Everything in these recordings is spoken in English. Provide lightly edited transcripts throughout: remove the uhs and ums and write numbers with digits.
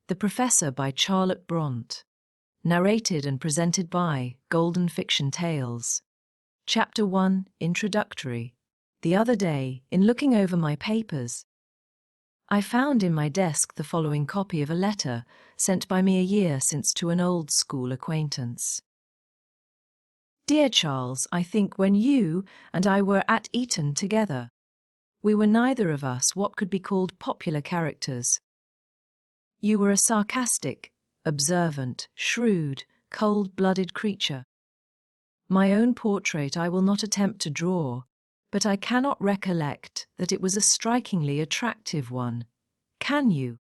The Professor by Charlotte Brontë. Narrated and presented by Golden Fiction Tales. Chapter 1, Introductory. The other day, in looking over my papers, I found in my desk the following copy of a letter sent by me a year since to an old school acquaintance. Dear Charles, I think when you and I were at Eton together, we were neither of us what could be called popular characters. You were a sarcastic, observant, shrewd, cold-blooded creature. My own portrait I will not attempt to draw, but I cannot recollect that it was a strikingly attractive one. Can you?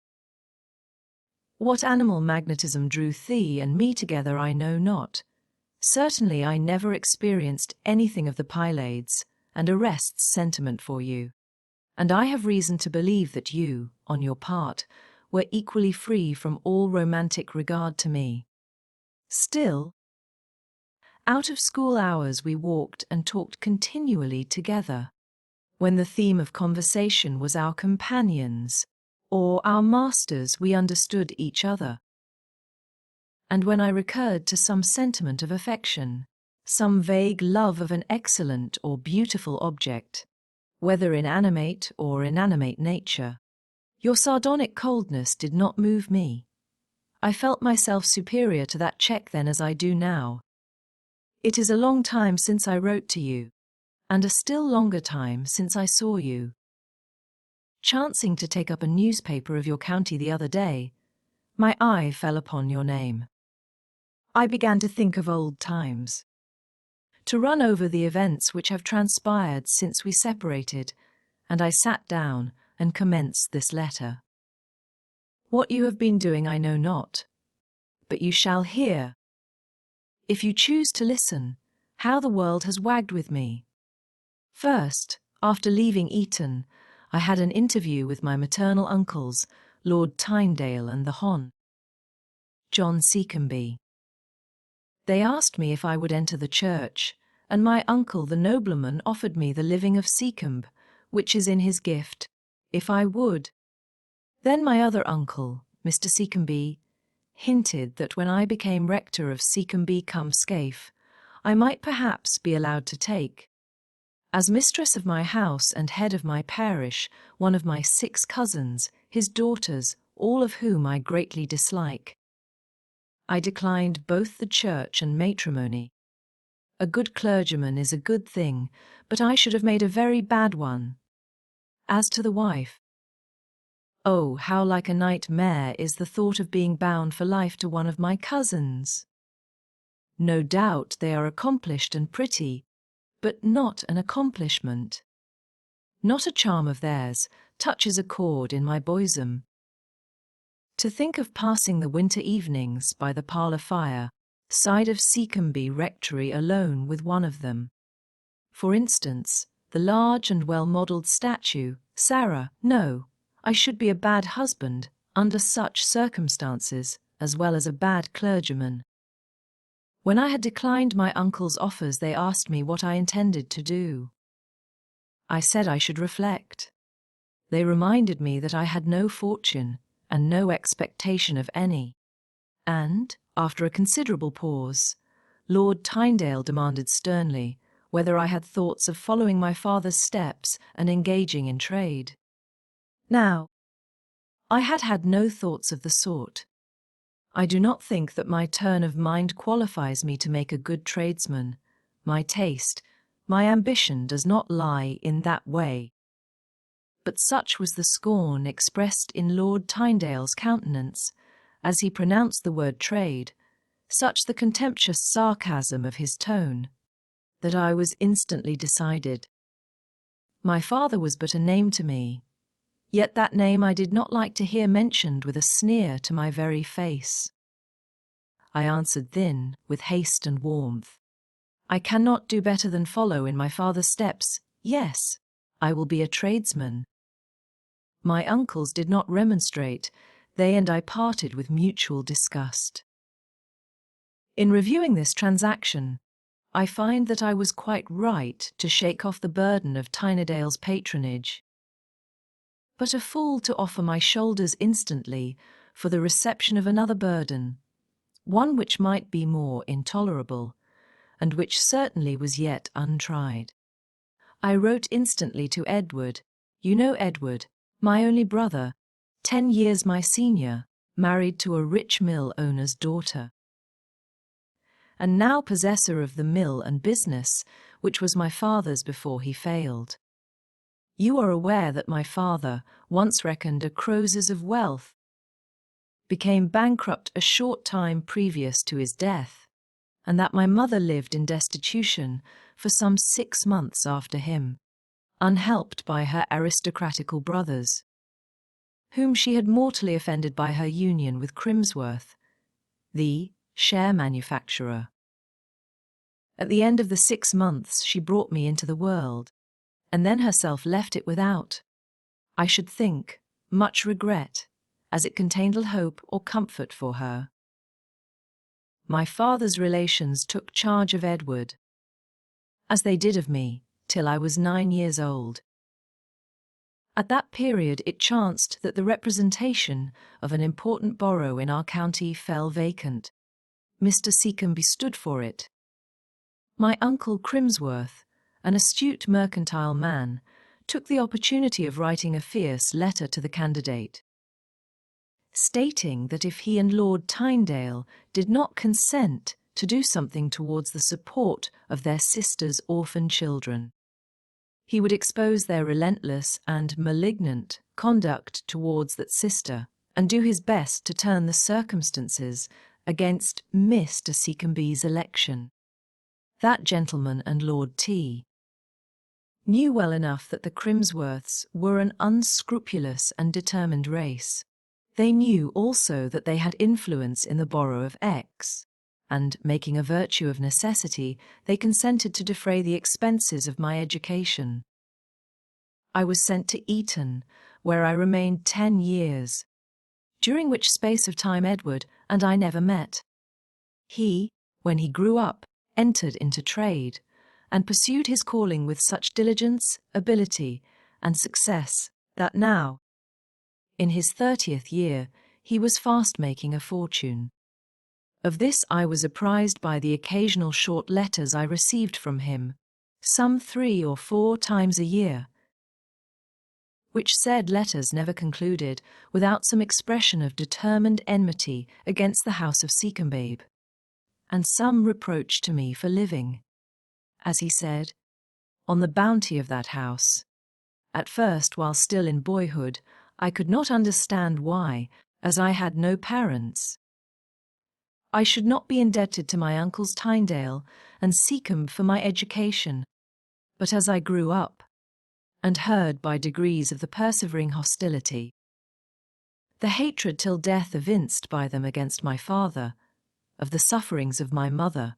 What animal magnetism drew thee and me together I know not. Certainly I never experienced anything of the Pylades and Arrest's sentiment for you, and I have reason to believe that you, on your part, were equally free from all romantic regard to me. Still, out of school hours we walked and talked continually together, when the theme of conversation was our companions, or our masters. We understood each other. And when I recurred to some sentiment of affection, some vague love of an excellent or beautiful object, whether in animate or inanimate nature, your sardonic coldness did not move me. I felt myself superior to that check then as I do now. It is a long time since I wrote to you, and a still longer time since I saw you. Chancing to take up a newspaper of your county the other day, my eye fell upon your name. I began to think of old times, to run over the events which have transpired since we separated, and I sat down and commenced this letter. What you have been doing I know not, but you shall hear, if you choose to listen, how the world has wagged with me. First, after leaving Eton, I had an interview with my maternal uncles, Lord Tyndale and the Hon. John Seacombe. They asked me if I would enter the church, and my uncle the nobleman offered me the living of Seacombe, which is in his gift, if I would. Then my other uncle, Mr. Seacombe, hinted that when I became rector of Seacombe cum Scaife, I might perhaps be allowed to take, as mistress of my house and head of my parish, one of my 6 cousins, his daughters, all of whom I greatly dislike. I declined both the church and matrimony. A good clergyman is a good thing, but I should have made a very bad one. As to the wife, oh, how like a nightmare is the thought of being bound for life to one of my cousins. No doubt they are accomplished and pretty, but not an accomplishment. Not a charm of theirs touches a chord in my bosom. To think of passing the winter evenings by the parlour fire, side of Seacombe Rectory alone with one of them. For instance, the large and well-modelled statue, Sarah, no, I should be a bad husband under such circumstances, as well as a bad clergyman. When I had declined my uncle's offers, they asked me what I intended to do. I said I should reflect. They reminded me that I had no fortune and no expectation of any. And, after a considerable pause, Lord Tyndale demanded sternly whether I had thoughts of following my father's steps and engaging in trade. Now, I had had no thoughts of the sort. I do not think that my turn of mind qualifies me to make a good tradesman. My taste, my ambition does not lie in that way. But such was the scorn expressed in Lord Tyndale's countenance, as he pronounced the word trade, such the contemptuous sarcasm of his tone, that I was instantly decided. My father was but a name to me, yet that name I did not like to hear mentioned with a sneer to my very face. I answered then, with haste and warmth, I cannot do better than follow in my father's steps. Yes, I will be a tradesman. My uncles did not remonstrate. They and I parted with mutual disgust. In reviewing this transaction, I find that I was quite right to shake off the burden of Tynedale's patronage, but a fool to offer my shoulders instantly for the reception of another burden, one which might be more intolerable, and which certainly was yet untried. I wrote instantly to Edward. You know Edward, my only brother, 10 years my senior, married to a rich mill owner's daughter, and now possessor of the mill and business, which was my father's before he failed. You are aware that my father, once reckoned a Croesus of wealth, became bankrupt a short time previous to his death, and that my mother lived in destitution for some 6 months after him, unhelped by her aristocratical brothers, whom she had mortally offended by her union with Crimsworth, the share manufacturer. At the end of the 6 months she brought me into the world, and then herself left it without, I should think, much regret, as it contained little hope or comfort for her. My father's relations took charge of Edward, as they did of me, till I was 9 years old. At that period it chanced that the representation of an important borough in our county fell vacant. Mr. Seacombe stood for it. My uncle Crimsworth, an astute mercantile man, took the opportunity of writing a fierce letter to the candidate, stating that if he and Lord Tynedale did not consent to do something towards the support of their sister's orphan children, he would expose their relentless and malignant conduct towards that sister, and do his best to turn the circumstances against Mr. Seacombe's election. That gentleman and Lord T knew well enough that the Crimsworths were an unscrupulous and determined race. They knew also that they had influence in the borough of X, and, making a virtue of necessity, they consented to defray the expenses of my education. I was sent to Eton, where I remained 10 years, during which space of time Edward and I never met. He, when he grew up, entered into trade, and pursued his calling with such diligence, ability, and success, that now, in his 30th year, he was fast making a fortune. Of this I was apprised by the occasional short letters I received from him, some 3 or 4 times a year, which said letters never concluded without some expression of determined enmity against the house of Seacombe, and some reproach to me for living, as he said, on the bounty of that house. At first, while still in boyhood, I could not understand why, as I had no parents, I should not be indebted to my uncles Tynedale and Seacombe for my education. But as I grew up, and heard by degrees of the persevering hostility, the hatred till death evinced by them against my father, of the sufferings of my mother,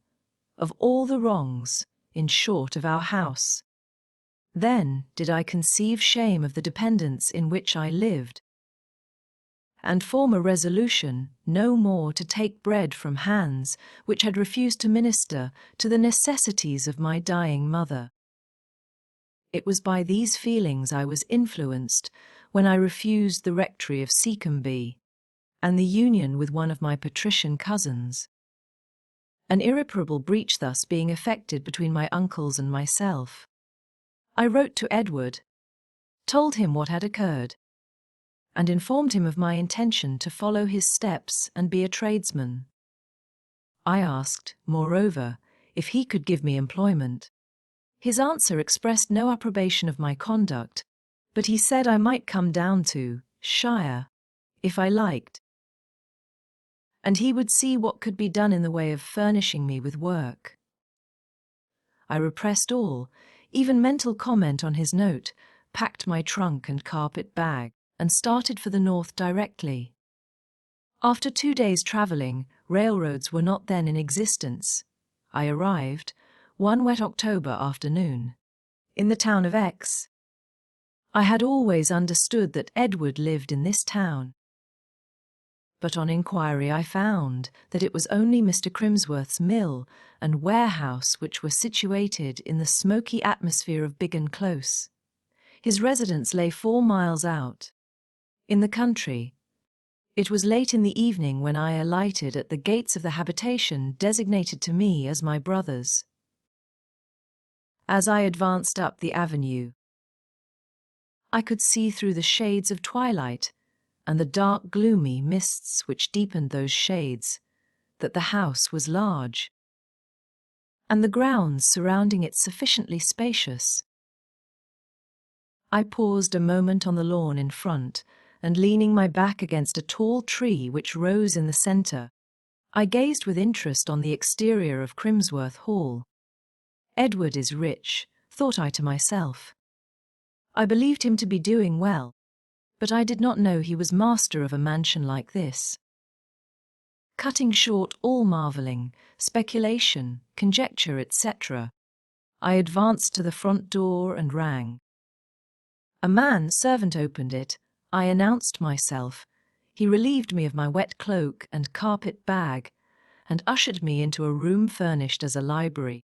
of all the wrongs, in short, of our house, then did I conceive shame of the dependence in which I lived, and form a resolution no more to take bread from hands which had refused to minister to the necessities of my dying mother. It was by these feelings I was influenced when I refused the rectory of Seacombe and the union with one of my patrician cousins, an irreparable breach thus being effected between my uncles and myself. I wrote to Edward, told him what had occurred, and informed him of my intention to follow his steps and be a tradesman. I asked, moreover, if he could give me employment. His answer expressed no approbation of my conduct, but he said I might come down to shire, if I liked, and he would see what could be done in the way of furnishing me with work. I repressed all, even mental comment on his note, packed my trunk and carpet bag, and started for the north directly. After 2 days' travelling, railroads were not then in existence. I arrived, one wet October afternoon, in the town of X. I had always understood that Edward lived in this town, but on inquiry I found that it was only Mr. Crimsworth's mill and warehouse which were situated in the smoky atmosphere of Biggin Close. His residence lay 4 miles out, in the country, It was late in the evening when I alighted at the gates of the habitation designated to me as my brother's. As I advanced up the avenue, I could see through the shades of twilight and the dark gloomy mists which deepened those shades that the house was large, and the grounds surrounding it sufficiently spacious. I paused a moment on the lawn in front, and leaning my back against a tall tree which rose in the centre, I gazed with interest on the exterior of Crimsworth Hall. Edward is rich, thought I to myself. I believed him to be doing well, but I did not know he was master of a mansion like this. Cutting short all marvelling, speculation, conjecture, etc., I advanced to the front door and rang. A man servant opened it. I announced myself. He relieved me of my wet cloak and carpet bag, and ushered me into a room furnished as a library.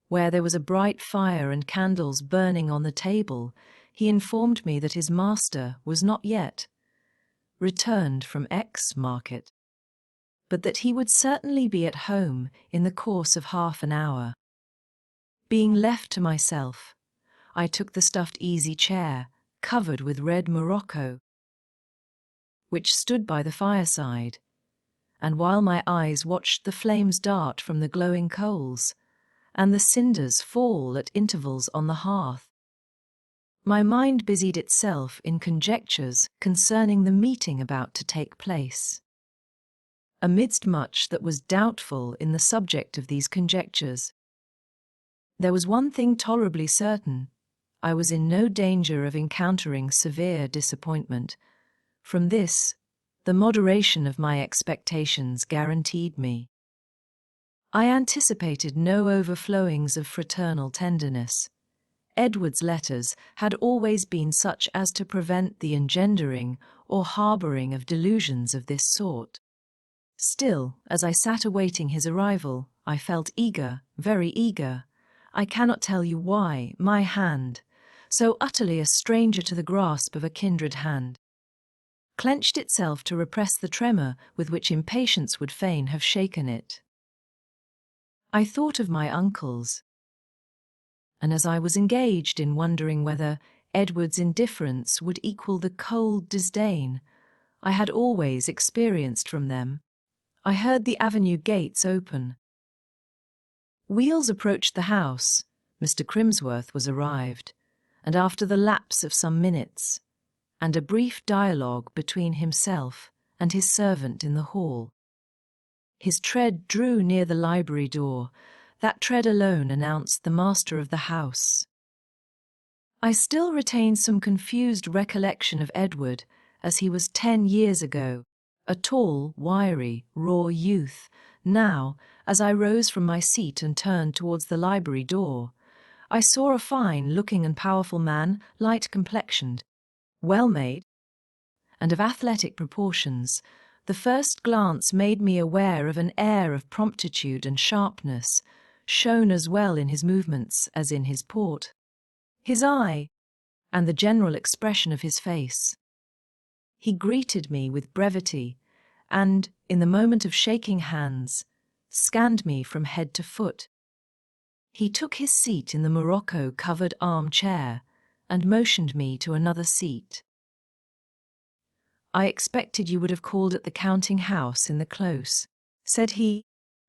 Where there was a bright fire and candles burning on the table, he informed me that his master was not yet returned from X market, but that he would certainly be at home in the course of half an hour. Being left to myself, I took the stuffed easy chair, covered with red morocco, which stood by the fireside, and while my eyes watched the flames dart from the glowing coals, and the cinders fall at intervals on the hearth, my mind busied itself in conjectures concerning the meeting about to take place. Amidst much that was doubtful in the subject of these conjectures, there was one thing tolerably certain. I was in no danger of encountering severe disappointment. From this, the moderation of my expectations guaranteed me. I anticipated no overflowings of fraternal tenderness. Edward's letters had always been such as to prevent the engendering or harbouring of delusions of this sort. Still, as I sat awaiting his arrival, I felt eager, very eager. I cannot tell you why. My hand, so utterly a stranger to the grasp of a kindred hand, clenched itself to repress the tremor with which impatience would fain have shaken it. I thought of my uncles, and as I was engaged in wondering whether Edward's indifference would equal the cold disdain I had always experienced from them, I heard the avenue gates open. Wheels approached the house. Mr. Crimsworth was arrived, and after the lapse of some minutes, and a brief dialogue between himself and his servant in the hall, his tread drew near the library door. That tread alone announced the master of the house. I still retain some confused recollection of Edward as he was 10 years ago, a tall, wiry, raw youth. Now, as I rose from my seat and turned towards the library door, I saw a fine-looking and powerful man, light-complexioned, well-made, and of athletic proportions. The first glance made me aware of an air of promptitude and sharpness, shown as well in his movements as in his port, his eye, and the general expression of his face. He greeted me with brevity, and, in the moment of shaking hands, scanned me from head to foot. He took his seat in the morocco-covered arm-chair and motioned me to another seat. "I expected you would have called at the counting-house in the Close," said he,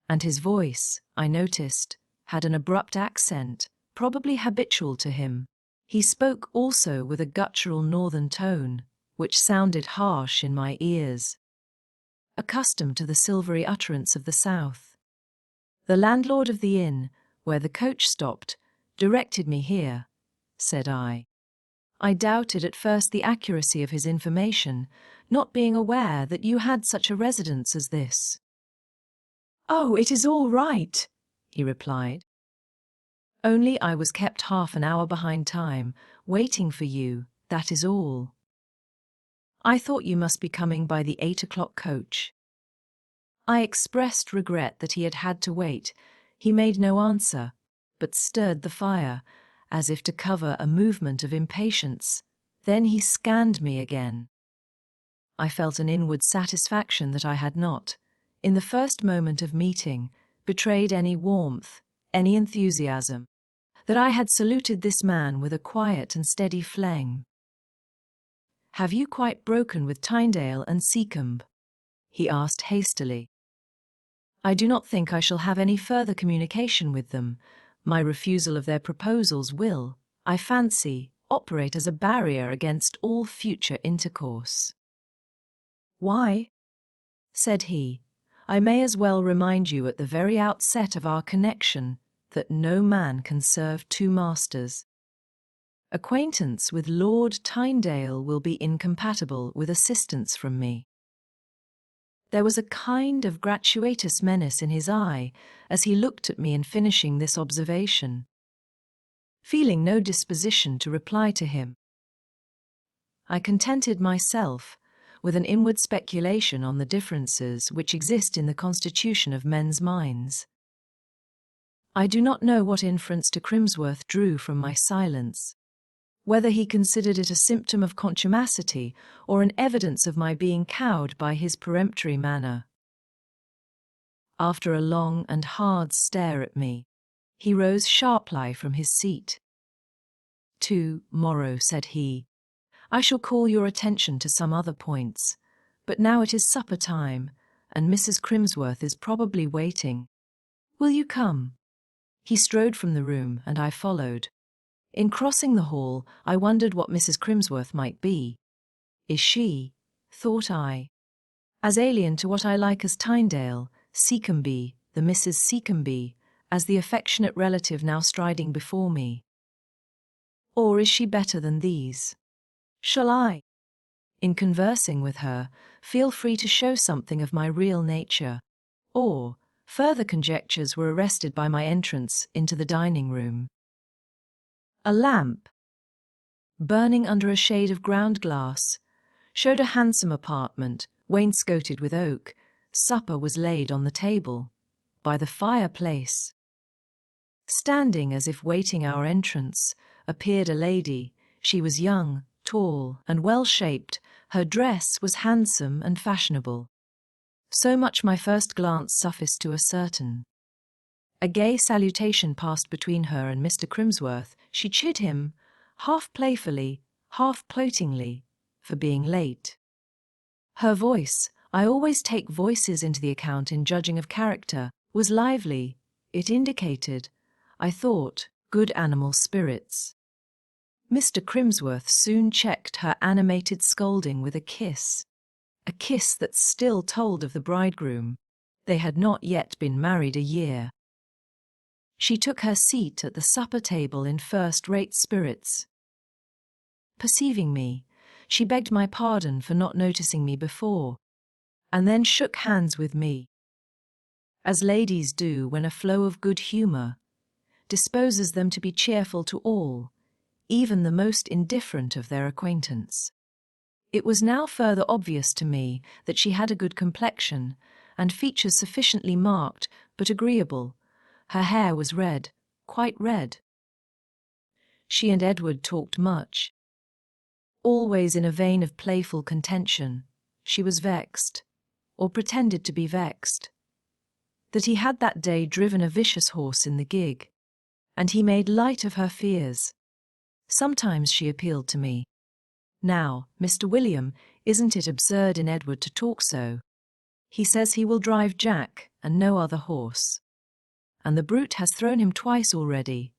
and his voice, I noticed, had an abrupt accent, probably habitual to him. He spoke also with a guttural northern tone, which sounded harsh in my ears, accustomed to the silvery utterance of the South. "The landlord of the inn, where the coach stopped, directed me here," said I. I doubted at first the accuracy of his information, not being aware that you had such a residence as this. "Oh, it is all right," he replied. "Only I was kept half an hour behind time, waiting for you, that is all. I thought you must be coming by the 8 o'clock coach." I expressed regret that he had had to wait. He made no answer, but stirred the fire, as if to cover a movement of impatience. Then he scanned me again. I felt an inward satisfaction that I had not, in the first moment of meeting, betrayed any warmth, any enthusiasm, that I had saluted this man with a quiet and steady phlegm. "Have you quite broken with Tyndale and Seacombe?" he asked hastily. "I do not think I shall have any further communication with them. My refusal of their proposals will, I fancy, operate as a barrier against all future intercourse." "Why?" said he. "I may as well remind you at the very outset of our connection that no man can serve two masters. Acquaintance with Lord Tyndale will be incompatible with assistance from me." There was a kind of gratuitous menace in his eye as he looked at me in finishing this observation. Feeling no disposition to reply to him, I contented myself with an inward speculation on the differences which exist in the constitution of men's minds. I do not know what inference de Crimsworth drew from my silence, whether he considered it a symptom of contumacity or an evidence of my being cowed by his peremptory manner. After a long and hard stare at me, he rose sharply from his seat. "To-morrow," said he, "I shall call your attention to some other points, but now it is supper time, and Mrs. Crimsworth is probably waiting. Will you come?" He strode from the room, and I followed. In crossing the hall, I wondered what Mrs. Crimsworth might be. Is she, thought I, as alien to what I like as Tyndale, Seacombe, the Mrs. Seacombe, as the affectionate relative now striding before me? Or is she better than these? Shall I, in conversing with her, feel free to show something of my real nature? Or, further conjectures were arrested by my entrance into the dining room. A lamp, burning under a shade of ground glass, showed a handsome apartment, wainscoted with oak. Supper was laid on the table, by the fireplace. Standing as if waiting our entrance, appeared a lady. She was young, tall, and well-shaped. Her dress was handsome and fashionable. So much my first glance sufficed to ascertain. A gay salutation passed between her and Mr. Crimsworth. She chid him, half playfully, half gloatingly, for being late. Her voice, I always take voices into the account in judging of character, was lively. It indicated, I thought, good animal spirits. Mr. Crimsworth soon checked her animated scolding with a kiss that still told of the bridegroom. They had not yet been married a year. She took her seat at the supper table in first-rate spirits. Perceiving me, she begged my pardon for not noticing me before, and then shook hands with me, as ladies do when a flow of good humour disposes them to be cheerful to all, even the most indifferent of their acquaintance. It was now further obvious to me that she had a good complexion, and features sufficiently marked but agreeable. Her hair was red, quite red. She and Edward talked much. Always in a vein of playful contention, she was vexed, or pretended to be vexed, that he had that day driven a vicious horse in the gig, and he made light of her fears. Sometimes she appealed to me. "Now, Mr. William, isn't it absurd in Edward to talk so? He says he will drive Jack and no other horse, and the brute has thrown him twice already."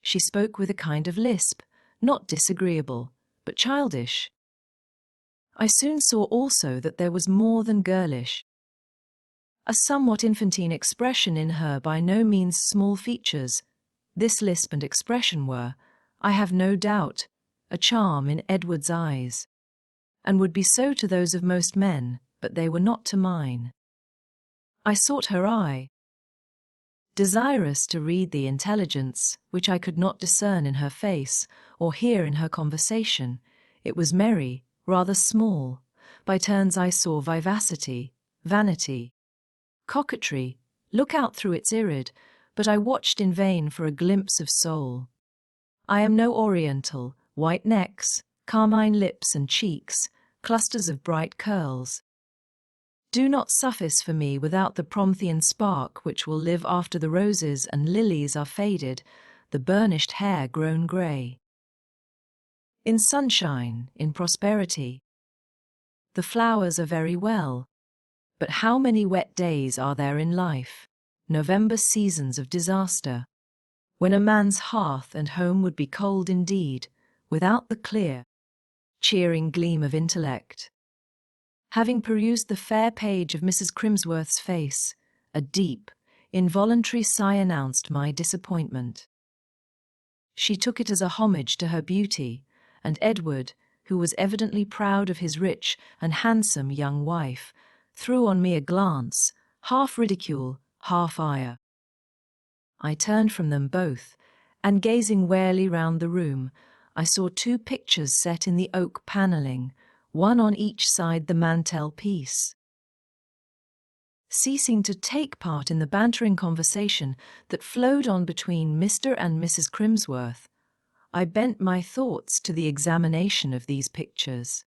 She spoke with a kind of lisp, not disagreeable, but childish. I soon saw also that there was more than girlish, a somewhat infantine expression in her by no means small features. This lisp and expression were, I have no doubt, a charm in Edward's eyes, and would be so to those of most men, but they were not to mine. I sought her eye, desirous to read the intelligence which I could not discern in her face or hear in her conversation. It was merry, rather small. By turns I saw vivacity, vanity, coquetry, look out through its irid, but I watched in vain for a glimpse of soul. I am no Oriental, white necks, carmine lips and cheeks, clusters of bright curls. Do not suffice for me without the Promethean spark which will live after the roses and lilies are faded, the burnished hair grown grey. In sunshine, in prosperity, the flowers are very well, but how many wet days are there in life, November seasons of disaster, when a man's hearth and home would be cold indeed, without the clear, cheering gleam of intellect. Having perused the fair page of Mrs. Crimsworth's face, a deep, involuntary sigh announced my disappointment. She took it as a homage to her beauty, and Edward, who was evidently proud of his rich and handsome young wife, threw on me a glance, half ridicule, half ire. I turned from them both, and gazing warily round the room, I saw two pictures set in the oak panelling, one on each side the mantel-piece. Ceasing to take part in the bantering conversation that flowed on between Mr. and Mrs. Crimsworth, I bent my thoughts to the examination of these pictures.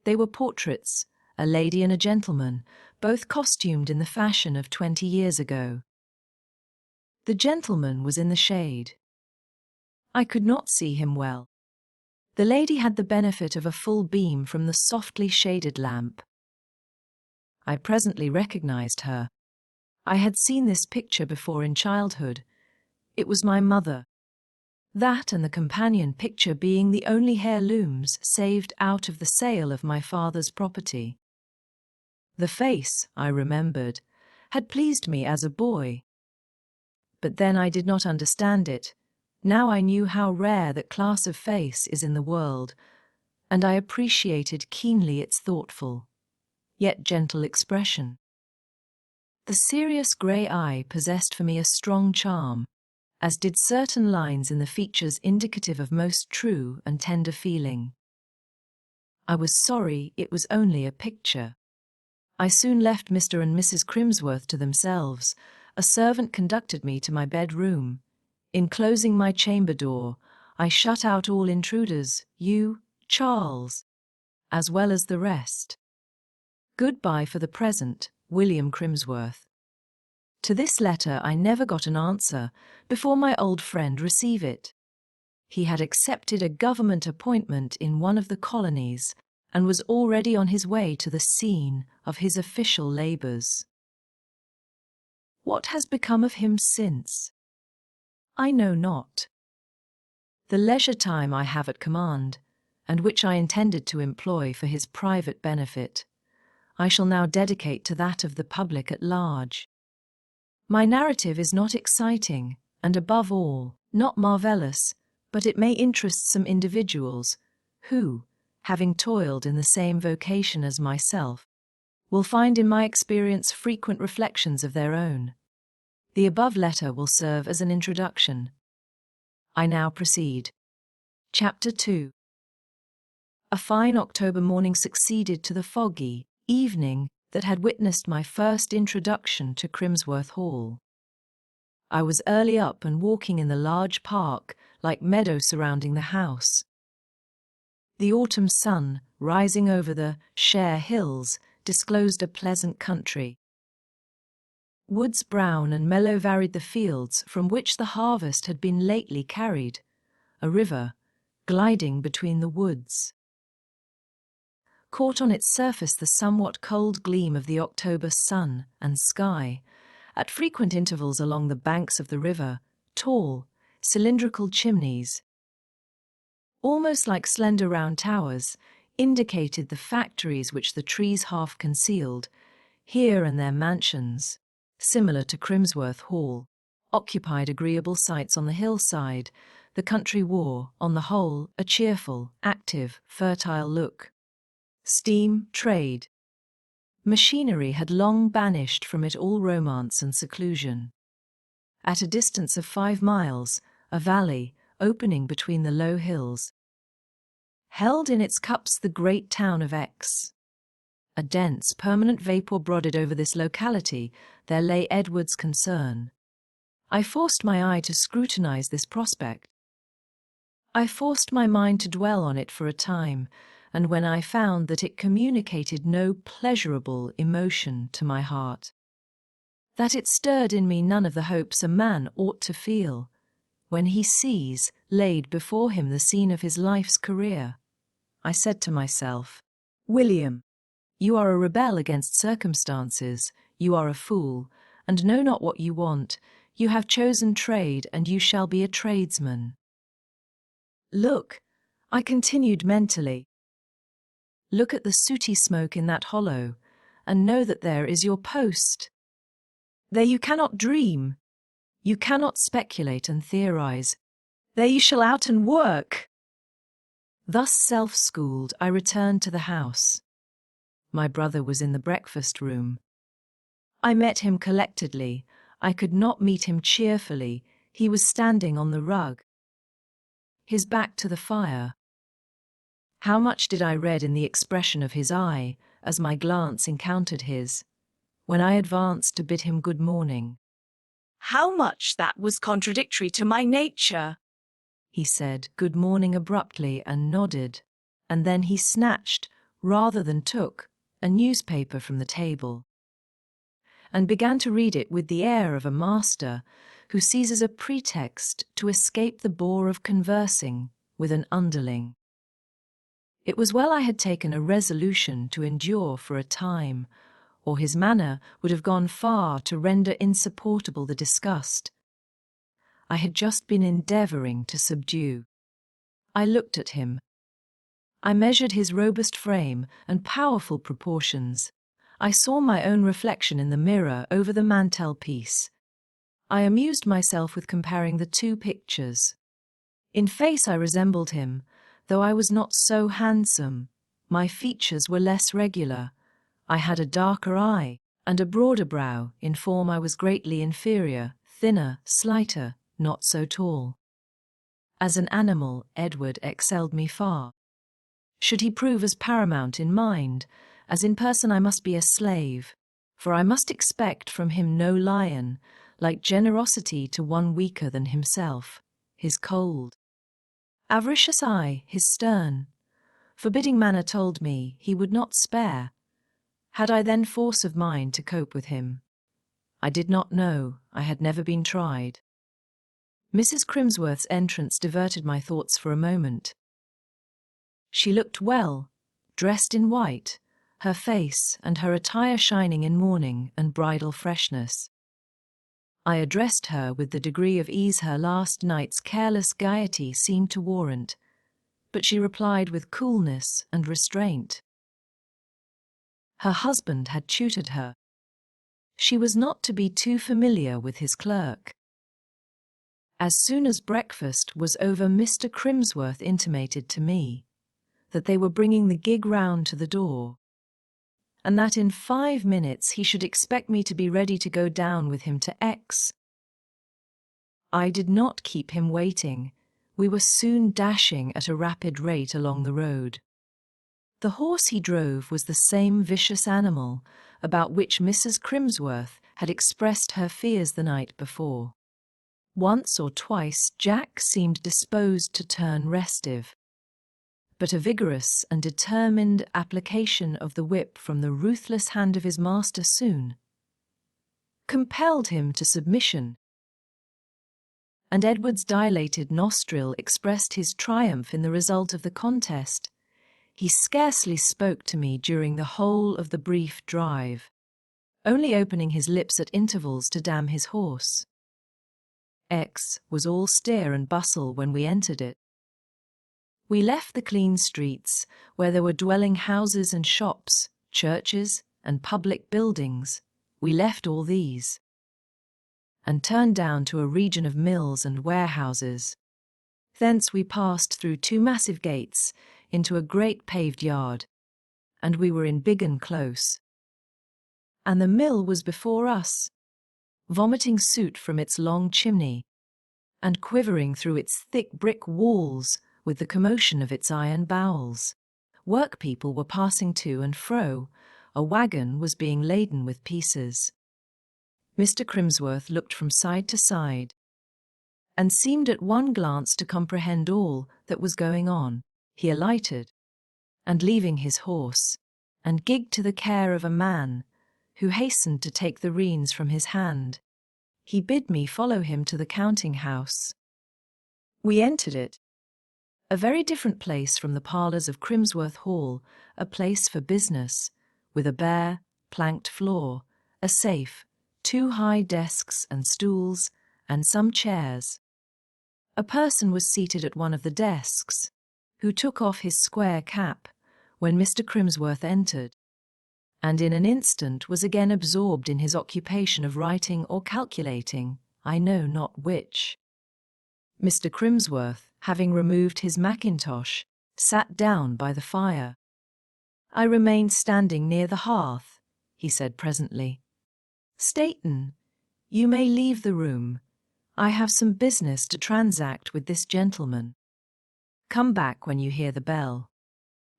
They were portraits, a lady and a gentleman, both costumed in the fashion of 20 years ago. The gentleman was in the shade. I could not see him well. The lady had the benefit of a full beam from the softly shaded lamp. I presently recognized her. I had seen this picture before in childhood. It was my mother. That and the companion picture being the only heirlooms saved out of the sale of my father's property. The face, I remembered, had pleased me as a boy. But then I did not understand it. Now I knew how rare that class of face is in the world, and I appreciated keenly its thoughtful, yet gentle expression. The serious grey eye possessed for me a strong charm, as did certain lines in the features indicative of most true and tender feeling. I was sorry it was only a picture. I soon left Mr. and Mrs. Crimsworth to themselves. A servant conducted me to my bedroom. In closing my chamber door, I shut out all intruders, you, Charles, as well as the rest. Goodbye for the present, William Crimsworth. To this letter I never got an answer before my old friend received it. He had accepted a government appointment in one of the colonies and was already on his way to the scene of his official labours. What has become of him since? I know not. The leisure time I have at command, and which I intended to employ for his private benefit, I shall now dedicate to that of the public at large. My narrative is not exciting, and above all, not marvellous, but it may interest some individuals who, having toiled in the same vocation as myself, will find in my experience frequent reflections of their own. The above letter will serve as an introduction. I now proceed. Chapter 2. A fine October morning succeeded to the foggy evening that had witnessed my first introduction to Crimsworth Hall. I was early up and walking in the large park, like meadow surrounding the house. The autumn sun, rising over the Share Hills, disclosed a pleasant country. Woods brown and mellow varied the fields from which the harvest had been lately carried, a river, gliding between the woods. Caught on its surface the somewhat cold gleam of the October sun and sky, at frequent intervals along the banks of the river, tall, cylindrical chimneys, almost like slender round towers, indicated the factories which the trees half concealed, here and there mansions, similar to Crimsworth Hall, occupied agreeable sites on the hillside. The country wore, on the whole, a cheerful, active, fertile look. Steam, trade, machinery had long banished from it all romance and seclusion. At a distance of 5 miles, a valley, opening between the low hills, held in its cups the great town of X. A dense, permanent vapour brooded over this locality. There lay Edward's concern. I forced my eye to scrutinize this prospect. I forced my mind to dwell on it for a time, and when I found that it communicated no pleasurable emotion to my heart, that it stirred in me none of the hopes a man ought to feel when he sees laid before him the scene of his life's career, I said to myself, "William, you are a rebel against circumstances, you are a fool, and know not what you want. You have chosen trade, and you shall be a tradesman." Look, I continued mentally. Look at the sooty smoke in that hollow, and know that there is your post. There you cannot dream. You cannot speculate and theorize. There you shall out and work. Thus self-schooled, I returned to the house. My brother was in the breakfast room. I met him collectedly. I could not meet him cheerfully. He was standing on the rug, his back to the fire. How much did I read in the expression of his eye as my glance encountered his, when I advanced to bid him good morning. How much that was contradictory to my nature! He said good morning abruptly and nodded, and then he snatched, rather than took, a newspaper from the table, and began to read it with the air of a master who seizes a pretext to escape the bore of conversing with an underling. It was well I had taken a resolution to endure for a time, or his manner would have gone far to render insupportable the disgust I had just been endeavouring to subdue. I looked at him. I measured his robust frame and powerful proportions. I saw my own reflection in the mirror over the mantelpiece. I amused myself with comparing the two pictures. In face I resembled him, though I was not so handsome. My features were less regular. I had a darker eye and a broader brow. In form I was greatly inferior, thinner, slighter, not so tall. As an animal, Edward excelled me far. Should he prove as paramount in mind, as in person I must be a slave, for I must expect from him no lion, like generosity to one weaker than himself, his cold, avaricious eye, his stern, forbidding manner told me he would not spare. Had I then force of mind to cope with him? I did not know, I had never been tried. Mrs. Crimsworth's entrance diverted my thoughts for a moment. She looked well, dressed in white, her face and her attire shining in morning and bridal freshness. I addressed her with the degree of ease her last night's careless gaiety seemed to warrant, but she replied with coolness and restraint. Her husband had tutored her. She was not to be too familiar with his clerk. As soon as breakfast was over, Mr. Crimsworth intimated to me that they were bringing the gig round to the door, and that in 5 minutes he should expect me to be ready to go down with him to X. I did not keep him waiting. We were soon dashing at a rapid rate along the road. The horse he drove was the same vicious animal about which Mrs. Crimsworth had expressed her fears the night before. Once or twice Jack seemed disposed to turn restive, but a vigorous and determined application of the whip from the ruthless hand of his master soon compelled him to submission, and Edward's dilated nostril expressed his triumph in the result of the contest. He scarcely spoke to me during the whole of the brief drive, only opening his lips at intervals to damn his horse. X was all stir and bustle when we entered it. We left the clean streets, where there were dwelling houses and shops, churches and public buildings. We left all these, and turned down to a region of mills and warehouses. Thence we passed through 2 massive gates into a great paved yard, and we were in Biggin Close. And the mill was before us, vomiting soot from its long chimney, and quivering through its thick brick walls with the commotion of its iron bowels. Workpeople were passing to and fro. A wagon was being laden with pieces. Mr. Crimsworth looked from side to side, and seemed at one glance to comprehend all that was going on. He alighted, and leaving his horse and gig to the care of a man who hastened to take the reins from his hand. He bid me follow him to the counting-house. We entered it. A very different place from the parlours of Crimsworth Hall, a place for business, with a bare, planked floor, a safe, 2 high desks and stools, and some chairs. A person was seated at one of the desks, who took off his square cap when Mr. Crimsworth entered, and in an instant was again absorbed in his occupation of writing or calculating, I know not which. Mr. Crimsworth, having removed his mackintosh, sat down by the fire. I remained standing near the hearth, he said presently. Staton, you may leave the room. I have some business to transact with this gentleman. Come back when you hear the bell.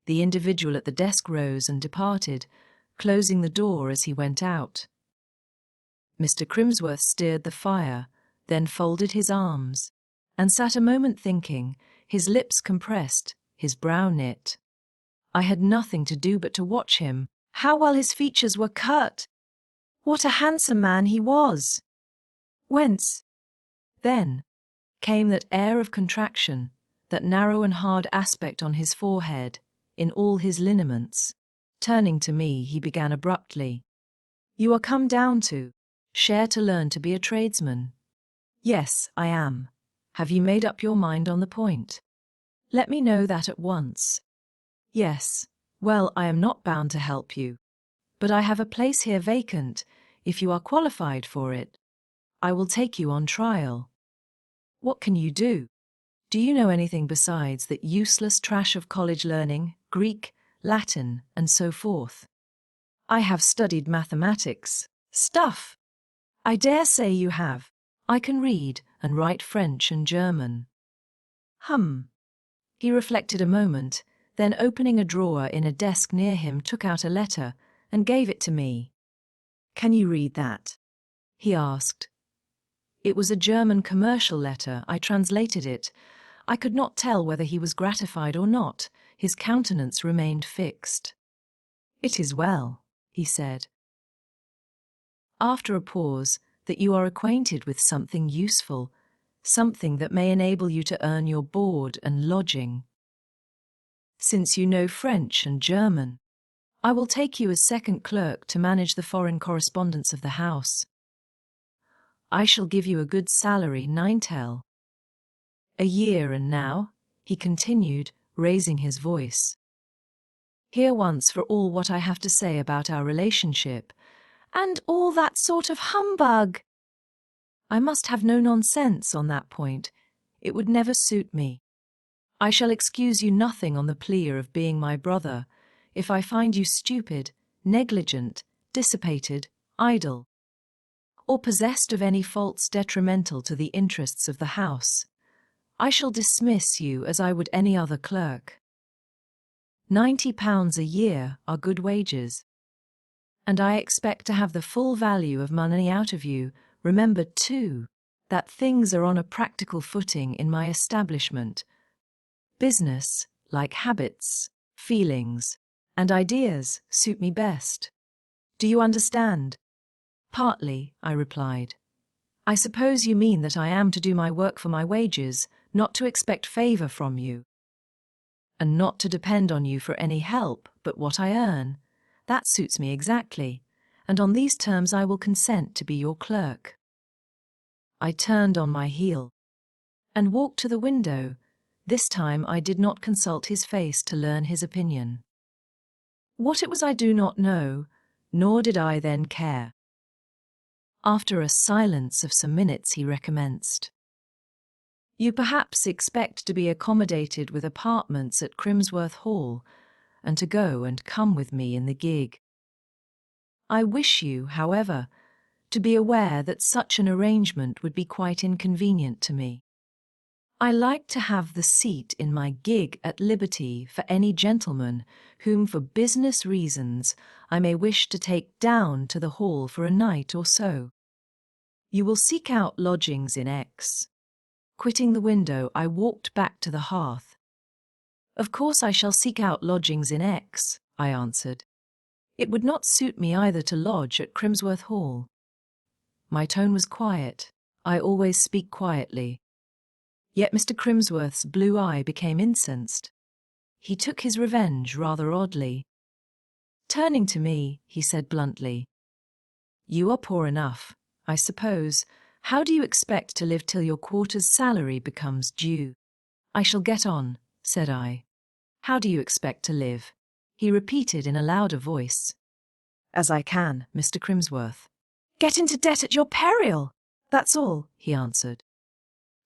The individual at the desk rose and departed, closing the door as he went out. Mr. Crimsworth stirred the fire, then folded his arms, and sat a moment thinking, his lips compressed, his brow knit. I had nothing to do but to watch him. How well his features were cut! What a handsome man he was! Whence, then, came that air of contraction, that narrow and hard aspect on his forehead, in all his lineaments? Turning to me, he began abruptly. You are come down to share to learn to be a tradesman. Yes, I am. Have you made up your mind on the point? Let me know that at once. Yes. Well, I am not bound to help you. But I have a place here vacant. If you are qualified for it, I will take you on trial. What can you do? Do you know anything besides that useless trash of college learning, Greek, Latin, and so forth? I have studied mathematics. Stuff! I dare say you have. I can read and write French and German. He reflected a moment, then opening a drawer in a desk near him took out a letter and gave it to me. Can you read that? He asked. It was a German commercial letter. I translated it. I could not tell whether he was gratified or not. His countenance remained fixed. It is well, he said. After a pause, that you are acquainted with something useful, something that may enable you to earn your board and lodging. Since you know French and German, I will take you as second clerk to manage the foreign correspondence of the house. I shall give you a good salary, 9 a year, and now, he continued, raising his voice. Hear once for all what I have to say about our relationship, and all that sort of humbug. I must have no nonsense on that point. It would never suit me. I shall excuse you nothing on the plea of being my brother, if I find you stupid, negligent, dissipated, idle, or possessed of any faults detrimental to the interests of the house. I shall dismiss you as I would any other clerk. £90 a year are good wages, and I expect to have the full value of money out of you. Remember, too, that things are on a practical footing in my establishment. Business, like habits, feelings, and ideas, suit me best. Do you understand? Partly, I replied. I suppose you mean that I am to do my work for my wages, not to expect favour from you, and not to depend on you for any help but what I earn. That suits me exactly, and on these terms I will consent to be your clerk. I turned on my heel and walked to the window. This time I did not consult his face to learn his opinion. What it was I do not know, nor did I then care. After a silence of some minutes he recommenced. You perhaps expect to be accommodated with apartments at Crimsworth Hall, and to go and come with me in the gig. I wish you, however, to be aware that such an arrangement would be quite inconvenient to me. I like to have the seat in my gig at liberty for any gentleman whom, for business reasons, I may wish to take down to the hall for a night or so. You will seek out lodgings in X. Quitting the window, I walked back to the hearth. Of course I shall seek out lodgings in X, I answered. It would not suit me either to lodge at Crimsworth Hall. My tone was quiet. I always speak quietly. Yet Mr. Crimsworth's blue eye became incensed. He took his revenge rather oddly. Turning to me, he said bluntly, "You are poor enough, I suppose. How do you expect to live till your quarter's salary becomes due?" "I shall get on," said I. "How do you expect to live?" He repeated in a louder voice. "As I can, Mr. Crimsworth." "Get into debt at your peril. That's all," he answered.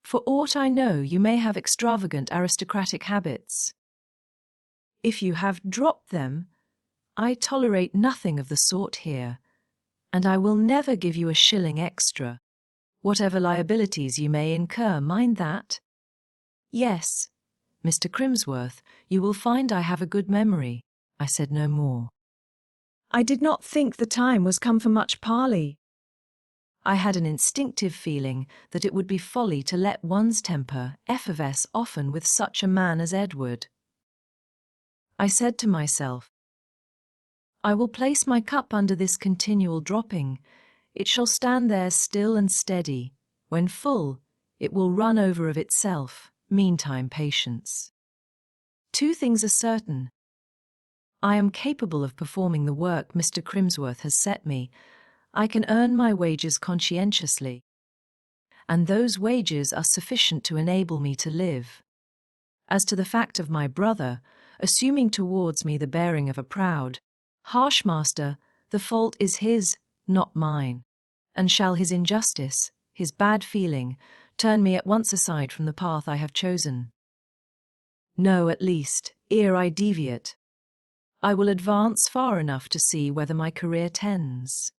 "For aught I know, you may have extravagant aristocratic habits. If you have dropped them, I tolerate nothing of the sort here, and I will never give you a shilling extra. Whatever liabilities you may incur, mind that." "Yes, Mr. Crimsworth, you will find I have a good memory." I said no more. I did not think the time was come for much parley. I had an instinctive feeling that it would be folly to let one's temper effervesce often with such a man as Edward. I said to myself, "I will place my cup under this continual dropping. It shall stand there still and steady. When full, it will run over of itself. Meantime, patience. Two things are certain. I am capable of performing the work Mr. Crimsworth has set me. I can earn my wages conscientiously, and those wages are sufficient to enable me to live. As to the fact of my brother, assuming towards me the bearing of a proud, harsh master, the fault is his, not mine. And shall his injustice, his bad feeling, turn me at once aside from the path I have chosen? No, at least, ere I deviate, I will advance far enough to see whether my career tends.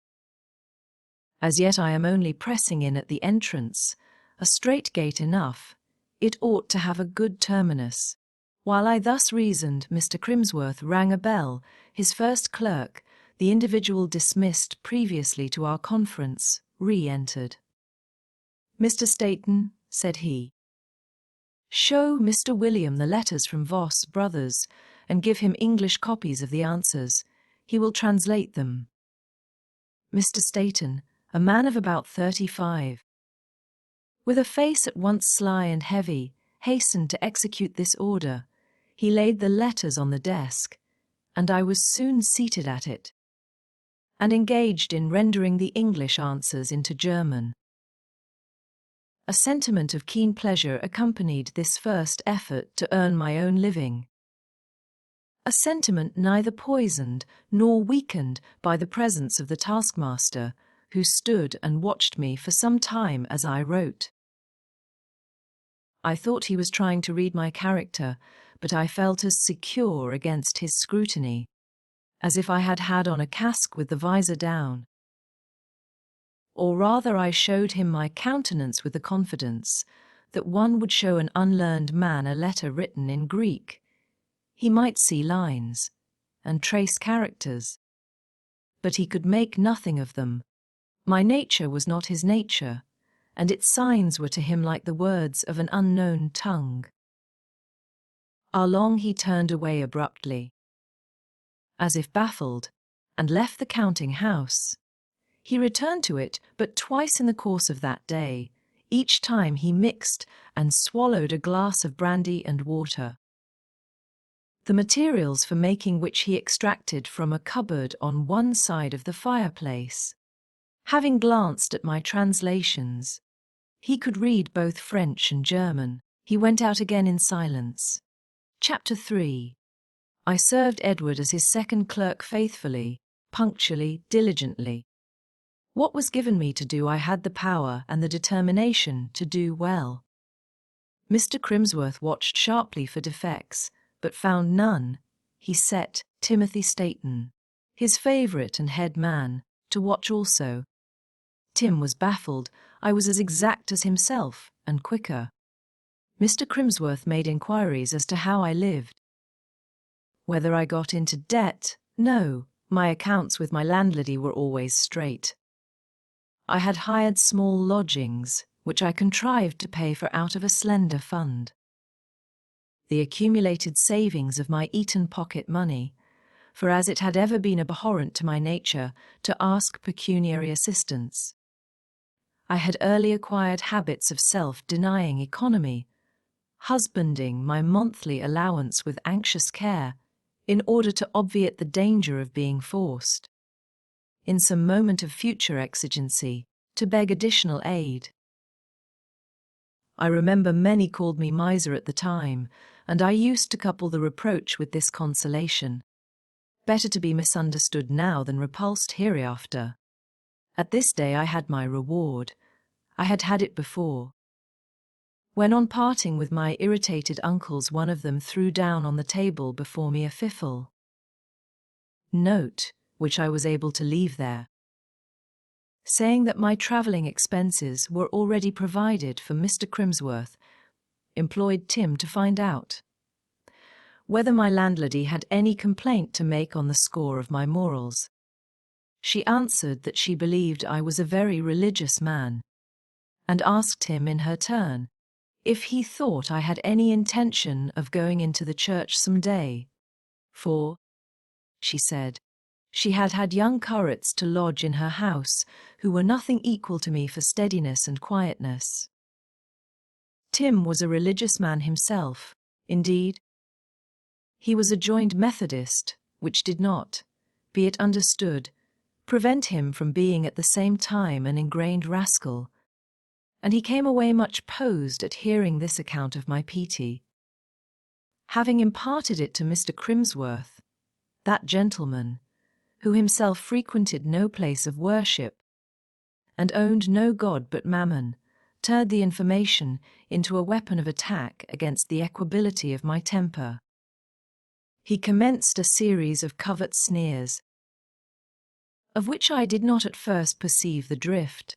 As yet I am only pressing in at the entrance, a straight gate enough. It ought to have a good terminus. While I thus reasoned, Mr. Crimsworth rang a bell. His first clerk, the individual dismissed previously to our conference, re-entered. "Mr. Staton," said he, "show Mr. William the letters from Voss Brothers, and give him English copies of the answers. He will translate them." Mr. Staton, a man of about 35, with a face at once sly and heavy, hastened to execute this order. He laid the letters on the desk, and I was soon seated at it, and engaged in rendering the English answers into German. A sentiment of keen pleasure accompanied this first effort to earn my own living. A sentiment neither poisoned nor weakened by the presence of the taskmaster, who stood and watched me for some time as I wrote. I thought he was trying to read my character, but I felt as secure against his scrutiny as if I had had on a casque with the visor down. Or rather, I showed him my countenance with the confidence that one would show an unlearned man a letter written in Greek. He might see lines and trace characters, but he could make nothing of them. My nature was not his nature, and its signs were to him like the words of an unknown tongue. Along he turned away abruptly, as if baffled, and left the counting-house. He returned to it but twice in the course of that day. Each time he mixed and swallowed a glass of brandy and water, the materials for making which he extracted from a cupboard on one side of the fireplace. Having glanced at my translations, he could read both French and German. He went out again in silence. Chapter 3. I served Edward as his second clerk faithfully, punctually, diligently. What was given me to do I had the power and the determination to do well. Mr. Crimsworth watched sharply for defects, but found none. He set Timothy Staton, his favourite and head man, to watch also. Tim was baffled. I was as exact as himself, and quicker. Mr. Crimsworth made inquiries as to how I lived. Whether I got into debt? No, my accounts with my landlady were always straight. I had hired small lodgings, which I contrived to pay for out of a slender fund. the accumulated savings of my Eton pocket money, for as it had ever been abhorrent to my nature to ask pecuniary assistance, I had early acquired habits of self-denying economy, husbanding my monthly allowance with anxious care in order to obviate the danger of being forced, in some moment of future exigency, to beg additional aid. I remember many called me miser at the time, and I used to couple the reproach with this consolation: better to be misunderstood now than repulsed hereafter. At this day I had my reward. I had had it before. When on parting with my irritated uncles, one of them threw down on the table before me a fiffle note, which I was able to leave there, saying that my travelling expenses were already provided for, Mr. Crimsworth employed Tim to find out whether my landlady had any complaint to make on the score of my morals. She answered that she believed I was a very religious man, and asked him in her turn if he thought I had any intention of going into the church some day, for, she said, she had had young curates to lodge in her house who were nothing equal to me for steadiness and quietness. Tim was a religious man himself, indeed. He was a joined Methodist, which did not, be it understood, prevent him from being at the same time an ingrained rascal, and he came away much posed at hearing this account of my piety. Having imparted it to Mr. Crimsworth, that gentleman, who himself frequented no place of worship, and owned no god but Mammon, turned the information into a weapon of attack against the equability of my temper. He commenced a series of covert sneers, of which I did not at first perceive the drift,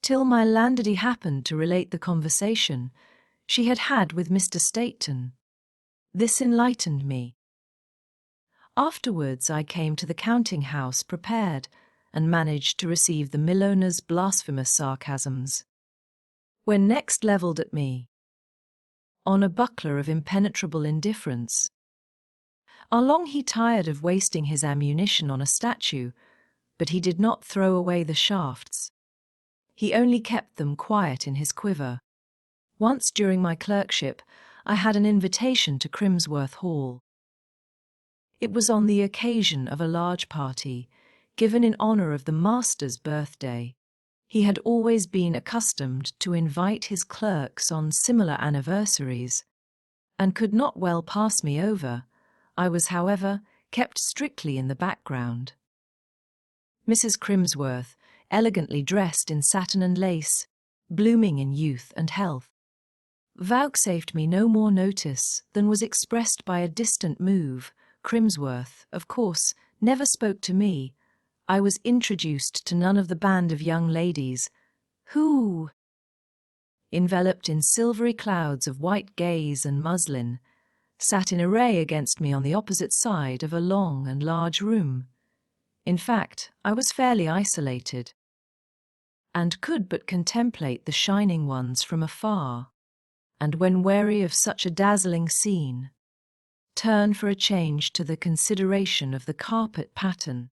till my landlady happened to relate the conversation she had had with Mr. Staton. This enlightened me. Afterwards I came to the counting-house prepared, and managed to receive the millowner's blasphemous sarcasms, when next levelled at me, on a buckler of impenetrable indifference. How long he tired of wasting his ammunition on a statue, but he did not throw away the shafts. He only kept them quiet in his quiver. Once during my clerkship, I had an invitation to Crimsworth Hall. It was on the occasion of a large party, given in honour of the master's birthday. He had always been accustomed to invite his clerks on similar anniversaries, and could not well pass me over. I was, however, kept strictly in the background. Mrs. Crimsworth, elegantly dressed in satin and lace, blooming in youth and health, vouchsafed me no more notice than was expressed by a distant move. Crimsworth, of course, never spoke to me. I was introduced to none of the band of young ladies who, enveloped in silvery clouds of white gaze and muslin, sat in array against me on the opposite side of a long and large room. In fact, I was fairly isolated, and could but contemplate the shining ones from afar, and when weary of such a dazzling scene, turn for a change to the consideration of the carpet pattern.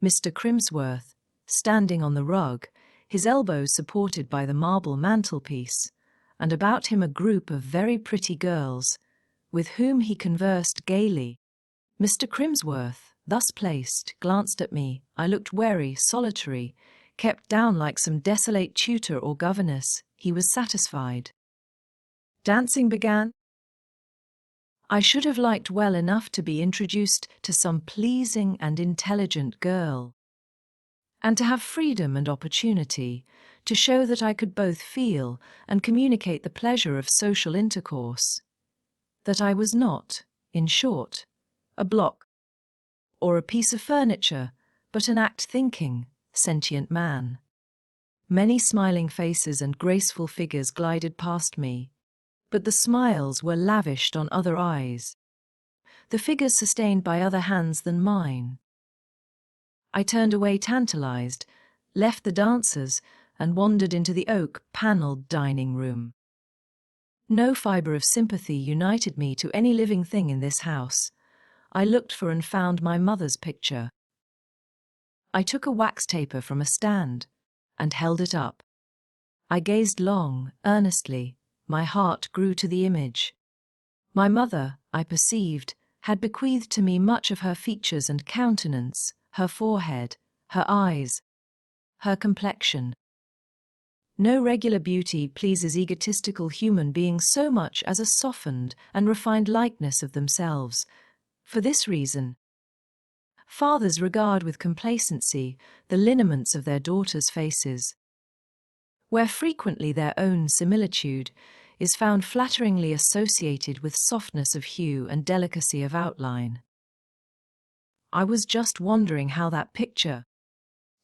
Mr. Crimsworth, standing on the rug, his elbows supported by the marble mantelpiece, and about him a group of very pretty girls, with whom he conversed gaily. Mr. Crimsworth, thus placed, glanced at me. I looked wary, solitary, kept down like some desolate tutor or governess. He was satisfied. Dancing began. I should have liked well enough to be introduced to some pleasing and intelligent girl, and to have freedom and opportunity to show that I could both feel and communicate the pleasure of social intercourse, that I was not, in short, a block or a piece of furniture, but an act-thinking, sentient man. Many smiling faces and graceful figures glided past me, but the smiles were lavished on other eyes, the figures sustained by other hands than mine. I turned away tantalized, left the dancers, and wandered into the oak-panelled dining room. No fibre of sympathy united me to any living thing in this house. I looked for and found my mother's picture. I took a wax taper from a stand and held it up. I gazed long, earnestly. My heart grew to the image. My mother, I perceived, had bequeathed to me much of her features and countenance, her forehead, her eyes, her complexion. No regular beauty pleases egotistical human beings so much as a softened and refined likeness of themselves. For this reason, fathers regard with complacency the lineaments of their daughters' faces, where frequently their own similitude is found flatteringly associated with softness of hue and delicacy of outline. I was just wondering how that picture,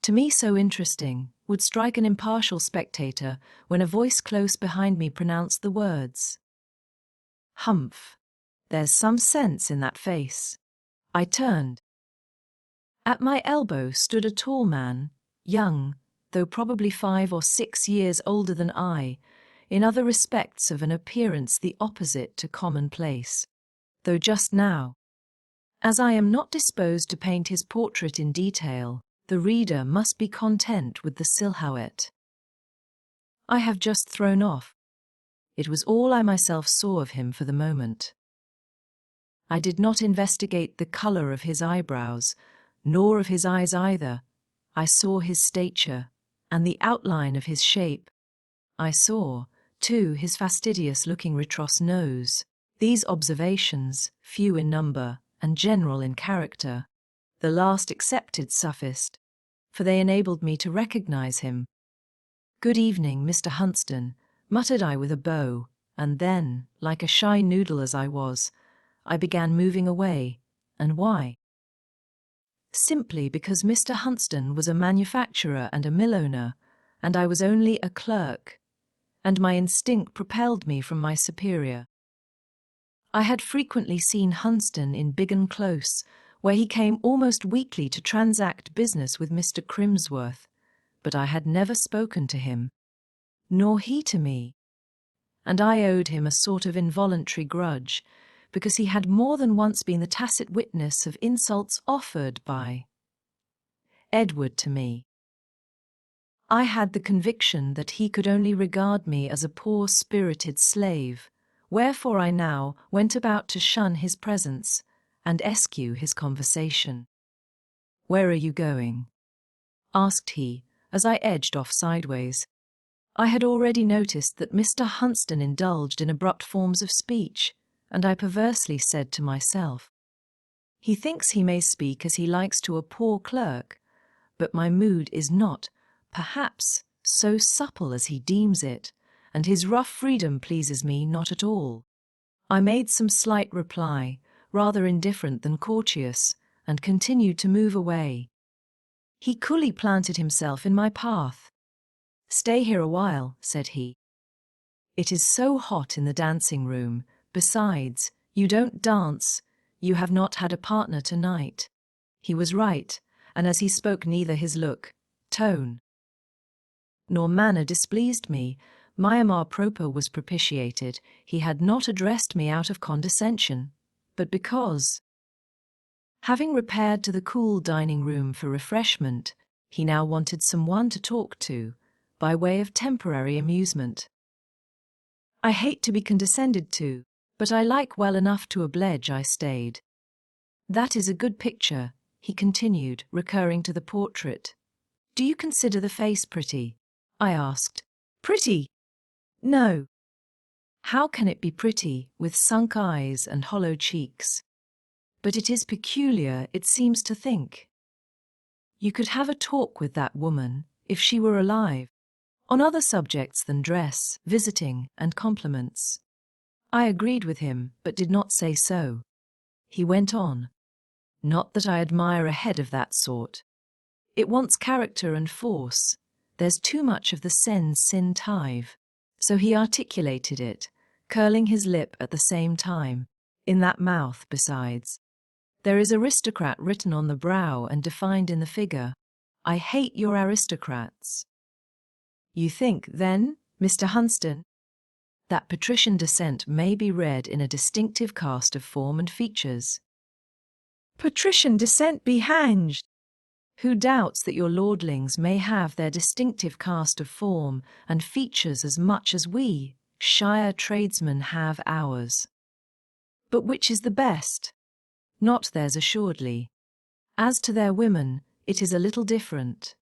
to me so interesting, would strike an impartial spectator when a voice close behind me pronounced the words, "Humph, there's some sense in that face." I turned. At my elbow stood a tall man, young, though probably 5 or 6 years older than I, in other respects of an appearance the opposite to commonplace. Though just now, as I am not disposed to paint his portrait in detail, the reader must be content with the silhouette I have just thrown off. It was all I myself saw of him for the moment. I did not investigate the colour of his eyebrows, nor of his eyes either. I saw his stature, and the outline of his shape. I saw, too, his fastidious-looking retrousse nose. These observations, few in number and general in character, the last excepted sufficed, for they enabled me to recognize him. "Good evening, Mr. Hunsden," muttered I with a bow, and then, like a shy noodle as I was, I began moving away. And why? Simply because Mr. Hunsden was a manufacturer and a mill owner, and I was only a clerk, and my instinct propelled me from my superior. I had frequently seen Hunsden in Biggin Close, where he came almost weekly to transact business with Mr. Crimsworth, but I had never spoken to him, nor he to me, and I owed him a sort of involuntary grudge, because he had more than once been the tacit witness of insults offered by Edward to me. I had the conviction that he could only regard me as a poor-spirited slave, wherefore I now went about to shun his presence and eschew his conversation. "Where are you going?" asked he, as I edged off sideways. I had already noticed that Mr. Hunsden indulged in abrupt forms of speech, and I perversely said to myself, "He thinks he may speak as he likes to a poor clerk, but my mood is not, perhaps, so supple as he deems it, and his rough freedom pleases me not at all." I made some slight reply, rather indifferent than courteous, and continued to move away. He coolly planted himself in my path. "Stay here a while," said he. "It is so hot in the dancing room. Besides, you don't dance. You have not had a partner tonight." He was right, and as he spoke neither his look, tone, nor manner displeased me. My amour propre was propitiated. He had not addressed me out of condescension, but because, having repaired to the cool dining room for refreshment, he now wanted someone to talk to, by way of temporary amusement. I hate to be condescended to, but I like well enough to oblige. I stayed. "That is a good picture," he continued, recurring to the portrait. "Do you consider the face pretty?" I asked. "Pretty? No. How can it be pretty, with sunk eyes and hollow cheeks? But it is peculiar, it seems to think. You could have a talk with that woman, if she were alive, on other subjects than dress, visiting, and compliments." I agreed with him, but did not say so. He went on. "Not that I admire a head of that sort. It wants character and force. There's too much of the sens sin tive." So he articulated it, curling his lip at the same time. "In that mouth, besides, there is aristocrat written on the brow and defined in the figure. I hate your aristocrats." "You think, then, Mr. Hunsden, that patrician descent may be read in a distinctive cast of form and features. Patrician descent be hanged. Who doubts that your lordlings may have their distinctive cast of form and features as much as we, shire tradesmen, have ours? But which is the best? Not theirs assuredly. As to their women, it is a little different.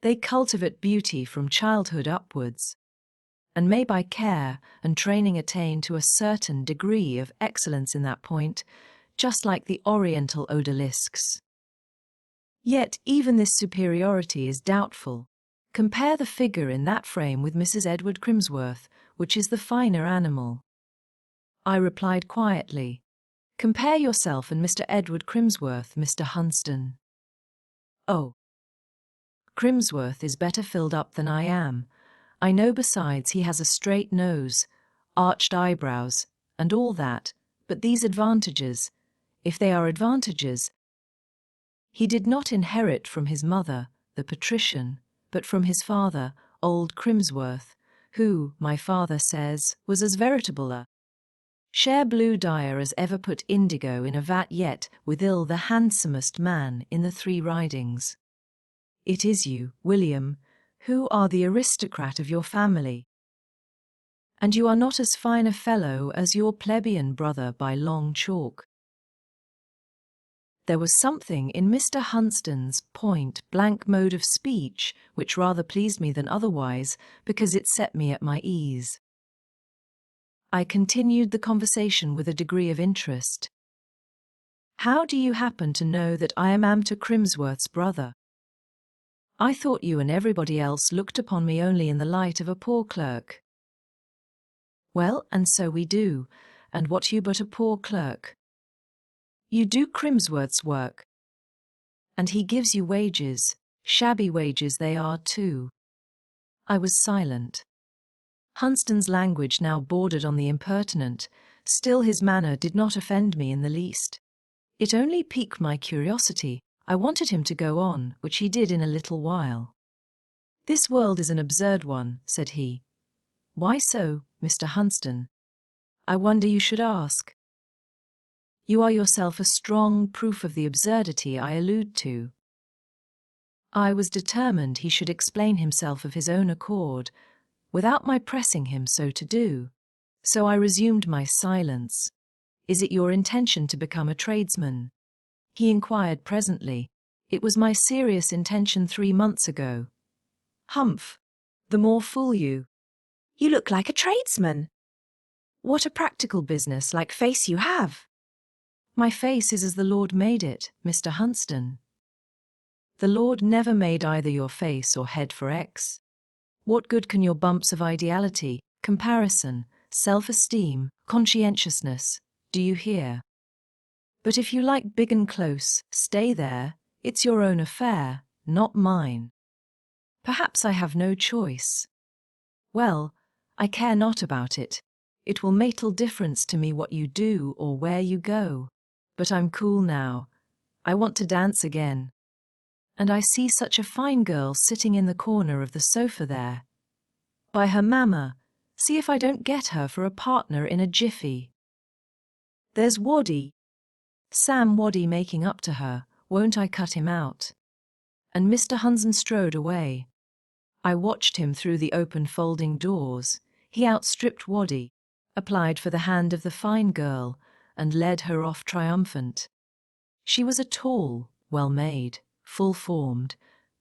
They cultivate beauty from childhood upwards, and may by care and training attain to a certain degree of excellence in that point, just like the Oriental odalisques. Yet even this superiority is doubtful. Compare the figure in that frame with Mrs. Edward Crimsworth, which is the finer animal. I replied quietly, compare yourself and Mr. Edward Crimsworth, Mr. Hunsden. Oh, Crimsworth is better filled up than I am. I know besides he has a straight nose, arched eyebrows, and all that, but these advantages, if they are advantages, he did not inherit from his mother, the patrician, but from his father, old Crimsworth, who, my father says, was as veritable a share blue dyer as ever put indigo in a vat, yet withal the handsomest man in the 3 ridings. It is you, William, who are the aristocrat of your family. And you are not as fine a fellow as your plebeian brother by long chalk. There was something in Mr. Hunsden's point-blank mode of speech which rather pleased me than otherwise, because it set me at my ease. I continued the conversation with a degree of interest. How do you happen to know that I am to Crimsworth's brother? I thought you and everybody else looked upon me only in the light of a poor clerk. Well, and so we do, and what you but a poor clerk? You do Crimsworth's work. And he gives you wages, shabby wages they are too. I was silent. Hunsden's language now bordered on the impertinent, still his manner did not offend me in the least. It only piqued my curiosity. I wanted him to go on, which he did in a little while. This world is an absurd one, said he. Why so, Mr. Hunsden? I wonder you should ask. You are yourself a strong proof of the absurdity I allude to. I was determined he should explain himself of his own accord, without my pressing him so to do. So I resumed my silence. Is it your intention to become a tradesman? He inquired presently. It was my serious intention 3 months ago. Humph! The more fool you. You look like a tradesman. What a practical business-like face you have. My face is as the Lord made it, Mr. Hunsden. The Lord never made either your face or head for X. What good can your bumps of ideality, comparison, self-esteem, conscientiousness, do you hear? But if you like big and close, stay there, it's your own affair, not mine. Perhaps I have no choice. Well, I care not about it. It will make little difference to me what you do or where you go. But I'm cool now. I want to dance again. And I see such a fine girl sitting in the corner of the sofa there. By her mamma, see if I don't get her for a partner in a jiffy. There's Waddy. Sam Waddy making up to her, won't I cut him out? And Mr. Hunsden strode away. I watched him through the open folding doors. He outstripped Waddy, applied for the hand of the fine girl, and led her off triumphant. She was a tall, well-made, full-formed,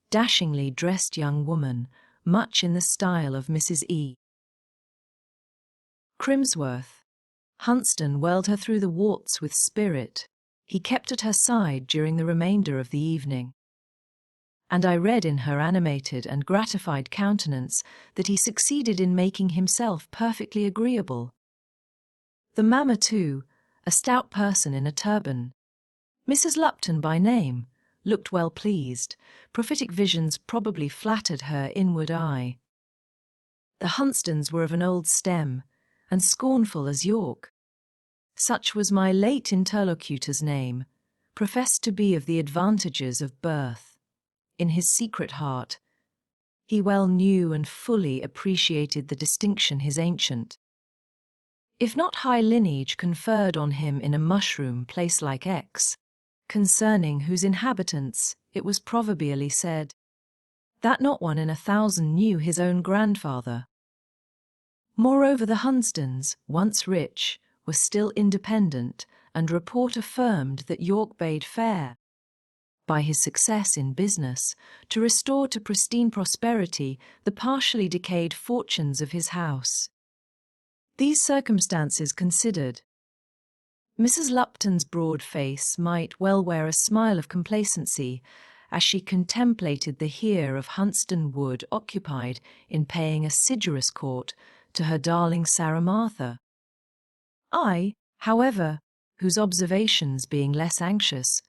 dashingly dressed young woman, much in the style of Mrs. E. Crimsworth. Hunsden whirled her through the waltz with spirit. He kept at her side during the remainder of the evening. And I read in her animated and gratified countenance that he succeeded in making himself perfectly agreeable. The mamma, too, a stout person in a turban, Mrs. Lupton by name, looked well pleased. Prophetic visions probably flattered her inward eye. The Hunstons were of an old stem, and scornful as York. Such was my late interlocutor's name, professed to be of the advantages of birth. In his secret heart, he well knew and fully appreciated the distinction his ancient if not high lineage conferred on him in a mushroom place like X, concerning whose inhabitants it was proverbially said that not one in 1,000 knew his own grandfather. Moreover, the Hunstons, once rich, were still independent, and report affirmed that York bade fair, by his success in business, to restore to pristine prosperity the partially decayed fortunes of his house. These circumstances considered, Mrs. Lupton's broad face might well wear a smile of complacency as she contemplated the heir of Hunston Wood occupied in paying assiduous court to her darling Sarah Martha. I, however, whose observations, being less anxious,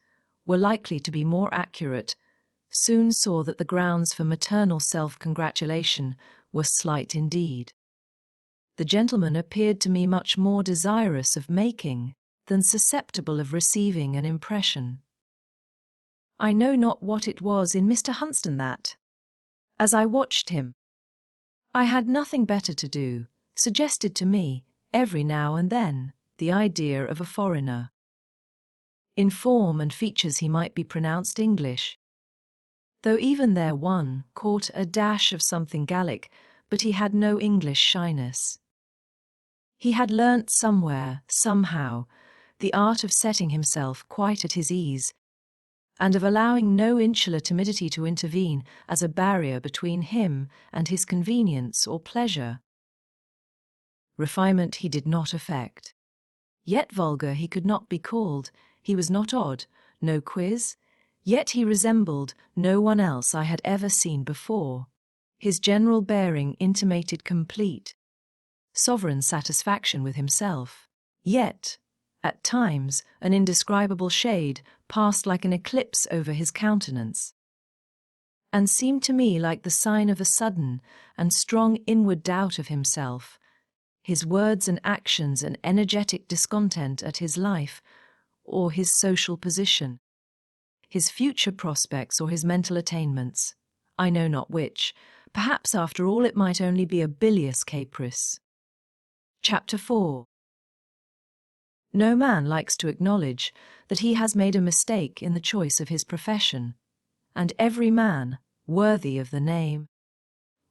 were likely to be more accurate, soon saw that the grounds for maternal self-congratulation were slight indeed. The gentleman appeared to me much more desirous of making than susceptible of receiving an impression. I know not what it was in Mr. Hunston that, as I watched him, I had nothing better to do, suggested to me, every now and then, the idea of a foreigner. In form and features he might be pronounced English, though even there one caught a dash of something Gallic, but he had no English shyness. He had learnt somewhere, somehow, the art of setting himself quite at his ease, and of allowing no insular timidity to intervene as a barrier between him and his convenience or pleasure. Refinement he did not affect. Yet vulgar he could not be called, he was not odd, no quiz, yet he resembled no one else I had ever seen before. His general bearing intimated complete, sovereign satisfaction with himself, yet, at times, an indescribable shade passed like an eclipse over his countenance, and seemed to me like the sign of a sudden and strong inward doubt of himself, his words and actions an energetic discontent at his life or his social position, his future prospects or his mental attainments, I know not which. Perhaps after all it might only be a bilious caprice. Chapter 4. No man likes to acknowledge that he has made a mistake in the choice of his profession, and every man, worthy of the name,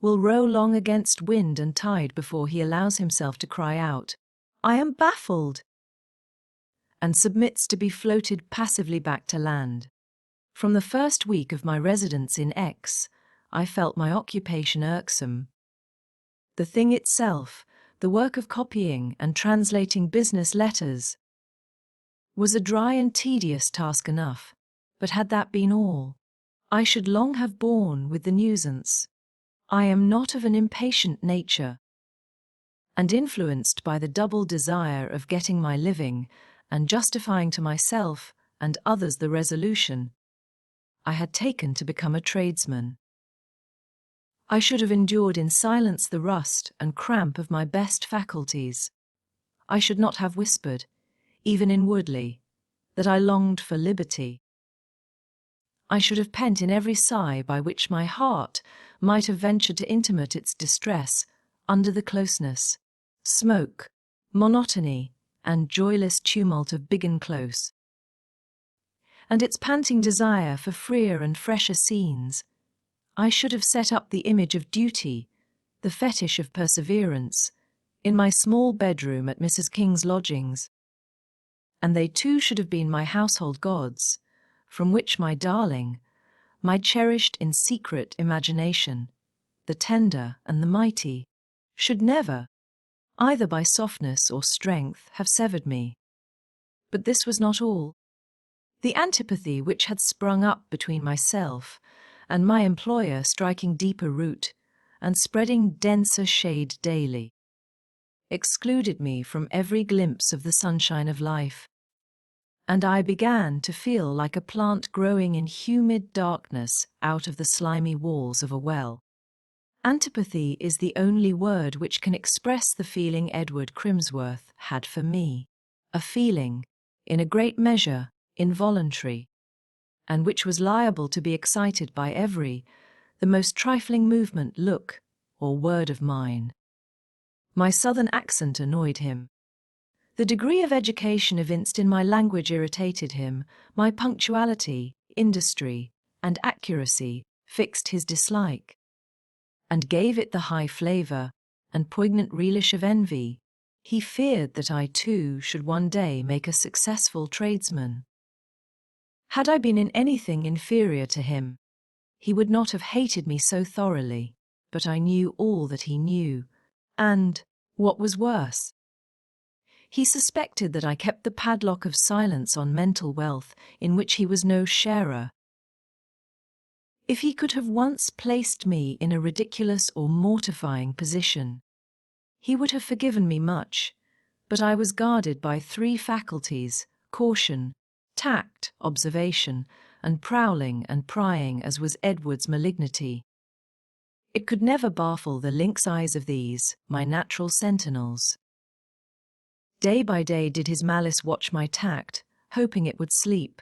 will row long against wind and tide before he allows himself to cry out, "I am baffled," and submits to be floated passively back to land. From the first week of my residence in X, I felt my occupation irksome. The thing itself, the work of copying and translating business letters, was a dry and tedious task enough, but had that been all, I should long have borne with the nuisance. I am not of an impatient nature, and influenced by the double desire of getting my living and justifying to myself and others the resolution I had taken to become a tradesman. I should have endured in silence the rust and cramp of my best faculties. I should not have whispered, even inwardly, that I longed for liberty. I should have pent in every sigh by which my heart might have ventured to intimate its distress under the closeness, smoke, monotony, and joyless tumult of big and close, and its panting desire for freer and fresher scenes. I should have set up the image of duty, the fetish of perseverance, in my small bedroom at Mrs. King's lodgings, and they too should have been my household gods, from which my darling, my cherished in secret imagination, the tender and the mighty, should never, either by softness or strength, have severed me. But this was not all. The antipathy which had sprung up between myself and my employer, striking deeper root and spreading denser shade daily, excluded me from every glimpse of the sunshine of life, and I began to feel like a plant growing in humid darkness out of the slimy walls of a well. Antipathy is the only word which can express the feeling Edward Crimsworth had for me, a feeling, in a great measure, involuntary, and which was liable to be excited by the most trifling movement, look, or word of mine. My southern accent annoyed him. The degree of education evinced in my language irritated him. My punctuality, industry, and accuracy fixed his dislike, and gave it the high flavour and poignant relish of envy. He feared that I too should one day make a successful tradesman. Had I been in anything inferior to him, he would not have hated me so thoroughly, but I knew all that he knew, and, what was worse, he suspected that I kept the padlock of silence on mental wealth in which he was no sharer. If he could have once placed me in a ridiculous or mortifying position, he would have forgiven me much, but I was guarded by 3 faculties: caution, tact, observation, and prowling and prying, as was Edward's malignity. It could never baffle the lynx eyes of these, my natural sentinels. Day by day did his malice watch my tact, hoping it would sleep,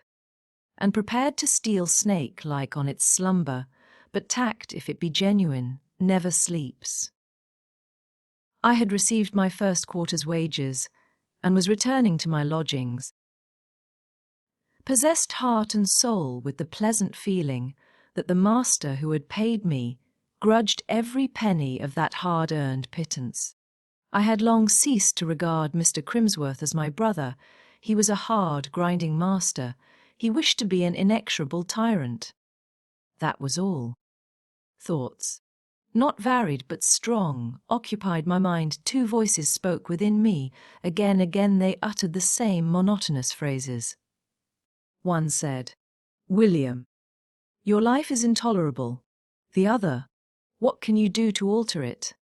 and prepared to steal snake-like on its slumber, but tact, if it be genuine, never sleeps. I had received my first quarter's wages, and was returning to my lodgings, possessed heart and soul with the pleasant feeling that the master who had paid me grudged every penny of that hard-earned pittance. I had long ceased to regard Mr. Crimsworth as my brother. He was a hard, grinding master. He wished to be an inexorable tyrant. That was all. Thoughts, not varied but strong, occupied my mind. 2 voices spoke within me. Again they uttered the same monotonous phrases. One said, "William, your life is intolerable." The other, "What can you do to alter it?"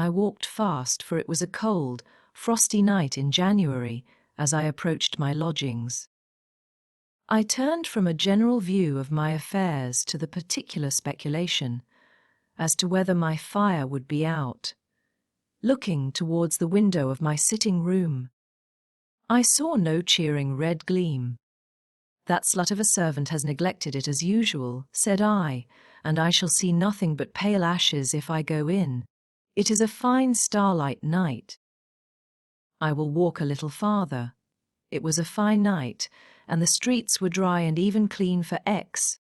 I walked fast, for it was a cold, frosty night in January as I approached my lodgings. I turned from a general view of my affairs to the particular speculation as to whether my fire would be out. Looking towards the window of my sitting room, I saw no cheering red gleam. "That slut of a servant has neglected it as usual," said I, "and I shall see nothing but pale ashes if I go in. It is a fine starlight night. I will walk a little farther." It was a fine night, and the streets were dry and even clean for X.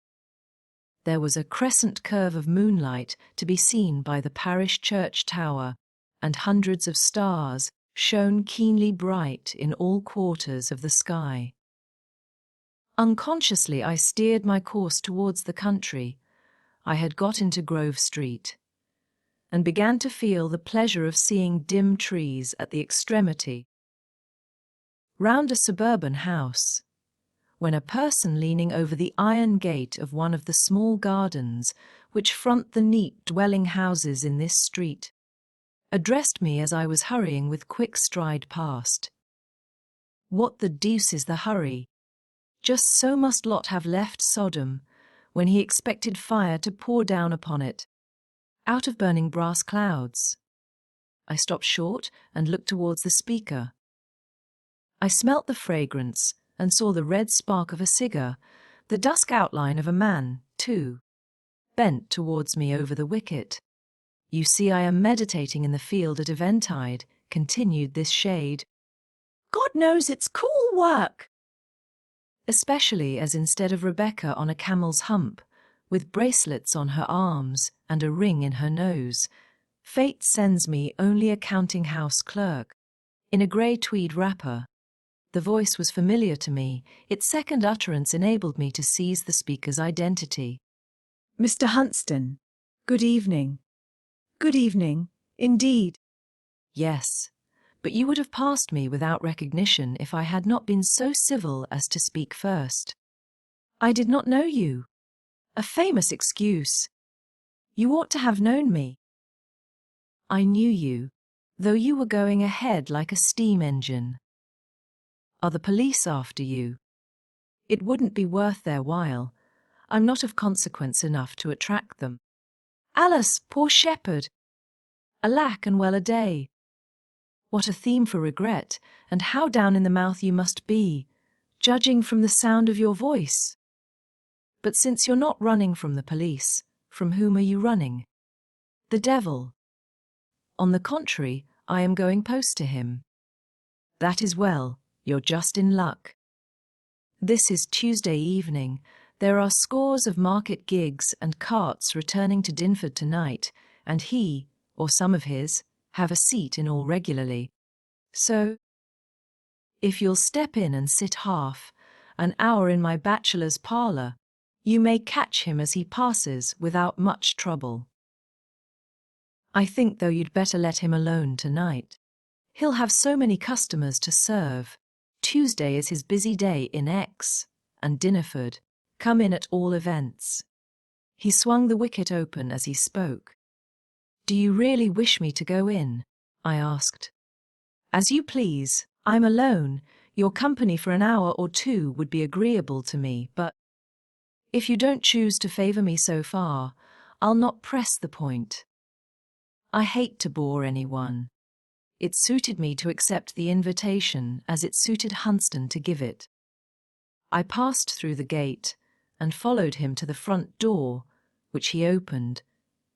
There was a crescent curve of moonlight to be seen by the parish church tower, and hundreds of stars shone keenly bright in all quarters of the sky. Unconsciously I steered my course towards the country. I had got into Grove Street, and began to feel the pleasure of seeing dim trees at the extremity, round a suburban house, when a person leaning over the iron gate of one of the small gardens which front the neat dwelling houses in this street, addressed me as I was hurrying with quick stride past. What the deuce is the hurry? Just so must Lot have left Sodom, when he expected fire to pour down upon it, out of burning brass clouds. I stopped short and looked towards the speaker. I smelt the fragrance and saw the red spark of a cigar, the dusk outline of a man, too, bent towards me over the wicket. "You see, I am meditating in the field at eventide," continued this shade. God knows it's cool work. "Especially as instead of Rebecca on a camel's hump, with bracelets on her arms and a ring in her nose, fate sends me only a counting-house clerk, in a grey tweed wrapper." The voice was familiar to me. Its second utterance enabled me to seize the speaker's identity. Mr. Huntston, good evening. Good evening, indeed. "Yes, but you would have passed me without recognition if I had not been so civil as to speak first." "I did not know you." "A famous excuse. You ought to have known me." "I knew you, though you were going ahead like a steam engine." "Are the police after you?" "It wouldn't be worth their while. I'm not of consequence enough to attract them." "Alice, poor shepherd! Alack and well a day! What a theme for regret, and how down in the mouth you must be, judging from the sound of your voice. But since you're not running from the police, from whom are you running?" "The devil." "On the contrary, I am going post to him." That is well, you're just in luck. This is Tuesday evening. There are scores of market gigs and carts returning to Dinford tonight, and he, or some of his, have a seat in all regularly. So, if you'll step in and sit an hour in my bachelor's parlour, you may catch him as he passes without much trouble. I think, though, you'd better let him alone tonight. He'll have so many customers to serve. Tuesday is his busy day in X and Dinnerford. Come in at all events. He swung the wicket open as he spoke. Do you really wish me to go in? I asked. As you please. I'm alone. Your company for an hour or two would be agreeable to me, but if you don't choose to favour me so far, I'll not press the point. I hate to bore anyone. It suited me to accept the invitation as it suited Hunston to give it. I passed through the gate and followed him to the front door, which he opened.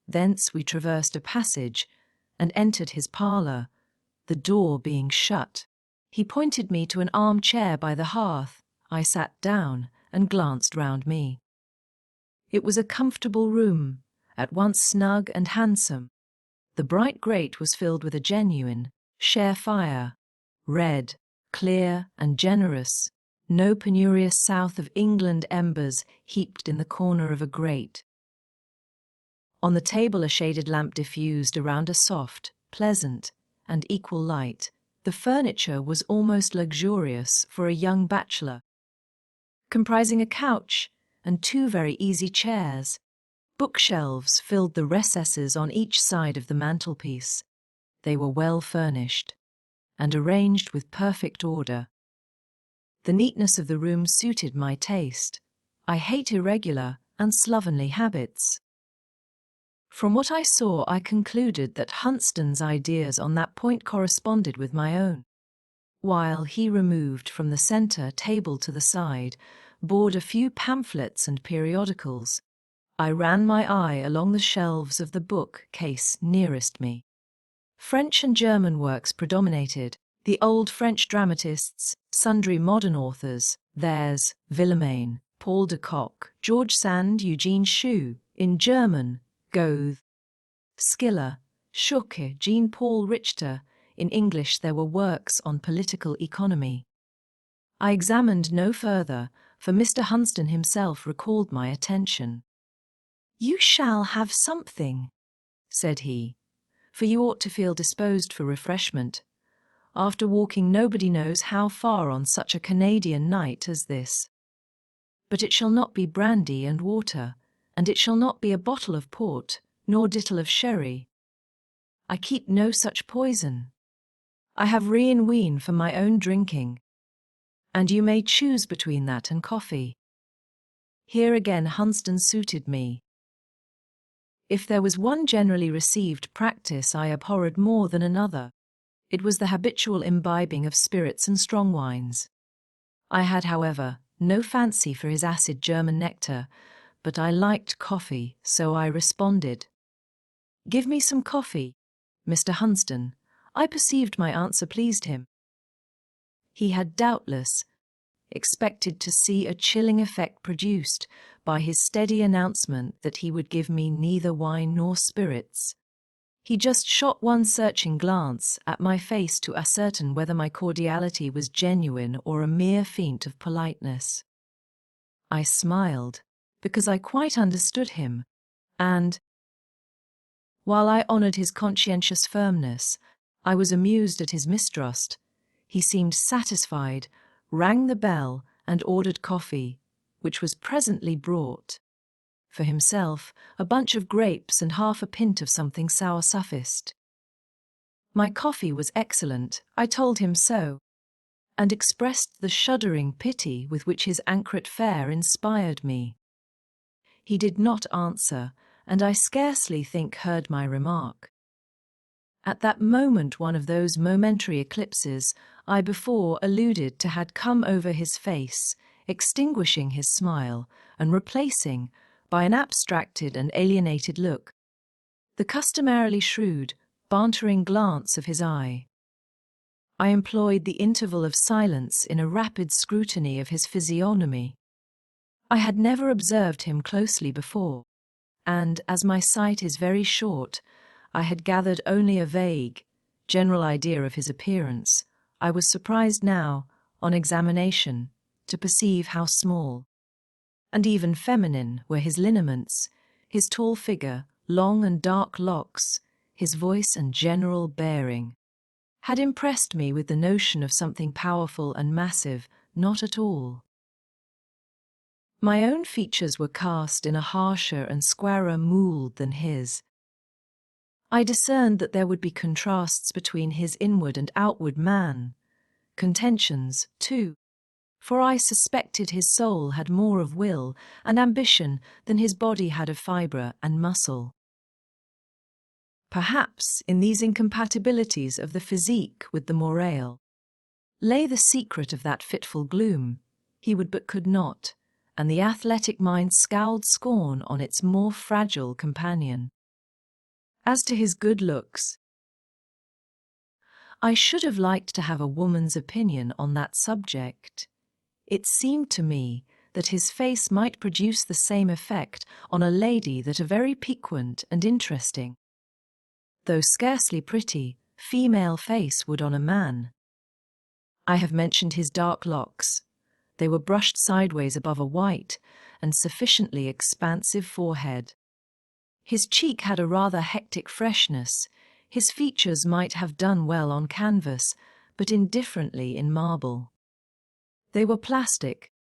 Thence we traversed a passage and entered his parlour, the door being shut. He pointed me to an armchair by the hearth. I sat down and glanced round me. It was a comfortable room, at once snug and handsome. The bright grate was filled with a genuine, share fire, red, clear and generous, no penurious south of England embers heaped in the corner of a grate. On the table a shaded lamp diffused around a soft, pleasant, and equal light. The furniture was almost luxurious for a young bachelor, comprising a couch and two very easy chairs. Bookshelves filled the recesses on each side of the mantelpiece. They were well furnished and arranged with perfect order. The neatness of the room suited my taste. I hate irregular and slovenly habits. From what I saw, I concluded that Hunston's ideas on that point corresponded with my own. While he removed from the centre table to the side, bought a few pamphlets and periodicals, I ran my eye along the shelves of the book-case nearest me. French and German works predominated, the old French dramatists, sundry modern authors, theirs, Villemain, Paul de Kock, George Sand, Eugene Sue, in German, Goethe, Schiller, Schucke, Jean-Paul Richter. In English there were works on political economy. I examined no further, for Mr. Hunston himself recalled my attention. You shall have something, said he, for you ought to feel disposed for refreshment, after walking nobody knows how far on such a Canadian night as this. But it shall not be brandy and water, and it shall not be a bottle of port, nor dittle of sherry. I keep no such poison. I have rein ween for my own drinking, and you may choose between that and coffee. Here again Hunston suited me. If there was one generally received practice I abhorred more than another, it was the habitual imbibing of spirits and strong wines. I had, however, no fancy for his acid German nectar, but I liked coffee, so I responded. Give me some coffee, Mr. Hunston. I perceived my answer pleased him. He had doubtless expected to see a chilling effect produced by his steady announcement that he would give me neither wine nor spirits. He just shot one searching glance at my face to ascertain whether my cordiality was genuine or a mere feint of politeness. I smiled, because I quite understood him, and, while I honoured his conscientious firmness, I was amused at his mistrust. He seemed satisfied, rang the bell, and ordered coffee, which was presently brought. For himself, a bunch of grapes and half a pint of something sour sufficed. My coffee was excellent, I told him so, and expressed the shuddering pity with which his ancret fare inspired me. He did not answer, and I scarcely think heard my remark. At that moment one of those momentary eclipses I before alluded to had come over his face, extinguishing his smile and replacing, by an abstracted and alienated look, the customarily shrewd, bantering glance of his eye. I employed the interval of silence in a rapid scrutiny of his physiognomy. I had never observed him closely before, and, as my sight is very short, I had gathered only a vague, general idea of his appearance. I was surprised now, on examination, to perceive how small and even feminine were his lineaments, his tall figure, long and dark locks, his voice and general bearing had impressed me with the notion of something powerful and massive. Not at all. My own features were cast in a harsher and squarer mould than his. I discerned that there would be contrasts between his inward and outward man, contentions, too, for I suspected his soul had more of will and ambition than his body had of fibre and muscle. Perhaps in these incompatibilities of the physique with the morale lay the secret of that fitful gloom. He would but could not, and the athletic mind scowled scorn on its more fragile companion. As to his good looks, I should have liked to have a woman's opinion on that subject. It seemed to me that his face might produce the same effect on a lady that a very piquant and interesting, though scarcely pretty, female face would on a man. I have mentioned his dark locks. They were brushed sideways above a white and sufficiently expansive forehead. His cheek had a rather hectic freshness. His features might have done well on canvas, but indifferently in marble. They were plastic.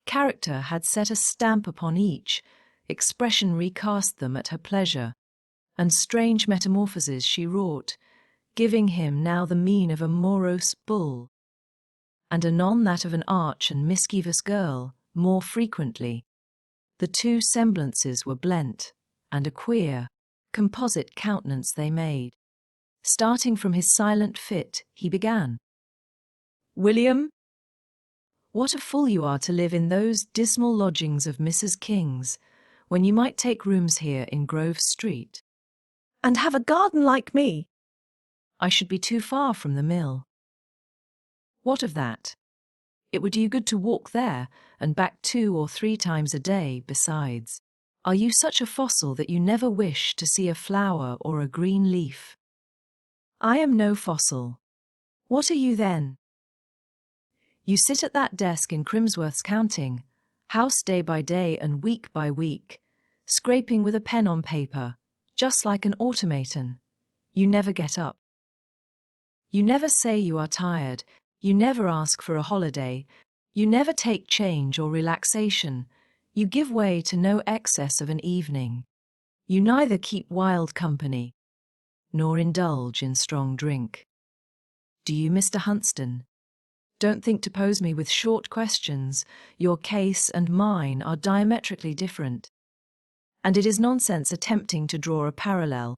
Character had set a stamp upon each, expression recast them at her pleasure, and strange metamorphoses she wrought, giving him now the mien of a morose bull, and anon that of an arch and mischievous girl. More frequently, the two semblances were blent, and a queer, composite countenance they made. Starting from his silent fit, he began. "William, what a fool you are to live in those dismal lodgings of Mrs. King's, when you might take rooms here in Grove Street. And have a garden like me." I should be too far from the mill. What of that? It would do you good to walk there, and back 2 or 3 times a day besides. Are you such a fossil that you never wish to see a flower or a green leaf? I am no fossil. What are you then? You sit at that desk in Crimsworth's counting house day by day and week by week, scraping with a pen on paper, just like an automaton. You never get up. You never say you are tired. You never ask for a holiday. You never take change or relaxation. You give way to no excess of an evening. You neither keep wild company, nor indulge in strong drink. Do you, Mr. Hunston? Don't think to pose me with short questions. Your case and mine are diametrically different, and it is nonsense attempting to draw a parallel.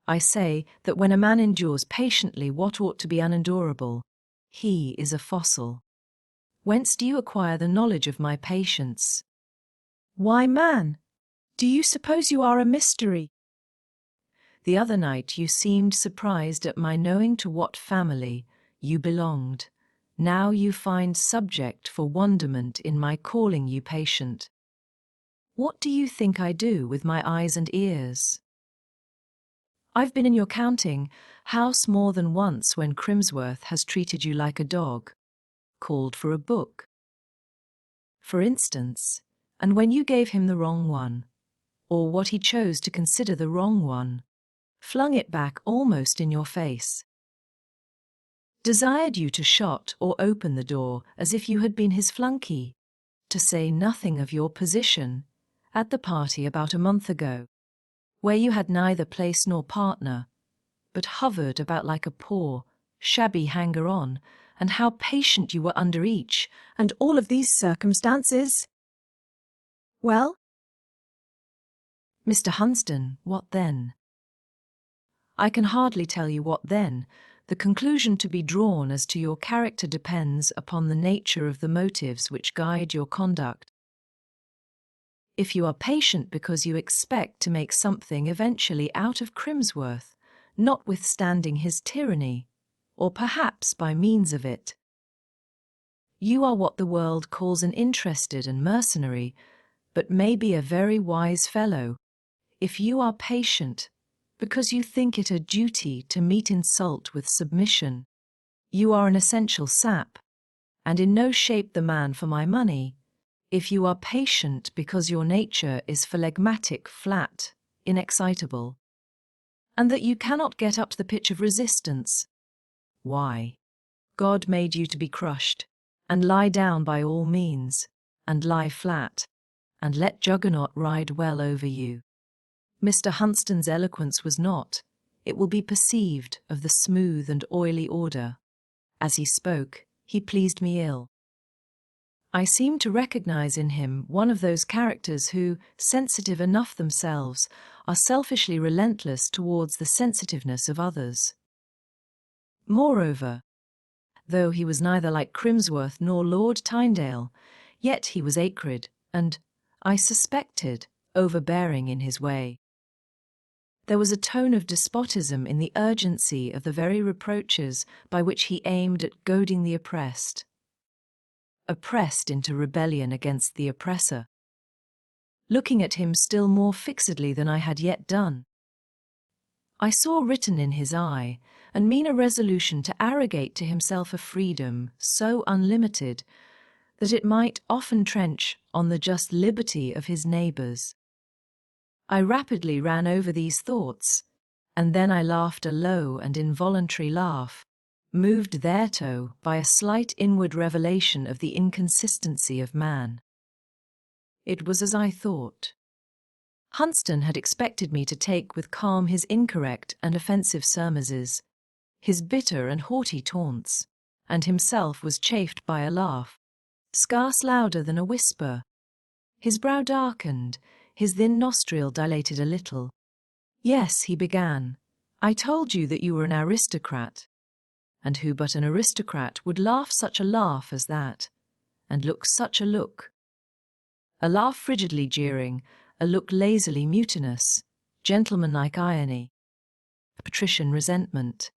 I say that when a man endures patiently what ought to be unendurable, he is a fossil. Whence do you acquire the knowledge of my patience? Why, man, do you suppose you are a mystery? The other night you seemed surprised at my knowing to what family you belonged. Now you find subject for wonderment in my calling you patient. What do you think I do with my eyes and ears? I've been in your counting house more than once when Crimsworth has treated you like a dog, called for a book, for instance, and when you gave him the wrong one, or what he chose to consider the wrong one, flung it back almost in your face, desired you to shut or open the door as if you had been his flunkey, to say nothing of your position at the party about a month ago, where you had neither place nor partner, but hovered about like a poor, shabby hanger-on, and how patient you were under each, and all of these circumstances. Well? Mr. Hunston, what then? I can hardly tell you what then. The conclusion to be drawn as to your character depends upon the nature of the motives which guide your conduct. If you are patient because you expect to make something eventually out of Crimsworth, notwithstanding his tyranny, or perhaps by means of it. You are what the world calls an interested and mercenary, but may be a very wise fellow, if you are patient, because you think it a duty to meet insult with submission. You are an essential sap, and in no shape the man for my money, if you are patient because your nature is phlegmatic, flat, inexcitable, and that you cannot get up to the pitch of resistance. Why? God made you to be crushed, and lie down by all means, and lie flat, and let Juggernaut ride well over you. Mr. Hunston's eloquence was not, it will be perceived, of the smooth and oily order. As he spoke, he pleased me ill. I seemed to recognize in him one of those characters who, sensitive enough themselves, are selfishly relentless towards the sensitiveness of others. Moreover, though he was neither like Crimsworth nor Lord Tynedale, yet he was acrid and, I suspected, overbearing in his way. There was a tone of despotism in the urgency of the very reproaches by which he aimed at goading the oppressed into rebellion against the oppressor. Looking at him still more fixedly than I had yet done, I saw written in his eye and mean a resolution to arrogate to himself a freedom so unlimited that it might often trench on the just liberty of his neighbours. I rapidly ran over these thoughts, and then I laughed a low and involuntary laugh, moved thereto by a slight inward revelation of the inconsistency of man. It was as I thought. Hunston had expected me to take with calm his incorrect and offensive surmises, his bitter and haughty taunts, and himself was chafed by a laugh, scarce louder than a whisper. His brow darkened, his thin nostril dilated a little. "Yes," he began, "I told you that you were an aristocrat. And who but an aristocrat would laugh such a laugh as that, and look such a look? A laugh frigidly jeering, a look lazily mutinous, gentlemanlike irony, patrician resentment.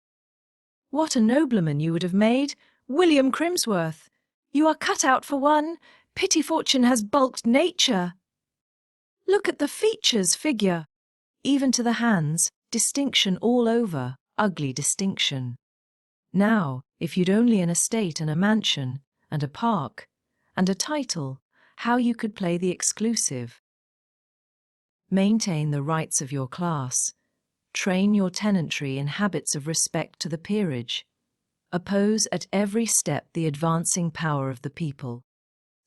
What a nobleman you would have made, William Crimsworth! You are cut out for one. Pity fortune has bulked nature. Look at the features, figure, even to the hands, distinction all over, ugly distinction. Now, if you'd only an estate and a mansion, and a park, and a title, how you could play the exclusive. Maintain the rights of your class. Train your tenantry in habits of respect to the peerage. Oppose at every step the advancing power of the people.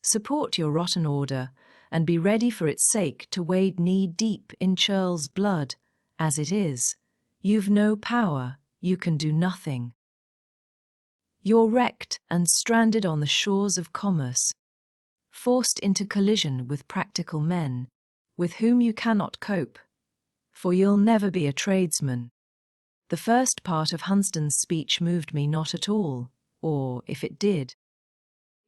Support your rotten order, and be ready for its sake to wade knee-deep in churl's blood. As it is, you've no power, you can do nothing. You're wrecked and stranded on the shores of commerce, forced into collision with practical men, with whom you cannot cope, for you'll never be a tradesman. The first part of Hunston's speech moved me not at all, or, if it did,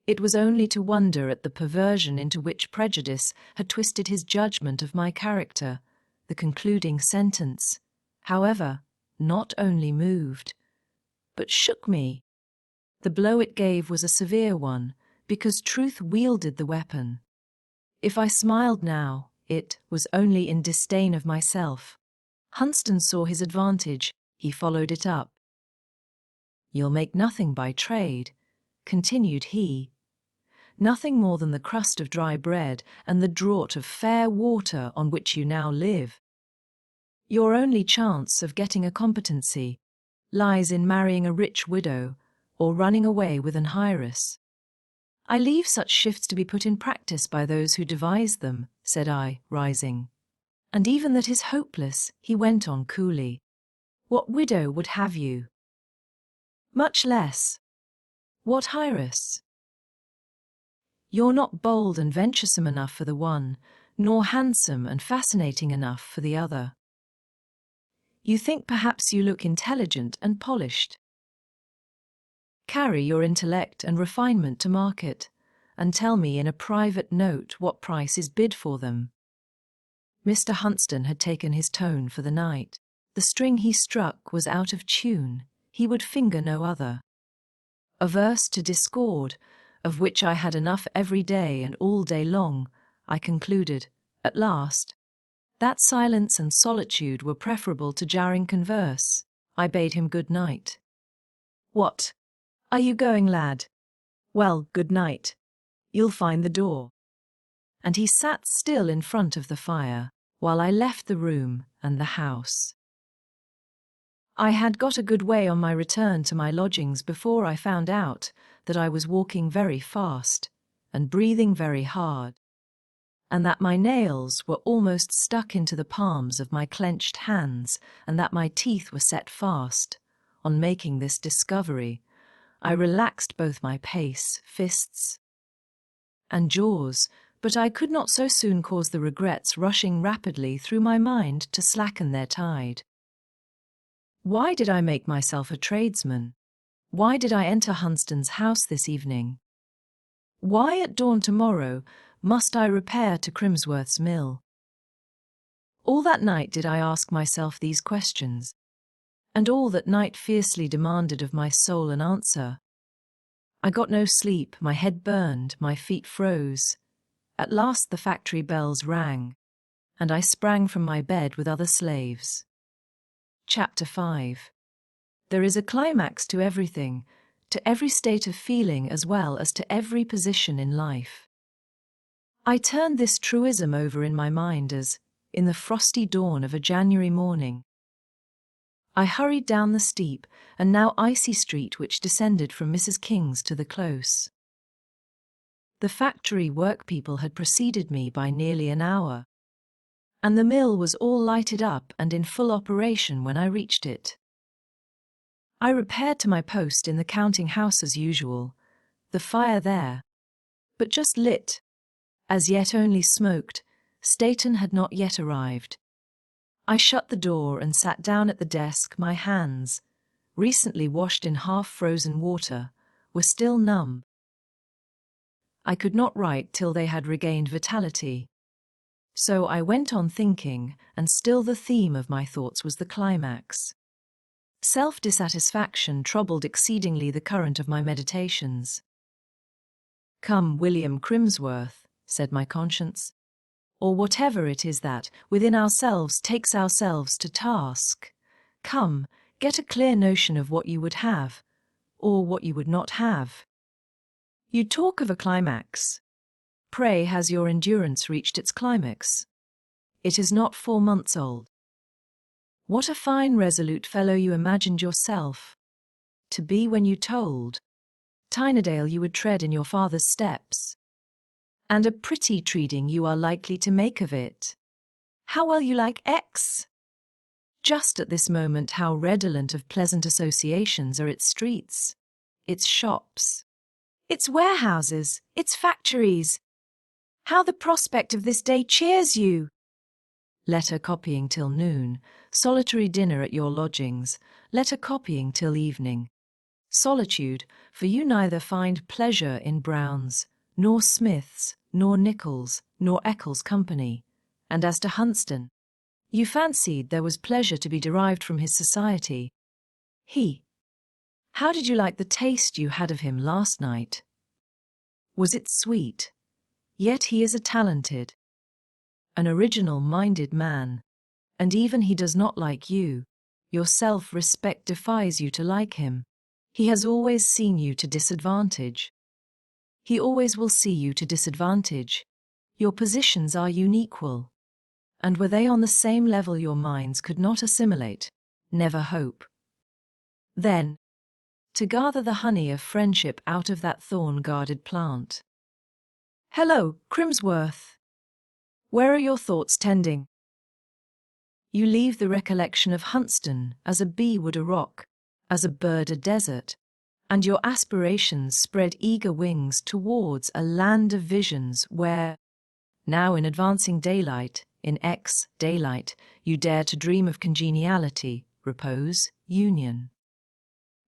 it was only to wonder at the perversion into which prejudice had twisted his judgment of my character. The concluding sentence, however, not only moved, but shook me. The blow it gave was a severe one, because truth wielded the weapon. If I smiled now, it was only in disdain of myself. Hunston saw his advantage. He followed it up. "You'll make nothing by trade," continued he. "Nothing more than the crust of dry bread and the draught of fair water on which you now live. Your only chance of getting a competency lies in marrying a rich widow or running away with an heiress." "I leave such shifts to be put in practice by those who devise them," said I, rising. "And even that is hopeless," he went on coolly. "What widow would have you? Much less, what heiress? You're not bold and venturesome enough for the one, nor handsome and fascinating enough for the other. You think perhaps you look intelligent and polished. Carry your intellect and refinement to market, and tell me in a private note what price is bid for them." Mr. Hunston had taken his tone for the night. The string he struck was out of tune. he would finger no other. Averse to discord, of which I had enough every day and all day long, I concluded, at last, that silence and solitude were preferable to jarring converse. I bade him good night. "What? Are you going, lad? Well, good night. You'll find the door." And he sat still in front of the fire, while I left the room and the house. I had got a good way on my return to my lodgings before I found out that I was walking very fast and breathing very hard, and that my nails were almost stuck into the palms of my clenched hands, and that my teeth were set fast. On making this discovery, I relaxed both my pace, fists, and jaws, but I could not so soon cause the regrets rushing rapidly through my mind to slacken their tide. Why did I make myself a tradesman? Why did I enter Hunston's house this evening? Why at dawn tomorrow must I repair to Crimsworth's mill? All that night did I ask myself these questions, and all that night fiercely demanded of my soul an answer. I got no sleep, my head burned, my feet froze. At last the factory bells rang, and I sprang from my bed with other slaves. Chapter 5. There is a climax to everything, to every state of feeling as well as to every position in life. I turned this truism over in my mind as, in the frosty dawn of a January morning, I hurried down the steep and now icy street which descended from Mrs. King's to the Close. The factory workpeople had preceded me by nearly an hour, and the mill was all lighted up and in full operation when I reached it. I repaired to my post in the counting house as usual, the fire there, but just lit, as yet only smoked. Staton had not yet arrived. I shut the door and sat down at the desk. My hands, recently washed in half-frozen water, were still numb. I could not write till they had regained vitality. So I went on thinking, and still the theme of my thoughts was the climax. Self-dissatisfaction troubled exceedingly the current of my meditations. "Come, William Crimsworth," said my conscience, "or whatever it is that, within ourselves, takes ourselves to task. Come, get a clear notion of what you would have, or what you would not have. You talk of a climax. Pray, has your endurance reached its climax? It is not 4 months old. What a fine resolute fellow you imagined yourself to be when you told Tynedale you would tread in your father's steps. And a pretty treading you are likely to make of it. How well you like X! Just at this moment how redolent of pleasant associations are its streets, its shops, its warehouses, its factories. How the prospect of this day cheers you! Letter copying till noon, solitary dinner at your lodgings, letter copying till evening. Solitude, for you neither find pleasure in Brown's, nor Smith's, nor Nichols', nor Eccles' company. And as to Hunston, you fancied there was pleasure to be derived from his society. How did you like the taste you had of him last night? Was it sweet? Yet he is a talented, an original-minded man, and even he does not like you. Your self-respect defies you to like him. He has always seen you to disadvantage. He always will see you to disadvantage. Your positions are unequal, and were they on the same level your minds could not assimilate, never hope. Then, to gather the honey of friendship out of that thorn-guarded plant. Hello, Crimsworth! Where are your thoughts tending? You leave the recollection of Hunston as a bee would a rock, as a bird a desert, and your aspirations spread eager wings towards a land of visions where, now in advancing daylight, in X daylight, you dare to dream of congeniality, repose, union.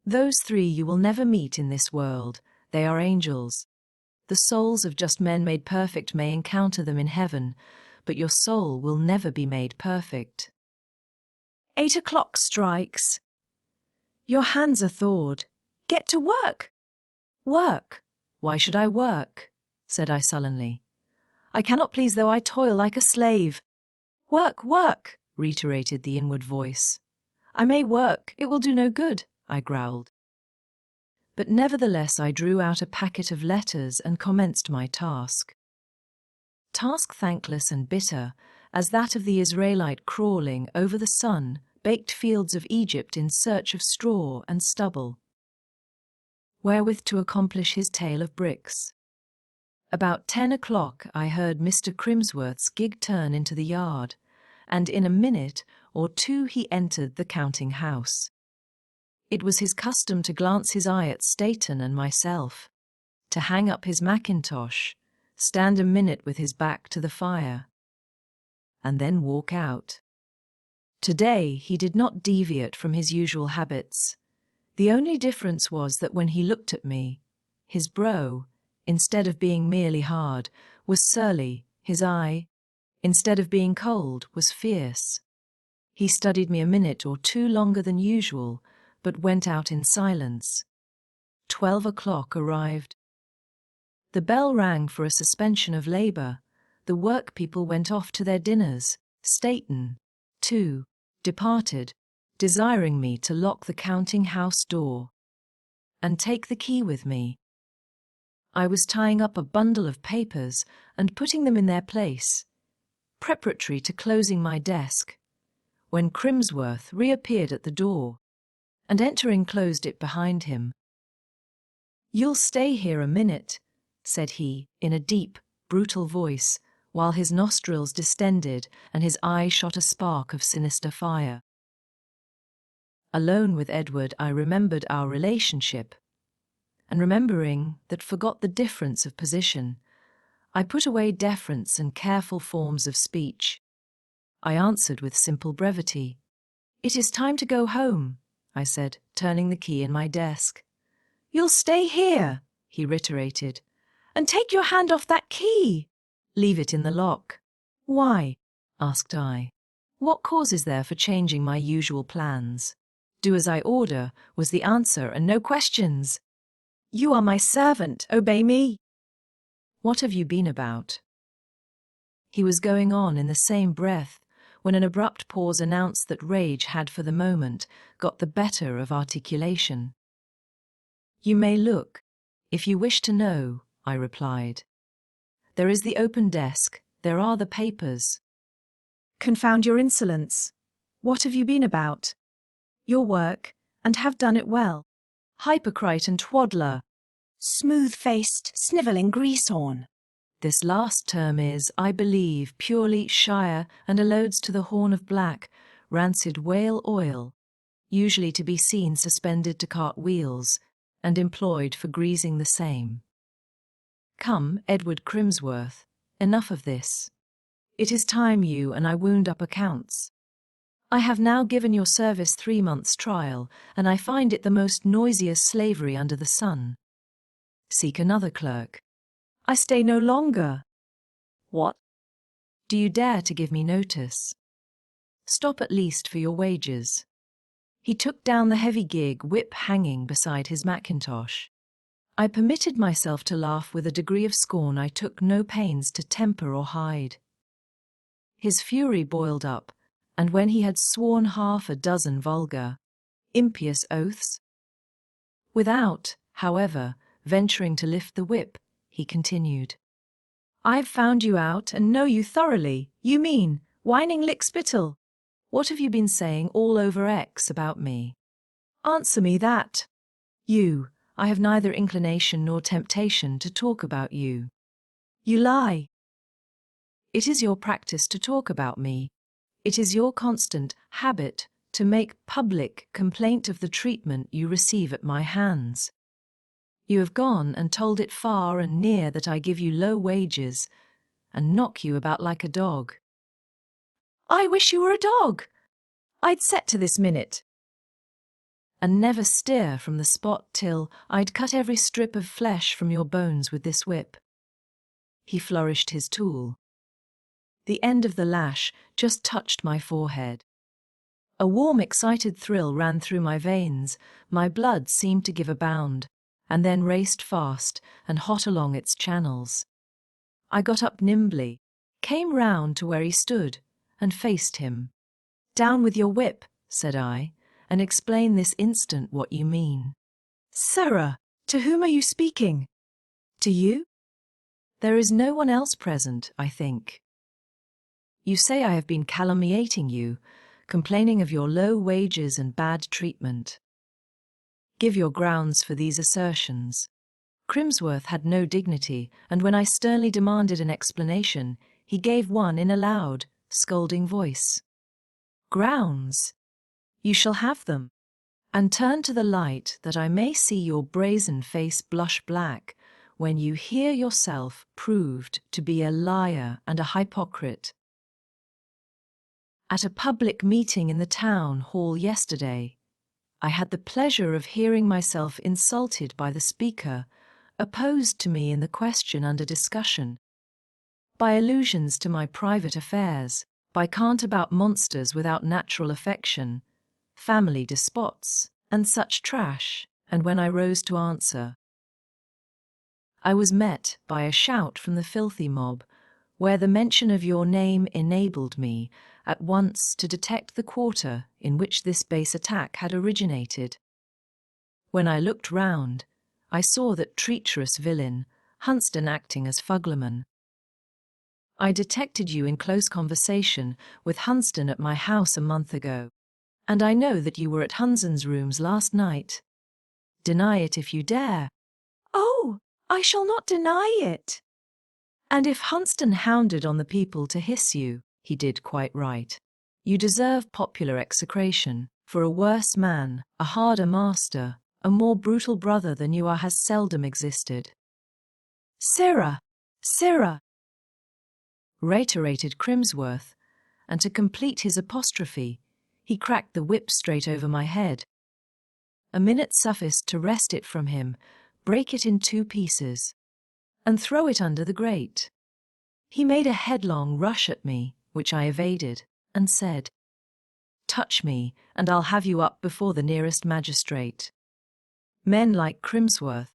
Those 3 you will never meet in this world. They are angels. The souls of just men made perfect may encounter them in heaven, but your soul will never be made perfect. 8 o'clock strikes. Your hands are thawed. Get to work. Work? Why should I work? Said I sullenly. I cannot please though I toil like a slave. Work, work, reiterated the inward voice. I may work, it will do no good, I growled. But nevertheless I drew out a packet of letters and commenced my task. Task thankless and bitter, as that of the Israelite crawling over the sun-baked fields of Egypt in search of straw and stubble, wherewith to accomplish his tale of bricks. About 10 o'clock I heard Mr. Crimsworth's gig turn into the yard, and in a minute or two he entered the counting-house. It was his custom to glance his eye at Staton and myself, to hang up his mackintosh, stand a minute with his back to the fire, and then walk out. Today he did not deviate from his usual habits. The only difference was that when he looked at me, his brow, instead of being merely hard, was surly, his eye, instead of being cold, was fierce. He studied me a minute or two longer than usual, but went out in silence. 12 o'clock arrived. The bell rang for a suspension of labour. The workpeople went off to their dinners. Staton, too, departed, desiring me to lock the counting-house door and take the key with me. I was tying up a bundle of papers and putting them in their place, preparatory to closing my desk, when Crimsworth reappeared at the door, and entering closed it behind him. "You'll stay here a minute," said he, in a deep, brutal voice, while his nostrils distended and his eye shot a spark of sinister fire. Alone with Edward, I remembered our relationship, and remembering that forgot the difference of position, I put away deference and careful forms of speech. I answered with simple brevity. "It is time to go home," I said, turning the key in my desk. "You'll stay here," he reiterated, "and take your hand off that key. Leave it in the lock." "Why?" asked I. "What cause is there for changing my usual plans?" "Do as I order," was the answer, "and no questions." "You are my servant, obey me." "What have you been about?" He was going on in the same breath when an abrupt pause announced that rage had for the moment got the better of articulation. "You may look, if you wish to know," I replied. "There is the open desk, there are the papers." "Confound your insolence. What have you been about?" "Your work, and have done it well." "Hypocrite and twaddler." "Smooth-faced, snivelling greasehorn." This last term is, I believe, purely shire and alludes to the horn of black, rancid whale oil, usually to be seen suspended to cart wheels and employed for greasing the same. Come, Edward Crimsworth, enough of this. It is time you and I wound up accounts. I have now given your service 3 months' trial, and I find it the most noisiest slavery under the sun. Seek another clerk. "I stay no longer." "What?" "Do you dare to give me notice? Stop at least for your wages." He took down the heavy gig, whip hanging beside his mackintosh. I permitted myself to laugh with a degree of scorn I took no pains to temper or hide. His fury boiled up, and when he had sworn 6 vulgar, impious oaths, without, however, venturing to lift the whip, he continued. "I've found you out and know you thoroughly. You mean, whining lickspittle. What have you been saying all over X about me? Answer me that." You, I have neither inclination nor temptation to talk about you. "You lie." It is your practice to talk about me. It is your constant habit to make public complaint of the treatment you receive at my hands. You have gone and told it far and near that I give you low wages and knock you about like a dog. "I wish you were a dog. I'd set to this minute." "And never stir from the spot till I'd cut every strip of flesh from your bones with this whip." He flourished his tool. The end of the lash just touched my forehead. A warm, excited thrill ran through my veins, my blood seemed to give a bound, and then raced fast and hot along its channels. I got up nimbly, came round to where he stood, and faced him. "Down with your whip," said I, "and explain this instant what you mean." "Sarah, to whom are you speaking? To you?" "There is no one else present, I think. You say I have been calumniating you, complaining of your low wages and bad treatment. Give your grounds for these assertions." Crimsworth had no dignity, and when I sternly demanded an explanation, he gave one in a loud, scolding voice. "Grounds? You shall have them. And turn to the light that I may see your brazen face blush black when you hear yourself proved to be a liar and a hypocrite. At a public meeting in the town hall yesterday, I had the pleasure of hearing myself insulted by the speaker, opposed to me in the question under discussion, by allusions to my private affairs, by cant about monsters without natural affection, family despots, and such trash, and when I rose to answer, I was met by a shout from the filthy mob, where the mention of your name enabled me at once to detect the quarter in which this base attack had originated. When I looked round, I saw that treacherous villain, Hunsden, acting as fugleman. I detected you in close conversation with Hunsden at my house a month ago, and I know that you were at Hunsden's rooms last night. Deny it if you dare. "Oh, I shall not deny it." And if Hunsden hounded on the people to hiss you, he did quite right. You deserve popular execration, for a worse man, a harder master, a more brutal brother than you are has seldom existed. "Sarah, Sarah," reiterated Crimsworth, and to complete his apostrophe, he cracked the whip straight over my head. A minute sufficed to wrest it from him, break it in 2 pieces, and throw it under the grate. He made a headlong rush at me, which I evaded, and said, "Touch me, and I'll have you up before the nearest magistrate." Men like Crimsworth,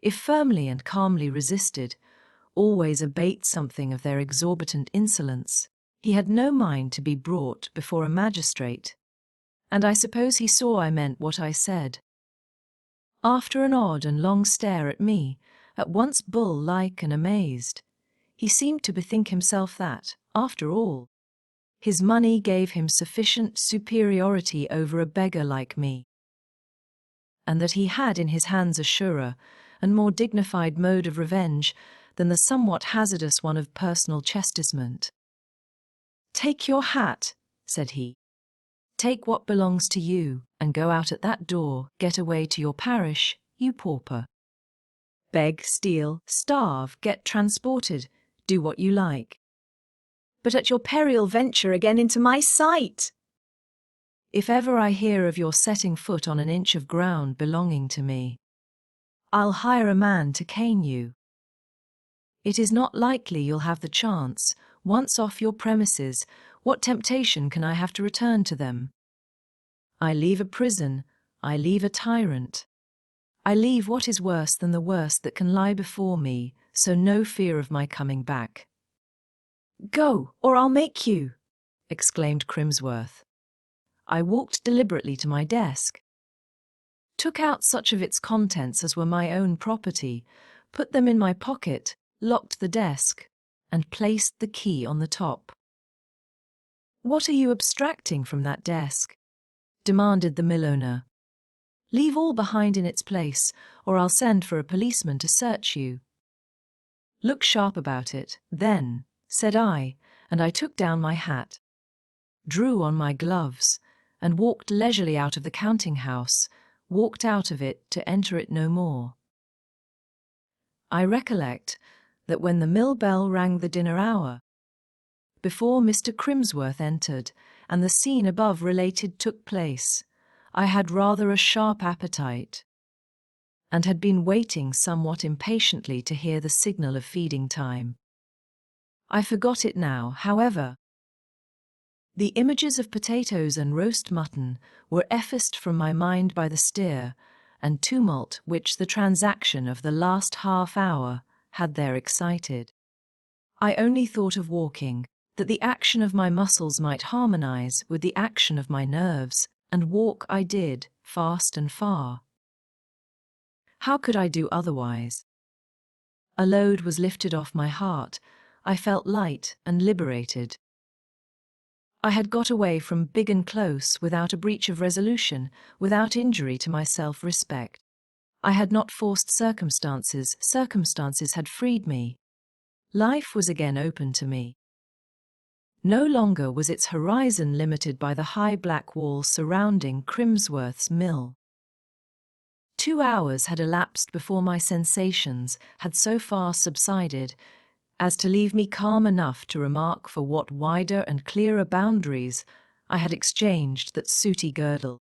if firmly and calmly resisted, always abate something of their exorbitant insolence. He had no mind to be brought before a magistrate, and I suppose he saw I meant what I said. After an odd and long stare at me, at once bull-like and amazed, he seemed to bethink himself that, after all, his money gave him sufficient superiority over a beggar like me, and that he had in his hands a surer and more dignified mode of revenge than the somewhat hazardous one of personal chastisement. "Take your hat," said he. "Take what belongs to you, and go out at that door, get away to your parish, you pauper. Beg, steal, starve, get transported, do what you like. "But at your peril venture again into my sight." If ever I hear of your setting foot on an inch of ground belonging to me, I'll hire a man to cane you. It is not likely you'll have the chance. Once off your premises, what temptation can I have to return to them? I leave a prison, I leave a tyrant. I leave what is worse than the worst that can lie before me, so no fear of my coming back." "Go, or I'll make you," exclaimed Crimsworth. I walked deliberately to my desk, took out such of its contents as were my own property, put them in my pocket, locked the desk, and placed the key on the top. "What are you abstracting from that desk?" demanded the millowner. "Leave all behind in its place, or I'll send for a policeman to search you." "Look sharp about it, then," said I, and I took down my hat, drew on my gloves, and walked leisurely out of the counting-house, walked out of it to enter it no more. I recollect that when the mill bell rang the dinner hour, before Mr. Crimsworth entered, and the scene above related took place, I had rather a sharp appetite, and had been waiting somewhat impatiently to hear the signal of feeding time. I forgot it now, however. The images of potatoes and roast mutton were effaced from my mind by the stir and tumult which the transaction of the last half hour had there excited. I only thought of walking, that the action of my muscles might harmonize with the action of my nerves, and walk I did, fast and far. How could I do otherwise? A load was lifted off my heart. I felt light and liberated. I had got away from big and close without a breach of resolution, without injury to my self-respect. I had not forced circumstances, circumstances had freed me. Life was again open to me. No longer was its horizon limited by the high black wall surrounding Crimsworth's mill. 2 hours had elapsed before my sensations had so far subsided as to leave me calm enough to remark for what wider and clearer boundaries I had exchanged that sooty girdle.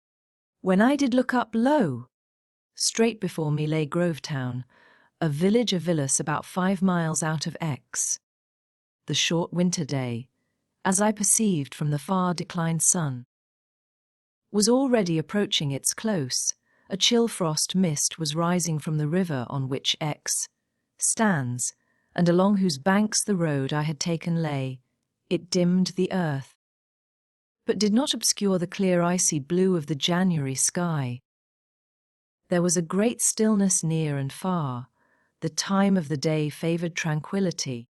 When I did look up, lo! Straight before me lay Grovetown, a village of villas about 5 miles out of X. The short winter day, as I perceived from the far declined sun, was already approaching its close. A chill frost mist was rising from the river on which X stands, and along whose banks the road I had taken lay. It dimmed the earth, but did not obscure the clear icy blue of the January sky. There was a great stillness near and far. The time of the day favoured tranquillity.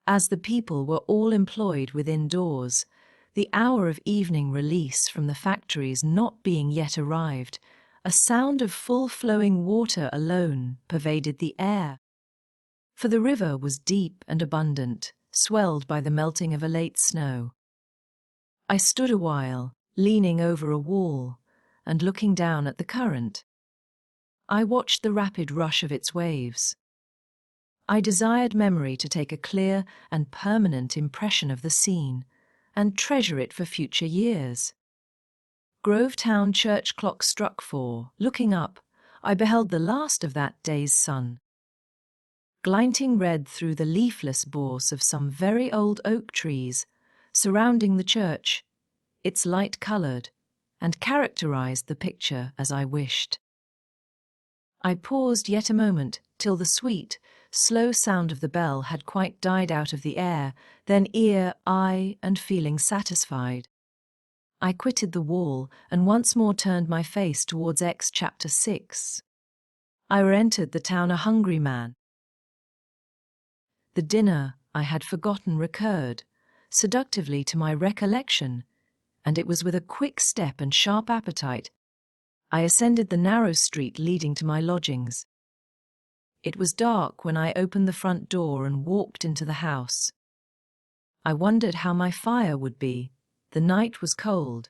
As the people were all employed within doors, the hour of evening release from the factories not being yet arrived, a sound of full-flowing water alone pervaded the air. For the river was deep and abundant, swelled by the melting of a late snow. I stood a while, leaning over a wall, and looking down at the current. I watched the rapid rush of its waves. I desired memory to take a clear and permanent impression of the scene, and treasure it for future years. Grovetown church clock struck 4. Looking up, I beheld the last of that day's sun. Glinting red through the leafless bourse of some very old oak trees, surrounding the church, its light coloured, and characterized the picture as I wished. I paused yet a moment, till the sweet, slow sound of the bell had quite died out of the air, then eye, and feeling satisfied, I quitted the wall and once more turned my face towards X chapter 6. I re-entered the town a hungry man. The dinner I had forgotten recurred, seductively to my recollection, and it was with a quick step and sharp appetite I ascended the narrow street leading to my lodgings. It was dark when I opened the front door and walked into the house. I wondered how my fire would be. The night was cold,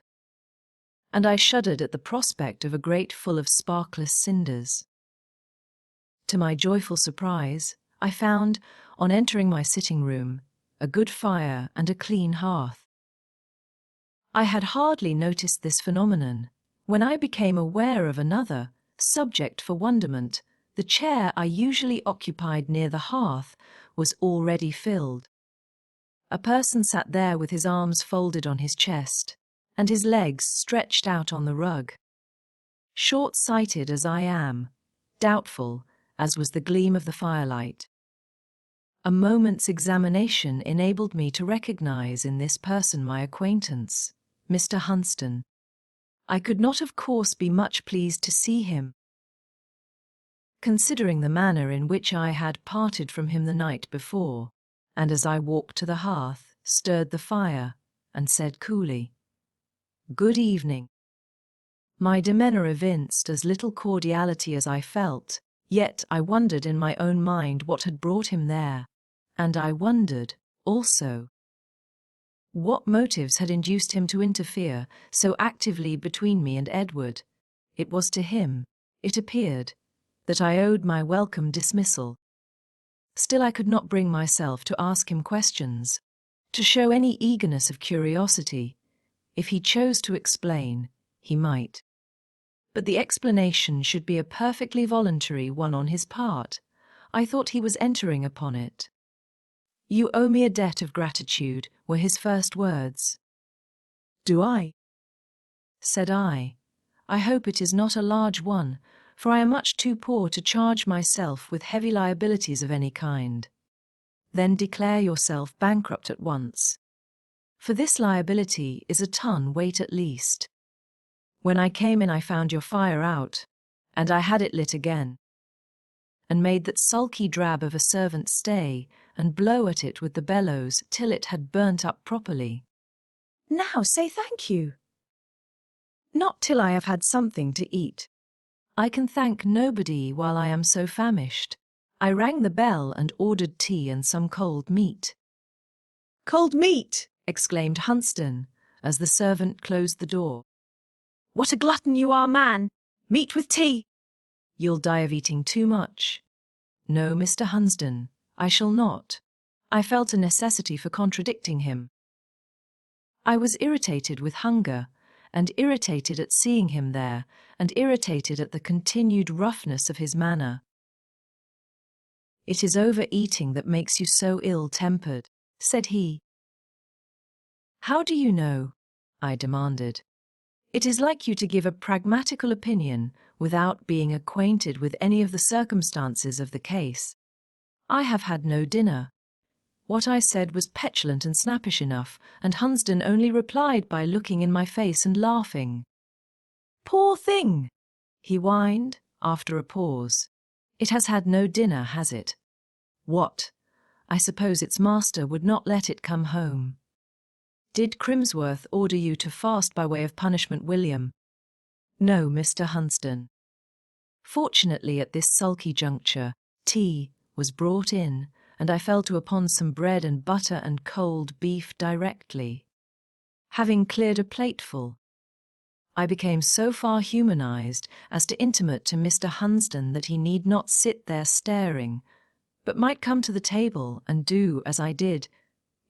and I shuddered at the prospect of a grate full of sparkless cinders. To my joyful surprise, I found, on entering my sitting room, a good fire and a clean hearth. I had hardly noticed this phenomenon when I became aware of another, subject for wonderment. The chair I usually occupied near the hearth was already filled. A person sat there with his arms folded on his chest, and his legs stretched out on the rug. Short-sighted as I am, doubtful as was the gleam of the firelight, a moment's examination enabled me to recognize in this person my acquaintance, Mr. Hunston. I could not of course be much pleased to see him, considering the manner in which I had parted from him the night before, and as I walked to the hearth, stirred the fire, and said coolly, "Good evening." My demeanour evinced as little cordiality as I felt, yet I wondered in my own mind what had brought him there, and I wondered, also, what motives had induced him to interfere so actively between me and Edward. It was to him, it appeared, that I owed my welcome dismissal. Still I could not bring myself to ask him questions, to show any eagerness of curiosity. If he chose to explain, he might. But the explanation should be a perfectly voluntary one on his part. I thought he was entering upon it. You owe me a debt of gratitude, were his first words. Do I? Said I. I hope it is not a large one, for I am much too poor to charge myself with heavy liabilities of any kind. Then declare yourself bankrupt at once. For this liability is a ton weight at least. When I came in I found your fire out, and I had it lit again, and made that sulky drab of a servant stay and blow at it with the bellows till it had burnt up properly. Now say thank you. Not till I have had something to eat. I can thank nobody while I am so famished. I rang the bell and ordered tea and some cold meat. Cold meat! Exclaimed Hunsden, as the servant closed the door. What a glutton you are, man! Meat with tea! You'll die of eating too much. No, Mr. Hunsden, I shall not. I felt a necessity for contradicting him. I was irritated with hunger, and irritated at seeing him there, and irritated at the continued roughness of his manner. It is overeating that makes you so ill-tempered, said he. How do you know? I demanded. It is like you to give a pragmatical opinion without being acquainted with any of the circumstances of the case. I have had no dinner. What I said was petulant and snappish enough, and Hunsden only replied by looking in my face and laughing. Poor thing, he whined, after a pause. It has had no dinner, has it? What? I suppose its master would not let it come home. Did Crimsworth order you to fast by way of punishment, William? No, Mr. Hunsden. Fortunately, at this sulky juncture, tea was brought in, and I fell to upon some bread and butter and cold beef directly. Having cleared a plateful, I became so far humanized as to intimate to Mr. Hunsden that he need not sit there staring, but might come to the table and do as I did,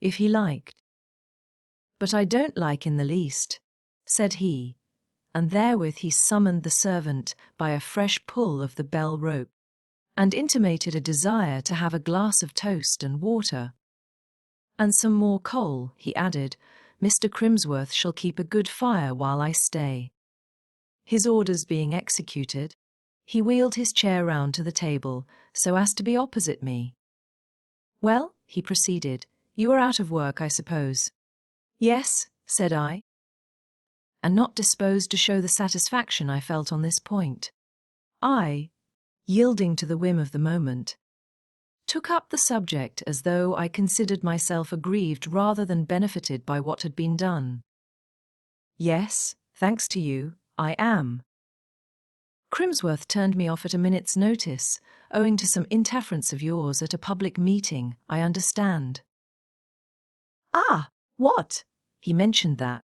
if he liked. But I don't like in the least, said he, and therewith he summoned the servant by a fresh pull of the bell rope, and intimated a desire to have a glass of toast and water. And some more coal, he added. Mr. Crimsworth shall keep a good fire while I stay. His orders being executed, he wheeled his chair round to the table so as to be opposite me. Well, he proceeded, you are out of work, I suppose. Yes, said I, and not disposed to show the satisfaction I felt on this point. I, yielding to the whim of the moment, took up the subject as though I considered myself aggrieved rather than benefited by what had been done. Yes, thanks to you, I am. Crimsworth turned me off at a minute's notice, owing to some interference of yours at a public meeting, I understand. Ah, what? He mentioned that.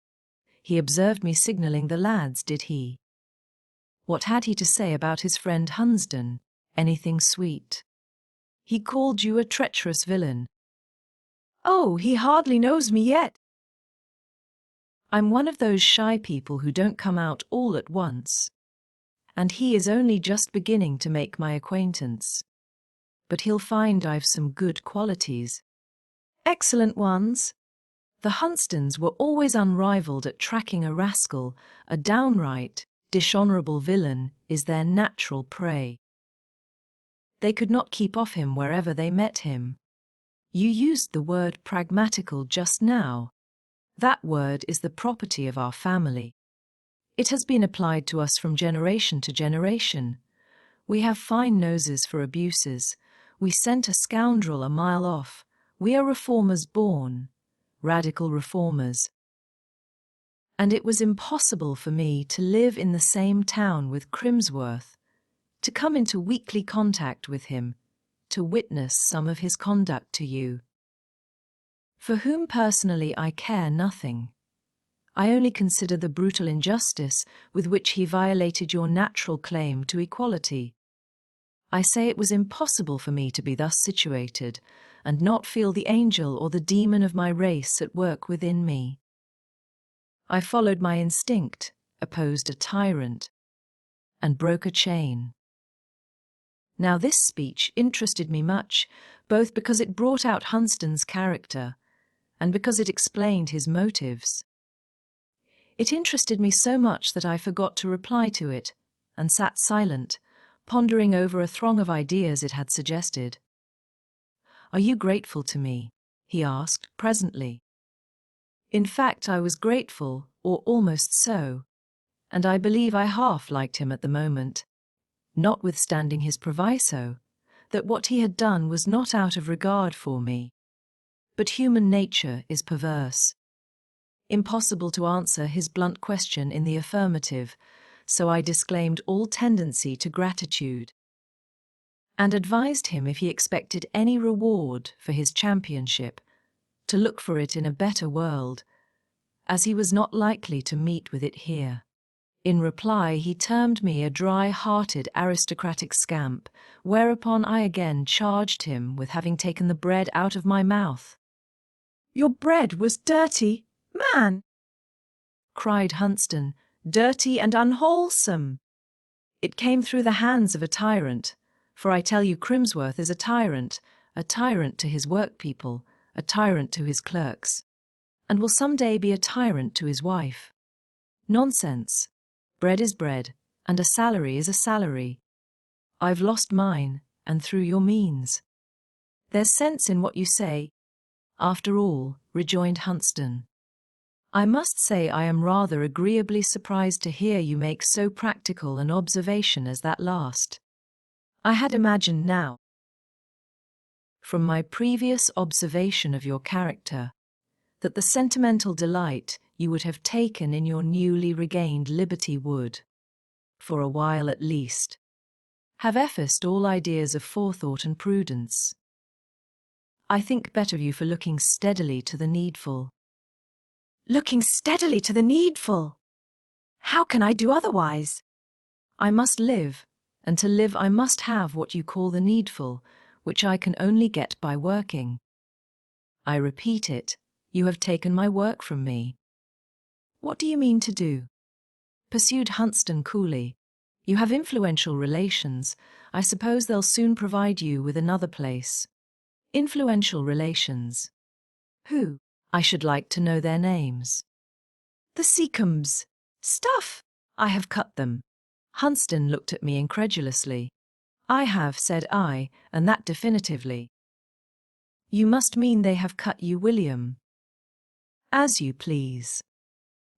He observed me signalling the lads, did he? What had he to say about his friend Hunsden? Anything sweet? He called you a treacherous villain. Oh, he hardly knows me yet. I'm one of those shy people who don't come out all at once, and he is only just beginning to make my acquaintance. But he'll find I've some good qualities. Excellent ones. The Hunstons were always unrivaled at tracking a rascal. A downright, dishonourable villain is their natural prey. They could not keep off him wherever they met him. You used the word pragmatical just now. That word is the property of our family. It has been applied to us from generation to generation. We have fine noses for abuses. We scent a scoundrel a mile off. We are reformers born. Radical reformers. And it was impossible for me to live in the same town with Crimsworth, to come into weekly contact with him, to witness some of his conduct to you. For whom personally I care nothing. I only consider the brutal injustice with which he violated your natural claim to equality. I say it was impossible for me to be thus situated, and not feel the angel or the demon of my race at work within me. I followed my instinct, opposed a tyrant, and broke a chain. Now this speech interested me much, both because it brought out Hunston's character and because it explained his motives. It interested me so much that I forgot to reply to it, and sat silent, pondering over a throng of ideas it had suggested. "Are you grateful to me?" he asked presently. In fact, I was grateful, or almost so, and I believe I half liked him at the moment, notwithstanding his proviso, that what he had done was not out of regard for me. But human nature is perverse. Impossible to answer his blunt question in the affirmative, so I disclaimed all tendency to gratitude, and advised him, if he expected any reward for his championship, to look for it in a better world, as he was not likely to meet with it here. In reply, he termed me a dry-hearted aristocratic scamp, whereupon I again charged him with having taken the bread out of my mouth. "Your bread was dirty, man!" cried Hunston. "Dirty and unwholesome. It came through the hands of a tyrant, for I tell you Crimsworth is a tyrant to his workpeople, a tyrant to his clerks, and will some day be a tyrant to his wife. Nonsense. Bread is bread, and a salary is a salary. I've lost mine, and through your means. There's sense in what you say, after all," rejoined Hunston. "I must say I am rather agreeably surprised to hear you make so practical an observation as that last. I had imagined now, from my previous observation of your character, that the sentimental delight you would have taken in your newly regained liberty would, for a while at least, have effaced all ideas of forethought and prudence. I think better of you for looking steadily to the needful." "Looking steadily to the needful! How can I do otherwise?" "I must live, and to live I must have what you call the needful, which I can only get by working. I repeat it, you have taken my work from me." "What do you mean to do?" pursued Hunston coolly. "You have influential relations. I suppose they'll soon provide you with another place." "Influential relations? Who? I should like to know their names." "The Seacombes." "Stuff! I have cut them." Hunston looked at me incredulously. "I have," said I, "and that definitively." "You must mean they have cut you, William." "As you please.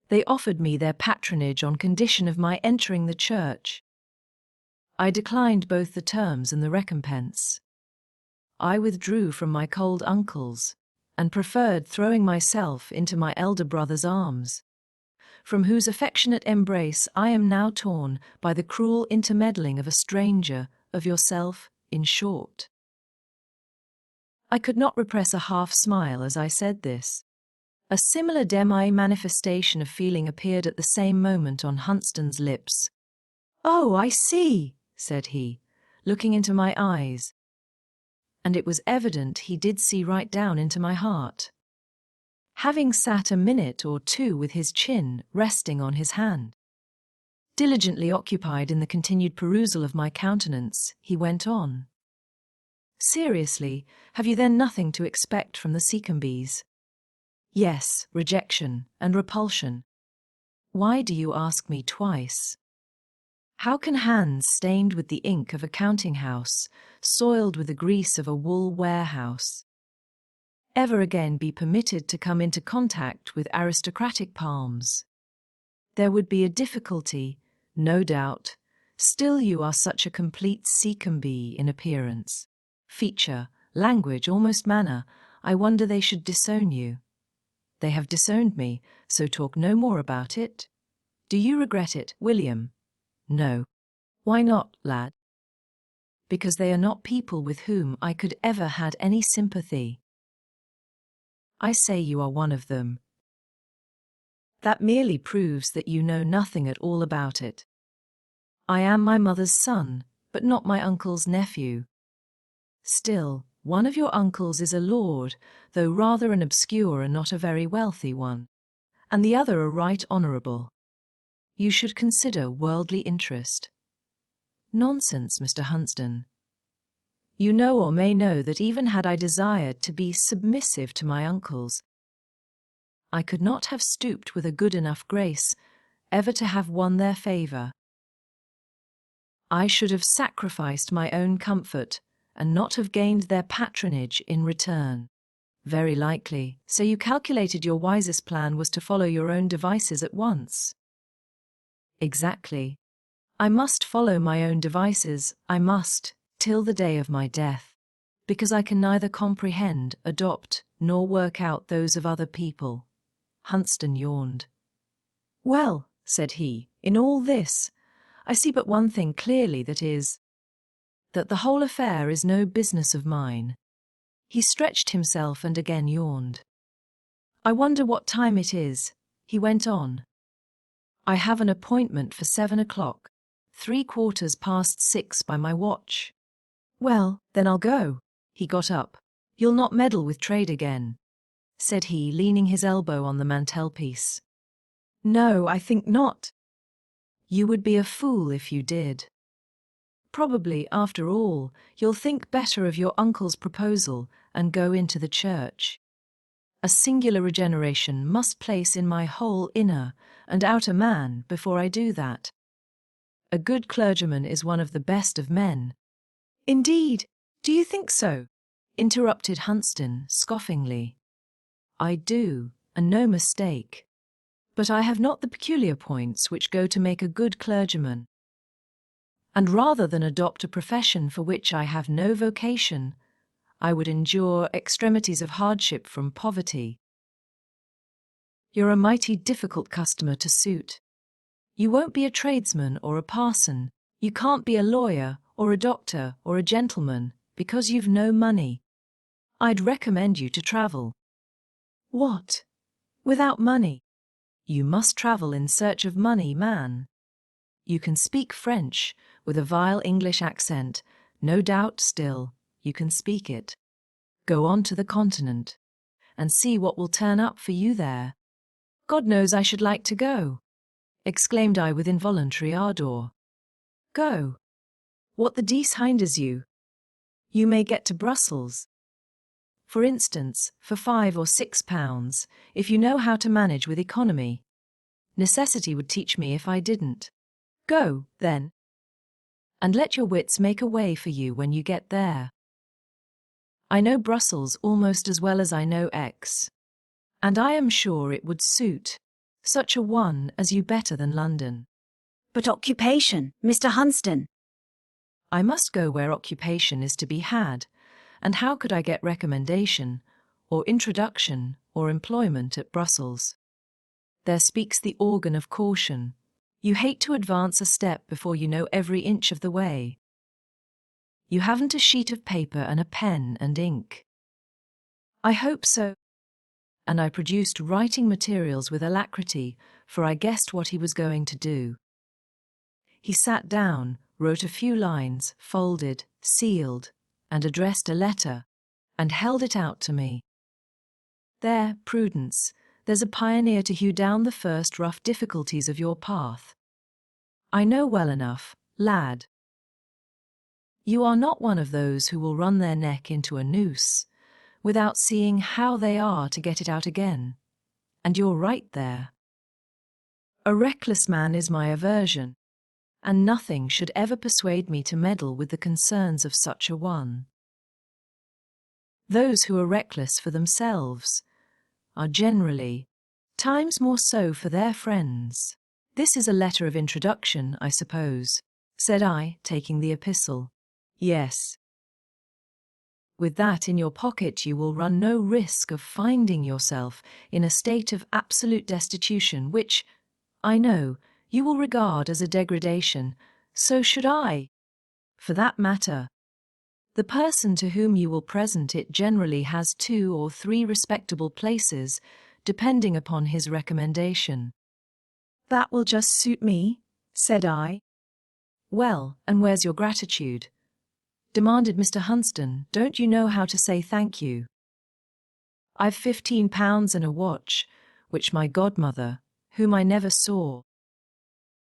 They offered me their patronage on condition of my entering the church. I declined both the terms and the recompense. I withdrew from my cold uncles, and preferred throwing myself into my elder brother's arms, from whose affectionate embrace I am now torn by the cruel intermeddling of a stranger, of yourself, in short." I could not repress a half-smile as I said this. A similar demi-manifestation of feeling appeared at the same moment on Hunston's lips. "Oh, I see," said he, looking into my eyes. And it was evident he did see right down into my heart. Having sat a minute or two with his chin resting on his hand, diligently occupied in the continued perusal of my countenance, he went on. "Seriously, have you then nothing to expect from the Seacombes?" "Yes, rejection and repulsion." "Why do you ask me twice? How can hands stained with the ink of a counting-house, soiled with the grease of a wool warehouse, ever again be permitted to come into contact with aristocratic palms? There would be a difficulty, no doubt. Still you are such a complete Seacombe in appearance, feature, language, almost manner. I wonder they should disown you." "They have disowned me, so talk no more about it." "Do you regret it, William?" "No." "Why not, lad?" "Because they are not people with whom I could ever had any sympathy." "I say you are one of them. That merely proves that you know nothing at all about it. I am my mother's son, but not my uncle's nephew. Still, one of your uncles is a lord, though rather an obscure and not a very wealthy one, and the other a right honourable. You should consider worldly interest." "Nonsense, Mr. Hunston. You know or may know that even had I desired to be submissive to my uncles, I could not have stooped with a good enough grace ever to have won their favour. I should have sacrificed my own comfort and not have gained their patronage in return. Very likely, so you calculated your wisest plan was to follow your own devices at once. Exactly. I must follow my own devices, I must, till the day of my death, because I can neither comprehend, adopt, nor work out those of other people. Hunston yawned. Well, said he, in all this, I see but one thing clearly, that the whole affair is no business of mine. He stretched himself and again yawned. I wonder what time it is, he went on. I have an appointment for 7 o'clock, 6:15 by my watch. Well, then I'll go. He got up. You'll not meddle with trade again, said he, leaning his elbow on the mantelpiece. No, I think not. You would be a fool if you did. Probably, after all, you'll think better of your uncle's proposal and go into the church. A singular regeneration must place in my whole inner and outer man before I do that. A good clergyman is one of the best of men. Indeed, do you think so? Interrupted Hunston scoffingly. I do, and no mistake. But I have not the peculiar points which go to make a good clergyman. And rather than adopt a profession for which I have no vocation, I would endure extremities of hardship from poverty. You're a mighty difficult customer to suit. You won't be a tradesman or a parson, you can't be a lawyer or a doctor or a gentleman, because you've no money. I'd recommend you to travel. What? Without money? You must travel in search of money, man. You can speak French with a vile English accent, no doubt still, you can speak it. Go on to the continent, and see what will turn up for you there. God knows I should like to go, exclaimed I with involuntary ardour. Go. What the deuce hinders you? You may get to Brussels, for instance, for £5 or £6, if you know how to manage with economy. Necessity would teach me if I didn't. Go, then, and let your wits make a way for you when you get there. I know Brussels almost as well as I know X, and I am sure it would suit such a one as you better than London. But occupation, Mr. Hunston. I must go where occupation is to be had, and how could I get recommendation, or introduction, or employment at Brussels? There speaks the organ of caution. You hate to advance a step before you know every inch of the way. You haven't a sheet of paper and a pen and ink. I hope so. And I produced writing materials with alacrity, for I guessed what he was going to do. He sat down, wrote a few lines, folded, sealed, and addressed a letter, and held it out to me. There, Prudence, there's a pioneer to hew down the first rough difficulties of your path. I know well enough, lad. You are not one of those who will run their neck into a noose without seeing how they are to get it out again. And you're right there. A reckless man is my aversion, and nothing should ever persuade me to meddle with the concerns of such a one. Those who are reckless for themselves are generally, times more so for their friends. This is a letter of introduction, I suppose, said I, taking the epistle. Yes. With that in your pocket you will run no risk of finding yourself in a state of absolute destitution which, I know, you will regard as a degradation. So should I. For that matter, the person to whom you will present it generally has 2 or 3 respectable places, depending upon his recommendation. That will just suit me, said I. Well, and where's your gratitude? Demanded Mr. Hunston. Don't you know how to say thank you? I've £15 and a watch, which my godmother, whom I never saw,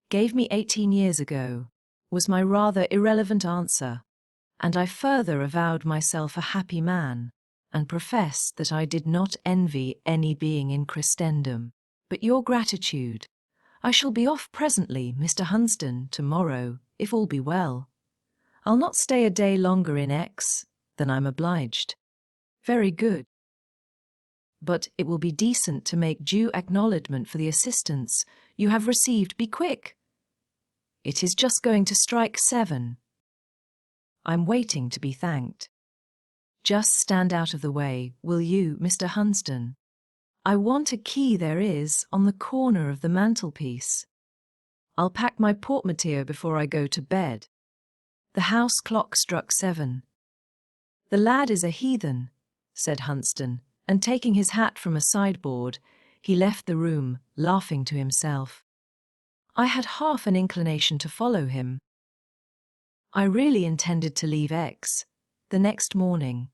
gave me 18 years ago, was my rather irrelevant answer. and I further avowed myself a happy man, and professed that I did not envy any being in Christendom, but your gratitude. I shall be off presently, Mr. Hunsden, tomorrow, if all be well. I'll not stay a day longer in X than I'm obliged. Very good. But it will be decent to make due acknowledgment for the assistance you have received. Be quick. It is just going to strike 7. I'm waiting to be thanked. Just stand out of the way, will you, Mr. Hunsden? I want a key there is on the corner of the mantelpiece. I'll pack my portmanteau before I go to bed. The house clock struck 7. The lad is a heathen, said Hunsden, and taking his hat from a sideboard, he left the room, laughing to himself. I had half an inclination to follow him. I really intended to leave X the next morning,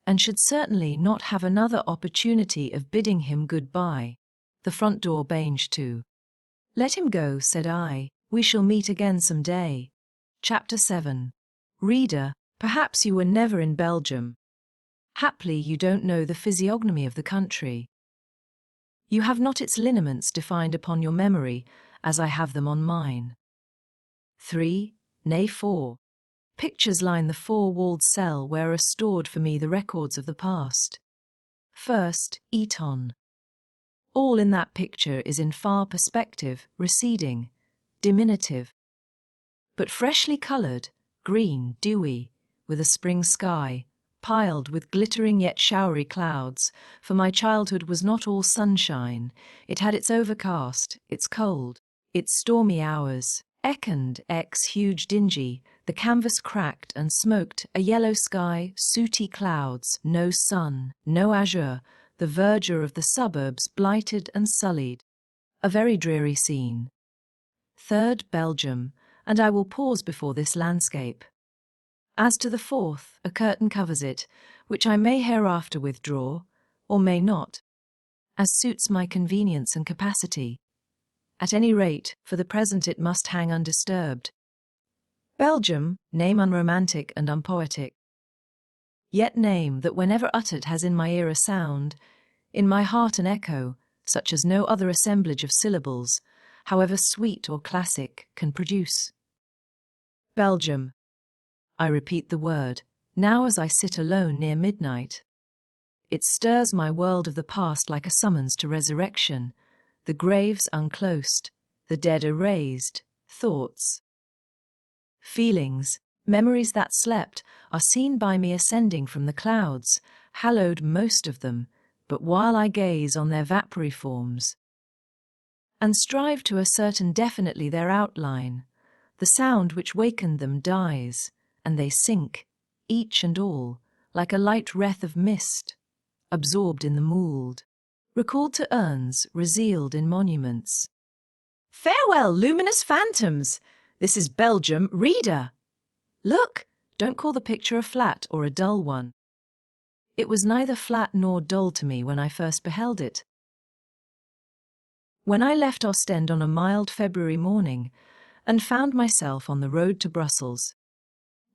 and should certainly not have another opportunity of bidding him good-bye. The front door banged to. Let him go, said I. We shall meet again some day. Chapter 7. Reader, perhaps you were never in Belgium. Haply you don't know the physiognomy of the country. You have not its lineaments defined upon your memory, as I have them on mine. 3, nay 4. Pictures line the four-walled cell where are stored for me the records of the past. First, Eton. All in that picture is in far perspective, receding, diminutive, but freshly coloured, green, dewy, with a spring sky, piled with glittering yet showery clouds, for my childhood was not all sunshine. It had its overcast, its cold, its stormy hours. Econd, huge dingy, the canvas cracked and smoked, a yellow sky, sooty clouds, no sun, no azure, the verdure of the suburbs blighted and sullied. A very dreary scene. Third, Belgium, and I will pause before this landscape. As to the fourth, a curtain covers it, which I may hereafter withdraw, or may not, as suits my convenience and capacity. At any rate, for the present it must hang undisturbed. Belgium, name unromantic and unpoetic. Yet name that whenever uttered has in my ear a sound, in my heart an echo, such as no other assemblage of syllables, however sweet or classic, can produce. Belgium. I repeat the word, now as I sit alone near midnight. It stirs my world of the past like a summons to resurrection, the graves unclosed, the dead erased, thoughts, feelings, memories that slept, are seen by me ascending from the clouds, hallowed most of them, but while I gaze on their vapory forms, and strive to ascertain definitely their outline, the sound which wakened them dies, and they sink, each and all, like a light wreath of mist, absorbed in the mould, recalled to urns, resealed in monuments. Farewell, luminous phantoms! This is Belgium, reader! Look, don't call the picture a flat or a dull one. It was neither flat nor dull to me when I first beheld it. When I left Ostend on a mild February morning, and found myself on the road to Brussels,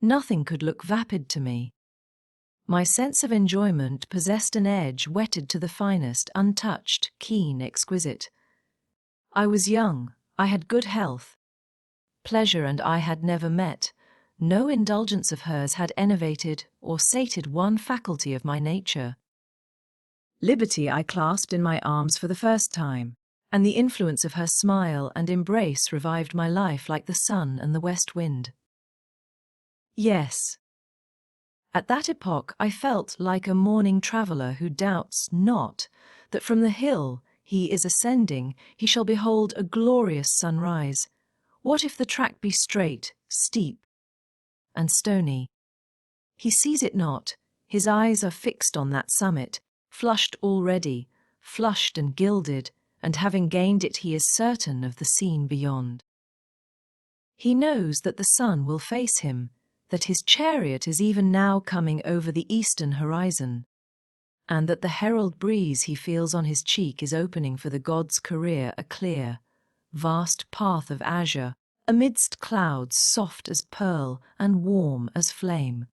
nothing could look vapid to me. My sense of enjoyment possessed an edge whetted to the finest, untouched, keen, exquisite. I was young, I had good health. Pleasure and I had never met. No indulgence of hers had enervated or sated one faculty of my nature. Liberty I clasped in my arms for the first time, and the influence of her smile and embrace revived my life like the sun and the west wind. Yes. At that epoch I felt like a morning traveller who doubts not that from the hill he is ascending he shall behold a glorious sunrise. What if the track be straight, steep, and stony? He sees it not, his eyes are fixed on that summit, flushed already, flushed and gilded, and having gained it he is certain of the scene beyond. He knows that the sun will face him, that his chariot is even now coming over the eastern horizon, and that the herald breeze he feels on his cheek is opening for the god's career a clear, vast path of azure, amidst clouds soft as pearl and warm as flame.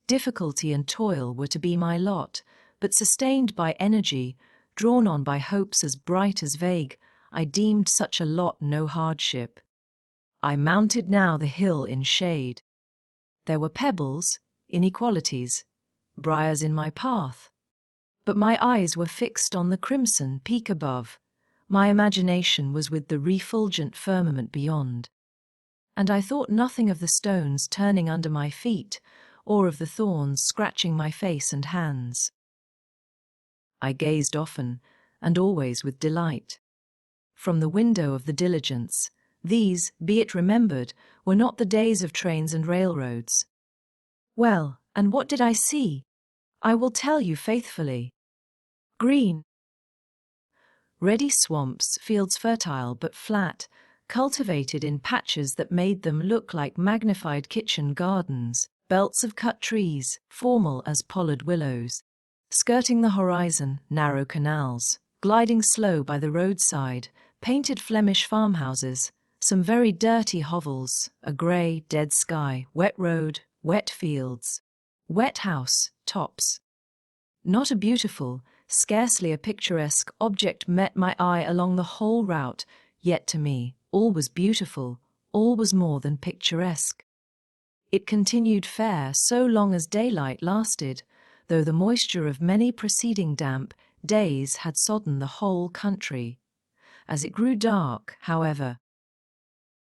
Difficulty and toil were to be my lot, but sustained by energy, drawn on by hopes as bright as vague, I deemed such a lot no hardship. I mounted now the hill in shade. There were pebbles, inequalities, briars in my path, but my eyes were fixed on the crimson peak above. My imagination was with the refulgent firmament beyond, and I thought nothing of the stones turning under my feet, or of the thorns scratching my face and hands. I gazed often, and always with delight. From the window of the diligence, these, be it remembered, were not the days of trains and railroads. Well, and what did I see? I will tell you faithfully. Green, ready swamps, fields fertile but flat, cultivated in patches that made them look like magnified kitchen gardens, belts of cut trees, formal as pollard willows. Skirting the horizon, narrow canals, gliding slow by the roadside, painted Flemish farmhouses, some very dirty hovels, a grey, dead sky, wet road, wet fields, wet house, tops. Not a beautiful, scarcely a picturesque object met my eye along the whole route, yet to me, all was beautiful, all was more than picturesque. It continued fair so long as daylight lasted, though the moisture of many preceding damp days had sodden the whole country. As it grew dark, however,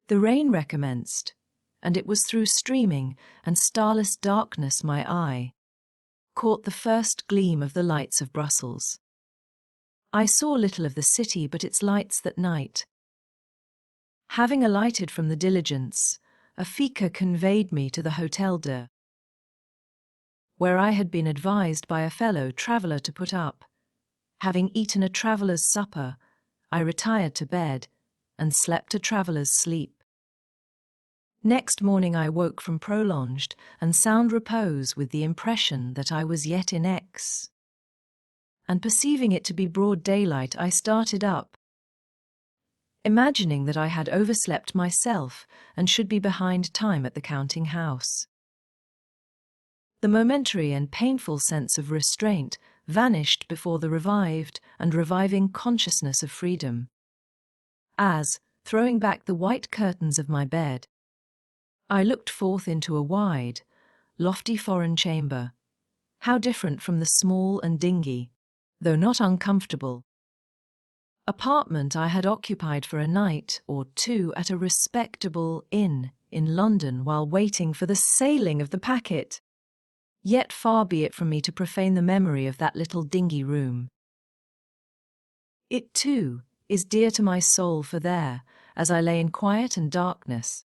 the rain recommenced, and it was through streaming and starless darkness my eye caught the first gleam of the lights of Brussels. I saw little of the city but its lights that night. Having alighted from the diligence, a fiacre conveyed me to the Hôtel de, where I had been advised by a fellow traveller to put up. Having eaten a traveller's supper, I retired to bed and slept a traveller's sleep. Next morning I woke from prolonged and sound repose with the impression that I was yet in X. And perceiving it to be broad daylight, I started up, imagining that I had overslept myself and should be behind time at the counting house. The momentary and painful sense of restraint vanished before the revived and reviving consciousness of freedom. As, throwing back the white curtains of my bed, I looked forth into a wide, lofty foreign chamber, how different from the small and dingy, though not uncomfortable, apartment I had occupied for a night or two at a respectable inn in London while waiting for the sailing of the packet. Yet far be it from me to profane the memory of that little dingy room. It, too, is dear to my soul, for there, as I lay in quiet and darkness,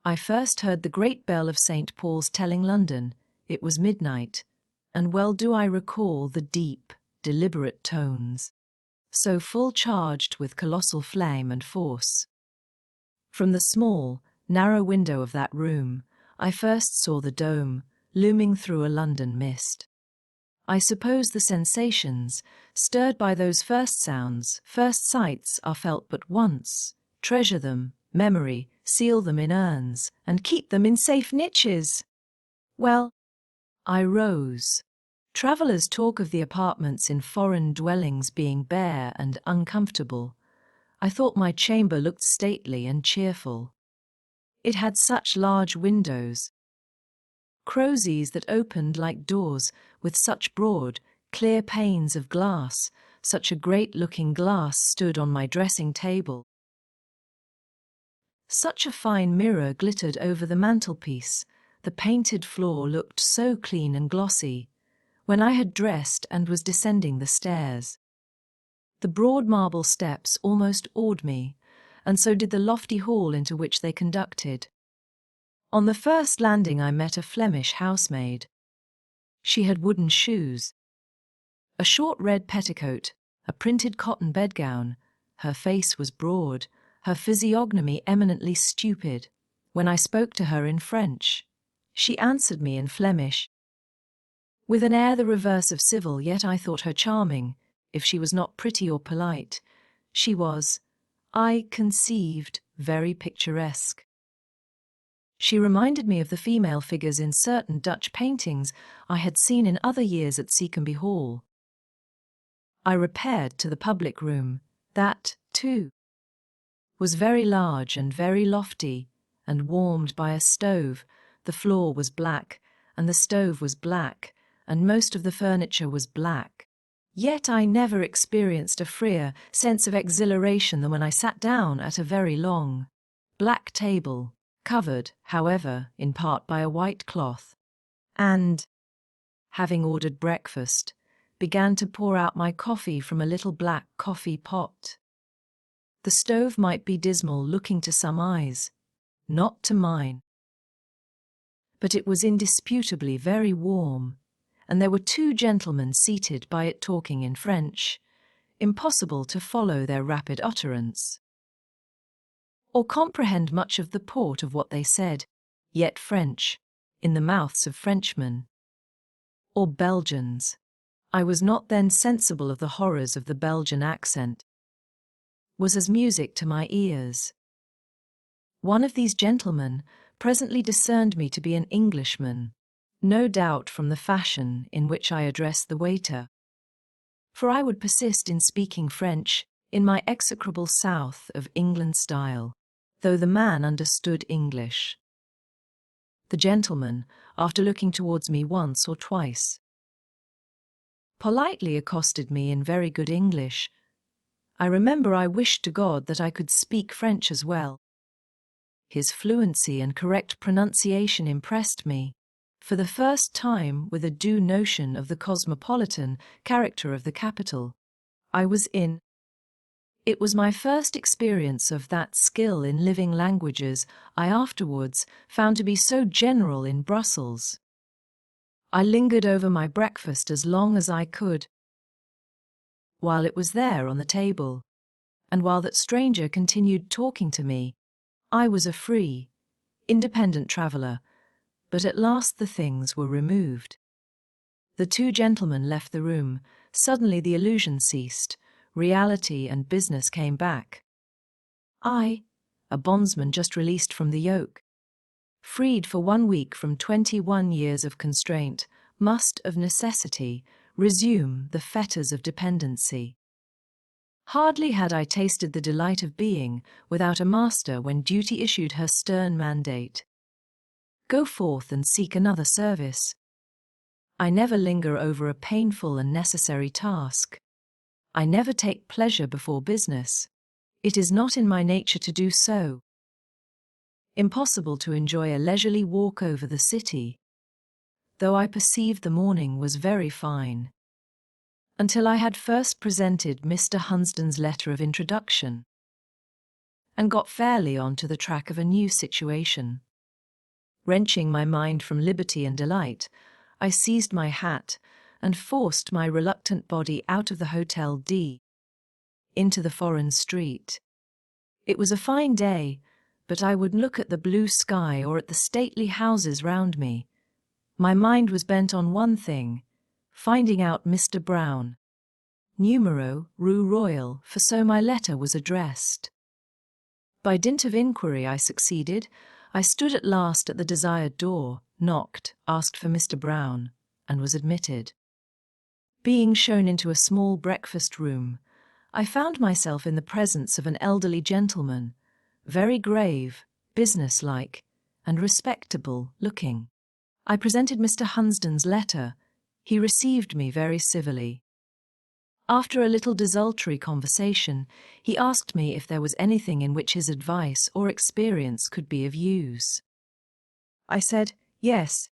I first heard the great bell of St. Paul's telling London it was midnight, and well do I recall the deep, deliberate tones, so full charged with colossal flame and force. From the small, narrow window of that room, I first saw the dome, looming through a London mist. I suppose the sensations, stirred by those first sounds, first sights, are felt but once. Treasure them, memory, seal them in urns, and keep them in safe niches. Well, I rose. Travellers talk of the apartments in foreign dwellings being bare and uncomfortable. I thought my chamber looked stately and cheerful. It had such large windows, crozies that opened like doors, with such broad, clear panes of glass. Such a great-looking glass stood on my dressing table. Such a fine mirror glittered over the mantelpiece. The painted floor looked so clean and glossy. When I had dressed and was descending the stairs, the broad marble steps almost awed me, and so did the lofty hall into which they conducted. On the first landing I met a Flemish housemaid. She had wooden shoes, a short red petticoat, a printed cotton bedgown. Her face was broad, her physiognomy eminently stupid. When I spoke to her in French, she answered me in Flemish, with an air the reverse of civil, yet I thought her charming. If she was not pretty or polite, she was, I conceived, very picturesque. She reminded me of the female figures in certain Dutch paintings I had seen in other years at Seacombe Hall. I repaired to the public room. That, too, was very large and very lofty, and warmed by a stove. The floor was black, and the stove was black, and most of the furniture was black. Yet I never experienced a freer sense of exhilaration than when I sat down at a very long, black table, covered, however, in part by a white cloth, and, having ordered breakfast, began to pour out my coffee from a little black coffee pot. The stove might be dismal looking to some eyes, not to mine. But it was indisputably very warm, and there were two gentlemen seated by it talking in French, impossible to follow their rapid utterance, or comprehend much of the port of what they said, yet French, in the mouths of Frenchmen, or Belgians. I was not then sensible of the horrors of the Belgian accent, was as music to my ears. One of these gentlemen presently discerned me to be an Englishman, no doubt from the fashion in which I addressed the waiter. For I would persist in speaking French in my execrable south of England style, though the man understood English. The gentleman, after looking towards me once or twice, politely accosted me in very good English. I remember I wished to God that I could speak French as well. His fluency and correct pronunciation impressed me, for the first time, with a due notion of the cosmopolitan character of the capital I was in. It was my first experience of that skill in living languages I afterwards found to be so general in Brussels. I lingered over my breakfast as long as I could, while it was there on the table, and while that stranger continued talking to me. I was a free, independent traveller, but at last the things were removed. The two gentlemen left the room. Suddenly the illusion ceased. Reality and business came back. I, a bondsman just released from the yoke, freed for 1 week from 21 years of constraint, must, of necessity, resume the fetters of dependency. Hardly had I tasted the delight of being without a master when duty issued her stern mandate. Go forth and seek another service. I never linger over a painful and necessary task. I never take pleasure before business. It is not in my nature to do so. Impossible to enjoy a leisurely walk over the city, though I perceived the morning was very fine, until I had first presented Mr. Hunsden's letter of introduction, and got fairly on to the track of a new situation. Wrenching my mind from liberty and delight, I seized my hat and forced my reluctant body out of the Hotel D into the foreign street. It was a fine day, but I would look at the blue sky or at the stately houses round me. My mind was bent on one thing, finding out Mr. Brown, numero Rue Royal, for so my letter was addressed. By dint of inquiry I succeeded. I stood at last at the desired door, knocked, asked for Mr. Brown, and was admitted. Being shown into a small breakfast room, I found myself in the presence of an elderly gentleman, very grave, businesslike, and respectable-looking. I presented Mr. Hunsden's letter. He received me very civilly. After a little desultory conversation, he asked me if there was anything in which his advice or experience could be of use. I said, yes,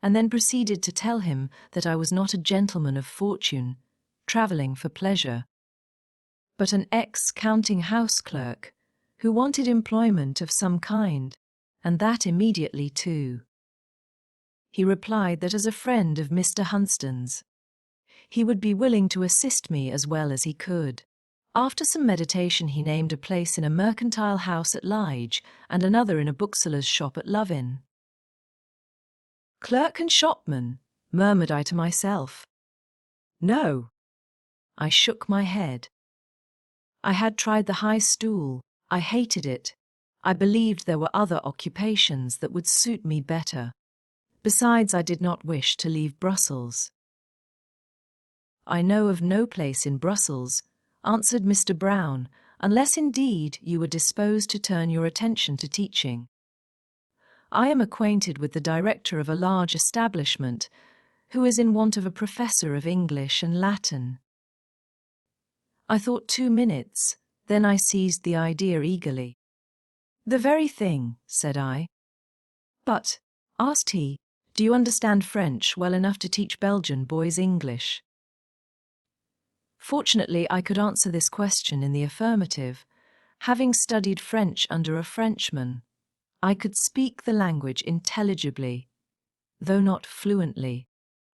and then proceeded to tell him that I was not a gentleman of fortune, travelling for pleasure, but an ex-counting-house clerk who wanted employment of some kind, and that immediately too. He replied that as a friend of Mr. Hunsden's, he would be willing to assist me as well as he could. After some meditation he named a place in a mercantile house at Lige and another in a bookseller's shop at Lovin. Clerk and shopman, murmured I to myself. No. I shook my head. I had tried the high stool, I hated it. I believed there were other occupations that would suit me better. Besides, I did not wish to leave Brussels. I know of no place in Brussels, answered Mr. Brown, unless indeed you were disposed to turn your attention to teaching. I am acquainted with the director of a large establishment, who is in want of a professor of English and Latin. I thought 2 minutes, then I seized the idea eagerly. The very thing, said I. But, asked he, do you understand French well enough to teach Belgian boys English? Fortunately, I could answer this question in the affirmative. Having studied French under a Frenchman, I could speak the language intelligibly, though not fluently.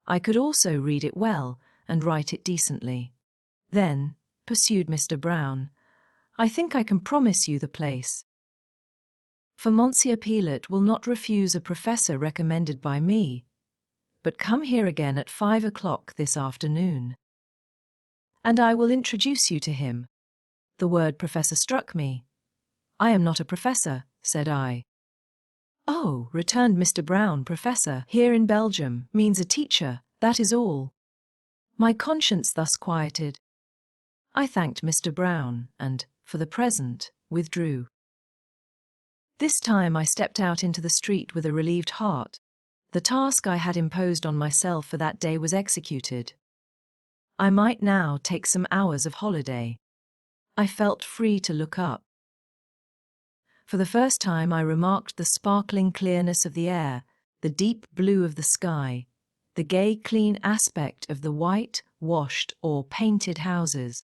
I could also read it well and write it decently. Then, pursued Mr. Brown, I think I can promise you the place. For Monsieur Pilote will not refuse a professor recommended by me, but come here again at 5 o'clock this afternoon, and I will introduce you to him. The word professor struck me. I am not a professor, said I. Oh, returned Mr. Brown, professor here in Belgium means a teacher, that is all. My conscience thus quieted, I thanked Mr. Brown and, for the present, withdrew. This time I stepped out into the street with a relieved heart. The task I had imposed on myself for that day was executed. I might now take some hours of holiday. I felt free to look up. For the first time I remarked the sparkling clearness of the air, the deep blue of the sky, the gay clean aspect of the white, washed or painted houses.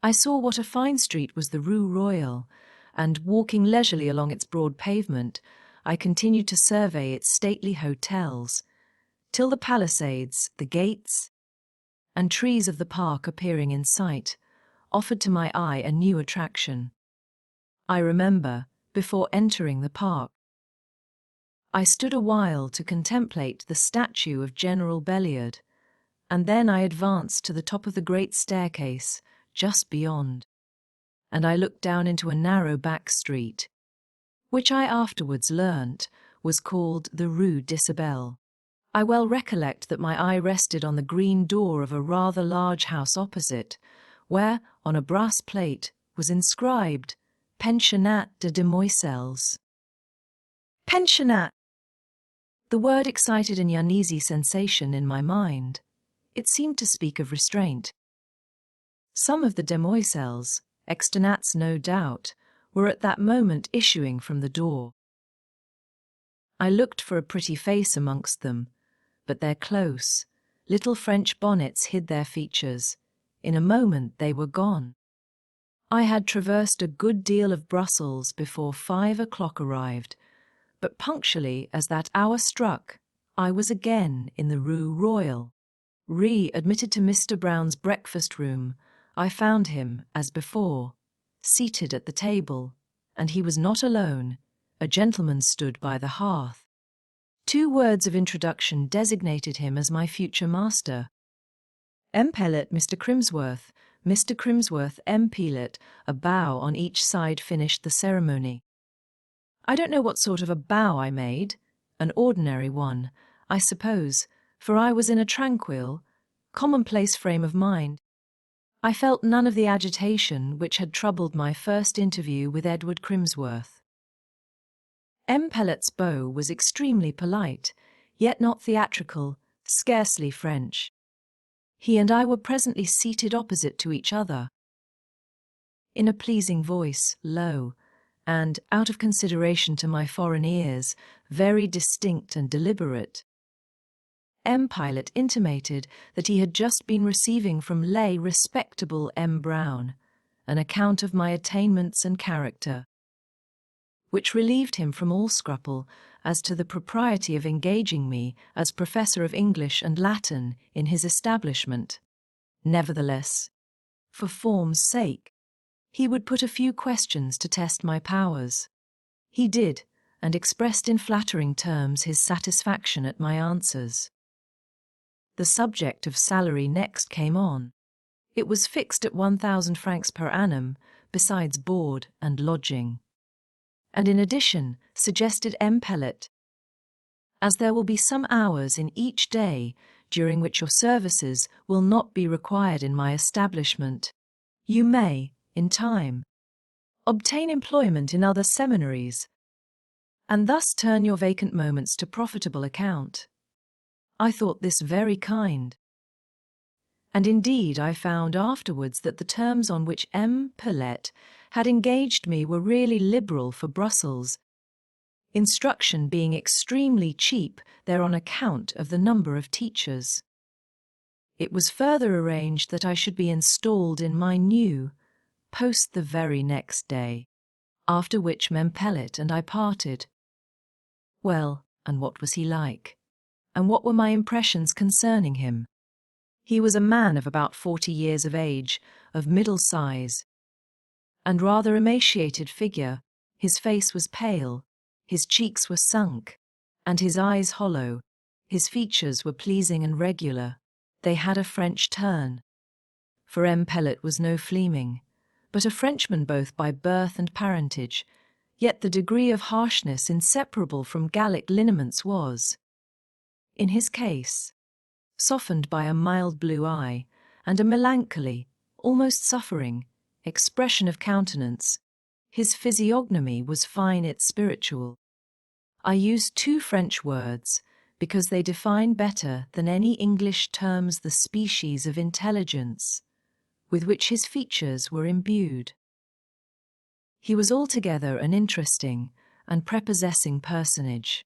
I saw what a fine street was the Rue Royale, and walking leisurely along its broad pavement, I continued to survey its stately hotels, till the palisades, the gates, and trees of the park appearing in sight, offered to my eye a new attraction. I remember, before entering the park, I stood a while to contemplate the statue of General Belliard, and then I advanced to the top of the great staircase, just beyond, and I looked down into a narrow back street, which I afterwards learnt was called the Rue d'Isabelle. I well recollect that my eye rested on the green door of a rather large house opposite, where, on a brass plate, was inscribed, Pensionnat de Demoiselles. Pensionnat. The word excited an uneasy sensation in my mind. It seemed to speak of restraint. Some of the demoiselles, externats no doubt, were at that moment issuing from the door. I looked for a pretty face amongst them, but their close, little French bonnets hid their features. In a moment they were gone. I had traversed a good deal of Brussels before 5 o'clock arrived, but punctually as that hour struck, I was again in the Rue Royale. Admitted to Mr. Brown's breakfast room, I found him, as before, seated at the table, and he was not alone. A gentleman stood by the hearth. 2 words of introduction designated him as my future master. M. Pilote, Mr. Crimsworth, Mr. Crimsworth, M. Pilote. A bow on each side finished the ceremony. I don't know what sort of a bow I made, an ordinary one, I suppose, for I was in a tranquil, commonplace frame of mind. I felt none of the agitation which had troubled my first interview with Edward Crimsworth. M. Pilote's bow was extremely polite, yet not theatrical, scarcely French. He and I were presently seated opposite to each other. In a pleasing voice, low, and, out of consideration to my foreign ears, very distinct and deliberate, M. Pilote intimated that he had just been receiving from lay respectable M. Brown an account of my attainments and character, which relieved him from all scruple as to the propriety of engaging me as professor of English and Latin in his establishment. Nevertheless, for form's sake, he would put a few questions to test my powers. He did, and expressed in flattering terms his satisfaction at my answers. The subject of salary next came on. It was fixed at 1,000 francs per annum, besides board and lodging. And in addition, suggested M. Pellet, as there will be some hours in each day during which your services will not be required in my establishment, you may, in time, obtain employment in other seminaries, and thus turn your vacant moments to profitable account. I thought this very kind. And indeed I found afterwards that the terms on which M. Pellet had engaged me were really liberal for Brussels, instruction being extremely cheap there on account of the number of teachers. It was further arranged that I should be installed in my new post the very next day, after which Mem Pellet and I parted. Well, and what was he like? And what were my impressions concerning him? He was a man of about 40 years of age, of middle size, and rather emaciated figure. His face was pale, his cheeks were sunk, and his eyes hollow. His features were pleasing and regular. They had a French turn. For M. Pellet was no Fleming, but a Frenchman both by birth and parentage, yet the degree of harshness inseparable from Gallic lineaments was, in his case, softened by a mild blue eye and a melancholy, almost suffering, expression of countenance. His physiognomy was fine yet spiritual. I use two French words because they define better than any English terms the species of intelligence with which his features were imbued. He was altogether an interesting and prepossessing personage.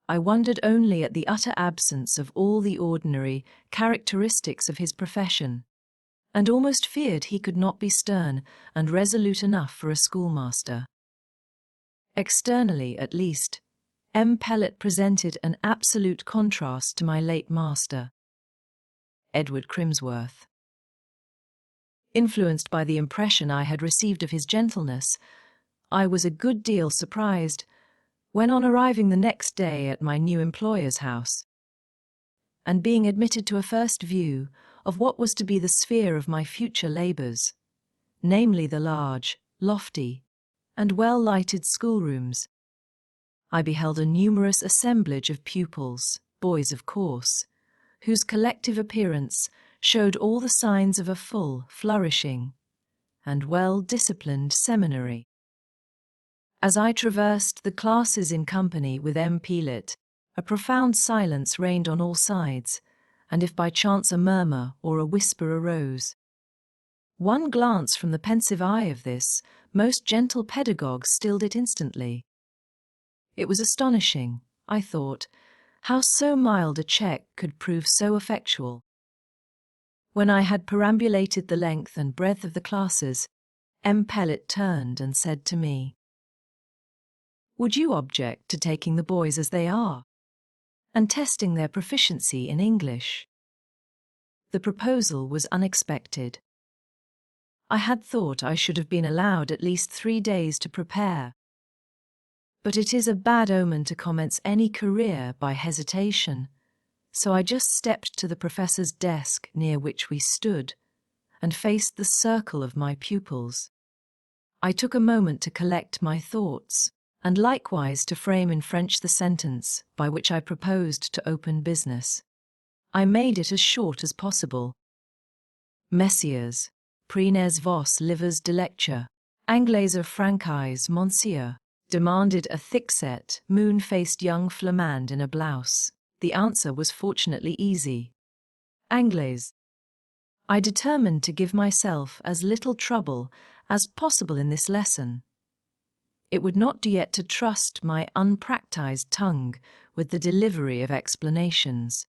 I wondered only at the utter absence of all the ordinary characteristics of his profession, and almost feared he could not be stern and resolute enough for a schoolmaster. Externally, at least, M. Pellet presented an absolute contrast to my late master, Edward Crimsworth. Influenced by the impression I had received of his gentleness, I was a good deal surprised when, on arriving the next day at my new employer's house, and being admitted to a first view of what was to be the sphere of my future labours, namely the large, lofty, and well-lighted schoolrooms, I beheld a numerous assemblage of pupils, boys of course, whose collective appearance showed all the signs of a full, flourishing, and well-disciplined seminary. As I traversed the classes in company with M. Pellet, a profound silence reigned on all sides, and if by chance a murmur or a whisper arose, one glance from the pensive eye of this most gentle pedagogue stilled it instantly. It was astonishing, I thought, how so mild a check could prove so effectual. When I had perambulated the length and breadth of the classes, M. Pellet turned and said to me, "Would you object to taking the boys as they are, and testing their proficiency in English?" The proposal was unexpected. I had thought I should have been allowed at least 3 days to prepare. But it is a bad omen to commence any career by hesitation, so I just stepped to the professor's desk near which we stood, and faced the circle of my pupils. I took a moment to collect my thoughts, and likewise to frame in French the sentence by which I proposed to open business. I made it as short as possible. Messieurs, prenez vos livres de lecture, Anglais or Francais, monsieur, demanded a thick-set, moon-faced young Flamand in a blouse. The answer was fortunately easy. Anglais. I determined to give myself as little trouble as possible in this lesson. It would not do yet to trust my unpractised tongue with the delivery of explanations.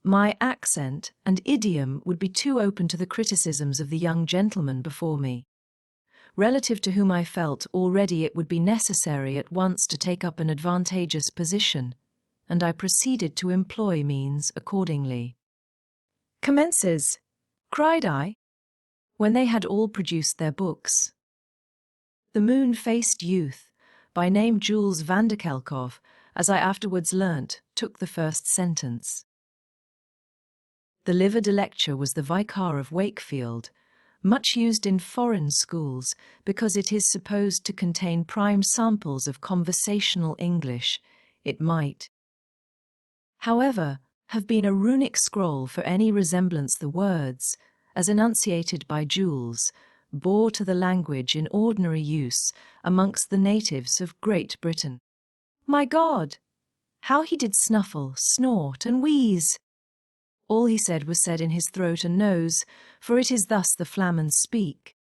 My accent and idiom would be too open to the criticisms of the young gentleman before me, relative to whom I felt already it would be necessary at once to take up an advantageous position, and I proceeded to employ means accordingly. "Commences," cried I, when they had all produced their books. The moon-faced youth, by name Jules Vanderkelkov, as I afterwards learnt, took the first sentence. The livre de lecture was the Vicar of Wakefield, much used in foreign schools because it is supposed to contain prime samples of conversational English. It might, however, have been a runic scroll for any resemblance the words, as enunciated by Jules, bore to the language in ordinary use amongst the natives of Great Britain. My God! How he did snuffle, snort, and wheeze! All he said was said in his throat and nose, for it is thus the Flamans speak.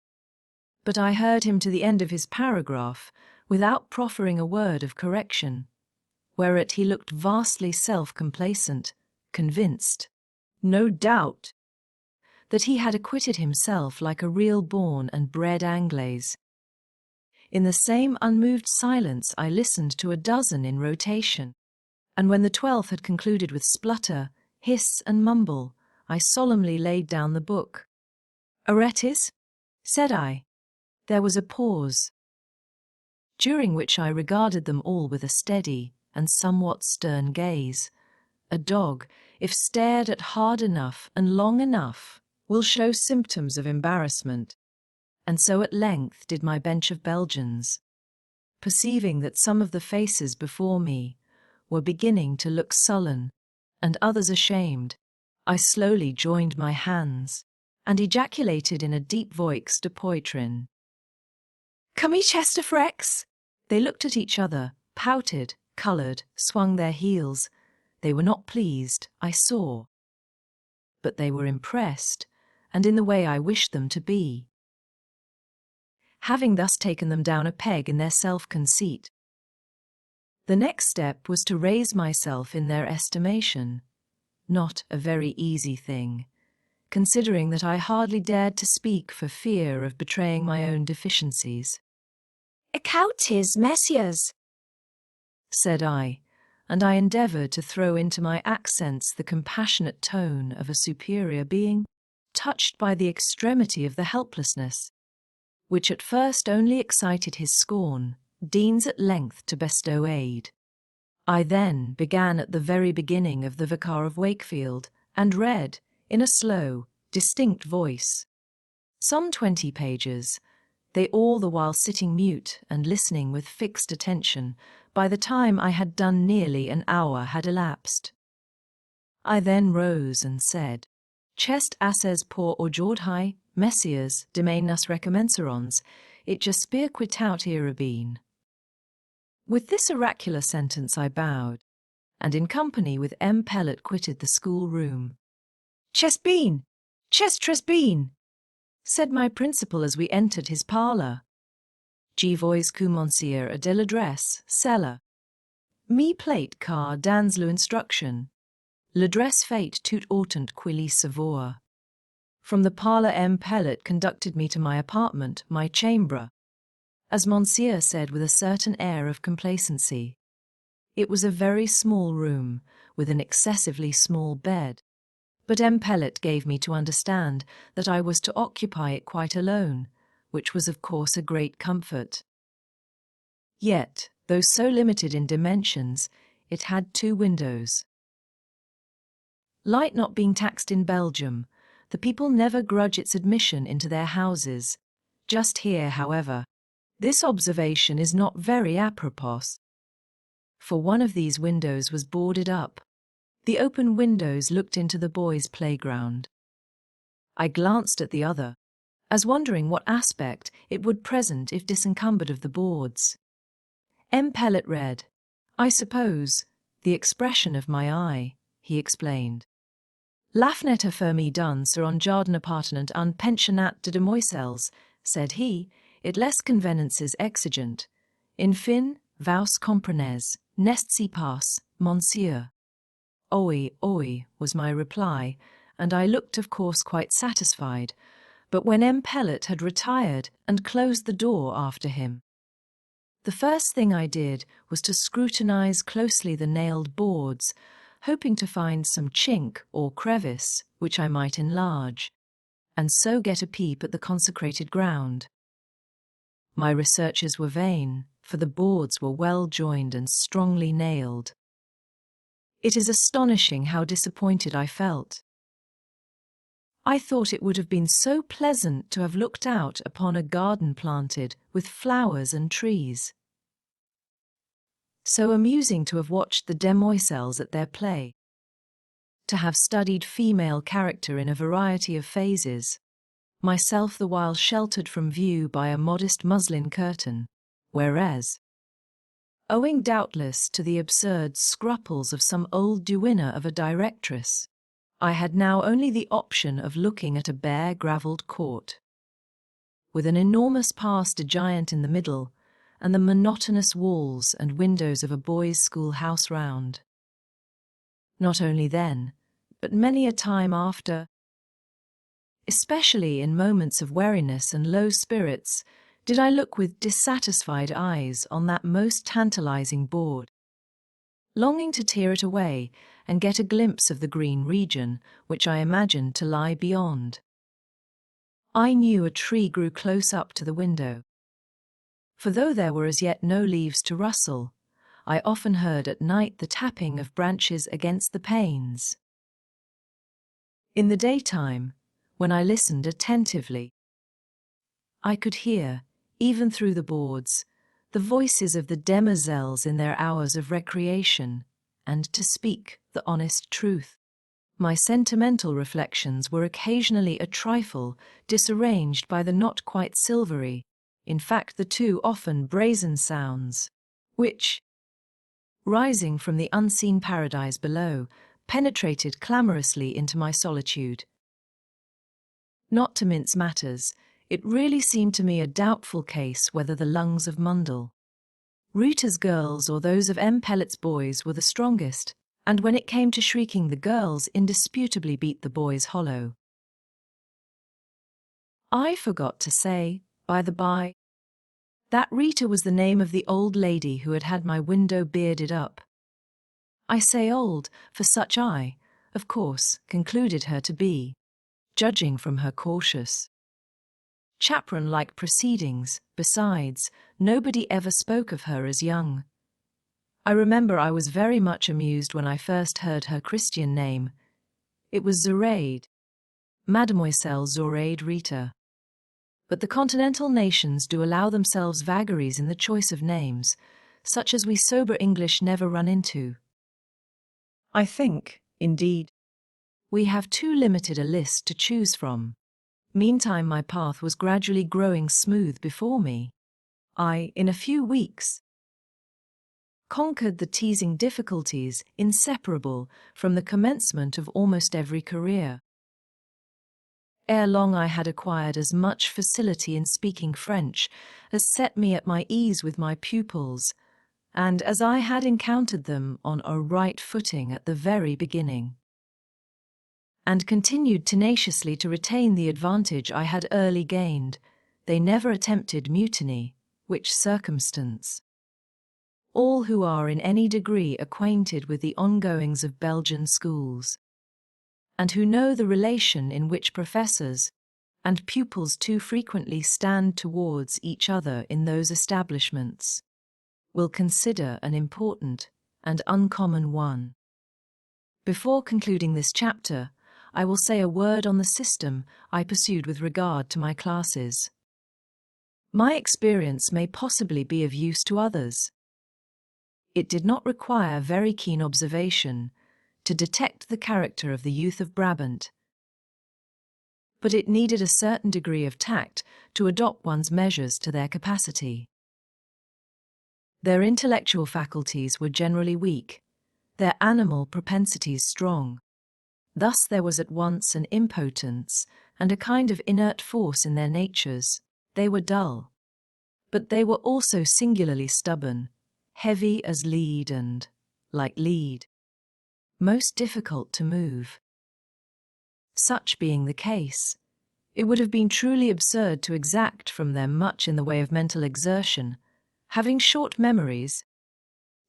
But I heard him to the end of his paragraph, without proffering a word of correction, whereat he looked vastly self-complacent, convinced, no doubt, that he had acquitted himself like a real born and bred Anglaise. In the same unmoved silence I listened to a dozen in rotation, and when the 12th had concluded with splutter, hiss, and mumble, I solemnly laid down the book. "Aretis?" said I. There was a pause, during which I regarded them all with a steady and somewhat stern gaze. A dog, if stared at hard enough and long enough, will show symptoms of embarrassment. And so at length did my bench of Belgians. Perceiving that some of the faces before me were beginning to look sullen, and others ashamed, I slowly joined my hands, and ejaculated in a deep voix de poitrine. "Come Chester Frex!" They looked at each other, pouted, coloured, swung their heels. They were not pleased, I saw. But they were impressed, and in the way I wished them to be. Having thus taken them down a peg in their self-conceit, the next step was to raise myself in their estimation. Not a very easy thing, considering that I hardly dared to speak for fear of betraying my own deficiencies. "Acoutis, messieurs," said I, and I endeavoured to throw into my accents the compassionate tone of a superior being, touched by the extremity of the helplessness, which at first only excited his scorn, deigns at length to bestow aid. I then began at the very beginning of the Vicar of Wakefield, and read, in a slow, distinct voice, some 20 pages, they all the while sitting mute and listening with fixed attention. By the time I had done nearly an hour had elapsed. I then rose and said, "Chest asses pour aujourd'hui, messieurs, demain nos recommencerons, it jaspire quitaut irabine." With this oracular sentence I bowed, and in company with M. Pellet quitted the schoolroom. "Chesbeen! Chestresbeen!" said my principal as we entered his parlour. "Je vois que monsieur a de l'adresse, cela. Mi plate car dans l'instruction. L'adresse fait tout autant quili savoir." From the parlour M. Pellet conducted me to my apartment, my chambre, as monsieur said with a certain air of complacency. It was a very small room, with an excessively small bed, but M. Pellet gave me to understand that I was to occupy it quite alone, which was of course a great comfort. Yet, though so limited in dimensions, it had 2 windows. Light not being taxed in Belgium, the people never grudge its admission into their houses. Just here, however, this observation is not very apropos, for one of these windows was boarded up. The open windows looked into the boys' playground. I glanced at the other, as wondering what aspect it would present if disencumbered of the boards. M. Pellet read, "I suppose, the expression of my eye," he explained. "L'afnet a fermi done sur un jardin appartenant un pensionnat de demoiselles," said he, "it les convenances exigent. In fin, vous comprenez, n'est-ce pas, monsieur?" "Oui, oui," was my reply, and I looked of course quite satisfied, but when M. Pellet had retired and closed the door after him, the first thing I did was to scrutinize closely the nailed boards, hoping to find some chink or crevice which I might enlarge, and so get a peep at the consecrated ground. My researches were vain, for the boards were well joined and strongly nailed. It is astonishing how disappointed I felt. I thought it would have been so pleasant to have looked out upon a garden planted with flowers and trees. So amusing to have watched the demoiselles at their play. To have studied female character in a variety of phases, myself the while sheltered from view by a modest muslin curtain, whereas, owing doubtless to the absurd scruples of some old duenna of a directress, I had now only the option of looking at a bare gravelled court, with an enormous Pas de Giant in the middle, and the monotonous walls and windows of a boys' school house round. Not only then, but many a time after, especially in moments of weariness and low spirits, did I look with dissatisfied eyes on that most tantalizing board, longing to tear it away and get a glimpse of the green region which I imagined to lie beyond. I knew a tree grew close up to the window, for though there were as yet no leaves to rustle, I often heard at night the tapping of branches against the panes. In the daytime, when I listened attentively, I could hear, even through the boards, the voices of the demoiselles in their hours of recreation, and, to speak the honest truth, my sentimental reflections were occasionally a trifle disarranged by the not quite silvery, in fact the too often brazen sounds, which, rising from the unseen paradise below, penetrated clamorously into my solitude. Not to mince matters, it really seemed to me a doubtful case whether the lungs of Mundell, Rita's girls or those of M. Pellet's boys were the strongest, and when it came to shrieking the girls indisputably beat the boys hollow. I forgot to say, by the by, that Rita was the name of the old lady who had had my window bearded up. I say old, for such I, of course, concluded her to be, judging from her cautious, chaperon-like proceedings. Besides, nobody ever spoke of her as young. I remember I was very much amused when I first heard her Christian name. It was Zoraide, Mademoiselle Zoraide Rita. But the continental nations do allow themselves vagaries in the choice of names, such as we sober English never run into. I think, indeed, we have too limited a list to choose from. Meantime my path was gradually growing smooth before me. I, in a few weeks, conquered the teasing difficulties inseparable from the commencement of almost every career. Ere long I had acquired as much facility in speaking French as set me at my ease with my pupils, and as I had encountered them on a right footing at the very beginning, and continued tenaciously to retain the advantage I had early gained, they never attempted mutiny, which circumstance all who are in any degree acquainted with the ongoings of Belgian schools, and who know the relation in which professors and pupils too frequently stand towards each other in those establishments, will consider an important and uncommon one. Before concluding this chapter, I will say a word on the system I pursued with regard to my classes. My experience may possibly be of use to others. It did not require very keen observation to detect the character of the youth of Brabant, but it needed a certain degree of tact to adopt one's measures to their capacity. Their intellectual faculties were generally weak, their animal propensities strong. Thus there was at once an impotence and a kind of inert force in their natures. They were dull, but they were also singularly stubborn, heavy as lead and, like lead, most difficult to move. Such being the case, it would have been truly absurd to exact from them much in the way of mental exertion. Having short memories,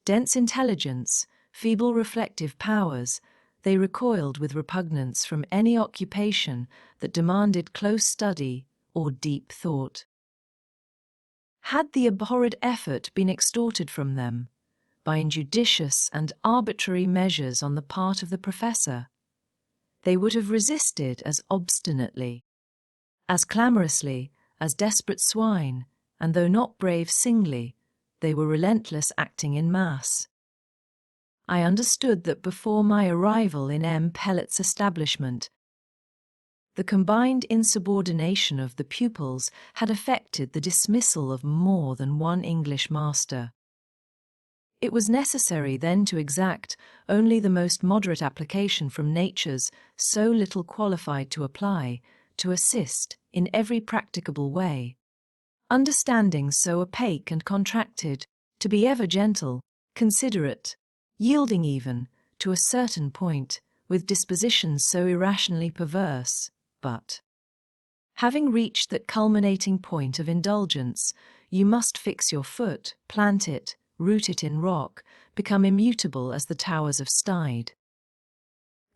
dense intelligence, feeble reflective powers, they recoiled with repugnance from any occupation that demanded close study or deep thought. Had the abhorred effort been extorted from them by injudicious and arbitrary measures on the part of the professor, they would have resisted as obstinately, as clamorously, as desperate swine, and though not brave singly, they were relentless acting in mass. I understood that before my arrival in M. Pellet's establishment, the combined insubordination of the pupils had effected the dismissal of more than one English master. It was necessary then to exact only the most moderate application from natures so little qualified to apply, to assist in every practicable way. Understandings so opaque and contracted, to be ever gentle, considerate, yielding even, to a certain point, with dispositions so irrationally perverse, but, having reached that culminating point of indulgence, you must fix your foot, plant it, root it in rock, become immutable as the towers of Stide.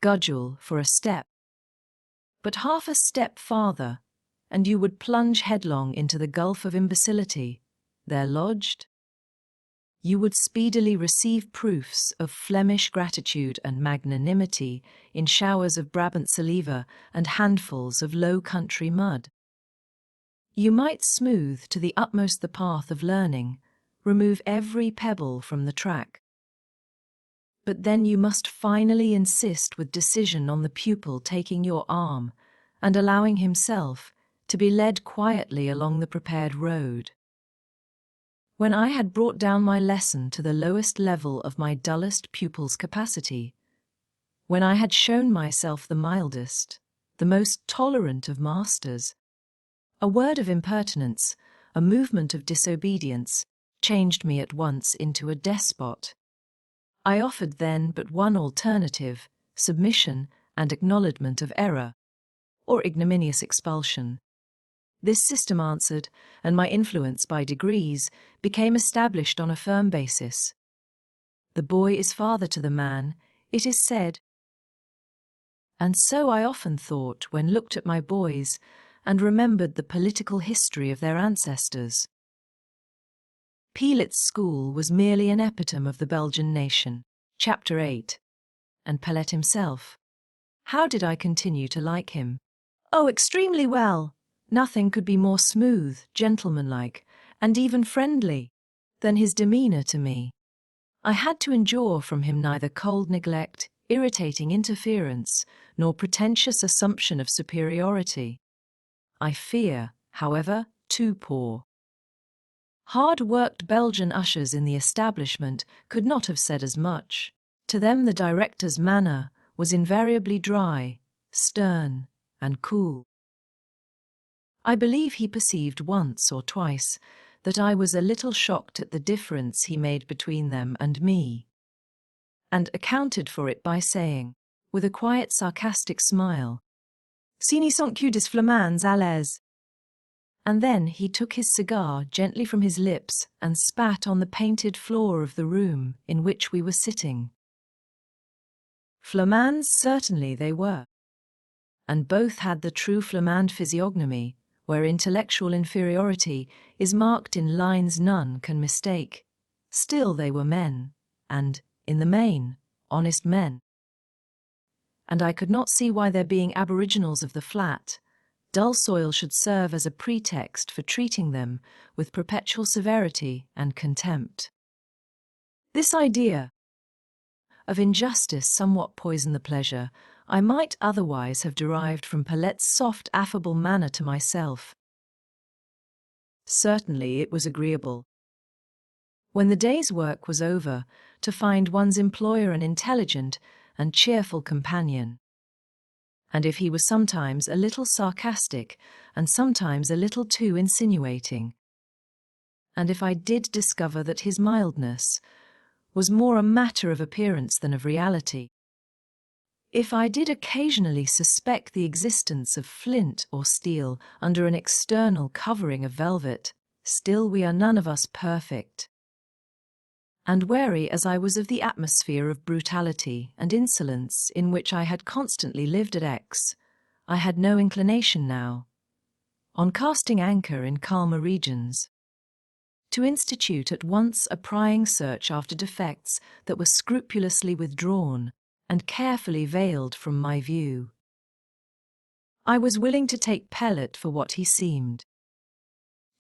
Gudule for a step. But half a step farther, and you would plunge headlong into the gulf of imbecility, there lodged. You would speedily receive proofs of Flemish gratitude and magnanimity in showers of Brabant saliva and handfuls of low country mud. You might smooth to the utmost the path of learning, remove every pebble from the track. But then you must finally insist with decision on the pupil taking your arm and allowing himself to be led quietly along the prepared road. When I had brought down my lesson to the lowest level of my dullest pupil's capacity, when I had shown myself the mildest, the most tolerant of masters, a word of impertinence, a movement of disobedience, changed me at once into a despot. I offered then but one alternative, submission and acknowledgment of error, or ignominious expulsion. This system answered, and my influence by degrees became established on a firm basis. The boy is father to the man, it is said. And so I often thought when looked at my boys and remembered the political history of their ancestors. Pelet's school was merely an epitome of the Belgian nation. Chapter 8. And Pellet himself. How did I continue to like him? Oh, extremely well. Nothing could be more smooth, gentlemanlike, and even friendly than his demeanour to me. I had to endure from him neither cold neglect, irritating interference, nor pretentious assumption of superiority. I fear, however, too poor. Hard-worked Belgian ushers in the establishment could not have said as much. To them the director's manner was invariably dry, stern, and cool. I believe he perceived once or twice that I was a little shocked at the difference he made between them and me, and accounted for it by saying, with a quiet sarcastic smile, "Ce ne sont que des flamands à l'aise." And then he took his cigar gently from his lips and spat on the painted floor of the room in which we were sitting. Flamands certainly they were, and both had the true Flamand physiognomy, where intellectual inferiority is marked in lines none can mistake. Still they were men, and, in the main, honest men. And I could not see why their being aboriginals of the flat, dull soil should serve as a pretext for treating them with perpetual severity and contempt. This idea of injustice somewhat poisoned the pleasure I might otherwise have derived from Pellet's soft, affable manner to myself. Certainly it was agreeable, when the day's work was over, to find one's employer an intelligent and cheerful companion. And if he was sometimes a little sarcastic and sometimes a little too insinuating, and if I did discover that his mildness was more a matter of appearance than of reality, if I did occasionally suspect the existence of flint or steel under an external covering of velvet, still we are none of us perfect. And wary as I was of the atmosphere of brutality and insolence in which I had constantly lived at Aix, I had no inclination now, on casting anchor in calmer regions, to institute at once a prying search after defects that were scrupulously withdrawn and carefully veiled from my view. I was willing to take Pellet for what he seemed,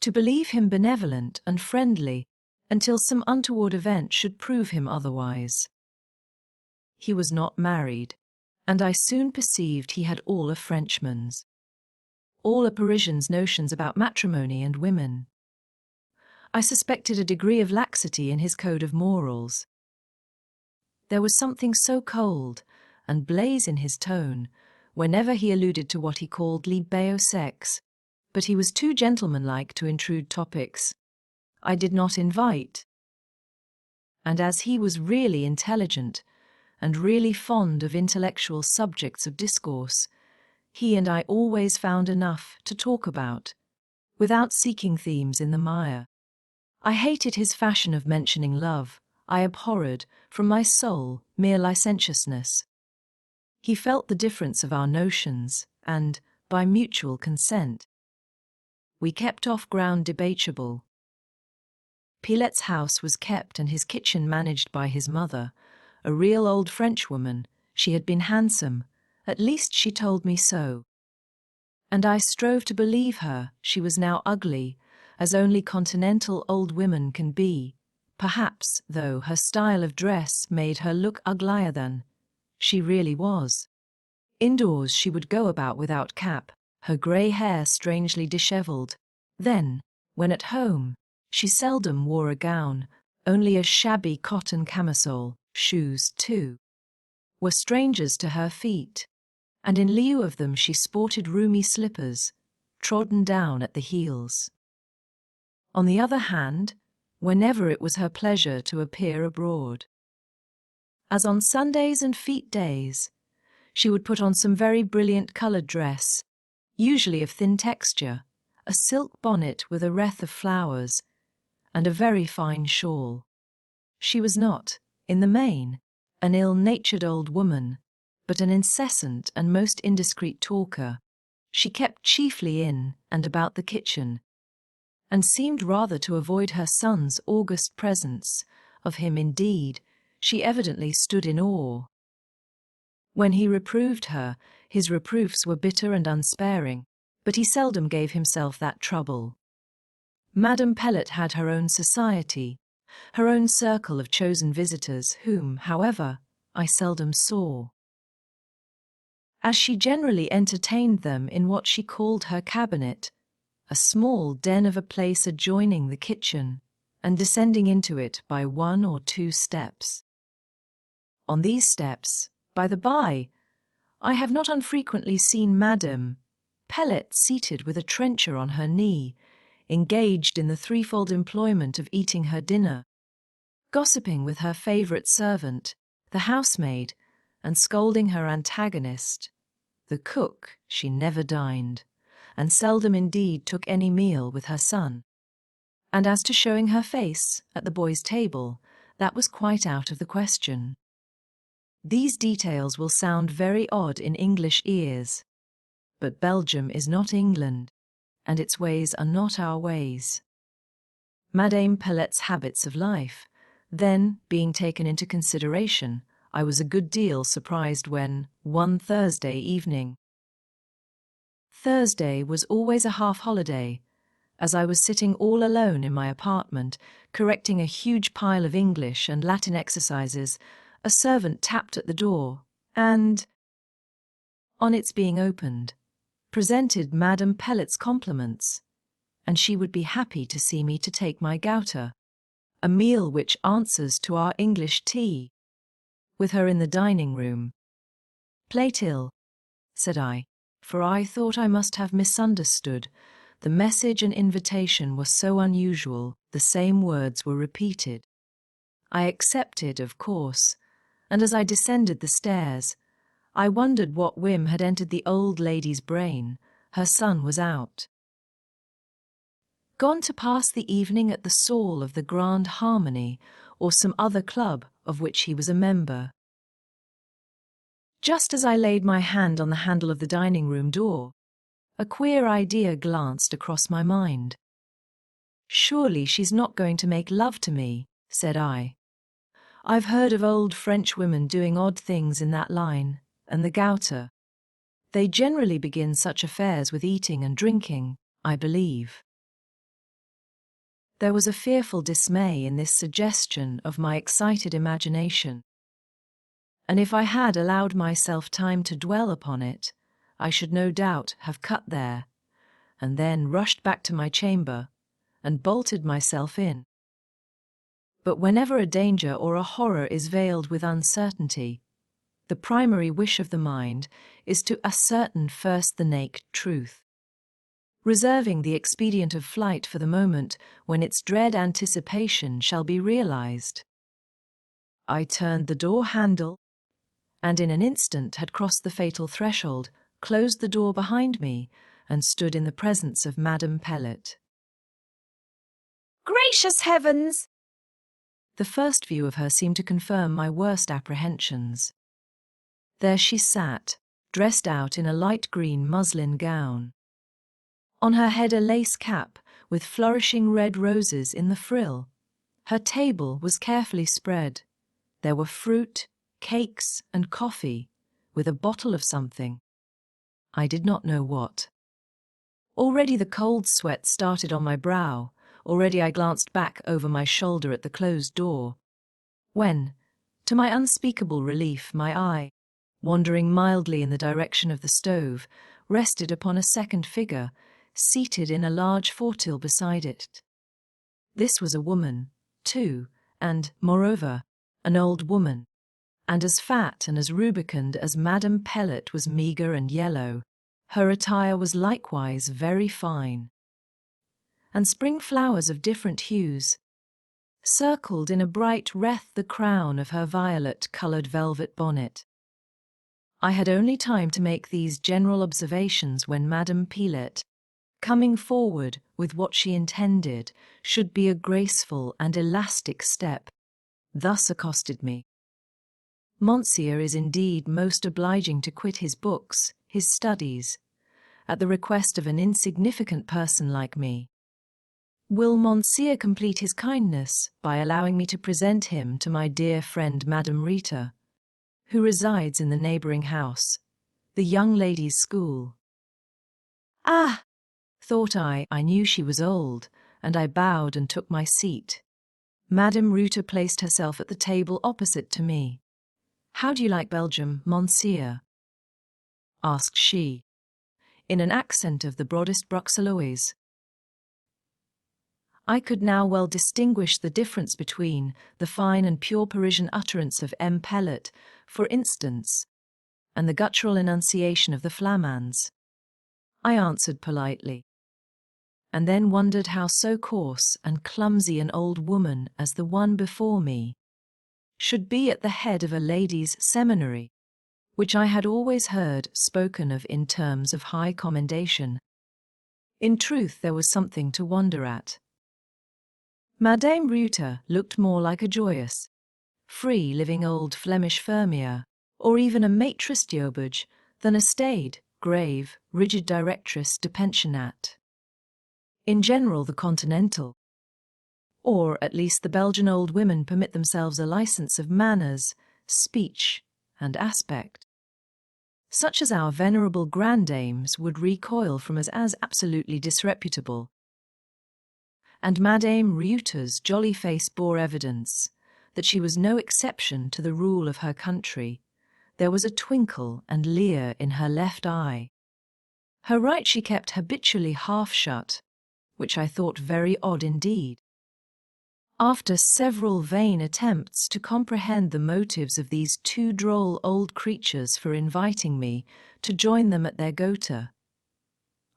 to believe him benevolent and friendly until some untoward event should prove him otherwise. He was not married, and I soon perceived he had all a Frenchman's, all a Parisian's notions about matrimony and women. I suspected a degree of laxity in his code of morals. There was something so cold and blase in his tone whenever he alluded to what he called le beau sexe, but he was too gentlemanlike to intrude topics I did not invite. And as he was really intelligent and really fond of intellectual subjects of discourse, he and I always found enough to talk about, without seeking themes in the mire. I hated his fashion of mentioning love. I abhorred, from my soul, mere licentiousness. He felt the difference of our notions, and, by mutual consent, we kept off ground debatable. Pellet's house was kept and his kitchen managed by his mother, a real old Frenchwoman. She had been handsome, at least she told me so. And I strove to believe her. She was now ugly, as only continental old women can be. Perhaps, though, her style of dress made her look uglier than she really was. Indoors she would go about without cap, her grey hair strangely dishevelled. Then, when at home, she seldom wore a gown, only a shabby cotton camisole. Shoes, too, were strangers to her feet, and in lieu of them she sported roomy slippers, trodden down at the heels. On the other hand, whenever it was her pleasure to appear abroad, as on Sundays and fête days, she would put on some very brilliant coloured dress, usually of thin texture, a silk bonnet with a wreath of flowers, and a very fine shawl. She was not, in the main, an ill-natured old woman, but an incessant and most indiscreet talker. She kept chiefly in and about the kitchen, and seemed rather to avoid her son's august presence. Of him, indeed, she evidently stood in awe. When he reproved her, his reproofs were bitter and unsparing, but he seldom gave himself that trouble. Madame Pellet had her own society, her own circle of chosen visitors whom, however, I seldom saw, as she generally entertained them in what she called her cabinet, a small den of a place adjoining the kitchen, and descending into it by 1 or 2 steps. On these steps, by the by, I have not unfrequently seen Madame Pellet seated with a trencher on her knee, engaged in the threefold employment of eating her dinner, gossiping with her favourite servant, the housemaid, and scolding her antagonist, the cook. She never dined, and seldom indeed took any meal with her son. And as to showing her face at the boys' table, that was quite out of the question. These details will sound very odd in English ears, but Belgium is not England, and its ways are not our ways. Madame Pellet's habits of life, then, being taken into consideration, I was a good deal surprised when, one Thursday evening— Thursday was always a half-holiday, as I was sitting all alone in my apartment, correcting a huge pile of English and Latin exercises, a servant tapped at the door, and, on its being opened, presented Madame Pellet's compliments, and she would be happy to see me to take my gouter, a meal which answers to our English tea, with her in the dining-room. "Plate ill," said I, for I thought I must have misunderstood. The message and invitation were so unusual, the same words were repeated. I accepted, of course, and as I descended the stairs, I wondered what whim had entered the old lady's brain. Her son was out, gone to pass the evening at the Saul of the Grand Harmony or some other club of which he was a member. Just as I laid my hand on the handle of the dining-room door, a queer idea glanced across my mind. "Surely she's not going to make love to me," said I. I've heard of old French women doing odd things in that line, and the gouter. They generally begin such affairs with eating and drinking, I believe. There was a fearful dismay in this suggestion of my excited imagination. And if I had allowed myself time to dwell upon it, I should no doubt have cut there, and then rushed back to my chamber, and bolted myself in. But whenever a danger or a horror is veiled with uncertainty, the primary wish of the mind is to ascertain first the naked truth, reserving the expedient of flight for the moment when its dread anticipation shall be realized. I turned the door handle, and in an instant had crossed the fatal threshold, closed the door behind me, and stood in the presence of Madame Pellet. Gracious heavens! The first view of her seemed to confirm my worst apprehensions. There she sat, dressed out in a light green muslin gown. On her head a lace cap with flourishing red roses in the frill. Her table was carefully spread. There were fruit, cakes, and coffee, with a bottle of something. I did not know what. Already the cold sweat started on my brow. Already I glanced back over my shoulder at the closed door, when, to my unspeakable relief, my eye, wandering mildly in the direction of the stove, rested upon a second figure, seated in a large fauteuil beside it. This was a woman, too, and, moreover, an old woman, and as fat and as rubicund as Madame Pellet was meagre and yellow. Her attire was likewise very fine, and spring flowers of different hues circled in a bright wreath the crown of her violet-coloured velvet bonnet. I had only time to make these general observations when Madame Pellet, coming forward with what she intended should be a graceful and elastic step, thus accosted me. Monsieur is indeed most obliging to quit his books, his studies, at the request of an insignificant person like me. Will Monsieur complete his kindness by allowing me to present him to my dear friend Madame Rita, who resides in the neighbouring house, the young ladies' school? Ah, thought I knew she was old, and I bowed and took my seat. Madame Rita placed herself at the table opposite to me. How do you like Belgium, Monsieur? Asked she, in an accent of the broadest Bruxelloise. I could now well distinguish the difference between the fine and pure Parisian utterance of M. Pellet, for instance, and the guttural enunciation of the Flamands. I answered politely, and then wondered how so coarse and clumsy an old woman as the one before me should be at the head of a ladies' seminary, which I had always heard spoken of in terms of high commendation. In truth, there was something to wonder at. Madame Rita looked more like a joyous, free-living old Flemish fermier, or even a maîtresse d'auberge, than a staid, grave, rigid directrice de pensionnat. In general, the continental, or at least the Belgian old women, permit themselves a license of manners, speech, and aspect, such as our venerable grandames would recoil from as absolutely disreputable. And Madame Rita's jolly face bore evidence that she was no exception to the rule of her country. There was a twinkle and leer in her left eye. Her right she kept habitually half shut, which I thought very odd indeed. After several vain attempts to comprehend the motives of these two droll old creatures for inviting me to join them at their Gotha,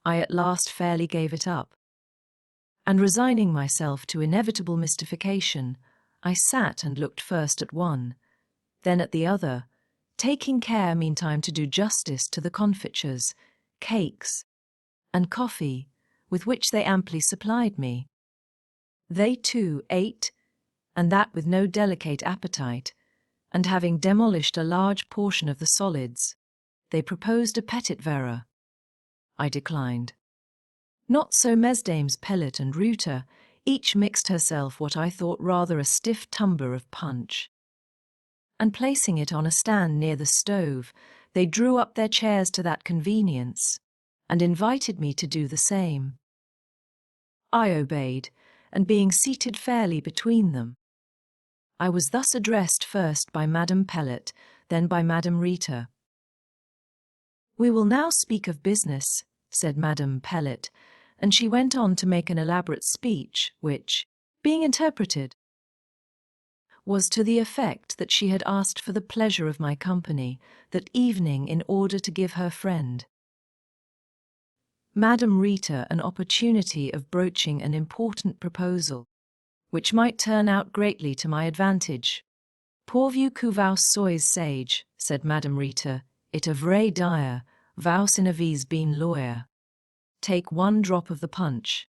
I at last fairly gave it up, and resigning myself to inevitable mystification, I sat and looked first at one, then at the other, taking care meantime to do justice to the confitures, cakes, and coffee with which they amply supplied me. They too ate, and that with no delicate appetite, and having demolished a large portion of the solids, they proposed a petit verre. I declined. Not so Mesdames Pellet and Rita, each mixed herself what I thought rather a stiff tumbler of punch. and placing it on a stand near the stove, they drew up their chairs to that convenience, and invited me to do the same. I obeyed, and being seated fairly between them, I was thus addressed first by Madame Pellet, then by Madame Rita. "We will now speak of business," said Madame Pellet, and she went on to make an elaborate speech which, being interpreted, was to the effect that she had asked for the pleasure of my company that evening in order to give her friend, Madame Rita, an opportunity of broaching an important proposal, which might turn out greatly to my advantage. "Pourvu que vous soyez sage," said Madame Rita, "it a vrai dire, vous in avez been lawyer. Take one drop of the punch,"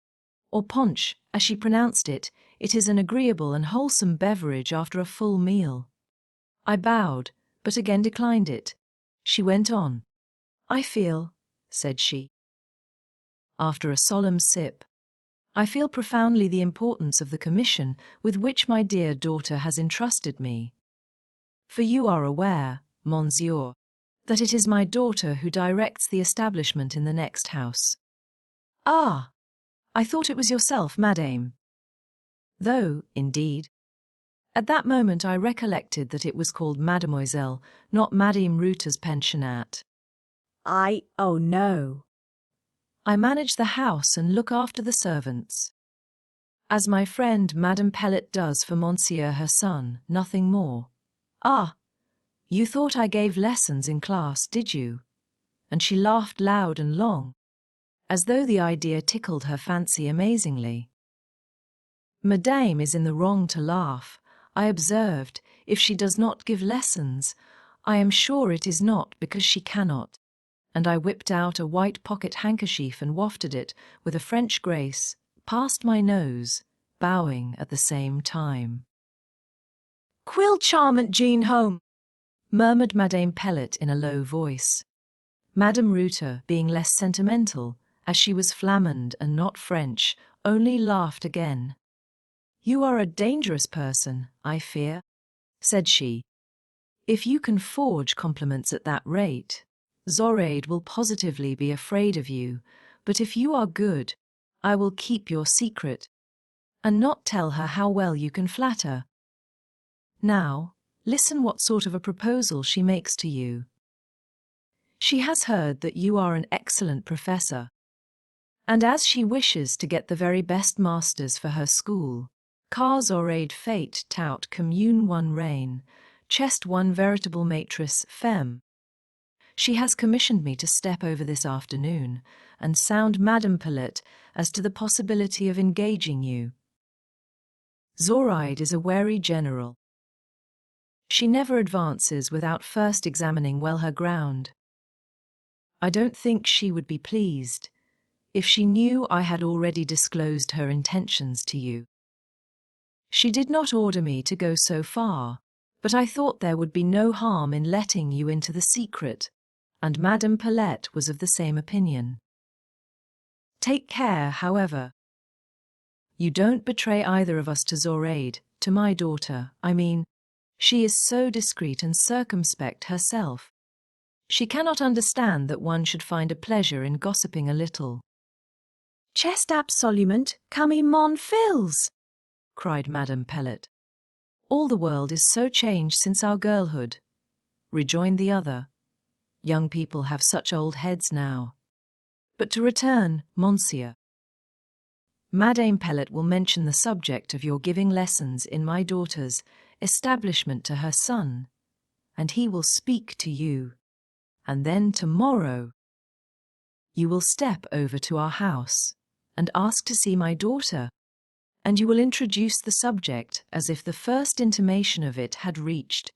or punch, as she pronounced it. "It is an agreeable and wholesome beverage after a full meal." I bowed, but again declined it. She went on. "I feel," said she, after a solemn sip, "I feel profoundly the importance of the commission with which my dear daughter has entrusted me. For you are aware, monsieur, that it is my daughter who directs the establishment in the next house." "Ah, I thought it was yourself, madame." Though, indeed, at that moment I recollected that it was called Mademoiselle, not Madame Ruta's pensionnat. Oh no. I manage the house and look after the servants, as my friend Madame Pellet does for Monsieur her son, nothing more. "Ah, you thought I gave lessons in class, did you?" And she laughed loud and long, as though the idea tickled her fancy amazingly. "Madame is in the wrong to laugh," I observed. "If she does not give lessons, I am sure it is not because she cannot." And I whipped out a white pocket handkerchief and wafted it, with a French grace, past my nose, bowing at the same time. "Quill charmant Jean home," murmured Madame Pellet in a low voice. Madame Rita, being less sentimental, as she was Flamand and not French, only laughed again. "You are a dangerous person, I fear," said she. "If you can forge compliments at that rate, Zoraide will positively be afraid of you, but if you are good, I will keep your secret, and not tell her how well you can flatter. Now, listen what sort of a proposal she makes to you. She has heard that you are an excellent professor, and as she wishes to get the very best masters for her school, car Zoraide fate tout commune one reine, chest one veritable maîtresse femme, she has commissioned me to step over this afternoon and sound Madame Pellet as to the possibility of engaging you. Zoraide is a wary general. She never advances without first examining well her ground. I don't think she would be pleased if she knew I had already disclosed her intentions to you. She did not order me to go so far, but I thought there would be no harm in letting you into the secret, and Madame Pellet was of the same opinion. Take care, however, you don't betray either of us to Zoraide, to my daughter, I mean. She is so discreet and circumspect herself. She cannot understand that one should find a pleasure in gossiping a little." "Chest absolument, come mon fils," cried Madame Pellet. "All the world is so changed since our girlhood," rejoined the other. "Young people have such old heads now. But to return, monsieur. Madame Pellet will mention the subject of your giving lessons in my daughter's establishment to her son, and he will speak to you, and then tomorrow you will step over to our house and ask to see my daughter, and you will introduce the subject as if the first intimation of it had reached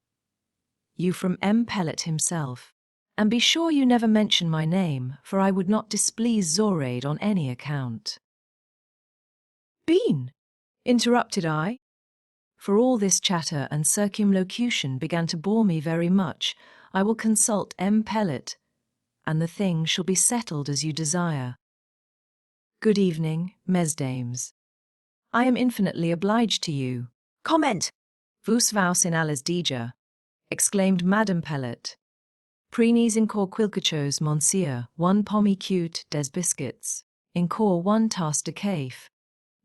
you from M. Pellet himself, and be sure you never mention my name, for I would not displease Zoraide on any account." "Bean," interrupted I, for all this chatter and circumlocution began to bore me very much. "I will consult M. Pellet, and the thing shall be settled as you desire. Good evening, mesdames. I am infinitely obliged to you. Comment. Vous in alles déjà. exclaimed Madame Pellet. Prenis in cor quilquechos monsieur, one pommy cute des biscuits, in cor one tasse de café.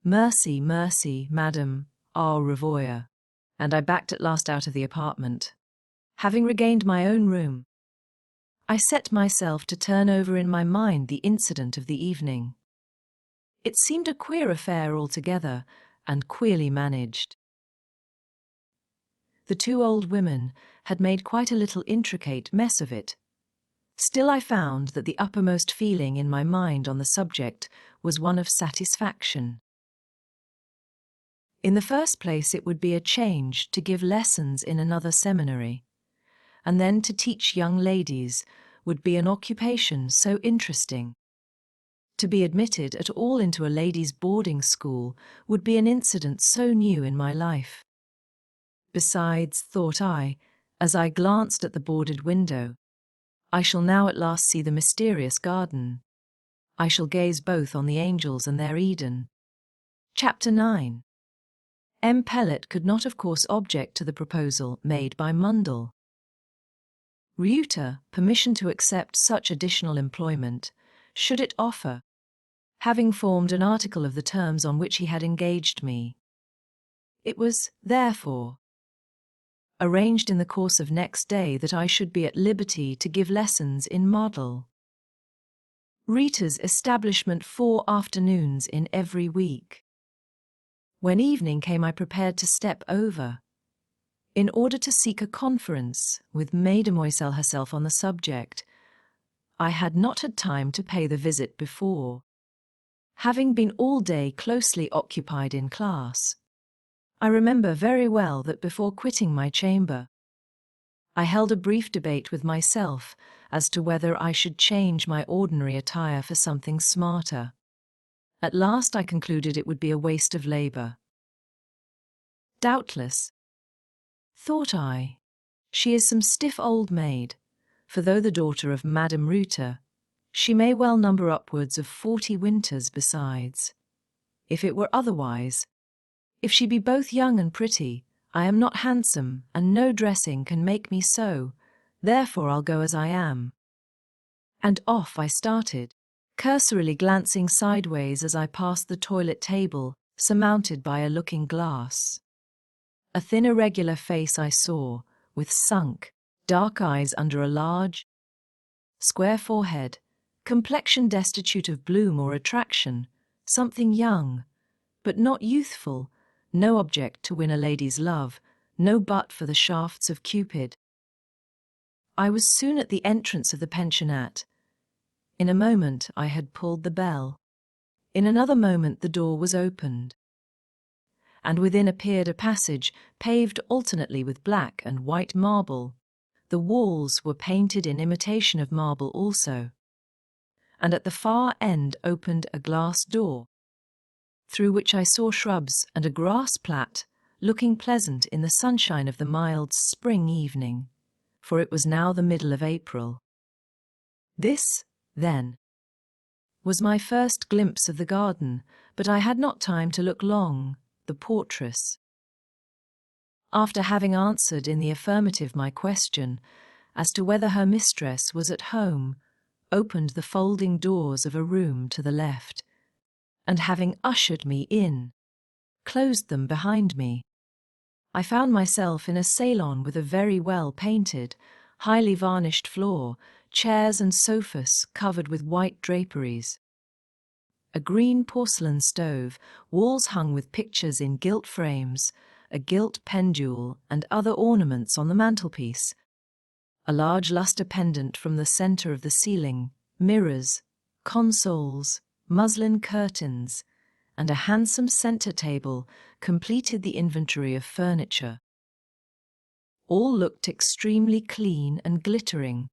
Mercy, mercy, madame, au revoir. And I backed at last out of the apartment. Having regained my own room, I set myself to turn over in my mind the incident of the evening. It seemed a queer affair altogether, and queerly managed. The two old women had made quite a little intricate mess of it. Still I found that the uppermost feeling in my mind on the subject was one of satisfaction. In the first place, it would be a change to give lessons in another seminary, and then to teach young ladies would be an occupation so interesting. To be admitted at all into a ladies' boarding school would be an incident so new in my life. Besides, thought I, as I glanced at the boarded window, I shall now at last see the mysterious garden. I shall gaze both on the angels and their Eden. Chapter 9. M. Pellet could not of course object to the proposal made by Mundell. Reuter permission to accept such additional employment, should it offer, having formed an article of the terms on which he had engaged me. It was, therefore, arranged in the course of next day that I should be at liberty to give lessons in model. Rita's establishment 4 afternoons in every week. When evening came, I prepared to step over, in order to seek a conference with Mademoiselle herself on the subject. I had not had time to pay the visit before, having been all day closely occupied in class. I remember very well that before quitting my chamber, I held a brief debate with myself as to whether I should change my ordinary attire for something smarter. At last I concluded it would be a waste of labor. Doubtless, thought I, she is some stiff old maid, for though the daughter of Madame Reuter, she may well number upwards of 40 winters besides. If it were otherwise, if she be both young and pretty, I am not handsome, and no dressing can make me so, therefore I'll go as I am. And off I started, cursorily glancing sideways as I passed the toilet table, surmounted by a looking-glass. A thin irregular face I saw, with sunk, dark eyes under a large, square forehead, complexion destitute of bloom or attraction, something young, but not youthful, no object to win a lady's love, no butt for the shafts of Cupid. I was soon at the entrance of the pensionnat. In a moment I had pulled the bell. In another moment the door was opened, and within appeared a passage paved alternately with black and white marble. The walls were painted in imitation of marble also, and at the far end opened a glass door, through which I saw shrubs and a grass plat, looking pleasant in the sunshine of the mild spring evening, for it was now the middle of April. This, then, was my first glimpse of the garden, but I had not time to look long. The portress, after having answered in the affirmative my question as to whether her mistress was at home, opened the folding doors of a room to the left, and having ushered me in, closed them behind me. I found myself in a salon with a very well painted, highly varnished floor, chairs and sofas covered with white draperies, a green porcelain stove, walls hung with pictures in gilt frames, a gilt pendule and other ornaments on the mantelpiece, a large lustre pendant from the centre of the ceiling, mirrors, consoles, muslin curtains, and a handsome centre table completed the inventory of furniture. All looked extremely clean and glittering,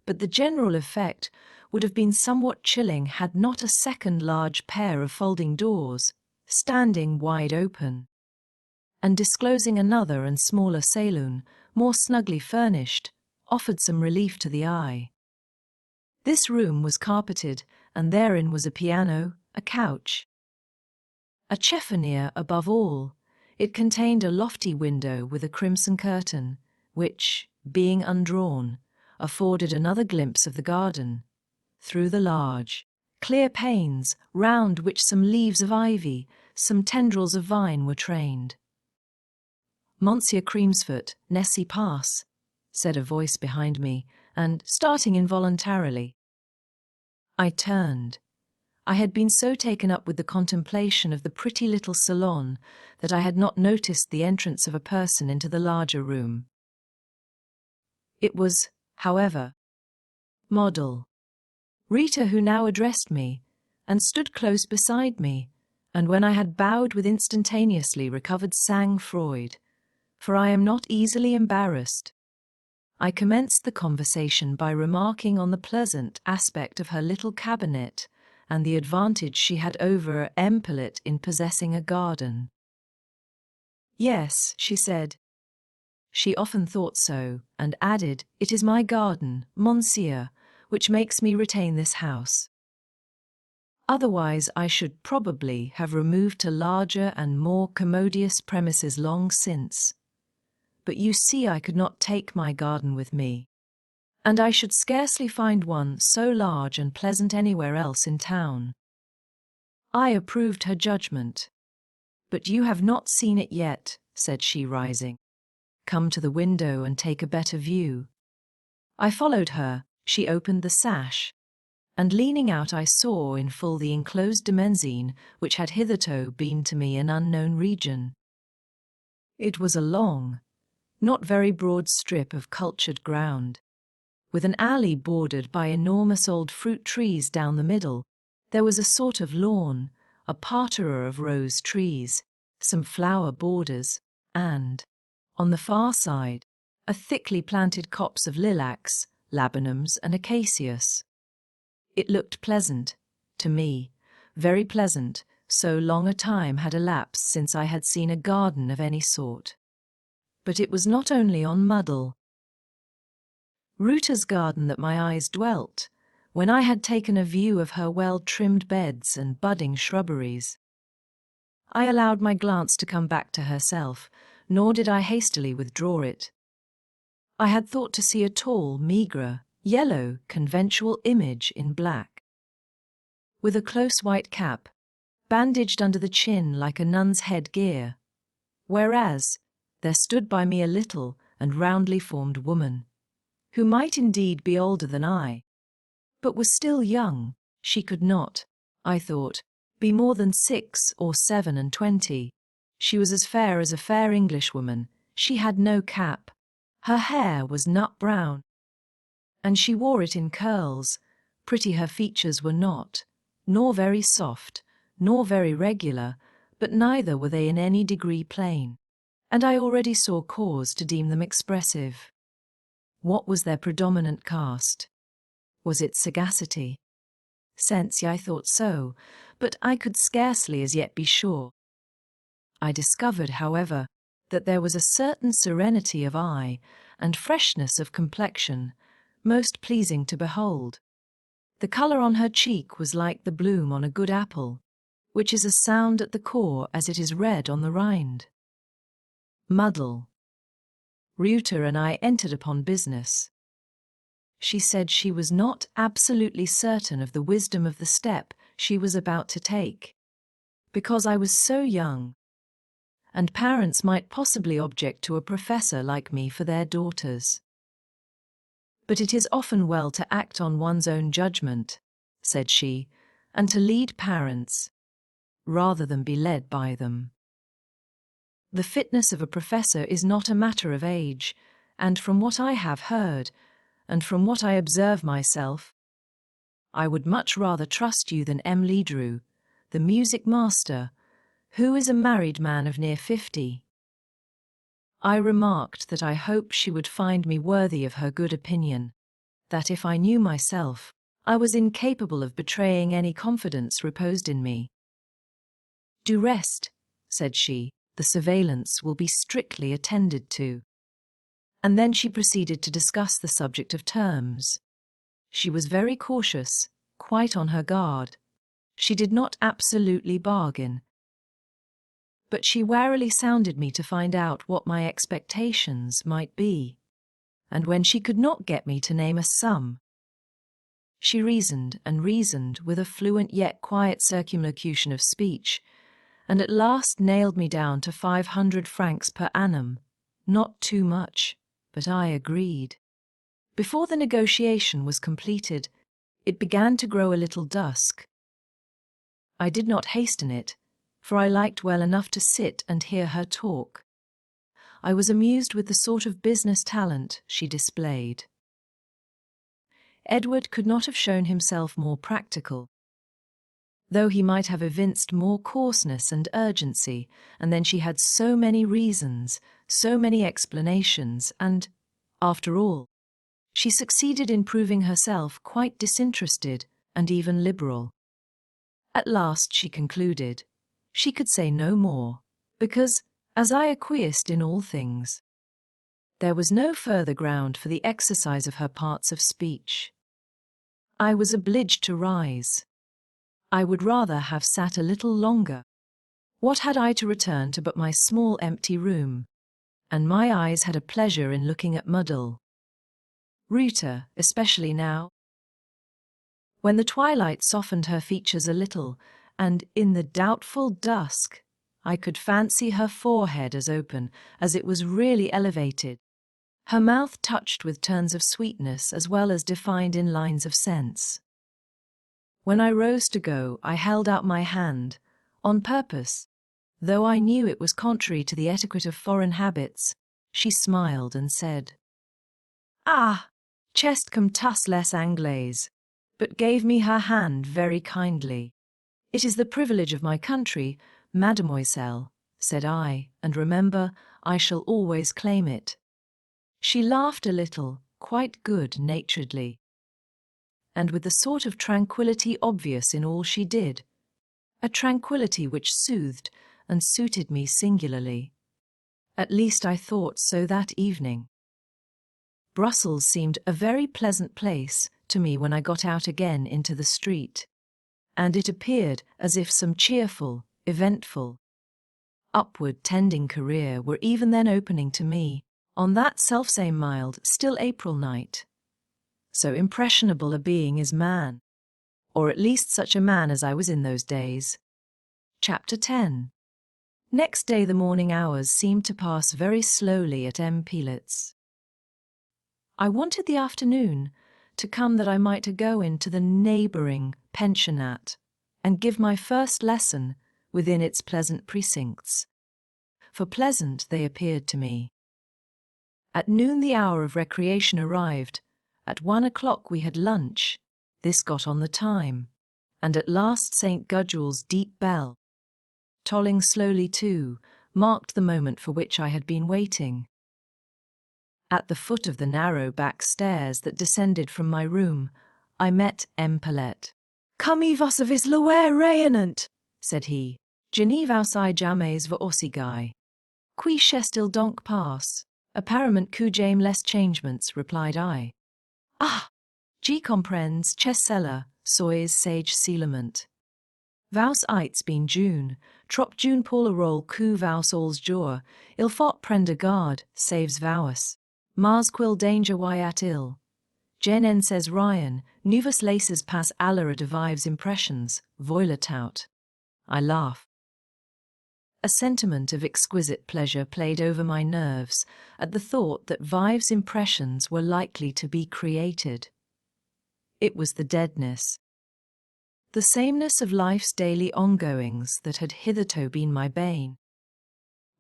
but the general effect would have been somewhat chilling had not a second large pair of folding doors, standing wide open, and disclosing another and smaller saloon, more snugly furnished, offered some relief to the eye. This room was carpeted, and therein was a piano, a couch, a chiffonier above all. It contained a lofty window with a crimson curtain, which, being undrawn, afforded another glimpse of the garden, through the large, clear panes, round which some leaves of ivy, some tendrils of vine were trained. "Monsieur Creamsfoot, Nessie pass," said a voice behind me, and, starting involuntarily, I turned. I had been so taken up with the contemplation of the pretty little salon that I had not noticed the entrance of a person into the larger room. It was, however, model Rita, who now addressed me, and stood close beside me, and when I had bowed with instantaneously recovered sang-froid, for I am not easily embarrassed, I commenced the conversation by remarking on the pleasant aspect of her little cabinet and the advantage she had over Empillet in possessing a garden. "Yes," she said. She often thought so, and added, "It is my garden, monsieur, which makes me retain this house. Otherwise I should probably have removed to larger and more commodious premises long since. But you see I could not take my garden with me, and I should scarcely find one so large and pleasant anywhere else in town." I approved her judgment. "But you have not seen it yet," said she, rising. "Come to the window and take a better view." I followed her. She opened the sash, and leaning out I saw in full the enclosed demesne which had hitherto been to me an unknown region. It was a long, not very broad strip of cultured ground, with an alley bordered by enormous old fruit trees down the middle. There was a sort of lawn, a parterre of rose trees, some flower borders, and, on the far side, a thickly planted copse of lilacs, laburnums, and acacias. It looked pleasant, to me, very pleasant, so long a time had elapsed since I had seen a garden of any sort. But it was not only on Muddle Ruta's garden that my eyes dwelt, when I had taken a view of her well-trimmed beds and budding shrubberies. I allowed my glance to come back to herself, nor did I hastily withdraw it. I had thought to see a tall, meagre, yellow, conventual image in black, with a close white cap, bandaged under the chin like a nun's head-gear, whereas there stood by me a little and roundly formed woman, who might indeed be older than I, but was still young. She could not, I thought, be more than 6 or 27. She was as fair as a fair Englishwoman. She had no cap. Her hair was nut-brown, and she wore it in curls. Pretty her features were not, nor very soft, nor very regular, but neither were they in any degree plain, and I already saw cause to deem them expressive. What was their predominant cast? Was it sagacity? Sense, I thought so, but I could scarcely as yet be sure. I discovered, however, that there was a certain serenity of eye and freshness of complexion, most pleasing to behold. The colour on her cheek was like the bloom on a good apple, which is as sound at the core as it is red on the rind. Muddle Ruta and I entered upon business. She said she was not absolutely certain of the wisdom of the step she was about to take, because I was so young, and parents might possibly object to a professor like me for their daughters. "But it is often well to act on one's own judgment," said she, "and to lead parents, rather than be led by them. The fitness of a professor is not a matter of age, and from what I have heard, and from what I observe myself, I would much rather trust you than M. Ledru, the music master, who is a married man of near 50. I remarked that I hoped she would find me worthy of her good opinion, that if I knew myself, I was incapable of betraying any confidence reposed in me. "Do rest," said she, "the surveillance will be strictly attended to." And then she proceeded to discuss the subject of terms. She was very cautious, quite on her guard. She did not absolutely bargain, but she warily sounded me to find out what my expectations might be. and when she could not get me to name a sum. She reasoned and reasoned with a fluent yet quiet circumlocution of speech, and at last nailed me down to 500 francs per annum. Not too much, but I agreed. Before the negotiation was completed, it began to grow a little dusk. I did not hasten it, for I liked well enough to sit and hear her talk. I was amused with the sort of business talent she displayed. Edward could not have shown himself more practical, though he might have evinced more coarseness and urgency, and then she had so many reasons, so many explanations, and, after all, she succeeded in proving herself quite disinterested and even liberal. At last she concluded she could say no more, because, as I acquiesced in all things, there was no further ground for the exercise of her parts of speech. I was obliged to rise. I would rather have sat a little longer. What had I to return to but my small empty room? And my eyes had a pleasure in looking at Muddle. Rita, especially now, when the twilight softened her features a little, and in the doubtful dusk, I could fancy her forehead as open as it was really elevated, her mouth touched with turns of sweetness as well as defined in lines of sense. When I rose to go, I held out my hand, on purpose, though I knew it was contrary to the etiquette of foreign habits. She smiled and said, "Ah, chest comme tas les Anglaises," but gave me her hand very kindly. "It is the privilege of my country, mademoiselle," said I, "and remember, I shall always claim it." She laughed a little, quite good-naturedly, and with the sort of tranquillity obvious in all she did, a tranquillity which soothed and suited me singularly. At least I thought so that evening. Brussels seemed a very pleasant place to me when I got out again into the street, and it appeared as if some cheerful, eventful, upward-tending career were even then opening to me, on that selfsame mild, still April night. So impressionable a being is man, or at least such a man as I was in those days. Chapter 10. Next day the morning hours seemed to pass very slowly at M. Pilots. I wanted the afternoon to come that I might go into the neighbouring pensionnat and give my first lesson within its pleasant precincts, for pleasant they appeared to me. At noon the hour of recreation arrived. At 1 o'clock we had lunch. This got on the time, and at last St. Gudul's deep bell, tolling slowly too, marked the moment for which I had been waiting. At the foot of the narrow back stairs that descended from my room, I met M. Pellet. "Commis-vous vis loire rayonnant," said he. "Je n'y vous ai jamais vu aussi gai. Qui chest-il donc passe? Apparemment que j'aime les changements," replied I. "Ah, Je comprends que cela sois sage silement. Vous êtes bien June, trop June pour le rôle que vous allez jouer, il faut prendre garde, saves vous. Mas quel danger y a-t-il? Je n'en sais rien, nous vous laissez pas aller de vives impressions, voilà tout. I laugh. A sentiment of exquisite pleasure played over my nerves at the thought that vives impressions were likely to be created. It was the deadness, the sameness of life's daily ongoings that had hitherto been my bane.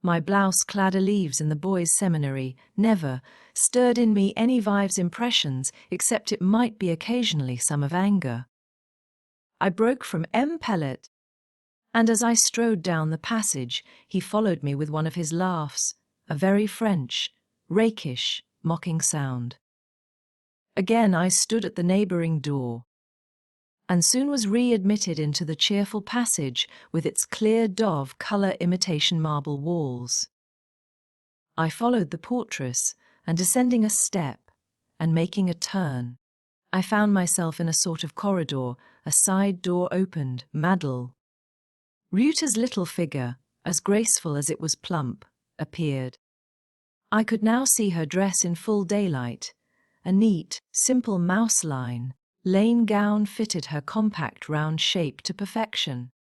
My blouse-clad leaves in the boys' seminary never stirred in me any vives impressions except it might be occasionally some of anger. I broke from M. Pellet, and as I strode down the passage, he followed me with one of his laughs, a very French, rakish, mocking sound. Again I stood at the neighbouring door, and soon was re-admitted into the cheerful passage with its clear dove-colour imitation marble walls. I followed the portress, and descending a step, and making a turn, I found myself in a sort of corridor. A side door opened. Madel, Ruta's little figure, as graceful as it was plump, appeared. I could now see her dress in full daylight. A neat, simple mouse line, laine gown fitted her compact round shape to perfection.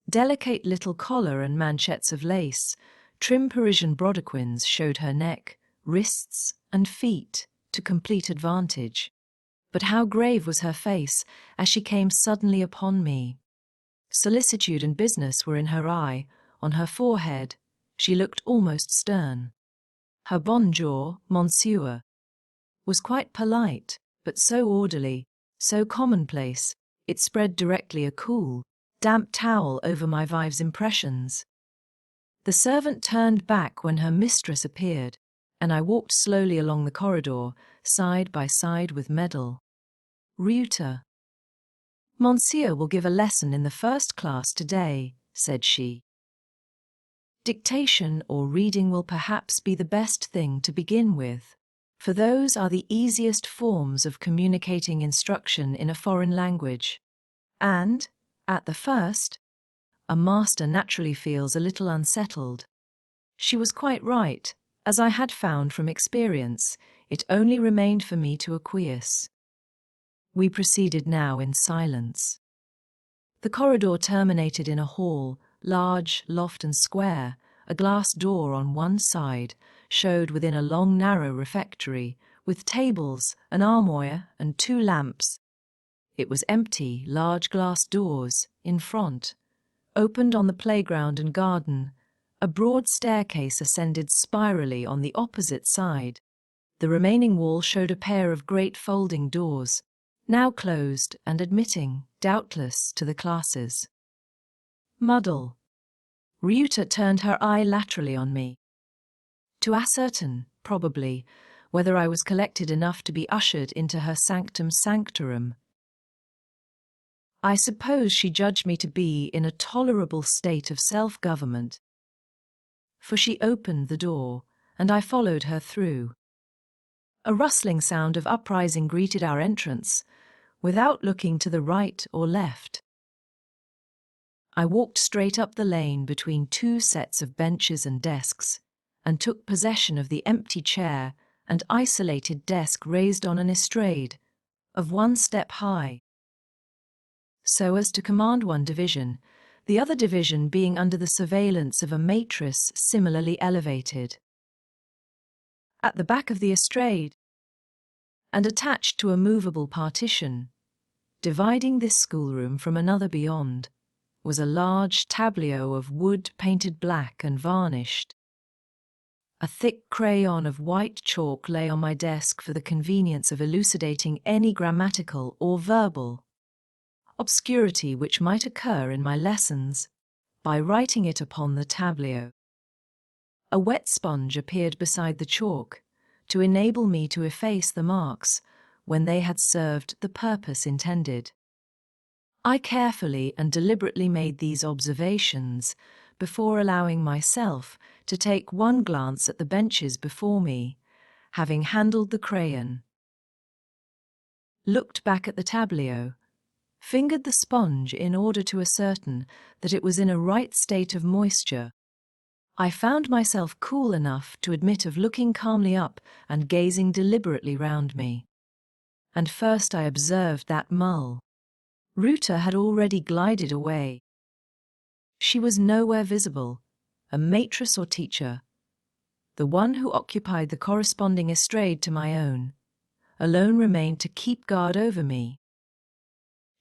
Delicate little collar and manchettes of lace, trim Parisian brodequins showed her neck, wrists, and feet to complete advantage. But how grave was her face as she came suddenly upon me. Solicitude and business were in her eye, on her forehead. She looked almost stern. Her bonjour, monsieur, was quite polite, but so orderly, so commonplace, it spread directly a cool, damp towel over my Vive's impressions. The servant turned back when her mistress appeared, and I walked slowly along the corridor, side by side with Medal. Reuter. Monsieur will give a lesson in the first class today, said she. Dictation or reading will perhaps be the best thing to begin with, for those are the easiest forms of communicating instruction in a foreign language. And, at the first, a master naturally feels a little unsettled. She was quite right. As I had found from experience, it only remained for me to acquiesce. We proceeded now in silence. The corridor terminated in a hall, large, loft and square. A glass door on one side showed within a long narrow refectory, with tables, an armoire and 2 lamps. It was empty. Large glass doors, in front, opened on the playground and garden. A broad staircase ascended spirally on the opposite side. The remaining wall showed a pair of great folding doors, now closed and admitting, doubtless, to the classes. Muddle. Reuter turned her eye laterally on me. To ascertain, probably, whether I was collected enough to be ushered into her sanctum sanctorum. I suppose she judged me to be in a tolerable state of self-government, for she opened the door, and I followed her through. A rustling sound of uprising greeted our entrance, without looking to the right or left. I walked straight up the lane between 2 sets of benches and desks, and took possession of the empty chair and isolated desk raised on an estrade, of 1 step high, so as to command one division, the other division being under the surveillance of a maîtresse similarly elevated. At the back of the estrade, and attached to a movable partition, dividing this schoolroom from another beyond, was a large tableau of wood painted black and varnished. A thick crayon of white chalk lay on my desk for the convenience of elucidating any grammatical or verbal obscurity which might occur in my lessons, by writing it upon the tableau. A wet sponge appeared beside the chalk, to enable me to efface the marks when they had served the purpose intended. I carefully and deliberately made these observations before allowing myself to take one glance at the benches before me, having handled the crayon, looked back at the tableau, fingered the sponge in order to ascertain that it was in a right state of moisture. I found myself cool enough to admit of looking calmly up and gazing deliberately round me. And first I observed that mull. Reuter had already glided away. She was nowhere visible, a maîtresse or teacher, the one who occupied the corresponding estrade to my own, alone remained to keep guard over me.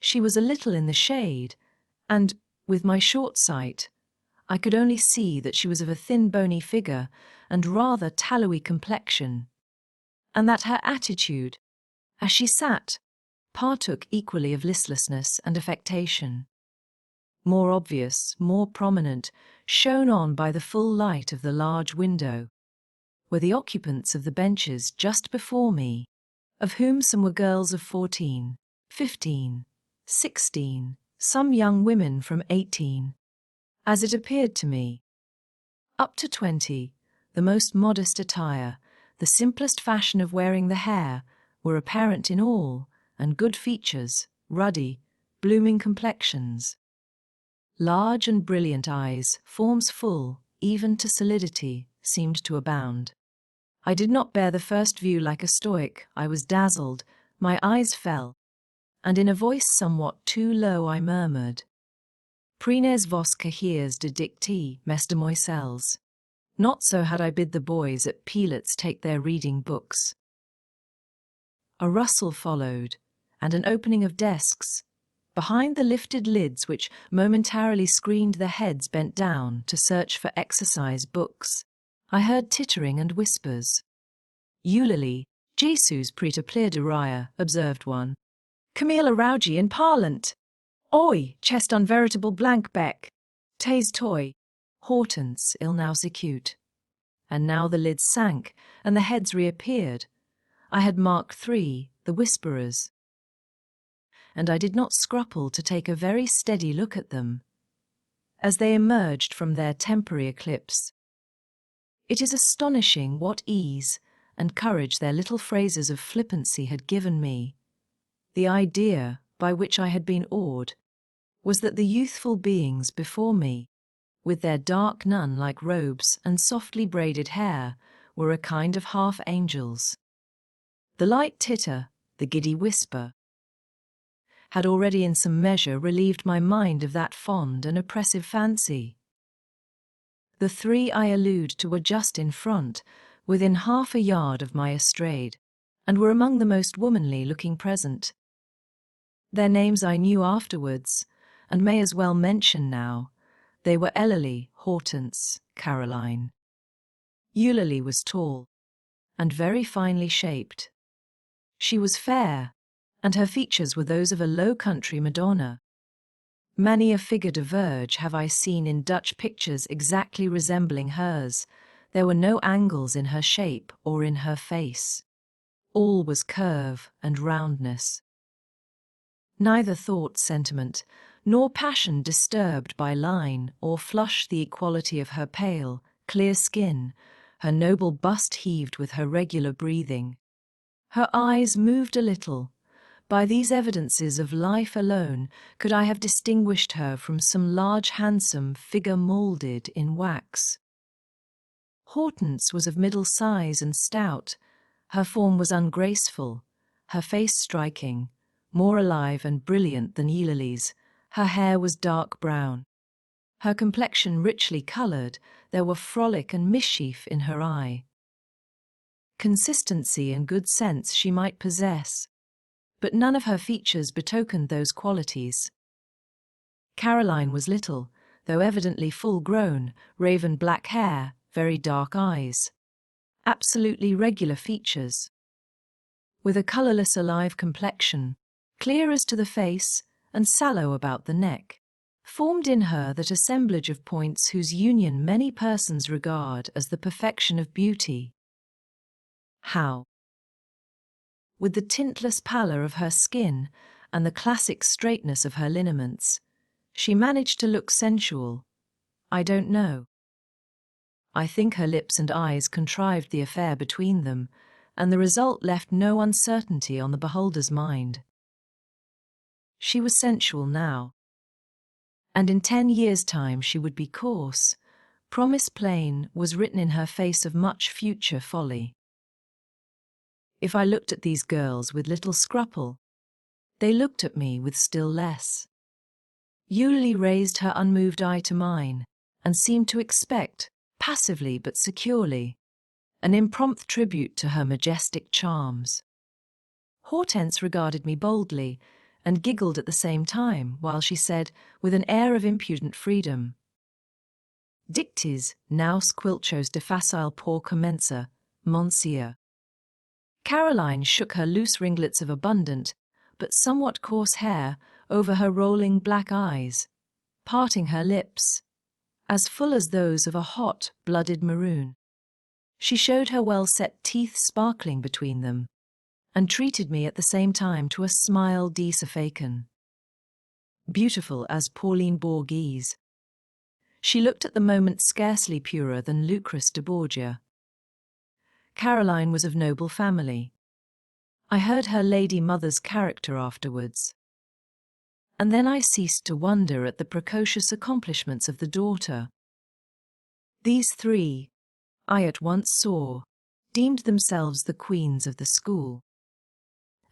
She was a little in the shade, and, with my short sight, I could only see that she was of a thin bony figure and rather tallowy complexion, and that her attitude, as she sat, partook equally of listlessness and affectation. More obvious, more prominent, shone on by the full light of the large window, were the occupants of the benches just before me, of whom some were girls of 14, 15, 16, some young women from 18, as it appeared to me, up to 20, the most modest attire, the simplest fashion of wearing the hair, were apparent in all, and good features, ruddy, blooming complexions. Large and brilliant eyes, forms full, even to solidity, seemed to abound. I did not bear the first view like a stoic. I was dazzled, my eyes fell, and in a voice somewhat too low I murmured, Prines vos cahiers de dicti, mesdemoiselles. Not so had I bid the boys at Pilots take their reading books. A rustle followed, and an opening of desks, behind the lifted lids which momentarily screened the heads bent down to search for exercise books. I heard tittering and whispers. Eulalie, Jesus preta plir de raya, observed one. Camille Rauji in parlant. Oi, chest on veritable blank beck. Tes toy. Hortense, il now secute. And now the lids sank, and the heads reappeared. I had marked 3, the whisperers. And I did not scruple to take a very steady look at them, as they emerged from their temporary eclipse. It is astonishing what ease and courage their little phrases of flippancy had given me. The idea by which I had been awed was that the youthful beings before me, with their dark nun-like robes and softly braided hair, were a kind of half-angels. The light titter, the giddy whisper, had already in some measure relieved my mind of that fond and oppressive fancy. The 3 I allude to were just in front, within half a yard of my estrade, and were among the most womanly-looking present. Their names I knew afterwards, and may as well mention now. They were Eulalie, Hortense, Caroline. Eulalie was tall, and very finely shaped. She was fair, and her features were those of a low-country Madonna. Many a figure de verge have I seen in Dutch pictures exactly resembling hers. There were no angles in her shape or in her face. All was curve and roundness. Neither thought, sentiment, nor passion disturbed by line or flush the equality of her pale, clear skin. Her noble bust heaved with her regular breathing. Her eyes moved a little. By these evidences of life alone could I have distinguished her from some large handsome figure moulded in wax. Hortense was of middle size and stout. Her form was ungraceful, her face striking, more alive and brilliant than Eulalie's. Her hair was dark brown. Her complexion richly coloured. There were frolic and mischief in her eye. Consistency and good sense she might possess, but none of her features betokened those qualities. Caroline was little, though evidently full-grown, raven black hair, very dark eyes. Absolutely regular features. With a colourless alive complexion, clear as to the face and sallow about the neck, formed in her that assemblage of points whose union many persons regard as the perfection of beauty. How? With the tintless pallor of her skin and the classic straightness of her lineaments, she managed to look sensual. I don't know. I think her lips and eyes contrived the affair between them, and the result left no uncertainty on the beholder's mind. She was sensual now, and in 10 years' time she would be coarse. Promise plain was written in her face of much future folly. If I looked at these girls with little scruple, they looked at me with still less. Eulalie raised her unmoved eye to mine, and seemed to expect, passively but securely, an impromptu tribute to her majestic charms. Hortense regarded me boldly, and giggled at the same time, while she said, with an air of impudent freedom, Dictis, naus quilchos de facile por commencer, monsieur. Caroline shook her loose ringlets of abundant, but somewhat coarse hair over her rolling black eyes, parting her lips, as full as those of a hot-blooded maroon. She showed her well-set teeth sparkling between them, and treated me at the same time to a smile de-Sophacan. Beautiful as Pauline Borghese. She looked at the moment scarcely purer than Lucrece de Borgia. Caroline was of noble family. I heard her lady mother's character afterwards. And then I ceased to wonder at the precocious accomplishments of the daughter. These 3, I at once saw, deemed themselves the queens of the school,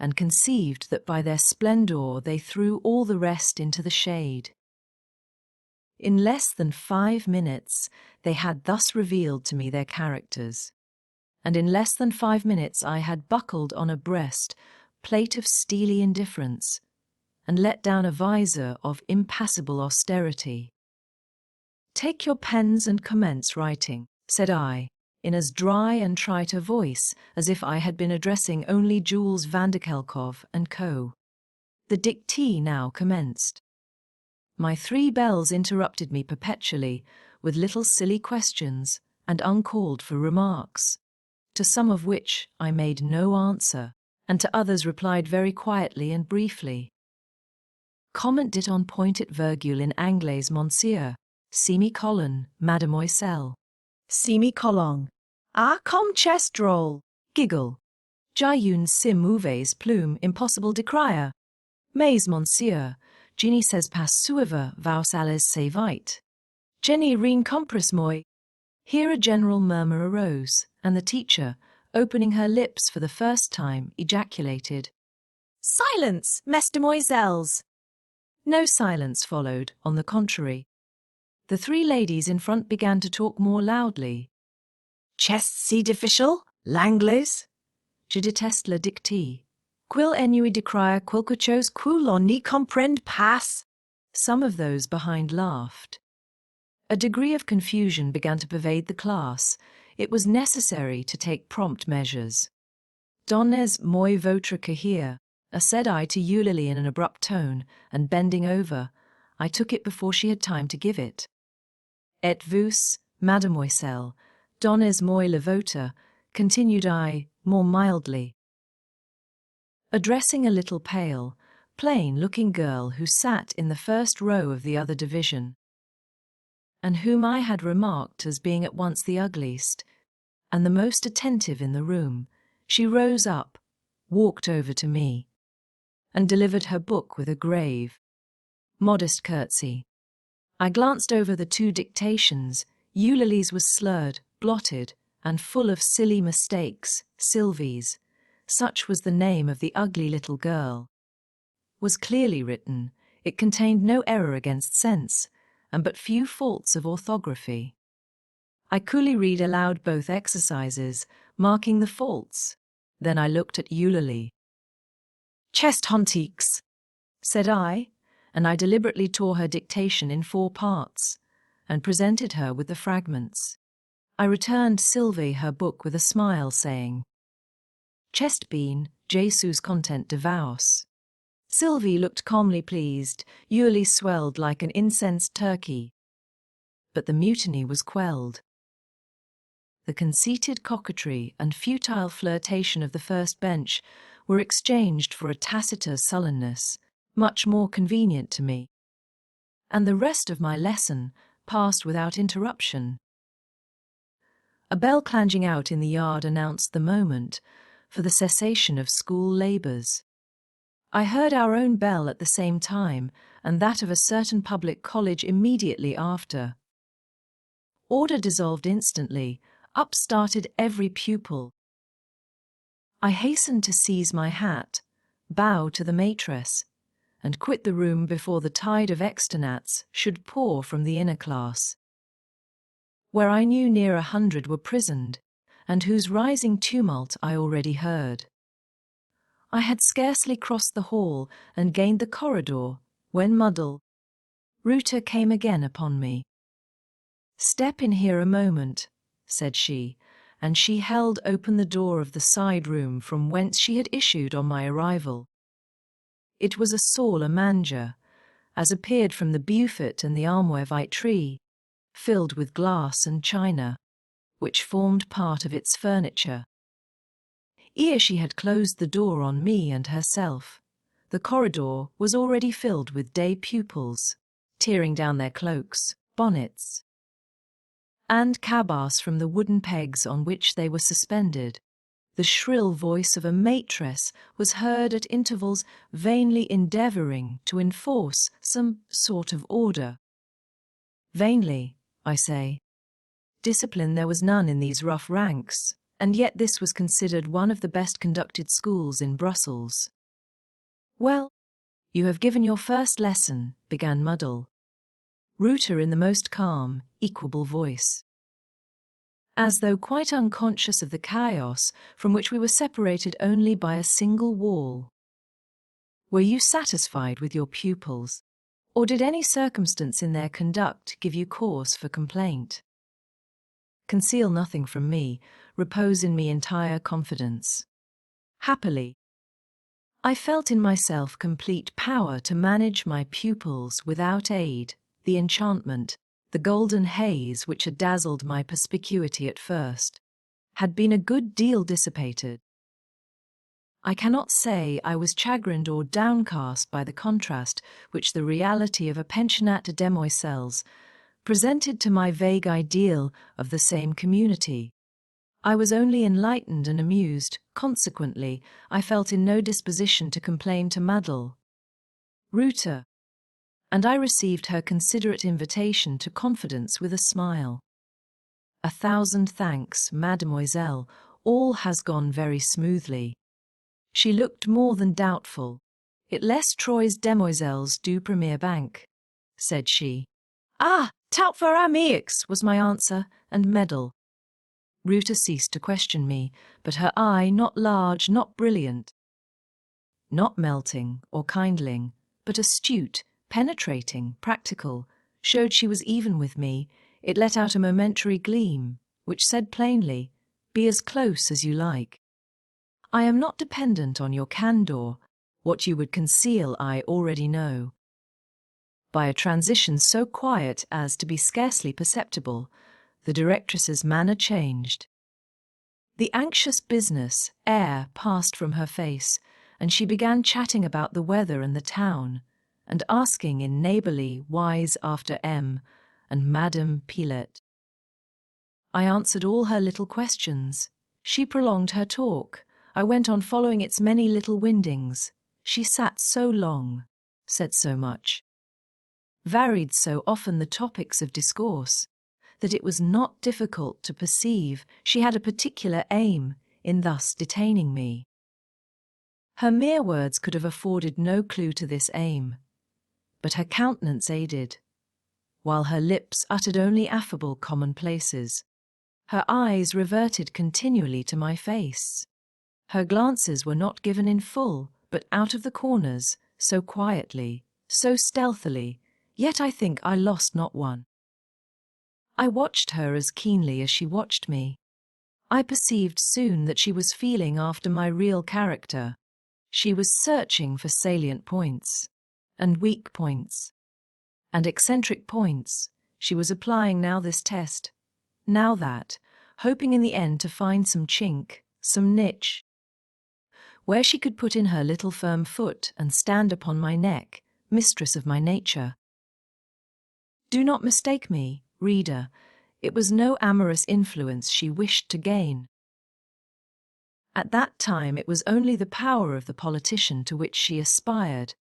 and conceived that by their splendor they threw all the rest into the shade. In less than 5 minutes, they had thus revealed to me their characters, and in less than 5 minutes I had buckled on a breast plate of steely indifference, and let down a visor of impassible austerity. "Take your pens and commence writing," said I, in as dry and trite a voice as if I had been addressing only Jules Vanderkelkov and co. The dictee now commenced. My 3 bells interrupted me perpetually with little silly questions and uncalled for remarks, to some of which I made no answer, and to others replied very quietly and briefly. "Comment dit on pointet virgule in anglais, monsieur, semicolon, mademoiselle." Semicolon. Ah, comme chest drôle. Giggle. J'ayune si mauvaise plume, impossible de crier. Mais monsieur, je ne sais pas suivre vos allées c'est vite. Je n'ai rien compris moi. Here a general murmur arose, and the teacher, opening her lips for the first time, ejaculated, "Silence, mesdemoiselles!" No silence followed, on the contrary. The 3 ladies in front began to talk more loudly. "Chest si difficile, l'anglais? Je déteste la dictée. Quil ennui décrire quelque chose que l'on n'y comprenne pas?" Some of those behind laughed. A degree of confusion began to pervade the class. It was necessary to take prompt measures. "Donnez-moi votre cahier," said I to Eulalie in an abrupt tone, and bending over, I took it before she had time to give it. "Et vous, mademoiselle, donnez-moi le vôtre," continued I, more mildly. Addressing a little pale, plain-looking girl who sat in the first row of the other division, and whom I had remarked as being at once the ugliest and the most attentive in the room, she rose up, walked over to me, and delivered her book with a grave, modest curtsy. I glanced over the 2 dictations. Eulalie's was slurred, blotted, and full of silly mistakes. Sylvie's, such was the name of the ugly little girl, was clearly written. It contained no error against sense, and but few faults of orthography. I coolly read aloud both exercises, marking the faults. Then I looked at Eulalie. "Chest hontiques," said I, and I deliberately tore her dictation in 4 parts, and presented her with the fragments. I returned Sylvie her book with a smile, saying, "Chest bean, Jesus content devouse." Sylvie looked calmly pleased. Eulalie swelled like an incensed turkey. But the mutiny was quelled. The conceited coquetry and futile flirtation of the first bench were exchanged for a tacitur sullenness, much more convenient to me, and the rest of my lesson passed without interruption. A bell clanging out in the yard announced the moment for the cessation of school labours. I heard our own bell at the same time, and that of a certain public college immediately after. Order dissolved instantly. Up started every pupil. I hastened to seize my hat, bow to the maîtresse, and quit the room before the tide of externats should pour from the inner class, where I knew near 100 were prisoned, and whose rising tumult I already heard. I had scarcely crossed the hall and gained the corridor when Muddle Rooter came again upon me. "Step in here a moment," said she, and she held open the door of the side room from whence she had issued on my arrival. It was a salle à manger, as appeared from the buffet and the armoire vitrée, filled with glass and china, which formed part of its furniture. Ere she had closed the door on me and herself, the corridor was already filled with day pupils, tearing down their cloaks, bonnets, and cabas from the wooden pegs on which they were suspended. The shrill voice of a maîtresse was heard at intervals, vainly endeavouring to enforce some sort of order. Vainly, I say. Discipline there was none in these rough ranks, and yet this was considered one of the best conducted schools in Brussels. "Well, you have given your first lesson," began Muddle. Router in the most calm, equable voice. As though quite unconscious of the chaos from which we were separated only by a single wall. "Were you satisfied with your pupils, or did any circumstance in their conduct give you cause for complaint? Conceal nothing from me, repose in me entire confidence." Happily, I felt in myself complete power to manage my pupils without aid. The enchantment, the golden haze which had dazzled my perspicuity at first, had been a good deal dissipated. I cannot say I was chagrined or downcast by the contrast which the reality of a pensionnat de demoiselles presented to my vague ideal of the same community. I was only enlightened and amused. Consequently, I felt in no disposition to complain to Muddle. Router, and I received her considerate invitation to confidence with a smile. "1,000 thanks, mademoiselle, all has gone very smoothly." She looked more than doubtful. "It laisse trois demoiselles du premier banc," said she. "Ah, tout for amix," was my answer, and meddle. Router ceased to question me, but her eye, not large, not brilliant, not melting or kindling, but astute, penetrating, practical, showed she was even with me. It let out a momentary gleam, which said plainly, "Be as close as you like. I am not dependent on your candour. What you would conceal I already know." By a transition so quiet as to be scarcely perceptible, the directress's manner changed. The anxious business air passed from her face, and she began chatting about the weather and the town, and asking in neighbourly wise after M. and Madame Pilet. I answered all her little questions. She prolonged her talk. I went on following its many little windings. She sat so long, said so much, varied so often the topics of discourse, that it was not difficult to perceive she had a particular aim in thus detaining me. Her mere words could have afforded no clue to this aim, but her countenance aided, while her lips uttered only affable commonplaces. Her eyes reverted continually to my face. Her glances were not given in full, but out of the corners, so quietly, so stealthily, yet I think I lost not one. I watched her as keenly as she watched me. I perceived soon that she was feeling after my real character. She was searching for salient points, and weak points, and eccentric points. She was applying now this test, now that, hoping in the end to find some chink, some niche, where she could put in her little firm foot and stand upon my neck, mistress of my nature. Do not mistake me, reader, it was no amorous influence she wished to gain. At that time it was only the power of the politician to which she aspired.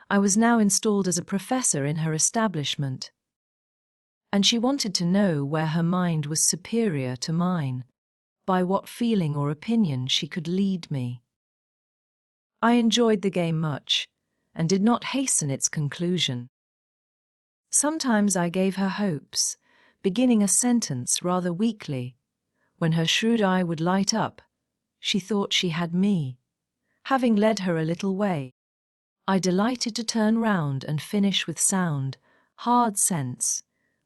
I was now installed as a professor in her establishment, and she wanted to know where her mind was superior to mine, by what feeling or opinion she could lead me. I enjoyed the game much, and did not hasten its conclusion. Sometimes I gave her hopes, beginning a sentence rather weakly. When her shrewd eye would light up, she thought she had me. Having led her a little way, I delighted to turn round and finish with sound, hard sense,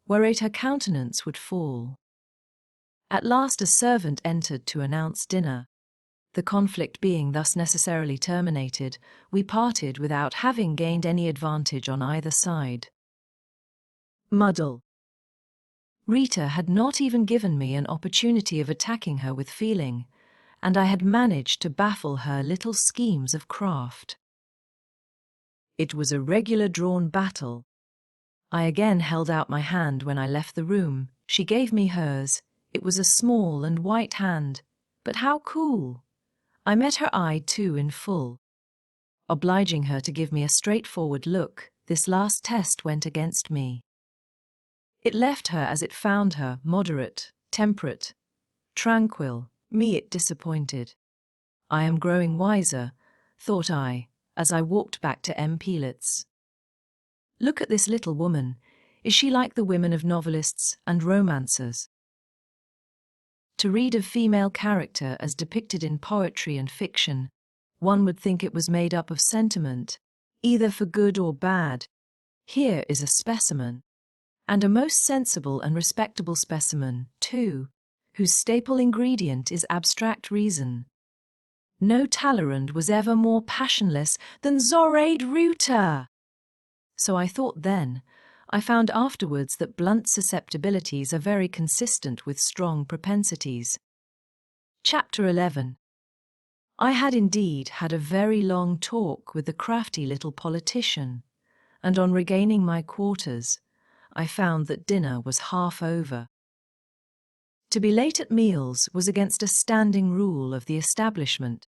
whereat her countenance would fall. At last a servant entered to announce dinner. The conflict being thus necessarily terminated, we parted without having gained any advantage on either side. Muddle. Rita had not even given me an opportunity of attacking her with feeling, and I had managed to baffle her little schemes of craft. It was a regular drawn battle. I again held out my hand when I left the room. She gave me hers. It was a small and white hand, but how cool! I met her eye too in full. Obliging her to give me a straightforward look, this last test went against me. It left her as it found her, moderate, temperate, Tranquil, me it disappointed. I am growing wiser, thought I, as I walked back to M. Pelet's. Look at this little woman. Is she like the women of novelists and romancers? To read of female character as depicted in poetry and fiction, one would think it was made up of sentiment, either for good or bad. Here is a specimen, and a most sensible and respectable specimen, too, whose staple ingredient is abstract reason. No Talleyrand was ever more passionless than Zoraide Reuter. So I thought then. I found afterwards that blunt susceptibilities are very consistent with strong propensities. Chapter 11. I had indeed had a very long talk with the crafty little politician, and on regaining my quarters, I found that dinner was half over. To be late at meals was against a standing rule of the establishment.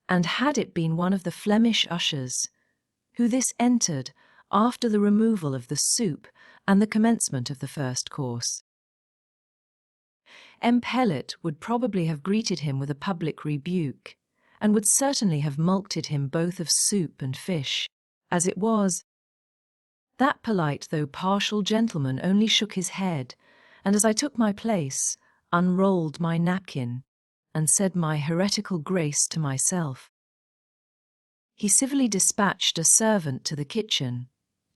And had it been one of the Flemish ushers, who this entered after the removal of the soup and the commencement of the first course, M. Pelet would probably have greeted him with a public rebuke, and would certainly have mulcted him both of soup and fish. As it was, that polite though partial gentleman only shook his head, and as I took my place, unrolled my napkin, and said my heretical grace to myself. He civilly dispatched a servant to the kitchen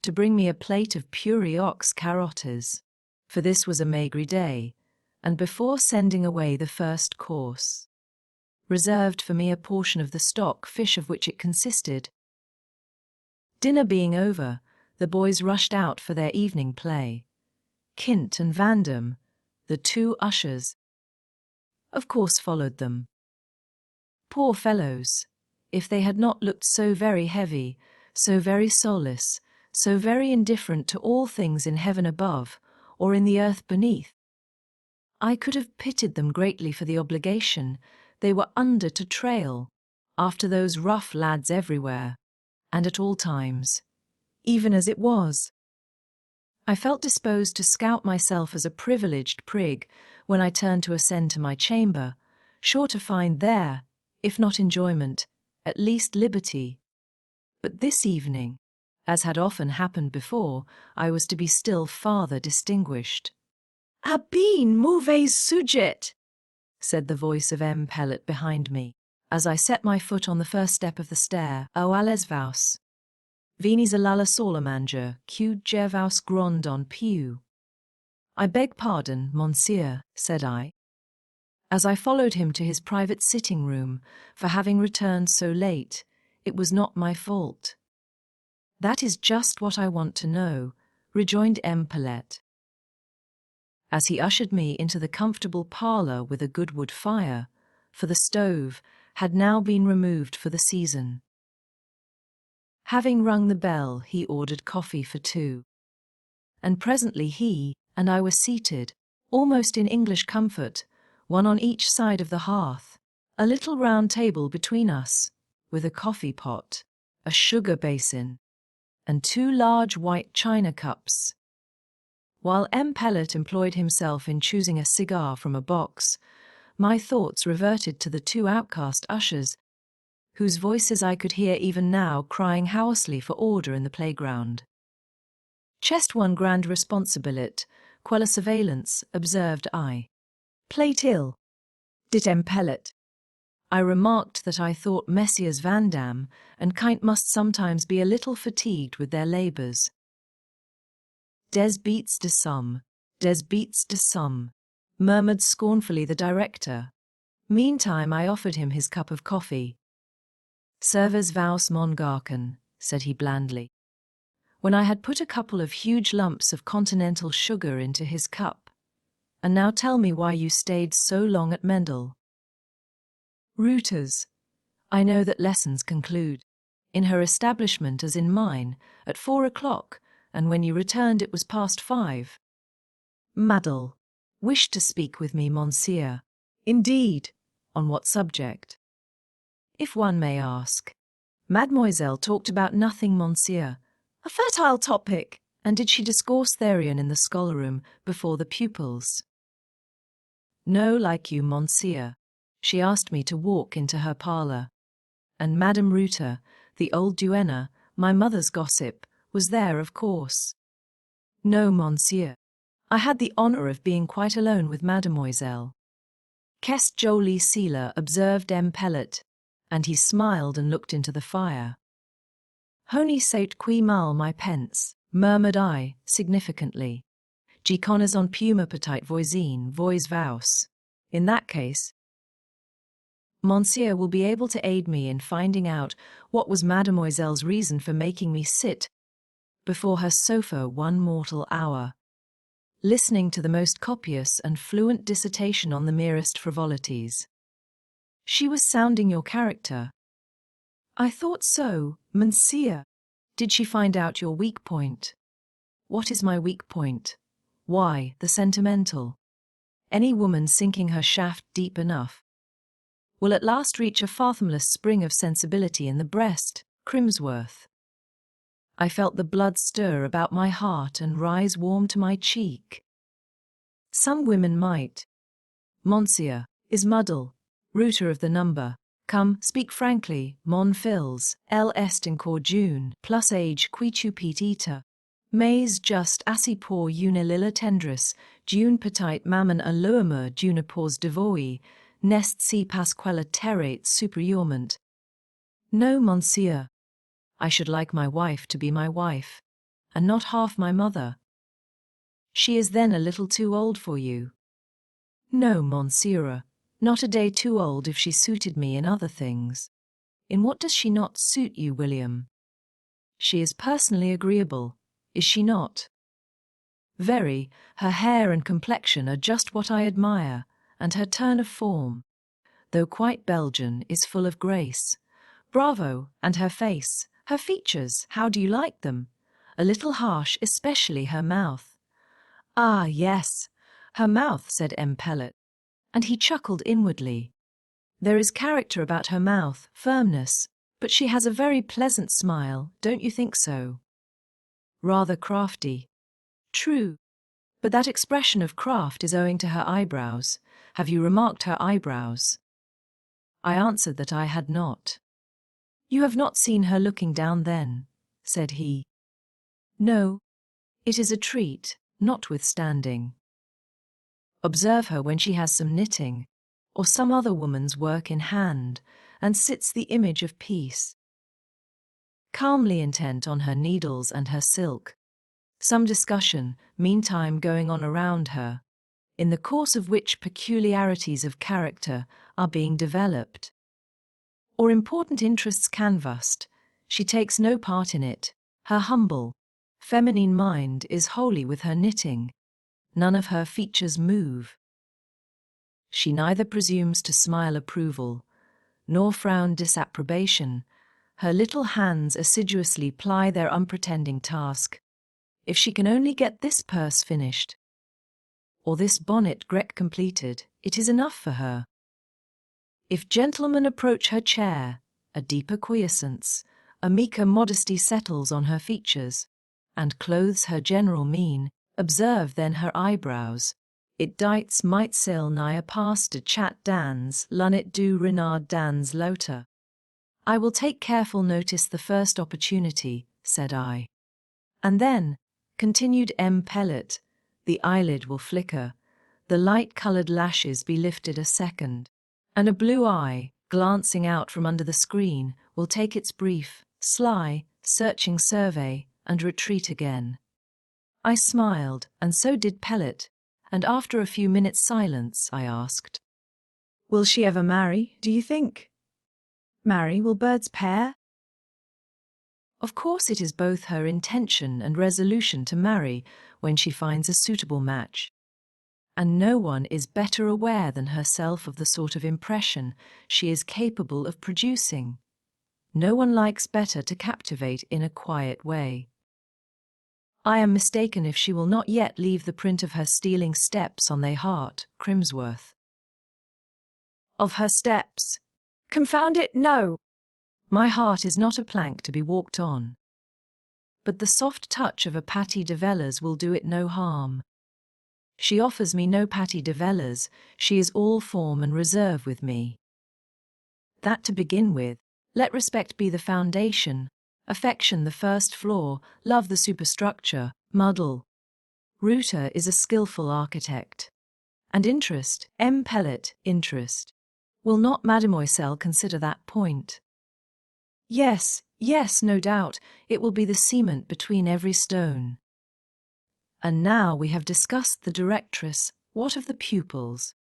to bring me a plate of purée aux carottes, for this was a maigre day, and before sending away the first course, reserved for me a portion of the stock fish of which it consisted. Dinner being over, the boys rushed out for their evening play. Kint and Vandam, the two ushers, of course followed them. Poor fellows, if they had not looked so very heavy, so very soulless, so very indifferent to all things in heaven above or in the earth beneath, I could have pitied them greatly for the obligation they were under to trail after those rough lads everywhere, and at all times, even as it was. I felt disposed to scout myself as a privileged prig when I turned to ascend to my chamber, sure to find there, if not enjoyment, at least liberty. But this evening, as had often happened before, I was to be still farther distinguished. "A bien mauvais sujet," said the voice of M. Pelet behind me, as I set my foot on the first step of the stair. "O allez vous. Venez à la salle à manger, que je vous gronde en pieu." "I beg pardon, monsieur," said I, as I followed him to his private sitting-room, for having returned so late. It was not my fault. "That is just what I want to know," rejoined M. Pelet, as he ushered me into the comfortable parlour with a good wood fire, for the stove had now been removed for the season. Having rung the bell, he ordered coffee for two, and presently he and I were seated, almost in English comfort, one on each side of the hearth, a little round table between us, with a coffee pot, a sugar basin, and two large white china cups. While M. Pelet employed himself in choosing a cigar from a box, my thoughts reverted to the two outcast ushers, whose voices I could hear even now crying hoarsely for order in the playground. "Chest one grand responsibilite, quella surveillance," observed I. "Plate ill," did M. Pelet. I remarked that I thought Messieurs Vandam and Kint must sometimes be a little fatigued with their labours. "Des beats de somme, murmured scornfully the director. Meantime I offered him his cup of coffee. "Servus vous mon garçon," said he blandly, when I had put a couple of huge lumps of continental sugar into his cup. "And now tell me why you stayed so long at Mendel." "Reuter's. I know that lessons conclude, in her establishment as in mine, at 4 o'clock, and when you returned it was past 5. Madel wished to speak with me, monsieur." "Indeed. "On what subject?" "If one may ask." "Mademoiselle talked about nothing, monsieur." A fertile topic. "And did she discourse therein in the schoolroom before the pupils?" No, like you, Monsieur. She asked me to walk into her parlour. And Madame Reuter, the old duenna, my mother's gossip, was there, of course. No, Monsieur. I had the honour of being quite alone with Mademoiselle. Qu'est jolie cela, observed M. Pellet, and he smiled and looked into the fire. Honi sait qui mal my pence, murmured I, significantly. Je connais en plume petite voisine, voix vaus. In that case, Monsieur will be able to aid me in finding out what was Mademoiselle's reason for making me sit before her sofa one mortal hour, listening to the most copious and fluent dissertation on the merest frivolities. She was sounding your character. I thought so, Monsieur. Did she find out your weak point? What is my weak point? Why, the sentimental. Any woman sinking her shaft deep enough will at last reach a fathomless spring of sensibility in the breast, Crimsworth. I felt the blood stir about my heart and rise warm to my cheek. Some women might. Monsieur is muddle, rooter of the number. Come, speak frankly, mon fils, L. est encore jeune, plus age qui tu pete ita. Mais just assez pour une lila tendresse, d'une petite maman à l'heure d'une pause devoie, n'est si pas quella terrait supérieurement. No, Monsieur. I should like my wife to be my wife, and not half my mother. She is then a little too old for you. No, Monsieur, not a day too old if she suited me in other things. In what does she not suit you, William? She is personally agreeable, is she not? Very. Her hair and complexion are just what I admire, and her turn of form, though quite Belgian, is full of grace. Bravo, and her face, her features, how do you like them? A little harsh, especially her mouth. Ah, yes, her mouth, said M. Pellet, and he chuckled inwardly. There is character about her mouth, firmness, but she has a very pleasant smile, don't you think so? Rather crafty. True. But that expression of craft is owing to her eyebrows. Have you remarked her eyebrows? I answered that I had not. You have not seen her looking down then, said he. No. It is a treat, notwithstanding. Observe her when she has some knitting, or some other woman's work in hand, and sits the image of peace, calmly intent on her needles and her silk, some discussion, meantime, going on around her, in the course of which peculiarities of character are being developed, or important interests canvassed. She takes no part in it. Her humble, feminine mind is wholly with her knitting. None of her features move. She neither presumes to smile approval, nor frown disapprobation. Her little hands assiduously ply their unpretending task. If she can only get this purse finished, or this bonnet grec completed, it is enough for her. If gentlemen approach her chair, a deeper quiescence, a meeker modesty settles on her features, and clothes her general mien. Observe then her eyebrows. It dites might sail nigh past de chat dans, lunit du renard dans louter. I will take careful notice the first opportunity, said I. And then, continued M. Pellet, the eyelid will flicker, the light-coloured lashes be lifted a second, and a blue eye, glancing out from under the screen, will take its brief, sly, searching survey, and retreat again. I smiled, and so did Pellet, and after a few minutes' silence, I asked, Will she ever marry, do you think? Marry, will birds pair? Of course it is both her intention and resolution to marry when she finds a suitable match. And no one is better aware than herself of the sort of impression she is capable of producing. No one likes better to captivate in a quiet way. I am mistaken if she will not yet leave the print of her stealing steps on thy heart, Crimsworth. Of her steps? Confound it, no! My heart is not a plank to be walked on. But the soft touch of a pâté de Vellers will do it no harm. She offers me no pâté de velas, she is all form and reserve with me. That to begin with, let respect be the foundation, affection the first floor, love the superstructure, muddle. Rooter is a skillful architect. And interest, Pellet, interest. Will not Mademoiselle consider that point? Yes, yes, no doubt, it will be the cement between every stone. And now we have discussed the directress, what of the pupils?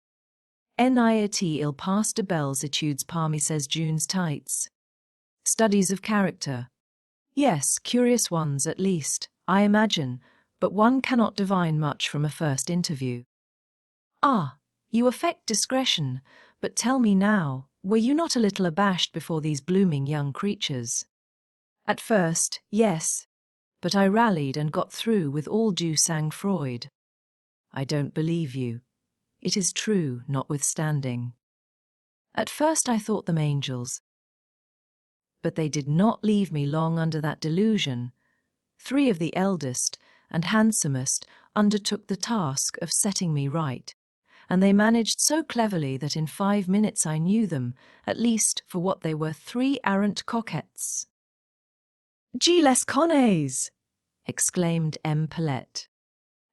N'ayat il passe de belles études parmi ses jeunes tights. Studies of character. Yes, curious ones at least, I imagine, but one cannot divine much from a first interview. Ah, you affect discretion, but tell me now, were you not a little abashed before these blooming young creatures? At first, yes, but I rallied and got through with all due sang-froid. I don't believe you. It is true, notwithstanding. At first I thought them angels. But they did not leave me long under that delusion. 3 of the eldest and handsomest undertook the task of setting me right, and they managed so cleverly that in 5 minutes I knew them, at least for what they were, 3 arrant coquettes. Gilles Connais! Exclaimed Pellet.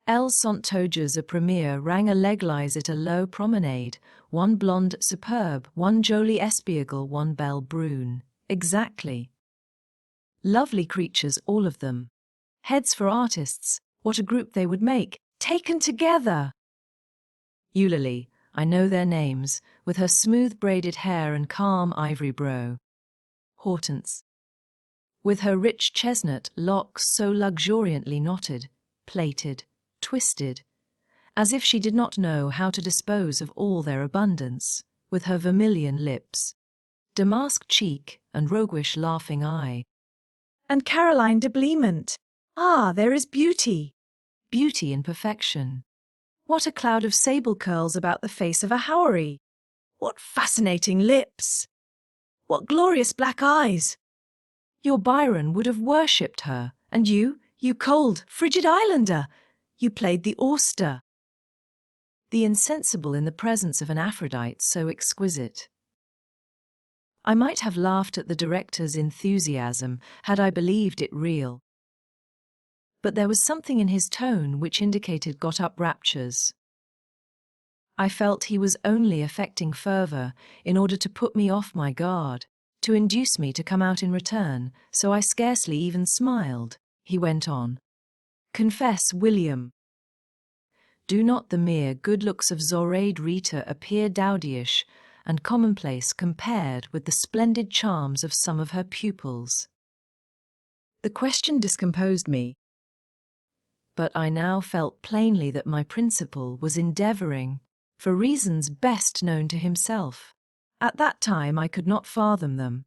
Elles sont toges a première rang à l'église at a low promenade, one blonde superbe, one jolie espiègle, one belle brune. Exactly. Lovely creatures, all of them. Heads for artists, what a group they would make, taken together! Eulalie, I know their names, with her smooth braided hair and calm ivory brow. Hortense, with her rich chestnut locks so luxuriantly knotted, plaited, twisted, as if she did not know how to dispose of all their abundance, with her vermilion lips, damask cheek and roguish laughing eye. And Caroline de Bleement. Ah, there is beauty. Beauty in perfection. What a cloud of sable curls about the face of a houri! What fascinating lips! What glorious black eyes! Your Byron would have worshipped her, and you cold, frigid islander, you played the Auster. The insensible in the presence of an Aphrodite so exquisite. I might have laughed at the director's enthusiasm had I believed it real. But there was something in his tone which indicated got-up raptures. I felt he was only affecting fervour in order to put me off my guard, to induce me to come out in return, so I scarcely even smiled. He went on. Confess, William. Do not the mere good looks of Zoraide Rita appear dowdyish and commonplace compared with the splendid charms of some of her pupils? The question discomposed me, but I now felt plainly that my principal was endeavouring, for reasons best known to himself, at that time I could not fathom them,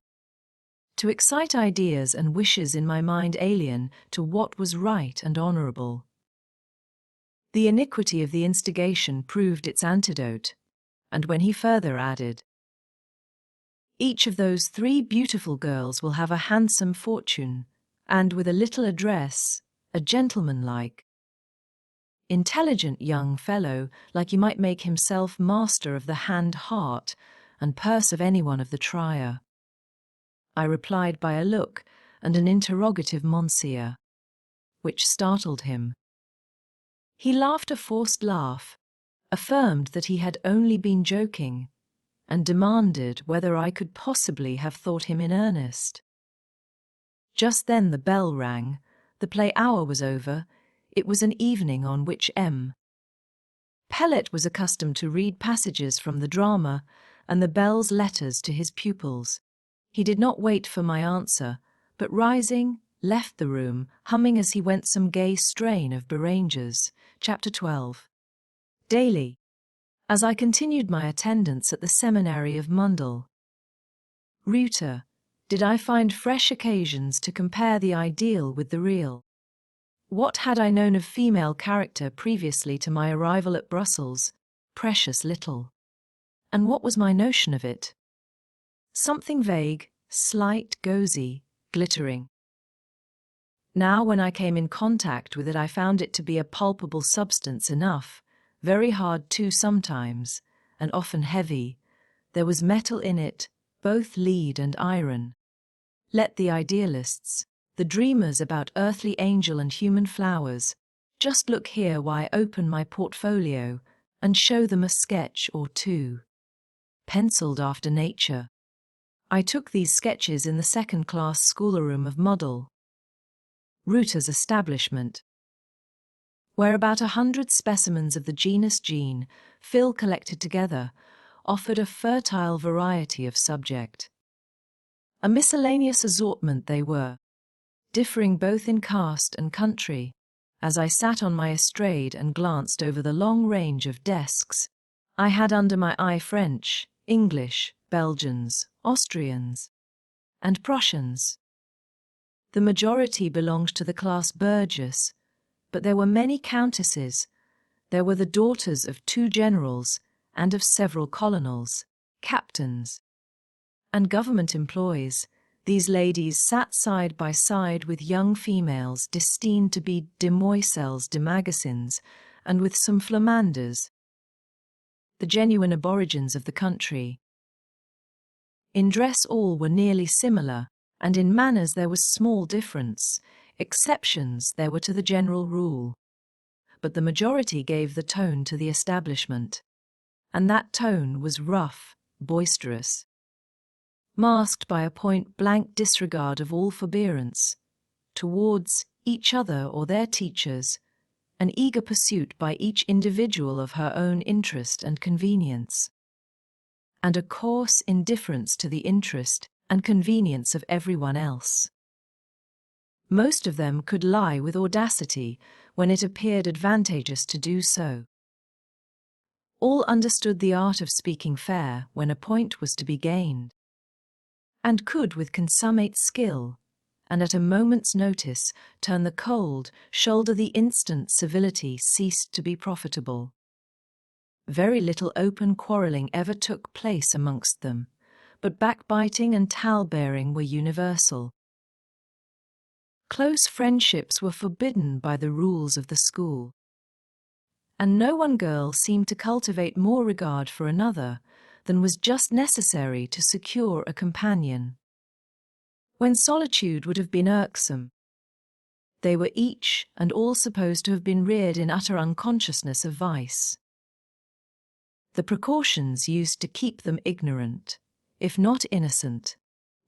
to excite ideas and wishes in my mind alien to what was right and honourable. The iniquity of the instigation proved its antidote, and when he further added, each of those 3 beautiful girls will have a handsome fortune, and with a little address, a gentleman-like, intelligent young fellow, like you might make himself master of the hand, heart, and purse of anyone of the trier. I replied by a look and an interrogative monsieur, which startled him. He laughed a forced laugh, affirmed that he had only been joking, and demanded whether I could possibly have thought him in earnest. Just then the bell rang, the play hour was over, it was an evening on which Pellet was accustomed to read passages from the drama and the bell's letters to his pupils. He did not wait for my answer, but rising, left the room, humming as he went some gay strain of Béranger's, Chapter 12. Daily, as I continued my attendance at the seminary of Mundel, Reuter, did I find fresh occasions to compare the ideal with the real. What had I known of female character previously to my arrival at Brussels? Precious little. And what was my notion of it? Something vague, slight, gauzy, glittering. Now when I came in contact with it I found it to be a palpable substance enough, very hard too sometimes, and often heavy. There was metal in it, both lead and iron. Let the idealists, the dreamers about earthly angel and human flowers, just look here while I open my portfolio and show them a sketch or two. Penciled after nature. I took these sketches in the second-class schoolroom of Muddle, Reuter's establishment, where about 100 specimens of the genus Gene, Phil collected together, offered a fertile variety of subject. A miscellaneous assortment they were, differing both in caste and country. As I sat on my estrade and glanced over the long range of desks, I had under my eye French, English, Belgians, Austrians, and Prussians. The majority belonged to the class burgess, but there were many countesses. There were the daughters of 2 generals and of several colonels, captains, and government employees. These ladies sat side by side with young females destined to be demoiselles de magazines, and with some flamanders, the genuine aborigines of the country. In dress all were nearly similar, and in manners there was small difference. Exceptions there were to the general rule. But the majority gave the tone to the establishment, and that tone was rough, boisterous, masked by a point-blank disregard of all forbearance towards each other or their teachers, an eager pursuit by each individual of her own interest and convenience, and a coarse indifference to the interest and convenience of everyone else. Most of them could lie with audacity when it appeared advantageous to do so. All understood the art of speaking fair when a point was to be gained, and could with consummate skill, and at a moment's notice, turn the cold shoulder the instant civility ceased to be profitable. Very little open quarrelling ever took place amongst them, but backbiting and tale-bearing were universal. Close friendships were forbidden by the rules of the school, and no one girl seemed to cultivate more regard for another than was just necessary to secure a companion, when solitude would have been irksome. They were each and all supposed to have been reared in utter unconsciousness of vice. The precautions used to keep them ignorant, if not innocent,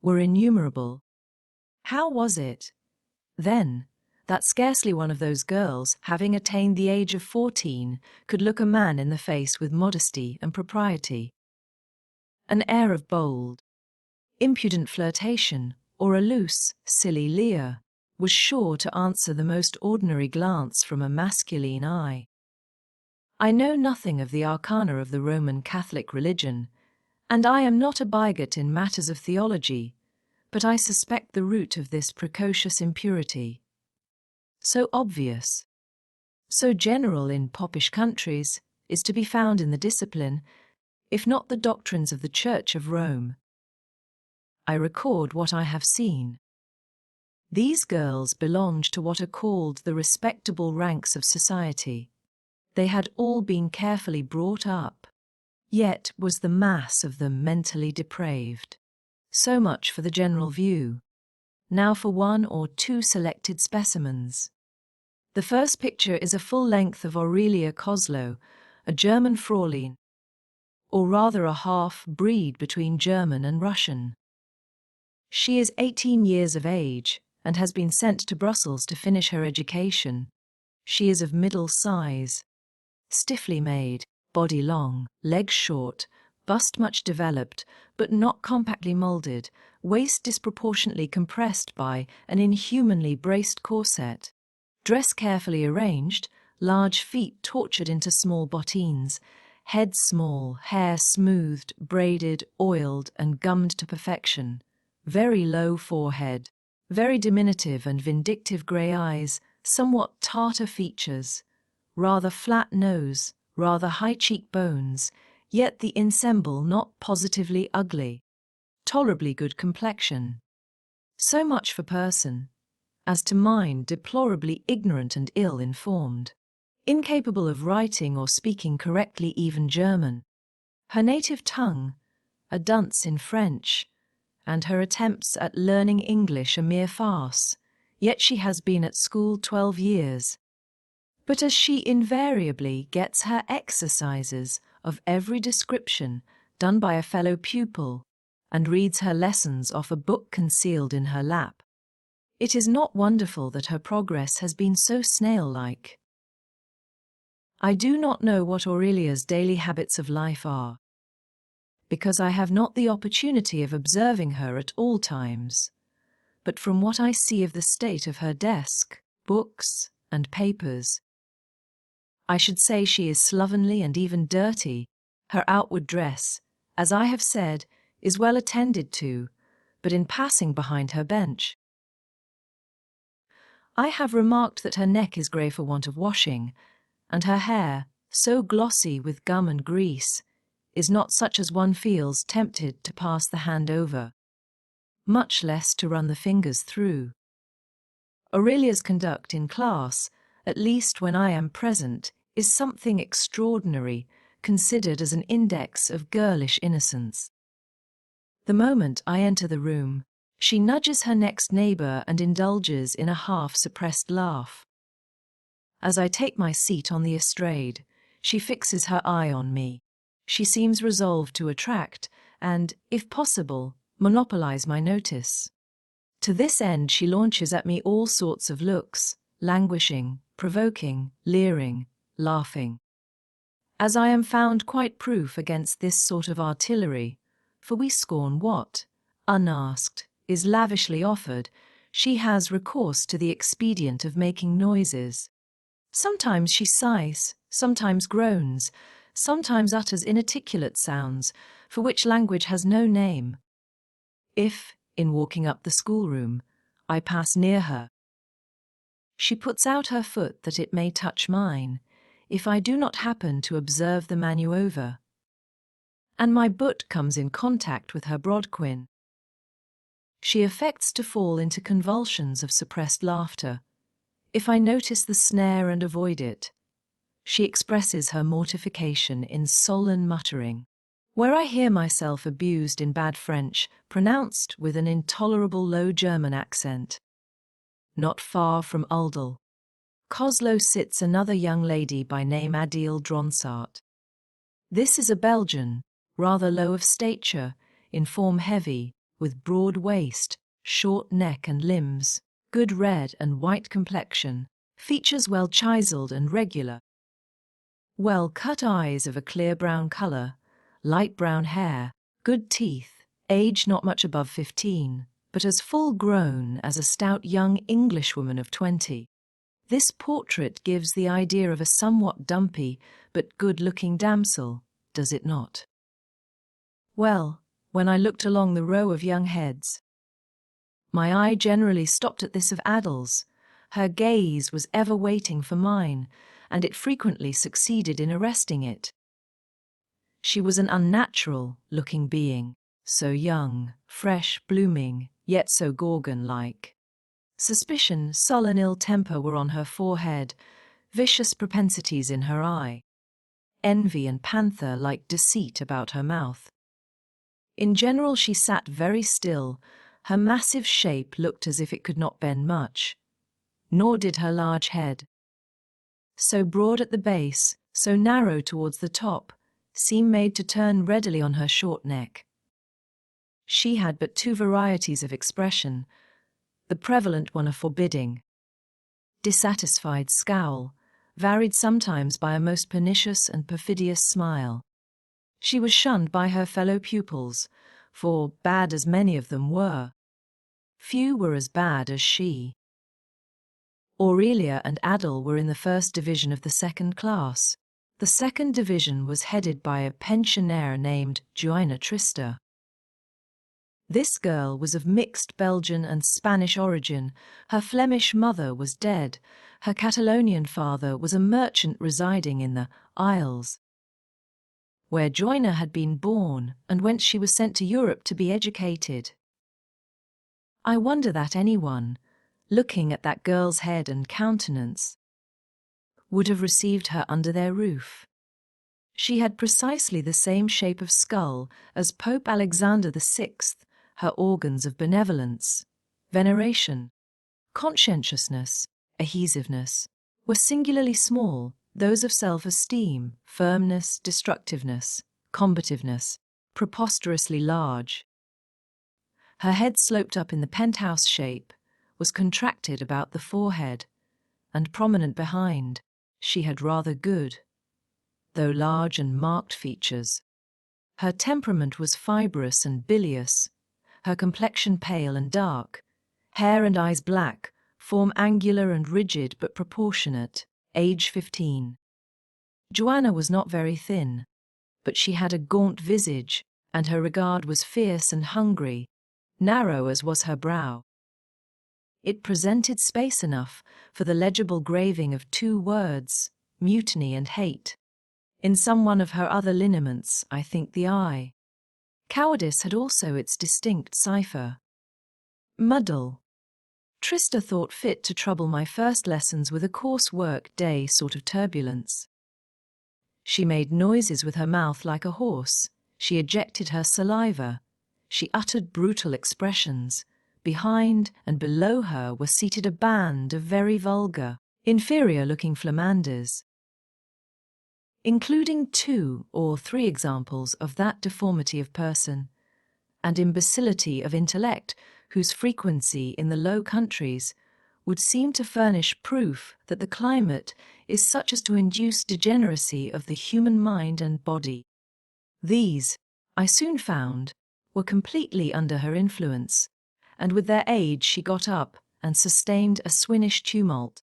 were innumerable. How was it, then, that scarcely one of those girls, having attained the age of 14, could look a man in the face with modesty and propriety? An air of bold, impudent flirtation, or a loose, silly leer, was sure to answer the most ordinary glance from a masculine eye. I know nothing of the arcana of the Roman Catholic religion, and I am not a bigot in matters of theology, but I suspect the root of this precocious impurity, so obvious, so general in popish countries, is to be found in the discipline, if not the doctrines of the Church of Rome. I record what I have seen. These girls belonged to what are called the respectable ranks of society. They had all been carefully brought up, yet was the mass of them mentally depraved. So much for the general view. Now for 1 or 2 selected specimens. The first picture is a full length of Aurelia Koslow, a German Fraulein, or rather a half-breed between German and Russian. She is 18 years of age and has been sent to Brussels to finish her education. She is of middle size, stiffly made, body long, legs short, bust much developed, but not compactly moulded, waist disproportionately compressed by an inhumanly braced corset, dress carefully arranged, large feet tortured into small bottines, head small, hair smoothed, braided, oiled, and gummed to perfection, very low forehead, very diminutive and vindictive grey eyes, somewhat Tartar features, rather flat nose, rather high cheekbones, yet the ensemble not positively ugly, tolerably good complexion. So much for person. As to mind, deplorably ignorant and ill-informed. incapable of writing or speaking correctly even German. Her native tongue, a dunce in French, and her attempts at learning English a mere farce, yet she has been at school 12 years. But as she invariably gets her exercises of every description done by a fellow pupil, and reads her lessons off a book concealed in her lap, it is not wonderful that her progress has been so snail-like. I do not know what Aurelia's daily habits of life are, because I have not the opportunity of observing her at all times, but from what I see of the state of her desk, books, and papers, I should say she is slovenly and even dirty. Her outward dress, as I have said, is well attended to, but in passing behind her bench, I have remarked that her neck is grey for want of washing, and her hair, so glossy with gum and grease, is not such as one feels tempted to pass the hand over, much less to run the fingers through. Aurelia's conduct in class, at least when I am present, is something extraordinary, considered as an index of girlish innocence. The moment I enter the room, she nudges her next neighbor and indulges in a half-suppressed laugh. As I take my seat on the estrade, she fixes her eye on me. She seems resolved to attract and, if possible, monopolize my notice. To this end she launches at me all sorts of looks, languishing, provoking, leering, laughing. As I am found quite proof against this sort of artillery, for we scorn what, unasked, is lavishly offered, she has recourse to the expedient of making noises. Sometimes she sighs, sometimes groans, sometimes utters inarticulate sounds, for which language has no name. If, in walking up the schoolroom, I pass near her, she puts out her foot that it may touch mine, if I do not happen to observe the manuova, and my boot comes in contact with her broadquin. She affects to fall into convulsions of suppressed laughter. If I notice the snare and avoid it, she expresses her mortification in sullen muttering. Where I hear myself abused in bad French, pronounced with an intolerable low German accent, not far from Uldel, Coslo sits another young lady by name Adele Dronsart. This is a Belgian, rather low of stature, in form heavy, with broad waist, short neck and limbs, good red and white complexion, features well chiseled and regular, well-cut eyes of a clear brown color, light brown hair, good teeth, age not much above 15, but as full-grown as a stout young Englishwoman of 20. This portrait gives the idea of a somewhat dumpy but good-looking damsel, does it not? Well, when I looked along the row of young heads, my eye generally stopped at this of Adele's. Her gaze was ever waiting for mine, and it frequently succeeded in arresting it. She was an unnatural-looking being, so young, fresh, blooming, yet so Gorgon-like. Suspicion, sullen ill temper were on her forehead, vicious propensities in her eye, envy and panther-like deceit about her mouth. In general she sat very still. Her massive shape looked as if it could not bend much, nor did her large head, so broad at the base, so narrow towards the top, seem made to turn readily on her short neck. She had but two varieties of expression, the prevalent one a forbidding, dissatisfied scowl, varied sometimes by a most pernicious and perfidious smile. She was shunned by her fellow pupils, for, bad as many of them were, few were as bad as she. Aurelia and Adele were in the first division of the second class. The second division was headed by a pensionaire named Joanna Trista. This girl was of mixed Belgian and Spanish origin. Her Flemish mother was dead. Her Catalonian father was a merchant residing in the Isles, where Joanna had been born and whence she was sent to Europe to be educated. I wonder that anyone, looking at that girl's head and countenance, would have received her under their roof. She had precisely the same shape of skull as Pope Alexander VI. Her organs of benevolence, veneration, conscientiousness, adhesiveness, were singularly small, those of self-esteem, firmness, destructiveness, combativeness, preposterously large. Her head sloped up in the penthouse shape, was contracted about the forehead, and prominent behind. She had rather good, though large and marked features. Her temperament was fibrous and bilious, her complexion pale and dark, hair and eyes black, form angular and rigid but proportionate, age 15. Joanna was not very thin, but she had a gaunt visage, and her regard was fierce and hungry, narrow as was her brow. It presented space enough for the legible graving of 2 words, mutiny and hate. In some one of her other lineaments, I think the eye. Cowardice had also its distinct cipher. Muddle. Trista thought fit to trouble my first lessons with a coarse work day sort of turbulence. She made noises with her mouth like a horse, she ejected her saliva, she uttered brutal expressions. Behind and below her were seated a band of very vulgar, inferior-looking flamanders, including 2 or 3 examples of that deformity of person and imbecility of intellect whose frequency in the Low Countries would seem to furnish proof that the climate is such as to induce degeneracy of the human mind and body. These, I soon found, were completely under her influence, and with their aid she got up and sustained a swinish tumult,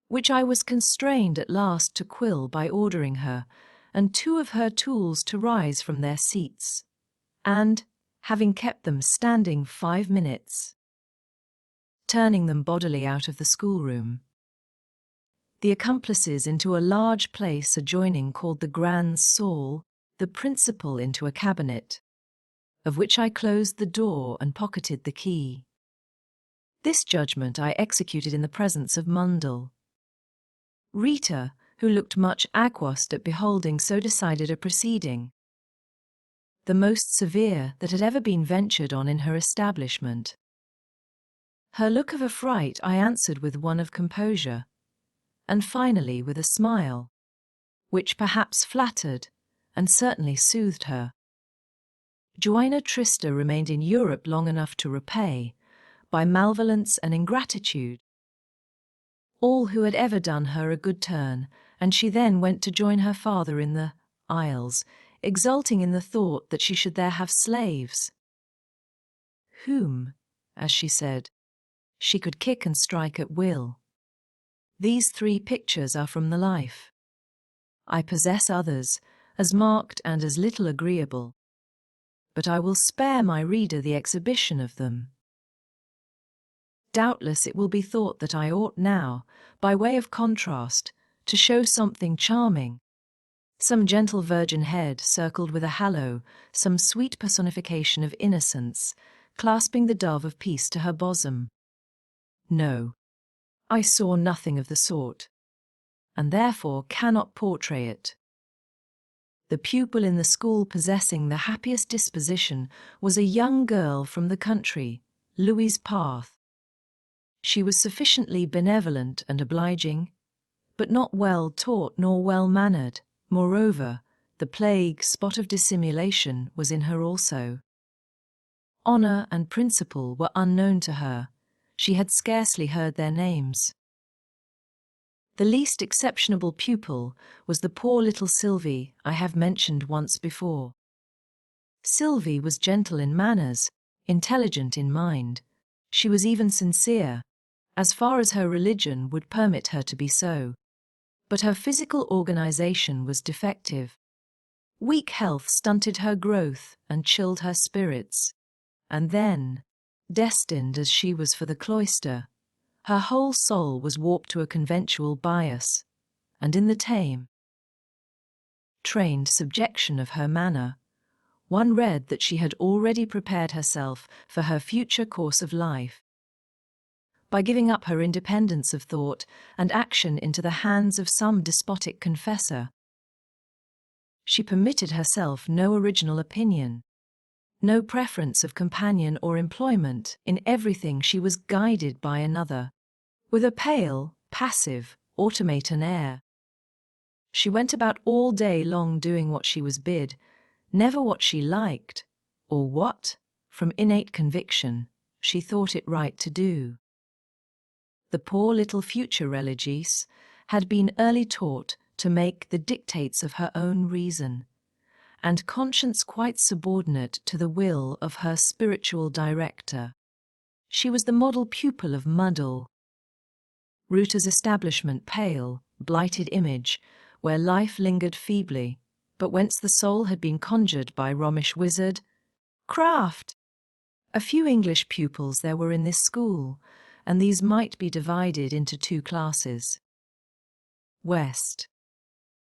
which I was constrained at last to quill by ordering her and 2 of her tools to rise from their seats, and, having kept them standing 5 minutes, turning them bodily out of the schoolroom, the accomplices into a large place adjoining called the Grand Saul, the principal into a cabinet, of which I closed the door and pocketed the key. This judgment I executed in the presence of Mundell. Rita, who looked much aghast at beholding so decided a proceeding, the most severe that had ever been ventured on in her establishment. Her look of affright I answered with one of composure, and finally with a smile, which perhaps flattered and certainly soothed her. Joanna Trista remained in Europe long enough to repay, by malevolence and ingratitude, all who had ever done her a good turn, and she then went to join her father in the Isles, exulting in the thought that she should there have slaves, whom, as she said, she could kick and strike at will. These 3 pictures are from the life. I possess others, as marked and as little agreeable, but I will spare my reader the exhibition of them. Doubtless it will be thought that I ought now, by way of contrast, to show something charming, some gentle virgin head circled with a halo, some sweet personification of innocence, clasping the dove of peace to her bosom. No, I saw nothing of the sort, and therefore cannot portray it. The pupil in the school possessing the happiest disposition was a young girl from the country, Louise Path. She was sufficiently benevolent and obliging, but not well taught nor well mannered. Moreover, the plague spot of dissimulation was in her also. Honour and principle were unknown to her. She had scarcely heard their names. The least exceptionable pupil was the poor little Sylvie I have mentioned once before. Sylvie was gentle in manners, intelligent in mind. She was even sincere, as far as her religion would permit her to be so. But her physical organization was defective. Weak health stunted her growth and chilled her spirits. And then, destined as she was for the cloister, her whole soul was warped to a conventual bias, and in the tame, trained subjection of her manner, one read that she had already prepared herself for her future course of life. by giving up her independence of thought and action into the hands of some despotic confessor. She permitted herself no original opinion, no preference of companion or employment. In everything she was guided by another, with a pale, passive, automaton air. She went about all day long doing what she was bid, never what she liked, or what, from innate conviction, she thought it right to do. The poor little future religieuse had been early taught to make the dictates of her own reason, and conscience quite subordinate to the will of her spiritual director. She was the model pupil of Muddle, Ruta's establishment pale, blighted image, where life lingered feebly, but whence the soul had been conjured by Romish wizard Craft. A few English pupils there were in this school, and these might be divided into two classes. West.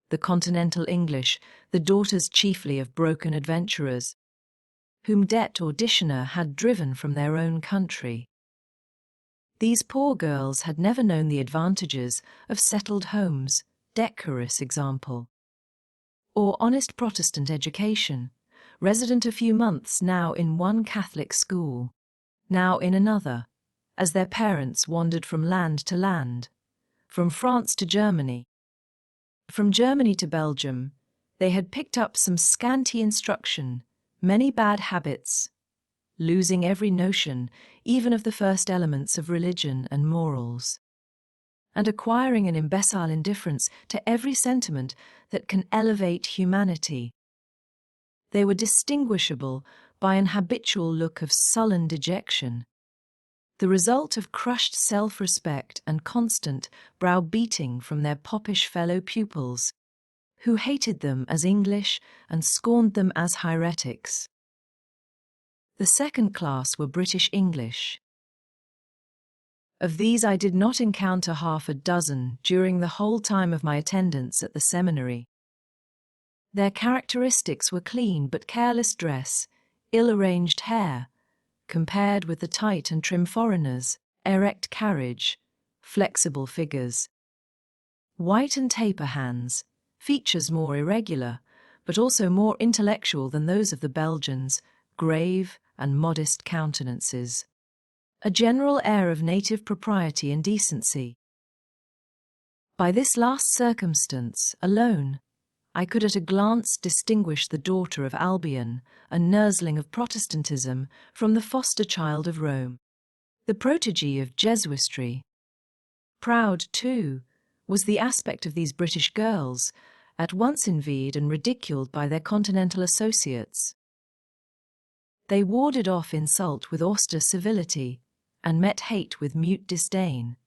The continental English, the daughters chiefly of broken adventurers, whom debt or dishonour had driven from their own country. These poor girls had never known the advantages of settled homes, decorous example, or honest Protestant education, resident a few months now in one Catholic school, now in another, as their parents wandered from land to land, from France to Germany. From Germany to Belgium, they had picked up some scanty instruction, many bad habits, losing every notion even of the first elements of religion and morals, and acquiring an imbecile indifference to every sentiment that can elevate humanity. They were distinguishable by an habitual look of sullen dejection, the result of crushed self-respect and constant browbeating from their popish fellow pupils, who hated them as English and scorned them as heretics. The second class were British English. Of these I did not encounter half a dozen during the whole time of my attendance at the seminary. Their characteristics were clean but careless dress, ill-arranged hair, compared with the tight and trim foreigners, erect carriage, flexible figures. White and taper hands, features more irregular, but also more intellectual than those of the Belgians, grave and modest countenances. A general air of native propriety and decency. By this last circumstance alone, I could at a glance distinguish the daughter of Albion, a nursling of Protestantism, from the foster child of Rome, the protégé of Jesuitry. Proud, too, was the aspect of these British girls, at once envied and ridiculed by their continental associates. They warded off insult with austere civility, and met hate with mute disdain.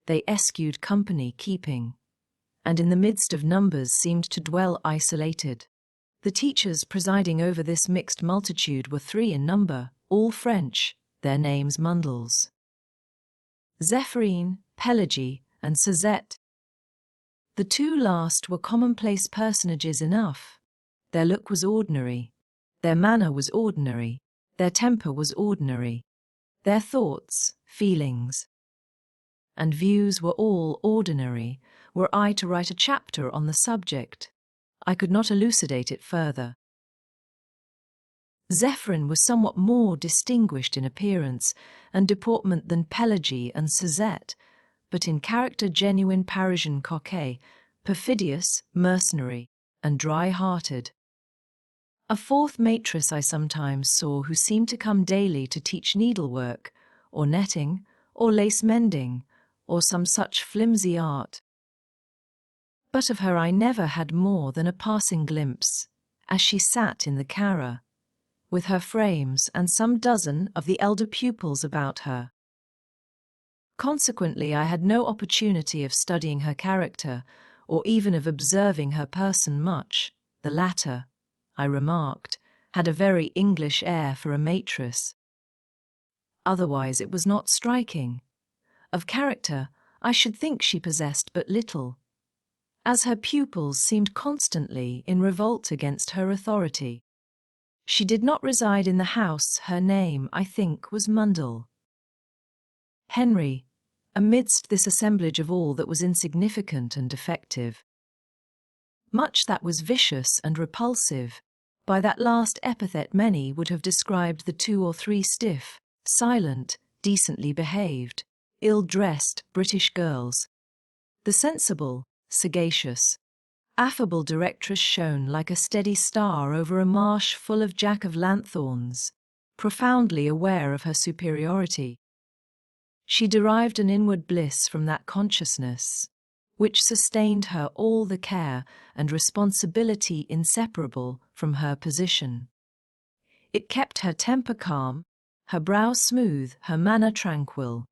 They eschewed company keeping, and in the midst of numbers seemed to dwell isolated. The teachers presiding over this mixed multitude were 3 in number, all French, their names Mundles. Zéphirine, Pelagie, and Suzette. The 2 last were commonplace personages enough. Their look was ordinary, their manner was ordinary, their temper was ordinary, their thoughts, feelings, and views were all ordinary. Were I to write a chapter on the subject, I could not elucidate it further. Zéphirine was somewhat more distinguished in appearance and deportment than Pelagie and Suzette, but in character genuine Parisian coquette, perfidious, mercenary, and dry-hearted. A 4th maîtresse I sometimes saw who seemed to come daily to teach needlework, or netting, or lace-mending, or some such flimsy art. But of her I never had more than a passing glimpse, as she sat in the carré, with her frames and some dozen of the elder pupils about her. Consequently, I had no opportunity of studying her character, or even of observing her person much. The latter, I remarked, had a very English air for a maîtresse. Otherwise it was not striking. Of character, I should think she possessed but little, as her pupils seemed constantly in revolt against her authority. She did not reside in the house. Her name, I think, was Mundle. Henry, amidst this assemblage of all that was insignificant and defective. Much that was vicious and repulsive. By that last epithet many would have described the 2 or 3 stiff, silent, decently behaved, ill-dressed British girls. The sensible, sagacious, affable directress shone like a steady star over a marsh full of jack-o'-lanthorns, profoundly aware of her superiority. She derived an inward bliss from that consciousness, which sustained her all the care and responsibility inseparable from her position. It kept her temper calm, her brow smooth, her manner tranquil.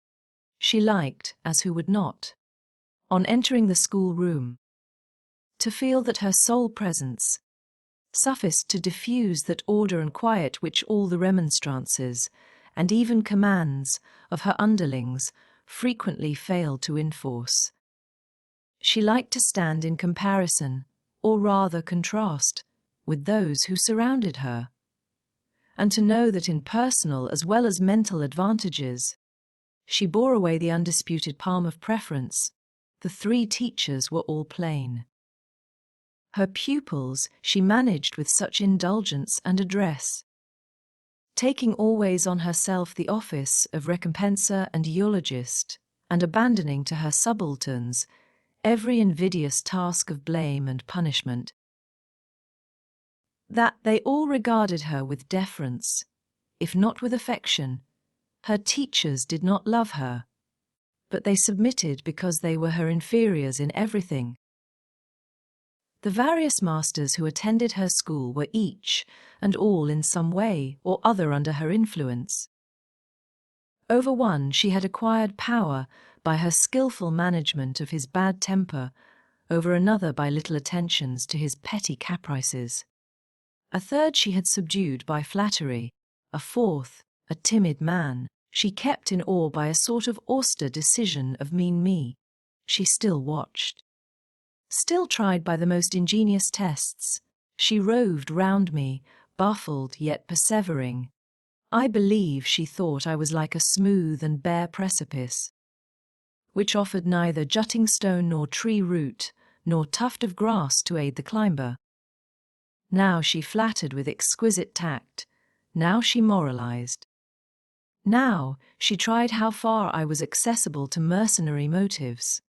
She liked, as who would not, on entering the schoolroom, to feel that her sole presence sufficed to diffuse that order and quiet which all the remonstrances, and even commands, of her underlings frequently failed to enforce. She liked to stand in comparison, or rather contrast, with those who surrounded her, and to know that in personal as well as mental advantages, she bore away the undisputed palm of preference. The 3 teachers were all plain. Her pupils she managed with such indulgence and address, taking always on herself the office of recompenser and eulogist, and abandoning to her subalterns every invidious task of blame and punishment, that they all regarded her with deference, if not with affection. Her teachers did not love her, but they submitted because they were her inferiors in everything. The various masters who attended her school were each and all in some way or other under her influence. Over one she had acquired power by her skilful management of his bad temper, over another by little attentions to his petty caprices. A third she had subdued by flattery, a fourth, a timid man, she kept in awe by a sort of austere decision of mean me. She still watched, still tried by the most ingenious tests. She roved round me, baffled yet persevering. I believe she thought I was like a smooth and bare precipice, which offered neither jutting stone nor tree root, nor tuft of grass to aid the climber. Now she flattered with exquisite tact, now she moralized. Now she tried how far I was accessible to mercenary motives.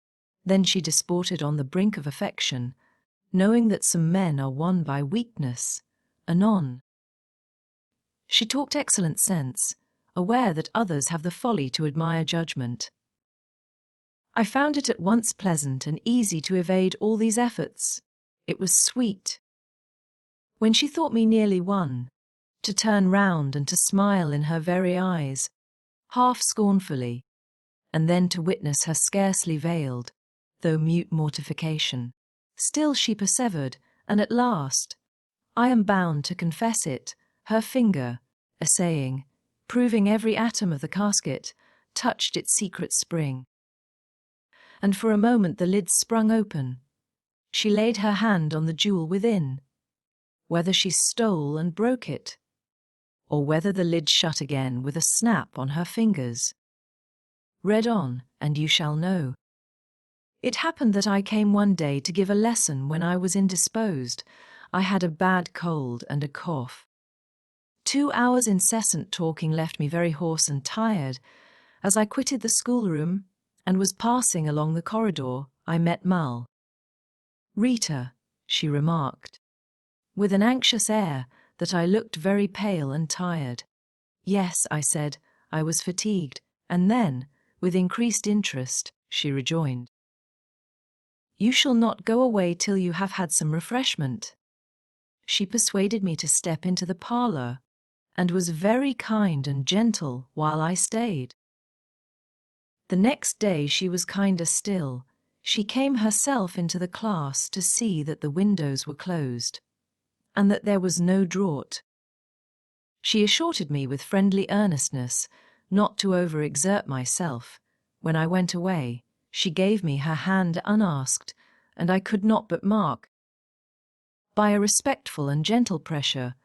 Then she disported on the brink of affection, knowing that some men are won by weakness. Anon, she talked excellent sense, aware that others have the folly to admire judgment. I found it at once pleasant and easy to evade all these efforts. It was sweet, when she thought me nearly won, to turn round and to smile in her very eyes, half scornfully, and then to witness her scarcely veiled, though mute mortification. Still she persevered, and at last, I am bound to confess it, her finger, essaying, proving every atom of the casket, touched its secret spring. And for a moment the lid sprung open. She laid her hand on the jewel within. Whether she stole and broke it, or whether the lid shut again with a snap on her fingers, read on, and you shall know. It happened that I came one day to give a lesson when I was indisposed. I had a bad cold and a cough. 2 hours' incessant talking left me very hoarse and tired. As I quitted the schoolroom and was passing along the corridor, I met Mull. "Rita," she remarked, with an anxious air, that I looked very pale and tired. "Yes," I said, "I was fatigued," and then, with increased interest, she rejoined, "You shall not go away till you have had some refreshment." She persuaded me to step into the parlour, and was very kind and gentle while I stayed. The next day she was kinder still. She came herself into the class to see that the windows were closed, and that there was no draught. She assured me with friendly earnestness not to overexert myself. When I went away, she gave me her hand unasked, and I could not but mark, by a respectful and gentle pressure,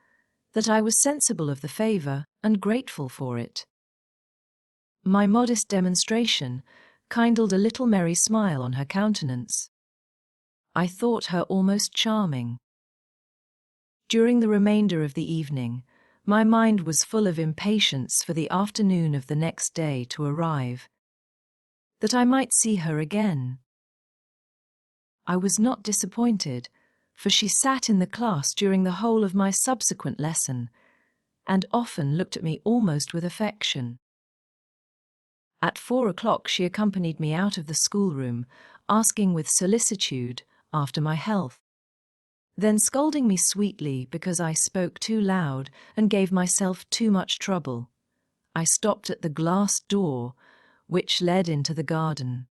that I was sensible of the favour and grateful for it. My modest demonstration kindled a little merry smile on her countenance. I thought her almost charming. During the remainder of the evening, my mind was full of impatience for the afternoon of the next day to arrive, that I might see her again. I was not disappointed, for she sat in the class during the whole of my subsequent lesson, and often looked at me almost with affection. At 4 o'clock she accompanied me out of the schoolroom, asking with solicitude after my health, then scolding me sweetly because I spoke too loud and gave myself too much trouble. I stopped at the glass door, which led into the garden.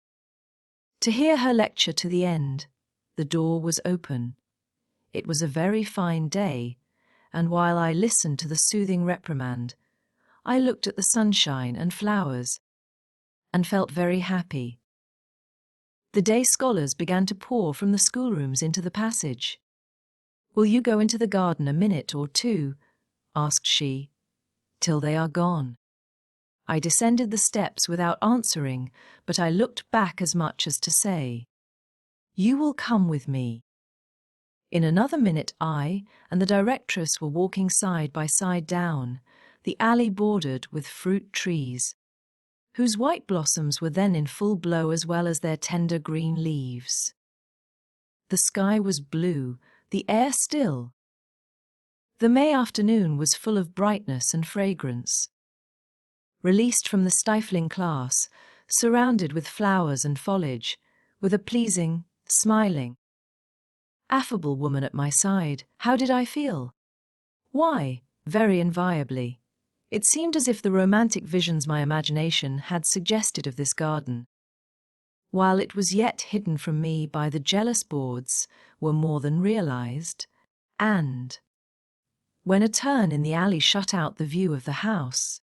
To hear her lecture to the end, the door was open. It was a very fine day, and while I listened to the soothing reprimand, I looked at the sunshine and flowers, and felt very happy. The day scholars began to pour from the schoolrooms into the passage. "Will you go into the garden a minute or two?" asked she, "till they are gone?" I descended the steps without answering, but I looked back as much as to say, "You will come with me." In another minute I and the directress were walking side by side down the alley bordered with fruit trees, whose white blossoms were then in full blow as well as their tender green leaves. The sky was blue, the air still. The May afternoon was full of brightness and fragrance. Released from the stifling class, surrounded with flowers and foliage, with a pleasing, smiling, affable woman at my side, how did I feel? Why, very enviably. It seemed as if the romantic visions my imagination had suggested of this garden, while it was yet hidden from me by the jealous boards, were more than realized, and when a turn in the alley shut out the view of the house,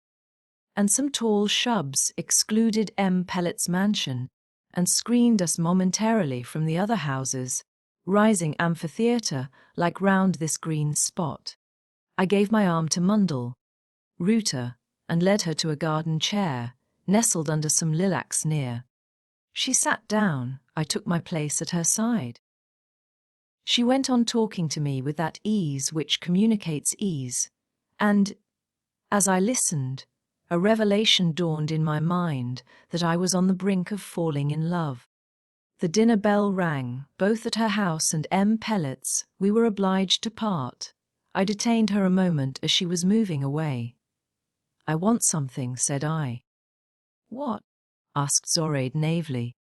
and some tall shrubs excluded M. Pellet's mansion and screened us momentarily from the other houses, rising amphitheatre like round this green spot, I gave my arm to Mundle, Ruta, and led her to a garden chair, nestled under some lilacs near. She sat down, I took my place at her side. She went on talking to me with that ease which communicates ease, and, as I listened, a revelation dawned in my mind that I was on the brink of falling in love. The dinner bell rang, both at her house and M. Pellet's. We were obliged to part. I detained her a moment as she was moving away. "I want something," said I. "What?" asked Zoraide naively.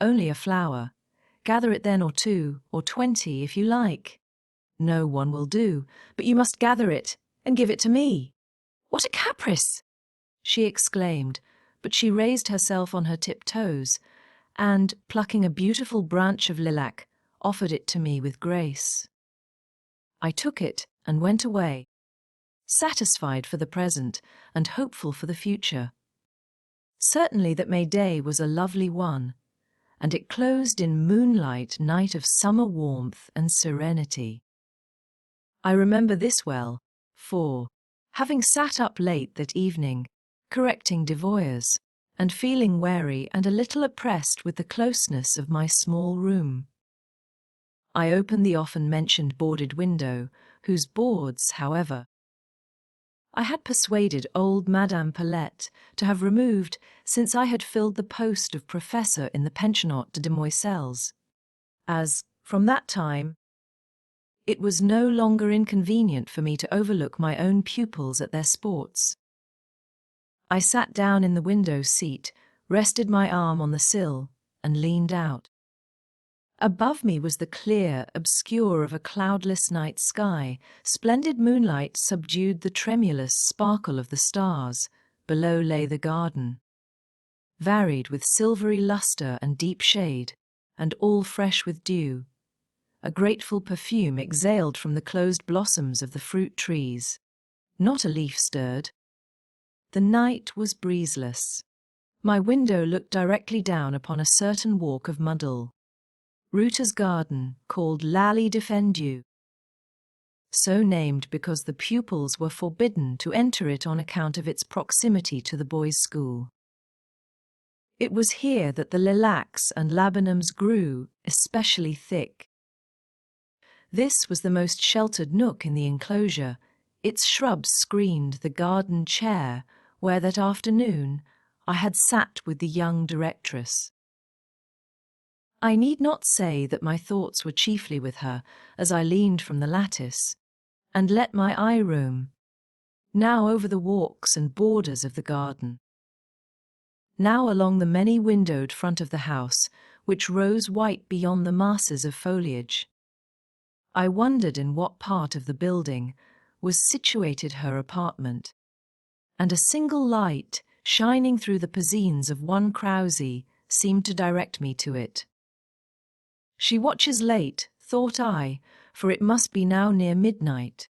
"Only a flower. Gather it then, or 2, or 20, if you like." "No, one will do, but you must gather it and give it to me." "What a caprice!" she exclaimed, but she raised herself on her tiptoes, and, plucking a beautiful branch of lilac, offered it to me with grace. I took it and went away, satisfied for the present and hopeful for the future. Certainly that May day was a lovely one, and it closed in moonlight night of summer warmth and serenity. I remember this well, for, having sat up late that evening, correcting devoirs, and feeling weary and a little oppressed with the closeness of my small room, I opened the often-mentioned boarded window, whose boards, however, I had persuaded old Madame Pellet to have removed since I had filled the post of professor in the Pensionnat de Demoiselles, as, from that time, it was no longer inconvenient for me to overlook my own pupils at their sports. I sat down in the window seat, rested my arm on the sill, and leaned out. Above me was the clear obscure of a cloudless night sky. Splendid moonlight subdued the tremulous sparkle of the stars. Below lay the garden, varied with silvery lustre and deep shade, and all fresh with dew. A grateful perfume exhaled from the closed blossoms of the fruit trees. Not a leaf stirred. The night was breezeless. My window looked directly down upon a certain walk of Mundle, Ruta's garden, called l'Allée Défendue, so named because the pupils were forbidden to enter it on account of its proximity to the boys' school. It was here that the lilacs and laburnums grew, especially thick. This was the most sheltered nook in the enclosure. Its shrubs screened the garden chair where that afternoon I had sat with the young directress. I need not say that my thoughts were chiefly with her as I leaned from the lattice and let my eye roam, now over the walks and borders of the garden, now along the many-windowed front of the house, which rose white beyond the masses of foliage. I wondered in what part of the building was situated her apartment, and a single light, shining through the piscines of one Krause, seemed to direct me to it. She watches late, thought I, for it must be now near midnight.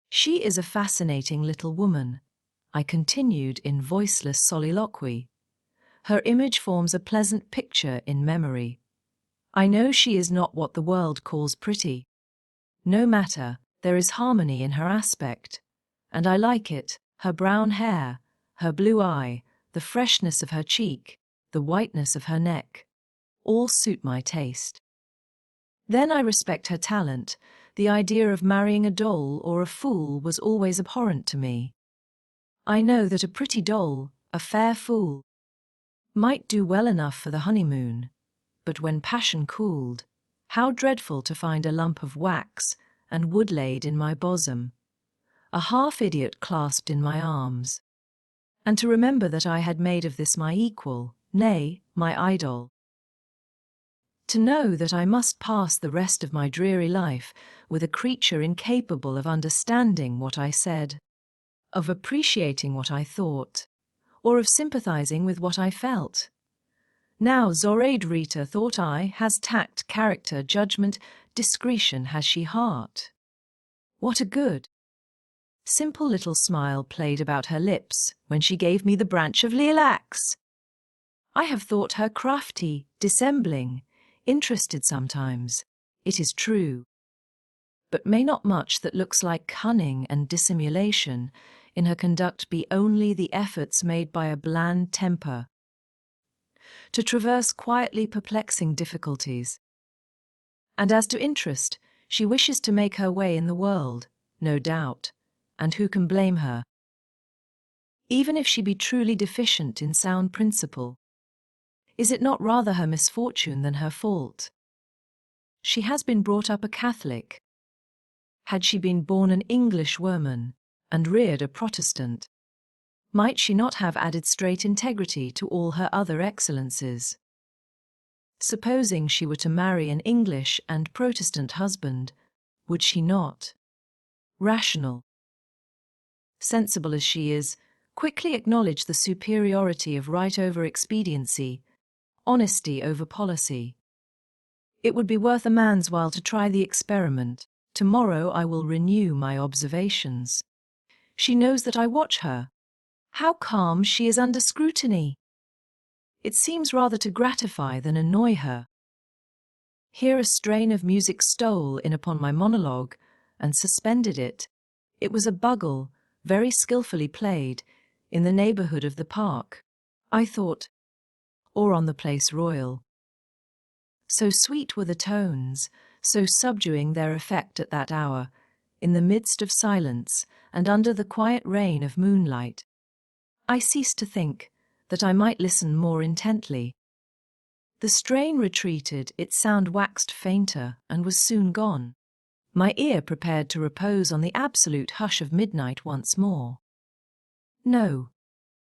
She is a fascinating little woman, I continued in voiceless soliloquy. Her image forms a pleasant picture in memory. I know she is not what the world calls pretty. No matter, there is harmony in her aspect, and I like it, her brown hair, her blue eye, the freshness of her cheek, the whiteness of her neck, all suit my taste. Then I respect her talent. The idea of marrying a doll or a fool was always abhorrent to me. I know that a pretty doll, a fair fool, might do well enough for the honeymoon, but when passion cooled, how dreadful to find a lump of wax and wood laid in my bosom, a half-idiot clasped in my arms, and to remember that I had made of this my equal, nay, my idol. To know that I must pass the rest of my dreary life with a creature incapable of understanding what I said, of appreciating what I thought, or of sympathizing with what I felt. Now Zoraide Rita, thought I, has tact, character, judgment, discretion, has she heart? What a good, simple little smile played about her lips when she gave me the branch of lilacs. I have thought her crafty, dissembling, interested sometimes, it is true, but may not much that looks like cunning and dissimulation in her conduct be only the efforts made by a bland temper to traverse quietly perplexing difficulties? And as to interest, she wishes to make her way in the world, no doubt, and who can blame her? Even if she be truly deficient in sound principle, is it not rather her misfortune than her fault? She has been brought up a Catholic. Had she been born an English woman and reared a Protestant, might she not have added straight integrity to all her other excellences? Supposing she were to marry an English and Protestant husband, would she not, rational, sensible as she is, quickly acknowledge the superiority of right over expediency, honesty over policy? It would be worth a man's while to try the experiment. Tomorrow I will renew my observations. She knows that I watch her. How calm she is under scrutiny! It seems rather to gratify than annoy her. Here a strain of music stole in upon my monologue and suspended it. It was a bugle, very skilfully played, in the neighbourhood of the park, I thought, or on the Place Royal. So sweet were the tones, so subduing their effect at that hour, in the midst of silence and under the quiet rain of moonlight. I ceased to think that I might listen more intently. The strain retreated, its sound waxed fainter and was soon gone. My ear prepared to repose on the absolute hush of midnight once more. No.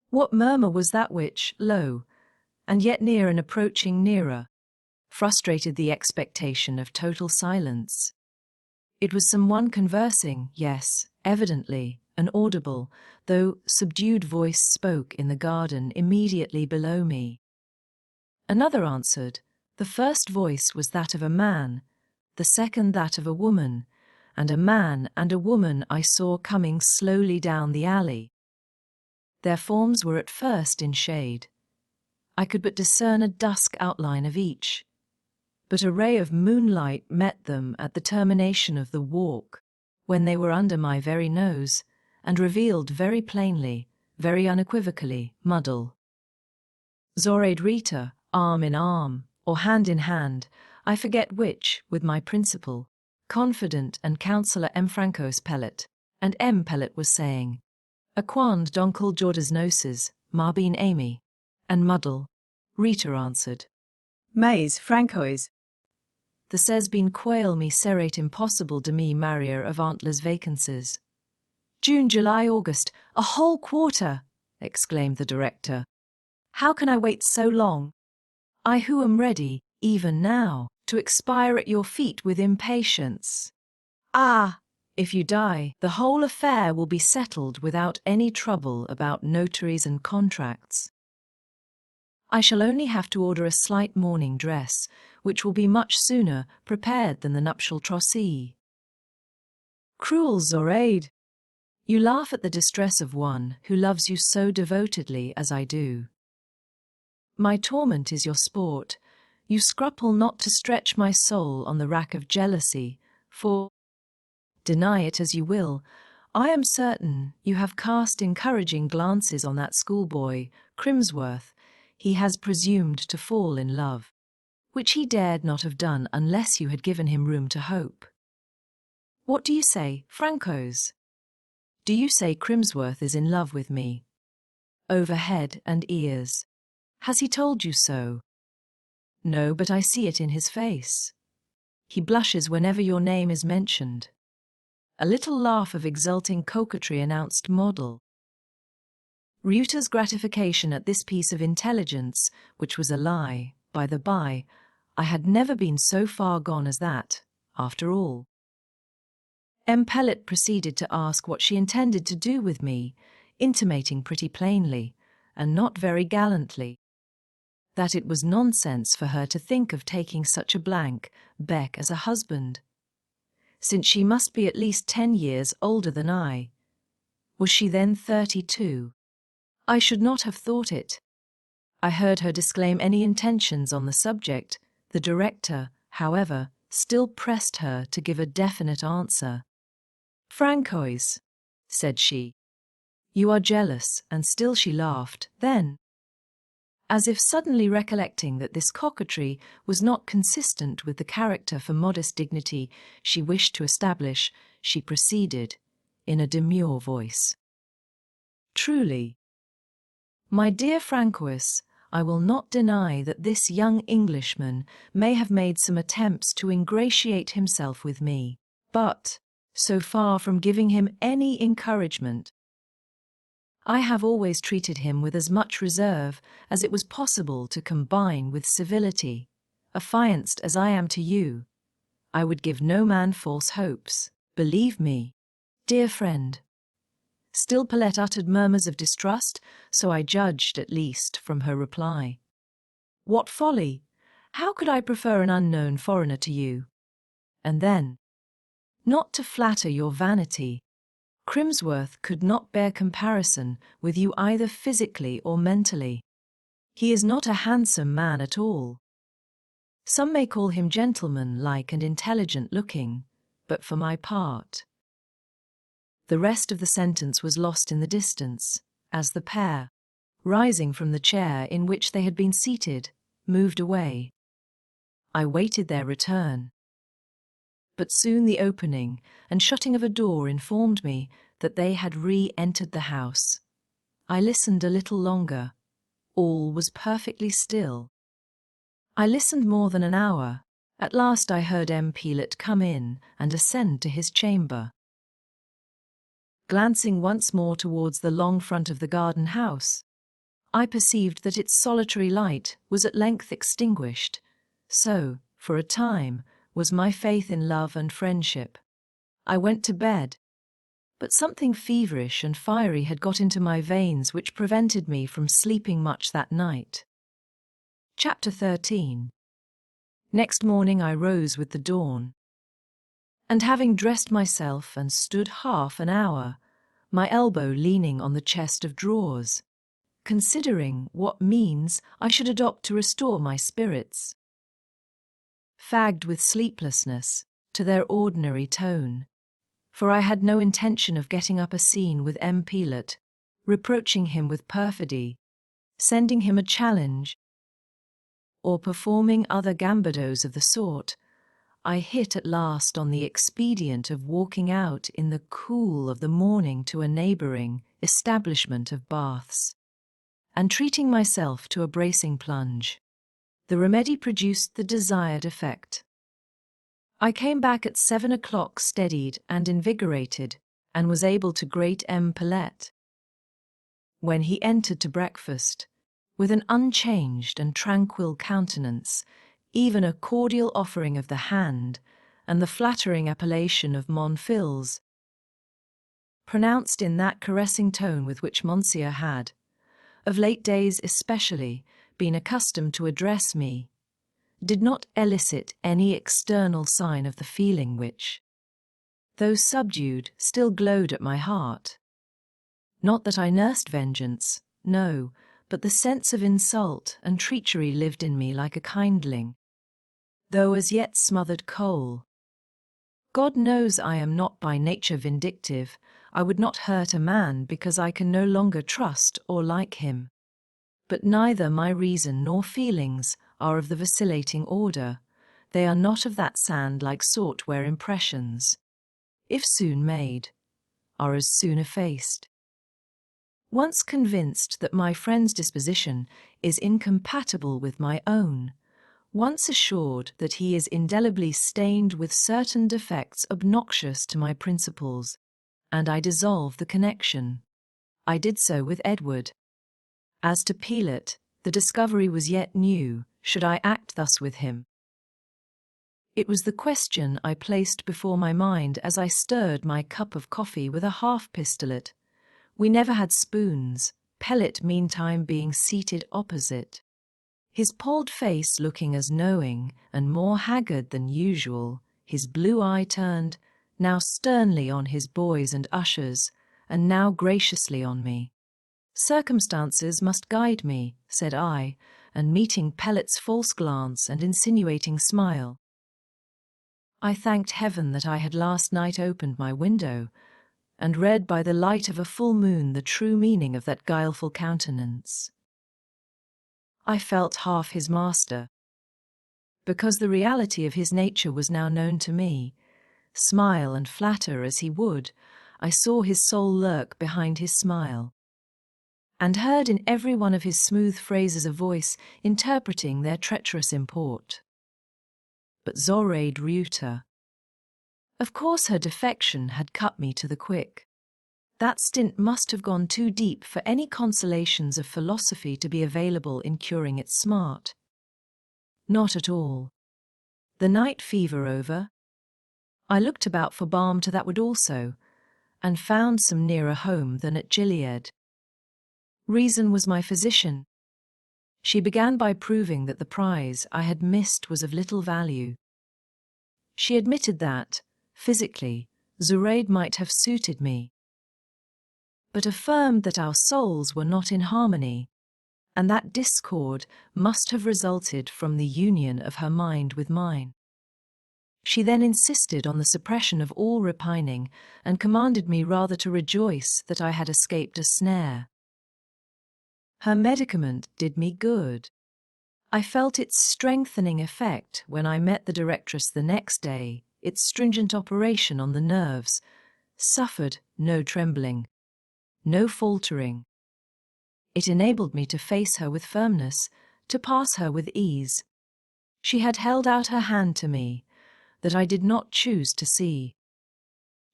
What murmur was that which, low, and yet near and approaching nearer, frustrated the expectation of total silence? It was someone conversing, yes, evidently, an audible, though subdued voice spoke in the garden immediately below me. Another answered. The first voice was that of a man, the second that of a woman, and a man and a woman I saw coming slowly down the alley. Their forms were at first in shade. I could but discern a dusk outline of each, but a ray of moonlight met them at the termination of the walk, when they were under my very nose, and revealed very plainly, very unequivocally, Muddle. Zoraide Rita, arm in arm, or hand in hand, I forget which, with my principal, confidant and counsellor M. Francos Pellet, and M. Pellet was saying, Aquand Donkel Jordas Noses, Marbine Amy, and Muddle, Rita answered. Mais Francois. The says been quail me serate impossible de me marier of antler's vacancies. June, July, August, a whole quarter, exclaimed the director. How can I wait so long? I who am ready, even now, to expire at your feet with impatience. Ah! If you die, the whole affair will be settled without any trouble about notaries and contracts. I shall only have to order a slight mourning dress, which will be much sooner prepared than the nuptial trousseau. Cruel Zoraide! You laugh at the distress of one who loves you so devotedly as I do. My torment is your sport. You scruple not to stretch my soul on the rack of jealousy, for, deny it as you will, I am certain you have cast encouraging glances on that schoolboy, Crimsworth. He has presumed to fall in love, which he dared not have done unless you had given him room to hope. What do you say, Francos? Do you say Crimsworth is in love with me? Over head and ears. Has he told you so? No, but I see it in his face. He blushes whenever your name is mentioned. A little laugh of exulting coquetry announced Model. Ruta's gratification at this piece of intelligence, which was a lie, by the by, I had never been so far gone as that, after all. M. Pellet proceeded to ask what she intended to do with me, intimating pretty plainly, and not very gallantly, that it was nonsense for her to think of taking such a blank Beck as a husband, since she must be at least 10 years older than I. Was she then 32? I should not have thought it. I heard her disclaim any intentions on the subject. The director, however, still pressed her to give a definite answer. Francois, said she. You are jealous, and still she laughed. Then, as if suddenly recollecting that this coquetry was not consistent with the character for modest dignity she wished to establish, she proceeded, in a demure voice. Truly, my dear Francois, I will not deny that this young Englishman may have made some attempts to ingratiate himself with me, but, so far from giving him any encouragement, I have always treated him with as much reserve as it was possible to combine with civility. Affianced as I am to you, I would give no man false hopes, believe me, dear friend. Still Pellet uttered murmurs of distrust, so I judged at least from her reply. What folly! How could I prefer an unknown foreigner to you? And then, not to flatter your vanity, Crimsworth could not bear comparison with you either physically or mentally. He is not a handsome man at all. Some may call him gentleman-like and intelligent-looking, but for my part. The rest of the sentence was lost in the distance, as the pair, rising from the chair in which they had been seated, moved away. I waited their return. But soon the opening and shutting of a door informed me that they had re-entered the house. I listened a little longer. All was perfectly still. I listened more than an hour. At last I heard M. Pellet come in and ascend to his chamber. Glancing once more towards the long front of the garden house, I perceived that its solitary light was at length extinguished. So, for a time, was my faith in love and friendship. I went to bed, but something feverish and fiery had got into my veins which prevented me from sleeping much that night. Chapter 13. Next morning I rose with the dawn, and having dressed myself and stood half an hour, my elbow leaning on the chest of drawers, considering what means I should adopt to restore my spirits, fagged with sleeplessness, to their ordinary tone, for I had no intention of getting up a scene with M. Pellet, reproaching him with perfidy, sending him a challenge, or performing other gambados of the sort, I hit at last on the expedient of walking out in the cool of the morning to a neighbouring establishment of baths, and treating myself to a bracing plunge. The remedy produced the desired effect. I came back at 7 o'clock steadied and invigorated, and was able to grate M. Paulette. When he entered to breakfast, with an unchanged and tranquil countenance, even a cordial offering of the hand, and the flattering appellation of Mon Fils, pronounced in that caressing tone with which Monsieur had, of late days especially, been accustomed to address me, did not elicit any external sign of the feeling which, though subdued, still glowed at my heart. Not that I nursed vengeance, no, but the sense of insult and treachery lived in me like a kindling, though as yet smothered coal. God knows I am not by nature vindictive. I would not hurt a man because I can no longer trust or like him. But neither my reason nor feelings are of the vacillating order. They are not of that sand-like sort where impressions, if soon made, are as soon effaced. Once convinced that my friend's disposition is incompatible with my own, once assured that he is indelibly stained with certain defects obnoxious to my principles, and I dissolve the connection. I did so with Edward. As to Pilot, the discovery was yet new. Should I act thus with him? It was the question I placed before my mind as I stirred my cup of coffee with a half-pistolet. We never had spoons, Pellet meantime being seated opposite, his palled face looking as knowing and more haggard than usual, his blue eye turned, now sternly on his boys and ushers, and now graciously on me. "Circumstances must guide me," said I, and meeting Pellet's false glance and insinuating smile, I thanked heaven that I had last night opened my window, and read by the light of a full moon the true meaning of that guileful countenance. I felt half his master, because the reality of his nature was now known to me. Smile and flatter as he would, I saw his soul lurk behind his smile, and heard in every one of his smooth phrases a voice interpreting their treacherous import. But Zoraide Reuter. Of course her defection had cut me to the quick. That stint must have gone too deep for any consolations of philosophy to be available in curing its smart. Not at all. The night fever over, I looked about for balm to that would also, and found some nearer home than at Gilead. Reason was my physician. She began by proving that the prize I had missed was of little value. She admitted that, physically, Zoraide might have suited me, but affirmed that our souls were not in harmony, and that discord must have resulted from the union of her mind with mine. She then insisted on the suppression of all repining, and commanded me rather to rejoice that I had escaped a snare. Her medicament did me good. I felt its strengthening effect when I met the directress the next day. Its stringent operation on the nerves suffered no trembling, no faltering. It enabled me to face her with firmness, to pass her with ease. She had held out her hand to me, that I did not choose to see.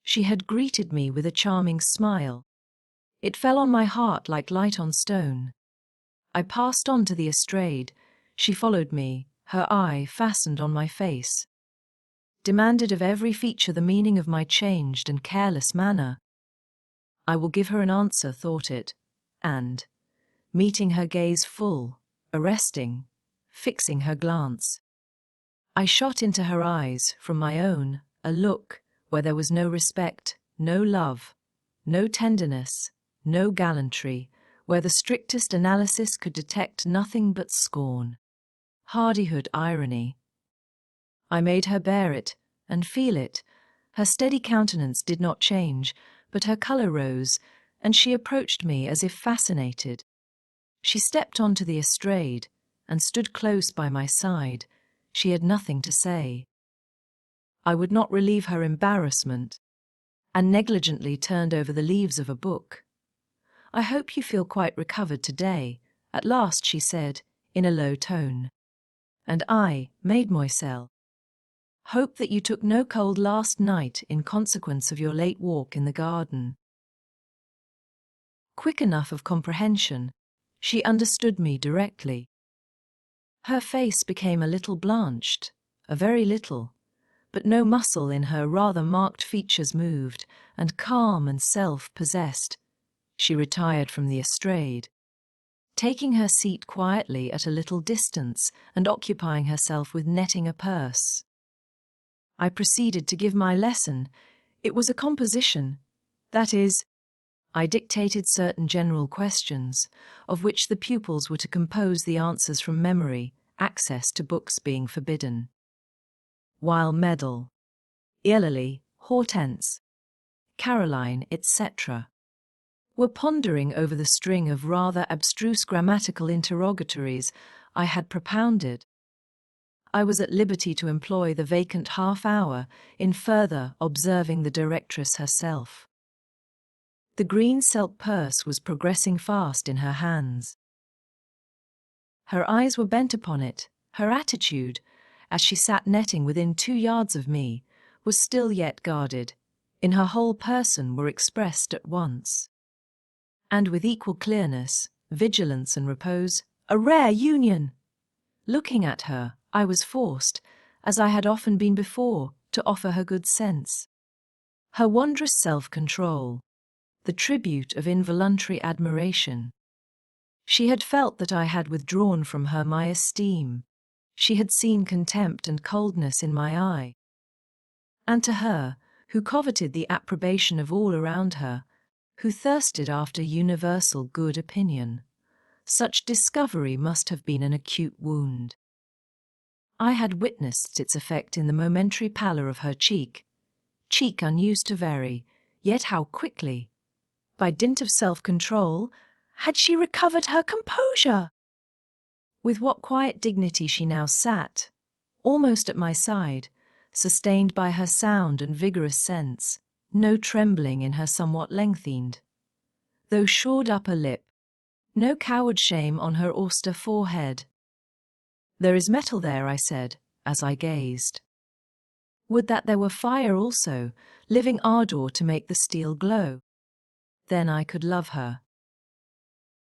She had greeted me with a charming smile. It fell on my heart like light on stone. I passed on to the estrade. She followed me, her eye fastened on my face, demanded of every feature the meaning of my changed and careless manner. I will give her an answer, thought it, and, meeting her gaze full, arresting, fixing her glance, I shot into her eyes from my own a look where there was no respect, no love, no tenderness, no gallantry, where the strictest analysis could detect nothing but scorn, hardihood, irony. I made her bear it and feel it. Her steady countenance did not change, but her colour rose, and she approached me as if fascinated. She stepped onto the estrade and stood close by my side. She had nothing to say. I would not relieve her embarrassment, and negligently turned over the leaves of a book. "I hope you feel quite recovered today," at last she said, in a low tone. "And I, mademoiselle, hope that you took no cold last night in consequence of your late walk in the garden." Quick enough of comprehension, she understood me directly. Her face became a little blanched, a very little, but no muscle in her rather marked features moved, and calm and self-possessed, she retired from the estrade, taking her seat quietly at a little distance and occupying herself with netting a purse. I proceeded to give my lesson. It was a composition. That is, I dictated certain general questions, of which the pupils were to compose the answers from memory, access to books being forbidden. While Medal, Eulalie, Hortense, Caroline, etc., were pondering over the string of rather abstruse grammatical interrogatories I had propounded, I was at liberty to employ the vacant half-hour in further observing the directress herself. The green silk purse was progressing fast in her hands. Her eyes were bent upon it. Her attitude, as she sat netting within 2 yards of me, was still yet guarded. In her whole person were expressed at once, and with equal clearness, vigilance and repose, a rare union. Looking at her, I was forced, as I had often been before, to offer her good sense. Her wondrous self-control, the tribute of involuntary admiration. She had felt that I had withdrawn from her my esteem. She had seen contempt and coldness in my eye. And to her, who coveted the approbation of all around her, who thirsted after universal good opinion, such discovery must have been an acute wound. I had witnessed its effect in the momentary pallor of her cheek unused to vary, yet how quickly, by dint of self-control, had she recovered her composure! With what quiet dignity she now sat, almost at my side, sustained by her sound and vigorous sense, no trembling in her somewhat lengthened, though shored upper lip, no coward shame on her austere forehead. "There is metal there," I said, as I gazed. "Would that there were fire also, living ardour to make the steel glow. Then I could love her."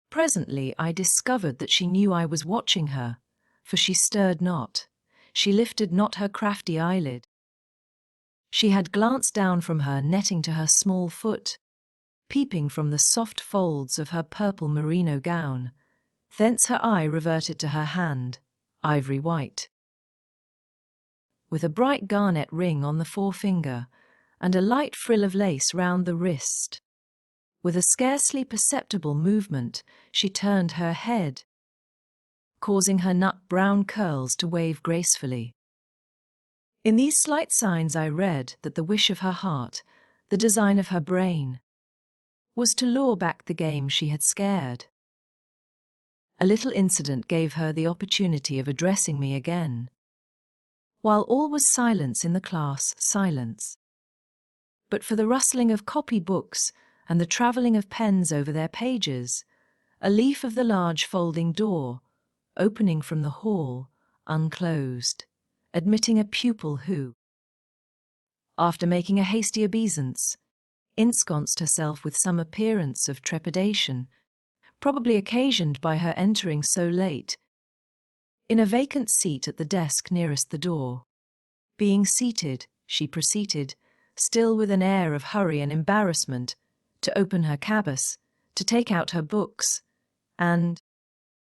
Presently I discovered that she knew I was watching her, for she stirred not, she lifted not her crafty eyelid. She had glanced down from her netting to her small foot, peeping from the soft folds of her purple merino gown. Thence her eye reverted to her hand, ivory white, with a bright garnet ring on the forefinger, and a light frill of lace round the wrist. With a scarcely perceptible movement, she turned her head, causing her nut-brown curls to wave gracefully. In these slight signs I read that the wish of her heart, the design of her brain, was to lure back the game she had scared. A little incident gave her the opportunity of addressing me again. While all was silence in the class, silence. But for the rustling of copy-books and the travelling of pens over their pages, a leaf of the large folding door, opening from the hall, unclosed, admitting a pupil who, after making a hasty obeisance, ensconced herself with some appearance of trepidation, probably occasioned by her entering so late, in a vacant seat at the desk nearest the door. Being seated, she proceeded, still with an air of hurry and embarrassment, to open her cabas, to take out her books, and,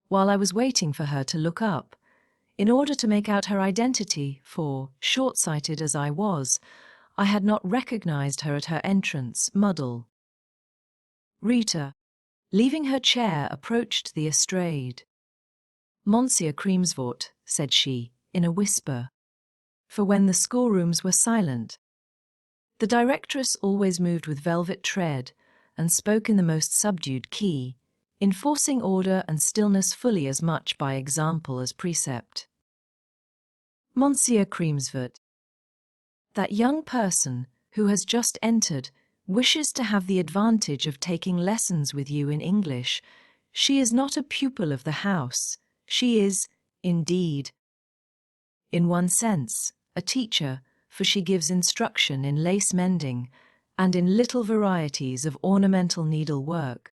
while I was waiting for her to look up, in order to make out her identity, for, short-sighted as I was, I had not recognized her at her entrance, muddle. Rita, leaving her chair, approached the estrade. "Monsieur Creamsvort," said she, in a whisper, for when the schoolrooms were silent, the directress always moved with velvet tread and spoke in the most subdued key, enforcing order and stillness fully as much by example as precept. Monsieur Creamsford. That young person who has just entered wishes to have the advantage of taking lessons with you in English. She is not a pupil of the house. She is, indeed, in one sense, a teacher, for she gives instruction in lace mending and in little varieties of ornamental needlework.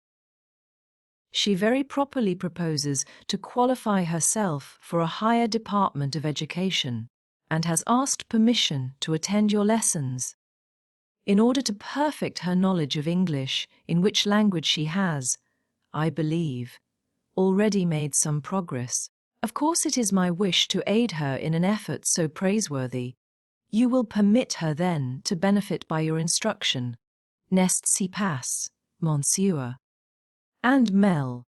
She very properly proposes to qualify herself for a higher department of education, and has asked permission to attend your lessons. In order to perfect her knowledge of English, in which language she has, I believe, already made some progress. Of course it is my wish to aid her in an effort so praiseworthy. You will permit her then to benefit by your instruction. N'est-ce pas, monsieur? And Mel.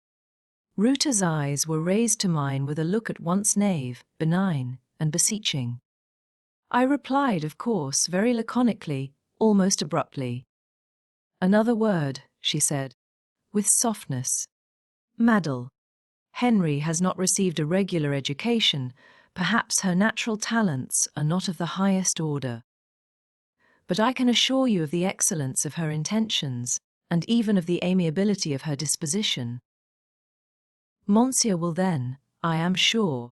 Ruta's eyes were raised to mine with a look at once naive, benign, and beseeching. I replied, of course, very laconically, almost abruptly. Another word, she said, with softness. Madel. Henry has not received a regular education. Perhaps her natural talents are not of the highest order. But I can assure you of the excellence of her intentions, and even of the amiability of her disposition. Monsieur will then, I am sure,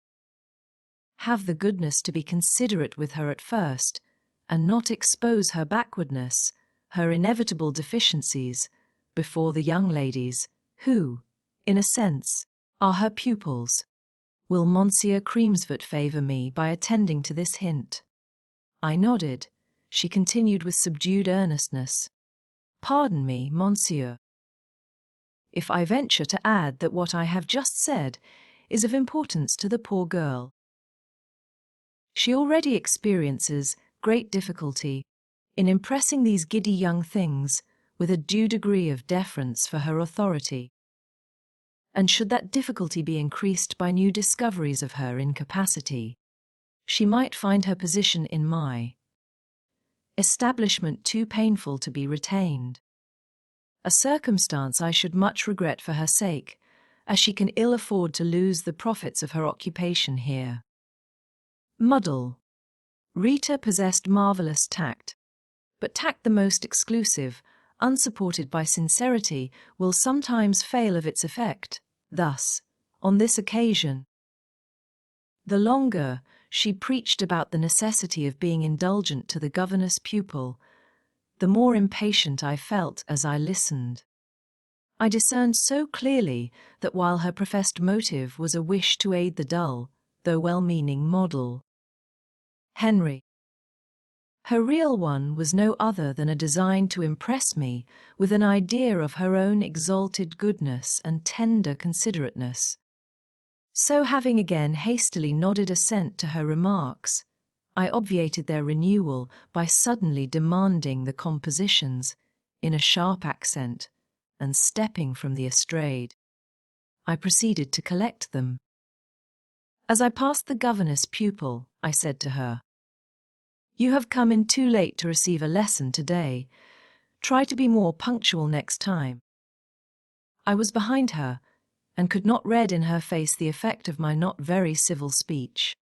have the goodness to be considerate with her at first, and not expose her backwardness, her inevitable deficiencies, before the young ladies, who, in a sense, are her pupils. Will Monsieur Creamsford favour me by attending to this hint? I nodded. She continued with subdued earnestness. Pardon me, monsieur, if I venture to add that what I have just said is of importance to the poor girl. She already experiences great difficulty in impressing these giddy young things with a due degree of deference for her authority. And should that difficulty be increased by new discoveries of her incapacity, she might find her position in my establishment too painful to be retained. A circumstance I should much regret for her sake, as she can ill afford to lose the profits of her occupation here. Muddle. Rita possessed marvellous tact, but tact the most exclusive, unsupported by sincerity, will sometimes fail of its effect. Thus, on this occasion, the longer she preached about the necessity of being indulgent to the governess pupil, the more impatient I felt as I listened. I discerned so clearly that while her professed motive was a wish to aid the dull, though well-meaning model, Henry, her real one was no other than a design to impress me with an idea of her own exalted goodness and tender considerateness. So having again hastily nodded assent to her remarks, I obviated their renewal by suddenly demanding the compositions, in a sharp accent, and stepping from the estrade. I proceeded to collect them. As I passed the governess pupil, I said to her, "You have come in too late to receive a lesson today. Try to be more punctual next time." I was behind her, and could not read in her face the effect of my not very civil speech.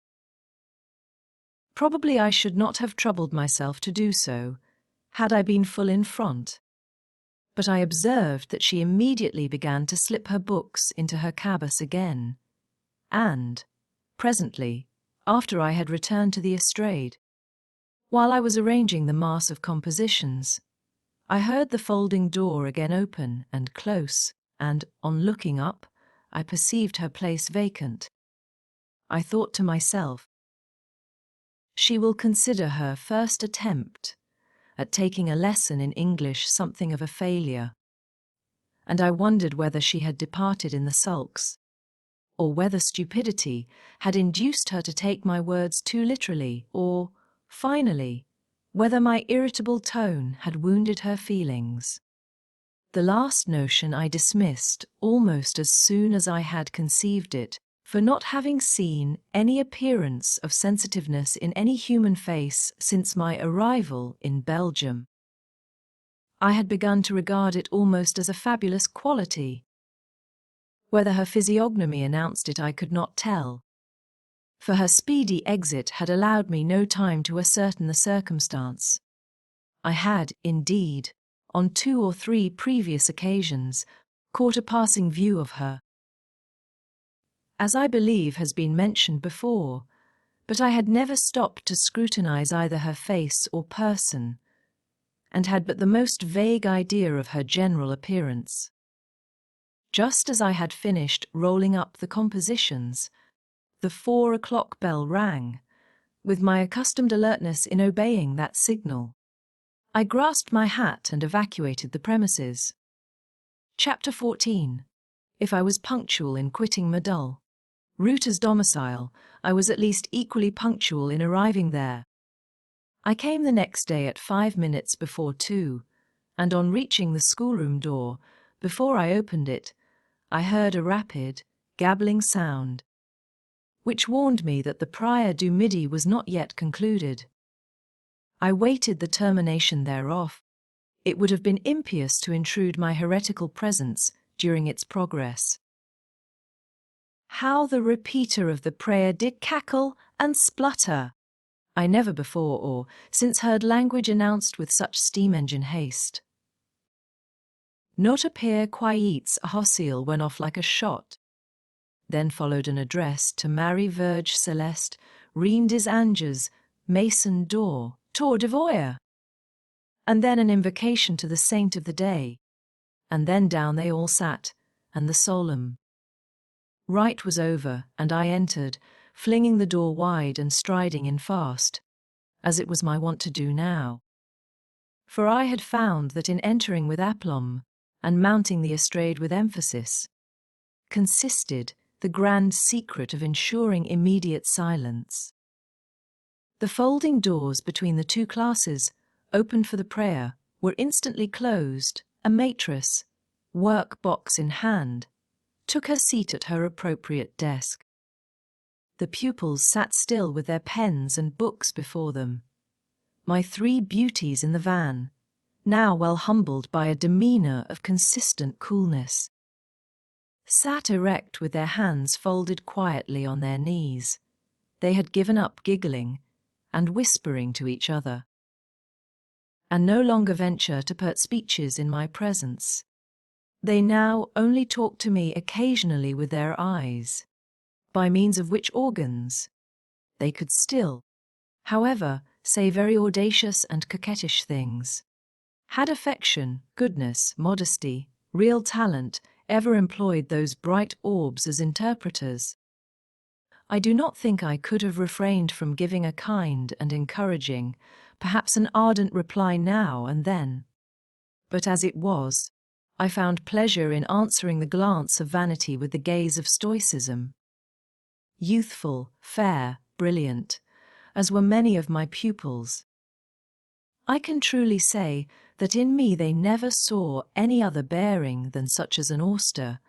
Probably I should not have troubled myself to do so, had I been full in front. But I observed that she immediately began to slip her books into her cabas again, and, presently, after I had returned to the estrade, while I was arranging the mass of compositions, I heard the folding door again open and close, and, on looking up, I perceived her place vacant. I thought to myself, she will consider her first attempt at taking a lesson in English something of a failure, and I wondered whether she had departed in the sulks, or whether stupidity had induced her to take my words too literally, or, finally, whether my irritable tone had wounded her feelings. The last notion I dismissed almost as soon as I had conceived it, for not having seen any appearance of sensitiveness in any human face since my arrival in Belgium. I had begun to regard it almost as a fabulous quality. Whether her physiognomy announced it I could not tell, for her speedy exit had allowed me no time to ascertain the circumstance. I had, indeed, on 2 or 3 previous occasions, caught a passing view of her, as I believe has been mentioned before, but I had never stopped to scrutinize either her face or person, and had but the most vague idea of her general appearance. Just as I had finished rolling up the compositions, the 4 o'clock bell rang, with my accustomed alertness in obeying that signal. I grasped my hat and evacuated the premises. Chapter 14. If I was punctual in quitting Medull Router's domicile, I was at least equally punctual in arriving there. I came the next day at 5 minutes before 2, and on reaching the schoolroom door, before I opened it, I heard a rapid, gabbling sound, which warned me that the prior du midi was not yet concluded. I waited the termination thereof. It would have been impious to intrude my heretical presence during its progress. How the repeater of the prayer did cackle and splutter! I never before or since heard language announced with such steam-engine haste. Not appear quiets a hossil went off like a shot. Then followed an address to Marie Vierge Celeste, Reine des Anges, Mason d'Or, Tour de Voyer. And then an invocation to the saint of the day. And then down they all sat, and the solemn rite was over, and I entered, flinging the door wide and striding in fast, as it was my wont to do now. For I had found that in entering with aplomb, and mounting the estrade with emphasis, consisted the grand secret of ensuring immediate silence. The folding doors between the 2 classes, opened for the prayer, were instantly closed. A maîtresse, work-box in hand, took her seat at her appropriate desk. The pupils sat still with their pens and books before them. My 3 beauties in the van, now well humbled by a demeanour of consistent coolness, sat erect with their hands folded quietly on their knees. They had given up giggling and whispering to each other, and no longer venture to pert speeches in my presence. They now only talk to me occasionally with their eyes, by means of which organs they could still, however, say very audacious and coquettish things. Had affection, goodness, modesty, real talent ever employed those bright orbs as interpreters, I do not think I could have refrained from giving a kind and encouraging, perhaps an ardent reply now and then. But as it was, I found pleasure in answering the glance of vanity with the gaze of stoicism. Youthful, fair, brilliant, as were many of my pupils, I can truly say that in me they never saw any other bearing than such as an Auster,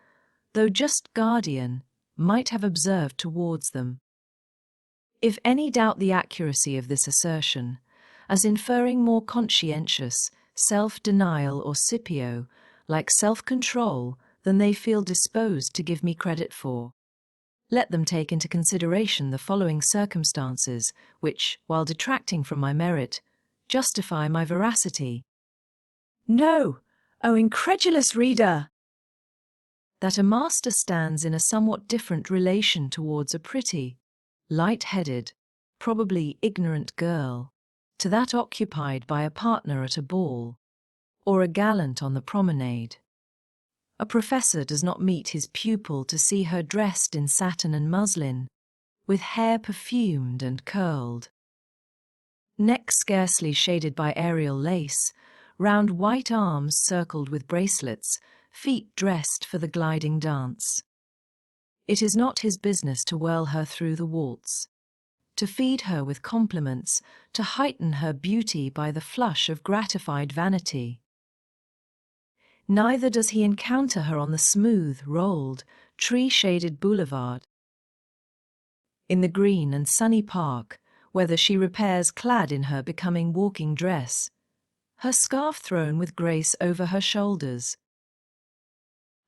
though just guardian, might have observed towards them. If any doubt the accuracy of this assertion, as inferring more conscientious self-denial or Scipio, like self-control, than they feel disposed to give me credit for, let them take into consideration the following circumstances, which, while detracting from my merit, justify my veracity. No, O incredulous reader! That a master stands in a somewhat different relation towards a pretty, light-headed, probably ignorant girl, to that occupied by a partner at a ball, or a gallant on the promenade. A professor does not meet his pupil to see her dressed in satin and muslin, with hair perfumed and curled, neck scarcely shaded by aerial lace, round white arms circled with bracelets, feet dressed for the gliding dance. It is not his business to whirl her through the waltz, to feed her with compliments, to heighten her beauty by the flush of gratified vanity. Neither does he encounter her on the smooth, rolled, tree-shaded boulevard, in the green and sunny park, whither she repairs clad in her becoming walking dress, her scarf thrown with grace over her shoulders,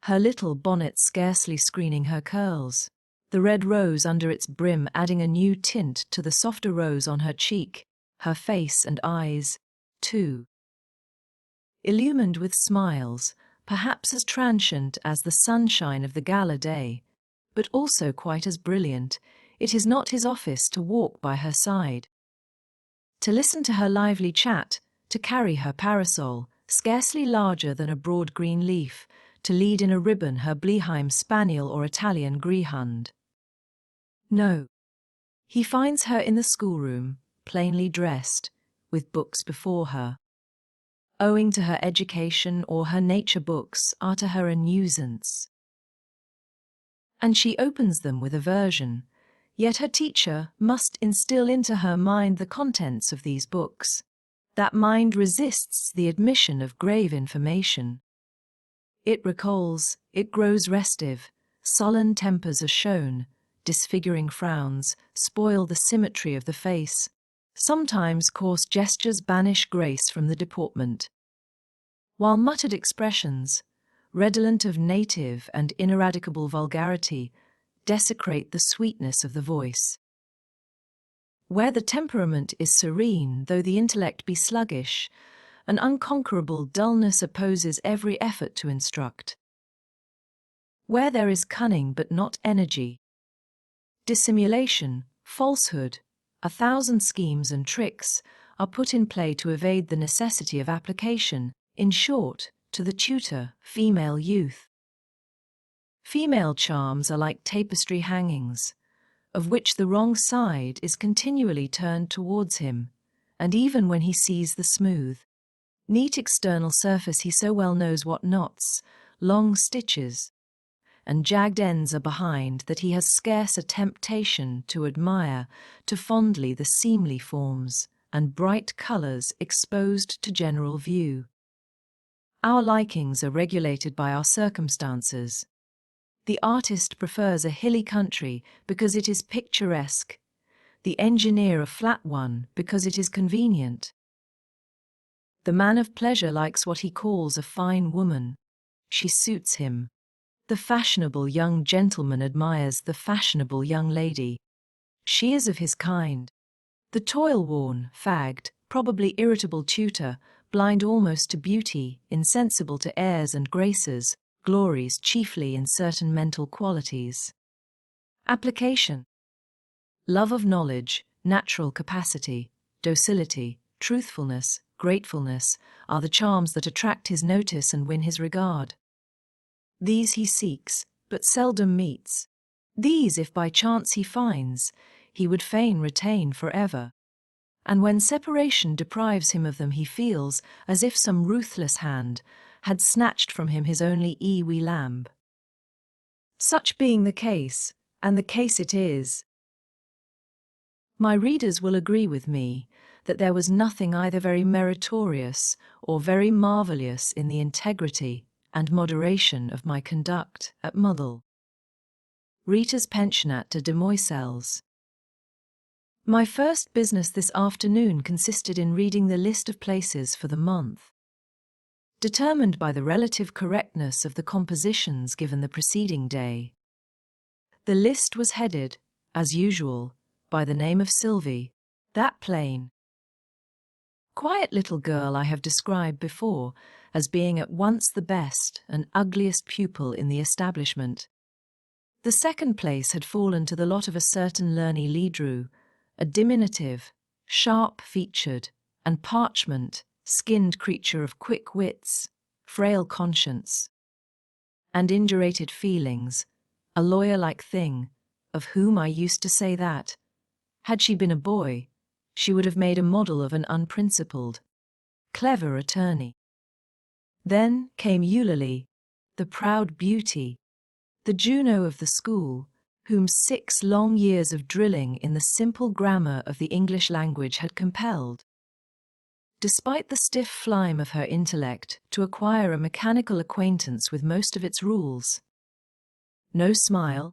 her little bonnet scarcely screening her curls, the red rose under its brim adding a new tint to the softer rose on her cheek, her face and eyes, too. Illumined with smiles, perhaps as transient as the sunshine of the gala day, but also quite as brilliant, it is not his office to walk by her side. To listen to her lively chat, to carry her parasol, scarcely larger than a broad green leaf, to lead in a ribbon her Bleheim spaniel or Italian greyhound. No. He finds her in the schoolroom, plainly dressed, with books before her. Owing to her education or her nature books are to her a nuisance. And she opens them with aversion, yet her teacher must instill into her mind the contents of these books. That mind resists the admission of grave information. It recalls, it grows restive, sullen tempers are shown, disfiguring frowns spoil the symmetry of the face, sometimes coarse gestures banish grace from the deportment, while muttered expressions, redolent of native and ineradicable vulgarity, desecrate the sweetness of the voice. Where the temperament is serene, though the intellect be sluggish, an unconquerable dullness opposes every effort to instruct. Where there is cunning but not energy, dissimulation, falsehood, 1,000 schemes and tricks are put in play to evade the necessity of application, in short, to the tutor, female youth. Female charms are like tapestry hangings, of which the wrong side is continually turned towards him, and even when he sees the smooth, neat external surface he so well knows what knots, long stitches, and jagged ends are behind that he has scarce a temptation to admire, to fondly the seemly forms and bright colours exposed to general view. Our likings are regulated by our circumstances. The artist prefers a hilly country because it is picturesque, the engineer a flat one because it is convenient. The man of pleasure likes what he calls a fine woman. She suits him. The fashionable young gentleman admires the fashionable young lady. She is of his kind. The toil-worn, fagged, probably irritable tutor, blind almost to beauty, insensible to airs and graces, glories chiefly in certain mental qualities. Application. Love of knowledge, natural capacity, docility, truthfulness, gratefulness are the charms that attract his notice and win his regard. These he seeks, but seldom meets. These, if by chance he finds, he would fain retain forever. And when separation deprives him of them, he feels as if some ruthless hand had snatched from him his only wee lamb. Such being the case, and the case it is, my readers will agree with me that there was nothing either very meritorious or very marvellous in the integrity and moderation of my conduct at Muddle. Rita's pensionat de demoiselles. My first business this afternoon consisted in reading the list of places for the month. Determined by the relative correctness of the compositions given the preceding day. The list was headed, as usual, by the name of Sylvie, that plain, quiet little girl I have described before as being at once the best and ugliest pupil in the establishment. The second place had fallen to the lot of a certain Lerny Ledru, a diminutive, sharp-featured, and parchment-skinned creature of quick wits, frail conscience, and indurated feelings, a lawyer-like thing, of whom I used to say that, had she been a boy, she would have made a model of an unprincipled, clever attorney. Then came Eulalie, the proud beauty, the Juno of the school, whom 6 long years of drilling in the simple grammar of the English language had compelled, despite the stiff phlegm of her intellect, to acquire a mechanical acquaintance with most of its rules. No smile,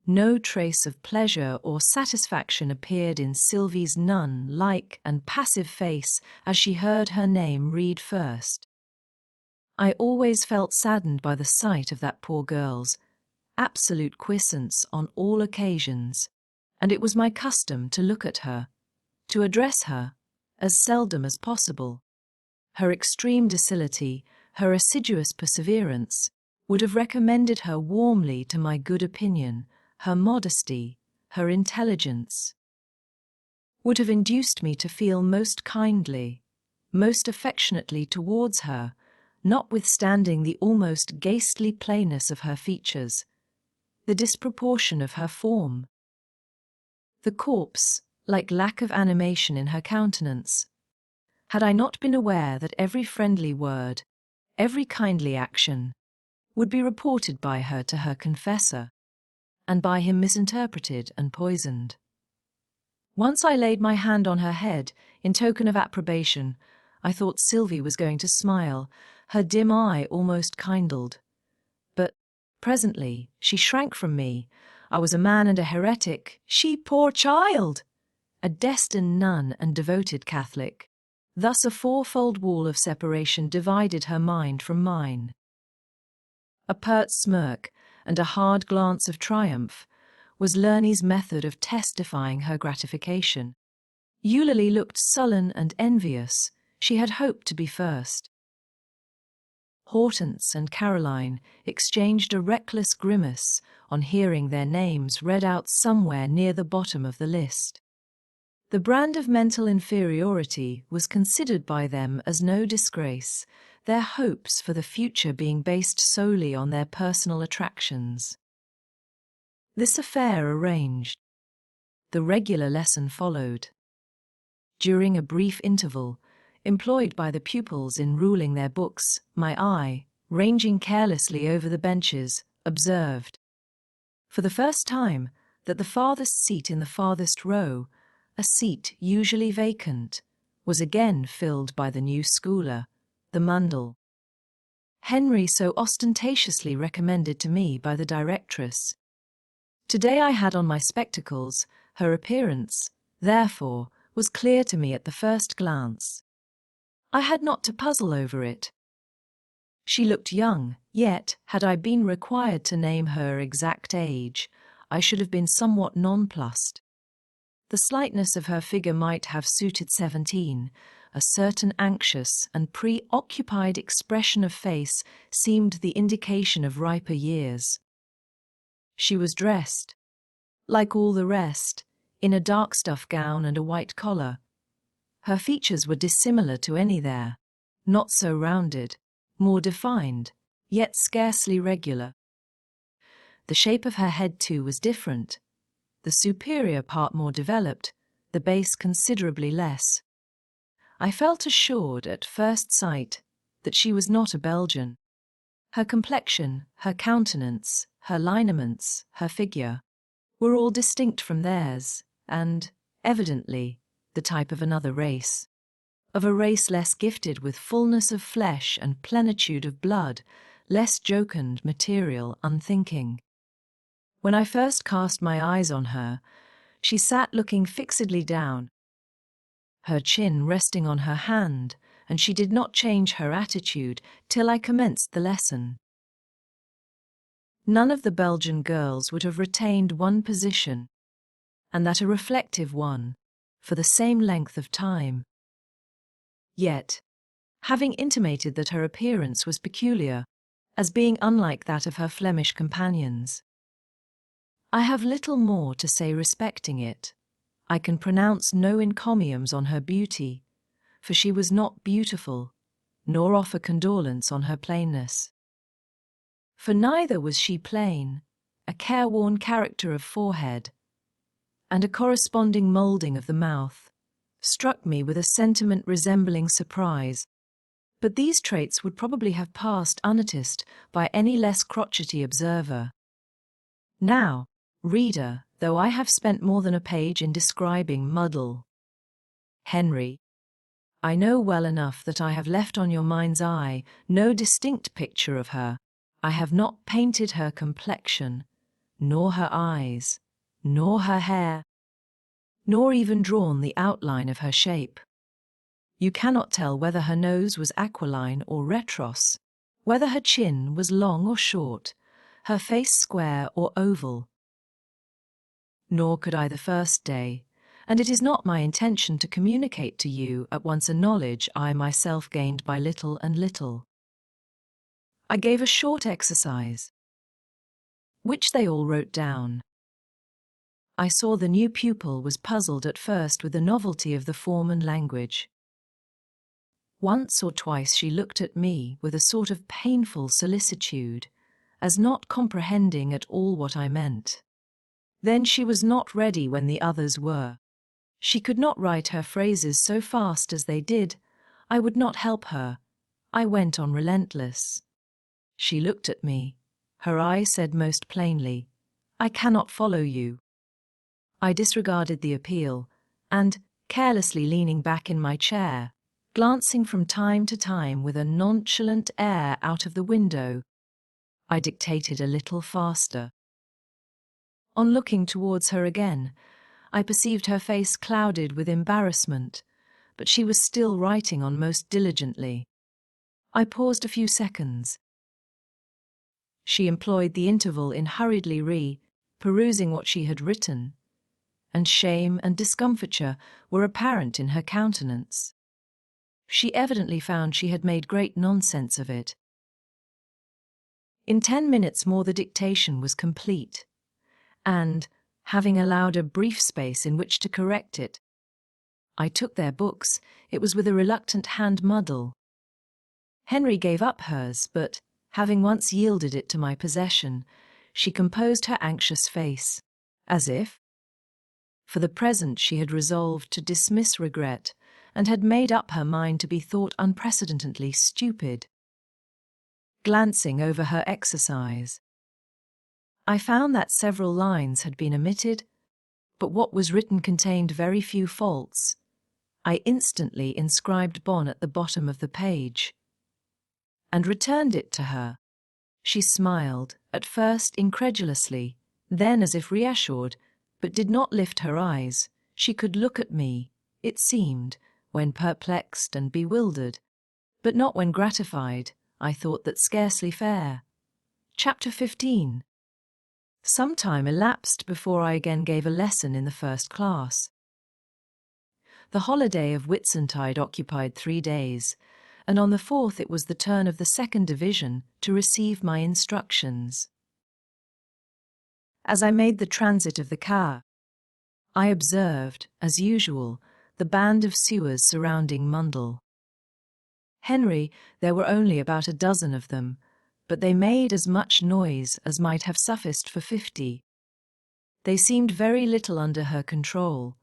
no trace of pleasure or satisfaction appeared in Sylvie's nun-like and passive face as she heard her name read first. I always felt saddened by the sight of that poor girl's absolute quiescence on all occasions, and it was my custom to look at her, to address her, as seldom as possible. Her extreme docility, her assiduous perseverance, would have recommended her warmly to my good opinion, her modesty, her intelligence, would have induced me to feel most kindly, most affectionately towards her, notwithstanding the almost ghastly plainness of her features, the disproportion of her form, the corpse-like lack of animation in her countenance. Had I not been aware that every friendly word, every kindly action, would be reported by her to her confessor, and by him misinterpreted and poisoned. Once I laid my hand on her head in token of approbation. I thought Sylvie was going to smile, her dim eye almost kindled. But presently she shrank from me. I was a man and a heretic, she, poor child, a destined nun and devoted Catholic. Thus a fourfold wall of separation divided her mind from mine. A pert smirk and a hard glance of triumph was Lurney's method of testifying her gratification. Eulalie looked sullen and envious. She had hoped to be first. Hortense and Caroline exchanged a reckless grimace on hearing their names read out somewhere near the bottom of the list. The brand of mental inferiority was considered by them as no disgrace, their hopes for the future being based solely on their personal attractions. This affair arranged, the regular lesson followed. During a brief interval, employed by the pupils in ruling their books, my eye, ranging carelessly over the benches, observed, for the first time, that the farthest seat in the farthest row, a seat usually vacant, was again filled by the new schooler, the Mundle. Henry so ostentatiously recommended to me by the directress. Today I had on my spectacles. Her appearance, therefore, was clear to me at the first glance. I had not to puzzle over it. She looked young, yet, had I been required to name her exact age, I should have been somewhat nonplussed. The slightness of her figure might have suited 17. A certain anxious and preoccupied expression of face seemed the indication of riper years. She was dressed, like all the rest, in a dark stuff gown and a white collar. Her features were dissimilar to any there, not so rounded, more defined, yet scarcely regular. The shape of her head, too, was different, the superior part more developed, the base considerably less. I felt assured at first sight that she was not a Belgian. Her complexion, her countenance, her lineaments, her figure, were all distinct from theirs, and, evidently, the type of another race. Of a race less gifted with fullness of flesh and plenitude of blood, less jocund, material, unthinking. When I first cast my eyes on her, she sat looking fixedly down, her chin resting on her hand, and she did not change her attitude till I commenced the lesson. None of the Belgian girls would have retained one position, and that a reflective one, for the same length of time. Yet, having intimated that her appearance was peculiar, as being unlike that of her Flemish companions, I have little more to say respecting it. I can pronounce no encomiums on her beauty, for she was not beautiful, nor offer condolence on her plainness. For neither was she plain, a careworn character of forehead, and a corresponding moulding of the mouth, struck me with a sentiment resembling surprise. But these traits would probably have passed unnoticed by any less crotchety observer. Now, reader, though I have spent more than a page in describing Muddle Henry, I know well enough that I have left on your mind's eye no distinct picture of her. I have not painted her complexion, nor her eyes, nor her hair, nor even drawn the outline of her shape. You cannot tell whether her nose was aquiline or retros, whether her chin was long or short, her face square or oval. Nor could I the first day, and it is not my intention to communicate to you at once a knowledge I myself gained by little and little. I gave a short exercise, which they all wrote down. I saw the new pupil was puzzled at first with the novelty of the form and language. Once or twice she looked at me with a sort of painful solicitude, as not comprehending at all what I meant. Then she was not ready when the others were. She could not write her phrases so fast as they did. I would not help her. I went on relentless. She looked at me. Her eye said most plainly, "I cannot follow you." I disregarded the appeal, and, carelessly leaning back in my chair, glancing from time to time with a nonchalant air out of the window, I dictated a little faster. On looking towards her again, I perceived her face clouded with embarrassment, but she was still writing on most diligently. I paused a few seconds. She employed the interval in hurriedly perusing what she had written, and shame and discomfiture were apparent in her countenance. She evidently found she had made great nonsense of it. In 10 minutes more the dictation was complete, and, having allowed a brief space in which to correct it, I took their books. It was with a reluctant hand muddle. Henry gave up hers, but, having once yielded it to my possession, she composed her anxious face, as if, for the present, she had resolved to dismiss regret, and had made up her mind to be thought unprecedentedly stupid. Glancing over her exercise, I found that several lines had been omitted, but what was written contained very few faults. I instantly inscribed "Bon" at the bottom of the page, and returned it to her. She smiled, at first incredulously, then as if reassured, but did not lift her eyes. She could look at me, it seemed, when perplexed and bewildered, but not when gratified. I thought that scarcely fair. Chapter 15. Some time elapsed before I again gave a lesson in the first class. The holiday of Whitsuntide occupied 3 days, and on the 4th it was the turn of the second division to receive my instructions. As I made the transit of the car, I observed, as usual, the band of sewers surrounding Mundell. Henry, there were only about a dozen of them, but they made as much noise as might have sufficed for 50. They seemed very little under her control.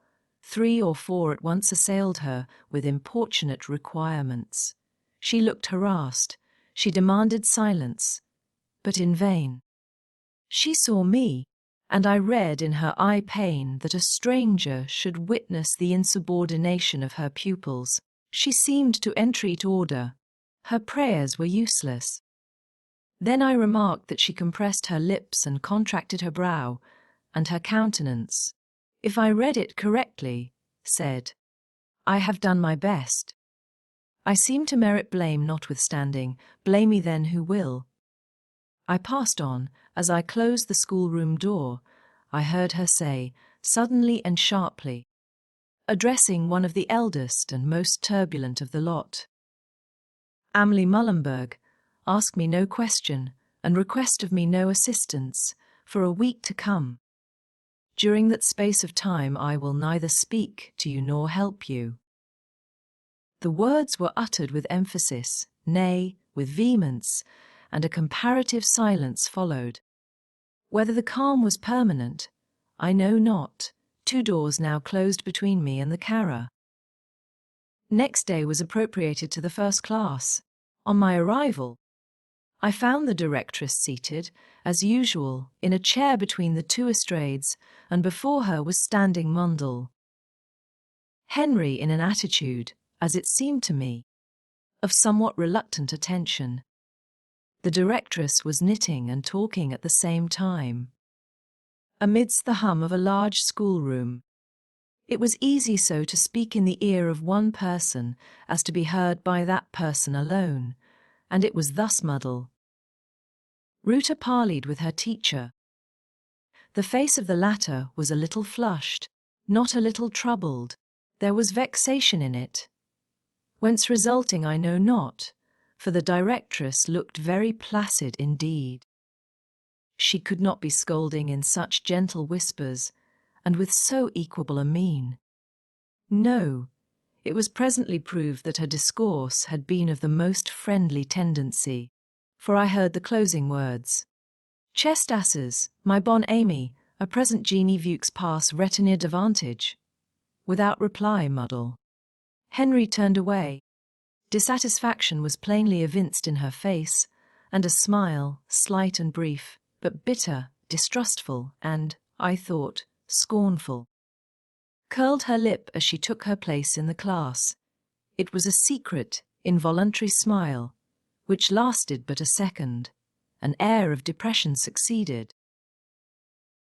3 or 4 at once assailed her with importunate requirements. She looked harassed. She demanded silence, but in vain. She saw me, and I read in her eye pain that a stranger should witness the insubordination of her pupils. She seemed to entreat order. Her prayers were useless. Then I remarked that she compressed her lips and contracted her brow, and her countenance, if I read it correctly, said, "I have done my best. I seem to merit blame notwithstanding. Blame me then who will." I passed on. As I closed the schoolroom door, I heard her say, suddenly and sharply, addressing one of the eldest and most turbulent of the lot, "Amly Mullenberg, ask me no question, and request of me no assistance, for a week to come. During that space of time I will neither speak to you nor help you." The words were uttered with emphasis, nay, with vehemence, and a comparative silence followed. Whether the calm was permanent, I know not. 2 doors now closed between me and the carrer. Next day was appropriated to the first class. On my arrival, I found the directress seated, as usual, in a chair between the 2 estrades, and before her was standing Mundell. Henry in an attitude, as it seemed to me, of somewhat reluctant attention. The directress was knitting and talking at the same time. Amidst the hum of a large schoolroom, it was easy so to speak in the ear of one person as to be heard by that person alone, and it was thus muddle. Ruta parleyed with her teacher. The face of the latter was a little flushed, not a little troubled. There was vexation in it. Whence resulting I know not, for the directress looked very placid indeed. She could not be scolding in such gentle whispers, and with so equable a mien. No, it was presently proved that her discourse had been of the most friendly tendency, for I heard the closing words. Chest asses, my bonne Amy, a present genie vux pass retenir davantage. Without reply, muddle. Henry turned away. Dissatisfaction was plainly evinced in her face, and a smile, slight and brief, but bitter, distrustful, and, I thought, scornful, curled her lip as she took her place in the class. It was a secret, involuntary smile, which lasted but a second. An air of depression succeeded,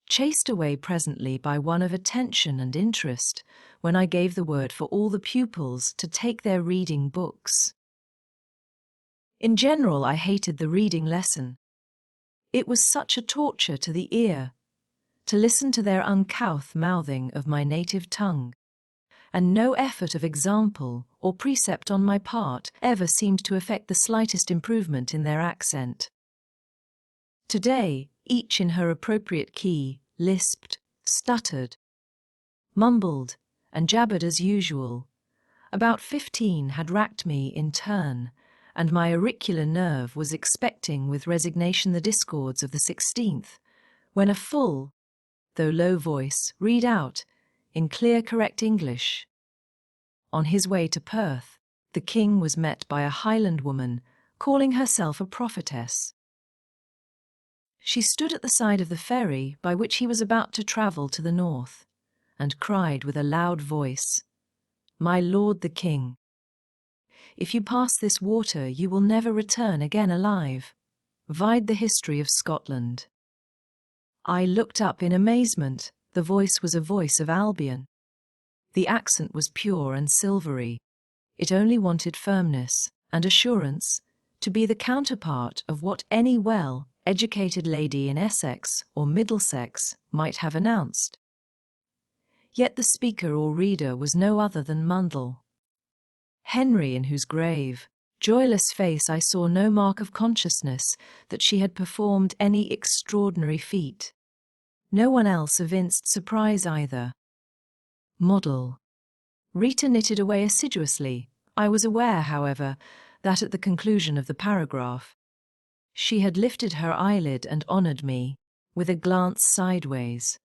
chased away presently by one of attention and interest, when I gave the word for all the pupils to take their reading books. In general, I hated the reading lesson. It was such a torture to the ear, to listen to their uncouth mouthing of my native tongue, and no effort of example or precept on my part ever seemed to effect the slightest improvement in their accent. Today, each in her appropriate key, lisped, stuttered, mumbled, and jabbered as usual. About 15 had racked me in turn, and my auricular nerve was expecting with resignation the discords of the 16th, when a full, though low voice, read out, in clear correct English. On his way to Perth, the king was met by a Highland woman, calling herself a prophetess. She stood at the side of the ferry by which he was about to travel to the north, and cried with a loud voice, "My lord the king, if you pass this water you will never return again alive. Vide the history of Scotland." I looked up in amazement. The voice was a voice of Albion. The accent was pure and silvery. It only wanted firmness and assurance to be the counterpart of what any well-educated lady in Essex or Middlesex might have announced. Yet the speaker or reader was no other than Mundell. Henry, in whose grave, joyless face I saw no mark of consciousness that she had performed any extraordinary feat. No one else evinced surprise either. Model. Rita knitted away assiduously. I was aware, however, that at the conclusion of the paragraph, she had lifted her eyelid and honoured me with a glance sideways.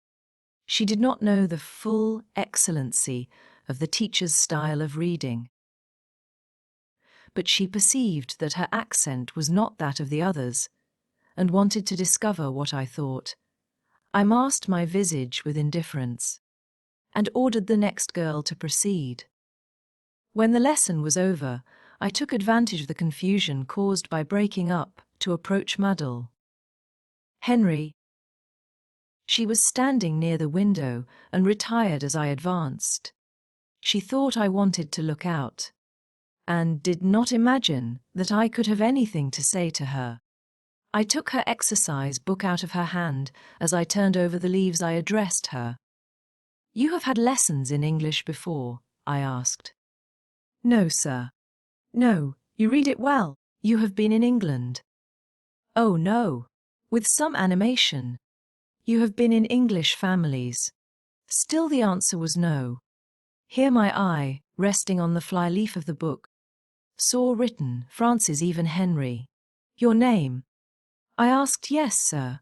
She did not know the full excellency of the teacher's style of reading, but she perceived that her accent was not that of the others, and wanted to discover what I thought. I masked my visage with indifference, and ordered the next girl to proceed. When the lesson was over, I took advantage of the confusion caused by breaking up to approach Mundell. "Henry." She was standing near the window and retired as I advanced. She thought I wanted to look out, and did not imagine that I could have anything to say to her. I took her exercise book out of her hand. As I turned over the leaves I addressed her. "You have had lessons in English before?" I asked. "No, sir." "No, you read it well. You have been in England." "Oh, no." With some animation. "You have been in English families." Still the answer was no. Here my eye, resting on the fly-leaf of the book, saw written, Francis Even Henry. "Your name?" I asked. "Yes, sir."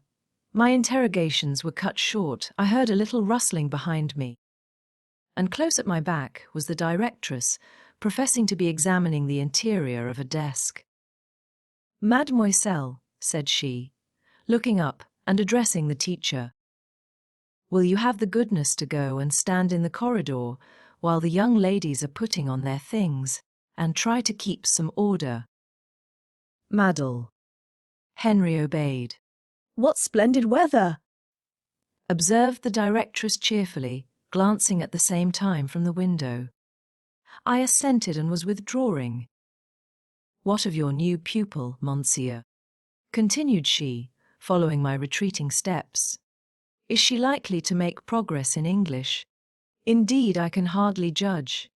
My interrogations were cut short. I heard a little rustling behind me, and close at my back was the directress, professing to be examining the interior of a desk. "Mademoiselle," said she, looking up and addressing the teacher, "will you have the goodness to go and stand in the corridor while the young ladies are putting on their things, and try to keep some order?" "Mundell." Henry obeyed. What splendid weather! Observed the directress cheerfully, glancing at the same time from the window. I assented and was withdrawing, What of your new pupil, monsieur? Continued she, following my retreating steps. Is she likely to make progress in English? Indeed, I can hardly judge.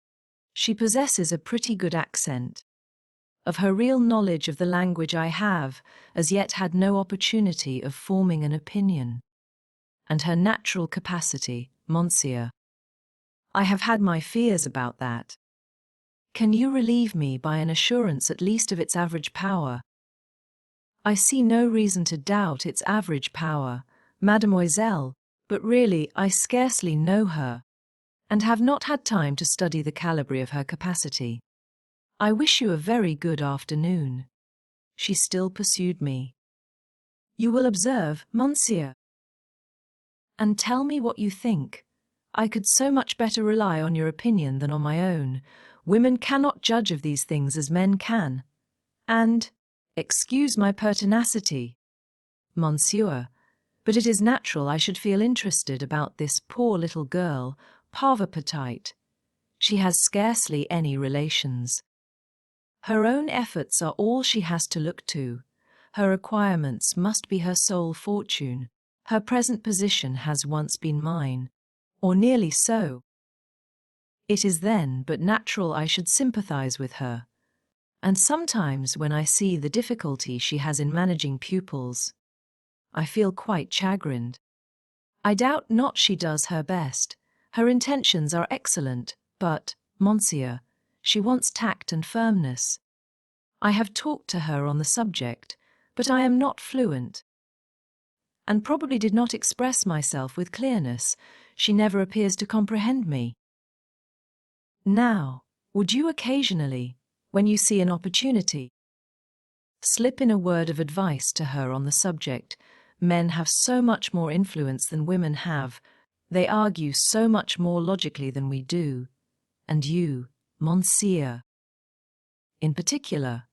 She possesses a pretty good accent. Of her real knowledge of the language I have, as yet had no opportunity of forming an opinion. And her natural capacity, monsieur. I have had my fears about that. Can you relieve me by an assurance at least of its average power? I see no reason to doubt its average power, mademoiselle, but really I scarcely know her, and have not had time to study the calibre of her capacity. I wish you a very good afternoon. She still pursued me. You will observe, monsieur. And tell me what you think. I could so much better rely on your opinion than on my own. Women cannot judge of these things as men can. And, excuse my pertinacity, monsieur, but it is natural I should feel interested about this poor little girl, pauvre petite. She has scarcely any relations. Her own efforts are all she has to look to. Her acquirements must be her sole fortune. Her present position has once been mine, or nearly so. It is then but natural I should sympathize with her. And sometimes when I see the difficulty she has in managing pupils, I feel quite chagrined. I doubt not she does her best. Her intentions are excellent, but, monsieur, she wants tact and firmness. I have talked to her on the subject, but I am not fluent, and probably did not express myself with clearness. She never appears to comprehend me. Now, would you occasionally, when you see an opportunity, slip in a word of advice to her on the subject? Men have so much more influence than women have. They argue so much more logically than we do. And you, monsieur, in particular,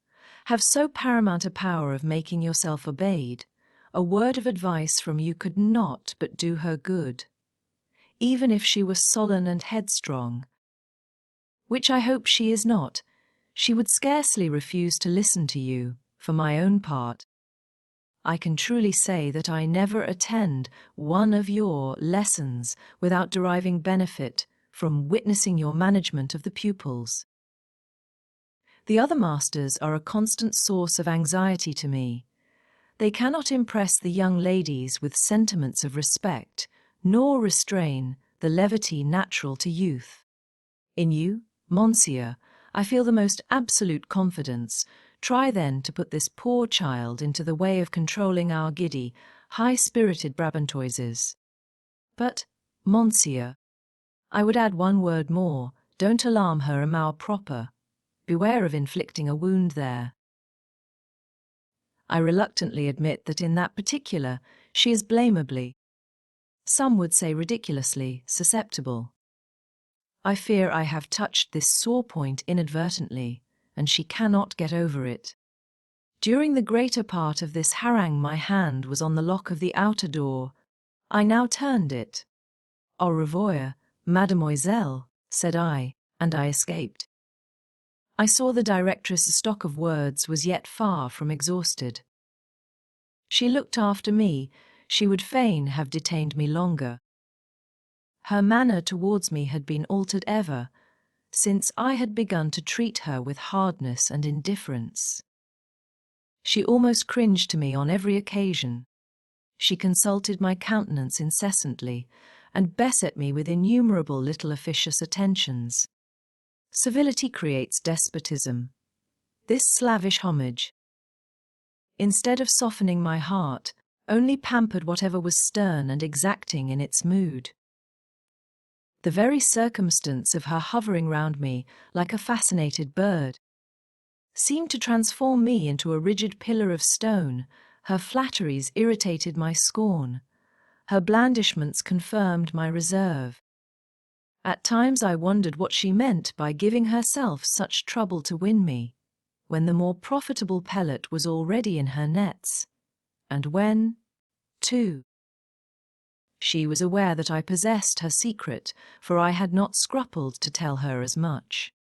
have so paramount a power of making yourself obeyed. A word of advice from you could not but do her good, even if she were sullen and headstrong, which I hope she is not. She would scarcely refuse to listen to you. For my own part, I can truly say that I never attend one of your lessons without deriving benefit from witnessing your management of the pupils. The other masters are a constant source of anxiety to me. They cannot impress the young ladies with sentiments of respect, nor restrain the levity natural to youth. In you, monsieur, I feel the most absolute confidence. Try then to put this poor child into the way of controlling our giddy, high-spirited Brabantoises. But, monsieur, I would add one word more. Don't alarm her amour propre. Beware of inflicting a wound there. I reluctantly admit that in that particular she is blamably, some would say ridiculously, susceptible. I fear I have touched this sore point inadvertently, and she cannot get over it. During the greater part of this harangue my hand was on the lock of the outer door. I now turned it. Au revoir, mademoiselle, said I, and I escaped. I saw the directress's stock of words was yet far from exhausted. She looked after me. She would fain have detained me longer. Her manner towards me had been altered ever, since I had begun to treat her with hardness and indifference. She almost cringed to me on every occasion. She consulted my countenance incessantly, and beset me with innumerable little officious attentions. Civility creates despotism. This slavish homage, instead of softening my heart, only pampered whatever was stern and exacting in its mood. The very circumstance of her hovering round me like a fascinated bird seemed to transform me into a rigid pillar of stone. Her flatteries irritated my scorn. Her blandishments confirmed my reserve. At times I wondered what she meant by giving herself such trouble to win me, when the more profitable pellet was already in her nets, and when, too, she was aware that I possessed her secret, for I had not scrupled to tell her as much.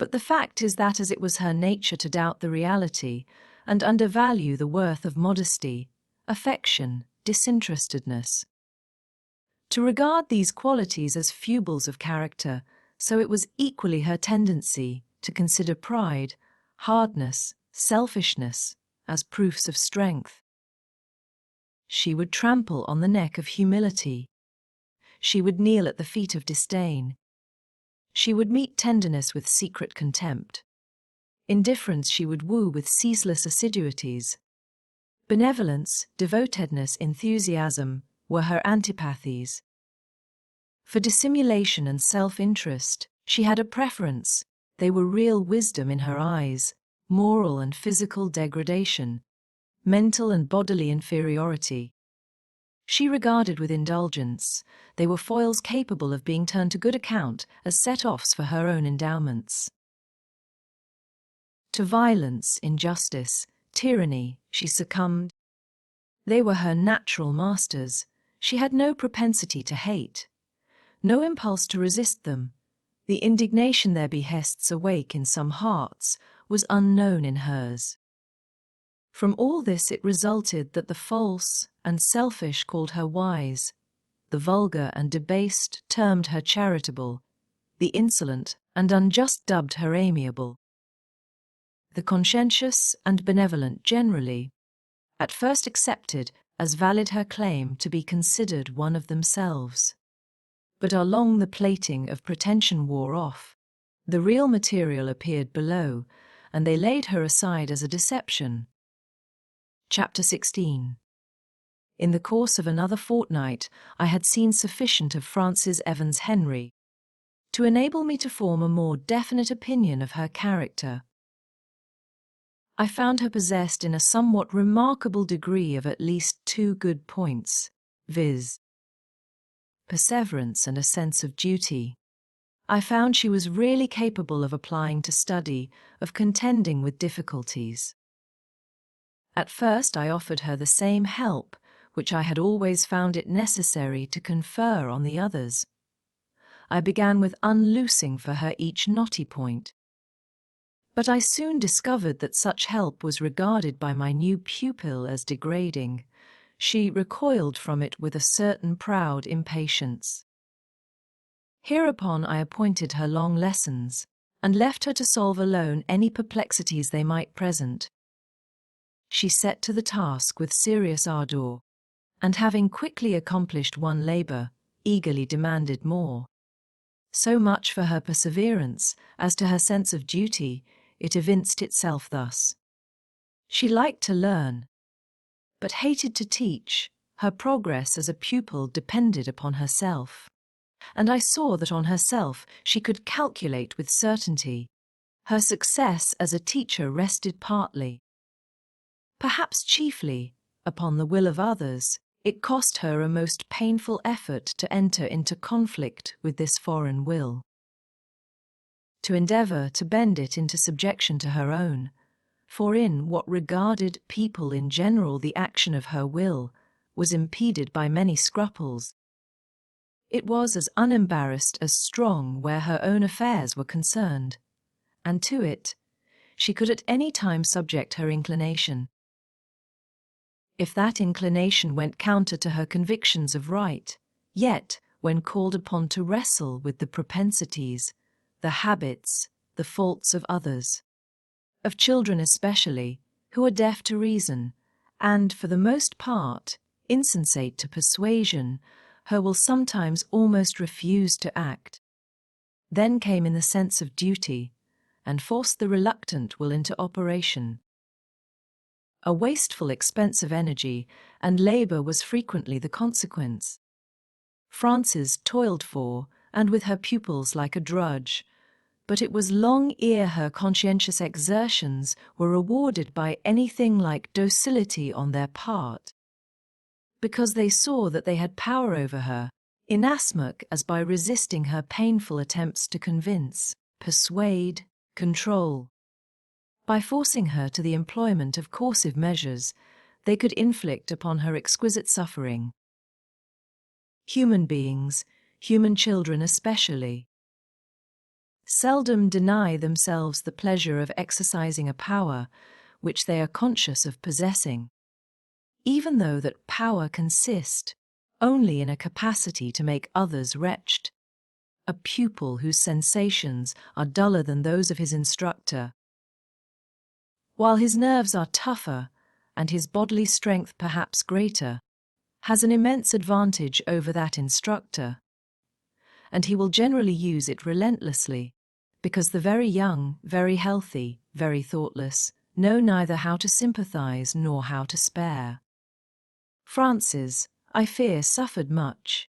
But the fact is that as it was her nature to doubt the reality and undervalue the worth of modesty, affection, disinterestedness, to regard these qualities as foibles of character, so it was equally her tendency to consider pride, hardness, selfishness as proofs of strength. She would trample on the neck of humility. She would kneel at the feet of disdain. She would meet tenderness with secret contempt. Indifference she would woo with ceaseless assiduities. Benevolence, devotedness, enthusiasm were her antipathies. For dissimulation and self-interest, she had a preference. They were real wisdom in her eyes, moral and physical degradation, mental and bodily inferiority. She regarded with indulgence. They were foils capable of being turned to good account as set-offs for her own endowments. To violence, injustice, tyranny, she succumbed. They were her natural masters. She had no propensity to hate, no impulse to resist them. The indignation their behests awake in some hearts was unknown in hers. From all this it resulted that the false and selfish called her wise, the vulgar and debased termed her charitable, the insolent and unjust dubbed her amiable. The conscientious and benevolent generally, at first accepted as valid her claim to be considered one of themselves. But ere long the plating of pretension wore off, the real material appeared below, and they laid her aside as a deception. Chapter 16. In the course of another fortnight, I had seen sufficient of Frances Evans Henry to enable me to form a more definite opinion of her character. I found her possessed in a somewhat remarkable degree of at least two good points, viz., perseverance and a sense of duty. I found she was really capable of applying to study, of contending with difficulties. At first I offered her the same help which I had always found it necessary to confer on the others. I began with unloosing for her each knotty point. But I soon discovered that such help was regarded by my new pupil as degrading. She recoiled from it with a certain proud impatience. Hereupon I appointed her long lessons, and left her to solve alone any perplexities they might present. She set to the task with serious ardor, and having quickly accomplished one labor, eagerly demanded more. So much for her perseverance. As to her sense of duty, it evinced itself thus. She liked to learn, but hated to teach. Her progress as a pupil depended upon herself, and I saw that on herself she could calculate with certainty. Her success as a teacher rested partly, perhaps chiefly, upon the will of others. It cost her a most painful effort to enter into conflict with this foreign will, to endeavor to bend it into subjection to her own, for in what regarded people in general the action of her will was impeded by many scruples. It was as unembarrassed as strong where her own affairs were concerned, and to it she could at any time subject her inclination. If that inclination went counter to her convictions of right, yet, when called upon to wrestle with the propensities, the habits, the faults of others, of children especially, who are deaf to reason, and, for the most part, insensate to persuasion, her will sometimes almost refuse to act. Then came in the sense of duty, and forced the reluctant will into operation. A wasteful expense of energy and labor was frequently the consequence. Frances toiled for and with her pupils like a drudge, but it was long ere her conscientious exertions were rewarded by anything like docility on their part, because they saw that they had power over her, inasmuch as by resisting her painful attempts to convince, persuade, control, by forcing her to the employment of coercive measures, they could inflict upon her exquisite suffering. Human beings, human children especially, seldom deny themselves the pleasure of exercising a power which they are conscious of possessing, even though that power consist only in a capacity to make others wretched. A pupil whose sensations are duller than those of his instructor, while his nerves are tougher and his bodily strength perhaps greater, has an immense advantage over that instructor, and he will generally use it relentlessly, because the very young, very healthy, very thoughtless, know neither how to sympathize nor how to spare. Frances, I fear, suffered much.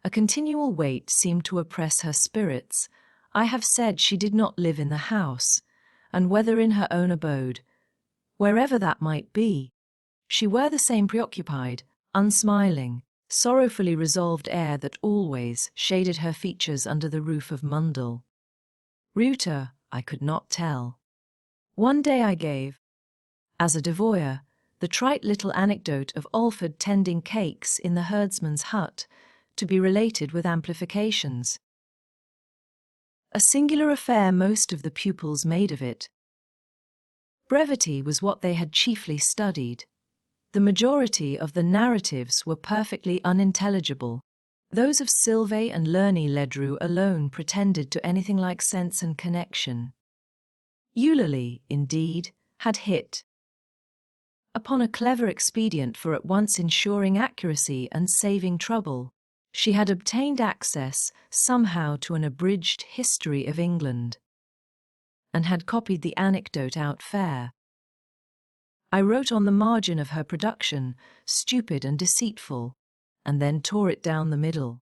A continual weight seemed to oppress her spirits. I have said she did not live in the house, and whether in her own abode, wherever that might be, she wore the same preoccupied, unsmiling, sorrowfully resolved air that always shaded her features under the roof of Mundell. Reuter, I could not tell. One day I gave, as a devoyer, the trite little anecdote of Alfred tending cakes in the herdsman's hut, to be related with amplifications. A singular affair most of the pupils made of it. Brevity was what they had chiefly studied. The majority of the narratives were perfectly unintelligible. Those of Sylvain and Lerny Ledru alone pretended to anything like sense and connection. Eulalie, indeed, had hit upon a clever expedient for at once ensuring accuracy and saving trouble. She had obtained access somehow to an abridged history of England, and had copied the anecdote out fair. I wrote on the margin of her production, stupid and deceitful, and then tore it down the middle.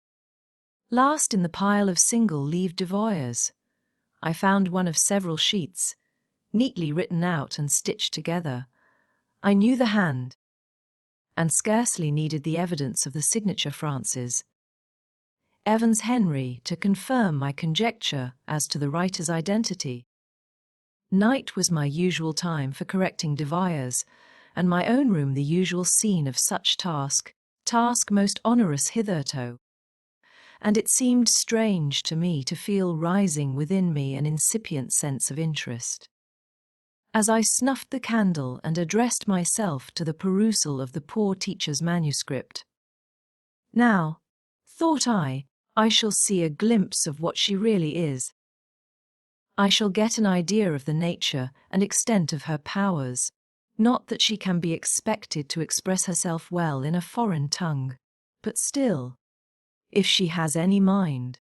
Last in the pile of single-leaved devoyers, I found one of several sheets, neatly written out and stitched together. I knew the hand, and scarcely needed the evidence of the signature Frances Evans Henry to confirm my conjecture as to the writer's identity. Night was my usual time for correcting devoyers, and my own room the usual scene of such task most onerous hitherto. And it seemed strange to me to feel rising within me an incipient sense of interest, as I snuffed the candle and addressed myself to the perusal of the poor teacher's manuscript. Now, thought I shall see a glimpse of what she really is. I shall get an idea of the nature and extent of her powers, not that she can be expected to express herself well in a foreign tongue, but still, if she has any mind.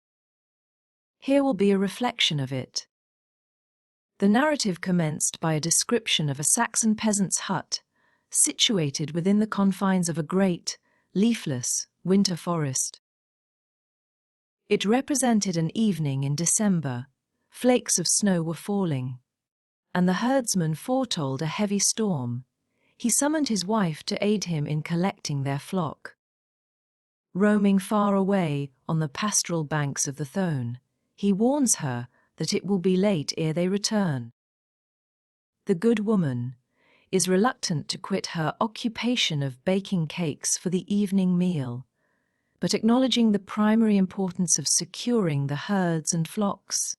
Here will be a reflection of it. The narrative commenced by a description of a Saxon peasant's hut, situated within the confines of a great, leafless, winter forest. It represented an evening in December. Flakes of snow were falling, and the herdsman foretold a heavy storm. He summoned his wife to aid him in collecting their flock. Roaming far away on the pastoral banks of the Thone, he warns her that it will be late ere they return. The good woman is reluctant to quit her occupation of baking cakes for the evening meal, but acknowledging the primary importance of securing the herds and flocks,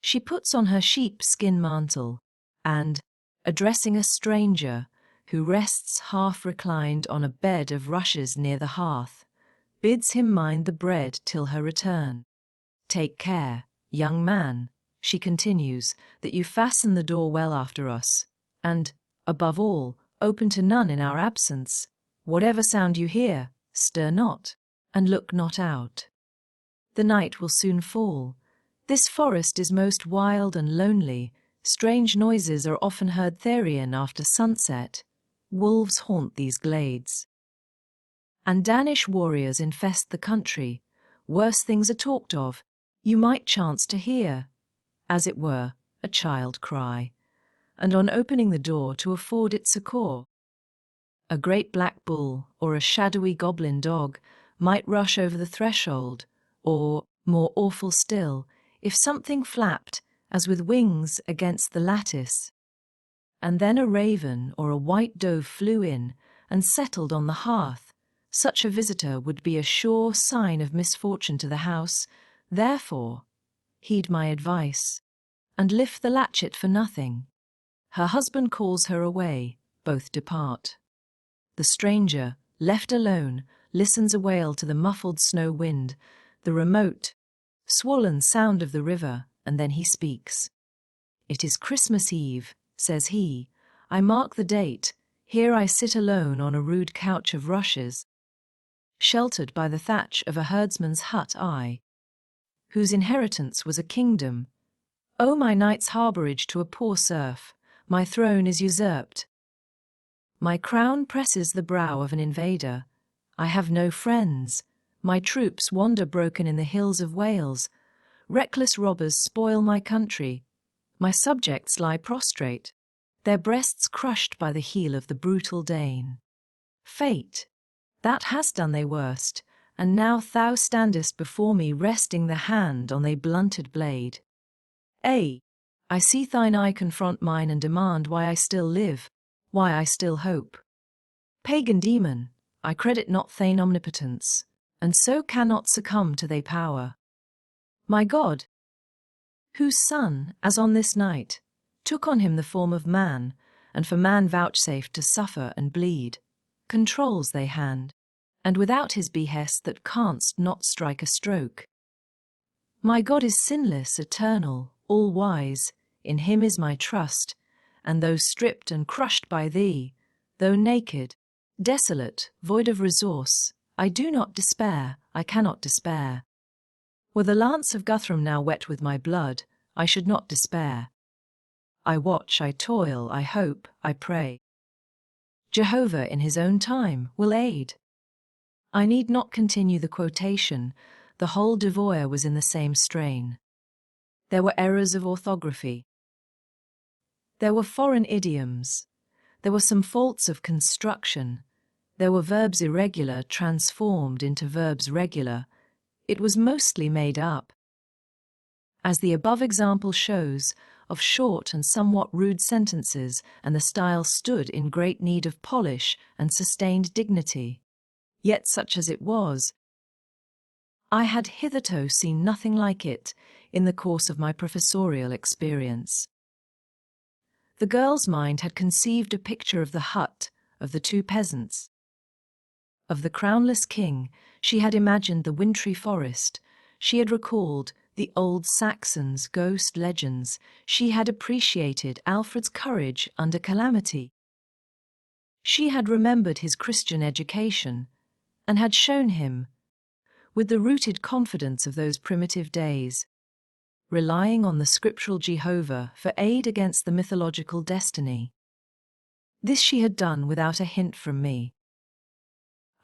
she puts on her sheep-skin mantle and, addressing a stranger who rests half-reclined on a bed of rushes near the hearth, bids him mind the bread till her return. "Take care, young man," she continues, "that you fasten the door well after us, and, above all, open to none in our absence. Whatever sound you hear, stir not, and look not out. The night will soon fall. This forest is most wild and lonely. Strange noises are often heard therein after sunset. Wolves haunt these glades, and Danish warriors infest the country. Worse things are talked of. You might chance to hear, as it were, a child cry, and on opening the door to afford it succour, a great black bull or a shadowy goblin dog might rush over the threshold, or, more awful still, if something flapped, as with wings, against the lattice, and then a raven or a white dove flew in and settled on the hearth, such a visitor would be a sure sign of misfortune to the house. Therefore, heed my advice, and lift the latchet for nothing. Her husband calls her away, both depart. The stranger, left alone, listens a wail to the muffled snow wind, the remote, swollen sound of the river, and then he speaks. It is Christmas Eve, says he. I mark the date. Here I sit alone on a rude couch of rushes, sheltered by the thatch of a herdsman's hut whose inheritance was a kingdom. O my night's harbourage to a poor serf, my throne is usurped. My crown presses the brow of an invader. I have no friends. My troops wander broken in the hills of Wales. Reckless robbers spoil my country. My subjects lie prostrate, their breasts crushed by the heel of the brutal Dane. Fate, that has done thy worst, and now thou standest before me resting the hand on thy blunted blade. I see thine eye confront mine and demand why I still live, why I still hope. Pagan demon, I credit not thine omnipotence, and so cannot succumb to thy power. My God, whose Son, as on this night, took on him the form of man, and for man vouchsafed to suffer and bleed, controls thy hand, and without his behest that canst not strike a stroke. My God is sinless, eternal, all-wise, in him is my trust, and though stripped and crushed by thee, though naked, desolate, void of resource, I do not despair, I cannot despair. Were the lance of Guthrum now wet with my blood, I should not despair. I watch, I toil, I hope, I pray. Jehovah in his own time will aid. I need not continue the quotation, the whole devoir was in the same strain. There were errors of orthography. There were foreign idioms. There were some faults of construction. There were verbs irregular transformed into verbs regular. It was mostly made up. As the above example shows, of short and somewhat rude sentences, and the style stood in great need of polish and sustained dignity. Yet such as it was, I had hitherto seen nothing like it in the course of my professorial experience. The girl's mind had conceived a picture of the hut, of the two peasants. Of the crownless king, she had imagined the wintry forest, she had recalled the old Saxons' ghost legends, she had appreciated Alfred's courage under calamity. She had remembered his Christian education, and had shown him, with the rooted confidence of those primitive days, relying on the scriptural Jehovah for aid against the mythological destiny. This she had done without a hint from me.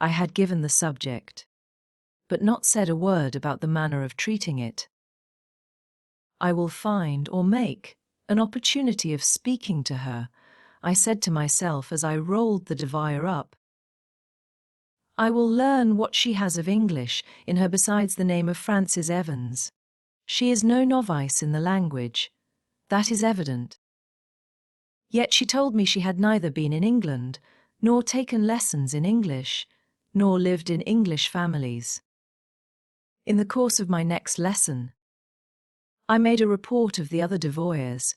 I had given the subject, but not said a word about the manner of treating it. I will find or make an opportunity of speaking to her, I said to myself as I rolled the devoir up. I will learn what she has of English in her besides the name of Frances Evans. She is no novice in the language, that is evident. Yet she told me she had neither been in England, nor taken lessons in English, nor lived in English families. In the course of my next lesson, I made a report of the other devoirs,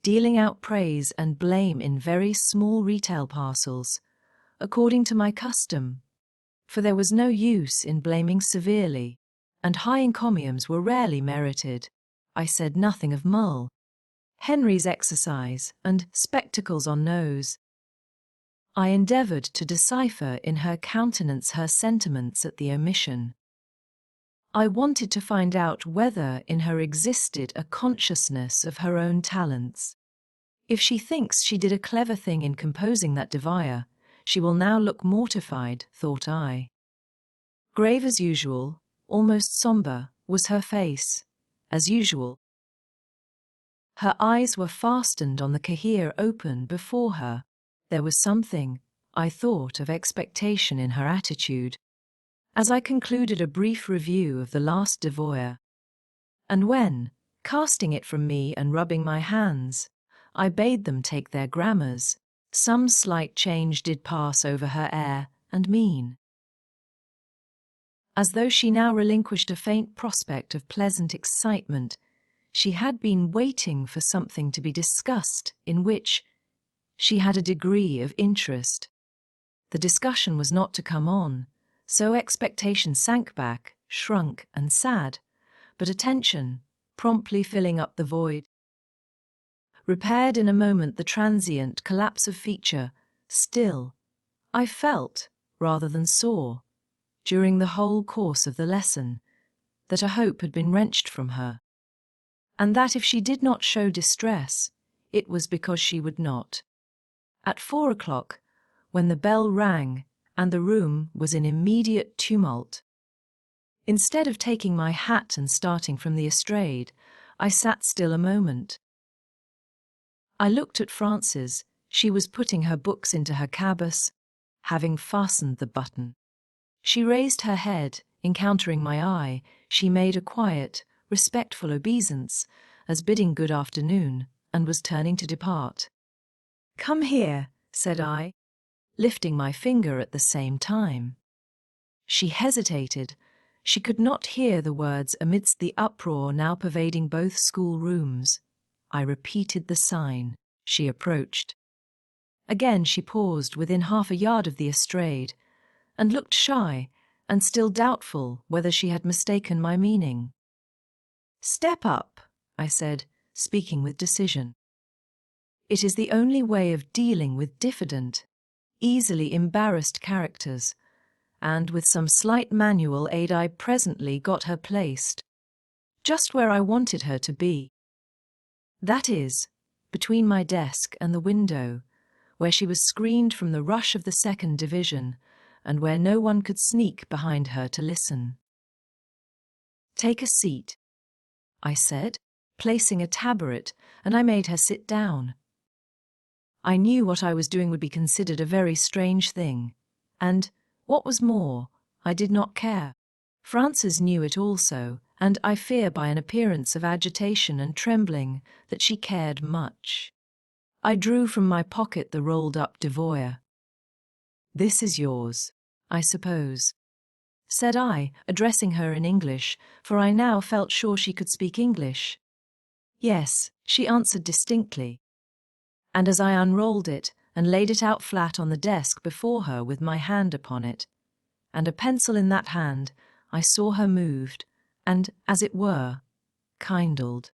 dealing out praise and blame in very small retail parcels, according to my custom, for there was no use in blaming severely, and high encomiums were rarely merited. I said nothing of Mull, Henry's exercise, and spectacles on nose. I endeavoured to decipher in her countenance her sentiments at the omission. I wanted to find out whether in her existed a consciousness of her own talents. If she thinks she did a clever thing in composing that devoir, she will now look mortified, thought I. Grave as usual, almost sombre, was her face, as usual. Her eyes were fastened on the cahier open before her. There was something, I thought, of expectation in her attitude, as I concluded a brief review of the last devoir. And when, casting it from me and rubbing my hands, I bade them take their grammars, some slight change did pass over her air and mien, as though she now relinquished a faint prospect of pleasant excitement She had been waiting for something to be discussed in which she had a degree of interest. The discussion was not to come on, so expectation sank back, shrunk and sad, but attention, promptly filling up the void, repaired in a moment the transient collapse of feature. Still, I felt, rather than saw, during the whole course of the lesson, that a hope had been wrenched from her, and that if she did not show distress, it was because she would not. At 4 o'clock, when the bell rang and the room was in immediate tumult, instead of taking my hat and starting from the estrade, I sat still a moment. I looked at Frances. She was putting her books into her cabas, having fastened the button. She raised her head, encountering my eye. She made a quiet, respectful obeisance, as bidding good afternoon, and was turning to depart. "Come here," said I, lifting my finger at the same time. She hesitated. She could not hear the words amidst the uproar now pervading both schoolrooms. I repeated the sign. She approached. Again she paused within half a yard of the estrade, and looked shy and still doubtful whether she had mistaken my meaning. "Step up," I said, speaking with decision. It is the only way of dealing with diffident, easily embarrassed characters, and with some slight manual aid I presently got her placed just where I wanted her to be. That is, between my desk and the window, where she was screened from the rush of the second division, and where no one could sneak behind her to listen. "Take a seat," I said, placing a taburet, and I made her sit down. I knew what I was doing would be considered a very strange thing, and, what was more, I did not care. Frances knew it also, and I fear by an appearance of agitation and trembling that she cared much. I drew from my pocket the rolled-up devoir. "This is yours, I suppose," said I, addressing her in English, for I now felt sure she could speak English. "Yes," she answered distinctly. And as I unrolled it and laid it out flat on the desk before her with my hand upon it, and a pencil in that hand, I saw her moved, and, as it were, kindled.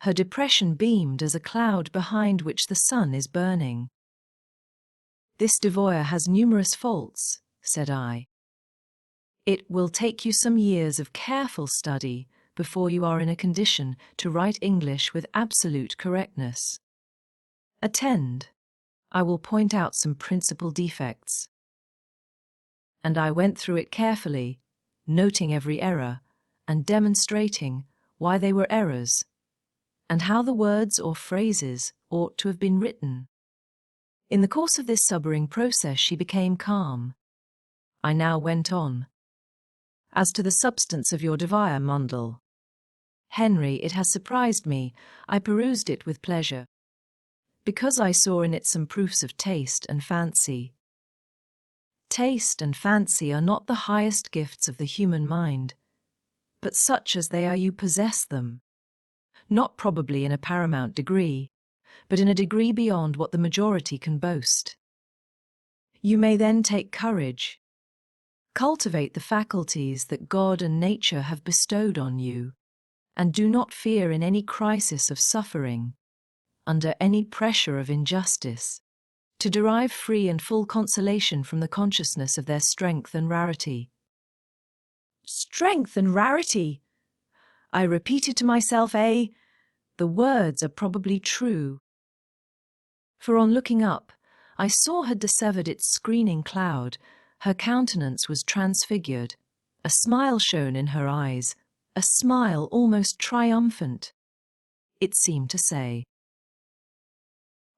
Her depression beamed as a cloud behind which the sun is burning. "This devoir has numerous faults," said I. "It will take you some years of careful study before you are in a condition to write English with absolute correctness. Attend. I will point out some principal defects." And I went through it carefully, noting every error, and demonstrating why they were errors, and how the words or phrases ought to have been written. In the course of this sobering process she became calm. I now went on. "As to the substance of your devoir, Mundell, Henry, it has surprised me. I perused it with pleasure, because I saw in it some proofs of taste and fancy. Taste and fancy are not the highest gifts of the human mind, but such as they are you possess them, not probably in a paramount degree, but in a degree beyond what the majority can boast. You may then take courage, cultivate the faculties that God and nature have bestowed on you, and do not fear in any crisis of suffering, under any pressure of injustice, to derive free and full consolation from the consciousness of their strength and rarity." "Strength and rarity," I repeated to myself. The words are probably true. For on looking up, I saw her dissevered its screening cloud. Her countenance was transfigured. A smile shone in her eyes, a smile almost triumphant. It seemed to say,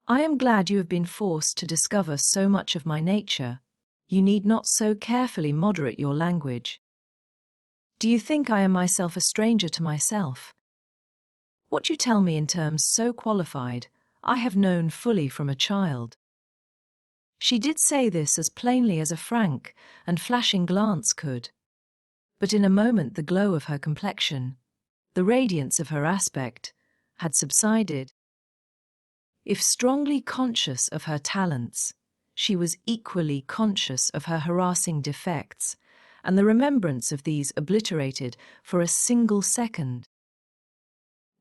"I am glad you have been forced to discover so much of my nature. You need not so carefully moderate your language. Do you think I am myself a stranger to myself? What you tell me in terms so qualified, I have known fully from a child." She did say this as plainly as a frank and flashing glance could, but in a moment the glow of her complexion, the radiance of her aspect, had subsided. If strongly conscious of her talents, she was equally conscious of her harassing defects, and the remembrance of these obliterated for a single second.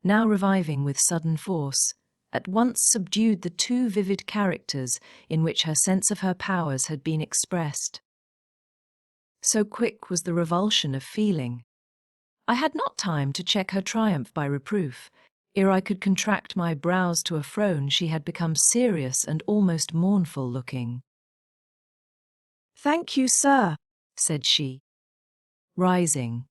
Now reviving with sudden force, at once subdued the two vivid characters in which her sense of her powers had been expressed. So quick was the revulsion of feeling. I had not time to check her triumph by reproof. Ere I could contract my brows to a frown, she had become serious and almost mournful-looking. "Thank you, sir," said she, rising.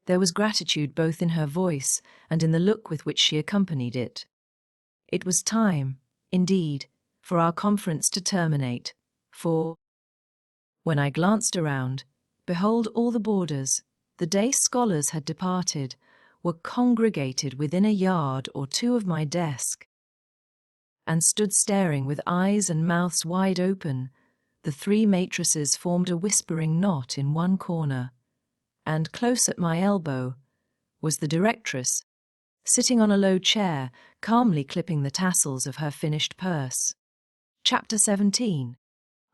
There was gratitude both in her voice and in the look with which she accompanied it. It was time, indeed, for our conference to terminate, for, when I glanced around, behold, all the boarders, the day scholars had departed, were congregated within a yard or two of my desk, and stood staring with eyes and mouths wide open. The three maitresses formed a whispering knot in one corner, and close at my elbow was the directress, sitting on a low chair, calmly clipping the tassels of her finished purse. Chapter 17.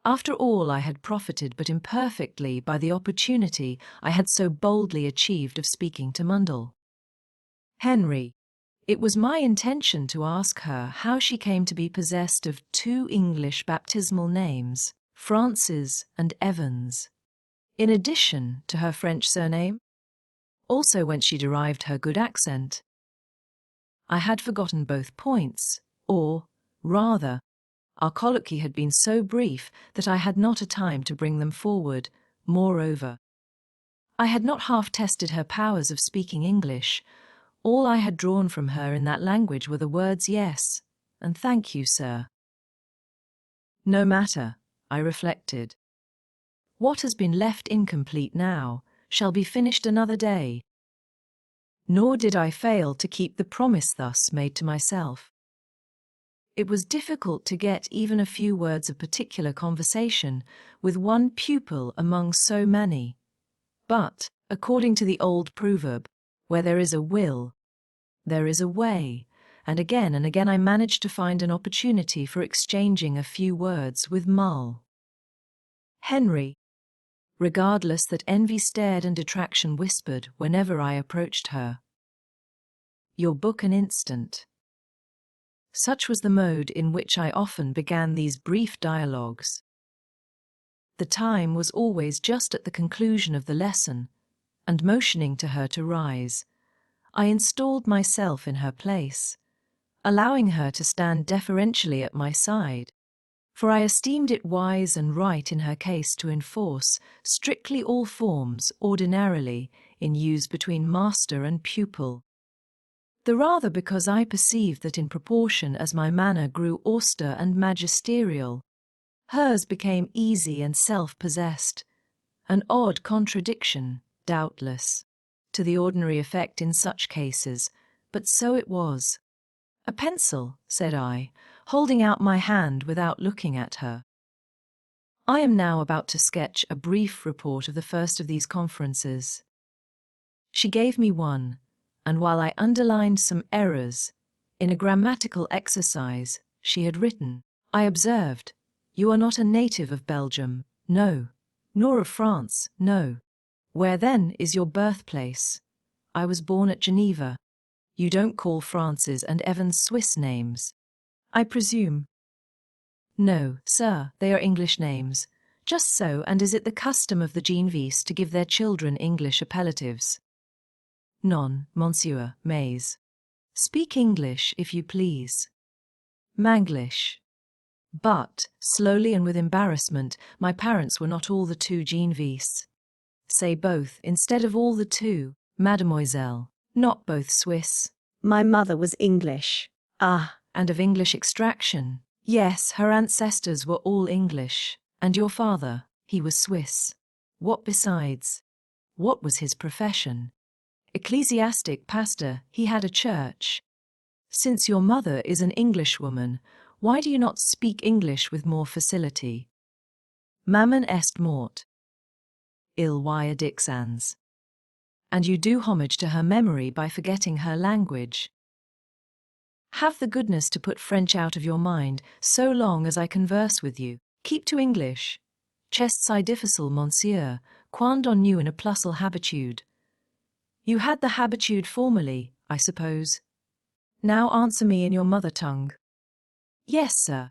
After all, I had profited but imperfectly by the opportunity I had so boldly achieved of speaking to Mundell. Henry. It was my intention to ask her how she came to be possessed of two English baptismal names, Francis and Evans, in addition to her French surname, also whence she derived her good accent. I had forgotten both points, or, rather, our colloquy had been so brief that I had not a time to bring them forward. Moreover, I had not half tested her powers of speaking English. All I had drawn from her in that language were the words "yes" and "thank you, sir." No matter, I reflected. What has been left incomplete now shall be finished another day. Nor did I fail to keep the promise thus made to myself. It was difficult to get even a few words of particular conversation with one pupil among so many. But, according to the old proverb, where there is a will, there is a way, and again I managed to find an opportunity for exchanging a few words with Mull. Henry, regardless that envy stared and detraction whispered whenever I approached her. Your book an instant. Such was the mode in which I often began these brief dialogues. The time was always just at the conclusion of the lesson, and motioning to her to rise, I installed myself in her place, allowing her to stand deferentially at my side, for I esteemed it wise and right in her case to enforce strictly all forms ordinarily in use between master and pupil. The rather because I perceived that in proportion as my manner grew austere and magisterial, hers became easy and self-possessed, an odd contradiction, doubtless, to the ordinary effect in such cases, but so it was. "A pencil," said I, holding out my hand without looking at her. I am now about to sketch a brief report of the first of these conferences. She gave me one, and while I underlined some errors in a grammatical exercise she had written, I observed, "You are not a native of Belgium, no, nor of France, no. Where then is your birthplace?" "I was born at Geneva." "You don't call Francis and Evans Swiss names, I presume?" "No, sir, they are English names." "Just so, and is it the custom of the Genevese to give their children English appellatives?" "Non, monsieur, mais." "Speak English, if you please." "Manglish." But, slowly and with embarrassment, my parents were not all the two Genevese. Say both, instead of all the two, mademoiselle. Not both Swiss. "My mother was English." "Ah, and of English extraction." "Yes, her ancestors were all English. And your father, he was Swiss." "What besides?" "What was his profession?" "Ecclesiastic pastor, he had a church." "Since your mother is an Englishwoman, why do you not speak English with more facility?" "Mammon est morte. Il via dixans." "And you do homage to her memory by forgetting her language." Have the goodness to put French out of your mind so long as I converse with you. Keep to English. Chest si difficile, monsieur, quand on you in a plusal habitude. You had the habitude formerly, I suppose. Now answer me in your mother tongue. Yes, sir.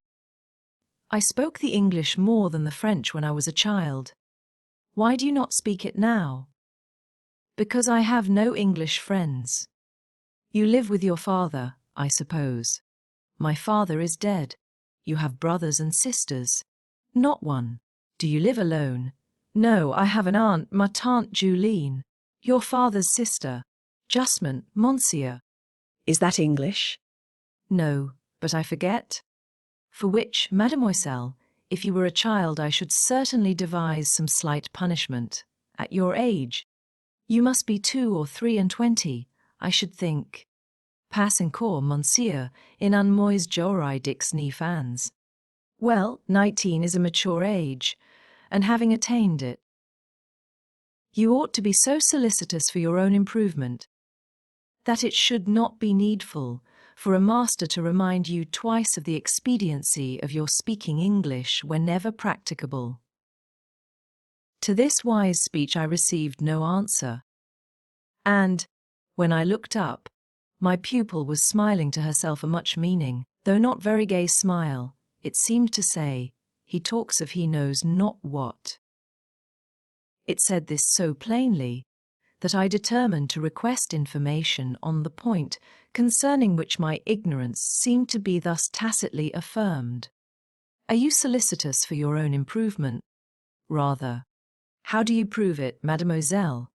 I spoke the English more than the French when I was a child. Why do you not speak it now? Because I have no English friends. You live with your father, I suppose. My father is dead. You have brothers and sisters. Not one. Do you live alone? No, I have an aunt, ma tante Juline. Your father's sister. Justment, monsieur. Is that English? No, but I forget. For which, mademoiselle, if you were a child I should certainly devise some slight punishment. At your age. You must be 2 or 23, I should think. Pass encore, monsieur, in un mois j'aurai dix ni fans. Well, 19 is a mature age, and having attained it, you ought to be so solicitous for your own improvement that it should not be needful for a master to remind you twice of the expediency of your speaking English whenever practicable. To this wise speech I received no answer, and, when I looked up, my pupil was smiling to herself a much meaning, though not very gay smile. It seemed to say, he talks of he knows not what. It said this so plainly that I determined to request information on the point concerning which my ignorance seemed to be thus tacitly affirmed. Are you solicitous for your own improvement? Rather. How do you prove it, mademoiselle?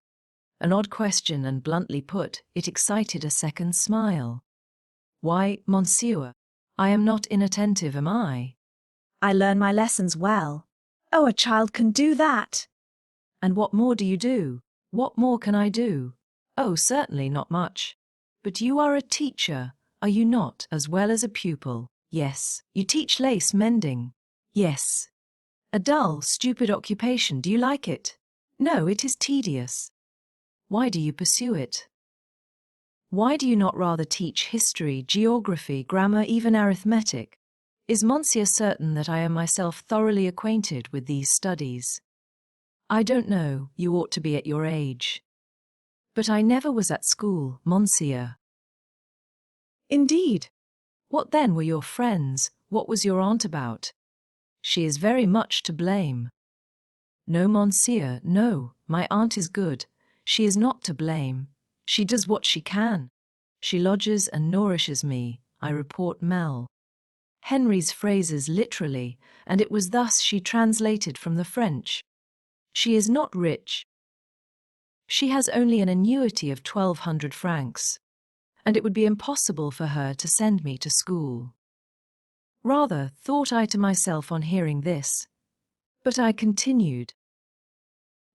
An odd question, and bluntly put, it excited a second smile. Why, monsieur, I am not inattentive, am I? I learn my lessons well. Oh, a child can do that. And what more do you do? What more can I do? Oh, certainly not much. But you are a teacher, are you not, as well as a pupil? Yes. You teach lace mending? Yes. A dull, stupid occupation, do you like it? No, it is tedious. Why do you pursue it? Why do you not rather teach history, geography, grammar, even arithmetic? Is monsieur certain that I am myself thoroughly acquainted with these studies? I don't know, you ought to be at your age. But I never was at school, monsieur. Indeed. What then were your friends? What was your aunt about? She is very much to blame. No, monsieur, no, my aunt is good. She is not to blame. She does what she can. She lodges and nourishes me, I report Mel. Henry's phrases literally, and it was thus she translated from the French. She is not rich. She has only an annuity of 1,200 francs, and it would be impossible for her to send me to school. Rather, thought I to myself on hearing this. But I continued,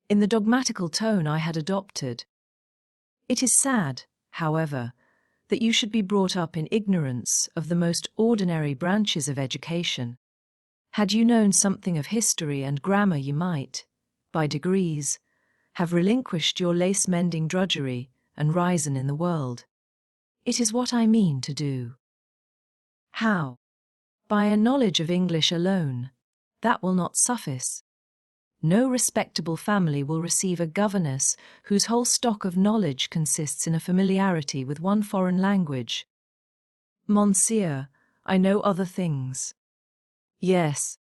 in the dogmatical tone I had adopted. It is sad, however, that you should be brought up in ignorance of the most ordinary branches of education. Had you known something of history and grammar, you might, by degrees, have relinquished your lace-mending drudgery and risen in the world. It is what I mean to do. How? By a knowledge of English alone. That will not suffice. No respectable family will receive a governess whose whole stock of knowledge consists in a familiarity with one foreign language. Monsieur, I know other things. Yes.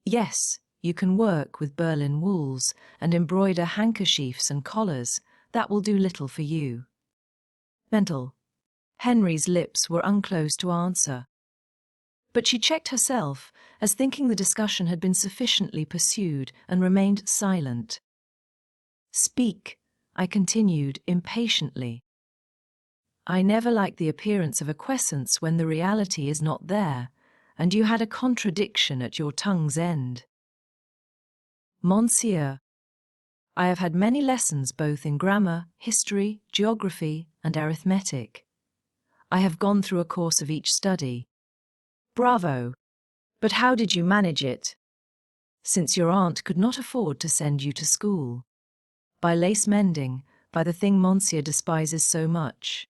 Yes, you can work with Berlin wools and embroider handkerchiefs and collars. That will do little for you. Mental. Henry's lips were unclosed to answer. But she checked herself, as thinking the discussion had been sufficiently pursued, and remained silent. Speak, I continued impatiently. I never like the appearance of acquiescence when the reality is not there, and you had a contradiction at your tongue's end. Monsieur, I have had many lessons both in grammar, history, geography, and arithmetic. I have gone through a course of each study. Bravo! But how did you manage it? Since your aunt could not afford to send you to school. By lace mending, by the thing monsieur despises so much.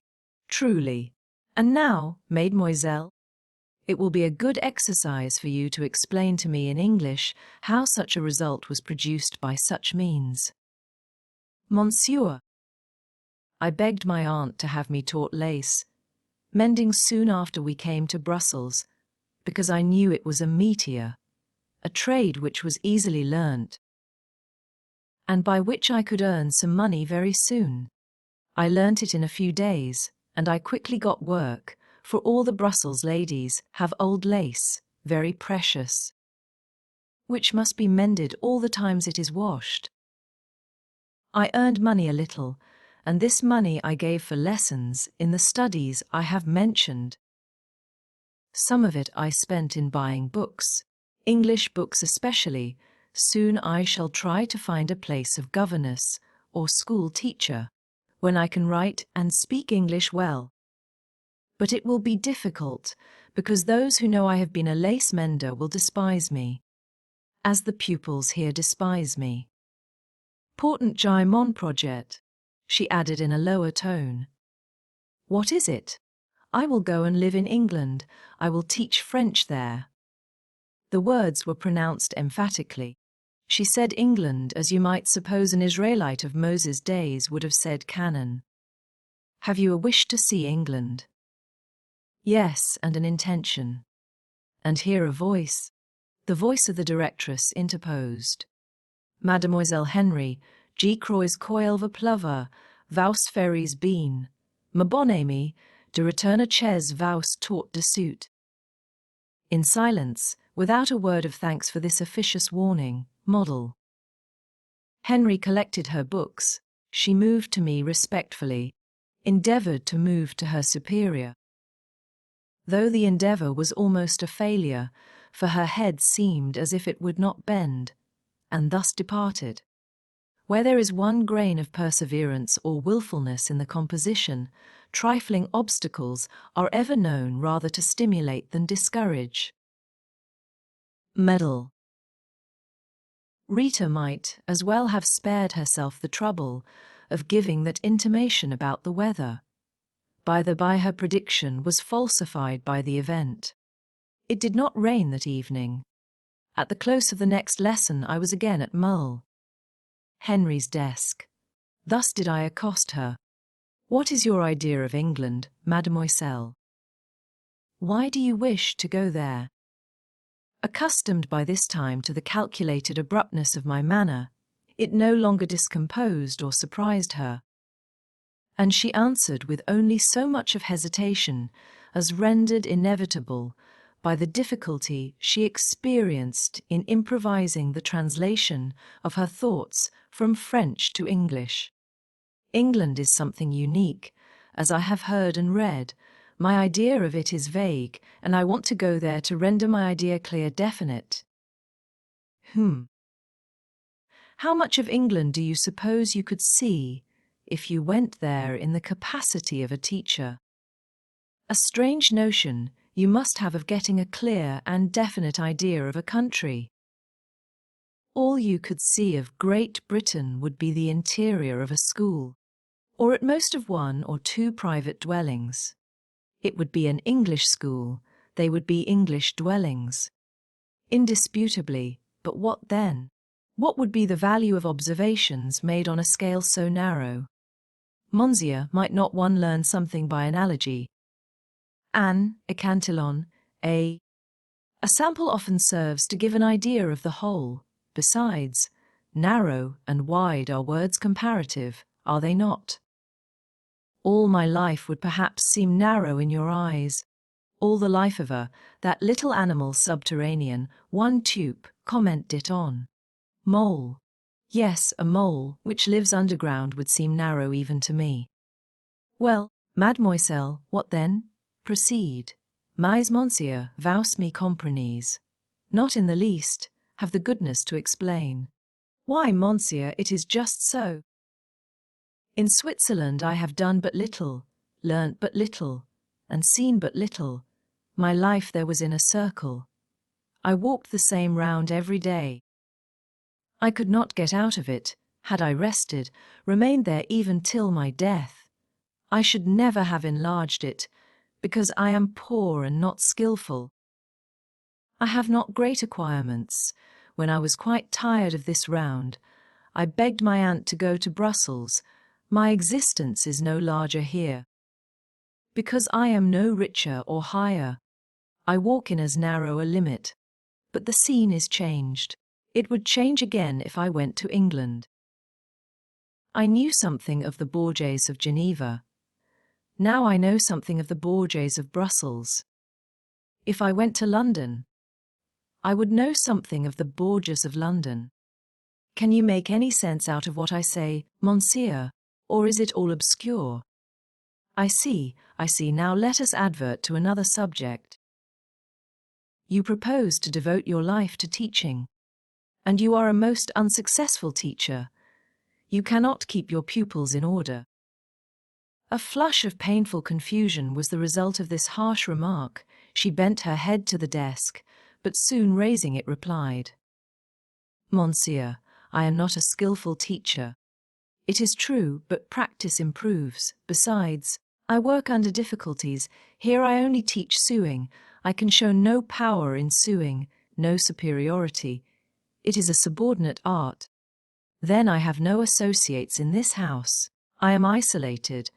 Truly. And now, mademoiselle, it will be a good exercise for you to explain to me in English how such a result was produced by such means. Monsieur, I begged my aunt to have me taught lace, mending soon after we came to Brussels, because I knew it was a métier, a trade which was easily learnt, and by which I could earn some money very soon. I learnt it in a few days, and I quickly got work, for all the Brussels ladies have old lace, very precious, which must be mended all the times it is washed. I earned money a little, and this money I gave for lessons in the studies I have mentioned. Some of it I spent in buying books, English books especially. Soon I shall try to find a place of governess or school teacher, when I can write and speak English well. But it will be difficult, because those who know I have been a lace mender will despise me, as the pupils here despise me. Portant Jai mon projet, she added in a lower tone. What is it? I will go and live in England. I will teach French there. The words were pronounced emphatically. She said England as you might suppose an Israelite of Moses' days would have said Canaan. Have you a wish to see England? Yes, and an intention. And here a voice. The voice of the directress interposed. Mademoiselle Henry, G. Croix coil va plover, vaus ferries been, ma bonne amie, de return a ches vaus taught de suit. In silence, without a word of thanks for this officious warning, model. Henry collected her books. She moved to me respectfully, endeavored to move to her superior. Though the endeavor was almost a failure, for her head seemed as if it would not bend, and thus departed. Where there is one grain of perseverance or wilfulness in the composition, trifling obstacles are ever known rather to stimulate than discourage. Medal. Rita might as well have spared herself the trouble of giving that intimation about the weather. By the by, her prediction was falsified by the event. It did not rain that evening. At the close of the next lesson I was again at Mull. Henry's desk. Thus did I accost her. What is your idea of England, mademoiselle? Why do you wish to go there? Accustomed by this time to the calculated abruptness of my manner, it no longer discomposed or surprised her, and she answered with only so much of hesitation as rendered inevitable by the difficulty she experienced in improvising the translation of her thoughts from French to English. England is something unique, as I have heard and read. My idea of it is vague, and I want to go there to render my idea clear, definite. How much of England do you suppose you could see if you went there in the capacity of a teacher? A strange notion you must have of getting a clear and definite idea of a country. All you could see of Great Britain would be the interior of a school, or at most of one or two private dwellings. It would be an English school, they would be English dwellings. Indisputably, but what then? What would be the value of observations made on a scale so narrow? Monsieur, might not one learn something by analogy? An ecantillon, a sample often serves to give an idea of the whole. Besides, narrow and wide are words comparative, are they not? All my life would perhaps seem narrow in your eyes. All the life of that little animal subterranean, one tube, comment dit on. Mole. Yes, a mole which lives underground would seem narrow even to me. Well, mademoiselle, what then? Proceed. Mais monsieur, vous me comprenez? Not in the least. Have the goodness to explain. Why, monsieur, it is just so. In Switzerland I have done but little, learnt but little, and seen but little. My life there was in a circle. I walked the same round every day. I could not get out of it, had I rested, remained there even till my death. I should never have enlarged it, because I am poor and not skillful. I have not great acquirements. When I was quite tired of this round, I begged my aunt to go to Brussels. My existence is no larger here. Because I am no richer or higher, I walk in as narrow a limit. But the scene is changed. It would change again if I went to England. I knew something of the Borgias of Geneva. Now I know something of the Borgias of Brussels. If I went to London, I would know something of the Borgias of London. Can you make any sense out of what I say, Monsieur, or is it all obscure? I see. Now let us advert to another subject. You propose to devote your life to teaching, and you are a most unsuccessful teacher. You cannot keep your pupils in order. A flush of painful confusion was the result of this harsh remark. She bent her head to the desk, but soon raising it replied, Monsieur, I am not a skillful teacher. It is true, but practice improves. Besides, I work under difficulties. Here I only teach sewing. I can show no power in sewing, no superiority. It is a subordinate art. Then I have no associates in this house. I am isolated.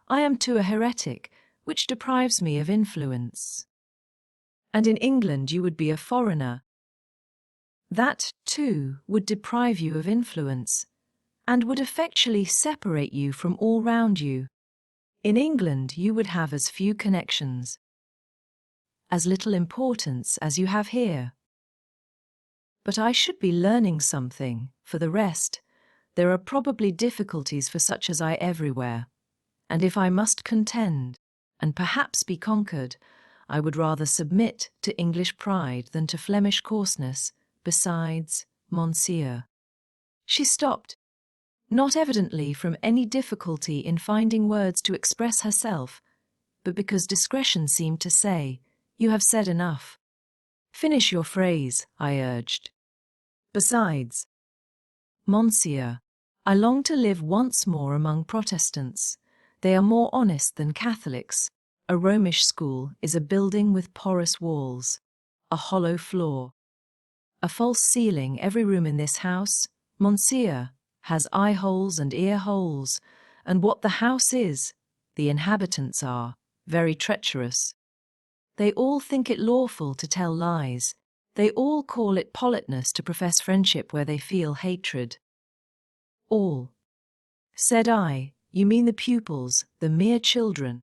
I am too a heretic, which deprives me of influence. And in England you would be a foreigner. That, too, would deprive you of influence, and would effectually separate you from all round you. In England you would have as few connections, as little importance as you have here. But I should be learning something. For the rest, there are probably difficulties for such as I everywhere, and if I must contend, and perhaps be conquered, I would rather submit to English pride than to Flemish coarseness. Besides, Monsieur. She stopped, not evidently from any difficulty in finding words to express herself, but because discretion seemed to say, You have said enough. Finish your phrase, I urged. Besides, Monsieur, I long to live once more among Protestants. They are more honest than Catholics. A Romish school is a building with porous walls, a hollow floor, a false ceiling. Every room in this house, Monsieur, has eye holes and ear holes, and what the house is, the inhabitants are, very treacherous. They all think it lawful to tell lies. They all call it politeness to profess friendship where they feel hatred. All. Said I, you mean the pupils, the mere children.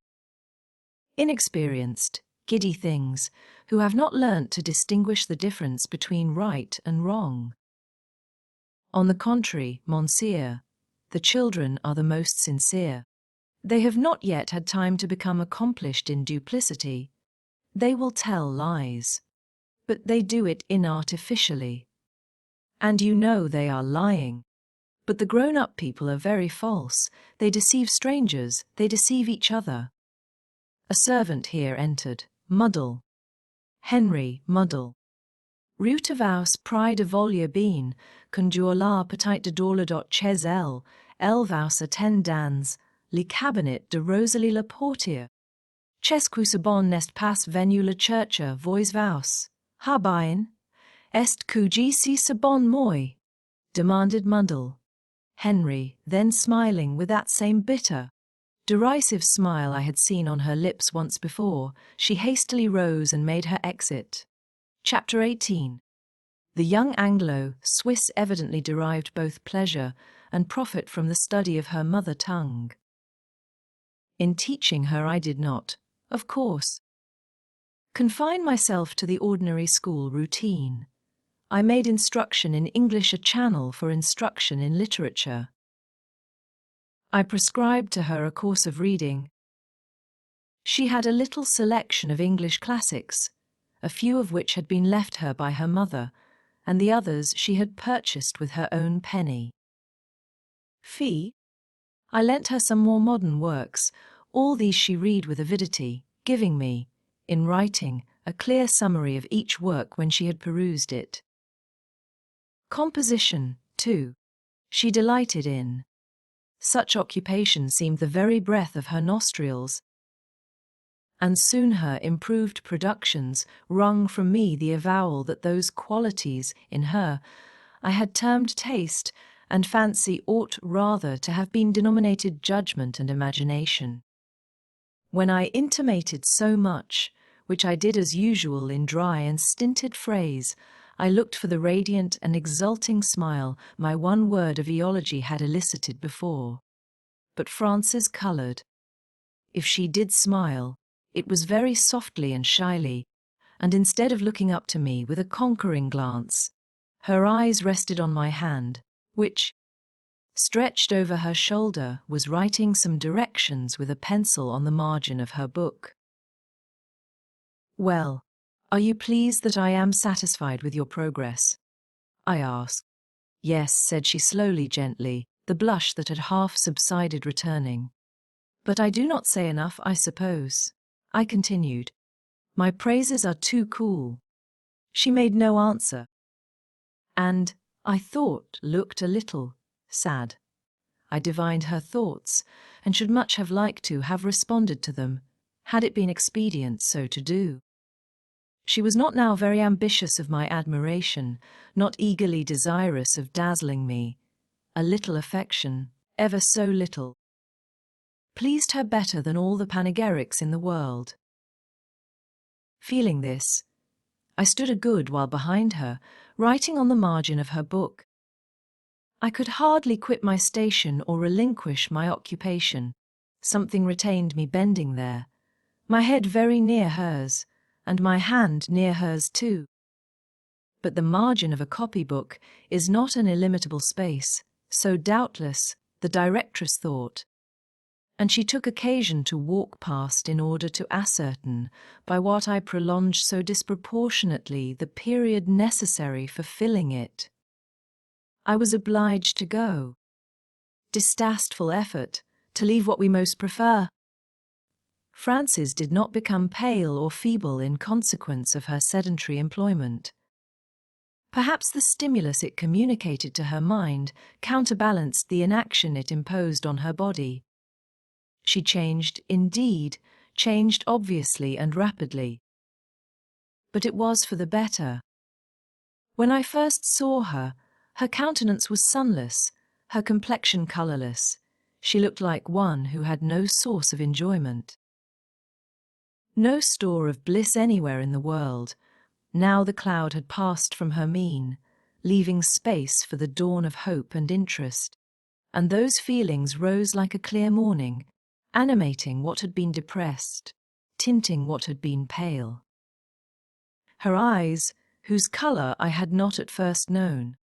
Inexperienced, giddy things, who have not learnt to distinguish the difference between right and wrong. On the contrary, Monsieur, the children are the most sincere. They have not yet had time to become accomplished in duplicity. They will tell lies, but they do it inartificially. And you know they are lying. But the grown-up people are very false. They deceive strangers, they deceive each other. A servant here entered. Muddle. Henry, Muddle. Rutavaus pride of volia bean, conjure la petite de dorla chez elle, elvaus attendans, li cabinet de Rosalie la portier. Chesque bon nest pas venu la churcha vois vaus, habien, est que si bon moi? Demanded Muddle. Henry, then smiling with that same bitter, derisive smile I had seen on her lips once before, she hastily rose and made her exit. Chapter 18. The young Anglo-Swiss evidently derived both pleasure and profit from the study of her mother tongue. In teaching her I did not, of course, confine myself to the ordinary school routine. I made instruction in English a channel for instruction in literature. I prescribed to her a course of reading. She had a little selection of English classics, a few of which had been left her by her mother, and the others she had purchased with her own penny. Fee? I lent her some more modern works. All these she read with avidity, giving me, in writing, a clear summary of each work when she had perused it. Composition, too, she delighted in. Such occupation seemed the very breath of her nostrils. and soon her improved productions wrung from me the avowal that those qualities in her I had termed taste and fancy ought rather to have been denominated judgment and imagination. When I intimated so much, which I did as usual in dry and stinted phrase, I looked for the radiant and exulting smile my one word of eology had elicited before. But Frances coloured. If she did smile, it was very softly and shyly, and instead of looking up to me with a conquering glance, her eyes rested on my hand, which, stretched over her shoulder, was writing some directions with a pencil on the margin of her book. "Well, are you pleased that I am satisfied with your progress?" I asked. "Yes," said she slowly, gently, the blush that had half subsided returning. "But I do not say enough, I suppose," I continued. "My praises are too cool." She made no answer, and, I thought, looked a little sad. I divined her thoughts, and should much have liked to have responded to them, had it been expedient so to do. She was not now very ambitious of my admiration, not eagerly desirous of dazzling me. A little affection, ever so little, pleased her better than all the panegyrics in the world. Feeling this, I stood a good while behind her, writing on the margin of her book. I could hardly quit my station or relinquish my occupation. Something retained me bending there, my head very near hers, and my hand near hers too. But the margin of a copybook is not an illimitable space, so doubtless the directress thought, and she took occasion to walk past in order to ascertain by what I prolonged so disproportionately the period necessary for filling it. I was obliged to go. Distasteful effort, to leave what we most prefer. Frances did not become pale or feeble in consequence of her sedentary employment. Perhaps the stimulus it communicated to her mind counterbalanced the inaction it imposed on her body. She changed, indeed, changed obviously and rapidly. But it was for the better. When I first saw her, her countenance was sunless, her complexion colourless. She looked like one who had no source of enjoyment, no store of bliss anywhere in the world. Now the cloud had passed from her mien, leaving space for the dawn of hope and interest, and those feelings rose like a clear morning, animating what had been depressed, tinting what had been pale. Her eyes, whose colour I had not at first known,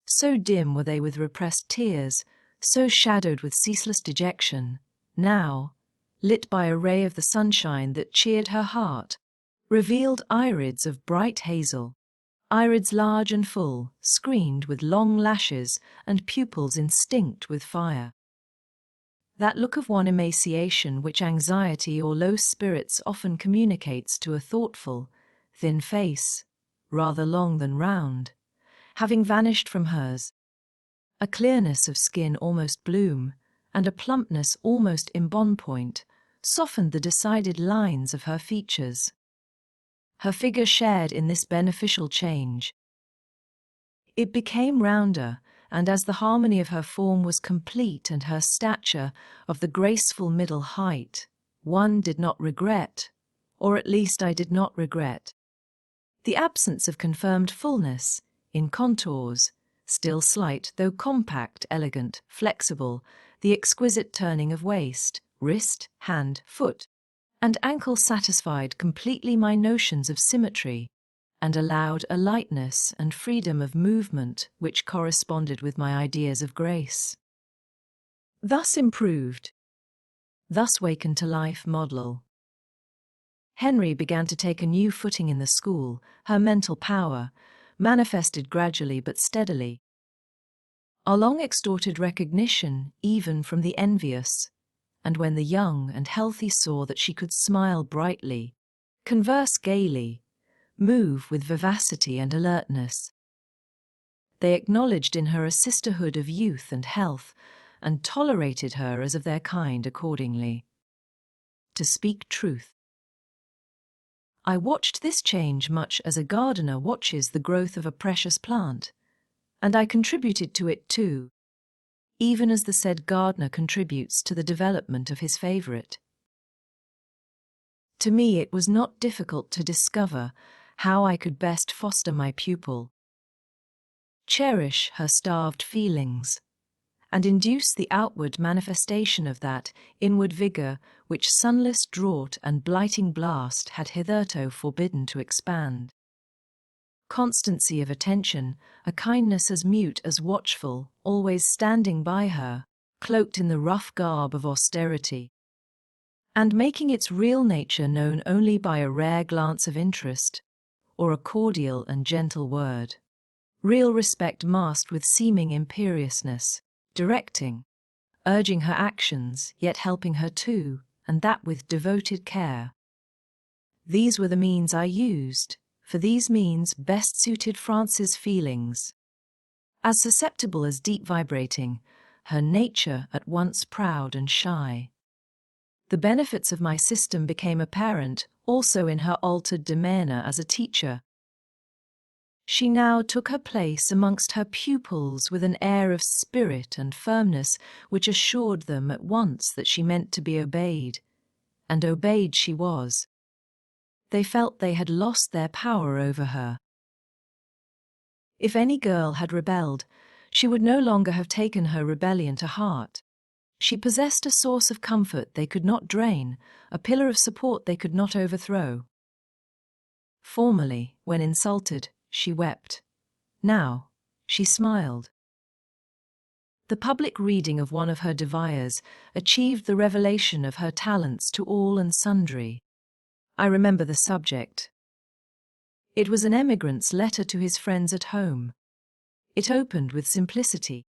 so dim were they with repressed tears, so shadowed with ceaseless dejection, now, lit by a ray of the sunshine that cheered her heart, revealed irids of bright hazel, irids large and full, screened with long lashes and pupils instinct with fire. That look of one emaciation which anxiety or low spirits often communicates to a thoughtful, thin face, rather long than round, having vanished from hers, a clearness of skin almost bloom, and a plumpness almost embonpoint, softened the decided lines of her features. Her figure shared in this beneficial change. It became rounder, and as the harmony of her form was complete and her stature of the graceful middle height, one did not regret, or at least I did not regret, the absence of confirmed fullness, in contours, still slight though compact, elegant, flexible, the exquisite turning of waist, wrist, hand, foot, and ankle satisfied completely my notions of symmetry, and allowed a lightness and freedom of movement which corresponded with my ideas of grace. Thus improved, thus wakened to life model, Henry began to take a new footing in the school. Her mental power, manifested gradually but steadily, our long extorted recognition even from the envious, and when the young and healthy saw that she could smile brightly, converse gaily, move with vivacity and alertness, they acknowledged in her a sisterhood of youth and health, and tolerated her as of their kind accordingly. to speak truth. I watched this change much as a gardener watches the growth of a precious plant, and I contributed to it too, even as the said gardener contributes to the development of his favourite. To me it was not difficult to discover how I could best foster my pupil, cherish her starved feelings, and induce the outward manifestation of that inward vigour which sunless drought and blighting blast had hitherto forbidden to expand. Constancy of attention, a kindness as mute as watchful, always standing by her, cloaked in the rough garb of austerity, and making its real nature known only by a rare glance of interest, or a cordial and gentle word. Real respect masked with seeming imperiousness, directing, urging her actions, yet helping her too, and that with devoted care. These were the means I used, for these means best suited France's feelings. As susceptible as deep vibrating, her nature at once proud and shy. The benefits of my system became apparent also in her altered demeanour as a teacher. She now took her place amongst her pupils with an air of spirit and firmness which assured them at once that she meant to be obeyed, and obeyed she was. They felt they had lost their power over her. If any girl had rebelled, she would no longer have taken her rebellion to heart. She possessed a source of comfort they could not drain, a pillar of support they could not overthrow. Formerly, when insulted, she wept. Now, she smiled. The public reading of one of her deviers achieved the revelation of her talents to all and sundry. I remember the subject. It was an emigrant's letter to his friends at home. It opened with simplicity.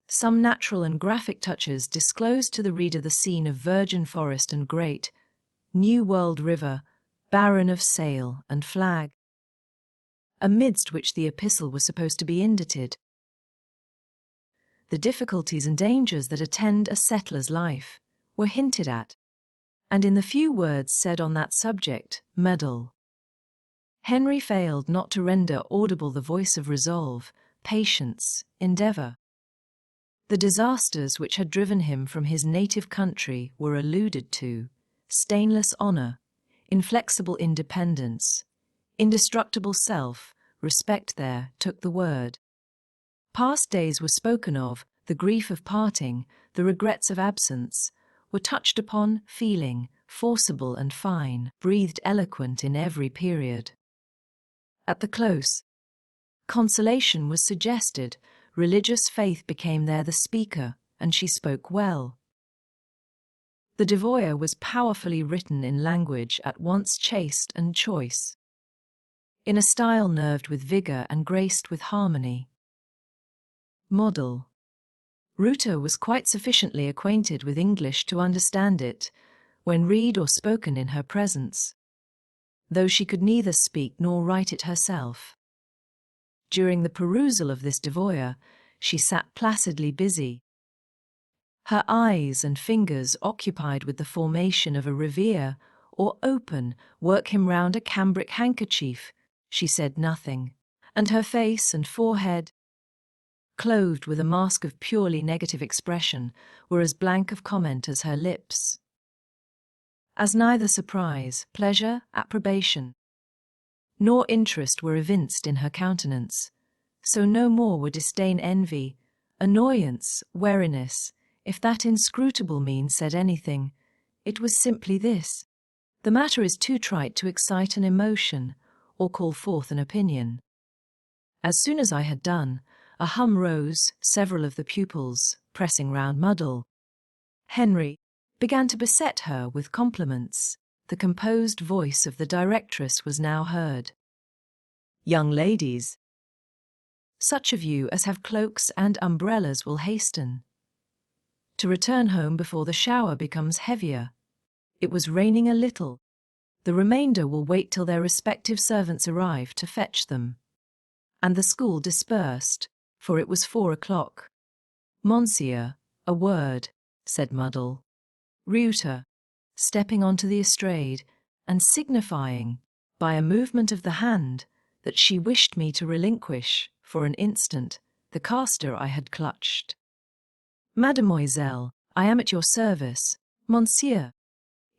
Some natural and graphic touches disclosed to the reader the scene of virgin forest and great, New World river, barren of sail and flag, amidst which the epistle was supposed to be indited. The difficulties and dangers that attend a settler's life were hinted at, and in the few words said on that subject, meddle, Henry failed not to render audible the voice of resolve, patience, endeavour. The disasters which had driven him from his native country were alluded to: stainless honour, inflexible independence, indestructible self, respect there took the word. Past days were spoken of, the grief of parting, the regrets of absence, were touched upon, feeling, forcible and fine, breathed eloquent in every period. At the close, consolation was suggested, religious faith became there the speaker, and she spoke well. The devoyer was powerfully written in language at once chaste and choice, in a style nerved with vigour and graced with harmony. Model. Reuter was quite sufficiently acquainted with English to understand it, when read or spoken in her presence, though she could neither speak nor write it herself. During the perusal of this devoyer, she sat placidly busy, her eyes and fingers occupied with the formation of a revere, or open, work him round a cambric handkerchief. She said nothing, and her face and forehead, clothed with a mask of purely negative expression, were as blank of comment as her lips. As neither surprise, pleasure, approbation, nor interest were evinced in her countenance, so no more were disdain, envy, annoyance, weariness. If that inscrutable mean said anything, it was simply this: the matter is too trite to excite an emotion, or call forth an opinion. As soon as I had done, a hum rose, several of the pupils, pressing round Muddle, Henry, began to beset her with compliments. The composed voice of the directress was now heard. Young ladies, such of you as have cloaks and umbrellas will hasten to return home before the shower becomes heavier. It was raining a little. The remainder will wait till their respective servants arrive to fetch them. And the school dispersed, for it was 4 o'clock. Monsieur, a word, said Muddle. Reuter, stepping onto the estrade and signifying, by a movement of the hand, that she wished me to relinquish, for an instant, the caster I had clutched. "Mademoiselle, I am at your service, monsieur."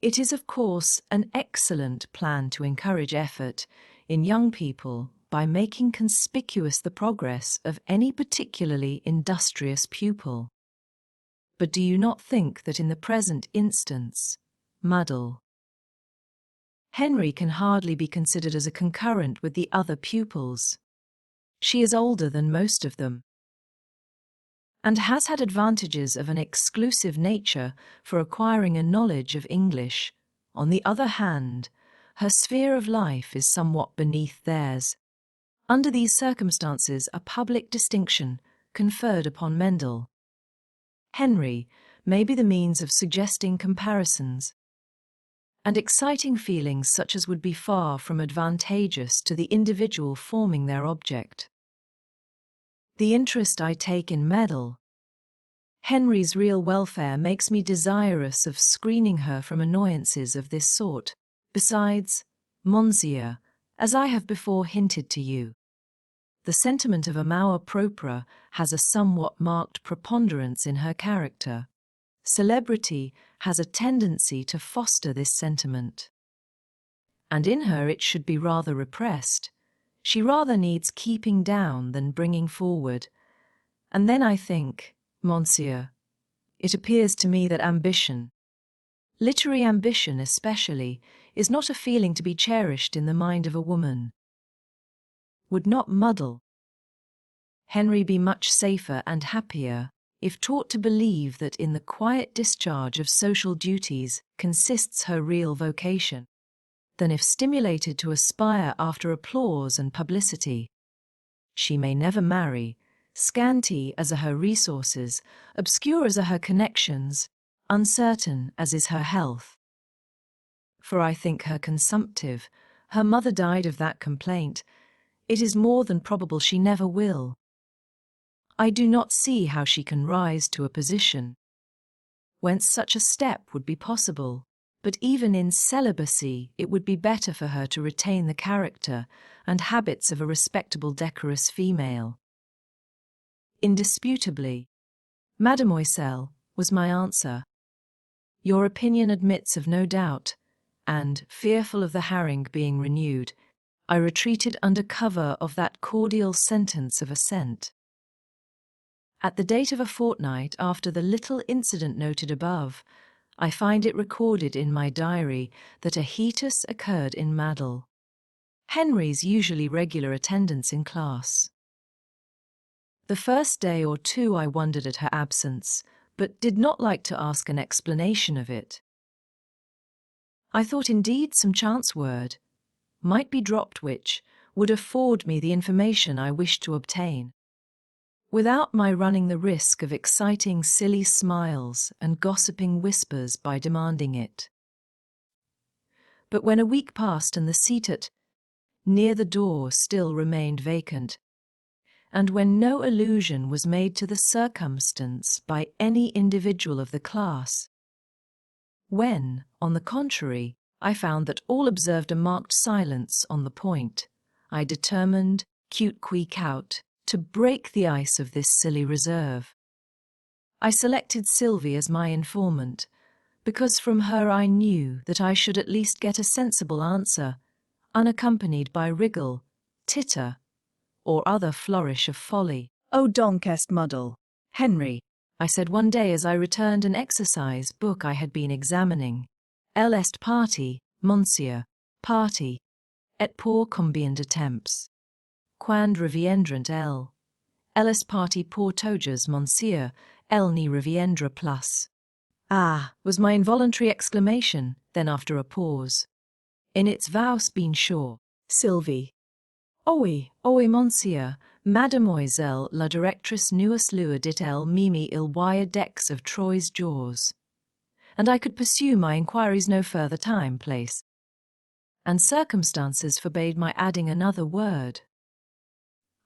It is, of course, an excellent plan to encourage effort in young people by making conspicuous the progress of any particularly industrious pupil. But do you not think that in the present instance, Muddle, Henry can hardly be considered as a concurrent with the other pupils? She is older than most of them, and has had advantages of an exclusive nature for acquiring a knowledge of English. On the other hand, her sphere of life is somewhat beneath theirs. Under these circumstances, a public distinction conferred upon Mendel, Henry, may be the means of suggesting comparisons and exciting feelings such as would be far from advantageous to the individual forming their object. The interest I take in Mendel, Henry's real welfare, makes me desirous of screening her from annoyances of this sort. Besides, monsieur, as I have before hinted to you, the sentiment of amour propre has a somewhat marked preponderance in her character. Celebrity has a tendency to foster this sentiment, and in her it should be rather repressed. She rather needs keeping down than bringing forward. And then I think, monsieur, it appears to me that ambition, literary ambition especially, is not a feeling to be cherished in the mind of a woman. Would not Muddle, Henry, be much safer and happier if taught to believe that in the quiet discharge of social duties consists her real vocation, than if stimulated to aspire after applause and publicity? She may never marry, scanty as are her resources, obscure as are her connections, uncertain as is her health. For I think her consumptive. Her mother died of that complaint. It is more than probable she never will. I do not see how she can rise to a position whence such a step would be possible, but even in celibacy it would be better for her to retain the character and habits of a respectable decorous female. Indisputably, mademoiselle, was my answer. Your opinion admits of no doubt, and, fearful of the harangue being renewed, I retreated under cover of that cordial sentence of assent. At the date of a fortnight after the little incident noted above, I find it recorded in my diary that a hiatus occurred in Muddle, Henry's usually regular attendance in class. The first day or two I wondered at her absence, but did not like to ask an explanation of it. I thought indeed some chance word might be dropped which would afford me the information I wished to obtain, without my running the risk of exciting silly smiles and gossiping whispers by demanding it. But when a week passed and the seat at near the door still remained vacant, and when no allusion was made to the circumstance by any individual of the class, when, on the contrary, I found that all observed a marked silence on the point, I determined, cute qui caut, to break the ice of this silly reserve. I selected Sylvie as my informant, because from her I knew that I should at least get a sensible answer, unaccompanied by wriggle, titter, or other flourish of folly. "Oh, donc est Muddle, Henry," I said one day as I returned an exercise book I had been examining. "Elle est partie, monsieur, partie, et pour combien de temps? Quand reviendront elle? Elle est partie pour toges, monsieur, elle n'y reviendra plus." "Ah," was my involuntary exclamation, then after a pause, "in its vows been sure." Sylvie. Oui, monsieur, mademoiselle la directrice nous lui dit-elle mimi il wire decks of Troy's jaws. And I could pursue my inquiries no further. Time, place, and circumstances forbade my adding another word.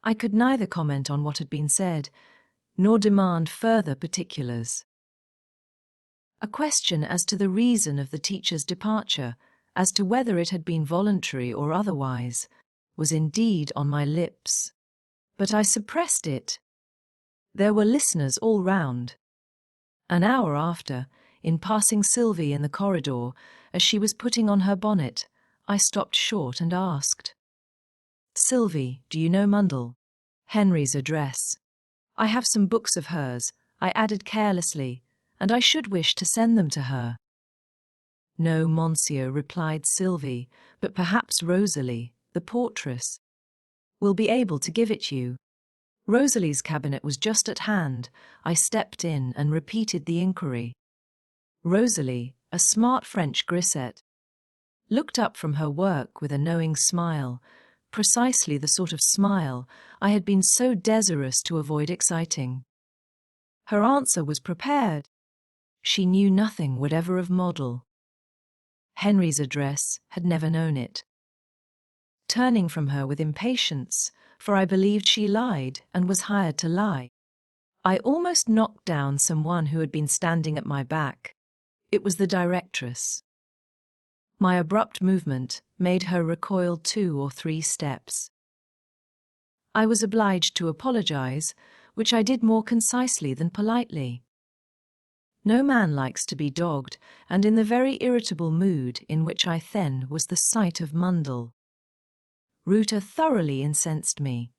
I could neither comment on what had been said, nor demand further particulars. A question as to the reason of the teacher's departure, as to whether it had been voluntary or otherwise, was indeed on my lips. But I suppressed it. There were listeners all round. An hour after, in passing Sylvie in the corridor, as she was putting on her bonnet, I stopped short and asked, "Sylvie, do you know Mundell? Henry's address. I have some books of hers," I added carelessly, "and I should wish to send them to her." "No, monsieur," replied Sylvie, "but perhaps Rosalie, the portress, will be able to give it you." Rosalie's cabinet was just at hand. I stepped in and repeated the inquiry. Rosalie, a smart French grisette, looked up from her work with a knowing smile, precisely the sort of smile I had been so desirous to avoid exciting. Her answer was prepared. She knew nothing whatever of Mundell. Henry's address had never known it. Turning from her with impatience, for I believed she lied and was hired to lie, I almost knocked down someone who had been standing at my back. It was the directress. My abrupt movement made her recoil 2 or 3 steps. I was obliged to apologize, which I did more concisely than politely. No man likes to be dogged, and in the very irritable mood in which I then was, the sight of Mundell, Ruta, thoroughly incensed me.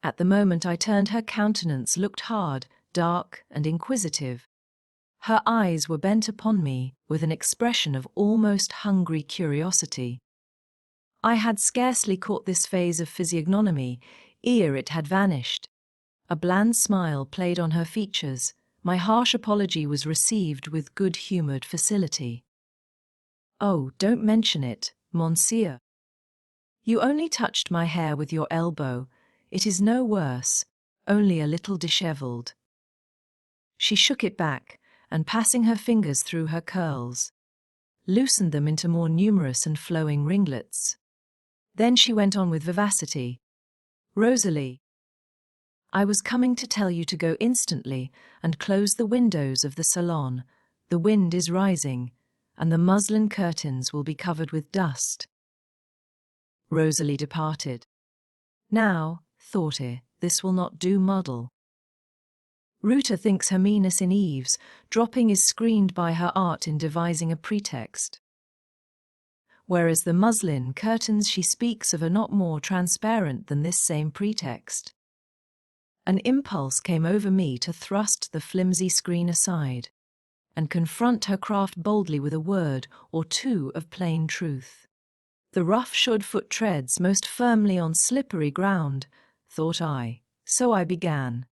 At the moment I turned, her countenance looked hard, dark, and inquisitive. Her eyes were bent upon me with an expression of almost hungry curiosity. I had scarcely caught this phase of physiognomy ere it had vanished. A bland smile played on her features. My harsh apology was received with good-humoured facility. "Oh, don't mention it, monsieur. You only touched my hair with your elbow. It is no worse, only a little dishevelled." She shook it back, and passing her fingers through her curls, loosened them into more numerous and flowing ringlets. Then she went on with vivacity. "Rosalie, I was coming to tell you to go instantly and close the windows of the salon. The wind is rising, and the muslin curtains will be covered with dust." Rosalie departed. Now, thought I, this will not do Mundell. Ruta thinks her meanness in Eve's dropping is screened by her art in devising a pretext, whereas the muslin curtains she speaks of are not more transparent than this same pretext. An impulse came over me to thrust the flimsy screen aside and confront her craft boldly with a word or two of plain truth. The rough-shod foot treads most firmly on slippery ground, thought I, so I began.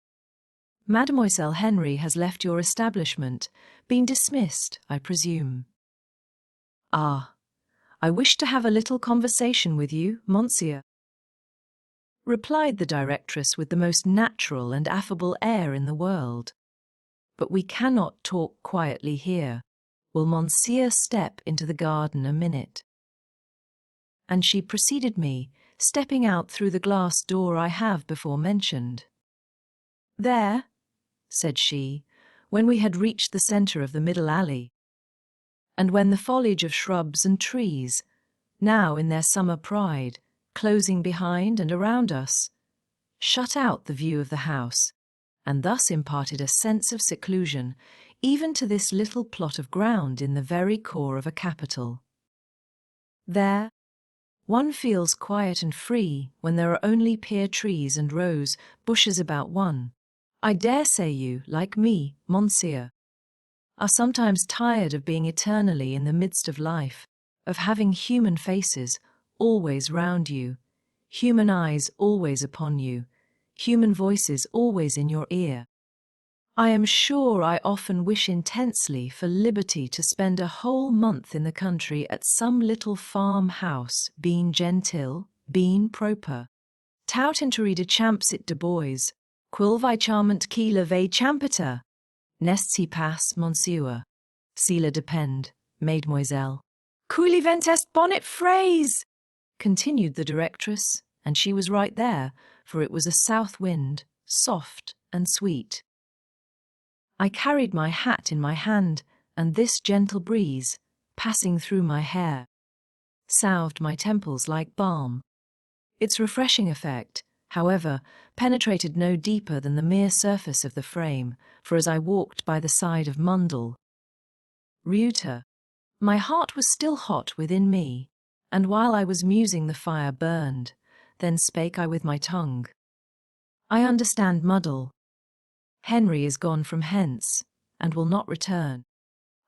"Mademoiselle Henry has left your establishment, been dismissed, I presume." "Ah, I wish to have a little conversation with you, monsieur," replied the directress with the most natural and affable air in the world. "But we cannot talk quietly here. Will monsieur step into the garden a minute?" And she preceded me, stepping out through the glass door I have before mentioned. "There," said she, when we had reached the centre of the middle alley, and when the foliage of shrubs and trees, now in their summer pride, closing behind and around us, shut out the view of the house, and thus imparted a sense of seclusion even to this little plot of ground in the very core of a capital. There, one feels quiet and free when there are only pear trees and rose bushes about one. I dare say you, like me, monsieur, are sometimes tired of being eternally in the midst of life, of having human faces always round you, human eyes always upon you, human voices always in your ear. I am sure I often wish intensely for liberty to spend a whole month in the country at some little farm-house, bien gentile, bien proper. Tout intride champsit de bois, quil vi charmant qui le veille champiter. N'est si pas, monsieur? Cela depend, mademoiselle. Cui vent est bonnet phrase, continued the directress, and she was right there, for it was a south wind, soft and sweet. I carried my hat in my hand, and this gentle breeze, passing through my hair, soothed my temples like balm. Its refreshing effect, however, penetrated no deeper than the mere surface of the frame, for as I walked by the side of Mundell, Reuter, my heart was still hot within me, and while I was musing the fire burned, then spake I with my tongue. I understand Muddle. Henry is gone from hence, and will not return.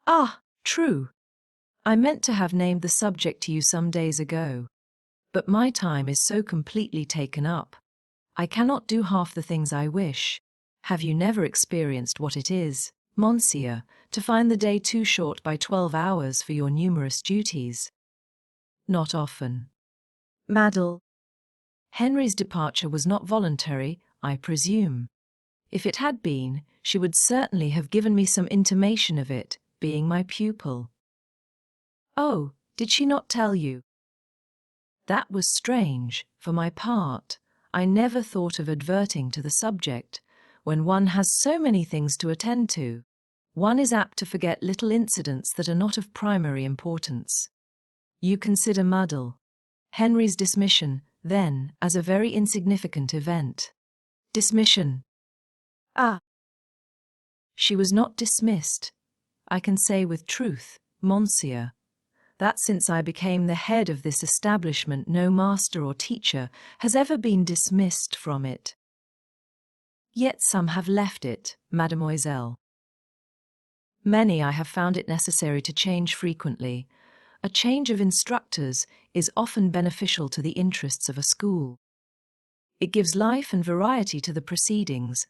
Ah, true. I meant to have named the subject to you some days ago, but my time is so completely taken up. I cannot do half the things I wish. Have you never experienced what it is, Monsieur, to find the day too short by 12 hours for your numerous duties? Not often. Maddle. Henry's departure was not voluntary, I presume. If it had been, she would certainly have given me some intimation of it, being my pupil. Oh, did she not tell you? That was strange. For my part, I never thought of adverting to the subject. When one has so many things to attend to, one is apt to forget little incidents that are not of primary importance. You consider Muddle, Henry's dismission, then, as a very insignificant event. Dismission. Ah. She was not dismissed. I can say with truth, Monsieur, that since I became the head of this establishment no master or teacher has ever been dismissed from it. Yet some have left it, mademoiselle. Many I have found it necessary to change frequently. A change of instructors is often beneficial to the interests of a school. It gives life and variety to the proceedings.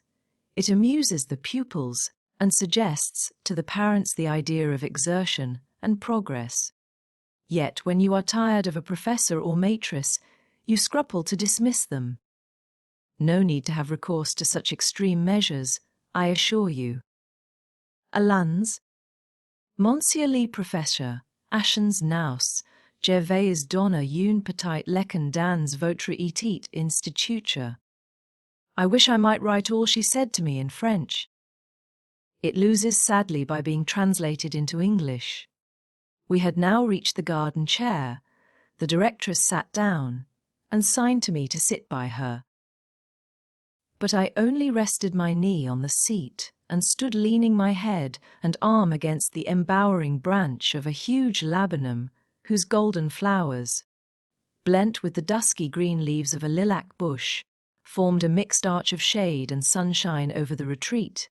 It amuses the pupils and suggests to the parents the idea of exertion and progress. Yet when you are tired of a professor or maîtresse, you scruple to dismiss them. No need to have recourse to such extreme measures, I assure you. Allons, Monsieur le Professeur, achens nous, je vais donner une petite leçon dans votre petite institution. I wish I might write all she said to me in French. It loses sadly by being translated into English. We had now reached the garden chair. The directress sat down and signed to me to sit by her. But I only rested my knee on the seat and stood leaning my head and arm against the embowering branch of a huge laburnum whose golden flowers, blent with the dusky green leaves of a lilac bush, formed a mixed arch of shade and sunshine over the retreat.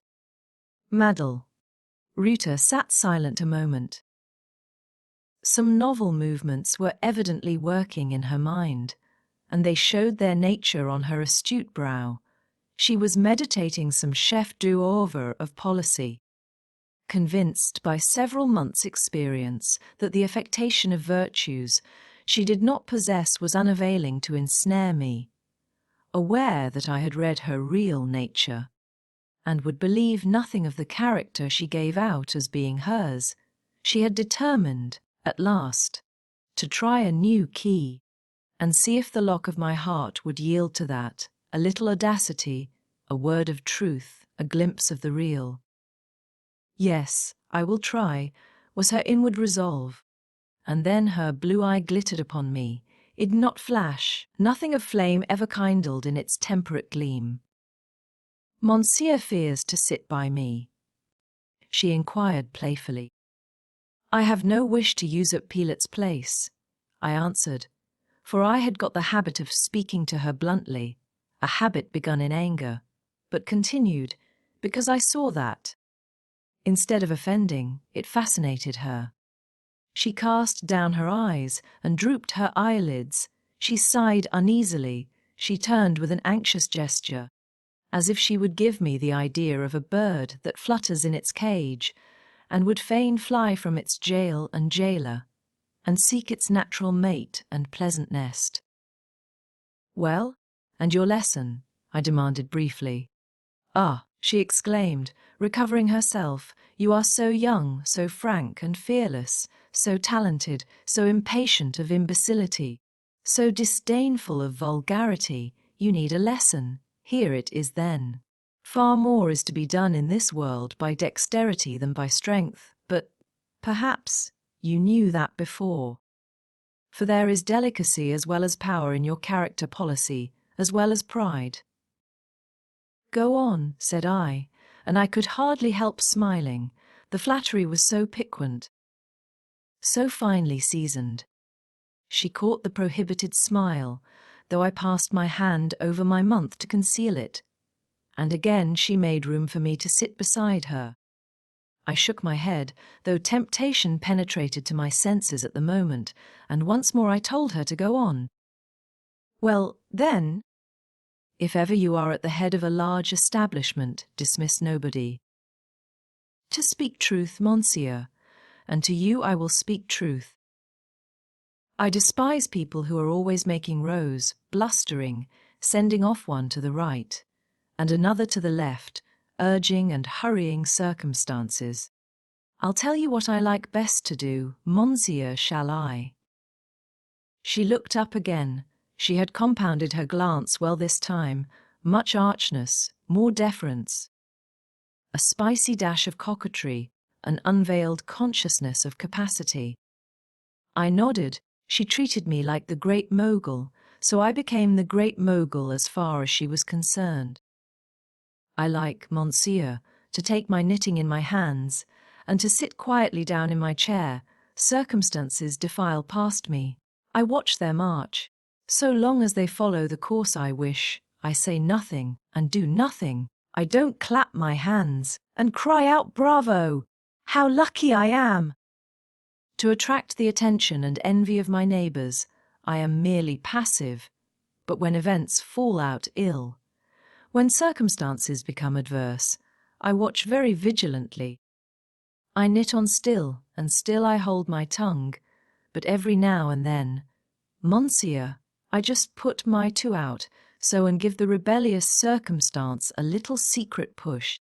Maddle. Reuter sat silent a moment. Some novel movements were evidently working in her mind, and they showed their nature on her astute brow. She was meditating some chef d'oeuvre of policy. Convinced by several months' experience that the affectation of virtues she did not possess was unavailing to ensnare me, aware that I had read her real nature, and would believe nothing of the character she gave out as being hers, she had determined, at last, to try a new key, and see if the lock of my heart would yield to that, a little audacity, a word of truth, a glimpse of the real. Yes, I will try, was her inward resolve, and then her blue eye glittered upon me. It did not flash, nothing of flame ever kindled in its temperate gleam. Monsieur fears to sit by me, she inquired playfully. I have no wish to usurp Pilote's place, I answered, for I had got the habit of speaking to her bluntly, a habit begun in anger, but continued, because I saw that, instead of offending, it fascinated her. She cast down her eyes and drooped her eyelids. She sighed uneasily. She turned with an anxious gesture, as if she would give me the idea of a bird that flutters in its cage and would fain fly from its jail and jailer, and seek its natural mate and pleasant nest. Well, and your lesson? I demanded briefly. Ah, she exclaimed, recovering herself, you are so young, so frank and fearless, so talented, so impatient of imbecility, so disdainful of vulgarity, you need a lesson. Here it is then. Far more is to be done in this world by dexterity than by strength, but Perhaps you knew that before. For there is delicacy as well as power in your character policy, as well as pride. Go on, said I, and I could hardly help smiling. The flattery was so piquant, so finely seasoned. She caught the prohibited smile, though I passed my hand over my month to conceal it, and again she made room for me to sit beside her. I shook my head, though temptation penetrated to my senses at the moment, and once more I told her to go on. Well, then, if ever you are at the head of a large establishment, dismiss nobody. To speak truth, monsieur, and to you I will speak truth. I despise people who are always making rows, blustering, sending off one to the right, and another to the left, urging and hurrying circumstances. I'll tell you what I like best to do, monsieur, shall I? She looked up again. She had compounded her glance well this time, much archness, more deference. A spicy dash of coquetry, an unveiled consciousness of capacity. I nodded. She treated me like the great mogul, so I became the great mogul as far as she was concerned. I like, monsieur, to take my knitting in my hands, and to sit quietly down in my chair. Circumstances defile past me. I watch their march. So long as they follow the course I wish, I say nothing and do nothing. I don't clap my hands and cry out bravo! How lucky I am! To attract the attention and envy of my neighbours, I am merely passive, but when events fall out ill, when circumstances become adverse, I watch very vigilantly. I knit on still, and still I hold my tongue, but every now and then, monsieur, I just put my two out, so and give the rebellious circumstance a little secret push,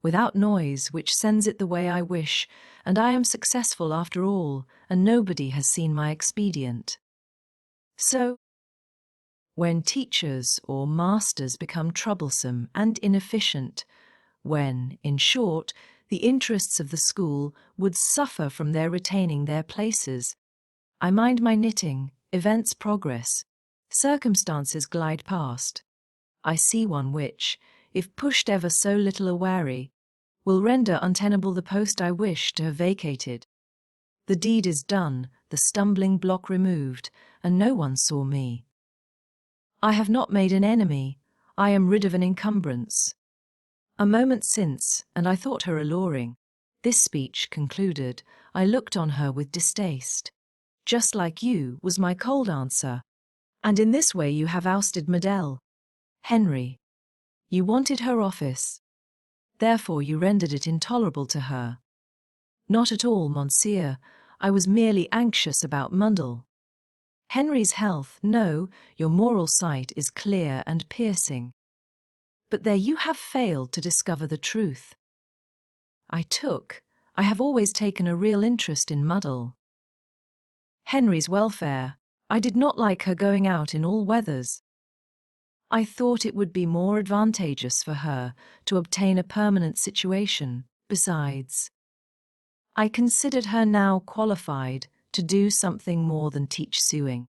without noise, which sends it the way I wish, and I am successful after all, and nobody has seen my expedient. So, when teachers or masters become troublesome and inefficient, when, in short, the interests of the school would suffer from their retaining their places, I mind my knitting, events progress, circumstances glide past. I see one which, if pushed ever so little awary, will render untenable the post I wish to have vacated. The deed is done, the stumbling block removed, and no one saw me. I have not made an enemy, I am rid of an encumbrance. A moment since, and I thought her alluring. This speech concluded, I looked on her with distaste. Just like you, was my cold answer. And in this way you have ousted Medell. Henry. You wanted her office. Therefore you rendered it intolerable to her. Not at all, monsieur. I was merely anxious about Mundell. Henry's health, no, your moral sight is clear and piercing. But there you have failed to discover the truth. I have always taken a real interest in Mundell. Henry's welfare, I did not like her going out in all weathers. I thought it would be more advantageous for her to obtain a permanent situation. Besides, I considered her now qualified to do something more than teach sewing.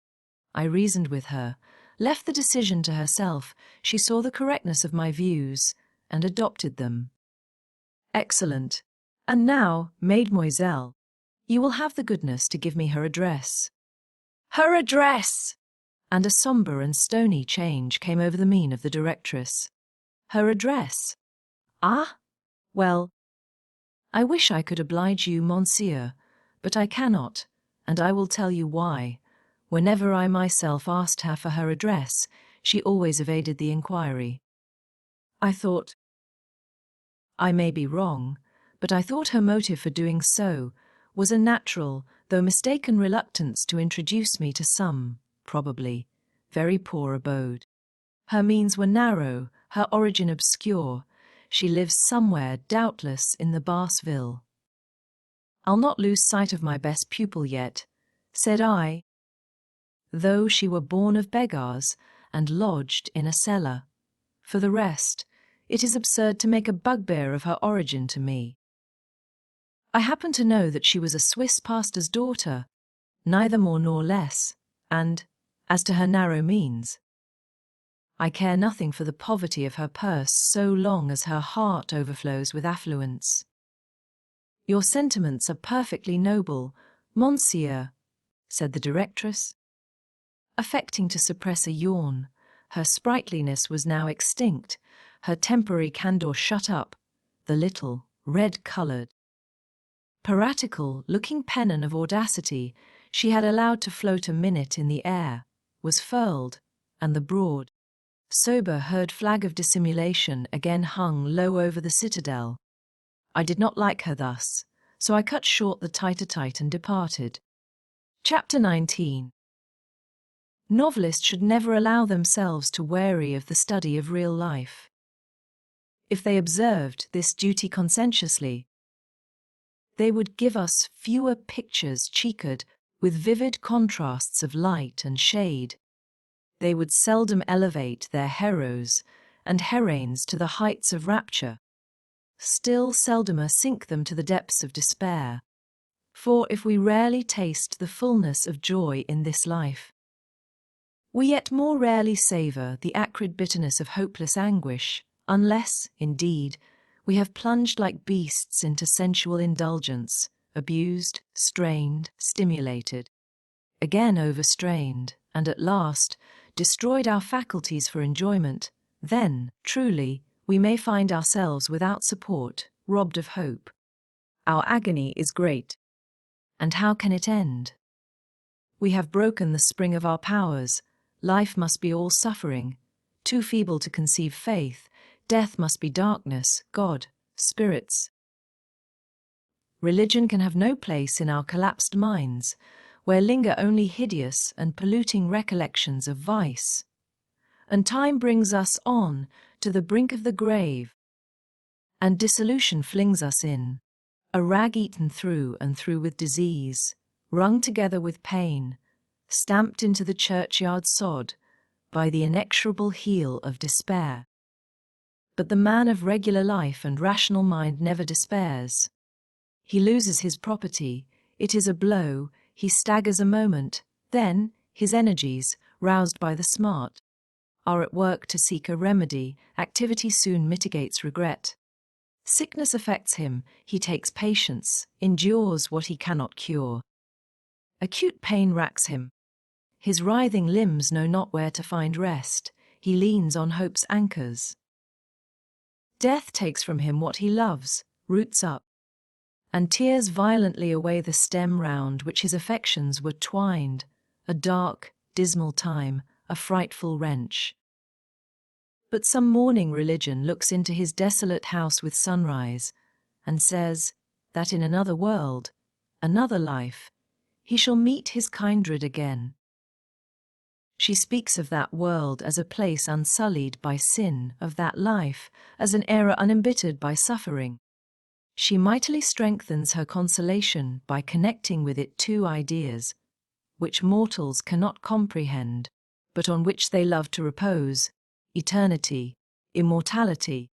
I reasoned with her, left the decision to herself. She saw the correctness of my views and adopted them. Excellent. And now, mademoiselle, you will have the goodness to give me her address. Her address! And a sombre and stony change came over the mien of the directress. Her address? Ah? Well, I wish I could oblige you, monsieur, but I cannot, and I will tell you why. Whenever I myself asked her for her address, she always evaded the inquiry. I may be wrong, but I thought her motive for doing so was a natural, though mistaken reluctance to introduce me to some, probably, very poor abode. Her means were narrow, her origin obscure. She lives somewhere, doubtless, in the Bassville. I'll not lose sight of my best pupil yet, said I, though she were born of beggars and lodged in a cellar. For the rest, it is absurd to make a bugbear of her origin to me. I happen to know that she was a Swiss pastor's daughter, neither more nor less, and, as to her narrow means, I care nothing for the poverty of her purse so long as her heart overflows with affluence. Your sentiments are perfectly noble, Monsieur, said the directress. Affecting to suppress a yawn, her sprightliness was now extinct, her temporary candour shut up, the little, red-coloured, piratical-looking pennon of audacity she had allowed to float a minute in the air, was furled, and the broad, sober-haired flag of dissimulation again hung low over the citadel. I did not like her thus, so I cut short the tete-a-tete and departed. Chapter 19. Novelists should never allow themselves to weary of the study of real life. If they observed this duty conscientiously, they would give us fewer pictures chequered with vivid contrasts of light and shade. They would seldom elevate their heroes and heroines to the heights of rapture, still seldomer sink them to the depths of despair. For if we rarely taste the fullness of joy in this life, we yet more rarely savour the acrid bitterness of hopeless anguish, unless, indeed, we have plunged like beasts into sensual indulgence, abused, strained, stimulated, again overstrained, and at last destroyed our faculties for enjoyment. Then, truly, we may find ourselves without support, robbed of hope. Our agony is great. And how can it end? We have broken the spring of our powers. Life must be all suffering. Too feeble to conceive faith, death must be darkness, God, spirits. Religion can have no place in our collapsed minds, where linger only hideous and polluting recollections of vice. And time brings us on to the brink of the grave, and dissolution flings us in, a rag eaten through and through with disease, wrung together with pain, stamped into the churchyard sod by the inexorable heel of despair. But the man of regular life and rational mind never despairs. He loses his property, it is a blow, he staggers a moment, then his energies, roused by the smart, are at work to seek a remedy. Activity soon mitigates regret. Sickness affects him, he takes patience, endures what he cannot cure. Acute pain racks him. His writhing limbs know not where to find rest, he leans on hope's anchors. Death takes from him what he loves, roots up, and tears violently away the stem round which his affections were twined, a dark, dismal time, a frightful wrench. But some morning religion looks into his desolate house with sunrise, and says that in another world, another life, he shall meet his kindred again. She speaks of that world as a place unsullied by sin, of that life as an era unembittered by suffering. She mightily strengthens her consolation by connecting with it two ideas, which mortals cannot comprehend, but on which they love to repose: eternity, immortality.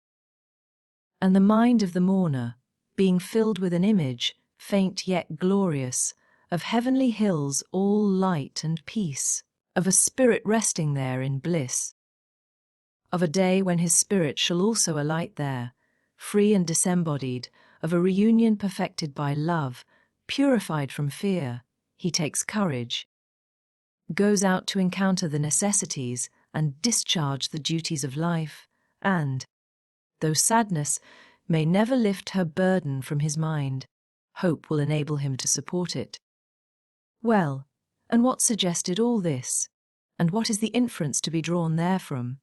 And the mind of the mourner, being filled with an image, faint yet glorious, of heavenly hills all light and peace, of a spirit resting there in bliss, of a day when his spirit shall also alight there, free and disembodied, of a reunion perfected by love, purified from fear, he takes courage, goes out to encounter the necessities and discharge the duties of life, and, though sadness may never lift her burden from his mind, hope will enable him to support it. Well, and what suggested all this? And what is the inference to be drawn therefrom?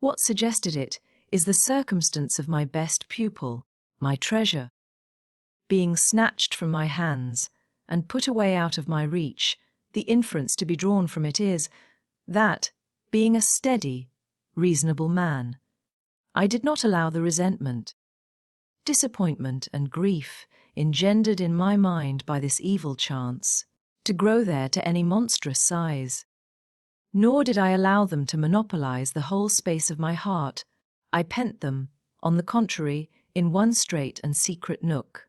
What suggested it is the circumstance of my best pupil, my treasure, being snatched from my hands and put away out of my reach. The inference to be drawn from it is that, being a steady, reasonable man, I did not allow the resentment, disappointment and grief engendered in my mind by this evil chance to grow there to any monstrous size. Nor did I allow them to monopolize the whole space of my heart. I pent them, on the contrary, in one strait and secret nook,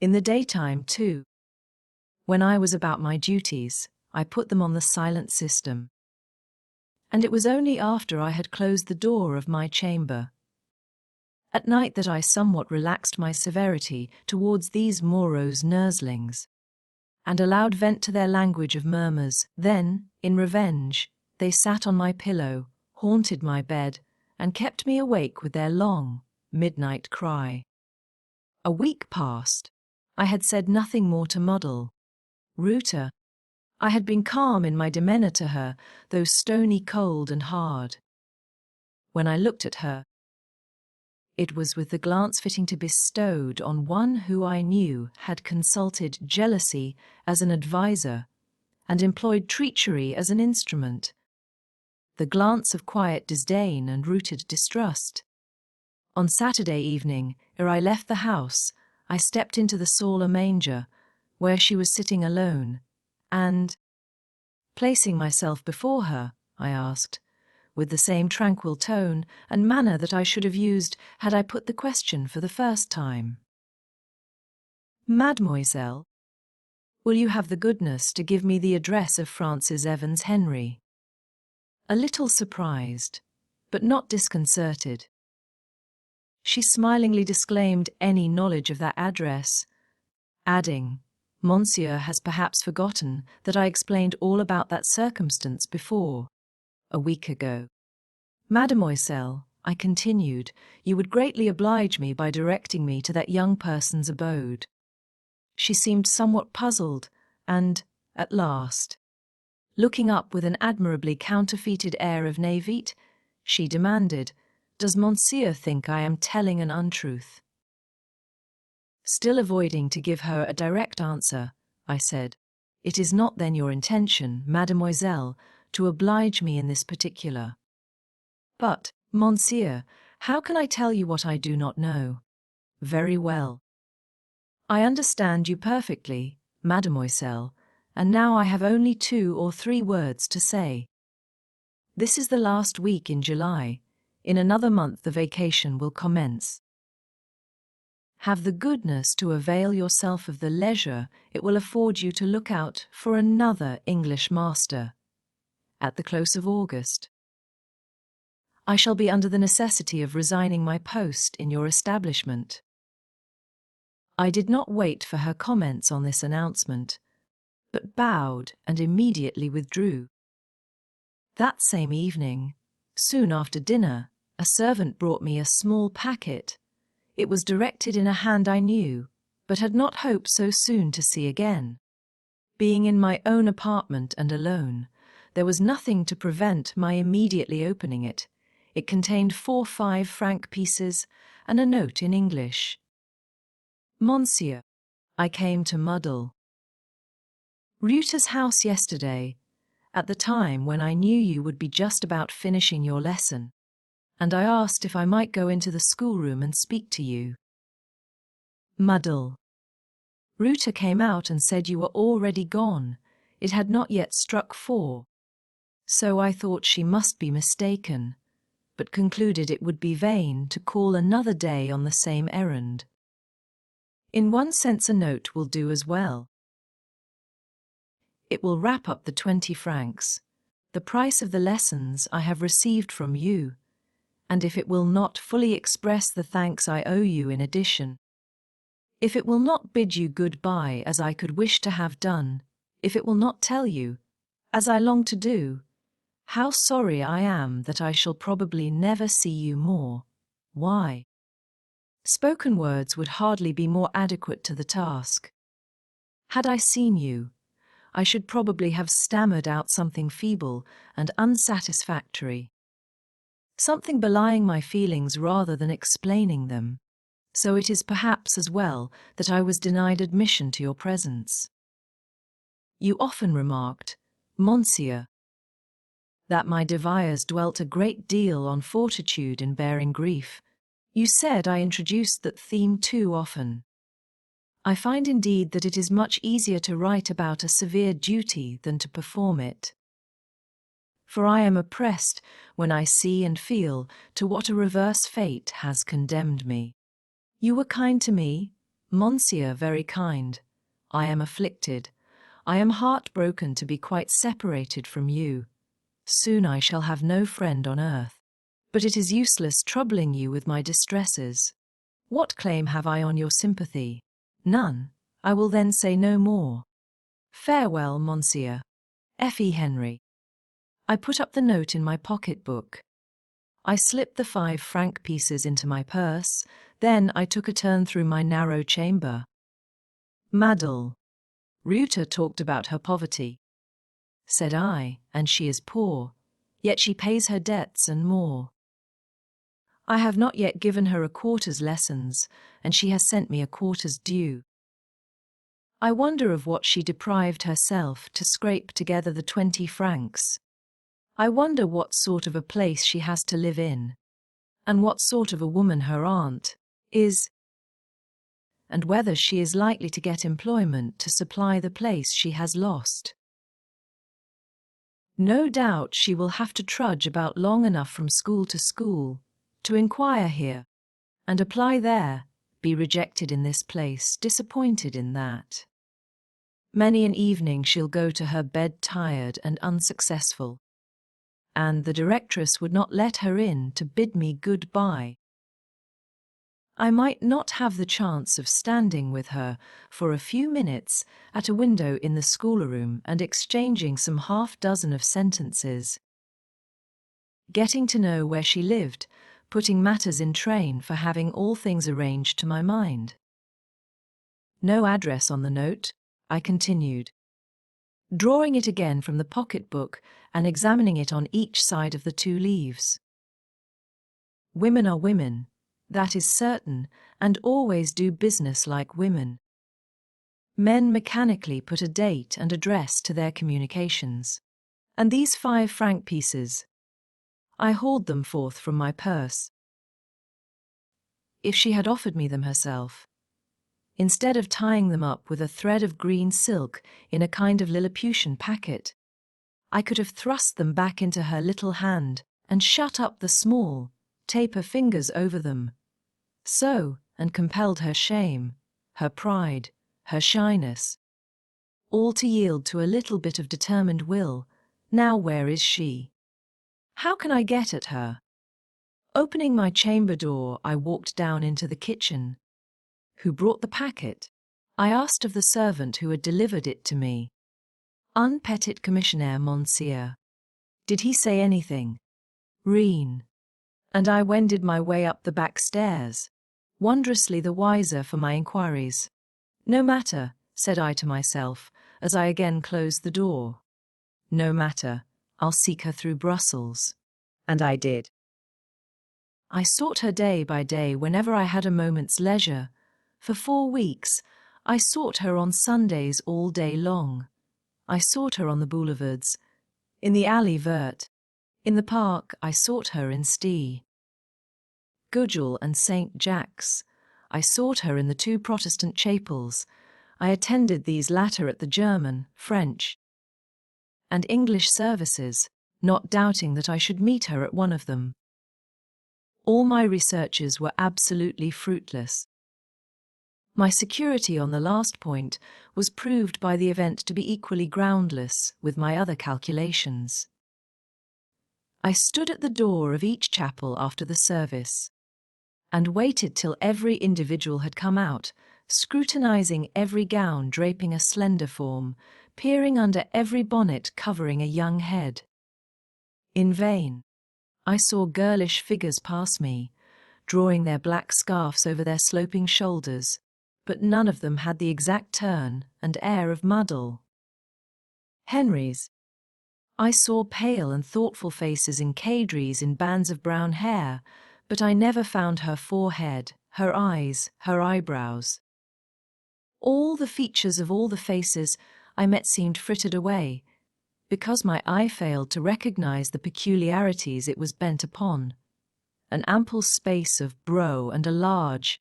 In the daytime, too. When I was about my duties, I put them on the silent system. And it was only after I had closed the door of my chamber at night that I somewhat relaxed my severity towards these morose nurslings, and allowed vent to their language of murmurs. Then, in revenge, they sat on my pillow, haunted my bed, and kept me awake with their long, midnight cry. A week passed. I had said nothing more to muddle Ruta. I had been calm in my demeanour to her, though stony cold and hard. When I looked at her, it was with the glance fitting to bestowed on one who I knew had consulted jealousy as an adviser and employed treachery as an instrument. The glance of quiet disdain and rooted distrust. On Saturday evening, ere I left the house, I stepped into the saula manger, where she was sitting alone, and, placing myself before her, I asked, with the same tranquil tone and manner that I should have used had I put the question for the first time, "Mademoiselle, will you have the goodness to give me the address of Francis Evans Henry?" A little surprised, but not disconcerted, she smilingly disclaimed any knowledge of that address, adding, "Monsieur has perhaps forgotten that I explained all about that circumstance before, a week ago." "Mademoiselle," I continued, "you would greatly oblige me by directing me to that young person's abode." She seemed somewhat puzzled, and, at last, looking up with an admirably counterfeited air of naivete, she demanded, "Does Monsieur think I am telling an untruth?" Still avoiding to give her a direct answer, I said, "It is not then your intention, Mademoiselle, to oblige me in this particular." "But, Monsieur, how can I tell you what I do not know?" "Very well. I understand you perfectly, Mademoiselle, and now I have only 2 or 3 words to say. This is the last week in July. In another month the vacation will commence. Have the goodness to avail yourself of the leisure it will afford you to look out for another English master. At the close of August, I shall be under the necessity of resigning my post in your establishment." I did not wait for her comments on this announcement, but bowed and immediately withdrew. That same evening, soon after dinner, a servant brought me a small packet. It was directed in a hand I knew, but had not hoped so soon to see again. Being in my own apartment and alone, there was nothing to prevent my immediately opening it. It contained 4 5-franc pieces and a note in English. "Monsieur, I came to muddle Ruta's house yesterday, at the time when I knew you would be just about finishing your lesson, and I asked if I might go into the schoolroom and speak to you. Muddle. Ruta came out and said you were already gone. It had not yet struck 4. So I thought she must be mistaken, but concluded it would be vain to call another day on the same errand. In one sense a note will do as well. It will wrap up the 20 francs, the price of the lessons I have received from you, and if it will not fully express the thanks I owe you in addition, if it will not bid you good-bye as I could wish to have done, if it will not tell you, as I long to do, how sorry I am that I shall probably never see you more, why? Spoken words would hardly be more adequate to the task. Had I seen you, I should probably have stammered out something feeble and unsatisfactory, something belying my feelings rather than explaining them, so it is perhaps as well that I was denied admission to your presence. You often remarked, Monsieur, that my desires dwelt a great deal on fortitude in bearing grief. You said I introduced that theme too often. I find indeed that it is much easier to write about a severe duty than to perform it. For I am oppressed when I see and feel to what a reverse fate has condemned me. You were kind to me, Monsieur, very kind. I am afflicted. I am heartbroken to be quite separated from you. Soon I shall have no friend on earth. But it is useless troubling you with my distresses. What claim have I on your sympathy? None. I will then say no more. Farewell, Monsieur. F.E. Henry. I put up the note in my pocket-book. I slipped the 5-franc pieces into my purse, then I took a turn through my narrow chamber. Madel. Reuter talked about her poverty. Said I, and she is poor, yet she pays her debts and more. I have not yet given her a quarter's lessons, and she has sent me a quarter's due. I wonder of what she deprived herself to scrape together the 20 francs. I wonder what sort of a place she has to live in, and what sort of a woman her aunt is, and whether she is likely to get employment to supply the place she has lost. No doubt she will have to trudge about long enough from school to school, to inquire here, and apply there, be rejected in this place, disappointed in that. Many an evening she'll go to her bed tired and unsuccessful, and the directress would not let her in to bid me good-bye. I might not have the chance of standing with her for a few minutes at a window in the schoolroom and exchanging some half-dozen of sentences, getting to know where she lived, putting matters in train for having all things arranged to my mind. No address on the note, I continued, drawing it again from the pocket-book and examining it on each side of the 2 leaves. Women are women, that is certain, and always do business like women. Men mechanically put a date and address to their communications. And these 5-franc pieces, I hauled them forth from my purse. If she had offered me them herself, instead of tying them up with a thread of green silk in a kind of Lilliputian packet, I could have thrust them back into her little hand and shut up the small, taper fingers over them, so, and compelled her shame, her pride, her shyness, all to yield to a little bit of determined will. Now where is she? How can I get at her? Opening my chamber door, I walked down into the kitchen. Who brought the packet? I asked of the servant who had delivered it to me. Un petit commissionnaire, monsieur. Did he say anything? Rien. And I wended my way up the back stairs, wondrously the wiser for my inquiries. No matter, said I to myself, as I again closed the door. No matter, I'll seek her through Brussels. And I did. I sought her day by day whenever I had a moment's leisure. For 4 weeks, I sought her on Sundays all day long. I sought her on the boulevards, in the allée verte. In the park, I sought her in Stee, Gudule and St. Jacques. I sought her in the 2 Protestant chapels. I attended these latter at the German, French, and English services, not doubting that I should meet her at one of them. All my researches were absolutely fruitless. My security on the last point was proved by the event to be equally groundless with my other calculations. I stood at the door of each chapel after the service, and waited till every individual had come out, scrutinizing every gown draping a slender form, peering under every bonnet covering a young head. In vain. I saw girlish figures pass me, drawing their black scarfs over their sloping shoulders, but none of them had the exact turn and air of Madel. Henry's. I saw pale and thoughtful faces in quadrilles in bands of brown hair, but I never found her forehead, her eyes, her eyebrows. All the features of all the faces I met seemed frittered away, because my eye failed to recognize the peculiarities it was bent upon. An ample space of brow and a large,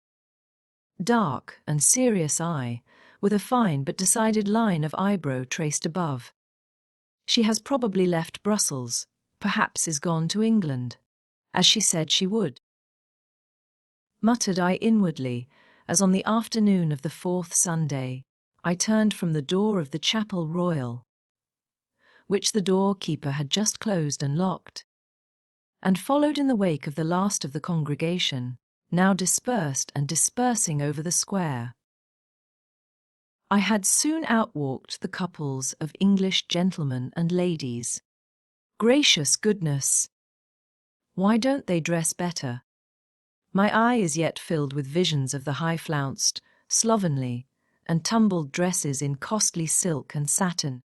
dark and serious eye, with a fine but decided line of eyebrow traced above. She has probably left Brussels, perhaps is gone to England, as she said she would. Muttered I inwardly, as on the afternoon of the 4th Sunday, I turned from the door of the Chapel Royal, which the doorkeeper had just closed and locked, and followed in the wake of the last of the congregation, now dispersed and dispersing over the square. I had soon outwalked the couples of English gentlemen and ladies. Gracious goodness! Why don't they dress better? My eye is yet filled with visions of the high-flounced, slovenly, and tumbled dresses in costly silk and satin,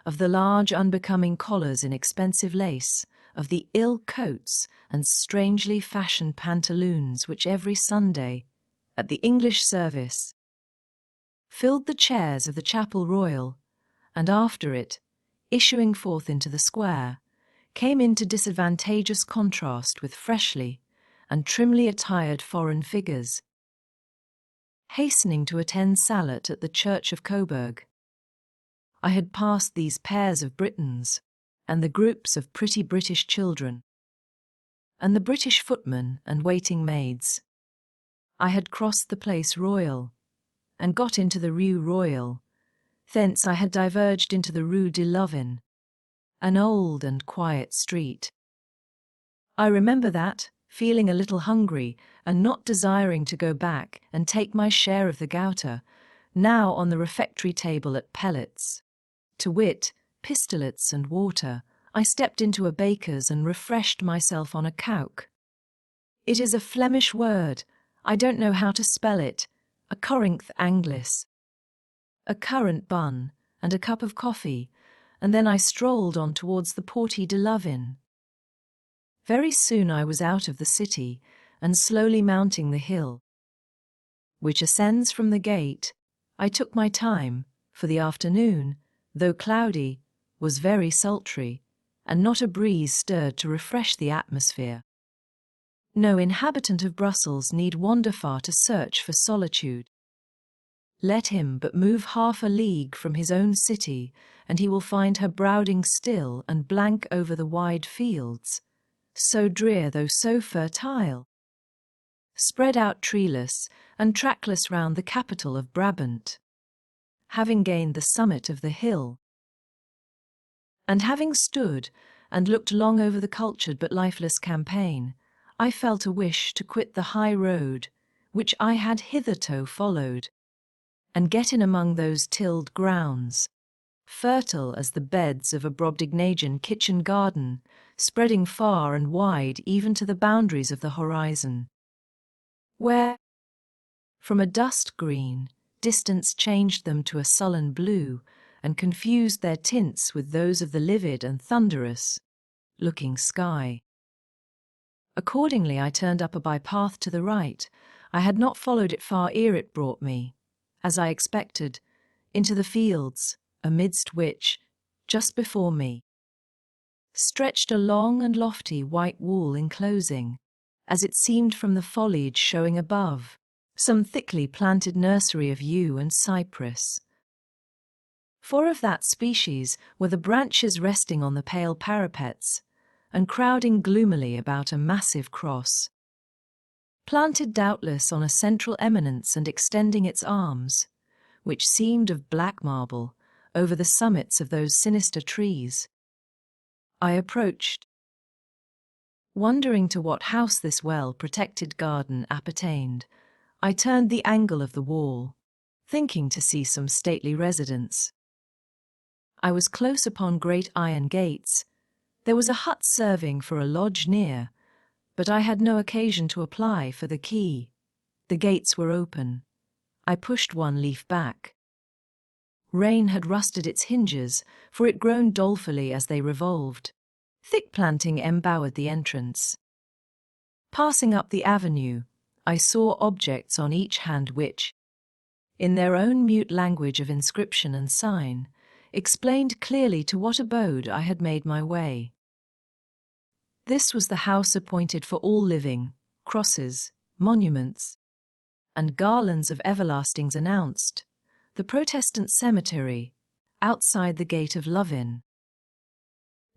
of the large unbecoming collars in expensive lace, of the ill coats and strangely fashioned pantaloons which every Sunday, at the English service, filled the chairs of the Chapel Royal, and after it, issuing forth into the square, came into disadvantageous contrast with freshly and trimly attired foreign figures, hastening to attend Sallet at the Church of Coburg. I had passed these pairs of Britons, and the groups of pretty British children, and the British footmen and waiting maids. I had crossed the Place Royal, and got into the Rue Royale. Thence I had diverged into the Rue de Louvain, an old and quiet street. I remember that, feeling a little hungry and not desiring to go back and take my share of the gouter, now on the refectory table at pellets, to wit, pistolets and water, I stepped into a baker's and refreshed myself on a cauque. It is a Flemish word, I don't know how to spell it, a Corinth Anglis. A currant bun and a cup of coffee, and then I strolled on towards the Porte de Louvain. Very soon I was out of the city and slowly mounting the hill, which ascends from the gate. I took my time, for the afternoon, though cloudy, was very sultry, and not a breeze stirred to refresh the atmosphere. No inhabitant of Brussels need wander far to search for solitude. Let him but move half a league from his own city, and he will find her browding still and blank over the wide fields, so drear though so fertile, spread out treeless and trackless round the capital of Brabant. Having gained the summit of the hill, and having stood and looked long over the cultured but lifeless campaign, I felt a wish to quit the high road which I had hitherto followed, and get in among those tilled grounds, fertile as the beds of a Brobdingnagian kitchen garden, spreading far and wide even to the boundaries of the horizon, where, from a dust green, distance changed them to a sullen blue, and confused their tints with those of the livid and thunderous-looking sky. Accordingly I turned up a by-path to the right. I had not followed it far ere it brought me, as I expected, into the fields, amidst which, just before me, stretched a long and lofty white wall enclosing, as it seemed from the foliage showing above, some thickly planted nursery of yew and cypress. For of that species were the branches resting on the pale parapets, and crowding gloomily about a massive cross, planted doubtless on a central eminence and extending its arms, which seemed of black marble, over the summits of those sinister trees. I approached, wondering to what house this well-protected garden appertained. I turned the angle of the wall, thinking to see some stately residence. I was close upon great iron gates. There was a hut serving for a lodge near, but I had no occasion to apply for the key. The gates were open. I pushed one leaf back. Rain had rusted its hinges, for it groaned dolefully as they revolved. Thick planting embowered the entrance. Passing up the avenue, I saw objects on each hand which, in their own mute language of inscription and sign, explained clearly to what abode I had made my way. This was the house appointed for all living. Crosses, monuments, and garlands of everlastings announced the Protestant cemetery outside the gate of Louvain.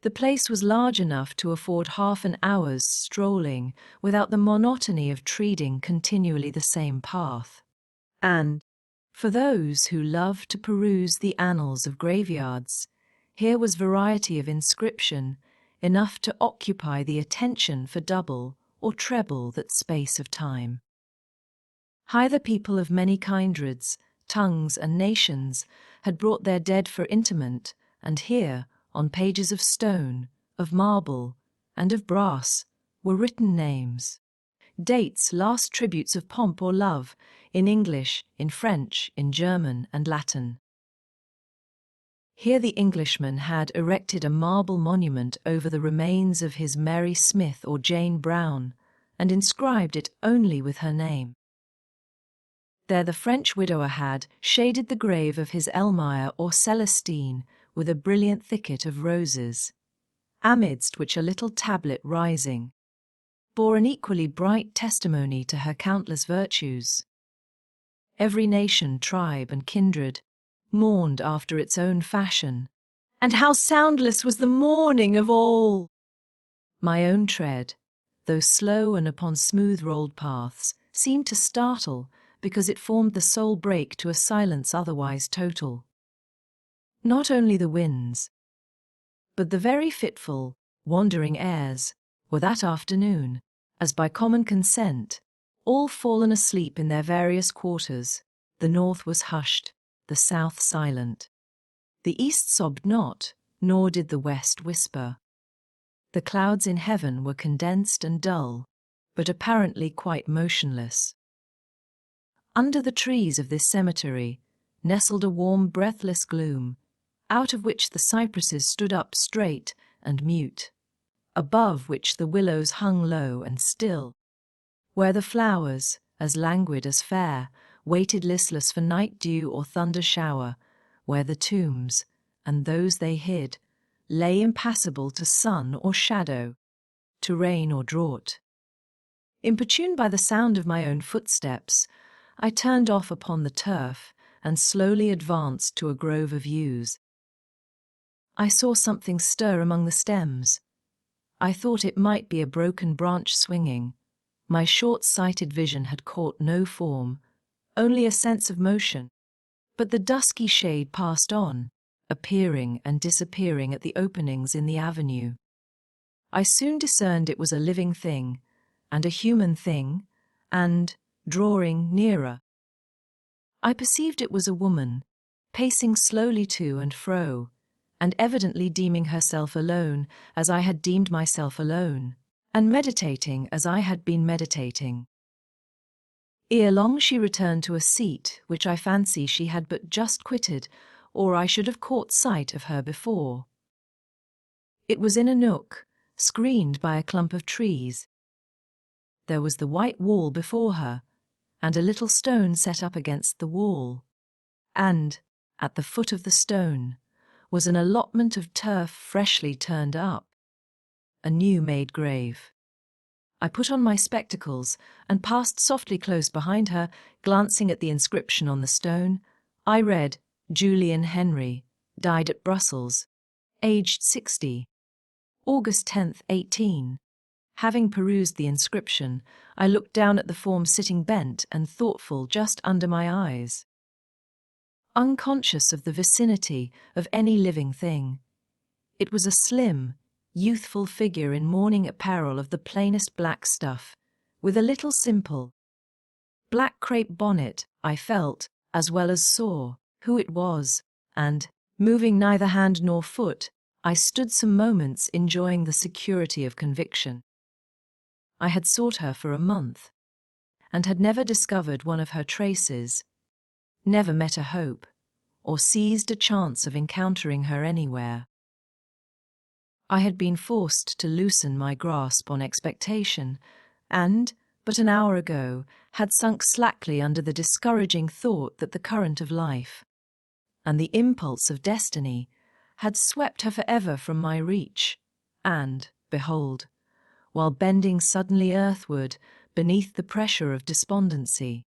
The place was large enough to afford half an hour's strolling without the monotony of treading continually the same path. And, for those who love to peruse the annals of graveyards, here was variety of inscription, enough to occupy the attention for double or treble that space of time. Hither people of many kindreds, tongues, and nations had brought their dead for interment, and here, on pages of stone, of marble, and of brass, were written names. Dates, last tributes of pomp or love, in English, in French, in German, and Latin. Here the Englishman had erected a marble monument over the remains of his Mary Smith or Jane Brown, and inscribed it only with her name. There the French widower had shaded the grave of his Elmire or Celestine with a brilliant thicket of roses, amidst which a little tablet rising bore an equally bright testimony to her countless virtues. Every nation, tribe, and kindred mourned after its own fashion, and how soundless was the mourning of all! My own tread, though slow and upon smooth-rolled paths, seemed to startle because it formed the sole break to a silence otherwise total. Not only the winds, but the very fitful, wandering airs were that afternoon, as by common consent, all fallen asleep in their various quarters. The north was hushed, the south silent. The east sobbed not, nor did the west whisper. The clouds in heaven were condensed and dull, but apparently quite motionless. Under the trees of this cemetery nestled a warm, breathless gloom, out of which the cypresses stood up straight and mute, above which the willows hung low and still, where the flowers, as languid as fair, waited listless for night dew or thunder shower, where the tombs, and those they hid, lay impassable to sun or shadow, to rain or draught. Importuned by the sound of my own footsteps, I turned off upon the turf and slowly advanced to a grove of yews. I saw something stir among the stems. I thought it might be a broken branch swinging. My short-sighted vision had caught no form, only a sense of motion. But the dusky shade passed on, appearing and disappearing at the openings in the avenue. I soon discerned it was a living thing, and a human thing, and, drawing nearer, I perceived it was a woman, pacing slowly to and fro, and evidently deeming herself alone as I had deemed myself alone, and meditating as I had been meditating. Ere long she returned to a seat which I fancy she had but just quitted, or I should have caught sight of her before. It was in a nook, screened by a clump of trees. There was the white wall before her, and a little stone set up against the wall, and, at the foot of the stone, was an allotment of turf freshly turned up, a new-made grave. I put on my spectacles and passed softly close behind her, glancing at the inscription on the stone. I read, Julian Henry, died at Brussels, aged 60, August 10th, 18. Having perused the inscription, I looked down at the form sitting bent and thoughtful just under my eyes. Unconscious of the vicinity of any living thing, it was a slim, youthful figure in mourning apparel of the plainest black stuff, with a little simple black crepe bonnet. I felt, as well as saw, who it was, and, moving neither hand nor foot, I stood some moments enjoying the security of conviction. I had sought her for a month, and had never discovered one of her traces, never met a hope, or seized a chance of encountering her anywhere. I had been forced to loosen my grasp on expectation, and, but an hour ago, had sunk slackly under the discouraging thought that the current of life, and the impulse of destiny, had swept her forever from my reach, and, behold, while bending suddenly earthward beneath the pressure of despondency,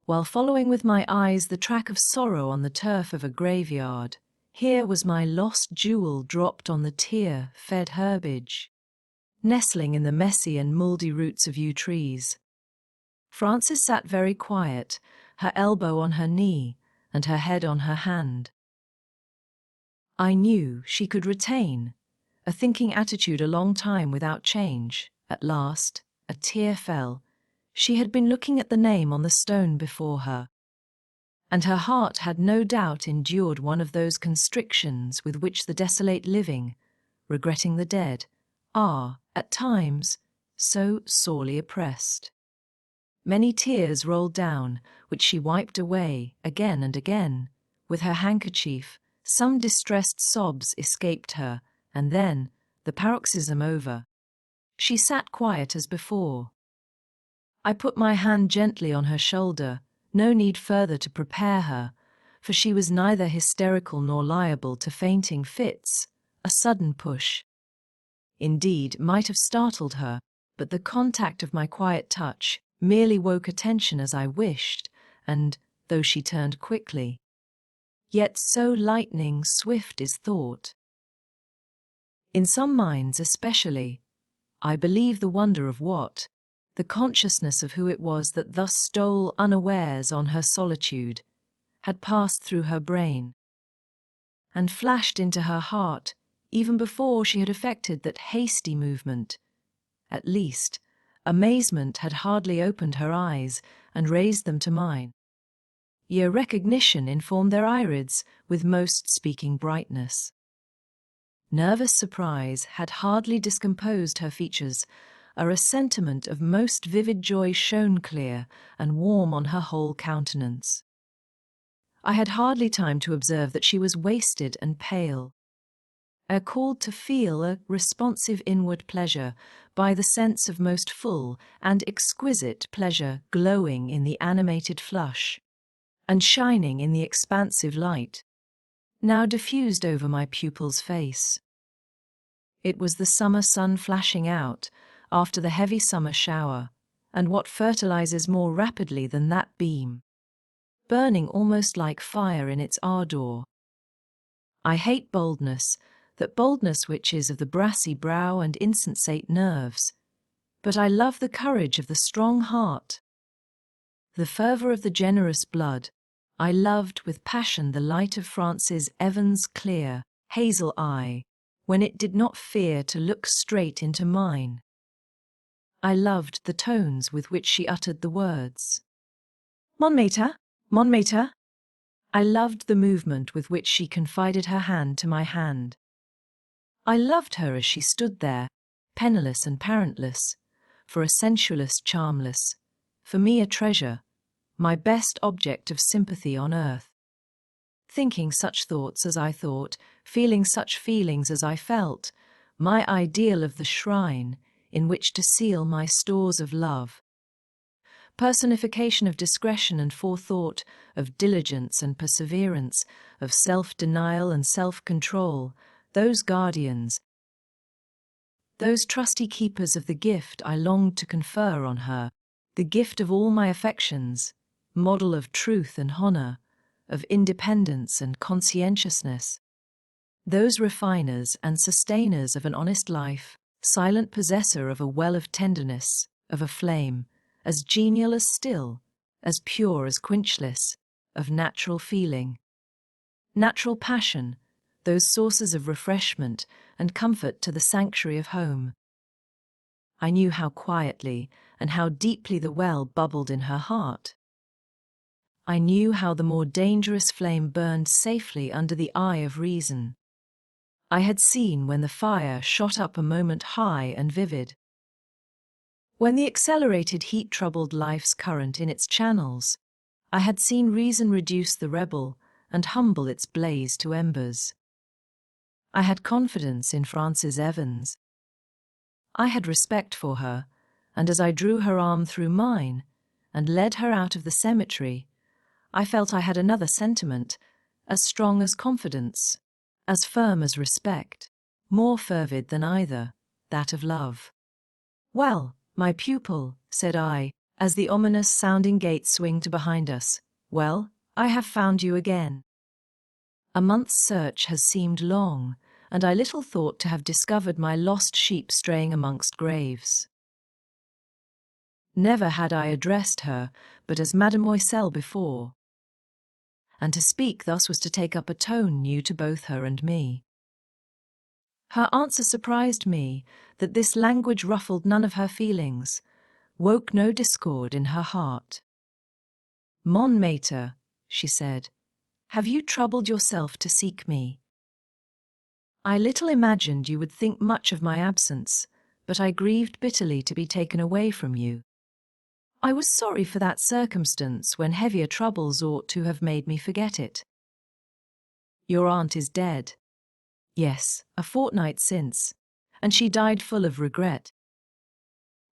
while following with my eyes the track of sorrow on the turf of a graveyard, Here was my lost jewel dropped on the tear-fed herbage, nestling in the messy and mouldy roots of yew trees. Frances sat very quiet, her elbow on her knee and her head on her hand. I knew she could retain a thinking attitude a long time without change. At last, a tear fell. She had been looking at the name on the stone before her, and her heart had no doubt endured one of those constrictions with which the desolate living, regretting the dead, are, at times, so sorely oppressed. Many tears rolled down, which she wiped away again and again with her handkerchief. Some distressed sobs escaped her, and then, the paroxysm over, she sat quiet as before. I put my hand gently on her shoulder, no need further to prepare her, for she was neither hysterical nor liable to fainting fits. A sudden push, indeed, might have startled her, but the contact of my quiet touch merely woke attention as I wished, and, though she turned quickly, yet so lightning swift is thought. In some minds especially, I believe the wonder of what, the consciousness of who it was that thus stole unawares on her solitude, had passed through her brain, and flashed into her heart even before she had effected that hasty movement. At least, amazement had hardly opened her eyes and raised them to mine. Ere recognition informed their irids with most speaking brightness. Nervous surprise had hardly discomposed her features, ere a sentiment of most vivid joy shone clear and warm on her whole countenance. I had hardly time to observe that she was wasted and pale, called to feel a responsive inward pleasure by the sense of most full and exquisite pleasure glowing in the animated flush, and shining in the expansive light, now diffused over my pupil's face. It was the summer sun flashing out after the heavy summer shower, and what fertilizes more rapidly than that beam, burning almost like fire in its ardor. I hate boldness, that boldness which is of the brassy brow and insensate nerves, but I love the courage of the strong heart, the fervor of the generous blood. I loved with passion the light of Frances Evans' clear, hazel eye, when it did not fear to look straight into mine. I loved the tones with which she uttered the words, Mon maître, mon maître. I loved the movement with which she confided her hand to my hand. I loved her as she stood there, penniless and parentless, for a sensualist charmless, for me a treasure, my best object of sympathy on earth. Thinking such thoughts as I thought, feeling such feelings as I felt, my ideal of the shrine in which to seal my stores of love. Personification of discretion and forethought, of diligence and perseverance, of self-denial and self-control, those guardians, those trusty keepers of the gift I longed to confer on her, the gift of all my affections, model of truth and honor, of independence and conscientiousness. Those refiners and sustainers of an honest life, silent possessor of a well of tenderness, of a flame, as genial as still, as pure as quenchless, of natural feeling, natural passion, those sources of refreshment and comfort to the sanctuary of home. I knew how quietly and how deeply the well bubbled in her heart. I knew how the more dangerous flame burned safely under the eye of reason. I had seen when the fire shot up a moment high and vivid, when the accelerated heat troubled life's current in its channels. I had seen reason reduce the rebel and humble its blaze to embers. I had confidence in Frances Evans. I had respect for her, and as I drew her arm through mine and led her out of the cemetery, I felt I had another sentiment, as strong as confidence, as firm as respect, more fervid than either, that of love. "Well, my pupil," said I, as the ominous-sounding gate swinged behind us, "well, I have found you again." A month's search has seemed long, and I little thought to have discovered my lost sheep straying amongst graves. Never had I addressed her but as Mademoiselle before, and to speak thus was to take up a tone new to both her and me. Her answer surprised me, that this language ruffled none of her feelings, woke no discord in her heart. "Mon maître," she said, "have you troubled yourself to seek me? I little imagined you would think much of my absence, but I grieved bitterly to be taken away from you. I was sorry for that circumstance when heavier troubles ought to have made me forget it. Your aunt is dead. Yes, a fortnight since, and she died full of regret,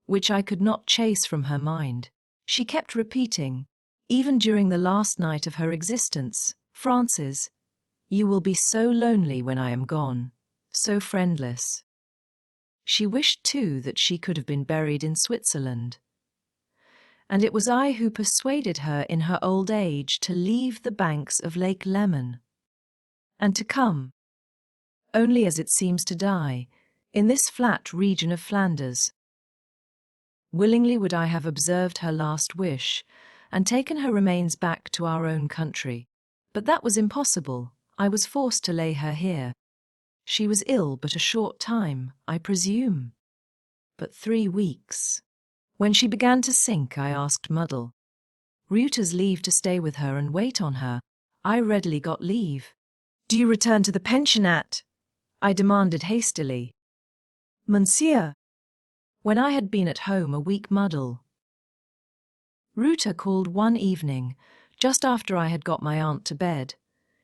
which I could not chase from her mind. She kept repeating, even during the last night of her existence, Francis, you will be so lonely when I am gone, so friendless. She wished too that she could have been buried in Switzerland. And it was I who persuaded her in her old age to leave the banks of Lake Leman, and to come, only as it seems to die, in this flat region of Flanders. Willingly would I have observed her last wish, and taken her remains back to our own country. But that was impossible. I was forced to lay her here. She was ill but a short time, I presume. But 3 weeks. When she began to sink, I asked Muddle Reuter's leave to stay with her and wait on her. I readily got leave. Do you return to the pensionnat? I demanded hastily. Monsieur. When I had been at home a week, Muddle Reuter called one evening, just after I had got my aunt to bed.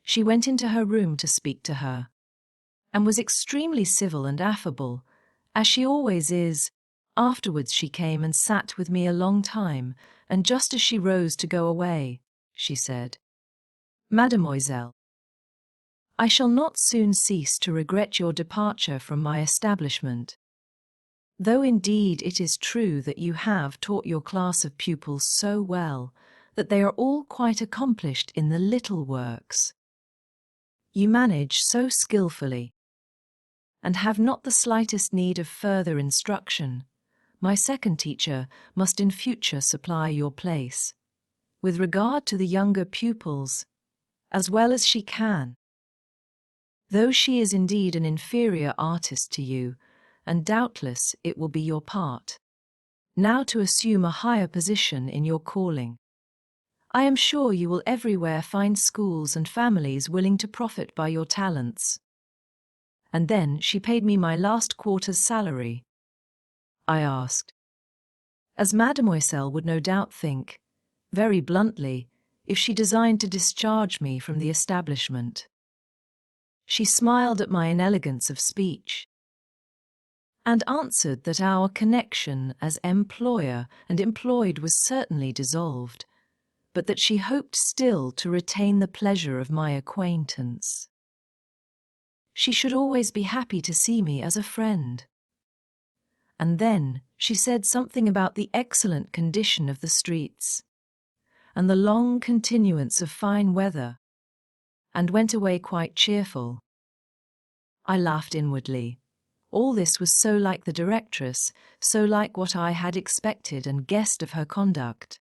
She went into her room to speak to her, and was extremely civil and affable, as she always is. Afterwards she came and sat with me a long time, and just as she rose to go away, she said, "Mademoiselle, I shall not soon cease to regret your departure from my establishment. Though indeed it is true that you have taught your class of pupils so well that they are all quite accomplished in the little works. You manage so skillfully, and have not the slightest need of further instruction. My second teacher must in future supply your place, with regard to the younger pupils, as well as she can. Though she is indeed an inferior artist to you, and doubtless it will be your part now to assume a higher position in your calling. I am sure you will everywhere find schools and families willing to profit by your talents." And then she paid me my last quarter's salary. I asked, as Mademoiselle would no doubt think, very bluntly, if she designed to discharge me from the establishment. She smiled at my inelegance of speech, and answered that our connection as employer and employed was certainly dissolved, but that she hoped still to retain the pleasure of my acquaintance. She should always be happy to see me as a friend. And then she said something about the excellent condition of the streets, and the long continuance of fine weather, and went away quite cheerful. I laughed inwardly. All this was so like the directress, so like what I had expected and guessed of her conduct.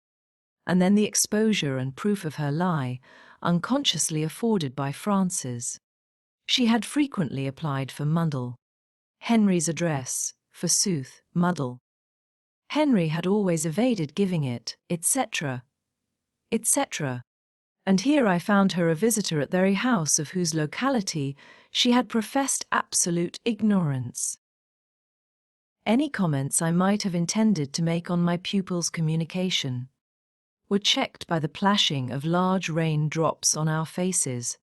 And then the exposure and proof of her lie, unconsciously afforded by Frances. She had frequently applied for Muddle Henry's address, forsooth, Muddle. Henry had always evaded giving it, etc., etc. And here I found her a visitor at the very house of whose locality she had professed absolute ignorance. Any comments I might have intended to make on my pupil's communication were checked by the plashing of large rain drops on our faces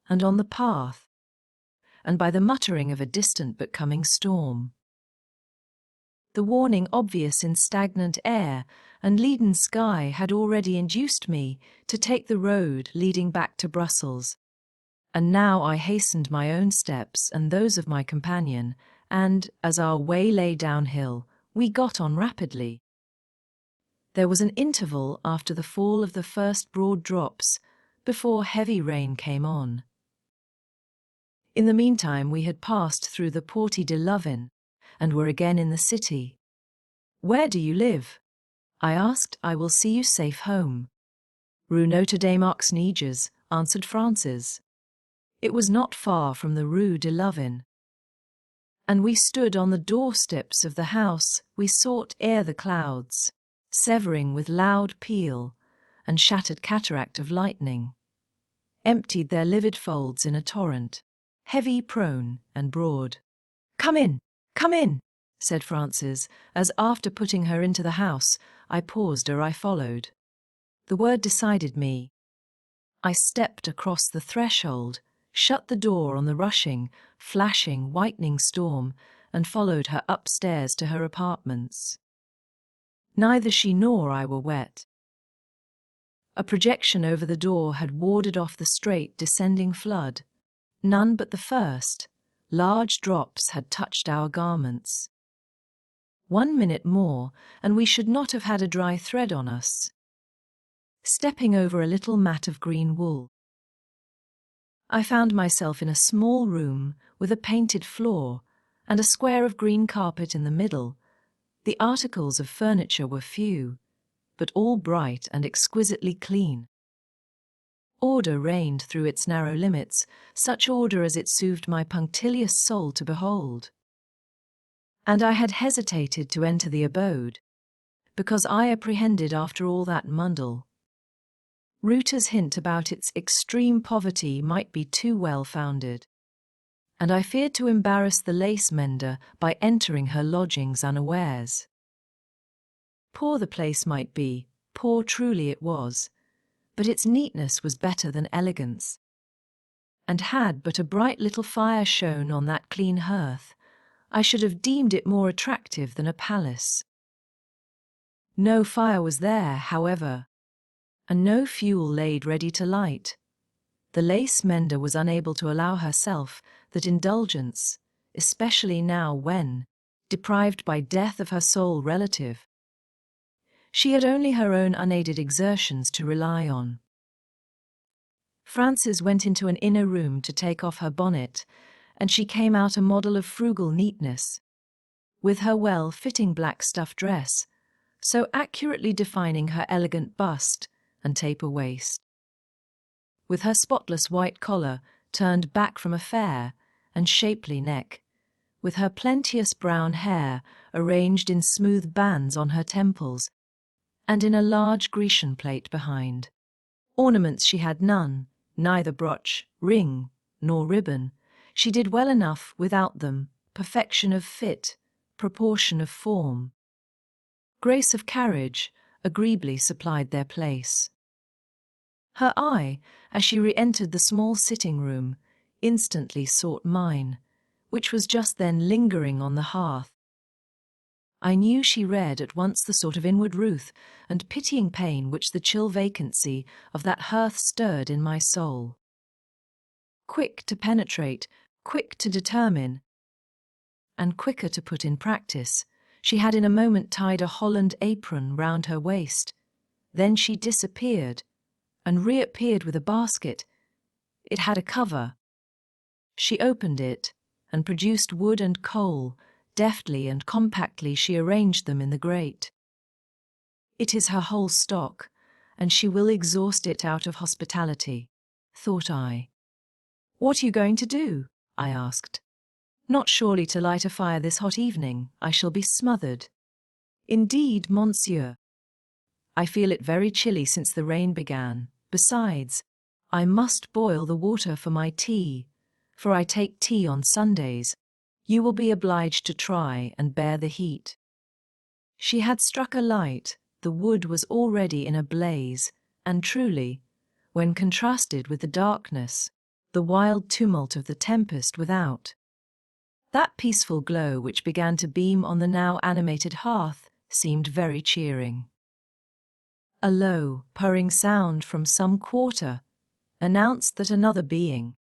and on the path, and by the muttering of a distant but coming storm. The warning obvious in stagnant air and leaden sky had already induced me to take the road leading back to Brussels, and now I hastened my own steps and those of my companion, and, as our way lay downhill, we got on rapidly. There was an interval after the fall of the first broad drops before heavy rain came on, In the meantime, we had passed through the Porte de Lovin and were again in the city. "Where do you live?" I asked. "I will see you safe home." "Rue Notre Dame aux Neiges," answered Francis. It was not far from the Rue de Lovin. And we stood on the doorsteps of the house we sought ere the clouds, severing with loud peal and shattered cataract of lightning, emptied their livid folds in a torrent, heavy, prone, and broad. Come in," said Francis, as after putting her into the house, I paused ere I followed. The word decided me. I stepped across the threshold, shut the door on the rushing, flashing, whitening storm, and followed her upstairs to her apartments. Neither she nor I were wet. A projection over the door had warded off the straight descending flood. None but the first, large drops had touched our garments. 1 minute more, and we should not have had a dry thread on us. Stepping over a little mat of green wool, I found myself in a small room with a painted floor and a square of green carpet in the middle. The articles of furniture were few, but all bright and exquisitely clean. Order reigned through its narrow limits, such order as it soothed my punctilious soul to behold. And I had hesitated to enter the abode, because I apprehended after all that mundle. Ruta's hint about its extreme poverty might be too well founded, and I feared to embarrass the lace mender by entering her lodgings unawares. Poor the place might be, poor truly it was, but its neatness was better than elegance. And had but a bright little fire shone on that clean hearth, I should have deemed it more attractive than a palace. No fire was there, however, and no fuel laid ready to light. The lace mender was unable to allow herself that indulgence, especially now when, deprived by death of her sole relative, she had only her own unaided exertions to rely on. Frances went into an inner room to take off her bonnet, and she came out a model of frugal neatness, with her well-fitting black stuff dress, so accurately defining her elegant bust and taper waist, with her spotless white collar turned back from a fair and shapely neck, with her plenteous brown hair arranged in smooth bands on her temples, and in a large Grecian plait behind. Ornaments she had none, neither brooch, ring, nor ribbon. She did well enough without them, perfection of fit, proportion of form, grace of carriage, agreeably supplied their place. Her eye, as she re-entered the small sitting-room, instantly sought mine, which was just then lingering on the hearth. I knew she read at once the sort of inward ruth and pitying pain which the chill vacancy of that hearth stirred in my soul. Quick to penetrate, quick to determine, and quicker to put in practice, she had in a moment tied a holland apron round her waist. Then she disappeared, and reappeared with a basket. It had a cover. She opened it, and produced wood and coal. Deftly and compactly she arranged them in the grate. It is her whole stock, and she will exhaust it out of hospitality, thought I. What are you going to do? I asked. Not surely to light a fire this hot evening. I shall be smothered. Indeed, monsieur. I feel it very chilly since the rain began. Besides, I must boil the water for my tea, for I take tea on Sundays. You will be obliged to try and bear the heat. She had struck a light. The wood was already in a blaze, and truly, when contrasted with the darkness, the wild tumult of the tempest without, that peaceful glow which began to beam on the now animated hearth seemed very cheering. A low, purring sound from some quarter announced that another being,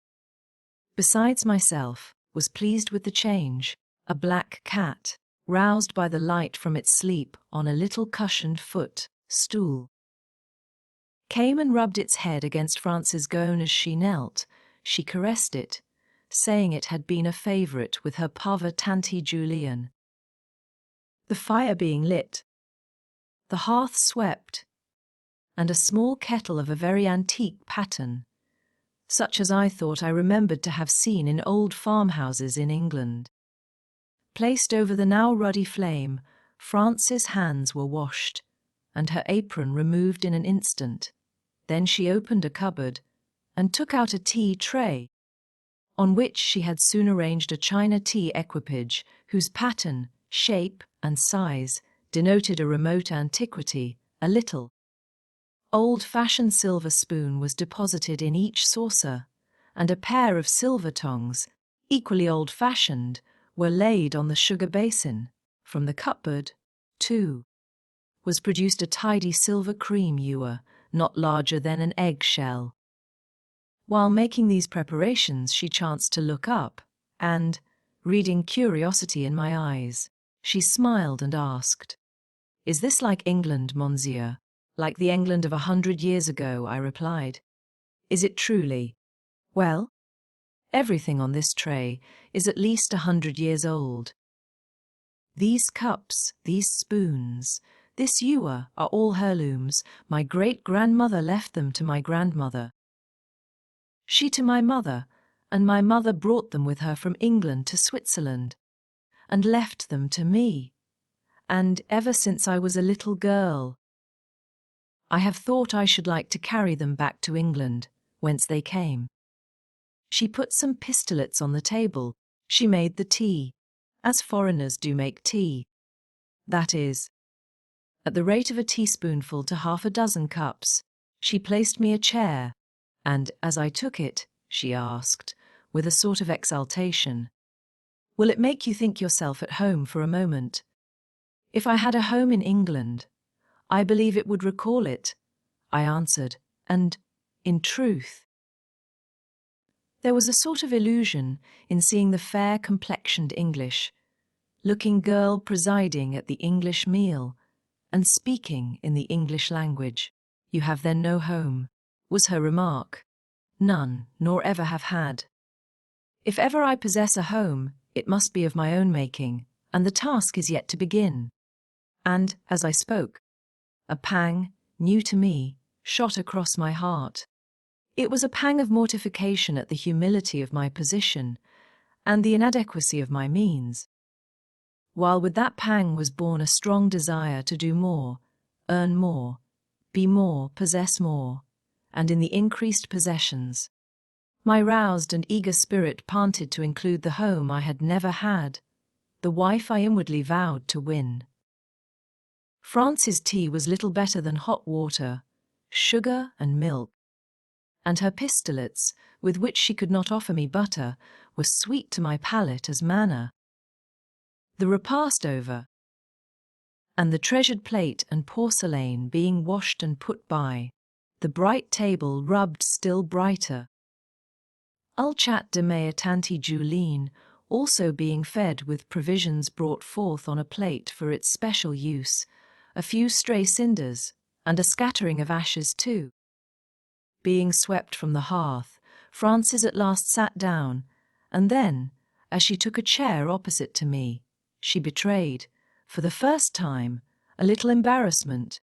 besides myself, was pleased with the change. A black cat, roused by the light from its sleep on a little cushioned stool, came and rubbed its head against Frances' gown as she knelt. She caressed it, saying it had been a favourite with her pauvre Tante Julian. The fire being lit, the hearth swept, and a small kettle of a very antique pattern, such as I thought I remembered to have seen in old farmhouses in England, placed over the now ruddy flame. Frances' hands were washed, and her apron removed in an instant. Then she opened a cupboard and took out a tea tray, on which she had soon arranged a china tea equipage whose pattern, shape, and size denoted a remote antiquity. A little old-fashioned silver spoon was deposited in each saucer, and a pair of silver tongs, equally old-fashioned, were laid on the sugar basin. From the cupboard, too, was produced a tidy silver cream ewer, not larger than an egg-shell. While making these preparations, she chanced to look up, and, reading curiosity in my eyes, she smiled and asked, "Is this like England, monsieur?" "Like the England of 100 years ago," I replied. "Is it truly?" "Well, everything on this tray is at least 100 years old. These cups, these spoons, this ewer are all heirlooms. My great-grandmother left them to my grandmother, she to my mother, and my mother brought them with her from England to Switzerland, and left them to me. And ever since I was a little girl, I have thought I should like to carry them back to England, whence they came." She put some pistolets on the table. She made the tea, as foreigners do make tea. That is, at the rate of a teaspoonful to half a dozen cups. She placed me a chair, and, as I took it, she asked, with a sort of exultation, "Will it make you think yourself at home for a moment? If I had a home in England, I believe it would recall it," I answered, and, in truth, there was a sort of illusion in seeing the fair-complexioned English-looking girl presiding at the English meal and speaking in the English language. "You have then no home," was her remark. "None, nor ever have had. If ever I possess a home, it must be of my own making, and the task is yet to begin." And, as I spoke, a pang, new to me, shot across my heart. It was a pang of mortification at the humility of my position and the inadequacy of my means, while with that pang was born a strong desire to do more, earn more, be more, possess more, and in the increased possessions, my roused and eager spirit panted to include the home I had never had, the wife I inwardly vowed to win. Frances' tea was little better than hot water, sugar and milk, and her pistolets, with which she could not offer me butter, were sweet to my palate as manna. The repast over, and the treasured plate and porcelain being washed and put by, the bright table rubbed still brighter. Ulchat de mea Tante Julian also being fed with provisions brought forth on a plate for its special use, a few stray cinders, and a scattering of ashes too. Being swept from the hearth, Frances at last sat down, and then, as she took a chair opposite to me, she betrayed, for the first time, a little embarrassment.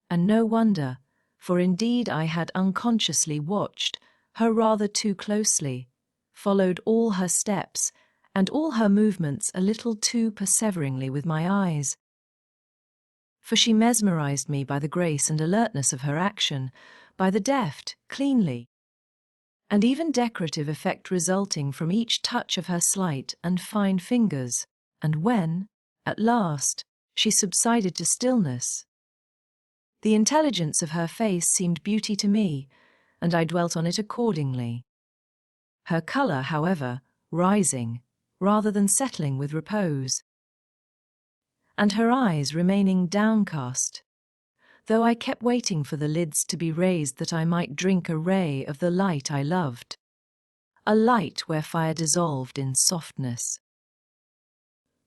And no wonder, for indeed I had unconsciously watched her rather too closely, followed all her steps and all her movements a little too perseveringly with my eyes. For she mesmerized me by the grace and alertness of her action, by the deft, cleanly, and even decorative effect resulting from each touch of her slight and fine fingers, and when, at last, she subsided to stillness, the intelligence of her face seemed beauty to me, and I dwelt on it accordingly. Her colour, however, rising, rather than settling with repose, and her eyes remaining downcast, though I kept waiting for the lids to be raised that I might drink a ray of the light I loved, a light where fire dissolved in softness,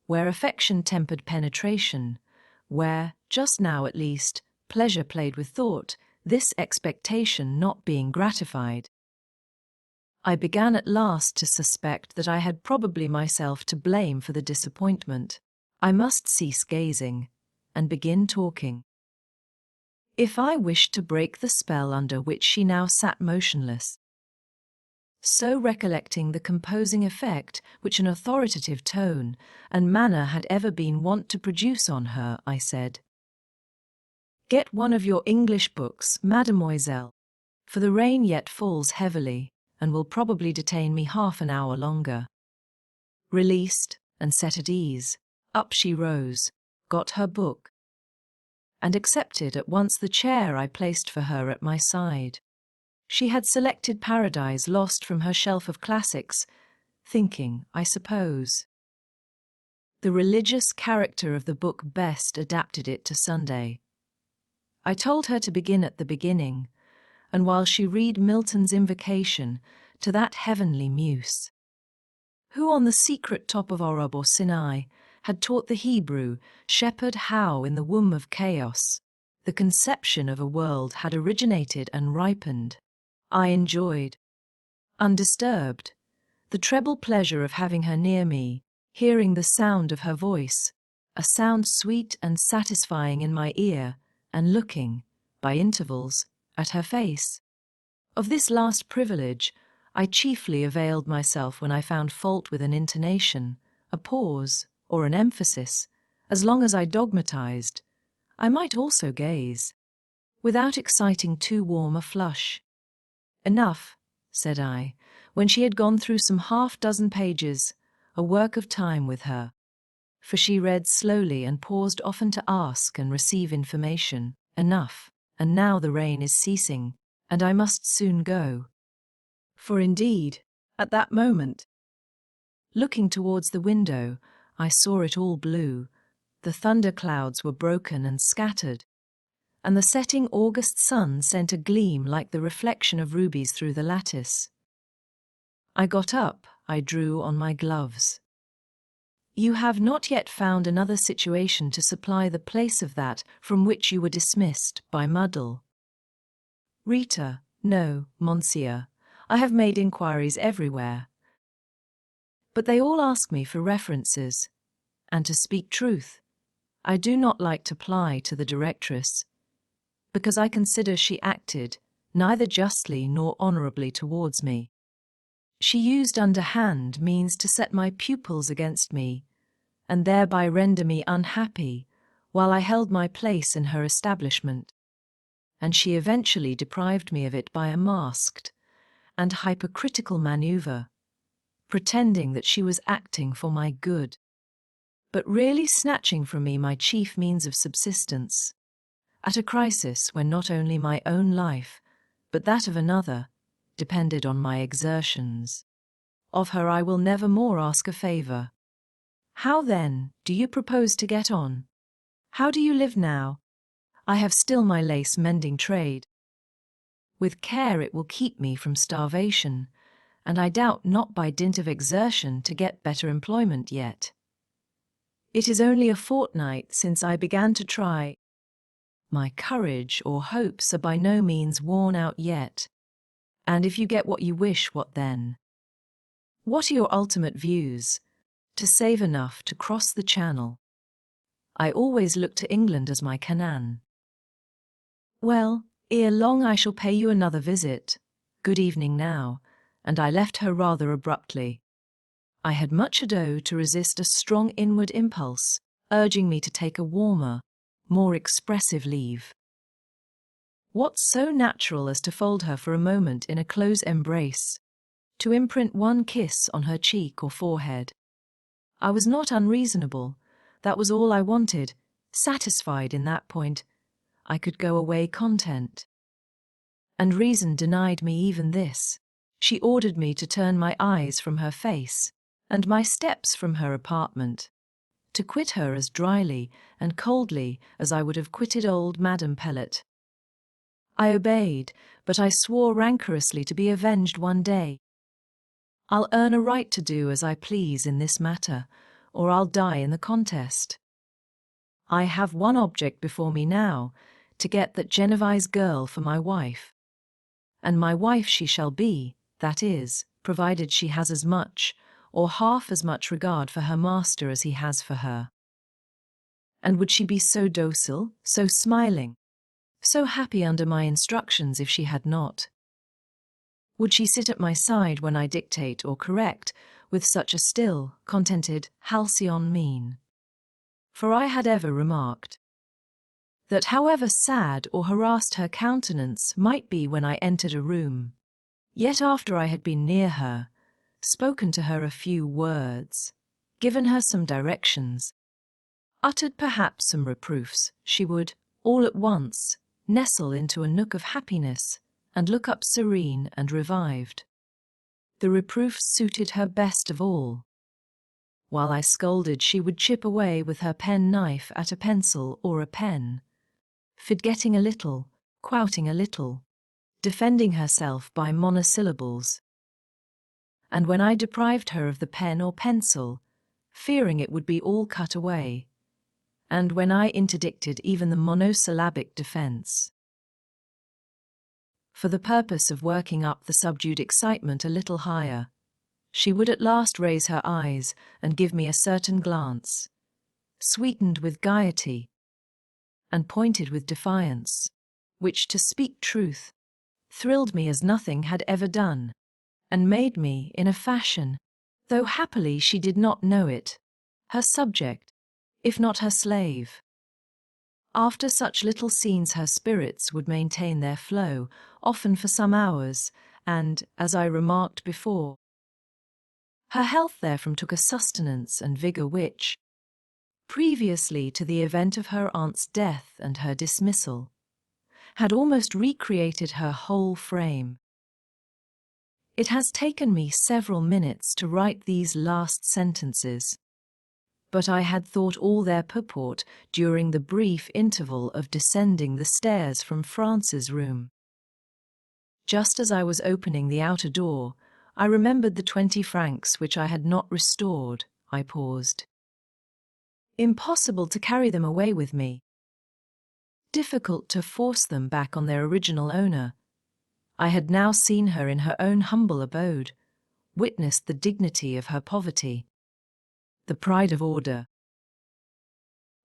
where affection tempered penetration, where, just now at least, pleasure played with thought, this expectation not being gratified, I began at last to suspect that I had probably myself to blame for the disappointment. I must cease gazing and begin talking. If I wished to break the spell under which she now sat motionless, so recollecting the composing effect which an authoritative tone and manner had ever been wont to produce on her, I said, "Get one of your English books, mademoiselle, for the rain yet falls heavily, and will probably detain me half an hour longer." Released and set at ease, up she rose, got her book, and accepted at once the chair I placed for her at my side. She had selected Paradise Lost from her shelf of classics, thinking, I suppose, the religious character of the book best adapted it to Sunday. I told her to begin at the beginning, and while she read Milton's invocation to that heavenly muse, who on the secret top of Oreb or Sinai had taught the Hebrew shepherd how in the womb of chaos the conception of a world had originated and ripened, I enjoyed, undisturbed, the treble pleasure of having her near me, hearing the sound of her voice, a sound sweet and satisfying in my ear, and looking, by intervals, at her face. Of this last privilege I chiefly availed myself when I found fault with an intonation, a pause, or an emphasis. As long as I dogmatized, I might also gaze, without exciting too warm a flush. "Enough," said I, when she had gone through some half-dozen pages, a work of time with her, for she read slowly and paused often to ask and receive information. "Enough, and now the rain is ceasing, and I must soon go." For indeed, at that moment, looking towards the window, I saw it all blue. The thunder clouds were broken and scattered, and the setting August sun sent a gleam like the reflection of rubies through the lattice. I got up, I drew on my gloves. "You have not yet found another situation to supply the place of that from which you were dismissed by Muddle?" "Rita, no, monsieur. I have made inquiries everywhere, but they all ask me for references, and to speak truth, I do not like to ply to the directress, because I consider she acted neither justly nor honourably towards me. She used underhand means to set my pupils against me, and thereby render me unhappy while I held my place in her establishment, and she eventually deprived me of it by a masked and hypocritical manoeuvre, pretending that she was acting for my good, but really snatching from me my chief means of subsistence, at a crisis when not only my own life, but that of another, depended on my exertions. Of her I will never more ask a favour. How then do you propose to get on? How do you live now? I have still my lace-mending trade. With care it will keep me from starvation, and I doubt not by dint of exertion to get better employment yet. It is only a fortnight since I began to try. My courage or hopes are by no means worn out yet, and if you get what you wish, what then? What are your ultimate views? To save enough to cross the Channel. I always look to England as my Canaan. Well, ere long I shall pay you another visit. Good evening now," and I left her rather abruptly. I had much ado to resist a strong inward impulse, urging me to take a warmer, more expressive leave. What so natural as to fold her for a moment in a close embrace, to imprint one kiss on her cheek or forehead? I was not unreasonable. That was all I wanted. Satisfied in that point, I could go away content. And reason denied me even this. She ordered me to turn my eyes from her face, and my steps from her apartment, to quit her as dryly and coldly as I would have quitted old Madame Pellet. I obeyed, but I swore rancorously to be avenged one day. I'll earn a right to do as I please in this matter, or I'll die in the contest. I have one object before me now, to get that Genevese girl for my wife. And my wife she shall be, that is, provided she has as much or half as much regard for her master as he has for her. And would she be so docile, so smiling, so happy under my instructions if she had not? Would she sit at my side when I dictate or correct with such a still, contented, halcyon mien? For I had ever remarked that however sad or harassed her countenance might be when I entered a room, yet after I had been near her, spoken to her a few words, given her some directions, uttered perhaps some reproofs, she would, all at once, nestle into a nook of happiness and look up serene and revived. The reproofs suited her best of all. While I scolded, she would chip away with her pen-knife at a pencil or a pen, forgetting a little, quoting a little, defending herself by monosyllables. And when I deprived her of the pen or pencil, fearing it would be all cut away, and when I interdicted even the monosyllabic defense, for the purpose of working up the subdued excitement a little higher, she would at last raise her eyes and give me a certain glance, sweetened with gaiety and pointed with defiance, which, to speak truth, thrilled me as nothing had ever done, and made me, in a fashion, though happily she did not know it, her subject, if not her slave. After such little scenes her spirits would maintain their flow, often for some hours, and, as I remarked before, her health therefrom took a sustenance and vigour which, previously to the event of her aunt's death and her dismissal, had almost recreated her whole frame. It has taken me several minutes to write these last sentences, but I had thought all their purport during the brief interval of descending the stairs from France's room. Just as I was opening the outer door, I remembered the 20 francs which I had not restored. I paused. Impossible to carry them away with me. Difficult to force them back on their original owner. I had now seen her in her own humble abode, witnessed the dignity of her poverty, the pride of order,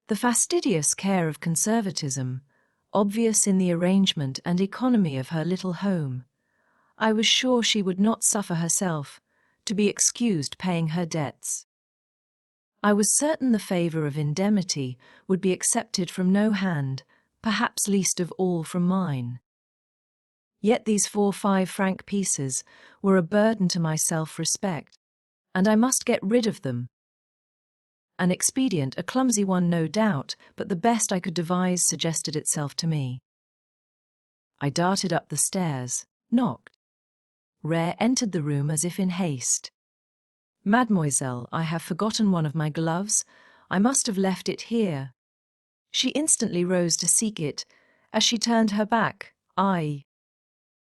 the fastidious care of conservatism, obvious in the arrangement and economy of her little home. I was sure she would not suffer herself to be excused paying her debts. I was certain the favour of indemnity would be accepted from no hand, perhaps least of all from mine. Yet these 4 5-franc pieces were a burden to my self-respect, and I must get rid of them. An expedient, a clumsy one no doubt, but the best I could devise suggested itself to me. I darted up the stairs, knocked. Rare entered the room as if in haste. "Mademoiselle, I have forgotten one of my gloves. I must have left it here." She instantly rose to seek it. As she turned her back, I,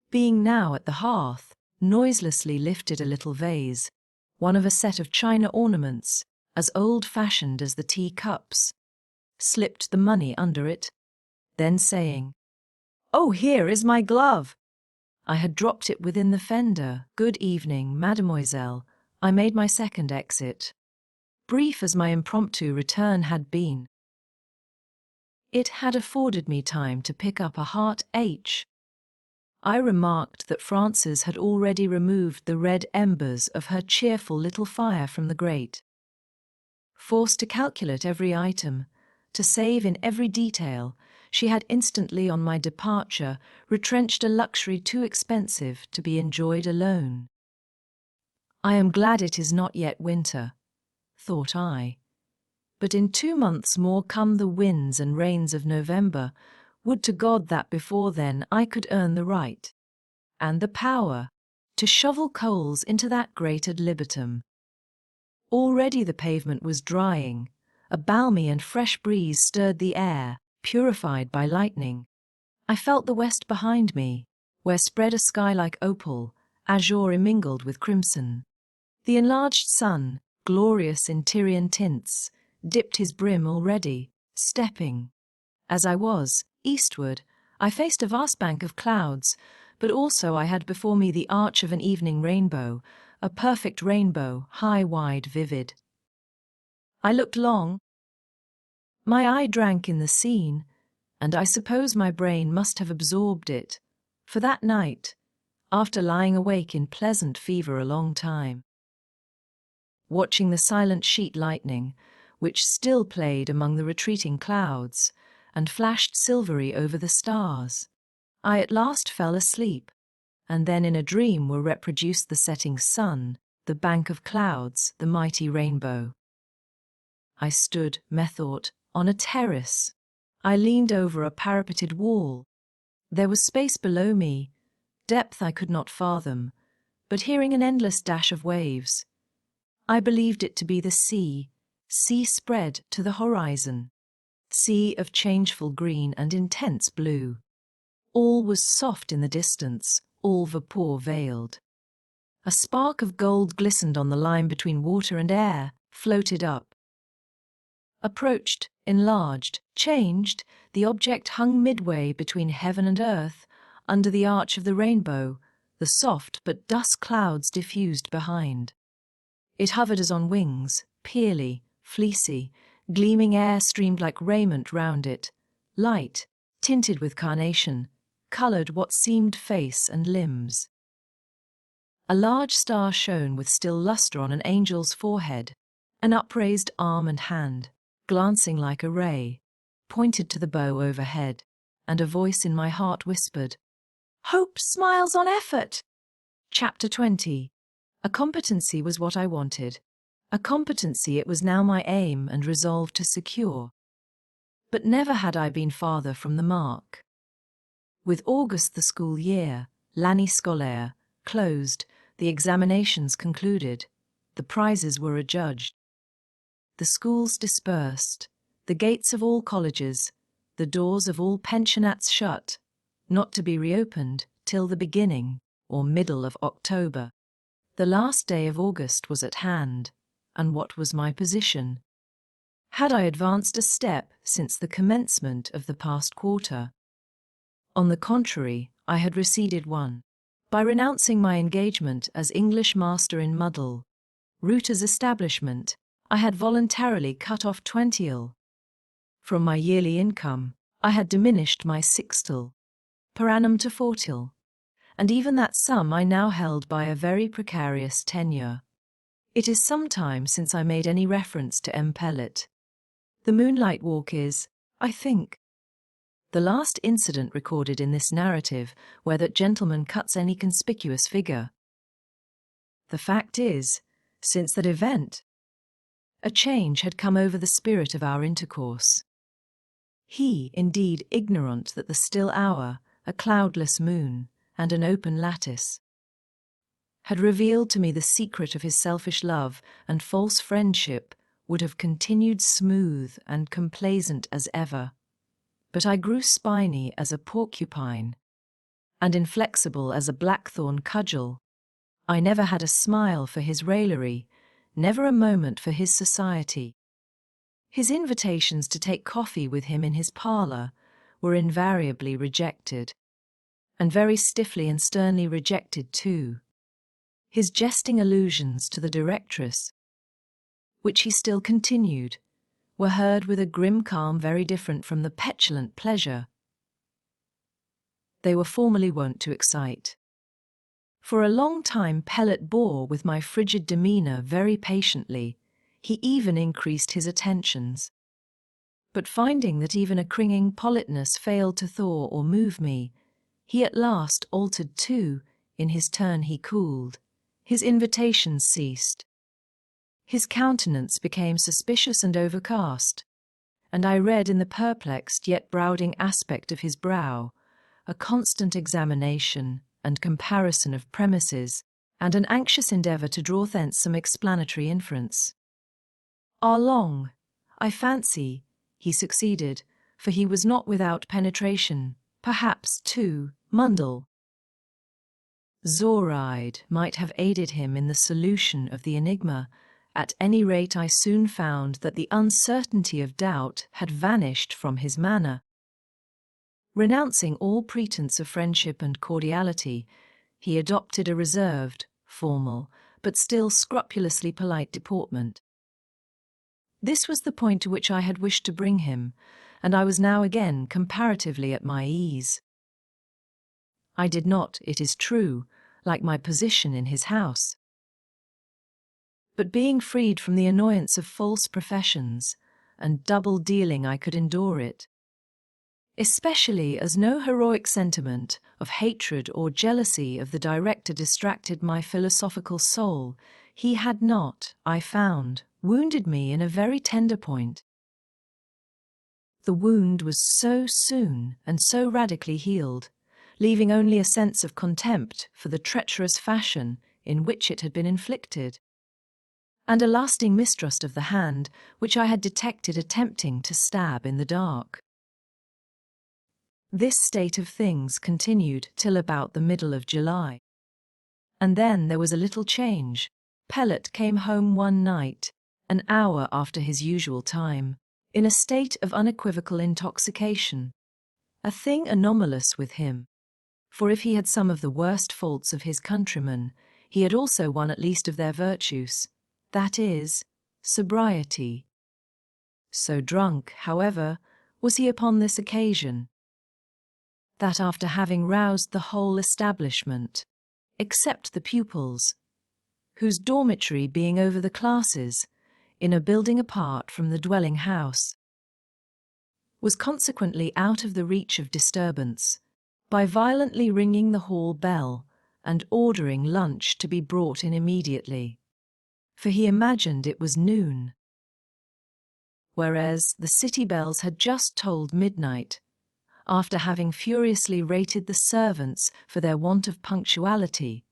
being now at the hearth, noiselessly lifted a little vase, one of a set of china ornaments, as old-fashioned as the tea-cups, slipped the money under it, then saying, "Oh, here is my glove!" I had dropped it within the fender. "Good evening, mademoiselle." I made my second exit. Brief as my impromptu return had been, it had afforded me time to pick up a heart H. I remarked that Frances had already removed the red embers of her cheerful little fire from the grate. Forced to calculate every item, to save in every detail, she had instantly on my departure retrenched a luxury too expensive to be enjoyed alone. I am glad it is not yet winter, thought I. But in 2 months more come the winds and rains of November. Would to God that before then I could earn the right, and the power, to shovel coals into that grate ad libitum. Already the pavement was drying, a balmy and fresh breeze stirred the air, purified by lightning. I felt the west behind me, where spread a sky like opal, azure immingled with crimson. The enlarged sun, glorious in Tyrian tints, dipped his brim already, stepping. As I was, eastward, I faced a vast bank of clouds, but also I had before me the arch of an evening rainbow, a perfect rainbow, high, wide, vivid. I looked long. My eye drank in the scene, and I suppose my brain must have absorbed it, for that night, after lying awake in pleasant fever a long time, watching the silent sheet lightning, which still played among the retreating clouds and flashed silvery over the stars, I at last fell asleep, and then in a dream were reproduced the setting sun, the bank of clouds, the mighty rainbow. I stood, methought, on a terrace. I leaned over a parapeted wall. There was space below me, depth I could not fathom, but hearing an endless dash of waves, I believed it to be the sea spread to the horizon, sea of changeful green and intense blue. All was soft in the distance, all vapor veiled. A spark of gold glistened on the line between water and air, floated up. Approached, enlarged, changed, the object hung midway between heaven and earth, under the arch of the rainbow, the soft but dusk clouds diffused behind. It hovered as on wings, pearly, fleecy, gleaming air streamed like raiment round it, light, tinted with carnation, coloured what seemed face and limbs. A large star shone with still lustre on an angel's forehead, an upraised arm and hand, glancing like a ray, pointed to the bow overhead, and a voice in my heart whispered, "Hope smiles on effort." Chapter 20. A competency was what I wanted. A competency it was now my aim and resolve to secure. But never had I been farther from the mark. With August the school year, l'année scolaire, closed, the examinations concluded, the prizes were adjudged. The schools dispersed, the gates of all colleges, the doors of all pensionats shut, not to be reopened till the beginning or middle of October. The last day of August was at hand, and what was my position? Had I advanced a step since the commencement of the past quarter? On the contrary, I had receded one. By renouncing my engagement as English master in Muddle, Router's establishment, I had voluntarily cut off 20l. From my yearly income, I had diminished my 6l. per annum to 4l, and even that sum I now held by a very precarious tenure. It is some time since I made any reference to M. Pellet. The moonlight walk is, I think, the last incident recorded in this narrative where that gentleman cuts any conspicuous figure. The fact is, since that event, a change had come over the spirit of our intercourse. He, indeed, ignorant that the still hour, a cloudless moon, and an open lattice, had revealed to me the secret of his selfish love and false friendship, would have continued smooth and complaisant as ever. But I grew spiny as a porcupine, and inflexible as a blackthorn cudgel. I never had a smile for his raillery, never a moment for his society. His invitations to take coffee with him in his parlour were invariably rejected, and very stiffly and sternly rejected too. His jesting allusions to the directress, which he still continued, were heard with a grim calm very different from the petulant pleasure they were formerly wont to excite. For a long time Pellet bore with my frigid demeanour very patiently. He even increased his attentions. But finding that even a cringing politeness failed to thaw or move me, he at last altered too. In his turn he cooled. His invitations ceased. His countenance became suspicious and overcast, and I read in the perplexed yet brooding aspect of his brow a constant examination and comparison of premises, and an anxious endeavour to draw thence some explanatory inference. Long, I fancy, he succeeded, for he was not without penetration, perhaps, too, Mundell. Zoraide might have aided him in the solution of the enigma. At any rate, I soon found that the uncertainty of doubt had vanished from his manner. Renouncing all pretense of friendship and cordiality, he adopted a reserved, formal, but still scrupulously polite deportment. This was the point to which I had wished to bring him, and I was now again comparatively at my ease. I did not, it is true, like my position in his house. But being freed from the annoyance of false professions and double dealing, I could endure it. Especially as no heroic sentiment of hatred or jealousy of the director distracted my philosophical soul, he had not, I found, wounded me in a very tender point. The wound was so soon and so radically healed, leaving only a sense of contempt for the treacherous fashion in which it had been inflicted, and a lasting mistrust of the hand which I had detected attempting to stab in the dark. This state of things continued till about the middle of July. And then there was a little change. Pellet came home one night, an hour after his usual time, in a state of unequivocal intoxication, a thing anomalous with him. For if he had some of the worst faults of his countrymen, he had also one at least of their virtues, that is, sobriety. So drunk, however, was he upon this occasion, that after having roused the whole establishment, except the pupils, whose dormitory being over the classes, in a building apart from the dwelling house, was consequently out of the reach of disturbance, by violently ringing the hall bell and ordering lunch to be brought in immediately, for he imagined it was noon, whereas the city bells had just tolled midnight, after having furiously rated the servants for their want of punctuality,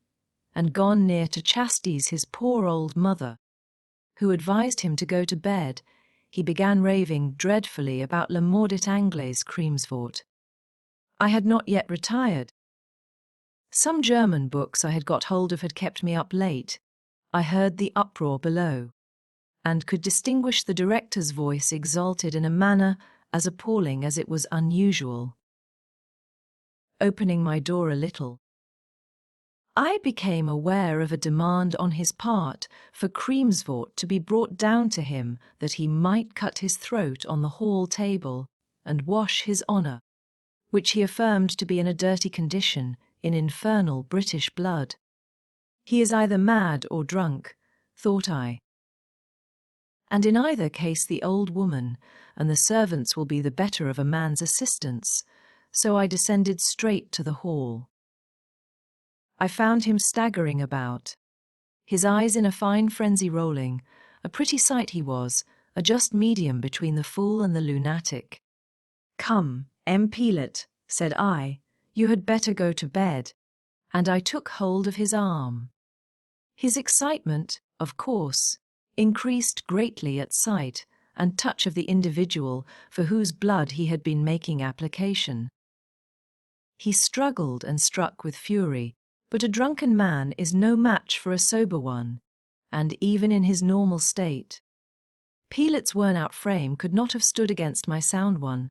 and gone near to chastise his poor old mother, who advised him to go to bed. He began raving dreadfully about Le Maudit Anglais Creamsvort. I had not yet retired. Some German books I had got hold of had kept me up late. I heard the uproar below, and could distinguish the director's voice exalted in a manner as appalling as it was unusual. Opening my door a little, I became aware of a demand on his part for Creamsvort to be brought down to him, that he might cut his throat on the hall table and wash his honour, which he affirmed to be in a dirty condition, in infernal British blood. He is either mad or drunk, thought I. And in either case the old woman and the servants will be the better of a man's assistance, so I descended straight to the hall. I found him staggering about, his eyes in a fine frenzy rolling. A pretty sight he was, a just medium between the fool and the lunatic. "Come, M. Pellet," said I, "you had better go to bed," and I took hold of his arm. His excitement, of course, increased greatly at sight and touch of the individual for whose blood he had been making application. He struggled and struck with fury, but a drunken man is no match for a sober one, and even in his normal state, Pelet's worn-out frame could not have stood against my sound one.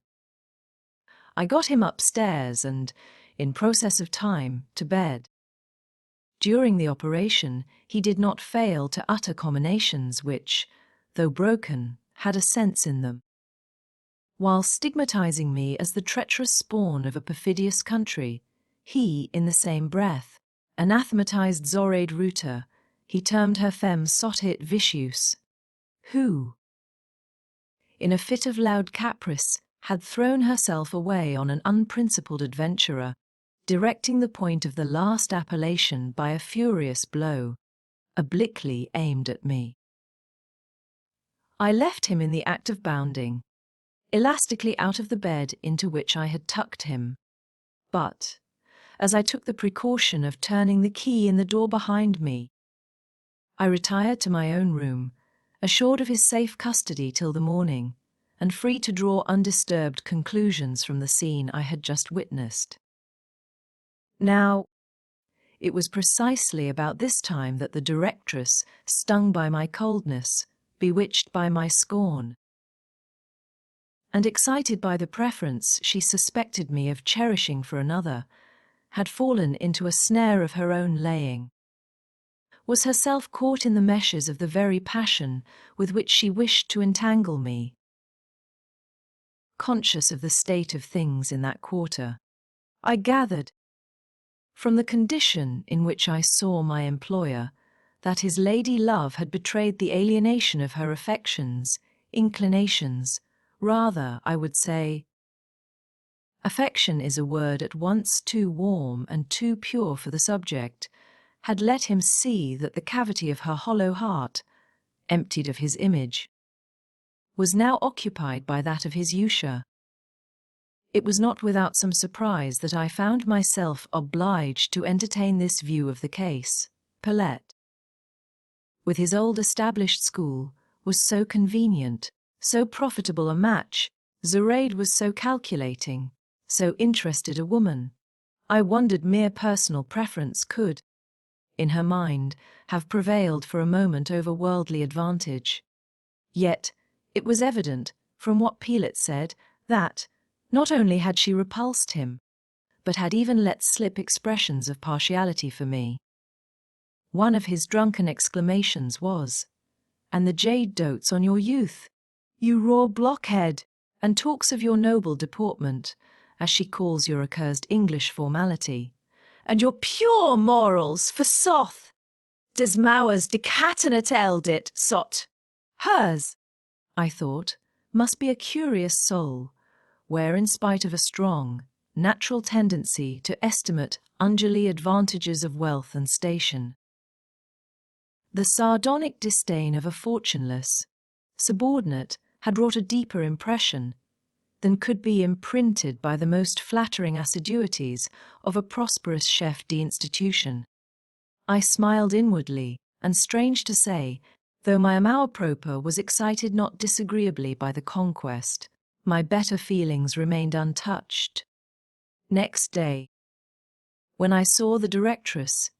I got him upstairs and, in process of time, to bed. During the operation, he did not fail to utter comminations which, though broken, had a sense in them. While stigmatizing me as the treacherous spawn of a perfidious country, he, in the same breath, anathematized Zoraide Ruter. He termed her femme sotit vicious, who, in a fit of loud caprice, had thrown herself away on an unprincipled adventurer, directing the point of the last appellation by a furious blow, obliquely aimed at me. I left him in the act of bounding, elastically out of the bed into which I had tucked him. But, as I took the precaution of turning the key in the door behind me, I retired to my own room, assured of his safe custody till the morning, and free to draw undisturbed conclusions from the scene I had just witnessed. Now, it was precisely about this time that the directress, stung by my coldness, bewitched by my scorn, and excited by the preference she suspected me of cherishing for another, had fallen into a snare of her own laying. Was herself caught in the meshes of the very passion with which she wished to entangle me. Conscious of the state of things in that quarter, I gathered, from the condition in which I saw my employer, that his lady love had betrayed the alienation of her affections, inclinations, rather, I would say. Affection is a word at once too warm and too pure for the subject, had let him see that the cavity of her hollow heart, emptied of his image, was now occupied by that of his Usha. It was not without some surprise that I found myself obliged to entertain this view of the case. Paulette, with his old established school, was so convenient, so profitable a match. Zoraide was so calculating, so interested a woman. I wondered mere personal preference could, in her mind, have prevailed for a moment over worldly advantage. Yet, it was evident, from what Paulette said, that, not only had she repulsed him, but had even let slip expressions of partiality for me. One of his drunken exclamations was, "And the jade dotes on your youth, you raw blockhead, and talks of your noble deportment," as she calls your accursed English formality, "and your pure morals, for soth, des mowers decatenet eldit sot." Hers, I thought, must be a curious soul, where, in spite of a strong, natural tendency to estimate unduly advantages of wealth and station, the sardonic disdain of a fortuneless subordinate had wrought a deeper impression than could be imprinted by the most flattering assiduities of a prosperous chef d'institution. I smiled inwardly, and strange to say, though my amour propre was excited not disagreeably by the conquest, my better feelings remained untouched. Next day, when I saw the directress,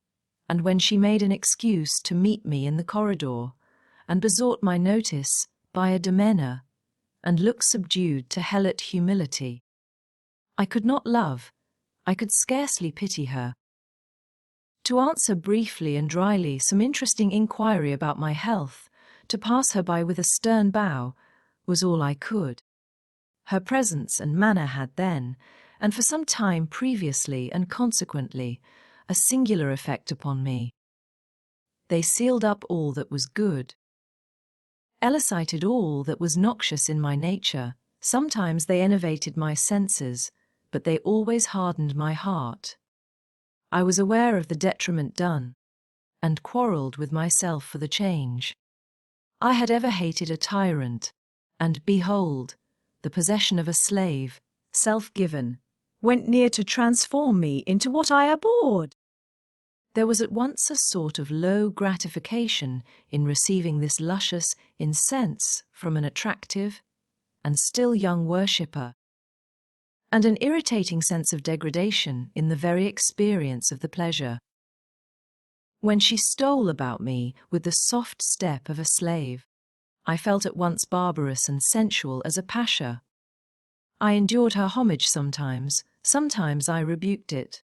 and when she made an excuse to meet me in the corridor, and besought my notice by a demeanour and look subdued to helot humility, I could not love, I could scarcely pity her. To answer briefly and dryly some interesting inquiry about my health, to pass her by with a stern bow, was all I could. Her presence and manner had then, and for some time previously and consequently, a singular effect upon me. They sealed up all that was good, elicited all that was noxious in my nature. Sometimes they enervated my senses, but they always hardened my heart. I was aware of the detriment done, and quarrelled with myself for the change. I had ever hated a tyrant, and behold, the possession of a slave, self-given, Went near to transform me into what I abhorred. there was at once a sort of low gratification in receiving this luscious incense from an attractive and still young worshipper, and an irritating sense of degradation in the very experience of the pleasure. When she stole about me with the soft step of a slave, I felt at once barbarous and sensual as a pasha. I endured her homage sometimes I rebuked it.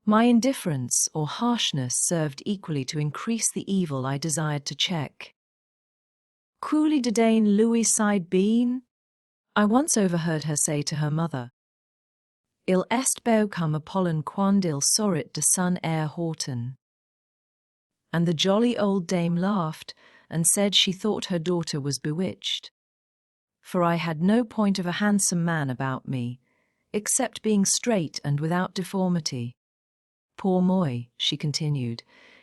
My indifference or harshness served equally to increase the evil I desired to check. "Coolly disdain Louis side bean?" I once overheard her say to her mother. "Il est beau comme Apollon quand il sort de son air Horton." And the jolly old dame laughed and said she thought her daughter was bewitched. For I had no point of a handsome man about me, except being straight and without deformity. "Poor moi," she continued,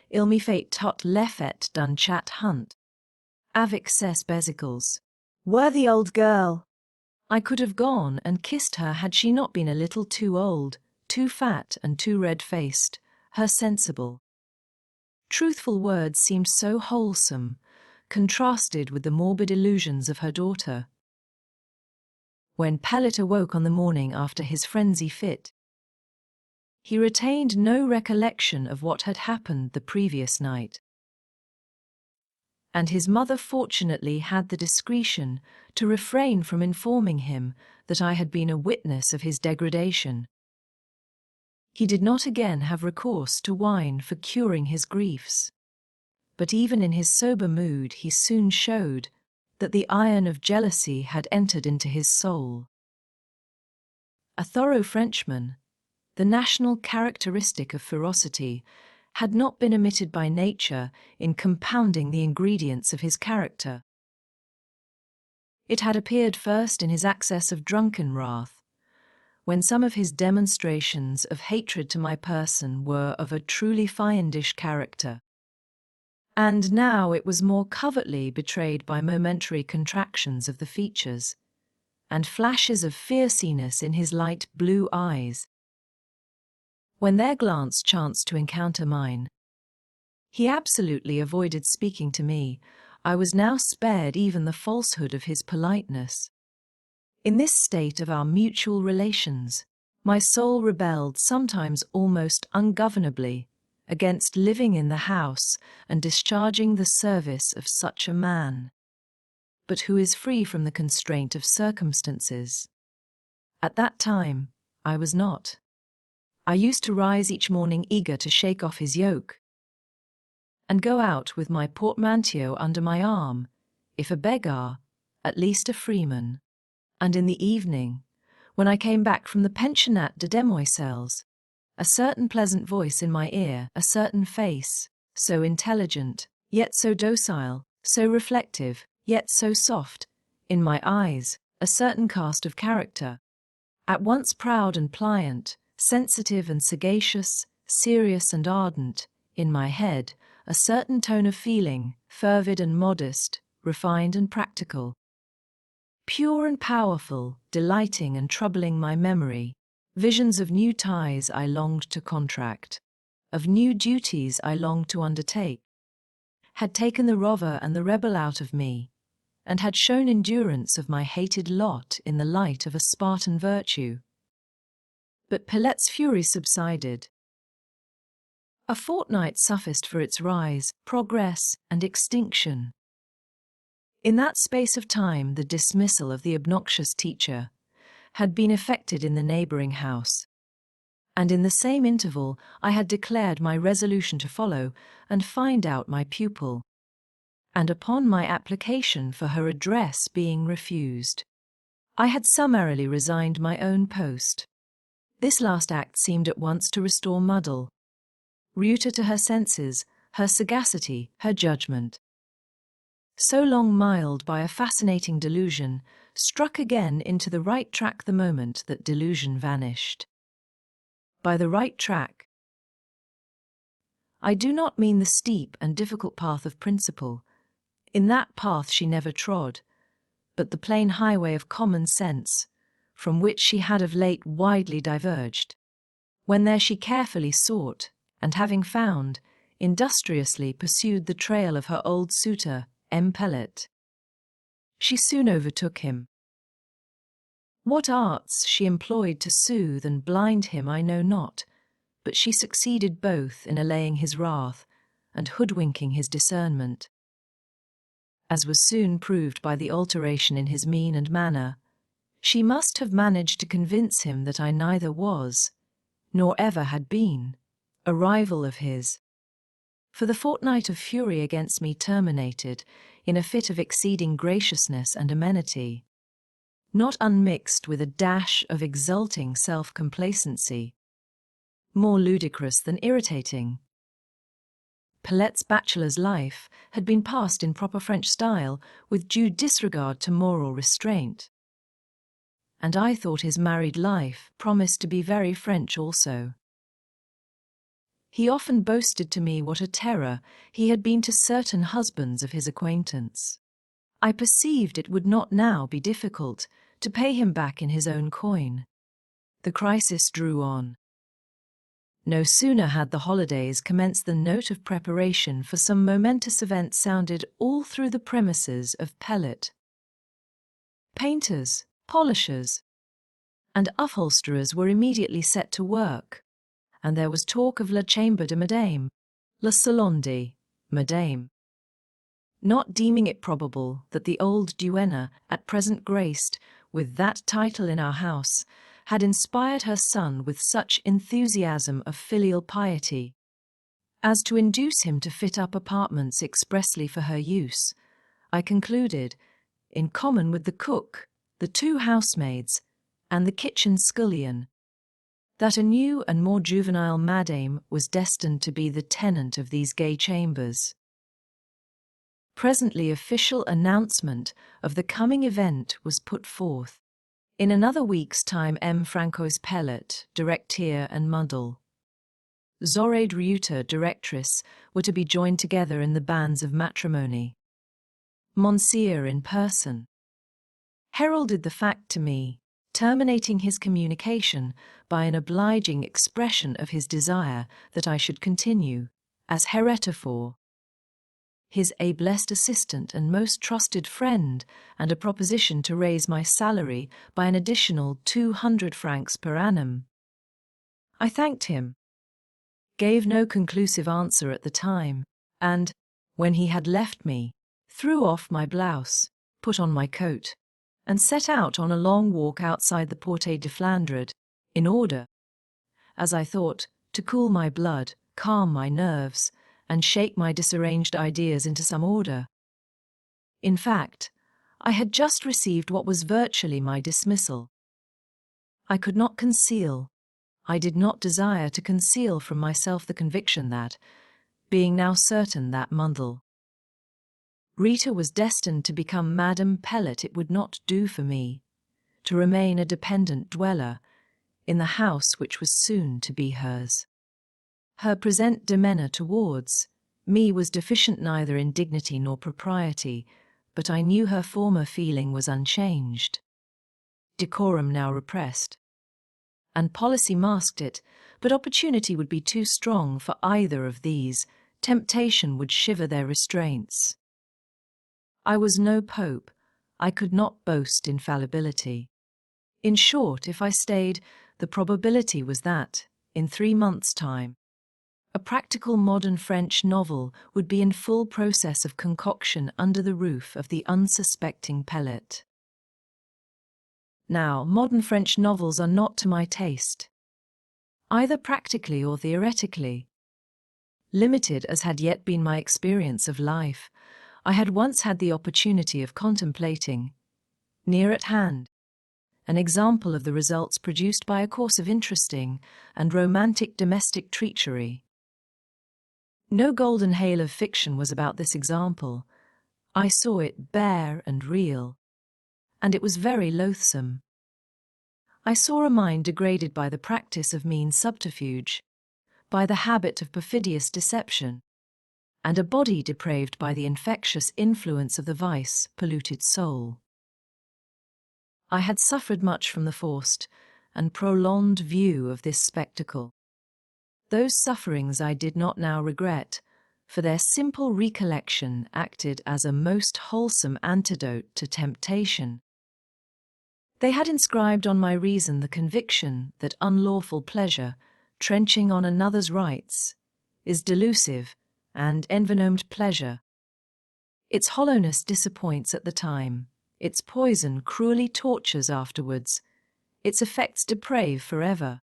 "il me fait tot l'effet d'un chat hunt, avec ses besicles." Worthy old girl. I could have gone and kissed her had she not been a little too old, too fat and too red-faced. Her sensible, truthful words seemed so wholesome, contrasted with the morbid illusions of her daughter. When Paulette awoke on the morning after his frenzy fit, he retained no recollection of what had happened the previous night. and his mother fortunately had the discretion to refrain from informing him that I had been a witness of his degradation. He did not again have recourse to wine for curing his griefs, but even in his sober mood he soon showed that the iron of jealousy had entered into his soul. A thorough Frenchman, the national characteristic of ferocity had not been omitted by nature in compounding the ingredients of his character. It had appeared first in his access of drunken wrath, when some of his demonstrations of hatred to my person were of a truly fiendish character. And now it was more covertly betrayed by momentary contractions of the features, and flashes of fierciness in his light blue eyes. When their glance chanced to encounter mine, he absolutely avoided speaking to me. I was now spared even the falsehood of his politeness. In this state of our mutual relations, my soul rebelled sometimes almost ungovernably against living in the house and discharging the service of such a man, but who is free from the constraint of circumstances. At that time, I was not. I used to rise each morning eager to shake off his yoke, and go out with my portmanteau under my arm, if a beggar, at least a freeman. And in the evening, when I came back from the pensionnat de demoiselles, a certain pleasant voice in my ear, a certain face, so intelligent, yet so docile, so reflective, yet so soft, in my eyes, a certain cast of character, at once proud and pliant, sensitive and sagacious, serious and ardent, in my head, a certain tone of feeling, fervid and modest, refined and practical, pure and powerful, delighting and troubling my memory, visions of new ties I longed to contract, of new duties I longed to undertake, had taken the rover and the rebel out of me, and had shown endurance of my hated lot in the light of a Spartan virtue. But Pilette's fury subsided. A fortnight sufficed for its rise, progress, and extinction. In that space of time the dismissal of the obnoxious teacher had been effected in the neighbouring house, and in the same interval I had declared my resolution to follow and find out my pupil, and upon my application for her address being refused, I had summarily resigned my own post. This last act seemed at once to restore Muddle, rooted to her senses, her sagacity, her judgment. So long mild by a fascinating delusion, struck again into the right track the moment that delusion vanished. By the right track, I do not mean the steep and difficult path of principle. In that path she never trod, but the plain highway of common sense, from which she had of late widely diverged, when there she carefully sought, and having found, industriously pursued the trail of her old suitor, M. Pellet. She soon overtook him. What arts she employed to soothe and blind him I know not, but she succeeded both in allaying his wrath and hoodwinking his discernment. As was soon proved by the alteration in his mien and manner, she must have managed to convince him that I neither was, nor ever had been, a rival of his. For the fortnight of fury against me terminated in a fit of exceeding graciousness and amenity, not unmixed with a dash of exulting self-complacency, more ludicrous than irritating. Pilette's bachelor's life had been passed in proper French style, with due disregard to moral restraint, and I thought his married life promised to be very French also. He often boasted to me what a terror he had been to certain husbands of his acquaintance. I perceived it would not now be difficult to pay him back in his own coin. The crisis drew on. No sooner had the holidays commenced than note of preparation for some momentous event sounded all through the premises of Pellet. Painters, polishers, and upholsterers were immediately set to work, and there was talk of la chambre de madame, le salon de madame. not deeming it probable that the old duenna, at present graced with that title in our house, had inspired her son with such enthusiasm of filial piety as to induce him to fit up apartments expressly for her use, I concluded, in common with the cook, the 2 housemaids, and the kitchen scullion, that a new and more juvenile madame was destined to be the tenant of these gay chambers. Presently official announcement of the coming event was put forth. In another week's time M. Francois Pellet, directeur and Mundel, Zoraide Reuter, directress, were to be joined together in the banns of matrimony. Monsieur in person heralded the fact to me, terminating his communication by an obliging expression of his desire that I should continue, as heretofore, his ablest assistant and most trusted friend, and a proposition to raise my salary by an additional 200 francs per annum. I thanked him, gave no conclusive answer at the time, and, when he had left me, threw off my blouse, put on my coat, and set out on a long walk outside the Porte de Flandre, in order, as I thought, to cool my blood, calm my nerves, and shake my disarranged ideas into some order. In fact, I had just received what was virtually my dismissal. I could not conceal, I did not desire to conceal from myself the conviction that, being now certain that Mundel Rita was destined to become Madame Pellet, it would not do for me to remain a dependent dweller in the house which was soon to be hers. Her present demeanour towards me was deficient neither in dignity nor propriety, but I knew her former feeling was unchanged. Decorum now repressed, and policy masked it, but opportunity would be too strong for either of these. Temptation would shiver their restraints. I was no pope, I could not boast infallibility. In short, if I stayed, the probability was that, in 3 months' time, a practical modern French novel would be in full process of concoction under the roof of the unsuspecting Pellet. Now, modern French novels are not to my taste, either practically or theoretically. Limited as had yet been my experience of life, I had once had the opportunity of contemplating, near at hand, an example of the results produced by a course of interesting and romantic domestic treachery. No golden hail of fiction was about this example. I saw it bare and real, and it was very loathsome. I saw a mind degraded by the practice of mean subterfuge, by the habit of perfidious deception, and a body depraved by the infectious influence of the vice-polluted soul. I had suffered much from the forced and prolonged view of this spectacle. Those sufferings I did not now regret, for their simple recollection acted as a most wholesome antidote to temptation. They had inscribed on my reason the conviction that unlawful pleasure, trenching on another's rights, is delusive and envenomed pleasure. Its hollowness disappoints at the time, its poison cruelly tortures afterwards, its effects deprave forever.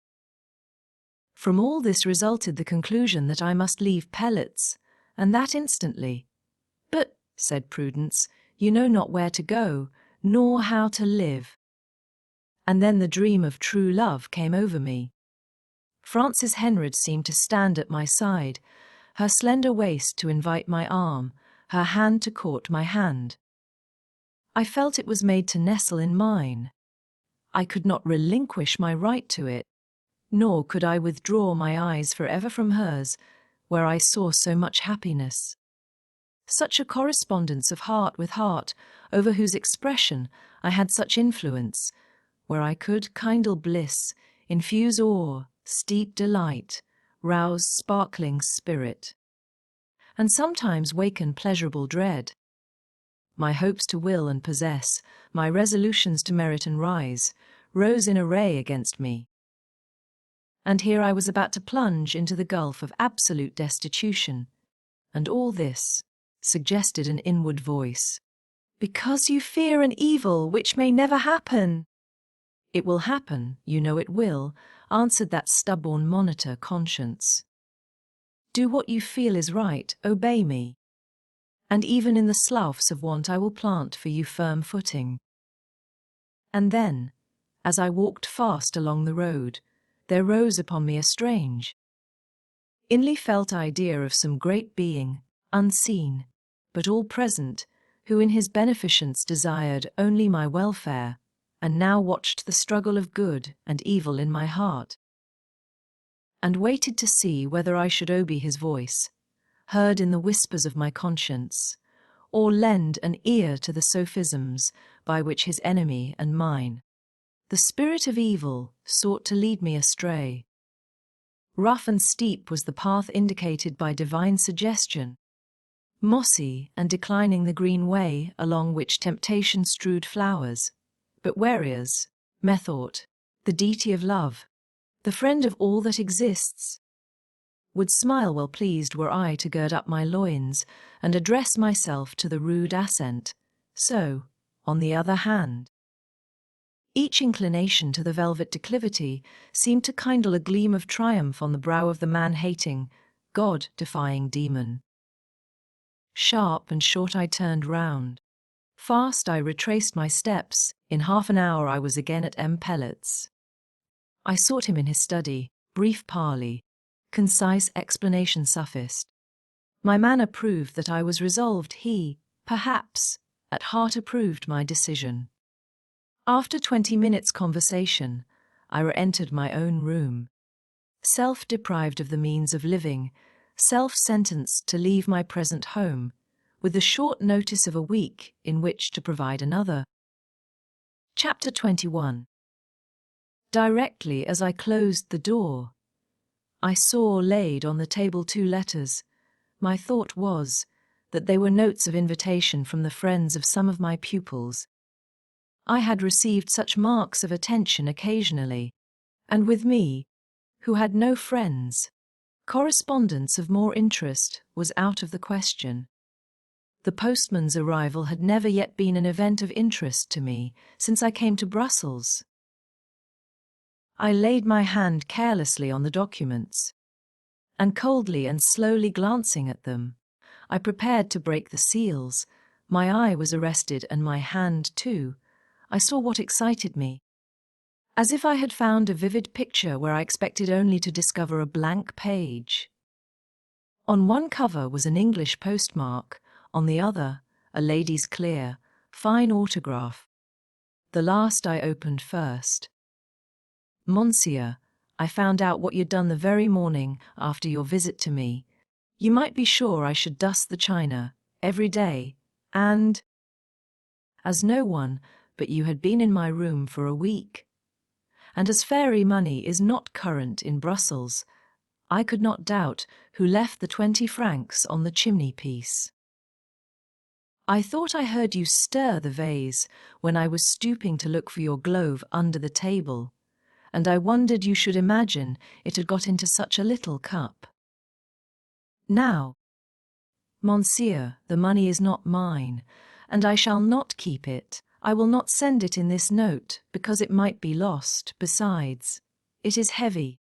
From all this resulted the conclusion that I must leave Pellets, and that instantly. But, said Prudence, you know not where to go, nor how to live. And then the dream of true love came over me. Frances Henrid seemed to stand at my side, her slender waist to invite my arm, her hand to court my hand. I felt it was made to nestle in mine. I could not relinquish my right to it, nor could I withdraw my eyes forever from hers, where I saw so much happiness. Such a correspondence of heart with heart, over whose expression I had such influence, where I could kindle bliss, infuse awe, steep delight, rouse sparkling spirit, and sometimes waken pleasurable dread. My hopes to will and possess, my resolutions to merit and rise, rose in array against me. And here I was about to plunge into the gulf of absolute destitution, and all this, suggested an inward voice. Because you fear an evil which may never happen. It will happen, you know it will, answered that stubborn monitor conscience. Do what you feel is right, obey me. And even in the sloughs of want I will plant for you firm footing. And then, as I walked fast along the road, there rose upon me a strange, inly felt idea of some great being, unseen, but all present, who in his beneficence desired only my welfare, and now watched the struggle of good and evil in my heart, and waited to see whether I should obey his voice, heard in the whispers of my conscience, or lend an ear to the sophisms by which his enemy and mine, the spirit of evil, sought to lead me astray. Rough and steep was the path indicated by divine suggestion, mossy and declining the green way along which temptation strewed flowers, but whereas, methought, the deity of love, the friend of all that exists, would smile well pleased were I to gird up my loins and address myself to the rude ascent, so, on the other hand, each inclination to the velvet declivity seemed to kindle a gleam of triumph on the brow of the man-hating, God-defying demon. Sharp and short I turned round. Fast I retraced my steps. In half an hour I was again at M. Pellet's. I sought him in his study, brief parley, concise explanation sufficed. My manner proved that I was resolved. He, perhaps, at heart approved my decision. After 20 minutes' conversation, I re-entered my own room. Self-deprived of the means of living, self-sentenced to leave my present home, with the short notice of a week in which to provide another. Chapter 21. Directly as I closed the door, I saw laid on the table 2 letters. My thought was that they were notes of invitation from the friends of some of my pupils. I had received such marks of attention occasionally, and with me, who had no friends, correspondence of more interest was out of the question. The postman's arrival had never yet been an event of interest to me since I came to Brussels. I laid my hand carelessly on the documents, and coldly and slowly glancing at them, I prepared to break the seals. My eye was arrested and my hand too. I saw what excited me, as if I had found a vivid picture where I expected only to discover a blank page. On one cover was an English postmark, on the other, a lady's clear, fine autograph. The last I opened first. Monsieur, I found out what you'd done the very morning after your visit to me. You might be sure I should dust the china every day, and as no one but you had been in my room for a week, and as fairy money is not current in Brussels, I could not doubt who left the 20 francs on the chimney-piece. I thought I heard you stir the vase when I was stooping to look for your glove under the table, and I wondered you should imagine it had got into such a little cup. Now, Monsieur, the money is not mine, and I shall not keep it. I will not send it in this note, because it might be lost. Besides, it is heavy.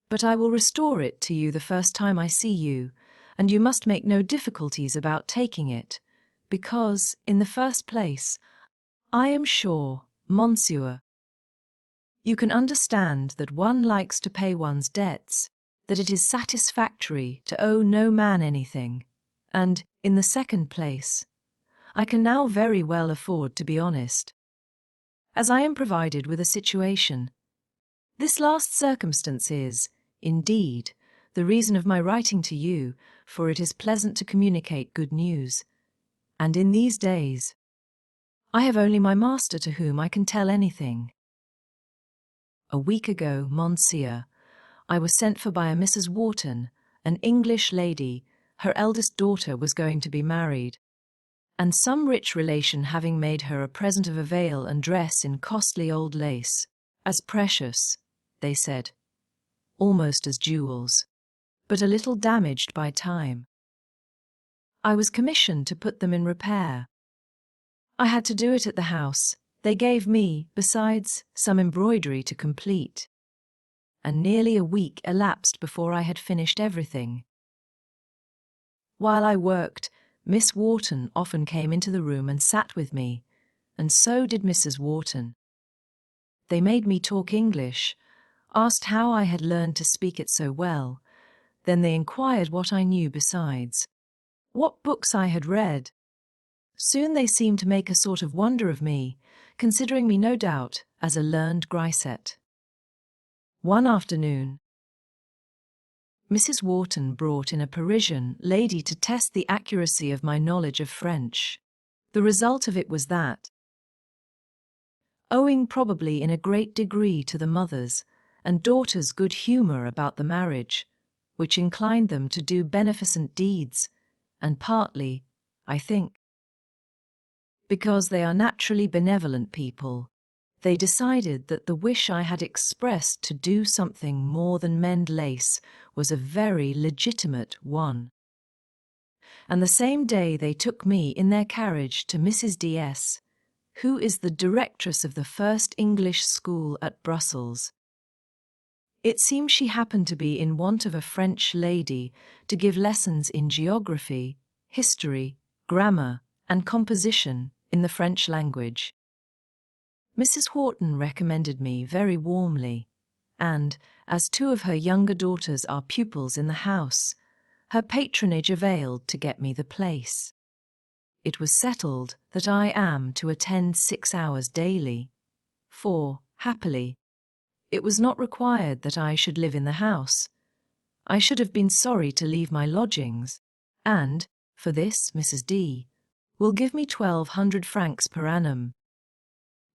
But I will restore it to you the first time I see you, and you must make no difficulties about taking it, because, in the first place, I am sure, Monsieur, you can understand that one likes to pay one's debts, that it is satisfactory to owe no man anything, and, in the second place, I can now very well afford to be honest, as I am provided with a situation. This last circumstance is, indeed, the reason of my writing to you, for it is pleasant to communicate good news, and in these days, I have only my master to whom I can tell anything. A week ago, Monsieur, I was sent for by a Mrs. Wharton, an English lady. Her eldest daughter was going to be married, and some rich relation having made her a present of a veil and dress in costly old lace, as precious, they said, almost as jewels, but a little damaged by time. I was commissioned to put them in repair. I had to do it at the house. They gave me, besides, some embroidery to complete. And nearly a week elapsed before I had finished everything. While I worked, Miss Wharton often came into the room and sat with me, and so did Mrs. Wharton. They made me talk English, asked how I had learned to speak it so well, then they inquired what I knew besides, what books I had read. Soon they seemed to make a sort of wonder of me, considering me no doubt as a learned grisette. One afternoon, Mrs. Wharton brought in a Parisian lady to test the accuracy of my knowledge of French. The result of it was that, owing probably in a great degree to the mother's and daughter's good humour about the marriage, which inclined them to do beneficent deeds, and partly, I think, because they are naturally benevolent people, they decided that the wish I had expressed to do something more than mend lace was a very legitimate one. And the same day they took me in their carriage to Mrs. D.S., who is the directress of the first English school at Brussels. It seems she happened to be in want of a French lady to give lessons in geography, history, grammar, and composition in the French language. Mrs. Wharton recommended me very warmly, and, as two of her younger daughters are pupils in the house, her patronage availed to get me the place. It was settled that I am to attend 6 hours daily, for, happily, it was not required that I should live in the house. I should have been sorry to leave my lodgings, and, for this, Mrs. D. will give me 1,200 francs per annum.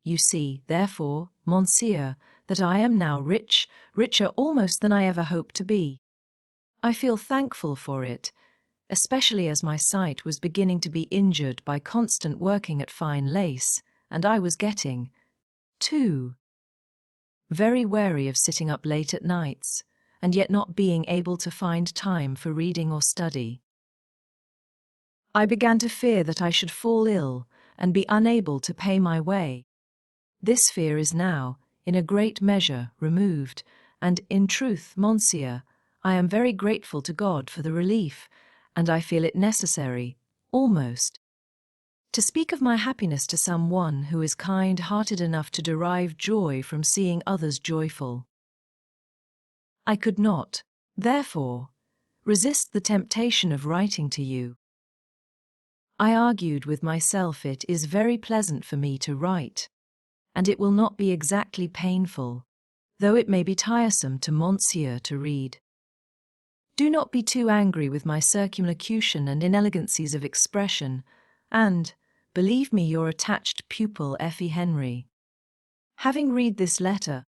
You see, therefore, Monsieur, that I am now rich, richer almost than I ever hoped to be. I feel thankful for it, especially as my sight was beginning to be injured by constant working at fine lace, and I was getting, too, very wary of sitting up late at nights, and yet not being able to find time for reading or study. I began to fear that I should fall ill and be unable to pay my way. This fear is now, in a great measure, removed, and in truth, Monsieur, I am very grateful to God for the relief, and I feel it necessary, almost, to speak of my happiness to some one who is kind-hearted enough to derive joy from seeing others joyful. I could not, therefore, resist the temptation of writing to you. I argued with myself it is very pleasant for me to write, and it will not be exactly painful, though it may be tiresome to Monsieur to read. Do not be too angry with my circumlocution and inelegancies of expression, and, believe me your attached pupil Effie Henry. Having read this letter,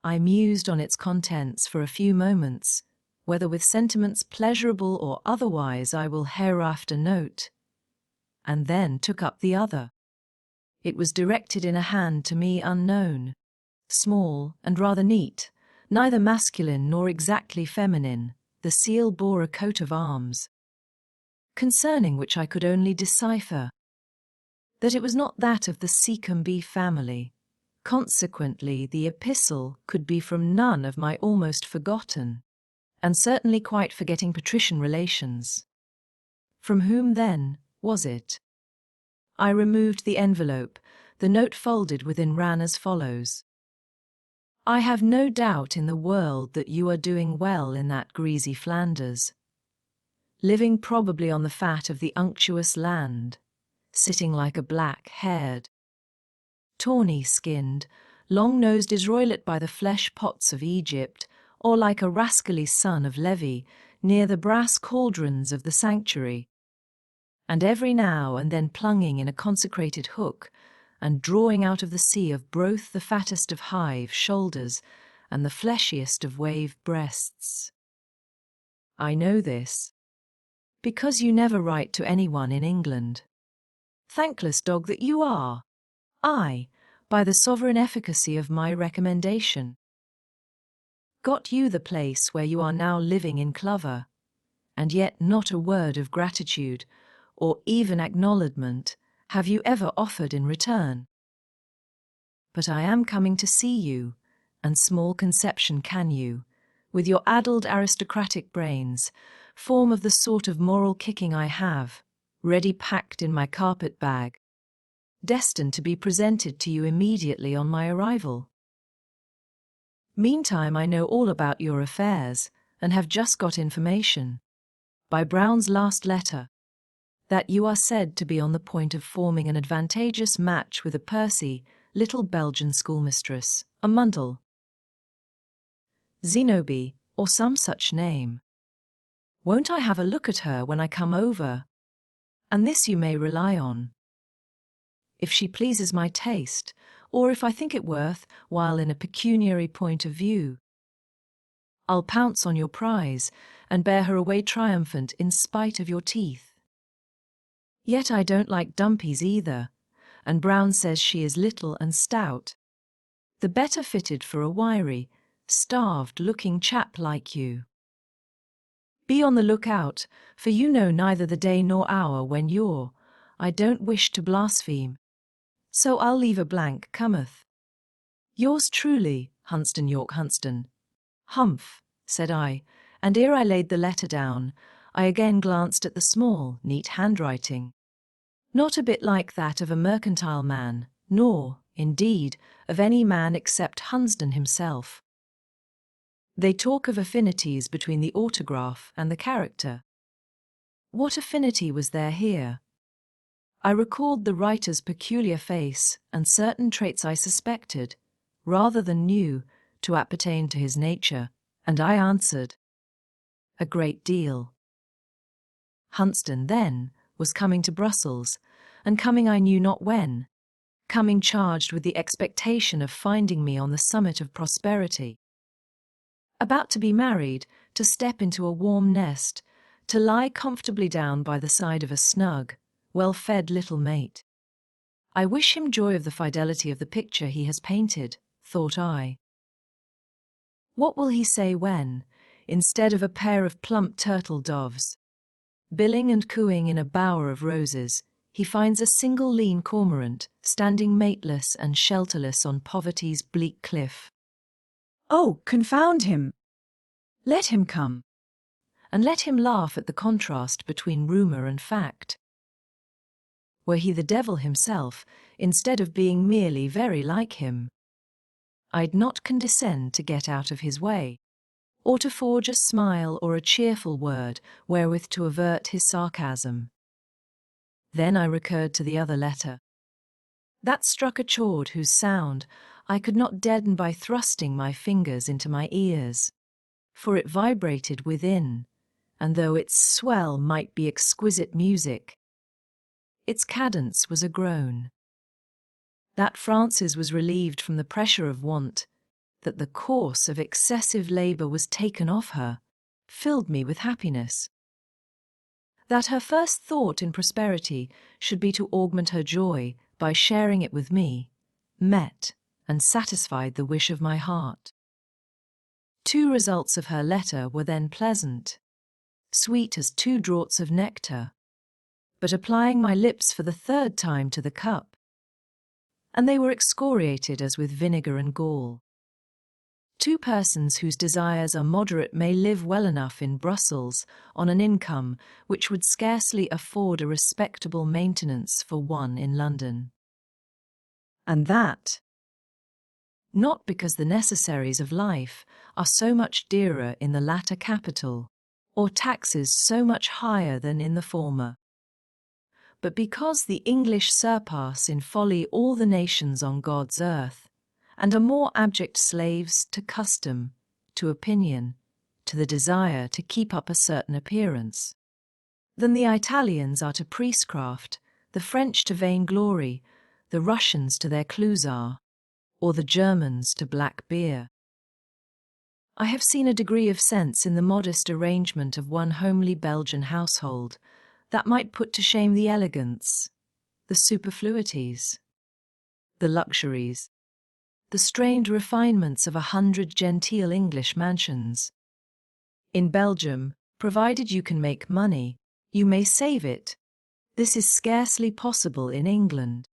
I mused on its contents for a few moments, whether with sentiments pleasurable or otherwise I will hereafter note, and then took up the other. It was directed in a hand to me unknown, small and rather neat, neither masculine nor exactly feminine. The seal bore a coat of arms, concerning which I could only decipher that it was not that of the Seacombe family. Consequently, the epistle could be from none of my almost forgotten, and certainly quite forgetting patrician relations. From whom, then, was it? I removed the envelope. The note folded within ran as follows. I have no doubt in the world that you are doing well in that greasy Flanders, living probably on the fat of the unctuous land, sitting like a black-haired, tawny-skinned, long-nosed Israelite by the flesh-pots of Egypt, or like a rascally son of Levi near the brass cauldrons of the sanctuary, and every now and then plunging in a consecrated hook, and drawing out of the sea of broth the fattest of hive shoulders and the fleshiest of wave breasts. I know this, because you never write to anyone in England. Thankless dog that you are! I, by the sovereign efficacy of my recommendation, got you the place where you are now living in clover, and yet not a word of gratitude, or even acknowledgement, have you ever offered in return. But I am coming to see you, and small conception can you, with your addled aristocratic brains, form of the sort of moral kicking I have, ready packed in my carpet bag, destined to be presented to you immediately on my arrival. Meantime, I know all about your affairs, and have just got information, by Brown's last letter, that you are said to be on the point of forming an advantageous match with a pursy, little Belgian schoolmistress, a Mundle, Zenobe, or some such name. Won't I have a look at her when I come over? And this you may rely on. If she pleases my taste, or if I think it worth while in a pecuniary point of view, I'll pounce on your prize and bear her away triumphant in spite of your teeth. Yet I don't like dumpies either, and Brown says she is little and stout, the better fitted for a wiry, starved-looking chap like you. Be on the lookout, for you know neither the day nor hour when I don't wish to blaspheme, so I'll leave a blank cometh. Yours truly, Hunston York Hunston. Humph, said I, and ere I laid the letter down, I again glanced at the small, neat handwriting. Not a bit like that of a mercantile man, nor, indeed, of any man except Hunsden himself. They talk of affinities between the autograph and the character. What affinity was there here? I recalled the writer's peculiar face and certain traits I suspected, rather than knew, to appertain to his nature, and I answered, a great deal. Hunsden, then, was coming to Brussels, and coming I knew not when, coming charged with the expectation of finding me on the summit of prosperity. About to be married, to step into a warm nest, to lie comfortably down by the side of a snug, well-fed little mate. I wish him joy of the fidelity of the picture he has painted, thought I. What will he say when, instead of a pair of plump turtle doves, billing and cooing in a bower of roses, he finds a single lean cormorant standing mateless and shelterless on poverty's bleak cliff? Oh, confound him! Let him come. And let him laugh at the contrast between rumour and fact. Were he the devil himself, instead of being merely very like him, I'd not condescend to get out of his way, or to forge a smile or a cheerful word wherewith to avert his sarcasm. Then I recurred to the other letter. That struck a chord whose sound I could not deaden by thrusting my fingers into my ears, for it vibrated within, and though its swell might be exquisite music, its cadence was a groan. That Frances was relieved from the pressure of want, that the course of excessive labour was taken off her, filled me with happiness. That her first thought in prosperity should be to augment her joy by sharing it with me, met and satisfied the wish of my heart. Two results of her letter were then pleasant, sweet as two draughts of nectar, but applying my lips for the third time to the cup, and they were excoriated as with vinegar and gall. Two persons whose desires are moderate may live well enough in Brussels on an income which would scarcely afford a respectable maintenance for one in London. And that, not because the necessaries of life are so much dearer in the latter capital, or taxes so much higher than in the former, but because the English surpass in folly all the nations on God's earth, and are more abject slaves to custom, to opinion, to the desire to keep up a certain appearance, than the Italians are to priestcraft, the French to vainglory, the Russians to their Clusar, or the Germans to black beer. I have seen a degree of sense in the modest arrangement of one homely Belgian household that might put to shame the elegance, the superfluities, the luxuries, the strained refinements of 100 genteel English mansions. In Belgium, provided you can make money, you may save it. This is scarcely possible in England.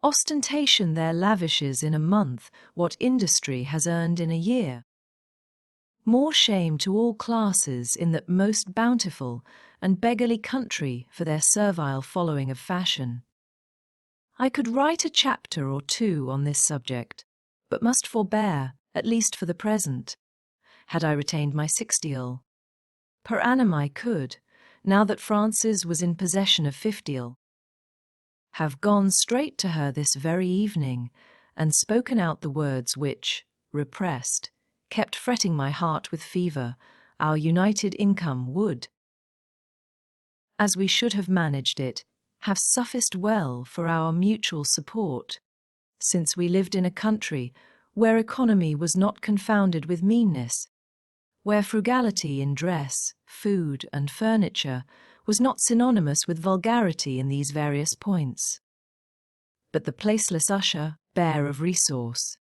Ostentation there lavishes in a month what industry has earned in a year. More shame to all classes in that most bountiful and beggarly country for their servile following of fashion. I could write a chapter or two on this subject, but must forbear, at least for the present. Had I retained my 60l per annum, I could, now that Frances was in possession of 50l, have gone straight to her this very evening and spoken out the words which, repressed, kept fretting my heart with fever. Our united income would, as we should have managed it, have sufficed well for our mutual support, since we lived in a country where economy was not confounded with meanness, where frugality in dress, food, and furniture was not synonymous with vulgarity in these various points. But the placeless usher, bare of resource,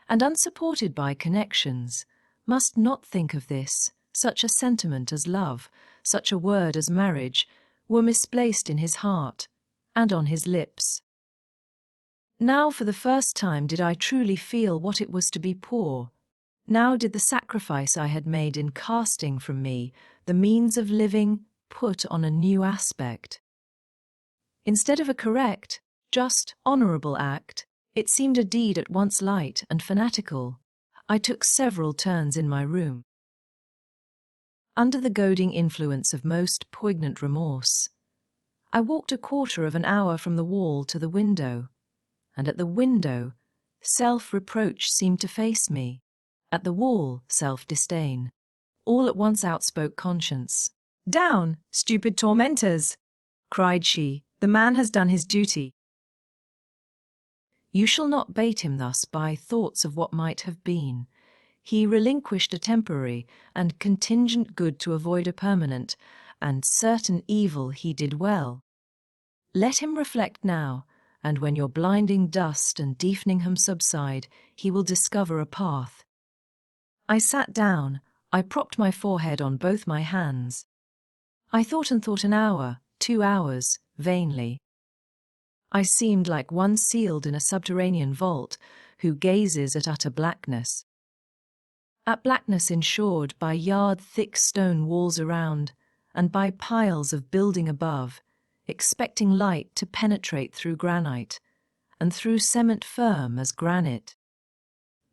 and unsupported by connections, must not think of this. Such a sentiment as love, such a word as marriage, were misplaced in his heart and on his lips. Now for the first time did I truly feel what it was to be poor. Now did the sacrifice I had made in casting from me the means of living put on a new aspect. Instead of a correct, just, honourable act, it seemed a deed at once light and fanatical. I took several turns in my room. Under the goading influence of most poignant remorse, I walked a quarter of an hour from the wall to the window, and at the window, self-reproach seemed to face me. At the wall, self-disdain. All at once outspoke conscience. Down, stupid tormentors! Cried she. The man has done his duty. You shall not bait him thus by thoughts of what might have been. He relinquished a temporary and contingent good to avoid a permanent and certain evil. He did well. Let him reflect now, and when your blinding dust and deafening hum subside, he will discover a path. I sat down. I propped my forehead on both my hands. I thought and thought an hour, 2 hours, vainly. I seemed like one sealed in a subterranean vault, who gazes at utter blackness. At blackness ensured by yard-thick stone walls around, and by piles of building above, expecting light to penetrate through granite, and through cement firm as granite.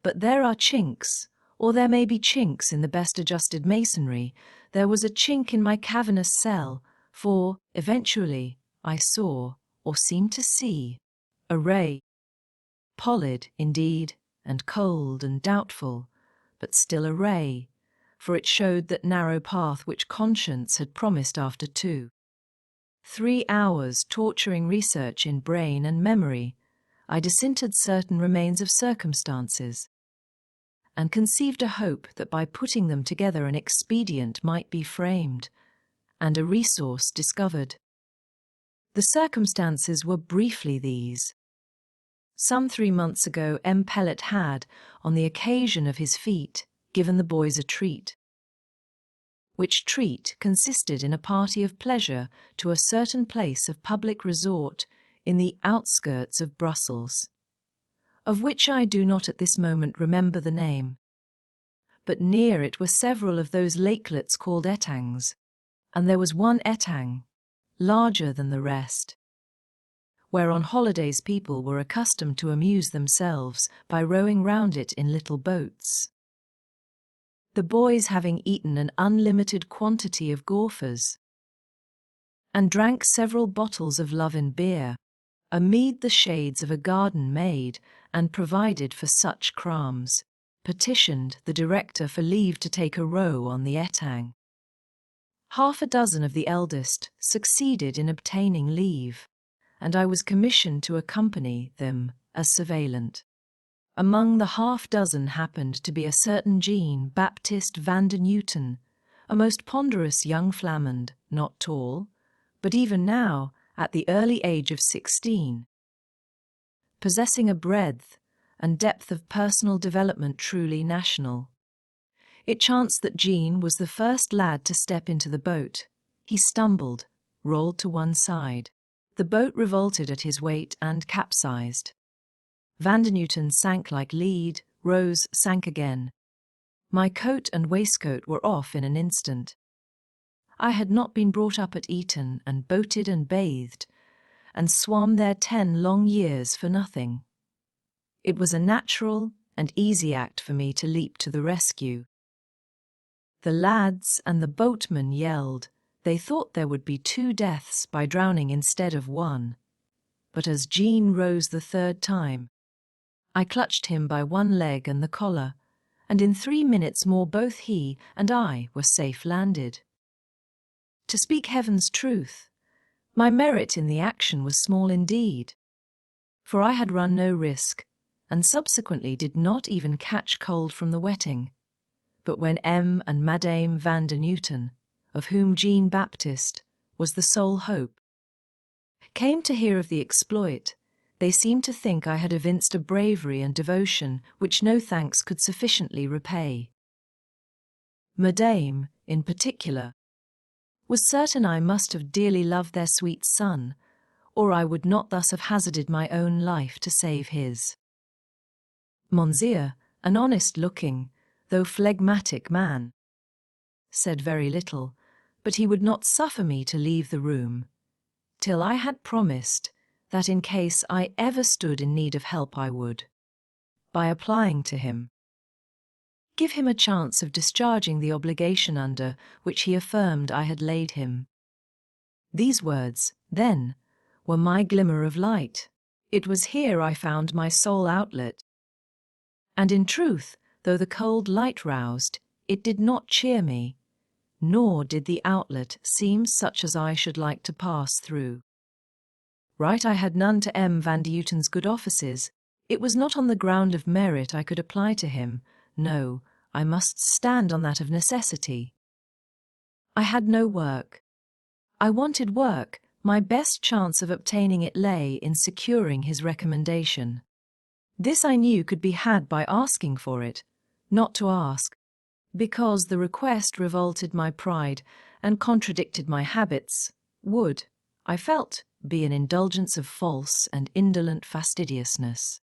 But there are chinks, or there may be chinks in the best adjusted masonry. There was a chink in my cavernous cell, for, eventually, I saw, or seemed to see, a ray. Pallid, indeed, and cold and doubtful, but still a ray, for it showed that narrow path which conscience had promised after 3 hours torturing research in brain and memory. I disinterred certain remains of circumstances, and conceived a hope that by putting them together an expedient might be framed, and a resource discovered. The circumstances were briefly these. Some 3 months ago M. Pellet had, on the occasion of his fete, given the boys a treat, which treat consisted in a party of pleasure to a certain place of public resort in the outskirts of Brussels, of which I do not at this moment remember the name. But near it were several of those lakelets called etangs, and there was one etang, larger than the rest, where on holidays people were accustomed to amuse themselves by rowing round it in little boats. The boys having eaten an unlimited quantity of Gorfers, and drank several bottles of love and beer, amid the shades of a garden made and provided for such crams, petitioned the director for leave to take a row on the etang. 6 of the eldest succeeded in obtaining leave, and I was commissioned to accompany them as surveillant. Among the 6 happened to be a certain Jean Baptiste van de Newton, a most ponderous young Flamand, not tall, but even now, at the early age of 16, possessing a breadth and depth of personal development truly national. It chanced that Jean was the first lad to step into the boat. He stumbled, rolled to one side. The boat revolted at his weight and capsized. Vandenuten sank like lead, rose, sank again. My coat and waistcoat were off in an instant. I had not been brought up at Eton and boated and bathed, and swam there 10 long years for nothing. It was a natural and easy act for me to leap to the rescue. The lads and the boatmen yelled. They thought there would be 2 deaths by drowning instead of 1. But as Jean rose the 3rd time, I clutched him by one leg and the collar, and in 3 minutes more both he and I were safe landed. To speak heaven's truth, my merit in the action was small indeed, for I had run no risk, and subsequently did not even catch cold from the wetting. But when M. and Madame Vandenuten, of whom Jean Baptiste was the sole hope, came to hear of the exploit, they seemed to think I had evinced a bravery and devotion which no thanks could sufficiently repay. Madame, in particular, was certain I must have dearly loved their sweet son, or I would not thus have hazarded my own life to save his. Monsieur, an honest-looking, though phlegmatic man, said very little, but he would not suffer me to leave the room, till I had promised that in case I ever stood in need of help I would, by applying to him, give him a chance of discharging the obligation under which he affirmed I had laid him. These words, then, were my glimmer of light. It was here I found my sole outlet. And in truth, though the cold light roused, it did not cheer me, nor did the outlet seem such as I should like to pass through. Right I had none to M. Vandenuten's good offices. It was not on the ground of merit I could apply to him. No, I must stand on that of necessity. I had no work. I wanted work. My best chance of obtaining it lay in securing his recommendation. This I knew could be had by asking for it, not to ask, because the request revolted my pride and contradicted my habits, would, I felt, be an indulgence of false and indolent fastidiousness.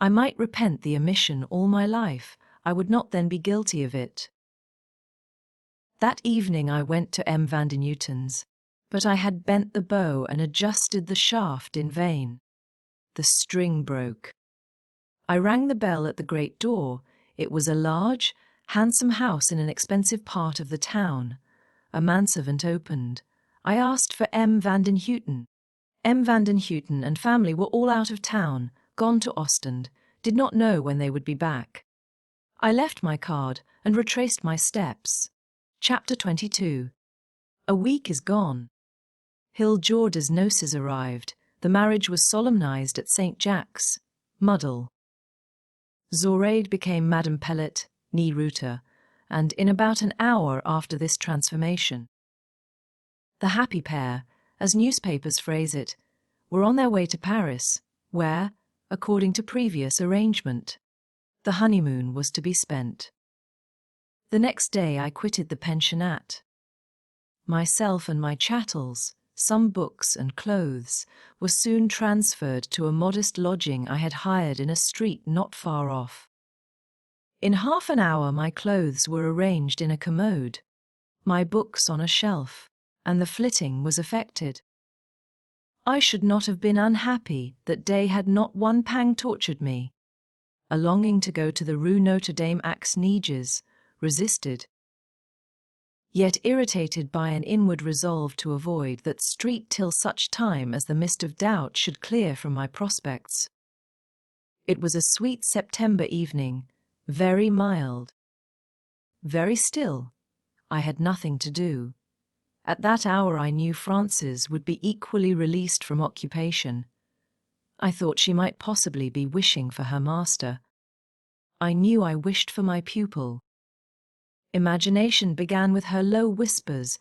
I might repent the omission all my life, I would not then be guilty of it. That evening I went to M. Vandenuten's, but I had bent the bow and adjusted the shaft in vain. The string broke. I rang the bell at the great door. It was a large, handsome house in an expensive part of the town. A manservant opened. I asked for M. Vandenhuten. M. Vandenhuten and family were all out of town, gone to Ostend, did not know when they would be back. I left my card and retraced my steps. Chapter 22. A week is gone. Hildegarde's noces arrived. The marriage was solemnized at St. Jack's, Muddle. Zoraide became Madame Pellet, née Reuter, and in about an hour after this transformation, the happy pair, as newspapers phrase it, were on their way to Paris, where, according to previous arrangement, the honeymoon was to be spent. The next day I quitted the pensionnat. Myself and my chattels, some books and clothes, were soon transferred to a modest lodging I had hired in a street not far off. In half an hour my clothes were arranged in a commode, my books on a shelf, and the flitting was effected. I should not have been unhappy that day had not one pang tortured me. A longing to go to the Rue Notre Dame Aix Neiges resisted. Yet irritated by an inward resolve to avoid that street till such time as the mist of doubt should clear from my prospects. It was a sweet September evening, very mild, very still. I had nothing to do. At that hour I knew Frances would be equally released from occupation. I thought she might possibly be wishing for her master. I knew I wished for my pupil. Imagination began with her low whispers,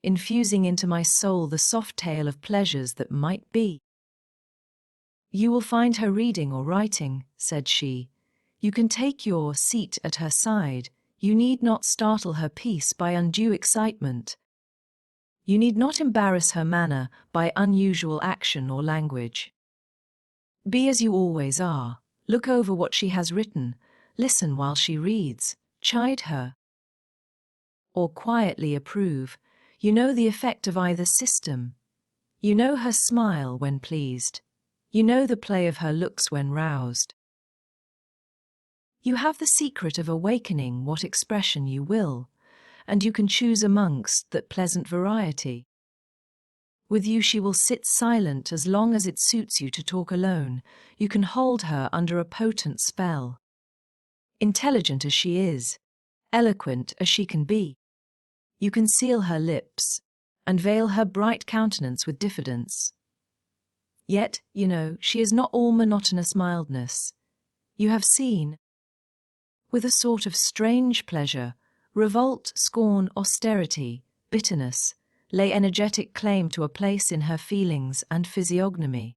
infusing into my soul the soft tale of pleasures that might be. "You will find her reading or writing," said she. "You can take your seat at her side. You need not startle her peace by undue excitement. You need not embarrass her manner by unusual action or language. Be as you always are. Look over what she has written, listen while she reads, chide her, or quietly approve. You know the effect of either system. You know her smile when pleased. You know the play of her looks when roused. You have the secret of awakening what expression you will, and you can choose amongst that pleasant variety. With you she will sit silent as long as it suits you to talk alone. You can hold her under a potent spell. Intelligent as she is, eloquent as she can be, you can seal her lips and veil her bright countenance with diffidence. Yet, you know, she is not all monotonous mildness. You have seen, with a sort of strange pleasure, revolt, scorn, austerity, bitterness, lay energetic claim to a place in her feelings and physiognomy.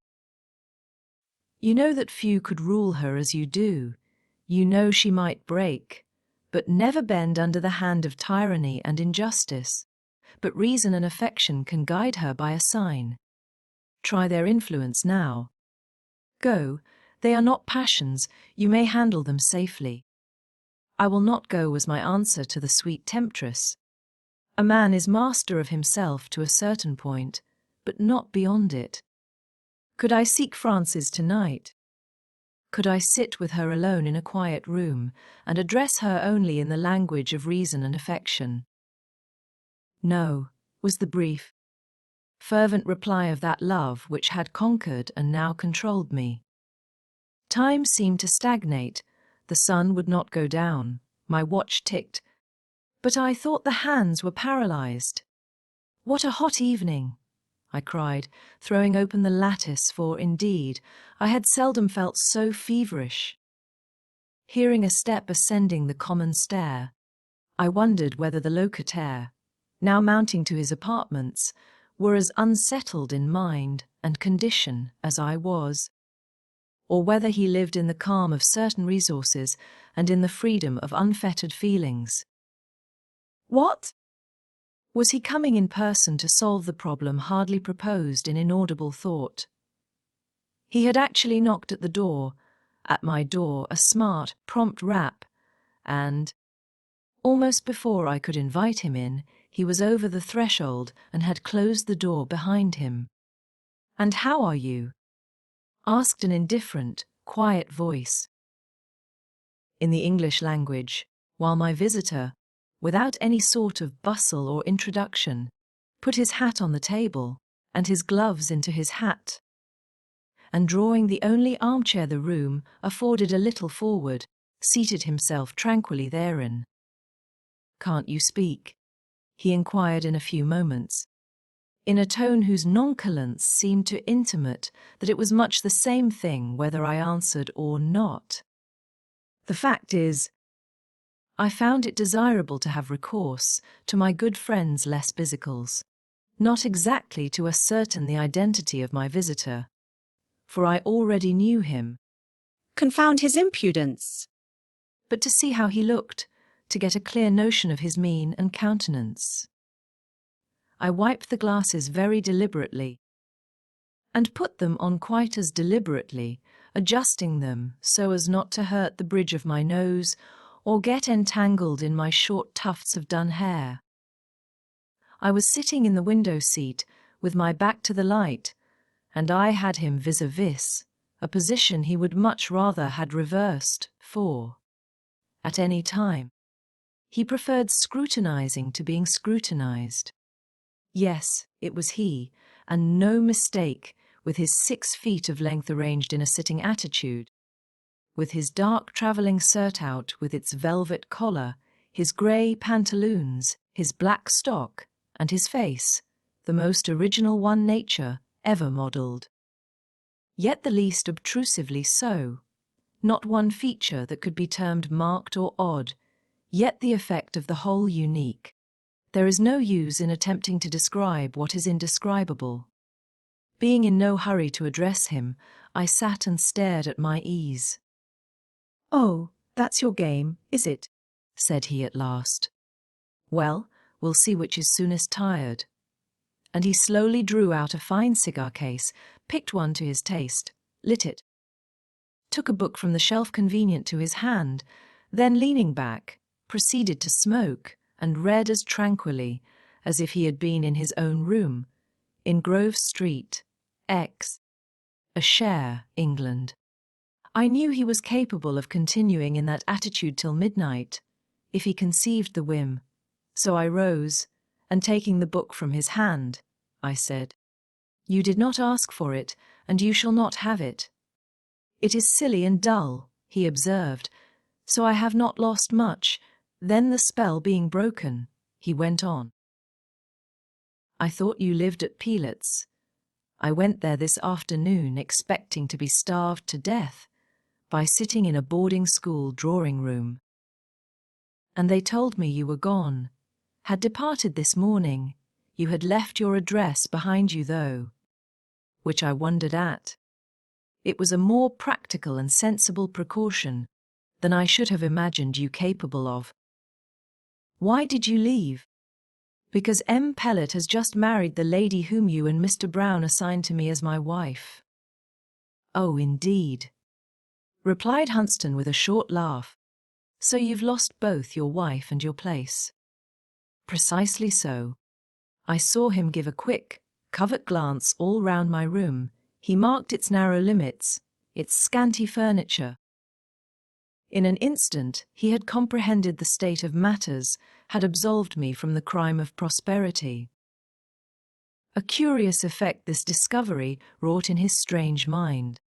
You know that few could rule her as you do. You know she might break, but never bend under the hand of tyranny and injustice. But reason and affection can guide her by a sign. Try their influence now. Go, they are not passions, you may handle them safely. I will not go was my answer to the sweet temptress. A man is master of himself to a certain point, but not beyond it. Could I seek Frances tonight? Could I sit with her alone in a quiet room, and address her only in the language of reason and affection? No, was the brief, fervent reply of that love which had conquered and now controlled me. Time seemed to stagnate, the sun would not go down, my watch ticked, but I thought the hands were paralyzed. What a hot evening, I cried, throwing open the lattice, for, indeed, I had seldom felt so feverish. Hearing a step ascending the common stair, I wondered whether the locataire, now mounting to his apartments, were as unsettled in mind and condition as I was, or whether he lived in the calm of certain resources and in the freedom of unfettered feelings. What? Was he coming in person to solve the problem hardly proposed in inaudible thought? He had actually knocked at the door, at my door, a smart, prompt rap, and, almost before I could invite him in, he was over the threshold and had closed the door behind him. "And how are you?" asked an indifferent, quiet voice. In the English language, while my visitor, without any sort of bustle or introduction, put his hat on the table and his gloves into his hat, and drawing the only armchair the room afforded a little forward, seated himself tranquilly therein. "Can't you speak?" he inquired in a few moments, in a tone whose nonchalance seemed to intimate that it was much the same thing whether I answered or not. The fact is, I found it desirable to have recourse to my good friend's lesbicals, not exactly to ascertain the identity of my visitor, for I already knew him, Confound his impudence! but to see how he looked, to get a clear notion of his mien and countenance. I wiped the glasses very deliberately, and put them on quite as deliberately, adjusting them so as not to hurt the bridge of my nose or get entangled in my short tufts of dun hair. I was sitting in the window seat with my back to the light, and I had him vis-a-vis, a position he would much rather had reversed, for, at any time, he preferred scrutinizing to being scrutinized. Yes, it was he, and no mistake, with his 6 feet of length arranged in a sitting attitude, with his dark travelling surtout with its velvet collar, his grey pantaloons, his black stock, and his face, the most original one nature ever modelled. Yet the least obtrusively so, not one feature that could be termed marked or odd, yet the effect of the whole unique. There is no use in attempting to describe what is indescribable. Being in no hurry to address him, I sat and stared at my ease. "Oh, that's your game, is it?" said he at last. Well, we'll see which is soonest tired. And he slowly drew out a fine cigar case, picked one to his taste, lit it, took a book from the shelf convenient to his hand, then leaning back, proceeded to smoke, and read as tranquilly as if he had been in his own room, in Grove Street, X, a share, England. I knew he was capable of continuing in that attitude till midnight, if he conceived the whim, so I rose, and taking the book from his hand, I said, "You did not ask for it, and you shall not have it." "It is silly and dull," he observed, "so I have not lost much." Then the spell being broken, he went on. "I thought you lived at Peelitz. I went there this afternoon expecting to be starved to death by sitting in a boarding school drawing-room. And they told me you were gone, had departed this morning. You had left your address behind you though, which I wondered at. It was a more practical and sensible precaution than I should have imagined you capable of." "Why did you leave?" "Because M. Pellet has just married the lady whom you and Mr. Brown assigned to me as my wife." "Oh, indeed," replied Hunston with a short laugh. "So you've lost both your wife and your place." "Precisely so." I saw him give a quick, covert glance all round my room. He marked its narrow limits, its scanty furniture. In an instant he had comprehended the state of matters, had absolved me from the crime of prosperity. A curious effect this discovery wrought in his strange mind.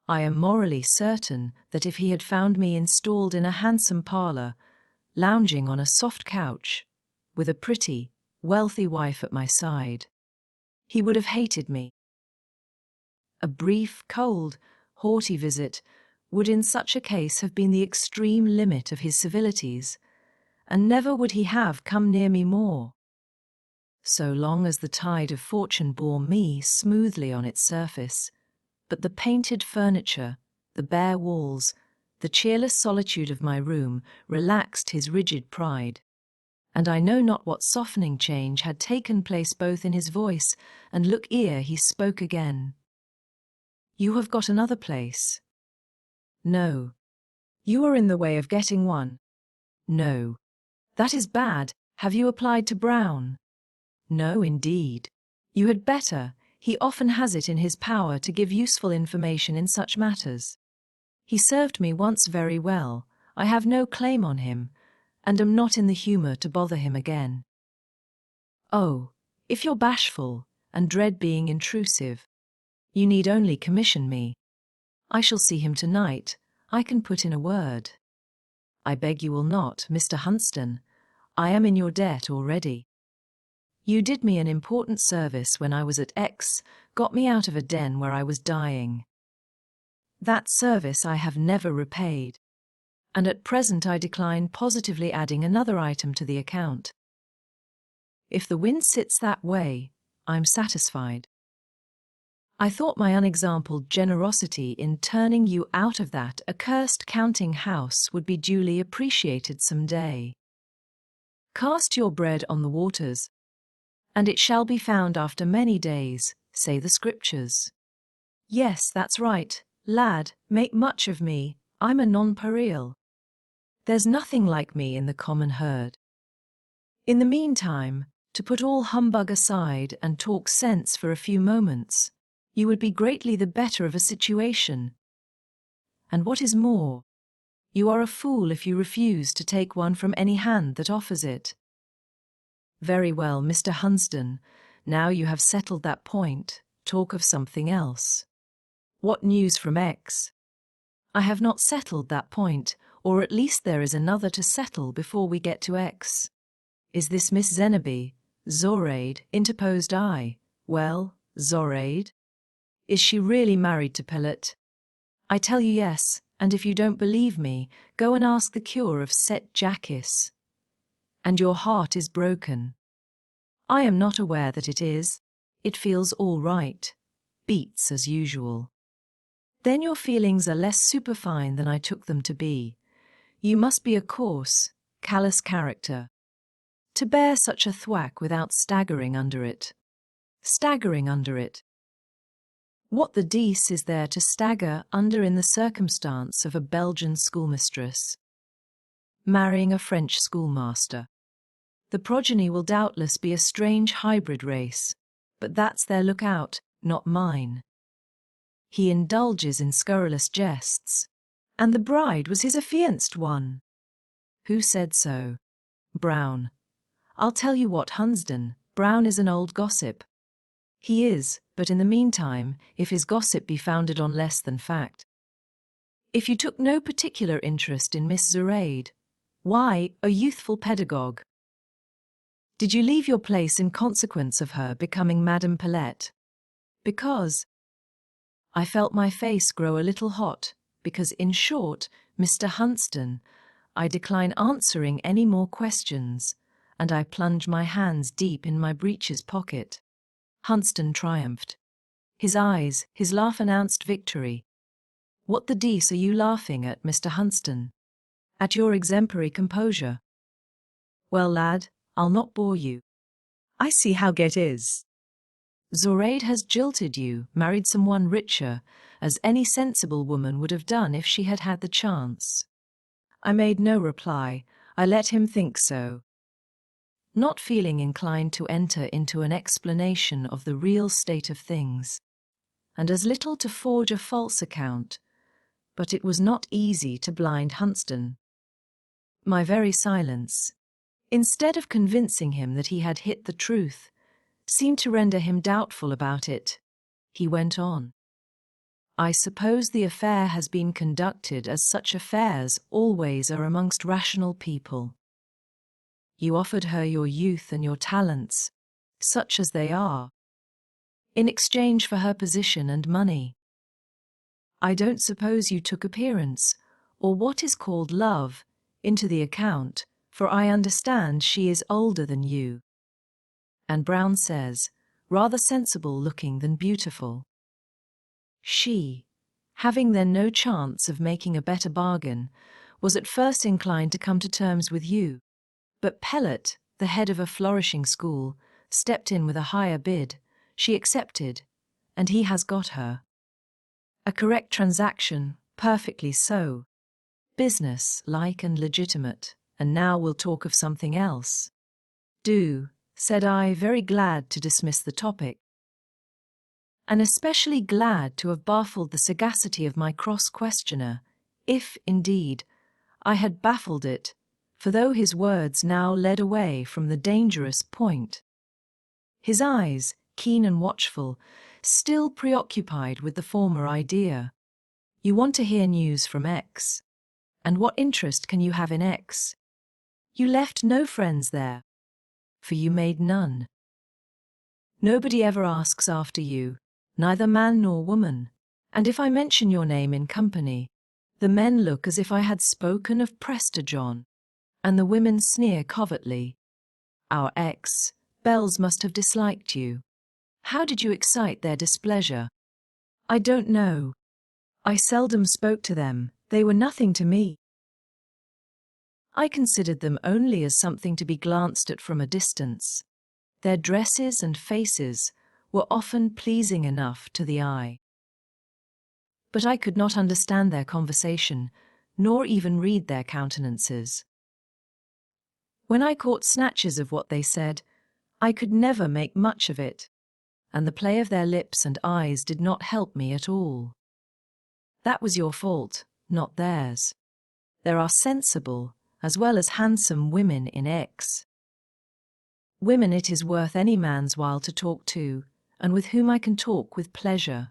I am morally certain that if he had found me installed in a handsome parlour, lounging on a soft couch, with a pretty, wealthy wife at my side, he would have hated me. A brief, cold, haughty visit would in such a case have been the extreme limit of his civilities, and never would he have come near me more. So long as the tide of fortune bore me smoothly on its surface, but the painted furniture, the bare walls, the cheerless solitude of my room relaxed his rigid pride, and I know not what softening change had taken place both in his voice and look ere he spoke again. "You have got another place?" "No." "You are in the way of getting one?" "No." "That is bad. Have you applied to Brown?" "No, indeed." "You had better. He often has it in his power to give useful information in such matters. He served me once very well. I have no claim on him, and am not in the humour to bother him again." "Oh, if you're bashful, and dread being intrusive, you need only commission me. I shall see him tonight. I can put in a word." "I beg you will not, Mr. Hunston. I am in your debt already. You did me an important service when I was at X, got me out of a den where I was dying. That service I have never repaid, and at present I decline positively adding another item to the account. If the wind sits that way, I'm satisfied. I thought my unexampled generosity in turning you out of that accursed counting house would be duly appreciated some day. Cast your bread on the waters, and it shall be found after many days, say the scriptures. Yes, that's right, lad, make much of me, I'm a nonpareil. There's nothing like me in the common herd. In the meantime, to put all humbug aside and talk sense for a few moments, you would be greatly the better of a situation. And what is more, you are a fool if you refuse to take one from any hand that offers it. Very well, Mr. Hunsden, now you have settled that point, talk of something else. What news from X? I have not settled that point, or at least there is another to settle before we get to X. Is this Miss Zenaby? Zoraide, interposed I. Well, Zoraide? Is she really married to Pellet? I tell you yes, and if you don't believe me, go and ask the cure of Set Jackis. And your heart is broken. I am not aware that it is. It feels all right. Beats as usual. Then your feelings are less superfine than I took them to be. You must be a coarse, callous character to bear such a thwack without staggering under it. Staggering under it. What the deuce is there to stagger under in the circumstance of a Belgian schoolmistress marrying a French schoolmaster? The progeny will doubtless be a strange hybrid race, but that's their lookout, not mine. He indulges in scurrilous jests, and the bride was his affianced one. Who said so? Brown. I'll tell you what, Hunsden, Brown is an old gossip. He is, but in the meantime, if his gossip be founded on less than fact. If you took no particular interest in Miss Zoraide, why, a youthful pedagogue. Did you leave your place in consequence of her becoming Madame Palette? Because I felt my face grow a little hot, because in short, Mr. Hunsden, I decline answering any more questions, and I plunge my hands deep in my breeches pocket. Hunsden triumphed. His eyes, his laugh announced victory. What the deuce are you laughing at, Mr. Hunsden? At your exemplary composure. Well, lad, I'll not bore you. I see how it is. Zoraide has jilted you, married someone richer, as any sensible woman would have done if she had had the chance. I made no reply. I let him think so, not feeling inclined to enter into an explanation of the real state of things, and as little to forge a false account, but it was not easy to blind Hunsden. My very silence, instead of convincing him that he had hit the truth, seemed to render him doubtful about it. He went on. I suppose the affair has been conducted as such affairs always are amongst rational people. You offered her your youth and your talents, such as they are, in exchange for her position and money. I don't suppose you took appearance, or what is called love, into the account, for I understand she is older than you. And Brown says, rather sensible looking than beautiful. She, having then no chance of making a better bargain, was at first inclined to come to terms with you. But Pellet, the head of a flourishing school, stepped in with a higher bid. She accepted, and he has got her. A correct transaction, perfectly so. Business-like and legitimate, and now we'll talk of something else. Do, said I, very glad to dismiss the topic, and especially glad to have baffled the sagacity of my cross-questioner, if, indeed, I had baffled it, for though his words now led away from the dangerous point, his eyes, keen and watchful, still preoccupied with the former idea. You want to hear news from X. And what interest can you have in X? You left no friends there, for you made none. Nobody ever asks after you, neither man nor woman, and if I mention your name in company, the men look as if I had spoken of Prester John, and the women sneer covertly. Our X. Bells must have disliked you. How did you excite their displeasure? I don't know. I seldom spoke to them, they were nothing to me. I considered them only as something to be glanced at from a distance. Their dresses and faces were often pleasing enough to the eye. But I could not understand their conversation, nor even read their countenances. When I caught snatches of what they said, I could never make much of it, and the play of their lips and eyes did not help me at all. That was your fault, not theirs. There are sensible, as well as handsome women in X. Women it is worth any man's while to talk to, and with whom I can talk with pleasure.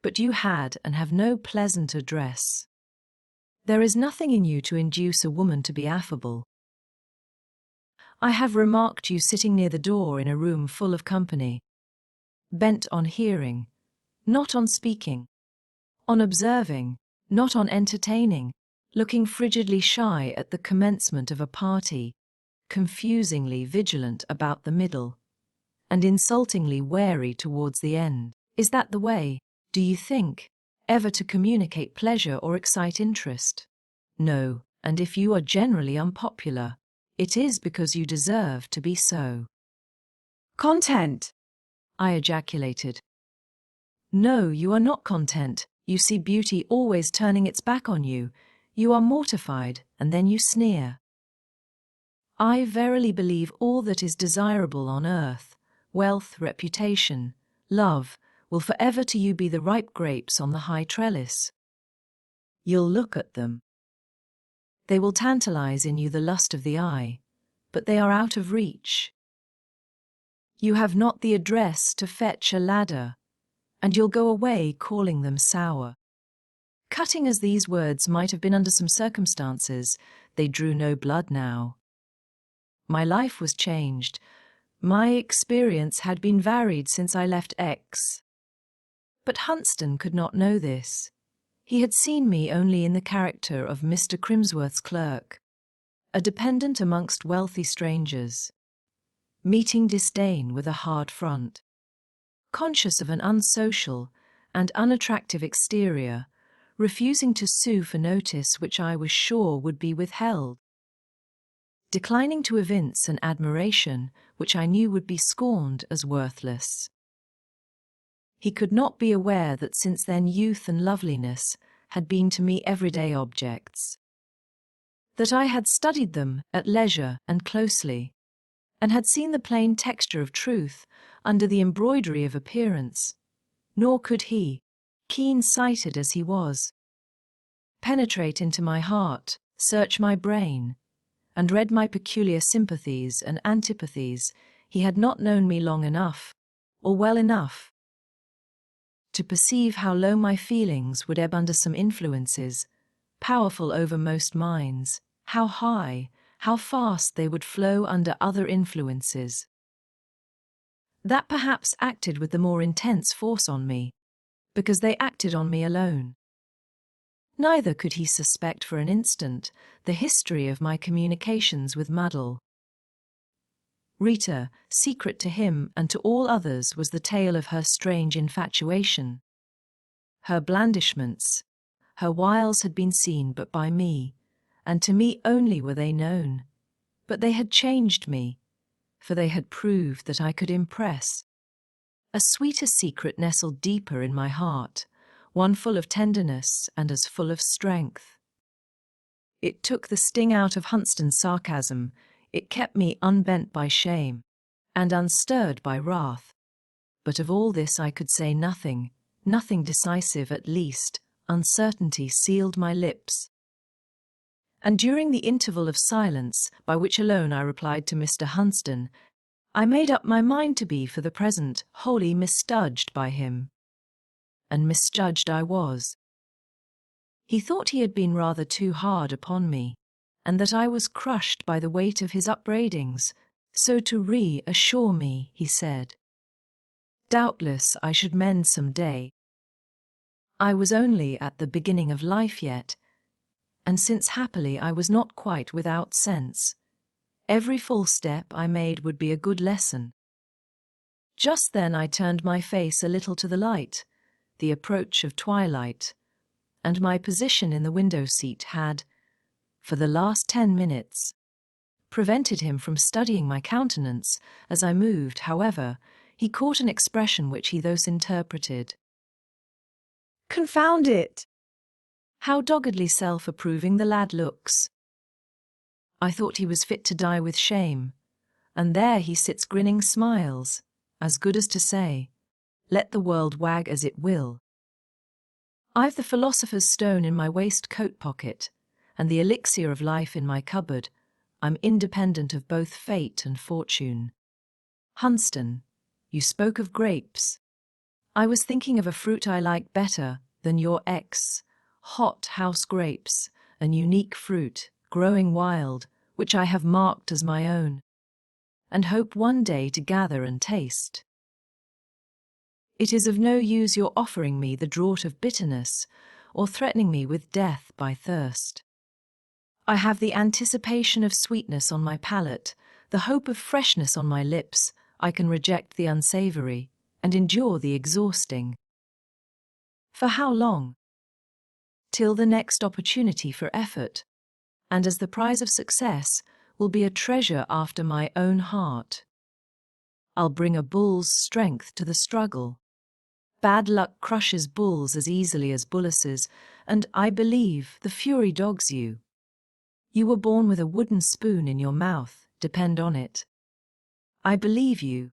But you had and have no pleasant address. There is nothing in you to induce a woman to be affable. I have remarked you sitting near the door in a room full of company, bent on hearing, not on speaking, on observing, not on entertaining, looking frigidly shy at the commencement of a party, confusingly vigilant about the middle, and insultingly wary towards the end. Is that the way, do you think, ever to communicate pleasure or excite interest? No, and if you are generally unpopular, it is because you deserve to be so." Content. I ejaculated. "No, you are not content. You see beauty always turning its back on you. You are mortified, and then you sneer." "I verily believe all that is desirable on earth, wealth, reputation, love, will forever to you be the ripe grapes on the high trellis. You'll look at them. They will tantalize in you the lust of the eye, but they are out of reach. You have not the address to fetch a ladder, and you'll go away calling them sour." Cutting as these words might have been under some circumstances, they drew no blood now. My life was changed. My experience had been varied since I left X. But Hunston could not know this. He had seen me only in the character of Mr. Crimsworth's clerk, a dependent amongst wealthy strangers, meeting disdain with a hard front, conscious of an unsocial and unattractive exterior, refusing to sue for notice which I was sure would be withheld, declining to evince an admiration which I knew would be scorned as worthless. He could not be aware that since then youth and loveliness had been to me everyday objects, that I had studied them at leisure and closely, and had seen the plain texture of truth under the embroidery of appearance, nor could he, keen-sighted as he was, penetrate into my heart, search my brain, and read my peculiar sympathies and antipathies. He had not known me long enough, or well enough, to perceive how low my feelings would ebb under some influences, powerful over most minds, how high, how fast they would flow under other influences, that perhaps acted with the more intense force on me, because they acted on me alone. Neither could he suspect for an instant the history of my communications with Muddle. Rita, secret to him and to all others, was the tale of her strange infatuation. Her blandishments, her wiles had been seen but by me, and to me only were they known. But they had changed me, for they had proved that I could impress. A sweeter secret nestled deeper in my heart, one full of tenderness and as full of strength. It took the sting out of Hunston's sarcasm. It kept me unbent by shame, and unstirred by wrath. But of all this I could say nothing, nothing decisive at least. Uncertainty sealed my lips. And during the interval of silence, by which alone I replied to Mr. Hunston, I made up my mind to be, for the present, wholly misjudged by him. And misjudged I was. He thought he had been rather too hard upon me, and that I was crushed by the weight of his upbraidings, so to reassure me, he said, doubtless I should mend some day. I was only at the beginning of life yet, and since happily I was not quite without sense, every full step I made would be a good lesson. Just then I turned my face a little to the light, the approach of twilight, and my position in the window seat had, for the last 10 minutes, prevented him from studying my countenance. As I moved, however, he caught an expression which he thus interpreted. Confound it! How doggedly self-approving the lad looks. I thought he was fit to die with shame, and there he sits grinning smiles, as good as to say, let the world wag as it will. I've the philosopher's stone in my waistcoat pocket, and the elixir of life in my cupboard. I'm independent of both fate and fortune. Hunston, you spoke of grapes. I was thinking of a fruit I like better than your hot house grapes, an unique fruit, growing wild, which I have marked as my own, and hope one day to gather and taste. It is of no use your offering me the draught of bitterness, or threatening me with death by thirst. I have the anticipation of sweetness on my palate, the hope of freshness on my lips. I can reject the unsavory, and endure the exhausting. For how long? Till the next opportunity for effort. and as the prize of success will be a treasure after my own heart. I'll bring a bull's strength to the struggle. Bad luck crushes bulls as easily as bullaces, and I believe the fury dogs you. You were born with a wooden spoon in your mouth, depend on it. I believe you,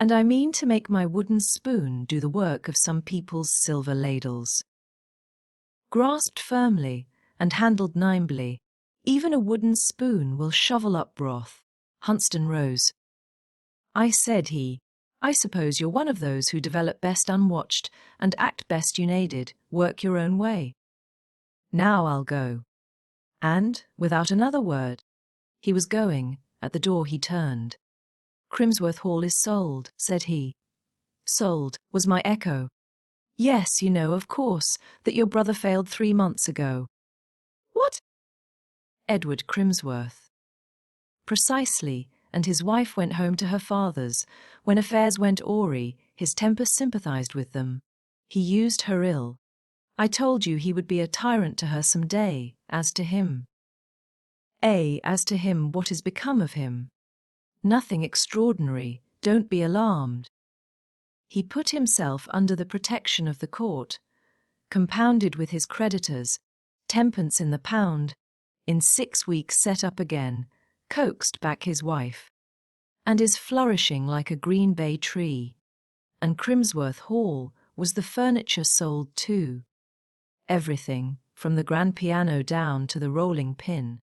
and I mean to make my wooden spoon do the work of some people's silver ladles. Grasped firmly and handled nimbly, even a wooden spoon will shovel up broth. Hunston rose. I said he, I suppose you're one of those who develop best unwatched and act best unaided, work your own way. Now I'll go. And, without another word, he was going. At the door he turned. Crimsworth Hall is sold, said he. Sold, was my echo. Yes, you know, of course, that your brother failed 3 months ago. What? Edward Crimsworth. Precisely, and his wife went home to her father's. When affairs went awry, his temper sympathized with them. He used her ill. I told you he would be a tyrant to her some day, as to him. As to him, what is become of him? Nothing extraordinary, don't be alarmed. He put himself under the protection of the court, compounded with his creditors, 10p in the pound, in 6 weeks set up again, coaxed back his wife, and is flourishing like a green bay tree. And Crimsworth Hall was the furniture sold too. Everything, from the grand piano down to the rolling pin.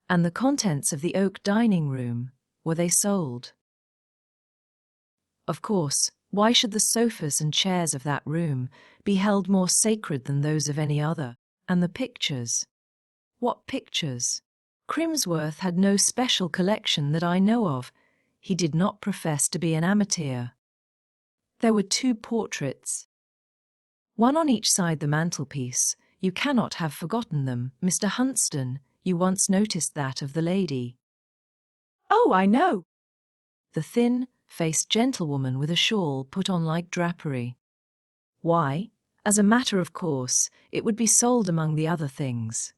And the contents of the oak dining room, were they sold? Of course, why should the sofas and chairs of that room be held more sacred than those of any other? And the pictures? What pictures? Crimsworth had no special collection that I know of. He did not profess to be an amateur. There were 2 portraits. One on each side the mantelpiece. You cannot have forgotten them, Mr. Hunston. You once noticed that of the lady. Oh, I know. The thin-faced gentlewoman with a shawl put on like drapery. Why? As a matter of course, it would be sold among the other things.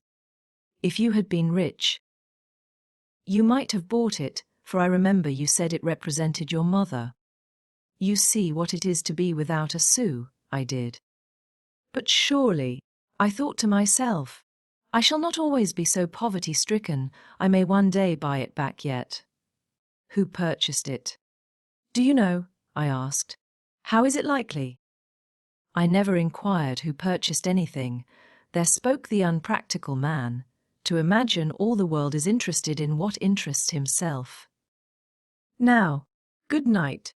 If you had been rich, you might have bought it, for I remember you said it represented your mother. You see what it is to be without a sou, I did. But surely, I thought to myself, I shall not always be so poverty-stricken, I may one day buy it back yet. Who purchased it? Do you know? I asked. How is it likely? I never inquired who purchased anything. There spoke the unpractical man, to imagine all the world is interested in what interests himself. Now, good night.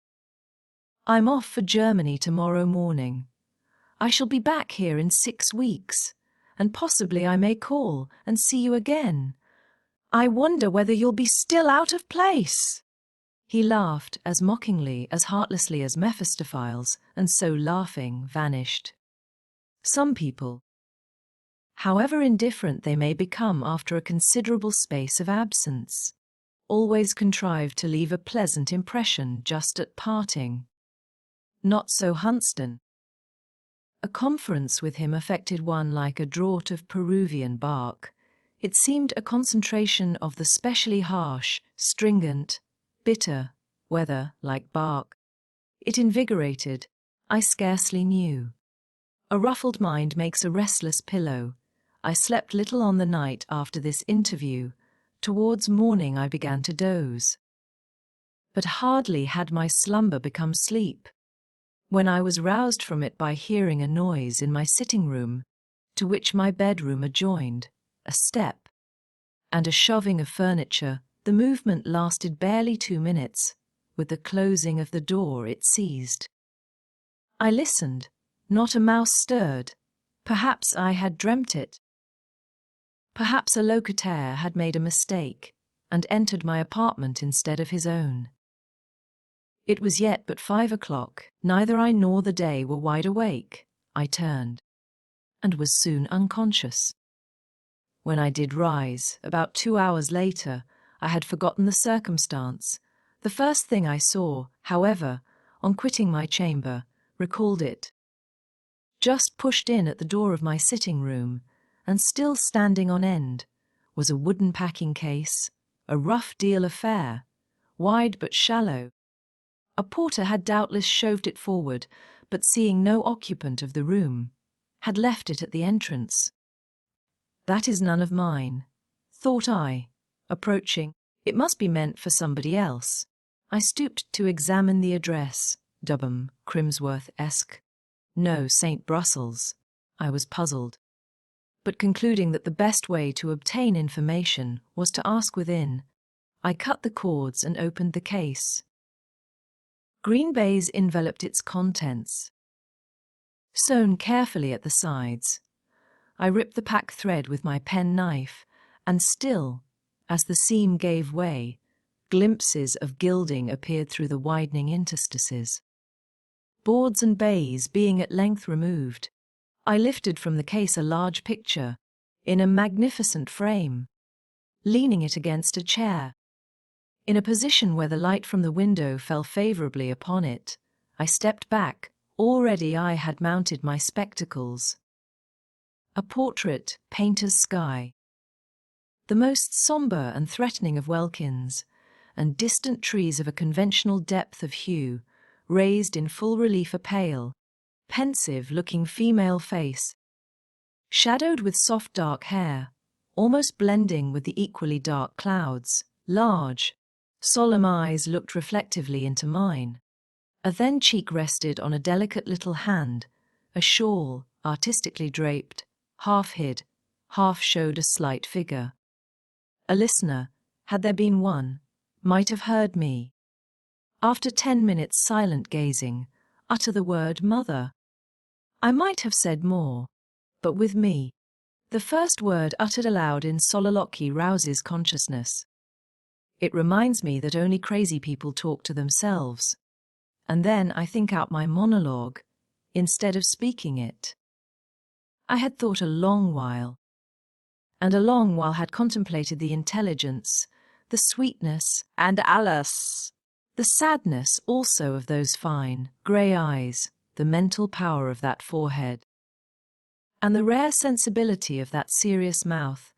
I'm off for Germany tomorrow morning. I shall be back here in 6 weeks, and possibly I may call and see you again. I wonder whether you'll be still out of place. He laughed as mockingly, as heartlessly as Mephistopheles, and so laughing vanished. Some people, however indifferent they may become after a considerable space of absence, always contrive to leave a pleasant impression just at parting. Not so Hunston. A conference with him affected one like a draught of Peruvian bark. It seemed a concentration of the specially harsh, stringent, bitter weather like bark. It invigorated, I scarcely knew. A ruffled mind makes a restless pillow. I slept little on the night after this interview. Towards morning I began to doze. But hardly had my slumber become sleep, when I was roused from it by hearing a noise in my sitting room, to which my bedroom adjoined, a step, and a shoving of furniture. The movement lasted barely 2 minutes. With the closing of the door it ceased. I listened. Not a mouse stirred. Perhaps I had dreamt it. Perhaps a locataire had made a mistake, and entered my apartment instead of his own. It was yet but 5 o'clock. Neither I nor the day were wide awake. I turned, and was soon unconscious. When I did rise, about 2 hours later, I had forgotten the circumstance. The first thing I saw, however, on quitting my chamber, recalled it. Just pushed in at the door of my sitting room, and still standing on end, was a wooden packing case, a rough deal affair, wide but shallow. A porter had doubtless shoved it forward, but seeing no occupant of the room, had left it at the entrance. That is none of mine, thought I, approaching. It must be meant for somebody else. I stooped to examine the address, Dubham, Crimsworth-esque. No, St. Brussels. I was puzzled, but concluding that the best way to obtain information was to ask within, I cut the cords and opened the case. Green baize enveloped its contents, sewn carefully at the sides. I ripped the pack thread with my penknife, and still, as the seam gave way, glimpses of gilding appeared through the widening interstices. Boards and baize being at length removed, I lifted from the case a large picture, in a magnificent frame, leaning it against a chair. In a position where the light from the window fell favourably upon it, I stepped back. Already I had mounted my spectacles. A portrait, painter's sky. The most sombre and threatening of welkins, and distant trees of a conventional depth of hue, raised in full relief a pale, pensive-looking female face, shadowed with soft dark hair, almost blending with the equally dark clouds. Large, solemn eyes looked reflectively into mine. A thin cheek rested on a delicate little hand. A shawl, artistically draped, half hid, half showed a slight figure. A listener, had there been one, might have heard me, after 10 minutes silent gazing, utter the word mother. I might have said more, but with me, the first word uttered aloud in soliloquy rouses consciousness. It reminds me that only crazy people talk to themselves, and then I think out my monologue, instead of speaking it. I had thought a long while, and a long while had contemplated the intelligence, the sweetness, and alas, the sadness also of those fine, grey eyes, the mental power of that forehead, and the rare sensibility of that serious mouth,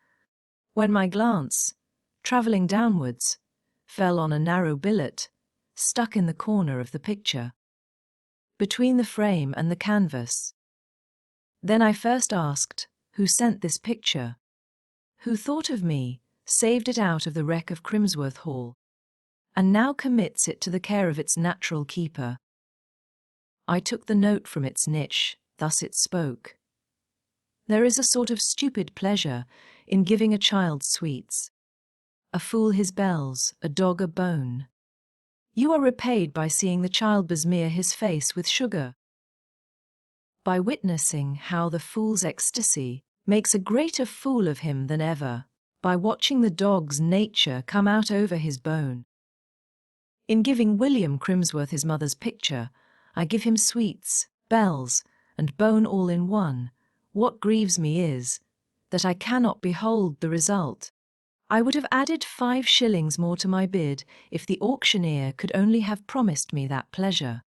when my glance, travelling downwards, fell on a narrow billet, stuck in the corner of the picture, between the frame and the canvas. Then I first asked, who sent this picture? Who thought of me, saved it out of the wreck of Crimsworth Hall, and now commits it to the care of its natural keeper? I took the note from its niche, thus it spoke. There is a sort of stupid pleasure in giving a child sweets. A fool his bells, a dog a bone. You are repaid by seeing the child besmear his face with sugar, by witnessing how the fool's ecstasy makes a greater fool of him than ever, by watching the dog's nature come out over his bone. In giving William Crimsworth his mother's picture, I give him sweets, bells, and bone all in one. What grieves me is that I cannot behold the result. I would have added 5 shillings more to my bid if the auctioneer could only have promised me that pleasure.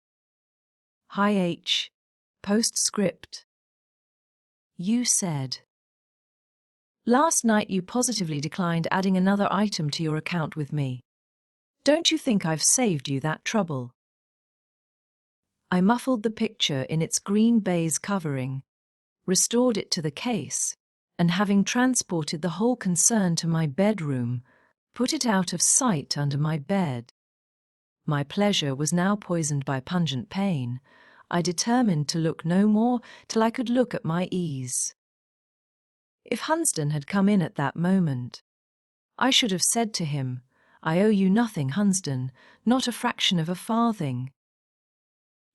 High H. Postscript. You said, last night you positively declined adding another item to your account with me. Don't you think I've saved you that trouble? I muffled the picture in its green baize covering, restored it to the case, and having transported the whole concern to my bedroom, put it out of sight under my bed. My pleasure was now poisoned by pungent pain. I determined to look no more till I could look at my ease. If Hunsden had come in at that moment, I should have said to him, I owe you nothing, Hunsden, not a fraction of a farthing.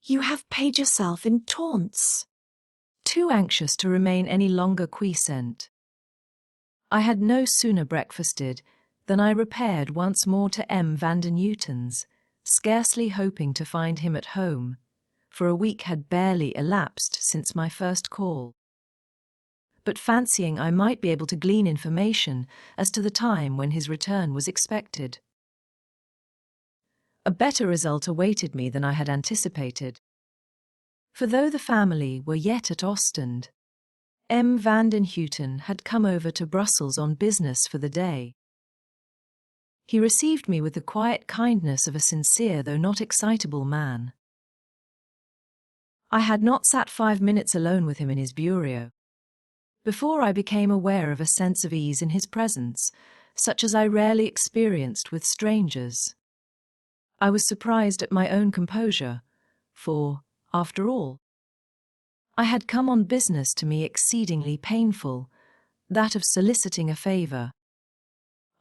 You have paid yourself in taunts. Too anxious to remain any longer quiescent. I had no sooner breakfasted than I repaired once more to M. van der Newton's, scarcely hoping to find him at home, for a week had barely elapsed since my first call, but fancying I might be able to glean information as to the time when his return was expected. A better result awaited me than I had anticipated. For though the family were yet at Ostend, M. van den Houten had come over to Brussels on business for the day. He received me with the quiet kindness of a sincere though not excitable man. I had not sat 5 minutes alone with him in his bureau before I became aware of a sense of ease in his presence, such as I rarely experienced with strangers. I was surprised at my own composure, for, after all, I had come on business to me exceedingly painful, that of soliciting a favour.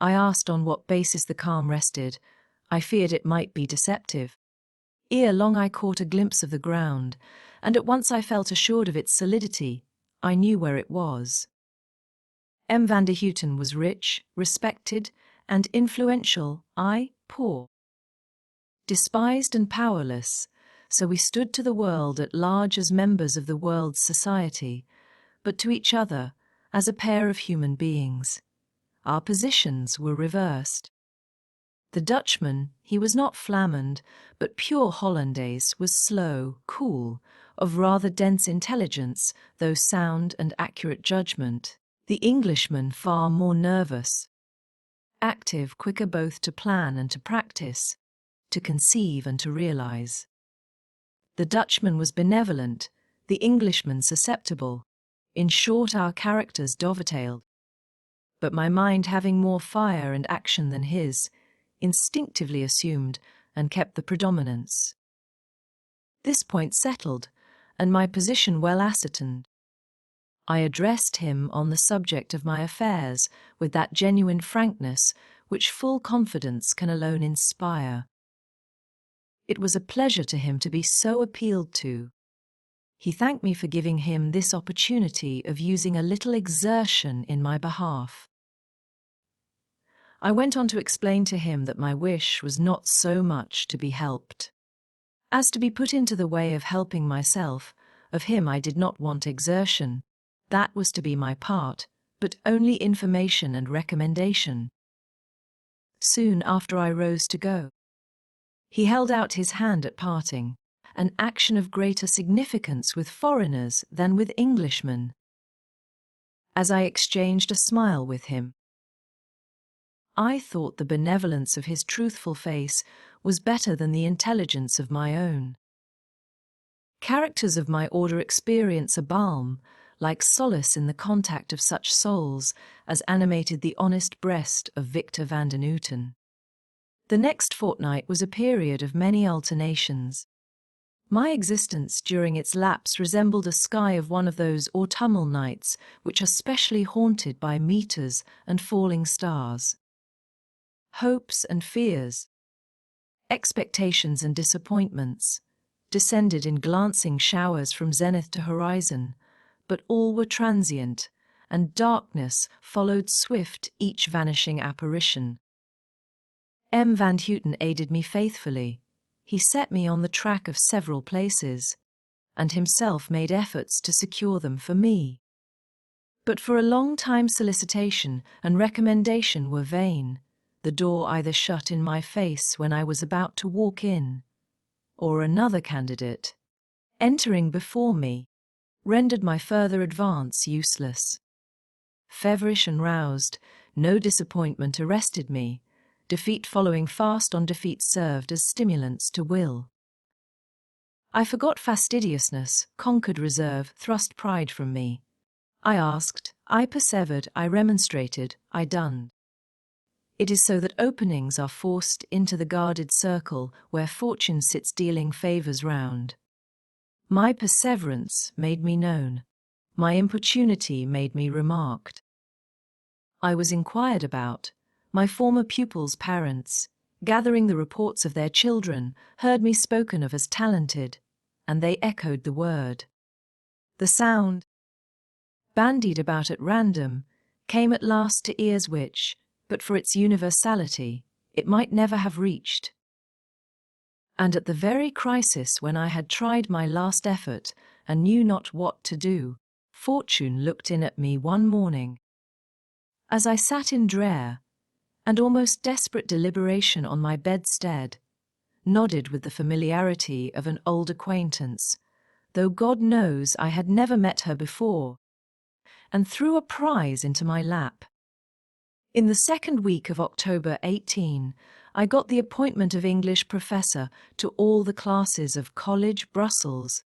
I asked on what basis the calm rested. I feared it might be deceptive. Ere long I caught a glimpse of the ground, and at once I felt assured of its solidity. I knew where it was. M. van den Houten was rich, respected, and influential, I poor. Despised and powerless, so we stood to the world at large as members of the world's society, but to each other as a pair of human beings. Our positions were reversed. The Dutchman, he was not Flamand, but pure Hollandaise, was slow, cool, of rather dense intelligence, though sound and accurate judgment. The Englishman far more nervous, active, quicker both to plan and to practice, to conceive and to realize. The Dutchman was benevolent, the Englishman susceptible. In short, our characters dovetailed. But my mind, having more fire and action than his, instinctively assumed and kept the predominance. This point settled, and my position well ascertained, I addressed him on the subject of my affairs with that genuine frankness which full confidence can alone inspire. It was a pleasure to him to be so appealed to. He thanked me for giving him this opportunity of using a little exertion in my behalf. I went on to explain to him that my wish was not so much to be helped as to be put into the way of helping myself. Of him I did not want exertion. That was to be my part, but only information and recommendation. Soon after I rose to go, he held out his hand at parting, an action of greater significance with foreigners than with Englishmen. As I exchanged a smile with him, I thought the benevolence of his truthful face was better than the intelligence of my own. Characters of my order experience a balm, like solace in the contact of such souls as animated the honest breast of Victor van den Houten. The next fortnight was a period of many alternations. My existence during its lapse resembled a sky of one of those autumnal nights which are specially haunted by meteors and falling stars. Hopes and fears, expectations and disappointments, descended in glancing showers from zenith to horizon, but all were transient, and darkness followed swift each vanishing apparition. M. van Houten aided me faithfully. He set me on the track of several places, and himself made efforts to secure them for me. But for a long time solicitation and recommendation were vain, the door either shut in my face when I was about to walk in, or another candidate, entering before me, rendered my further advance useless. Feverish and roused, no disappointment arrested me. Defeat following fast on defeat served as stimulants to will. I forgot fastidiousness, conquered reserve, thrust pride from me. I asked, I persevered, I remonstrated, I dunned. It is so that openings are forced into the guarded circle where fortune sits dealing favours round. My perseverance made me known. My importunity made me remarked. I was inquired about. My former pupils' parents, gathering the reports of their children, heard me spoken of as talented, and they echoed the word. The sound, bandied about at random, came at last to ears which, but for its universality, it might never have reached. And at the very crisis when I had tried my last effort and knew not what to do, Fortune looked in at me one morning. As I sat in drear and almost desperate deliberation on my bedstead, nodded with the familiarity of an old acquaintance, though God knows I had never met her before. and threw a prize into my lap. In the second week of October 18, I got the appointment of English professor to all the classes of College Brussels.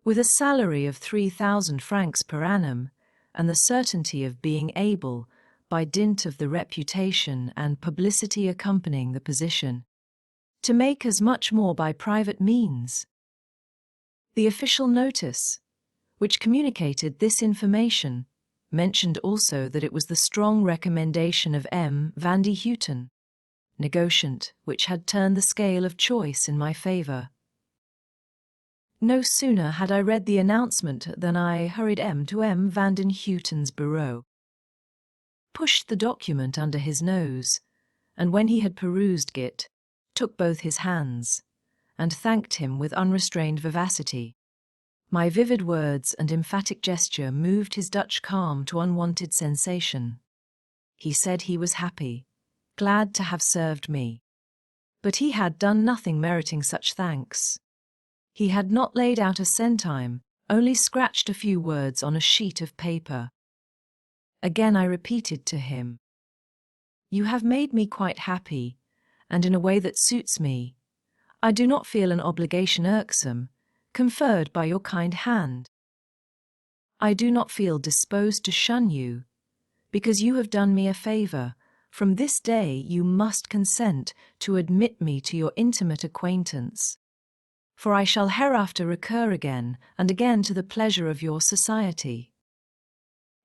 With a salary of 3,000 francs per annum, and the certainty of being able, by dint of the reputation and publicity accompanying the position, to make as much more by private means. The official notice, which communicated this information, mentioned also that it was the strong recommendation of M. van de Houten, negociant, which had turned the scale of choice in my favour. No sooner had I read the announcement than I hurried to M. van den Houten's bureau, pushed the document under his nose, and when he had perused it, took both his hands, and thanked him with unrestrained vivacity. My vivid words and emphatic gesture moved his Dutch calm to unwonted sensation. He said he was happy, glad to have served me. But he had done nothing meriting such thanks. He had not laid out a centime, only scratched a few words on a sheet of paper. Again I repeated to him, "You have made me quite happy, and in a way that suits me. I do not feel an obligation irksome, conferred by your kind hand. I do not feel disposed to shun you, because you have done me a favour. From this day you must consent to admit me to your intimate acquaintance. For I shall hereafter recur again and again to the pleasure of your society."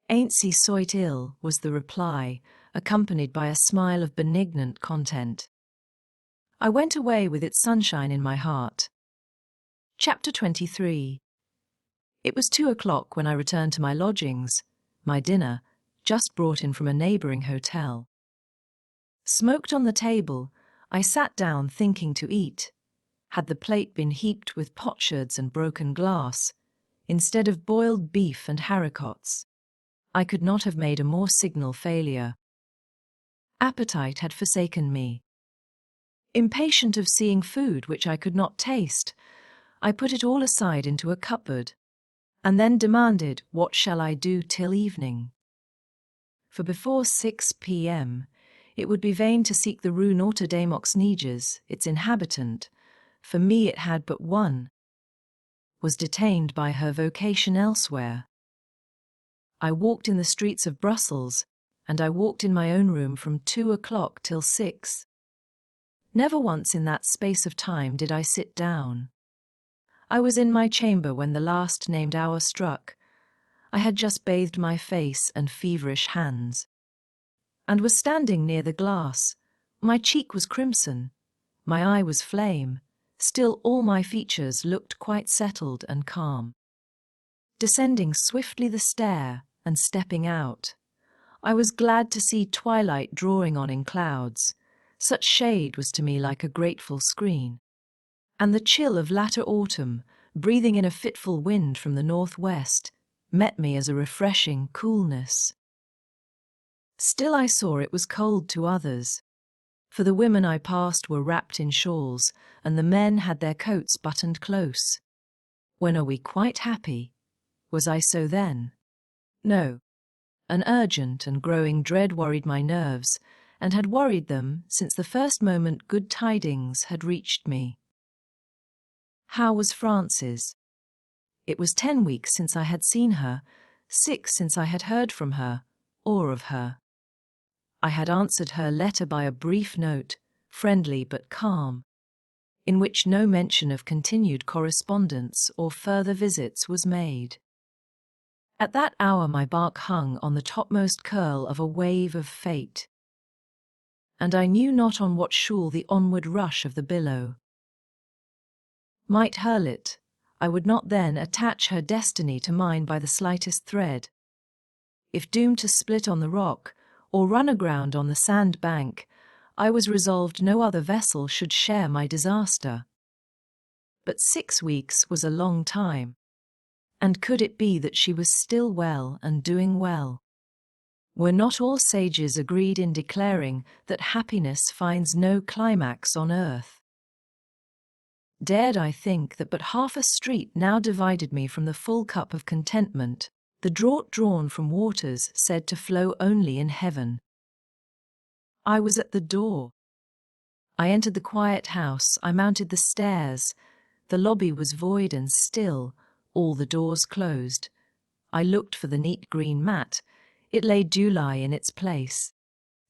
"Ainsi soit il," was the reply, accompanied by a smile of benignant content. I went away with its sunshine in my heart. Chapter 23. It was 2 o'clock when I returned to my lodgings, my dinner, just brought in from a neighbouring hotel. Smoked on the table, I sat down thinking to eat. Had the plate been heaped with potsherds and broken glass, instead of boiled beef and haricots, I could not have made a more signal failure. Appetite had forsaken me. Impatient of seeing food which I could not taste, I put it all aside into a cupboard, and then demanded, "What shall I do till evening?" For before 6 p.m., it would be vain to seek the Rue Notre Dame aux Neiges, its inhabitant, for me it had but one, was detained by her vocation elsewhere. I walked in the streets of Brussels, and I walked in my own room from 2 o'clock till 6. Never once in that space of time did I sit down. I was in my chamber when the last named hour struck. I had just bathed my face and feverish hands, and was standing near the glass. My cheek was crimson, my eye was flame, still all my features looked quite settled and calm. Descending swiftly the stair and stepping out, I was glad to see twilight drawing on in clouds. Such shade was to me like a grateful screen. And the chill of latter autumn, breathing in a fitful wind from the northwest, met me as a refreshing coolness. Still I saw it was cold to others, for the women I passed were wrapped in shawls, and the men had their coats buttoned close. When are we quite happy? Was I so then? No. An urgent and growing dread worried my nerves, and had worried them since the first moment good tidings had reached me. How was Frances? It was 10 weeks since I had seen her, 6 since I had heard from her, or of her. I had answered her letter by a brief note, friendly but calm, in which no mention of continued correspondence or further visits was made. At that hour my bark hung on the topmost curl of a wave of fate, and I knew not on what shoal the onward rush of the billow might hurl it. I would not then attach her destiny to mine by the slightest thread. If doomed to split on the rock, or run aground on the sand bank, I was resolved no other vessel should share my disaster. But 6 weeks was a long time. And could it be that she was still well and doing well? Were not all sages agreed in declaring that happiness finds no climax on earth? Dared I think that but half a street now divided me from the full cup of contentment, the draught drawn from waters said to flow only in heaven. I was at the door. I entered the quiet house, I mounted the stairs. The lobby was void and still, all the doors closed. I looked for the neat green mat. It lay duly in its place.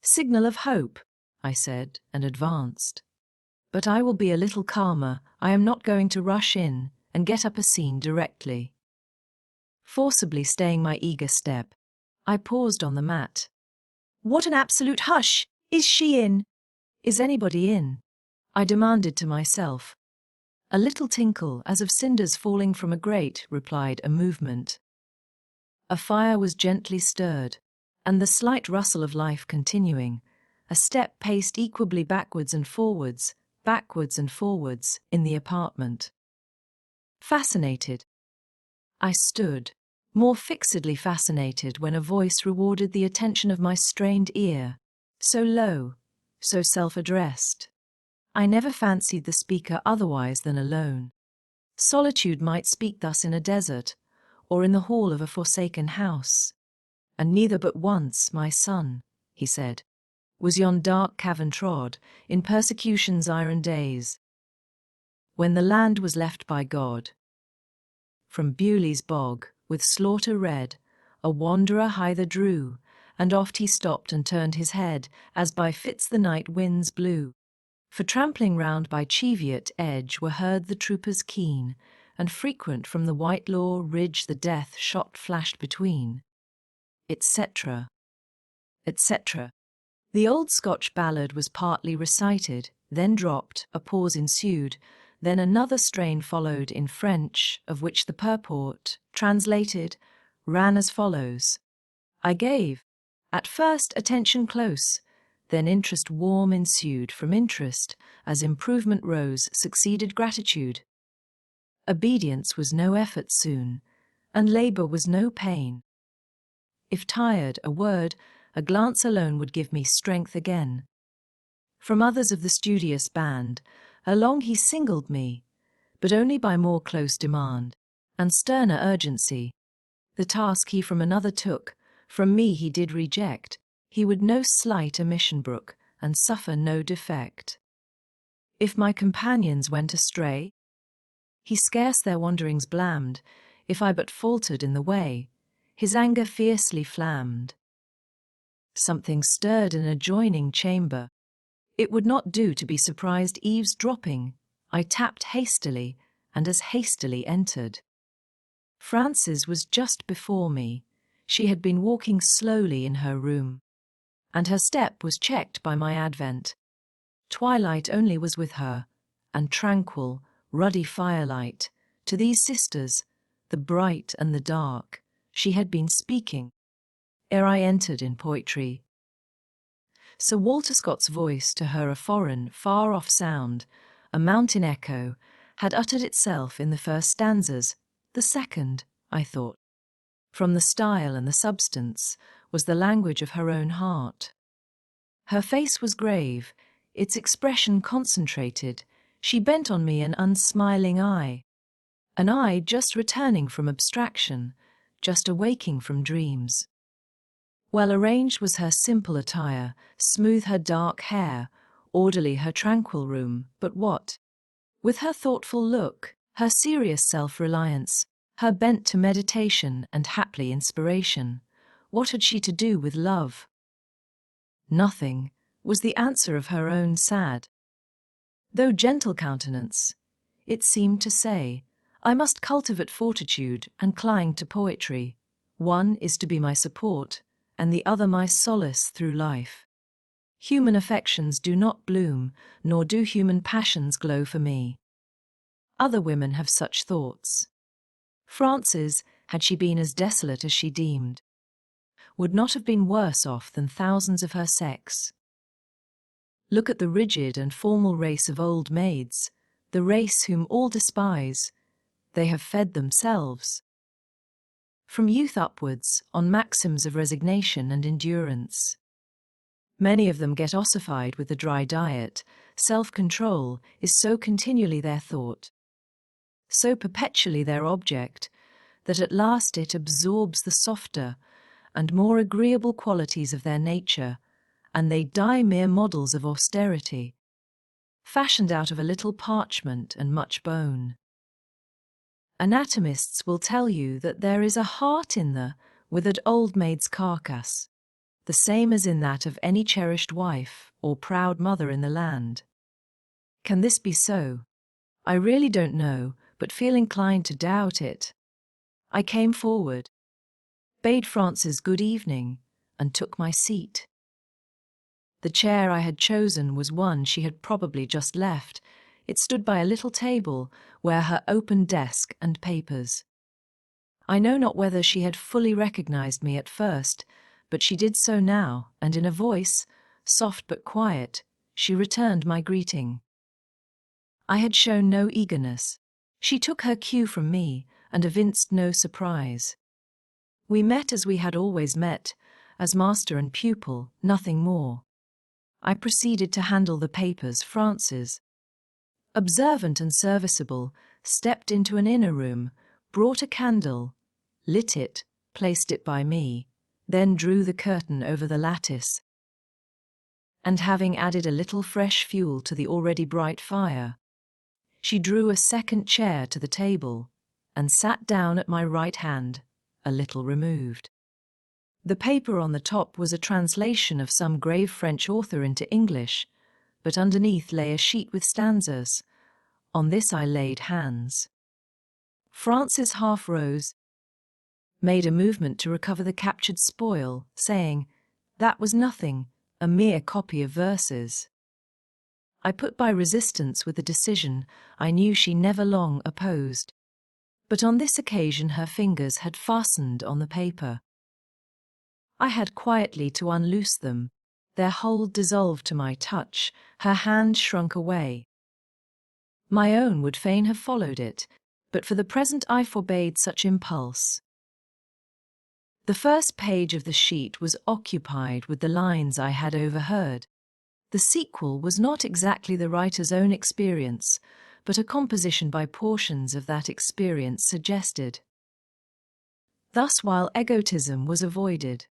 Signal of hope, I said, and advanced. But I will be a little calmer. I am not going to rush in and get up a scene directly. Forcibly staying my eager step, I paused on the mat. What an absolute hush! Is she in? Is anybody in? I demanded to myself. A little tinkle, as of cinders falling from a grate, replied a movement. A fire was gently stirred, and the slight rustle of life continuing. A step paced equably backwards and forwards, in the apartment. Fascinated, I stood, more fixedly fascinated when a voice rewarded the attention of my strained ear, so low, so self-addressed. I never fancied the speaker otherwise than alone. Solitude might speak thus in a desert, or in the hall of a forsaken house. And neither but once, my son, he said, was yon dark cavern trod, in persecution's iron days, when the land was left by God. From Bewley's bog, with slaughter red, a wanderer hither drew, and oft he stopped and turned his head, as by fits the night winds blew. For trampling round by Cheviot edge were heard the troopers keen, and frequent from the Whitelaw ridge the death shot flashed between, etc., etc. The old Scotch ballad was partly recited, then dropped, a pause ensued, then another strain followed in French, of which the purport, translated, ran as follows. I gave, at first, attention close, then interest warm ensued. From interest, as improvement rose, succeeded gratitude. Obedience was no effort soon, and labour was no pain. If tired, a word, a glance alone would give me strength again. From others of the studious band, along he singled me, but only by more close demand, and sterner urgency. The task he from another took, from me he did reject. He would no slight omission brook, and suffer no defect. If my companions went astray, he scarce their wanderings blamed. If I but faltered in the way, his anger fiercely flammed. Something stirred in an adjoining chamber. It would not do to be surprised eavesdropping. I tapped hastily, and as hastily entered. Frances was just before me. She had been walking slowly in her room, and her step was checked by my advent. Twilight only was with her, and tranquil, ruddy firelight. To these sisters, the bright and the dark, she had been speaking, ere I entered in poetry. Sir Walter Scott's voice to her a foreign, far-off sound, a mountain echo, had uttered itself in the first stanzas. The second, I thought, from the style and the substance, was the language of her own heart. Her face was grave, its expression concentrated. She bent on me an unsmiling eye, an eye just returning from abstraction, just awaking from dreams. Well arranged was her simple attire, smooth her dark hair, orderly her tranquil room, but what? With her thoughtful look, her serious self-reliance, her bent to meditation and haply inspiration, what had she to do with love? Nothing, was the answer of her own sad, though gentle countenance. It seemed to say, I must cultivate fortitude and cling to poetry. One is to be my support, and the other my solace through life. Human affections do not bloom, nor do human passions glow for me. Other women have such thoughts. Frances, had she been as desolate as she deemed, would not have been worse off than thousands of her sex. Look at the rigid and formal race of old maids, the race whom all despise. They have fed themselves, from youth upwards, on maxims of resignation and endurance. Many of them get ossified with the dry diet. Self-control is so continually their thought, so perpetually their object, that at last it absorbs the softer and more agreeable qualities of their nature, and they die mere models of austerity, fashioned out of a little parchment and much bone. Anatomists will tell you that there is a heart in the withered old maid's carcass, the same as in that of any cherished wife or proud mother in the land. Can this be so? I really don't know, but feel inclined to doubt it. I came forward, bade Frances good evening, and took my seat. The chair I had chosen was one she had probably just left. It stood by a little table where her open desk and papers. I know not whether she had fully recognized me at first, but she did so now, and in a voice, soft but quiet, she returned my greeting. I had shown no eagerness. She took her cue from me and evinced no surprise. We met as we had always met, as master and pupil, nothing more. I proceeded to handle the papers. Frances, observant and serviceable, stepped into an inner room, brought a candle, lit it, placed it by me, then drew the curtain over the lattice, and having added a little fresh fuel to the already bright fire, she drew a second chair to the table and sat down at my right hand, a little removed. The paper on the top was a translation of some grave French author into English, but underneath lay a sheet with stanzas. On this I laid hands. Frances half rose, made a movement to recover the captured spoil, saying, "That was nothing, a mere copy of verses." I put by resistance with a decision I knew she never long opposed. But on this occasion her fingers had fastened on the paper. I had quietly to unloose them. Their hold dissolved to my touch, her hand shrunk away. My own would fain have followed it, but for the present I forbade such impulse. The first page of the sheet was occupied with the lines I had overheard. The sequel was not exactly the writer's own experience, but a composition by portions of that experience suggested. Thus, while egotism was avoided,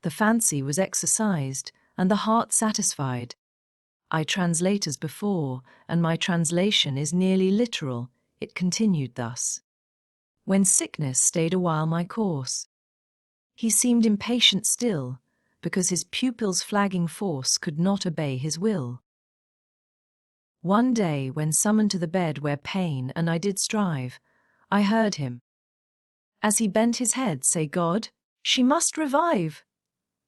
the fancy was exercised, and the heart satisfied. I translate as before, and my translation is nearly literal. It continued thus. When sickness stayed a while my course, he seemed impatient still, because his pupil's flagging force could not obey his will. One day, when summoned to the bed where pain and I did strive, I heard him, as he bent his head, say, "God, she must revive."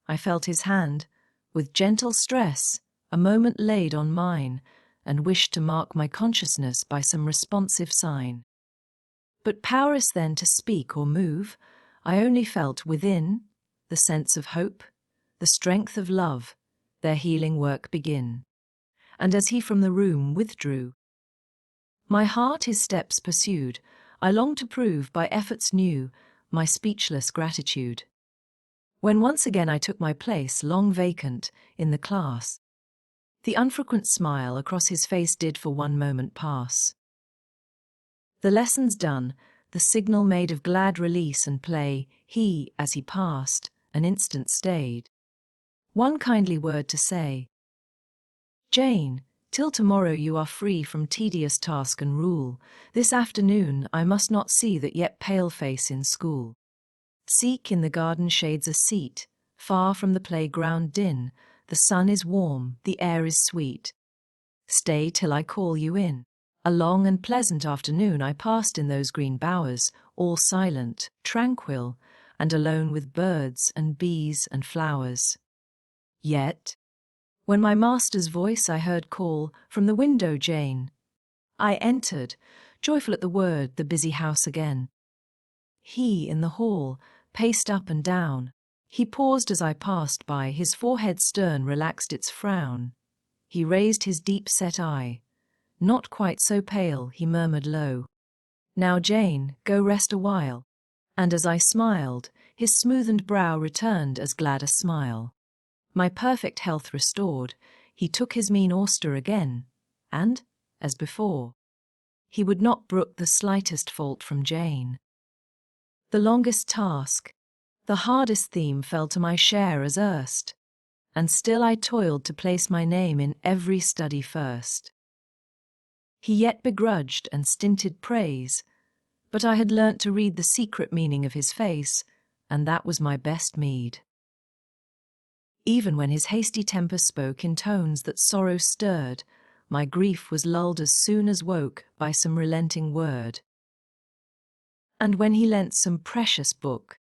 I felt his hand, with gentle stress, a moment laid on mine, and wished to mark my consciousness by some responsive sign. But powerless then to speak or move, I only felt within the sense of hope, the strength of love, their healing work begin. And as he from the room withdrew, my heart his steps pursued. I longed to prove by efforts new my speechless gratitude. When once again I took my place, long vacant, in the class, the unfrequent smile across his face did for one moment pass. The lessons done, the signal made of glad release and play, he, as he passed, an instant stayed. One kindly word to say, "Jane, till tomorrow you are free from tedious task and rule. This afternoon I must not see that yet pale face in school. Seek in the garden shades a seat, far from the playground din. The sun is warm, the air is sweet. Stay till I call you in." A long and pleasant afternoon I passed in those green bowers, all silent, tranquil, and alone with birds and bees and flowers. Yet, when my master's voice I heard call from the window, "Jane," I entered, joyful at the word, the busy house again. He, in the hall, paced up and down. He paused as I passed by, his forehead stern relaxed its frown. He raised his deep-set eye. Not quite so pale, he murmured low, "Now, Jane, go rest a while." And as I smiled, his smoothened brow returned as glad a smile. My perfect health restored, he took his mien austere again, and, as before, he would not brook the slightest fault from Jane. The longest task, the hardest theme fell to my share as erst, and still I toiled to place my name in every study first. He yet begrudged and stinted praise, but I had learnt to read the secret meaning of his face, and that was my best meed. Even when his hasty temper spoke in tones that sorrow stirred, my grief was lulled as soon as woke by some relenting word. And when he lent some precious book,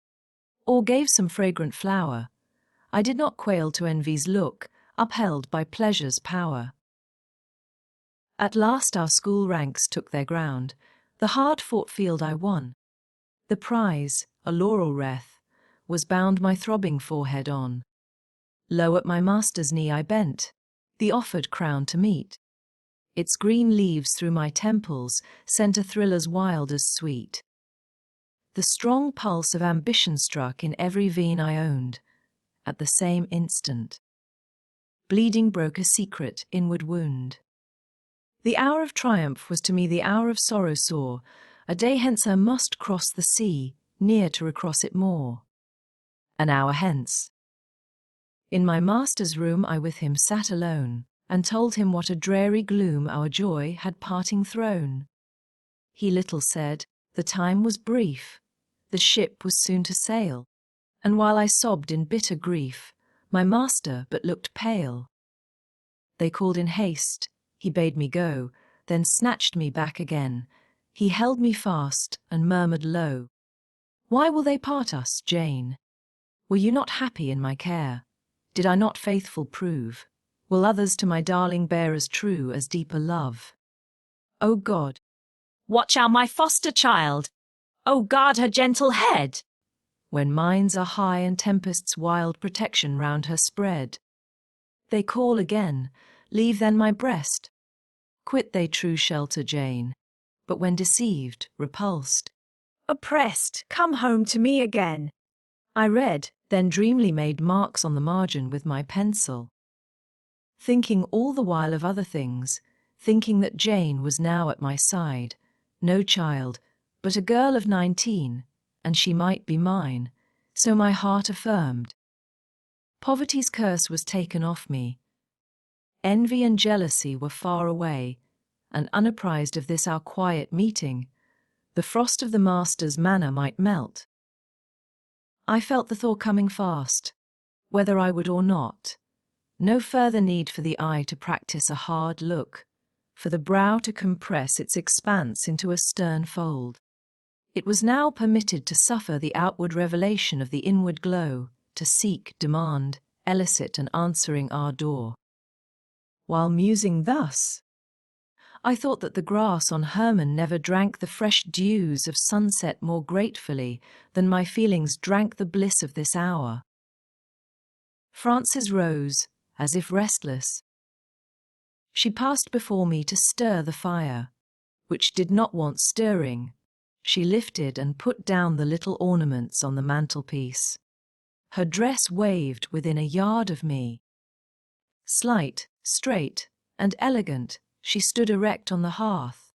or gave some fragrant flower, I did not quail to envy's look, upheld by pleasure's power. At last our school ranks took their ground, the hard-fought field I won. The prize, a laurel wreath, was bound my throbbing forehead on. Low at my master's knee I bent, the offered crown to meet. Its green leaves through my temples sent a thrill as wild as sweet. The strong pulse of ambition struck in every vein I owned. At the same instant, bleeding broke a secret inward wound. The hour of triumph was to me the hour of sorrow sore. A day hence I must cross the sea, near to recross it more. An hour hence, in my master's room I with him sat alone, and told him what a dreary gloom our joy had parting thrown. He little said, the time was brief, the ship was soon to sail, and while I sobbed in bitter grief, my master but looked pale. They called in haste, he bade me go, then snatched me back again. He held me fast and murmured low, "Why will they part us, Jane? Were you not happy in my care? Did I not faithful prove? Will others to my darling bear as true as deeper love? O God, Watch out my foster child! O guard her gentle head! when minds are high and tempests wild protection round her spread. They call again, leave then my breast. Quit they true shelter, Jane, but when deceived, repulsed, Oppressed, come home to me again. I read, then dreamily made marks on the margin with my pencil, thinking all the while of other things, thinking that Jane was now at my side, no child, but a girl of 19, and she might be mine, so my heart affirmed. Poverty's curse was taken off me. Envy and jealousy were far away, and unapprised of this our quiet meeting, the frost of the master's manner might melt. I felt the thaw coming fast, whether I would or not. No further need for the eye to practice a hard look, for the brow to compress its expanse into a stern fold. It was now permitted to suffer the outward revelation of the inward glow, to seek, demand, elicit an answering ardor. While musing thus, I thought that the grass on Hermon never drank the fresh dews of sunset more gratefully than my feelings drank the bliss of this hour. Frances rose, as if restless. She passed before me to stir the fire, which did not want stirring. She lifted and put down the little ornaments on the mantelpiece. Her dress waved within a yard of me. Slight, straight, and elegant, she stood erect on the hearth.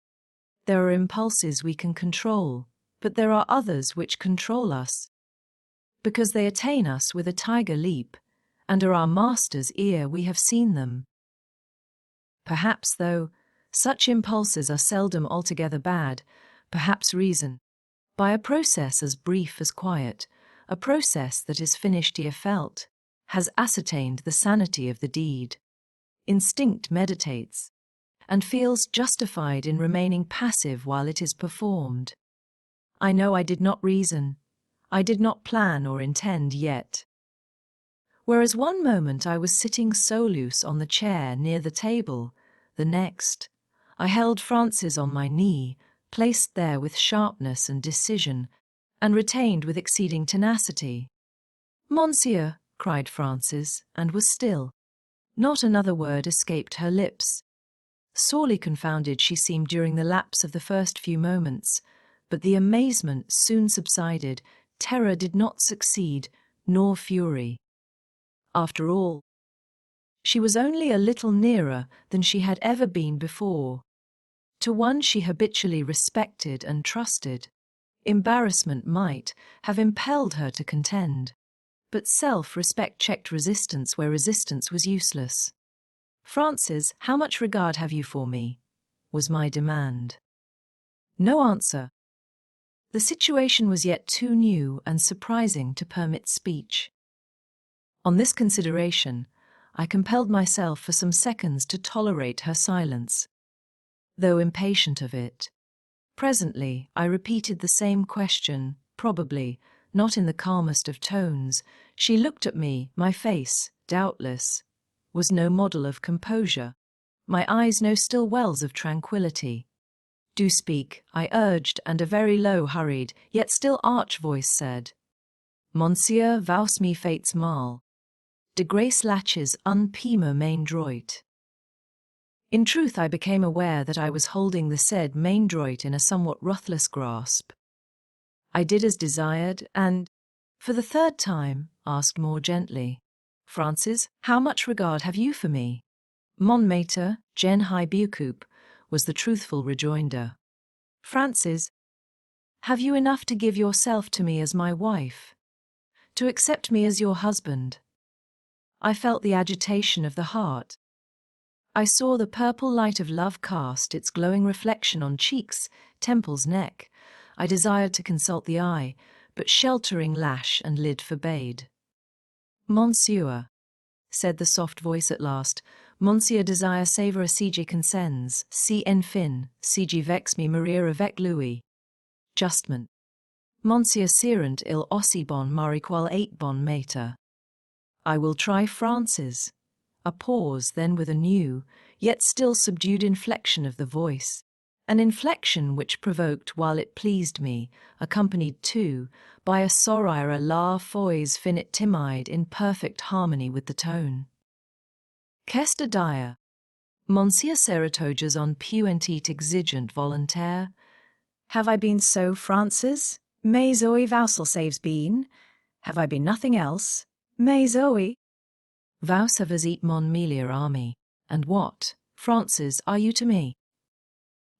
There are impulses we can control, but there are others which control us, because they attain us with a tiger leap, and are our master's ere we have seen them. Perhaps, though, such impulses are seldom altogether bad, perhaps reason, by a process as brief as quiet, a process that is finished ere felt, has ascertained the sanity of the deed. Instinct meditates, and feels justified in remaining passive while it is performed. I know I did not reason, I did not plan or intend yet. Whereas one moment I was sitting so loose on the chair near the table, the next, I held Frances on my knee, placed there with sharpness and decision, and retained with exceeding tenacity. "Monsieur," cried Frances, and was still. Not another word escaped her lips. Sorely confounded she seemed during the lapse of the first few moments, but the amazement soon subsided, terror did not succeed, nor fury. After all, she was only a little nearer than she had ever been before, to one she habitually respected and trusted. Embarrassment might have impelled her to contend, but self-respect checked resistance where resistance was useless. "Francis, how much regard have you for me?" was my demand. No answer. The situation was yet too new and surprising to permit speech. On this consideration, I compelled myself for some seconds to tolerate her silence, though impatient of it. Presently, I repeated the same question, probably not in the calmest of tones. She looked at me. My face, doubtless, was no model of composure, my eyes no still wells of tranquillity. "Do speak," I urged, and a very low, hurried, yet still arch voice said, "Monsieur vous me faites mal. De grace latches unpime main droit." In truth, I became aware that I was holding the said main droit in a somewhat ruthless grasp. I did as desired, and, for the third time, asked more gently, "Francis, how much regard have you for me?" "Mon maître, j'en ai beaucoup," was the truthful rejoinder. "Francis, have you enough to give yourself to me as my wife? To accept me as your husband?" I felt the agitation of the heart. I saw the purple light of love cast its glowing reflection on cheeks, temples, neck. I desired to consult the eye, but sheltering lash and lid forbade. "Monsieur," said the soft voice at last, "Monsieur desire savor si je consens, si enfin, si je vex me mourir avec lui." Justment. "Monsieur serent il aussi bon mari qual eight bon maître." "I will try, Francis." A pause, then with a new, yet still subdued inflection of the voice, an inflection which provoked while it pleased me, accompanied too by a sourire la fois finit timide in perfect harmony with the tone. "Qu'est-ce dire? Monsieur Seratoges en puentit exigent volontaire." Have I been so, Francis? Mais Zoe Vousel saves been. Have I been nothing else? Mais Zoe. "Vous avez eat mon meilleur ami, and what, Francis, are you to me?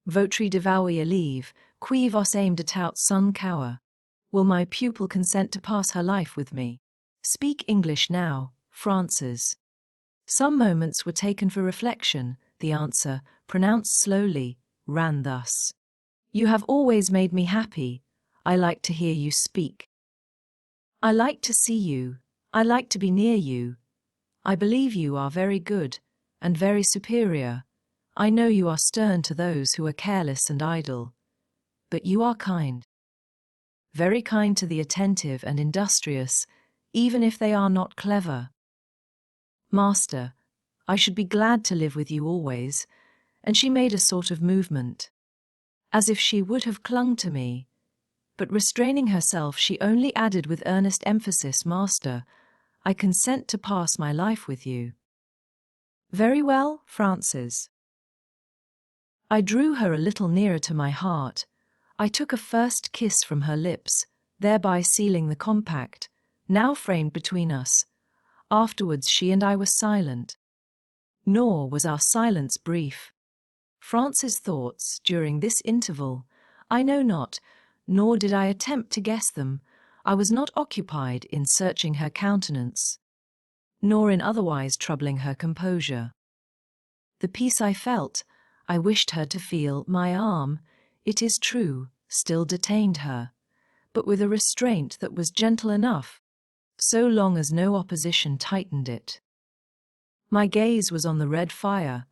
Votre devour leave, qui vos aime de tout son cour. Will my pupil consent to pass her life with me? Speak English now, Francis." Some moments were taken for reflection. The answer, pronounced slowly, ran thus: "You have always made me happy. I like to hear you speak. I like to see you. I like to be near you. I believe you are very good, and very superior. I know you are stern to those who are careless and idle. But you are kind. Very kind to the attentive and industrious, even if they are not clever. Master, I should be glad to live with you always." And she made a sort of movement, as if she would have clung to me. But restraining herself, she only added with earnest emphasis, "Master, I consent to pass my life with you." "Very well, Francis." I drew her a little nearer to my heart. I took a first kiss from her lips, thereby sealing the compact, now framed between us. Afterwards she and I were silent. Nor was our silence brief. Francis' thoughts during this interval, I know not, nor did I attempt to guess them. I was not occupied in searching her countenance, nor in otherwise troubling her composure. The peace I felt, I wished her to feel. My arm, it is true, still detained her, but with a restraint that was gentle enough, so long as no opposition tightened it. My gaze was on the red fire.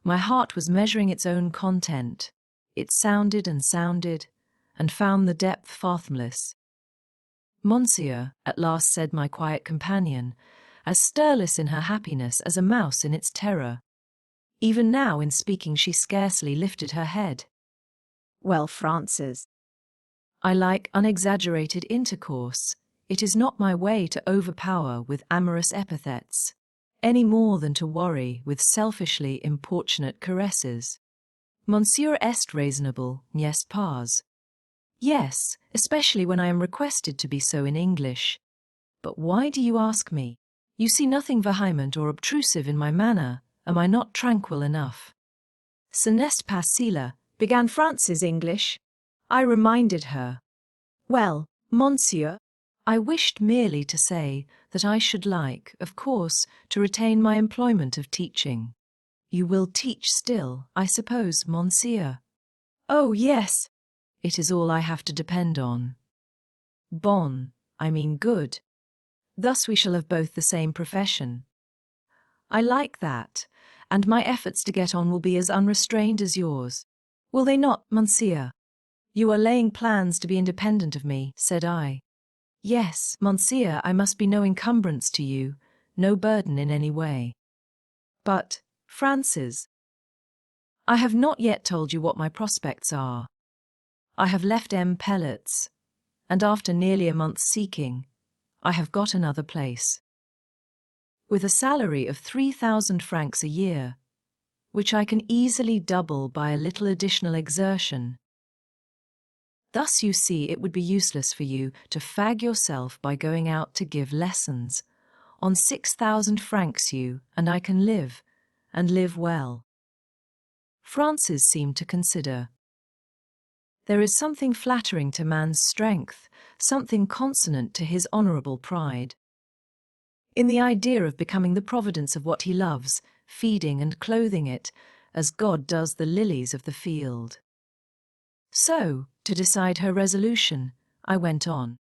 My heart was measuring its own content. It sounded and found the depth fathomless. "Monsieur," at last said my quiet companion, as stirless in her happiness as a mouse in its terror. Even now, in speaking, she scarcely lifted her head. "Well, Francis." "I like unexaggerated intercourse. It is not my way to overpower with amorous epithets, any more than to worry with selfishly importunate caresses. Monsieur est raisonnable, n'est-ce pas?" "Yes, especially when I am requested to be so in English. But why do you ask me? You see nothing vehement or obtrusive in my manner. Am I not tranquil enough?" "Ce n'est pas cela," began Francis English. I reminded her. Well, monsieur, I wished merely to say that I should like, of course, to retain my employment of teaching. You will teach still, I suppose, monsieur? oh yes. It is all I have to depend on. Bon, I mean good. Thus we shall have both the same profession. I like that, and my efforts to get on will be as unrestrained as yours. Will they not, monsieur? You are laying plans to be independent of me, said I. Yes, monsieur, I must be no encumbrance to you, no burden in any way. But, Francis, I have not yet told you what my prospects are. I have left M. Pellets, and after nearly a month's seeking, I have got another place. With a salary of 3,000 francs a year, which I can easily double by a little additional exertion. Thus you see it would be useless for you to fag yourself by going out to give lessons. On 6,000 francs you and I can live, and live well. Francis seemed to consider. There is something flattering to man's strength, something consonant to his honourable pride, in the idea of becoming the providence of what he loves, feeding and clothing it, as God does the lilies of the field. So, to decide her resolution, I went on.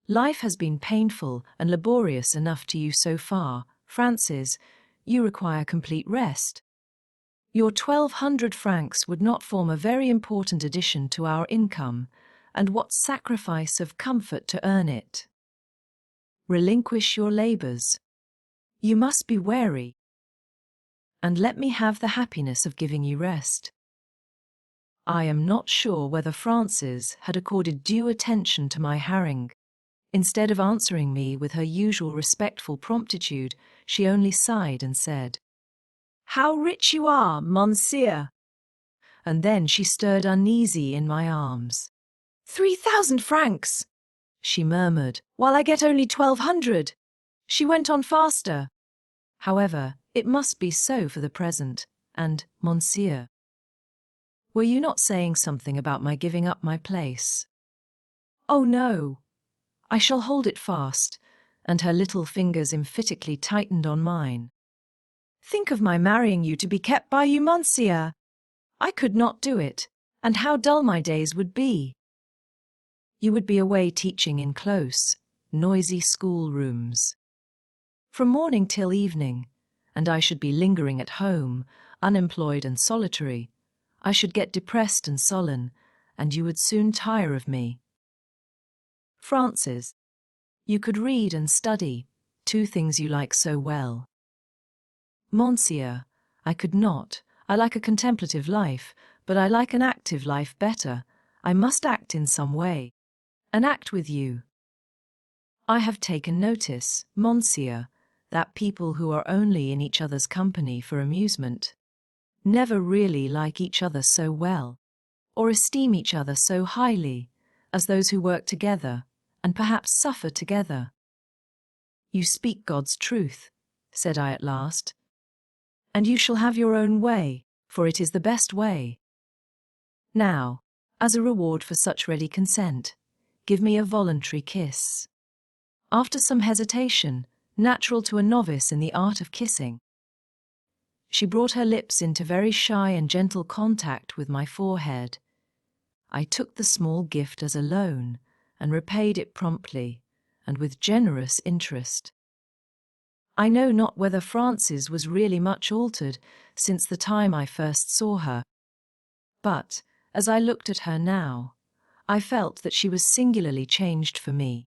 Life has been painful and laborious enough to you so far, Francis. You require complete rest. Your 1,200 francs would not form a very important addition to our income, and what sacrifice of comfort to earn it. Relinquish your labours. You must be wary. And let me have the happiness of giving you rest. I am not sure whether Frances had accorded due attention to my harangue. Instead of answering me with her usual respectful promptitude, she only sighed and said, How rich you are, monsieur. And then she stirred uneasy in my arms. 3,000 francs, she murmured, while I get only 1,200. She went on faster. However, it must be so for the present, and, monsieur, were you not saying something about my giving up my place? Oh no. I shall hold it fast, and her little fingers emphatically tightened on mine. Think of my marrying you to be kept by you, monsieur. I could not do it, and how dull my days would be. You would be away teaching in close, noisy schoolrooms, from morning till evening, and I should be lingering at home, unemployed and solitary. I should get depressed and sullen, and you would soon tire of me. Francis, you could read and study, two things you like so well. Monsieur, I could not. I like a contemplative life, but I like an active life better. I must act in some way. And act with you. I have taken notice, monsieur, that people who are only in each other's company for amusement never really like each other so well, or esteem each other so highly, as those who work together, and perhaps suffer together. You speak God's truth, said I at last, and you shall have your own way, for it is the best way. Now, as a reward for such ready consent, give me a voluntary kiss. After some hesitation, natural to a novice in the art of kissing, she brought her lips into very shy and gentle contact with my forehead. I took the small gift as a loan, and repaid it promptly, and with generous interest. I know not whether Frances was really much altered since the time I first saw her, but, as I looked at her now, I felt that she was singularly changed for me.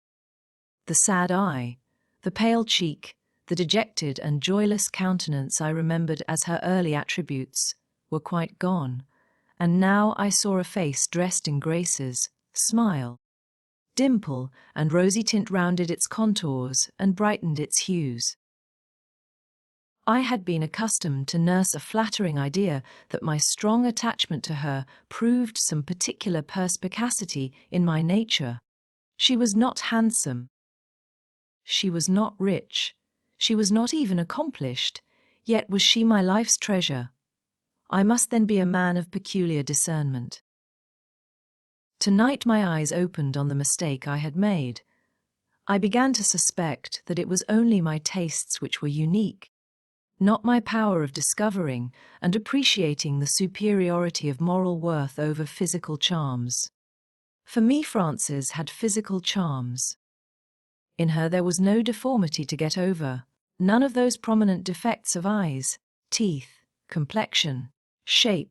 The sad eye, the pale cheek, the dejected and joyless countenance I remembered as her early attributes, were quite gone, and now I saw a face dressed in graces, smile, dimple and rosy tint rounded its contours and brightened its hues. I had been accustomed to nurse a flattering idea that my strong attachment to her proved some particular perspicacity in my nature. She was not handsome. She was not rich. She was not even accomplished, yet was she my life's treasure. I must then be a man of peculiar discernment. Tonight my eyes opened on the mistake I had made. I began to suspect that it was only my tastes which were unique, not my power of discovering and appreciating the superiority of moral worth over physical charms. For me, Frances had physical charms. In her there was no deformity to get over, none of those prominent defects of eyes, teeth, complexion, shape,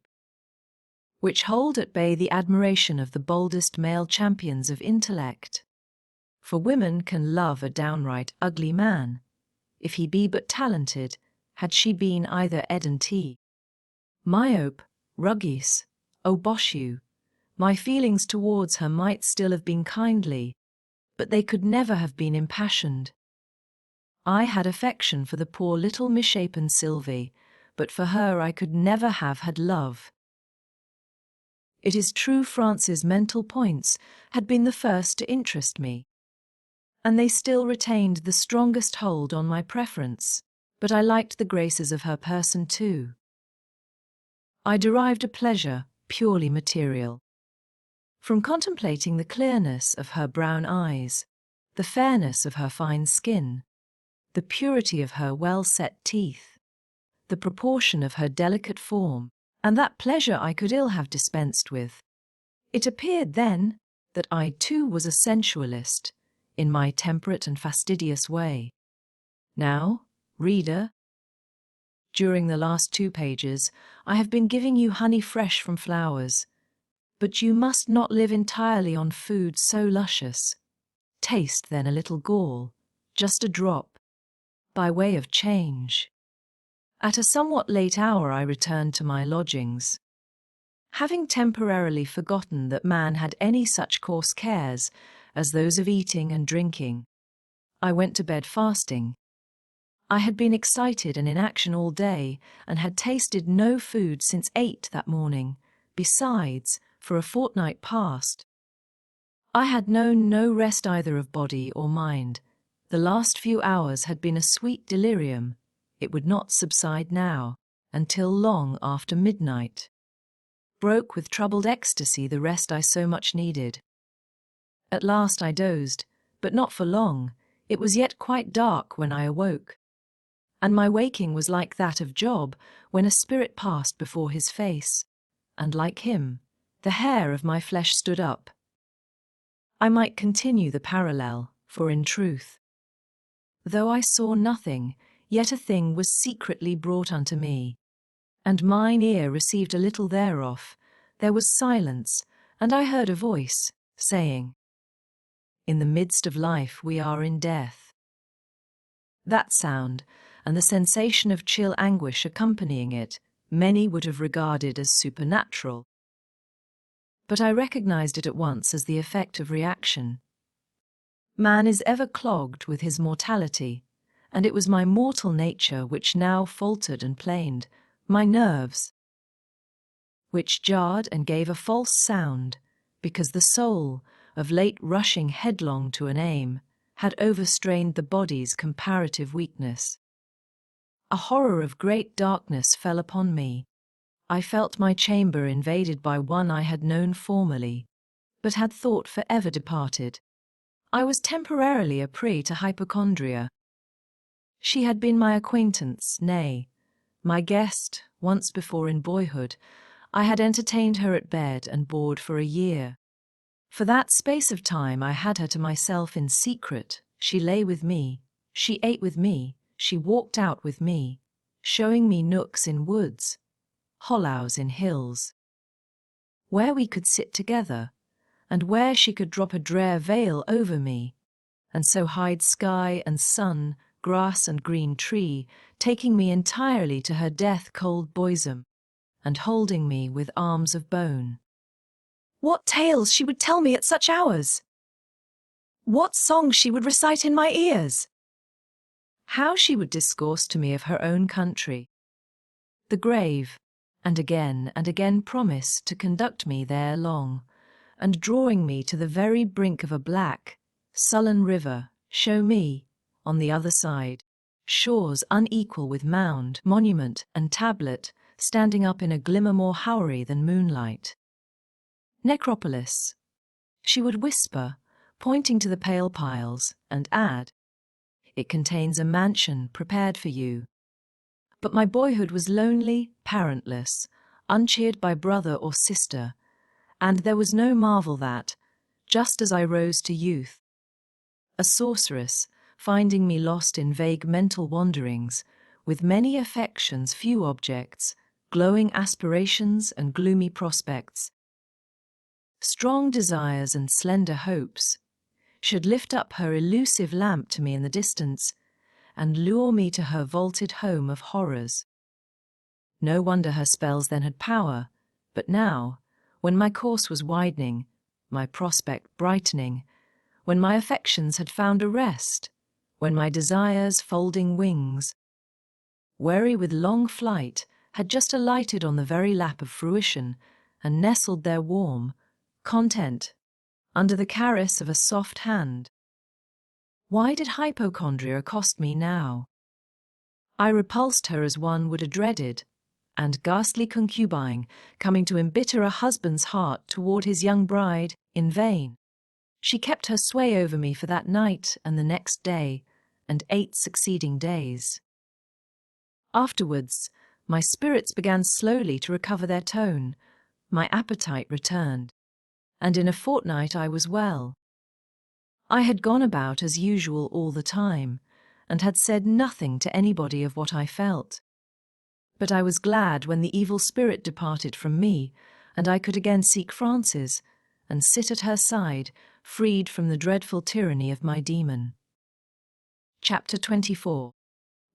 which hold at bay the admiration of the boldest male champions of intellect. For women can love a downright ugly man, if he be but talented, had she been either Ed and T. Myope, Ruggis, oh bosh you, my feelings towards her might still have been kindly, but they could never have been impassioned. I had affection for the poor little misshapen Sylvie, but for her I could never have had love. It is true France's mental points had been the first to interest me, and they still retained the strongest hold on my preference, but I liked the graces of her person too. I derived a pleasure, purely material, from contemplating the clearness of her brown eyes, the fairness of her fine skin, the purity of her well-set teeth, the proportion of her delicate form, and that pleasure I could ill have dispensed with. It appeared then that I too was a sensualist, in my temperate and fastidious way. Now, reader, during the last 2 pages, I have been giving you honey fresh from flowers, but you must not live entirely on food so luscious. Taste then a little gall, just a drop, by way of change. At a somewhat late hour I returned to my lodgings. Having temporarily forgotten that man had any such coarse cares as those of eating and drinking, I went to bed fasting. I had been excited and in action all day, and had tasted no food since 8 that morning. Besides, for a fortnight past, I had known no rest either of body or mind. The last few hours had been a sweet delirium. It would not subside now, until long after midnight. Broke with troubled ecstasy the rest I so much needed. At last I dozed, but not for long. It was yet quite dark when I awoke, and my waking was like that of Job when a spirit passed before his face, and like him, the hair of my flesh stood up. I might continue the parallel, for in truth, though I saw nothing, yet a thing was secretly brought unto me, and mine ear received a little thereof. There was silence, and I heard a voice, saying, "In the midst of life we are in death." That sound, and the sensation of chill anguish accompanying it, many would have regarded as supernatural. But I recognized it at once as the effect of reaction. Man is ever clogged with his mortality, and it was my mortal nature which now faltered and planed, my nerves, which jarred and gave a false sound, because the soul, of late rushing headlong to an aim, had overstrained the body's comparative weakness. A horror of great darkness fell upon me. I felt my chamber invaded by one I had known formerly, but had thought for ever departed. I was temporarily a prey to hypochondria. She had been my acquaintance, nay, my guest, once before in boyhood. I had entertained her at bed and board for a year. For that space of time I had her to myself in secret. She lay with me, she ate with me, she walked out with me, showing me nooks in woods, hollows in hills, where we could sit together, and where she could drop a drear veil over me, and so hide sky and sun, grass and green tree, taking me entirely to her death-cold bosom, and holding me with arms of bone. What tales she would tell me at such hours! What songs she would recite in my ears! How she would discourse to me of her own country, the grave, and again promise to conduct me there long, and drawing me to the very brink of a black, sullen river, show me, on the other side, shores unequal with mound, monument, and tablet, standing up in a glimmer more houri than moonlight. Necropolis, She would whisper, pointing to the pale piles, and add, "It contains a mansion prepared for you." But my boyhood was lonely, parentless, uncheered by brother or sister, and there was no marvel that, just as I rose to youth, a sorceress, finding me lost in vague mental wanderings, with many affections, few objects, glowing aspirations and gloomy prospects, strong desires and slender hopes, should lift up her elusive lamp to me in the distance and lure me to her vaulted home of horrors. No wonder her spells then had power, but now, when my course was widening, my prospect brightening, when my affections had found a rest, when my desires folding wings, weary with long flight, had just alighted on the very lap of fruition and nestled there warm, content, under the caress of a soft hand. Why did hypochondria accost me now? I repulsed her as one would a dreaded and ghastly concubine coming to embitter a husband's heart toward his young bride in vain. She kept her sway over me for that night and the next day, and 8 succeeding days. Afterwards, my spirits began slowly to recover their tone, my appetite returned, and in a fortnight I was well. I had gone about as usual all the time, and had said nothing to anybody of what I felt. But I was glad when the evil spirit departed from me, and I could again seek Frances, and sit at her side, freed from the dreadful tyranny of my demon. Chapter 24.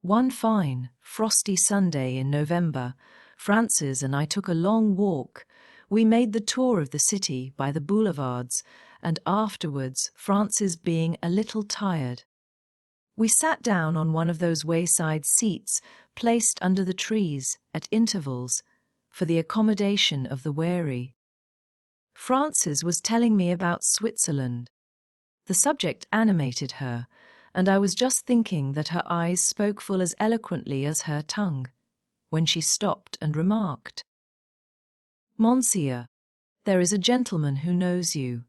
One fine, frosty Sunday in November, Frances and I took a long walk. We made the tour of the city by the boulevards, and afterwards, Frances being a little tired, we sat down on one of those wayside seats placed under the trees at intervals for the accommodation of the weary. Frances was telling me about Switzerland. The subject animated her, and I was just thinking that her eyes spoke full as eloquently as her tongue, when she stopped and remarked, "Monsieur, there is a gentleman who knows you."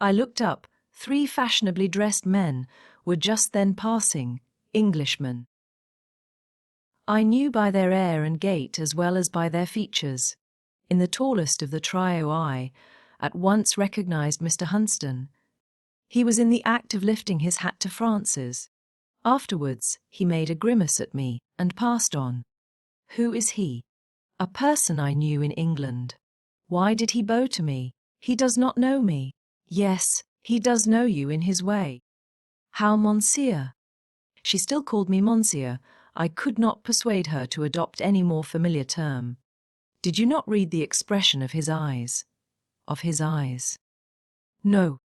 I looked up. 3 fashionably dressed men were just then passing, Englishmen. I knew by their air and gait as well as by their features. In the tallest of the trio I at once recognized Mr. Hunsden. He was in the act of lifting his hat to Frances. Afterwards, he made a grimace at me and passed on. Who is he? A person I knew in England. Why did he bow to me? He does not know me. Yes, he does know you in his way. How, monsieur? She still called me monsieur. I could not persuade her to adopt any more familiar term. Did you not read the expression of his eyes? Of his eyes? No.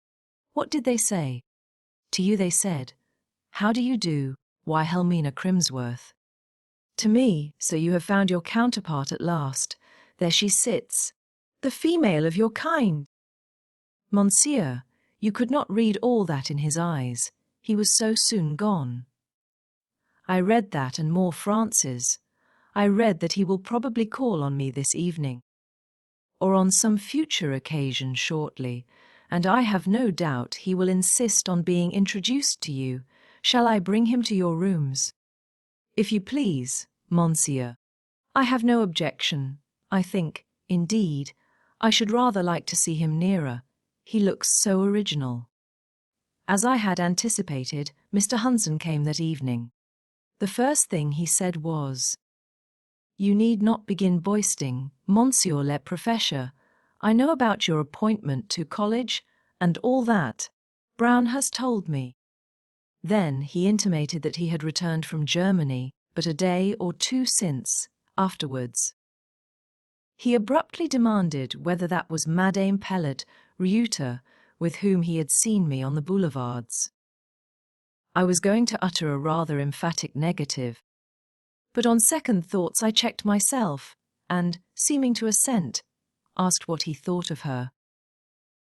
What did they say? To you they said, "How do you do, why Helmina Crimsworth?" To me, so you have found your counterpart at last. There she sits, the female of your kind. Monsieur, you could not read all that in his eyes. He was so soon gone. I read that and more, Frances. I read that he will probably call on me this evening, or on some future occasion shortly, and I have no doubt he will insist on being introduced to you. Shall I bring him to your rooms? If you please, monsieur. I have no objection. I think, indeed, I should rather like to see him nearer. He looks so original. As I had anticipated, Mr. Hunsden came that evening. The first thing he said was, "You need not begin boasting, monsieur le professeur. I know about your appointment to college, and all that. Brown has told me." Then he intimated that he had returned from Germany, but a day or 2 since, afterwards. He abruptly demanded whether that was Madame Pellet, Reuter, with whom he had seen me on the boulevards. I was going to utter a rather emphatic negative, but on second thoughts I checked myself, and, seeming to assent, asked what he thought of her.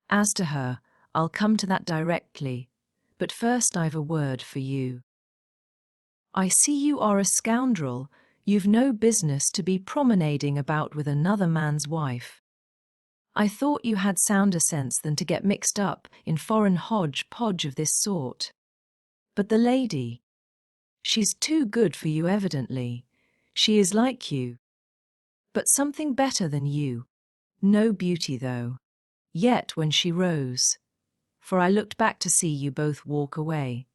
As to her, I'll come to that directly, but first I've a word for you. I see you are a scoundrel. You've no business to be promenading about with another man's wife. I thought you had sounder sense than to get mixed up in foreign hodgepodge of this sort. But the lady, she's too good for you evidently. She is like you. But something better than you. No beauty though. Yet when she rose, for I looked back to see you both walk away,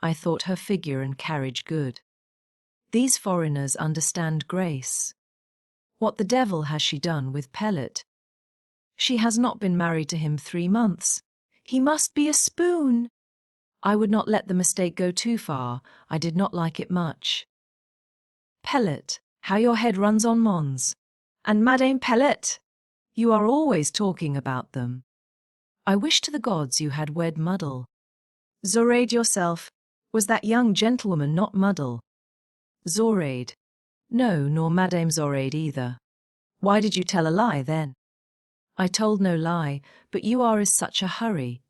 I thought her figure and carriage good. These foreigners understand grace. What the devil has she done with Pellet? She has not been married to him 3 months. He must be a spoon. I would not let the mistake go too far. I did not like it much. Pellet, how your head runs on Mons. And Madame Pellet? You are always talking about them. I wish to the gods you had wed Muddle. Zoraide yourself. Was that young gentlewoman not Muddle? Zoraide. No, nor Madame Zoraide either. Why did you tell a lie then? I told no lie, but you are in such a hurry.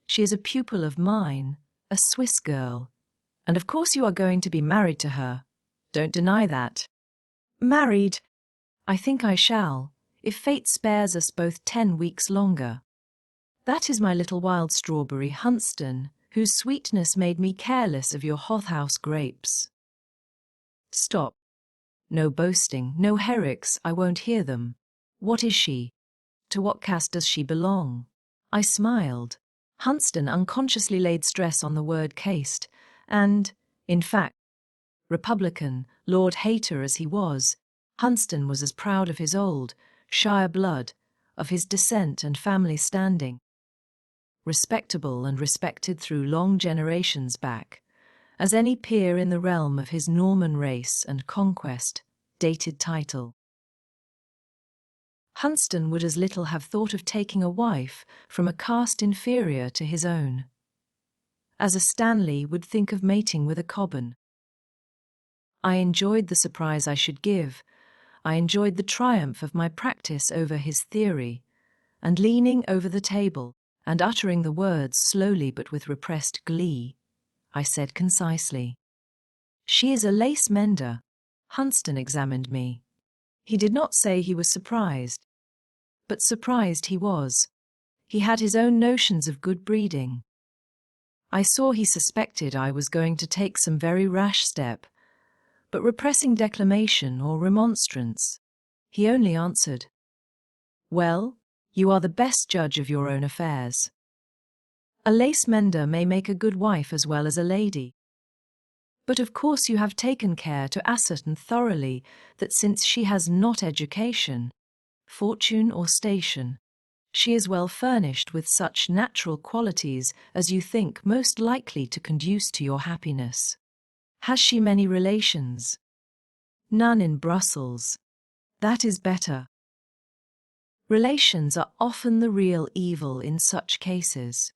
She is a pupil of mine, a Swiss girl. And of course you are going to be married to her. Don't deny that. Married? I think I shall, if fate spares us both 10 weeks longer. That is my little wild strawberry Hunston, whose sweetness made me careless of your hothouse grapes. Stop. No boasting, no herricks, I won't hear them. What is she? To what caste does she belong? I smiled. Hunston unconsciously laid stress on the word caste, and, in fact, Republican, Lord Hater as he was, Hunston was as proud of his old, shire blood, of his descent and family standing. Respectable and respected through long generations back, as any peer in the realm of his Norman race and conquest, dated title. Hunston would as little have thought of taking a wife from a caste inferior to his own, as a Stanley would think of mating with a Cobban. I enjoyed the surprise I should give. I enjoyed the triumph of my practice over his theory, and leaning over the table, and uttering the words slowly but with repressed glee, I said concisely, "She is a lace mender." Hunston examined me. He did not say he was surprised, but surprised he was. He had his own notions of good breeding. I saw he suspected I was going to take some very rash step, but repressing declamation or remonstrance, he only answered, "Well, you are the best judge of your own affairs. A lace mender may make a good wife as well as a lady. But of course you have taken care to ascertain thoroughly that since she has not education, fortune or station, she is well furnished with such natural qualities as you think most likely to conduce to your happiness. Has she many relations?" "None in Brussels." "That is better. Relations are often the real evil in such cases.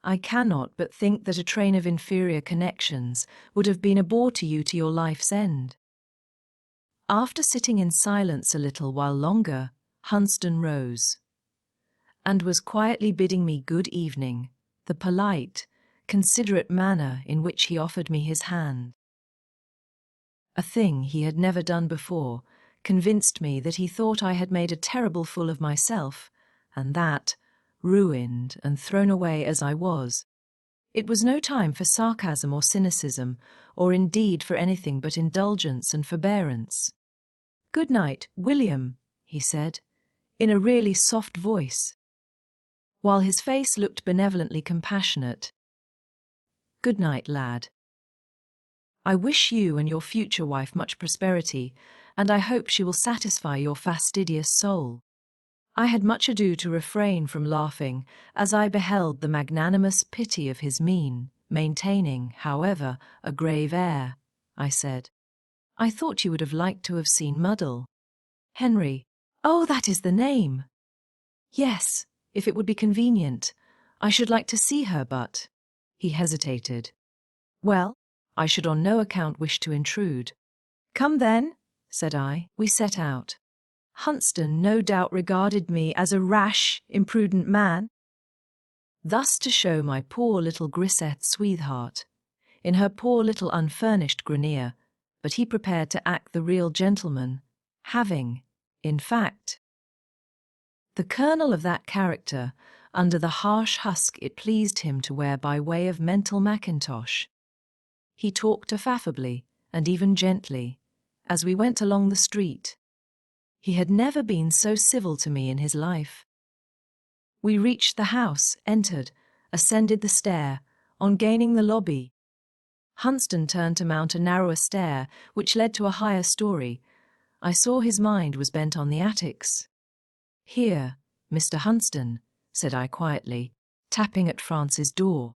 I cannot but think that a train of inferior connections would have been a bore to you to your life's end." After sitting in silence a little while longer, Hunston rose, and was quietly bidding me good evening, the polite, considerate manner in which he offered me his hand. A thing he had never done before convinced me that he thought I had made a terrible fool of myself, and that, ruined and thrown away as I was, it was no time for sarcasm or cynicism, or indeed for anything but indulgence and forbearance. "Good night, William," he said, in a really soft voice, while his face looked benevolently compassionate. "Good night, lad. I wish you and your future wife much prosperity, and I hope she will satisfy your fastidious soul." I had much ado to refrain from laughing as I beheld the magnanimous pity of his mien, maintaining, however, a grave air. I said, "I thought you would have liked to have seen Muddle." "Henry." "Oh, that is the name." "Yes, if it would be convenient. I should like to see her, but—" He hesitated. "Well, I should on no account wish to intrude." "Come then," said I. We set out. Hunston no doubt regarded me as a rash, imprudent man. Thus to show my poor little grisette sweetheart, in her poor little unfurnished grenier, but he prepared to act the real gentleman, having, in fact, The kernel of that character, under the harsh husk it pleased him to wear by way of mental mackintosh. He talked affably, and even gently, as we went along the street. He had never been so civil to me in his life. We reached the house, entered, ascended the stair. On gaining the lobby, Hunston turned to mount a narrower stair which led to a higher story. I saw his mind was bent on the attics. "Here, Mr. Hunston," said I quietly, tapping at France's door.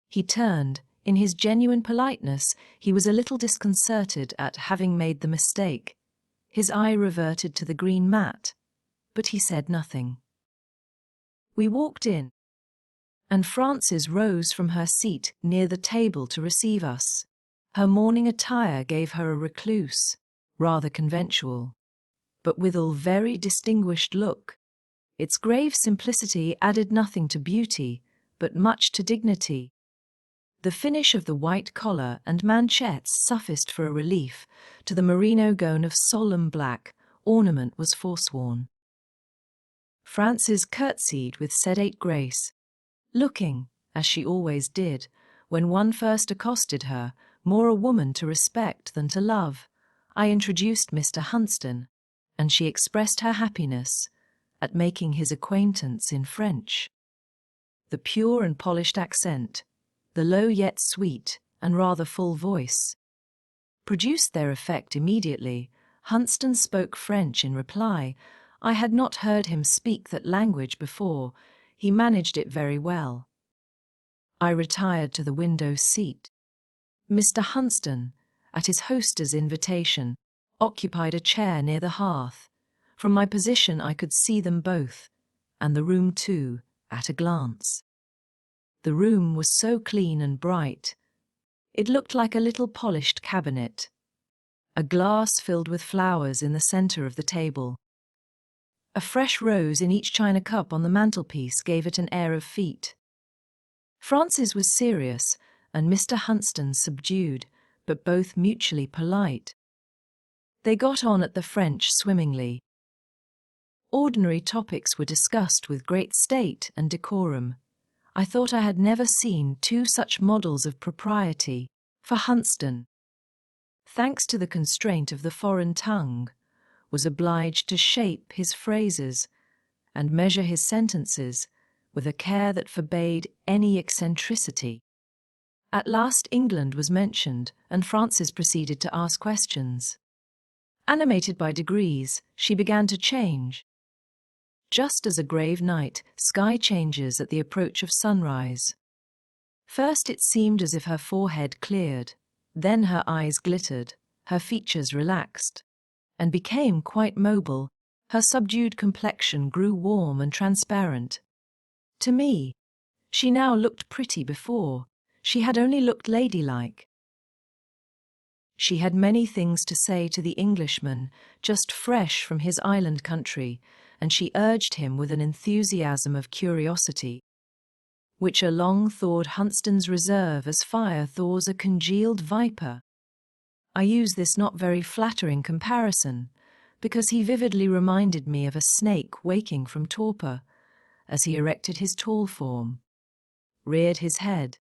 He turned. In his genuine politeness, he was a little disconcerted at having made the mistake. His eye reverted to the green mat, but he said nothing. We walked in, and Frances rose from her seat near the table to receive us. Her morning attire gave her a recluse, rather conventual, but withal very distinguished look. Its grave simplicity added nothing to beauty, but much to dignity. The finish of the white collar and manchettes sufficed for a relief to the merino gown of solemn black. Ornament was forsworn. Frances curtsied with sedate grace, looking, as she always did, when one first accosted her, more a woman to respect than to love. I introduced Mr. Hunston, and she expressed her happiness at making his acquaintance in French. The pure and polished accent, the low yet sweet and rather full voice, produced their effect immediately. Hunston spoke French in reply. I had not heard him speak that language before. He managed it very well. I retired to the window seat. Mr. Hunston, at his hostess' invitation, occupied a chair near the hearth. From my position I could see them both, and the room too, at a glance. The room was so clean and bright. It looked like a little polished cabinet. A glass filled with flowers in the centre of the table. A fresh rose in each china cup on the mantelpiece gave it an air of fête. Frances was serious, and Mr. Hunston subdued, but both mutually polite. They got on at the French swimmingly. Ordinary topics were discussed with great state and decorum. I thought I had never seen two such models of propriety. For Hunston, thanks to the constraint of the foreign tongue, was obliged to shape his phrases and measure his sentences with a care that forbade any eccentricity. At last England was mentioned, and Frances proceeded to ask questions. Animated by degrees, she began to change. Just as a grave night sky changes at the approach of sunrise. First it seemed as if her forehead cleared, then her eyes glittered, her features relaxed, and became quite mobile. Her subdued complexion grew warm and transparent. To me, she now looked pretty before. She had only looked ladylike. She had many things to say to the Englishman, just fresh from his island country, and she urged him with an enthusiasm of curiosity, which a long thawed Hunston's reserve as fire thaws a congealed viper. I use this not very flattering comparison, because he vividly reminded me of a snake waking from torpor, as he erected his tall form, reared his head,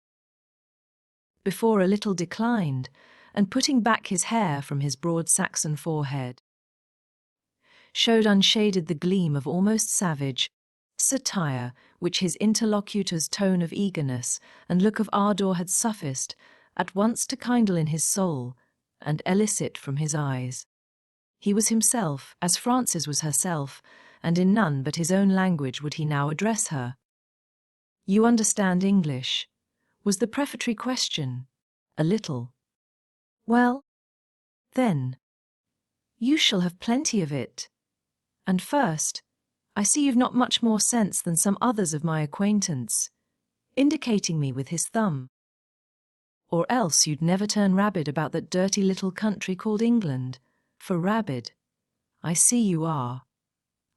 before a little declined, and putting back his hair from his broad Saxon forehead, showed unshaded the gleam of almost savage satire which his interlocutor's tone of eagerness and look of ardour had sufficed at once to kindle in his soul and elicit from his eyes. He was himself, as Frances was herself, and in none but his own language would he now address her. "You understand English?" was the prefatory question. "A little." "Well, then, you shall have plenty of it. And first, I see you've not much more sense than some others of my acquaintance," indicating me with his thumb. "Or else you'd never turn rabid about that dirty little country called England. For rabid, I see you are.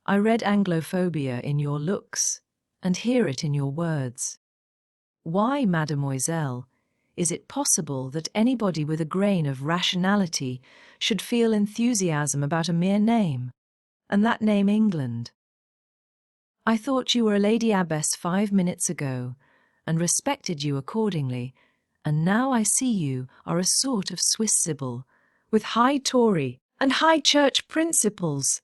I read Anglophobia in your looks, and hear it in your words. Why, mademoiselle, is it possible that anybody with a grain of rationality should feel enthusiasm about a mere name, and that name England? I thought you were a lady abbess 5 minutes ago, and respected you accordingly, and now I see you are a sort of Swiss Sibyl, with high Tory and high church principles.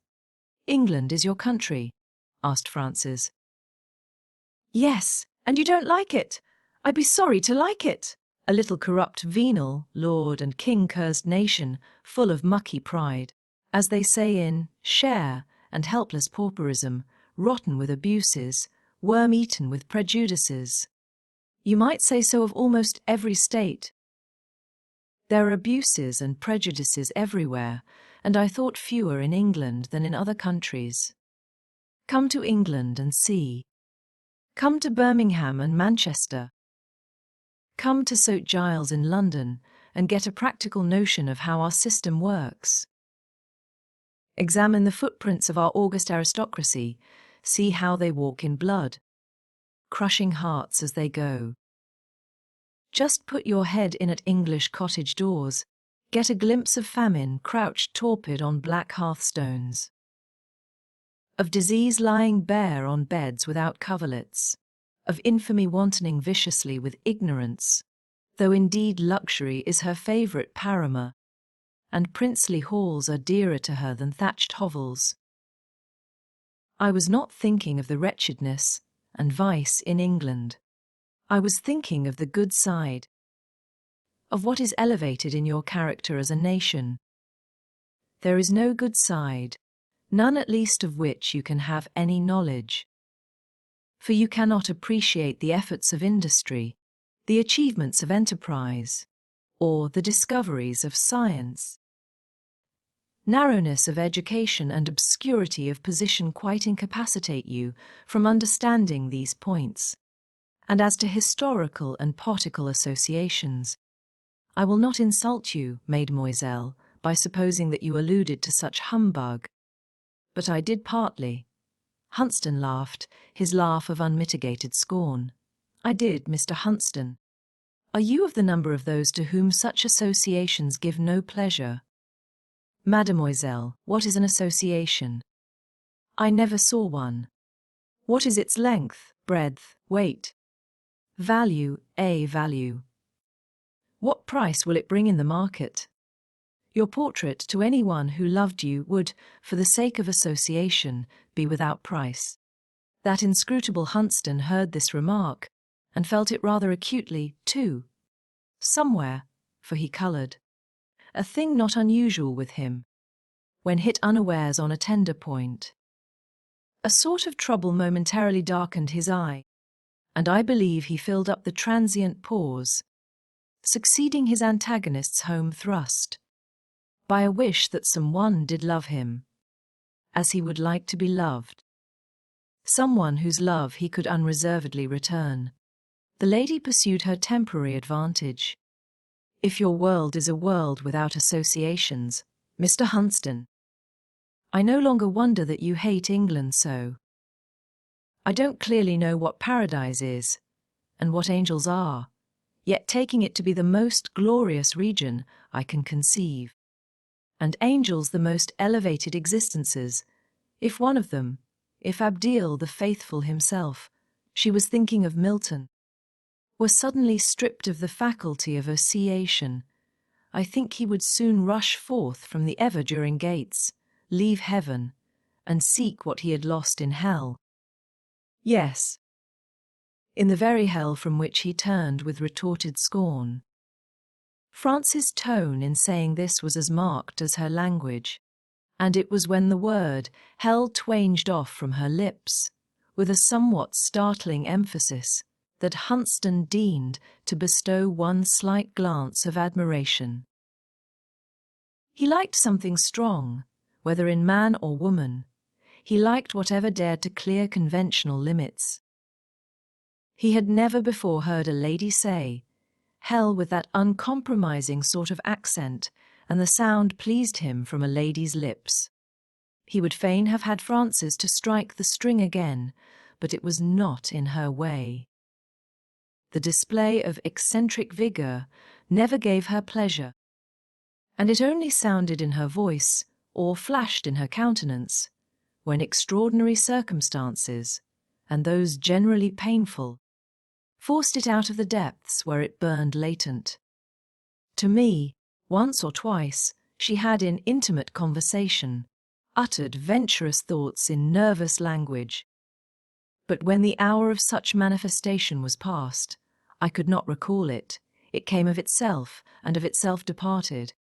England is your country? Asked Francis. Yes, and you don't like it? I'd be sorry to like it. A little corrupt, venal, lord and king-cursed nation, full of mucky pride, as they say in Share, and helpless pauperism, rotten with abuses, worm-eaten with prejudices. You might say so of almost every state. There are abuses and prejudices everywhere, and I thought fewer in England than in other countries. Come to England and see. Come to Birmingham and Manchester. Come to St. Giles in London and get a practical notion of how our system works. Examine the footprints of our august aristocracy, see how they walk in blood, crushing hearts as they go. Just put your head in at English cottage doors, get a glimpse of famine crouched torpid on black hearthstones, of disease lying bare on beds without coverlets, of infamy wantoning viciously with ignorance, though indeed luxury is her favourite paramour, and princely halls are dearer to her than thatched hovels. I was not thinking of the wretchedness and vice in England. I was thinking of the good side, of what is elevated in your character as a nation. There is no good side, none at least of which you can have any knowledge. For you cannot appreciate the efforts of industry, the achievements of enterprise, or the discoveries of science. Narrowness of education and obscurity of position quite incapacitate you from understanding these points. And as to historical and particle associations, I will not insult you, mademoiselle, by supposing that you alluded to such humbug. But I did partly. Hunston laughed, his laugh of unmitigated scorn. I did, Mr. Hunston. Are you of the number of those to whom such associations give no pleasure? Mademoiselle, what is an association? I never saw one. What is its length, breadth, weight? Value, a value. What price will it bring in the market? Your portrait to anyone who loved you would, for the sake of association, be without price. That inscrutable Hunston heard this remark, and felt it rather acutely, too. Somewhere, for he coloured. A thing not unusual with him, when hit unawares on a tender point. A sort of trouble momentarily darkened his eye, and I believe he filled up the transient pause, succeeding his antagonist's home thrust, by a wish that someone did love him, as he would like to be loved. Someone whose love he could unreservedly return. The lady pursued her temporary advantage. If your world is a world without associations, Mr. Hunston, I no longer wonder that you hate England so. I don't clearly know what paradise is, and what angels are, yet taking it to be the most glorious region I can conceive, and angels the most elevated existences, if one of them, if Abdiel the faithful himself, she was thinking of Milton, were suddenly stripped of the faculty of association, I think he would soon rush forth from the ever-during gates, leave heaven, and seek what he had lost in hell. Yes, in the very hell from which he turned with retorted scorn. Frances' tone in saying this was as marked as her language, and it was when the word hell twanged off from her lips, with a somewhat startling emphasis, that Hunston deigned to bestow one slight glance of admiration. He liked something strong, whether in man or woman. He liked whatever dared to clear conventional limits. He had never before heard a lady say, hell with that uncompromising sort of accent, and the sound pleased him from a lady's lips. He would fain have had Frances to strike the string again, but it was not in her way. The display of eccentric vigour never gave her pleasure, and it only sounded in her voice, or flashed in her countenance, when extraordinary circumstances, and those generally painful, forced it out of the depths where it burned latent. To me, once or twice, she had in intimate conversation uttered venturous thoughts in nervous language. But when the hour of such manifestation was past, I could not recall it. It came of itself, and of itself departed.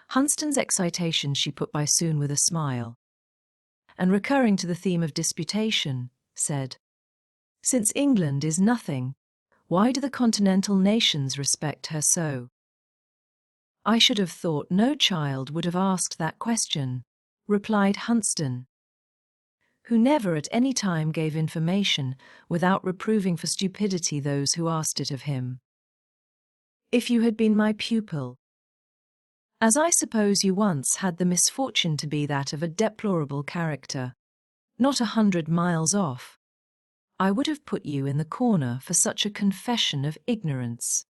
Hunston's excitation she put by soon with a smile, and recurring to the theme of disputation, said, "Since England is nothing, why do the continental nations respect her so?" "I should have thought no child would have asked that question," replied Hunston, who never at any time gave information without reproving for stupidity those who asked it of him. "If you had been my pupil, as I suppose you once had the misfortune to be that of a deplorable character, not 100 miles off, I would have put you in the corner for such a confession of ignorance.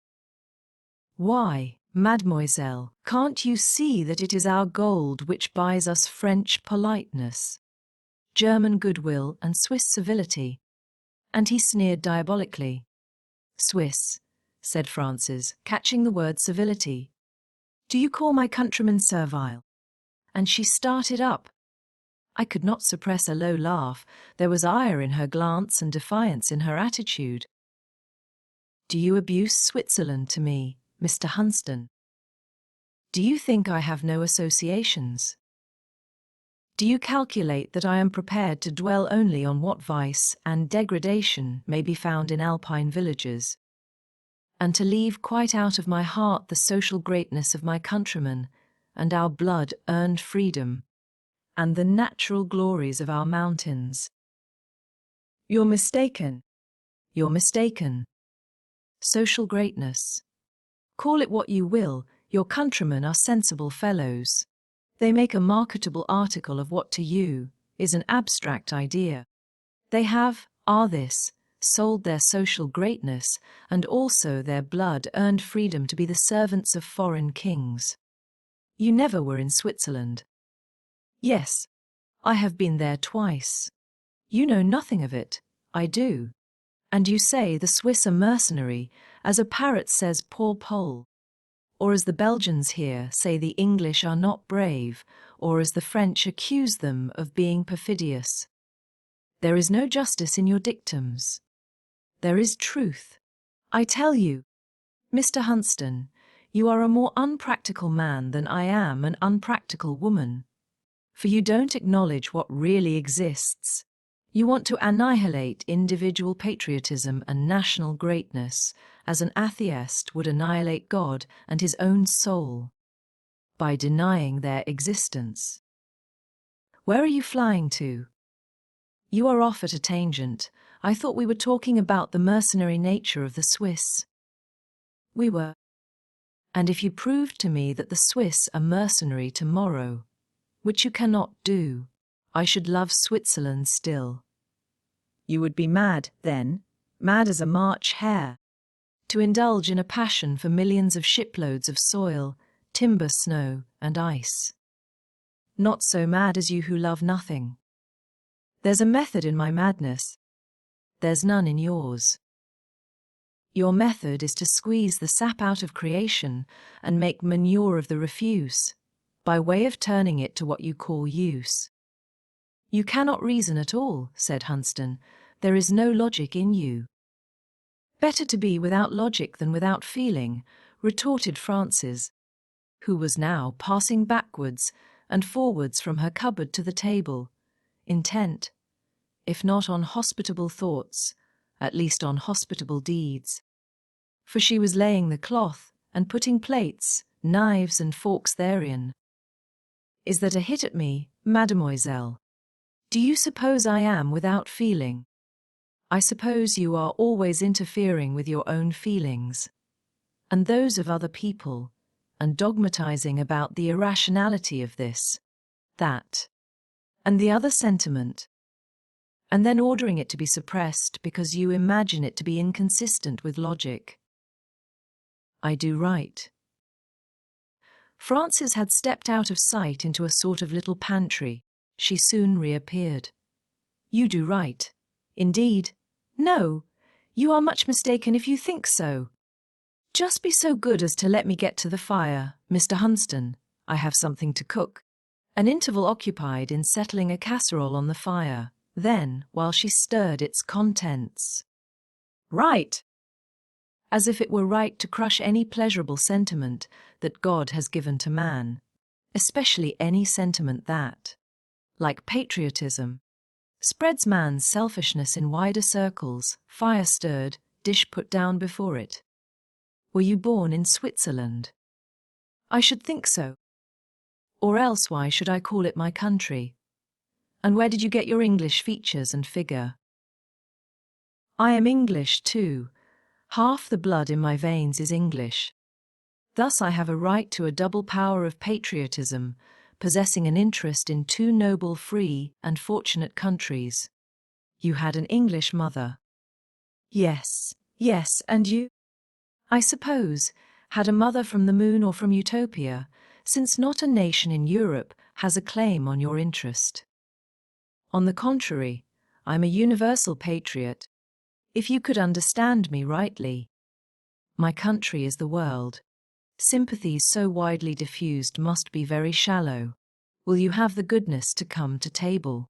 Why, mademoiselle, can't you see that it is our gold which buys us French politeness, German goodwill and Swiss civility?" And he sneered diabolically. "Swiss," said Frances, catching the word civility. "Do you call my countrymen servile?" And she started up. I could not suppress a low laugh. There was ire in her glance and defiance in her attitude. "Do you abuse Switzerland to me, Mr. Hunston? Do you think I have no associations? Do you calculate that I am prepared to dwell only on what vice and degradation may be found in Alpine villages, and to leave quite out of my heart the social greatness of my countrymen and our blood-earned freedom, and the natural glories of our mountains? You're mistaken. You're mistaken. Social greatness. Call it what you will, your countrymen are sensible fellows. They make a marketable article of what to you is an abstract idea. They have, sold their social greatness and also their blood-earned freedom to be the servants of foreign kings. You never were in Switzerland." "Yes, I have been there twice." "You know nothing of it." "I do. And you say the Swiss are mercenary, as a parrot says poor Pole. Or as the Belgians here say the English are not brave, or as the French accuse them of being perfidious. There is no justice in your dictums. There is truth. I tell you, Mr. Hunston, you are a more unpractical man than I am an unpractical woman. For you don't acknowledge what really exists. You want to annihilate individual patriotism and national greatness, as an atheist would annihilate God and his own soul, by denying their existence. Where are you flying to? You are off at a tangent. I thought we were talking about the mercenary nature of the Swiss." "We were." "And if you proved to me that the Swiss are mercenary tomorrow, which you cannot do, I should love Switzerland still." "You would be mad, then, mad as a March hare, to indulge in a passion for millions of shiploads of soil, timber, snow, and ice." "Not so mad as you who love nothing." "There's a method in my madness. There's none in yours. Your method is to squeeze the sap out of creation and make manure of the refuse, by way of turning it to what you call use." "You cannot reason at all," said Hunston. "There is no logic in you." "Better to be without logic than without feeling," retorted Frances, who was now passing backwards and forwards from her cupboard to the table, intent, if not on hospitable thoughts, at least on hospitable deeds. For she was laying the cloth and putting plates, knives and forks therein. "Is that a hit at me, mademoiselle? Do you suppose I am without feeling? I suppose you are always interfering with your own feelings, and those of other people, and dogmatizing about the irrationality of this, that, and the other sentiment, and then ordering it to be suppressed because you imagine it to be inconsistent with logic. I do right." Frances had stepped out of sight into a sort of little pantry. She soon reappeared. You do right. Indeed. No, you are much mistaken if you think so. Just be so good as to let me get to the fire, Mr. Hunston. I have something to cook. An interval occupied in settling a casserole on the fire, then, while she stirred its contents. Right! As if it were right to crush any pleasurable sentiment that God has given to man, especially any sentiment that, like patriotism, spreads man's selfishness in wider circles, fire stirred, dish put down before it. Were you born in Switzerland? I should think so. Or else why should I call it my country? And where did you get your English features and figure? I am English too. Half the blood in my veins is English. Thus I have a right to a double power of patriotism, possessing an interest in two noble, free, and fortunate countries. You had an English mother. Yes, and you? I suppose, had a mother from the moon or from Utopia, since not a nation in Europe has a claim on your interest. On the contrary, I'm a universal patriot, if you could understand me rightly. My country is the world. Sympathies so widely diffused must be very shallow. Will you have the goodness to come to table?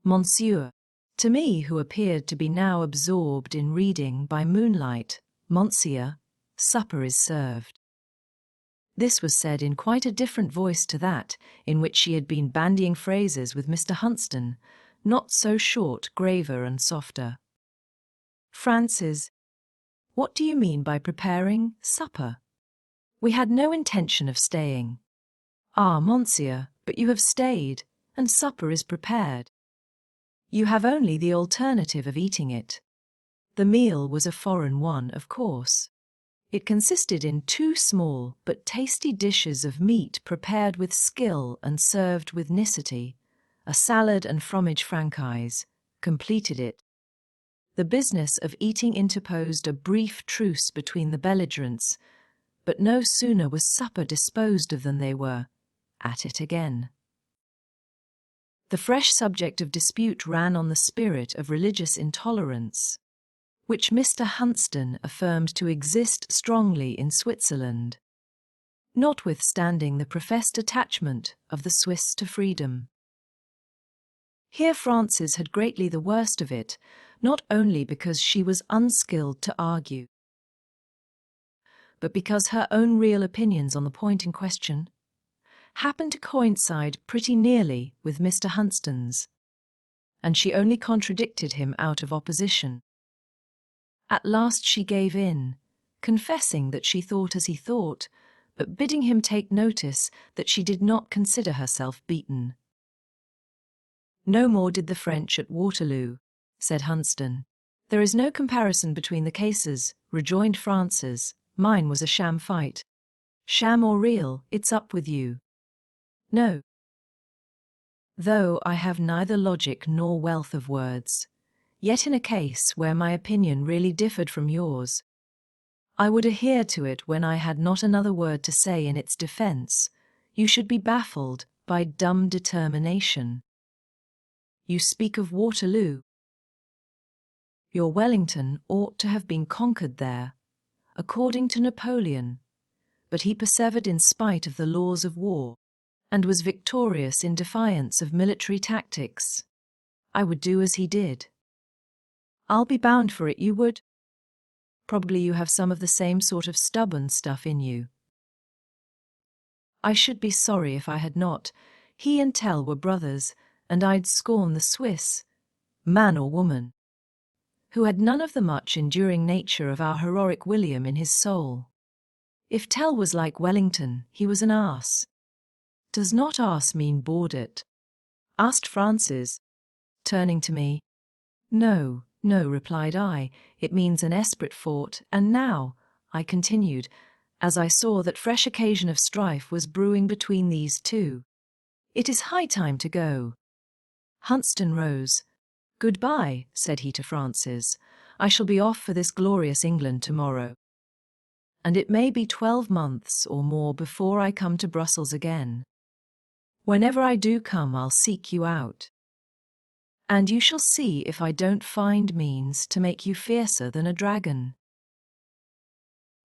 Monsieur. To me, who appeared to be now absorbed in reading by moonlight, Monsieur, supper is served. This was said in quite a different voice to that in which she had been bandying phrases with Mr. Hunston, not so short, graver and softer. Francis, what do you mean by preparing supper? We had no intention of staying. Ah, monsieur, but you have stayed, and supper is prepared. You have only the alternative of eating it. The meal was a foreign one, of course. It consisted in 2 small but tasty dishes of meat prepared with skill and served with nicety. A salad and fromage franchise completed it. The business of eating interposed a brief truce between the belligerents, but no sooner was supper disposed of than they were at it again. The fresh subject of dispute ran on the spirit of religious intolerance, which Mr. Hunston affirmed to exist strongly in Switzerland, notwithstanding the professed attachment of the Swiss to freedom. Here Frances had greatly the worst of it, not only because she was unskilled to argue, but because her own real opinions on the point in question happened to coincide pretty nearly with Mr. Hunston's, and she only contradicted him out of opposition. At last she gave in, confessing that she thought as he thought, but bidding him take notice that she did not consider herself beaten. No more did the French at Waterloo, said Hunston. There is no comparison between the cases, rejoined Frances. Mine was a sham fight. Sham or real, it's up with you. No. Though I have neither logic nor wealth of words, yet in a case where my opinion really differed from yours, I would adhere to it when I had not another word to say in its defense. You should be baffled by dumb determination. You speak of Waterloo. Your Wellington ought to have been conquered there, according to Napoleon, but he persevered in spite of the laws of war, and was victorious in defiance of military tactics. I would do as he did. I'll be bound for it you would. Probably you have some of the same sort of stubborn stuff in you. I should be sorry if I had not. He and Tell were brothers, and I'd scorn the Swiss, man or woman, who had none of the much enduring nature of our heroic William in his soul. If Tell was like Wellington, he was an arse. Does not arse mean bawdit? Asked Frances, turning to me. No, replied I, it means an esprit fort, and now, I continued, as I saw that fresh occasion of strife was brewing between these two, it is high time to go. Hunston rose. Goodbye, said he to Frances. I shall be off for this glorious England tomorrow, and it may be 12 months or more before I come to Brussels again. Whenever I do come, I'll seek you out. and you shall see if I don't find means to make you fiercer than a dragon.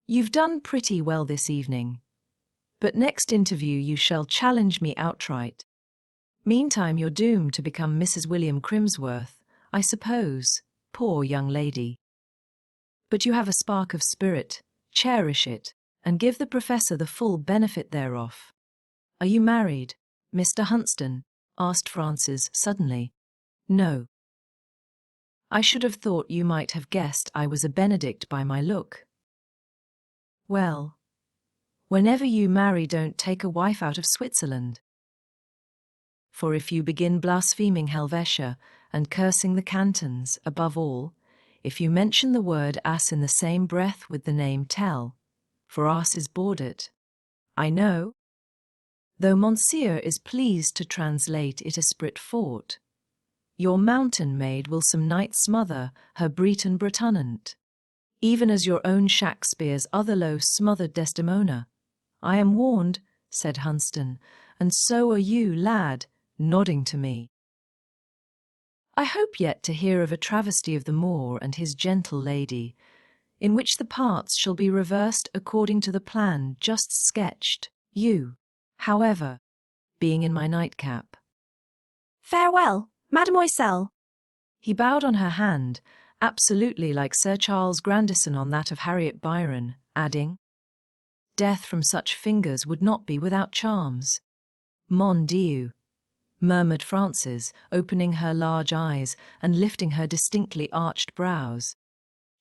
You've done pretty well this evening, but next interview you shall challenge me outright. Meantime you're doomed to become Mrs. William Crimsworth, I suppose, poor young lady. But you have a spark of spirit, cherish it, and give the professor the full benefit thereof. Are you married, Mr. Hunston? Asked Frances suddenly. No. I should have thought you might have guessed I was a Benedict by my look. Well, whenever you marry, don't take a wife out of Switzerland. For if you begin blaspheming Helvetia and cursing the cantons, above all, if you mention the word ass in the same breath with the name tell, for ass is bordered, I know, though Monsieur is pleased to translate it esprit fort, your mountain maid will some night smother her Breton Bretonant, even as your own Shakespeare's other low smothered Desdemona. I am warned, said Hunston, and so are you, lad, nodding to me. I hope yet to hear of a travesty of the Moor and his gentle lady, in which the parts shall be reversed according to the plan just sketched, you, however, being in my nightcap. Farewell, mademoiselle. He bowed on her hand, absolutely like Sir Charles Grandison on that of Harriet Byron, adding, Death from such fingers would not be without charms. Mon Dieu, murmured Frances, opening her large eyes and lifting her distinctly arched brows.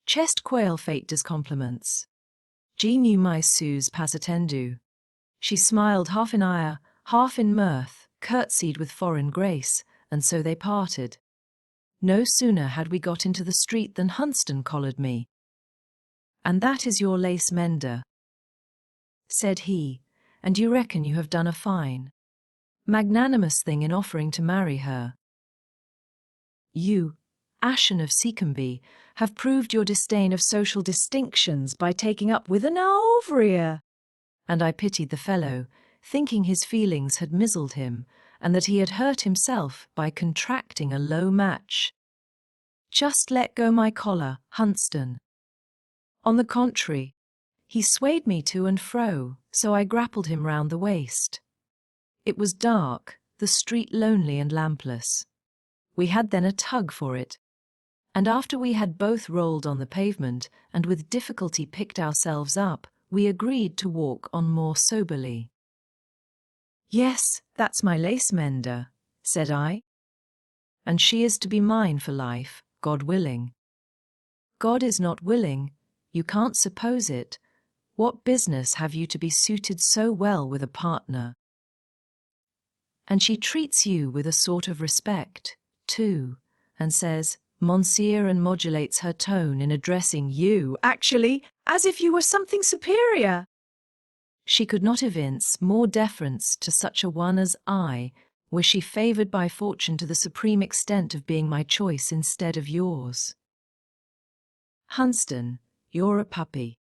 Chest quail fate does compliments. Je ne me suis pas attendu. She smiled half in ire, half in mirth, curtsied with foreign grace, and so they parted. No sooner had we got into the street than Hunston collared me. And that is your lace mender, said he, and you reckon you have done a fine, magnanimous thing in offering to marry her. You, Ashen of Seacombe, have proved your disdain of social distinctions by taking up with an ouvrier. And I pitied the fellow, thinking his feelings had mizzled him, and that he had hurt himself by contracting a low match. Just let go my collar, Hunston. On the contrary, he swayed me to and fro, so I grappled him round the waist. It was dark, the street lonely and lampless. We had then a tug for it, and after we had both rolled on the pavement and with difficulty picked ourselves up, we agreed to walk on more soberly. Yes, that's my lace mender, said I. And she is to be mine for life, God willing. God is not willing, you can't suppose it. What business have you to be suited so well with a partner? And she treats you with a sort of respect, too, and says, Monsieur, and modulates her tone in addressing you, Actually, as if you were something superior. She could not evince more deference to such a one as I, were she favoured by fortune to the supreme extent of being my choice instead of yours. Hunston, you're a puppy.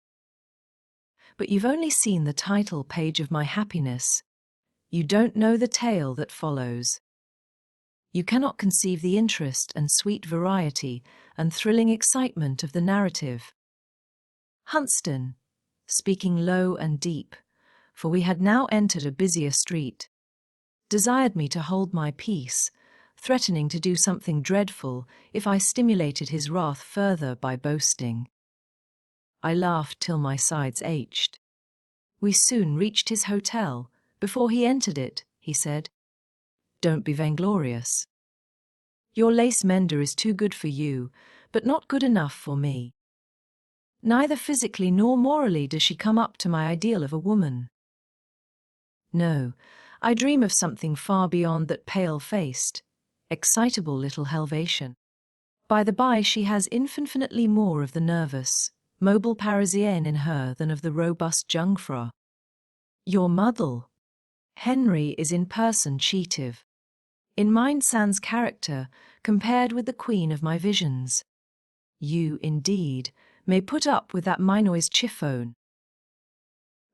But you've only seen the title page of my happiness. You don't know the tale that follows. You cannot conceive the interest and sweet variety and thrilling excitement of the narrative. Hunston, speaking low and deep, for we had now entered a busier street, desired me to hold my peace, threatening to do something dreadful if I stimulated his wrath further by boasting. I laughed till my sides ached. We soon reached his hotel. Before he entered it, he said, Don't be vainglorious. Your lace mender is too good for you, but not good enough for me. Neither physically nor morally does she come up to my ideal of a woman. No, I dream of something far beyond that pale-faced, excitable little Helvetian. By the by, she has infinitely more of the nervous, mobile Parisienne in her than of the robust Jungfrau. Your muddle, Henry, is in person cheative, in mind sans character, compared with the queen of my visions. You, indeed, may put up with that Minois chiffon.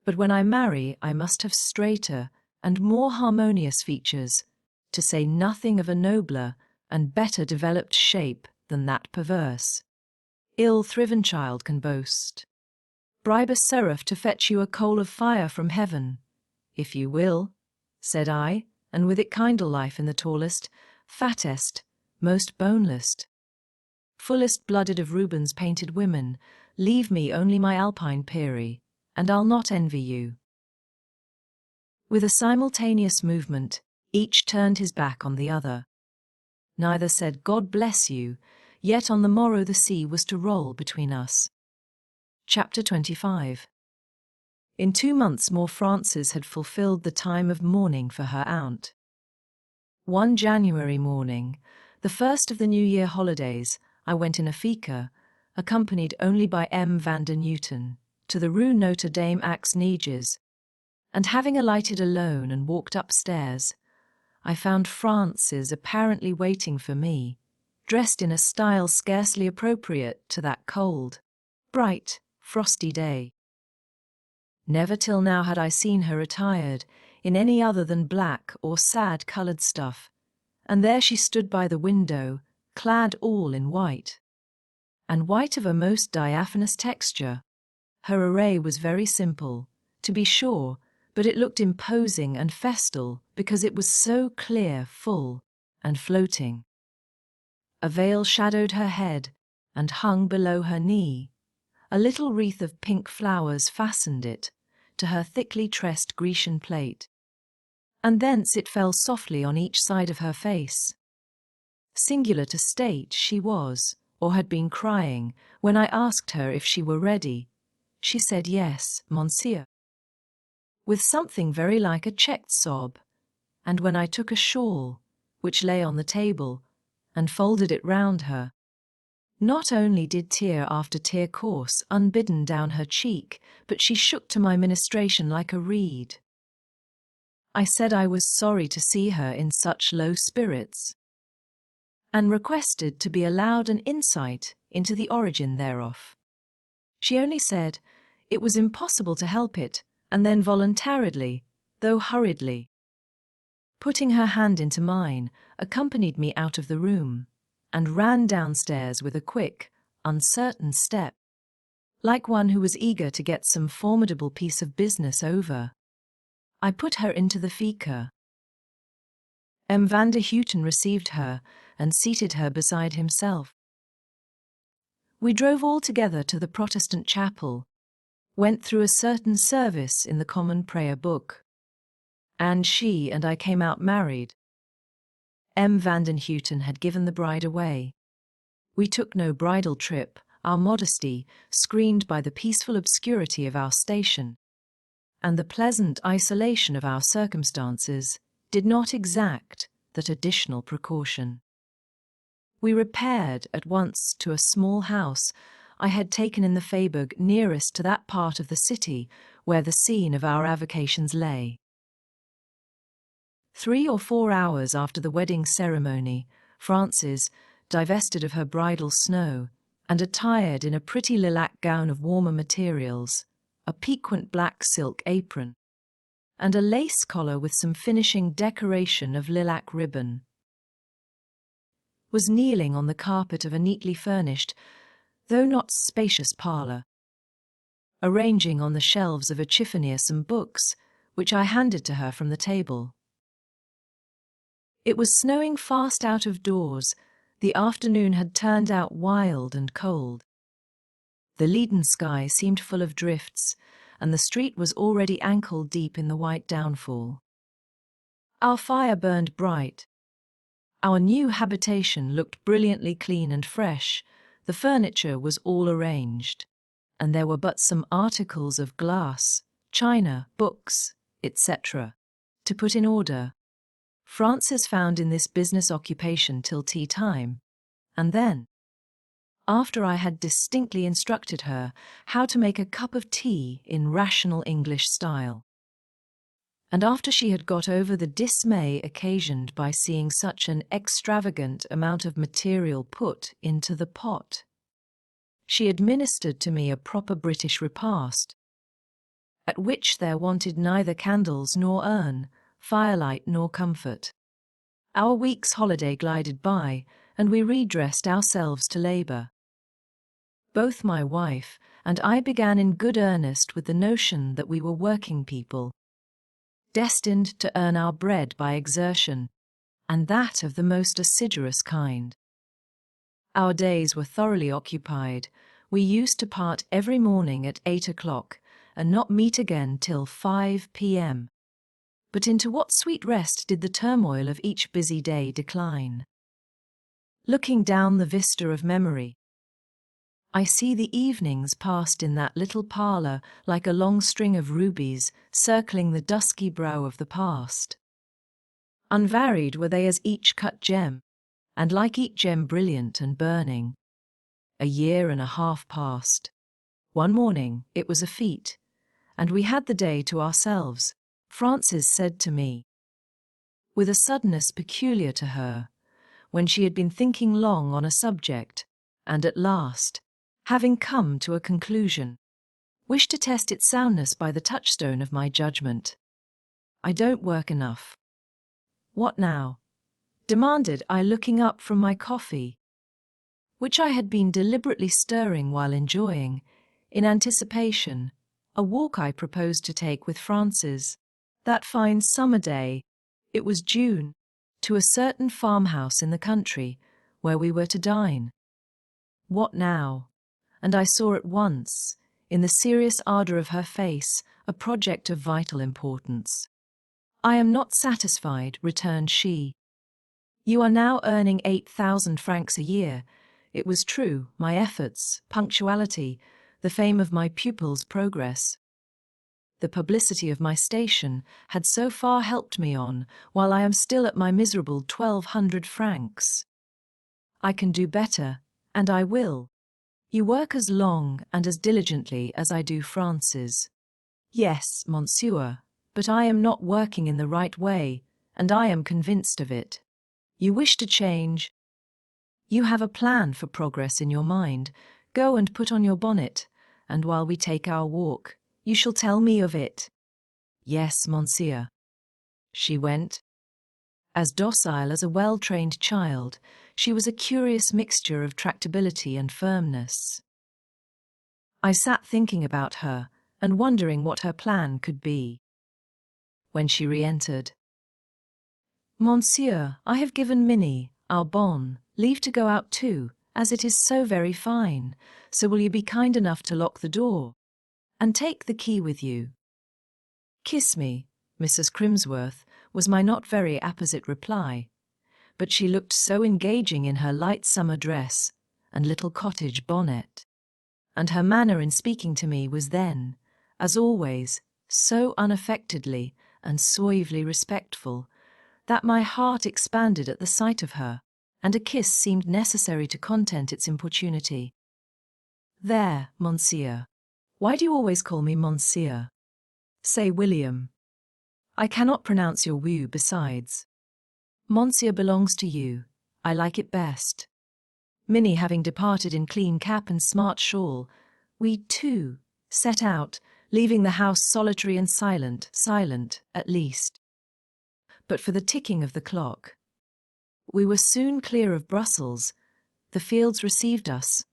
But when I marry, I must have straighter and more harmonious features, to say nothing of a nobler and better developed shape than that perverse, ill-thriven child can boast. Bribe a seraph to fetch you a coal of fire from heaven, if you will, said I, and with it kindle life in the tallest, fattest, most boneless, fullest blooded of Rubens' painted women, leave me only my alpine peri, and I'll not envy you. With a simultaneous movement, each turned his back on the other. Neither said, God bless you, yet on the morrow the sea was to roll between us. Chapter 25. In 2 months more Frances had fulfilled the time of mourning for her aunt. One January morning, the first of the New Year holidays, I went in a fiacre, accompanied only by M. van der Newton, to the Rue Notre Dame Aix Neiges, and having alighted alone and walked upstairs, I found Frances apparently waiting for me, dressed in a style scarcely appropriate to that cold, bright, frosty day. Never till now had I seen her attired in any other than black or sad-coloured stuff, and there she stood by the window, clad all in white, and white of a most diaphanous texture. Her array was very simple, to be sure, but it looked imposing and festal because it was so clear, full, and floating. A veil shadowed her head and hung below her knee. A little wreath of pink flowers fastened it to her thickly tressed Grecian plait, and thence it fell softly on each side of her face. Singular to state, she was, or had been crying, when I asked her if she were ready. She said yes, monsieur, with something very like a checked sob, and when I took a shawl, which lay on the table, and folded it round her, not only did tear after tear course unbidden down her cheek, but she shook to my ministration like a reed. I said I was sorry to see her in such low spirits, and requested to be allowed an insight into the origin thereof. She only said it was impossible to help it, and then voluntarily, though hurriedly, putting her hand into mine, accompanied me out of the room, and ran downstairs with a quick, uncertain step, like one who was eager to get some formidable piece of business over. I put her into the fiacre. M. van der Newton received her and seated her beside himself. We drove all together to the Protestant chapel, went through a certain service in the common prayer book, and she and I came out married. M. van der Newton had given the bride away. We took no bridal trip, our modesty screened by the peaceful obscurity of our station, and the pleasant isolation of our circumstances did not exact that additional precaution. We repaired at once to a small house I had taken in the Faubourg nearest to that part of the city where the scene of our avocations lay. 3 or 4 hours after the wedding ceremony, Frances, divested of her bridal snow, and attired in a pretty lilac gown of warmer materials, a piquant black silk apron, and a lace collar with some finishing decoration of lilac ribbon, was kneeling on the carpet of a neatly furnished, though not spacious parlour, arranging on the shelves of a chiffonier some books, which I handed to her from the table. It was snowing fast out of doors. The afternoon had turned out wild and cold. The leaden sky seemed full of drifts, and the street was already ankle-deep in the white downfall. Our fire burned bright. Our new habitation looked brilliantly clean and fresh. The furniture was all arranged, and there were but some articles of glass, china, books, etc., to put in order. Frances found in this business occupation till tea time, and then, after I had distinctly instructed her how to make a cup of tea in rational English style, and after she had got over the dismay occasioned by seeing such an extravagant amount of material put into the pot, she administered to me a proper British repast, at which there wanted neither candles nor urn, firelight nor comfort. Our week's holiday glided by, and we redressed ourselves to labor. Both my wife and I began in good earnest with the notion that we were working people, destined to earn our bread by exertion, and that of the most assiduous kind. Our days were thoroughly occupied. We used to part every morning at 8 o'clock and not meet again till 5 p.m. But into what sweet rest did the turmoil of each busy day decline? Looking down the vista of memory, I see the evenings passed in that little parlor like a long string of rubies circling the dusky brow of the past. Unvaried were they as each cut gem, and like each gem brilliant and burning. A year and a half passed. One morning it was a feat, and we had the day to ourselves. Frances said to me, with a suddenness peculiar to her, when she had been thinking long on a subject, and at last, having come to a conclusion, wished to test its soundness by the touchstone of my judgment. "I don't work enough." "What now?" demanded I, looking up from my coffee, which I had been deliberately stirring while enjoying, in anticipation, a walk I proposed to take with Frances, that fine summer day, it was June, to a certain farmhouse in the country, where we were to dine. "What now?" And I saw at once, in the serious ardour of her face, a project of vital importance. "I am not satisfied," returned she. "You are now earning 8,000 francs a year." It was true, my efforts, punctuality, the fame of my pupils' progress, the publicity of my station had so far helped me on, while I am still at my miserable 1,200 francs. I can do better, and I will. You work as long and as diligently as I do, Frances. "Yes, monsieur, but I am not working in the right way, and I am convinced of it." "You wish to change? You have a plan for progress in your mind. Go and put on your bonnet, and while we take our walk, you shall tell me of it." "Yes, monsieur." She went. As docile as a well-trained child, she was a curious mixture of tractability and firmness. I sat thinking about her and wondering what her plan could be, when she re-entered. "Monsieur, I have given Minnie, our bonne, leave to go out too, as it is so very fine, so will you be kind enough to lock the door, and take the key with you?" "Kiss me, Mrs. Crimsworth," was my not very apposite reply, but she looked so engaging in her light summer dress and little cottage bonnet, and her manner in speaking to me was then, as always, so unaffectedly and suavely respectful, that my heart expanded at the sight of her, and a kiss seemed necessary to content its importunity. "There, monsieur. Why do you always call me monsieur? Say William. I cannot pronounce your "woo" besides. Monsieur belongs to you. I like it best." Minnie having departed in clean cap and smart shawl, we, too, set out, leaving the house solitary and silent, at least. But for the ticking of the clock. We were soon clear of Brussels. The fields received us,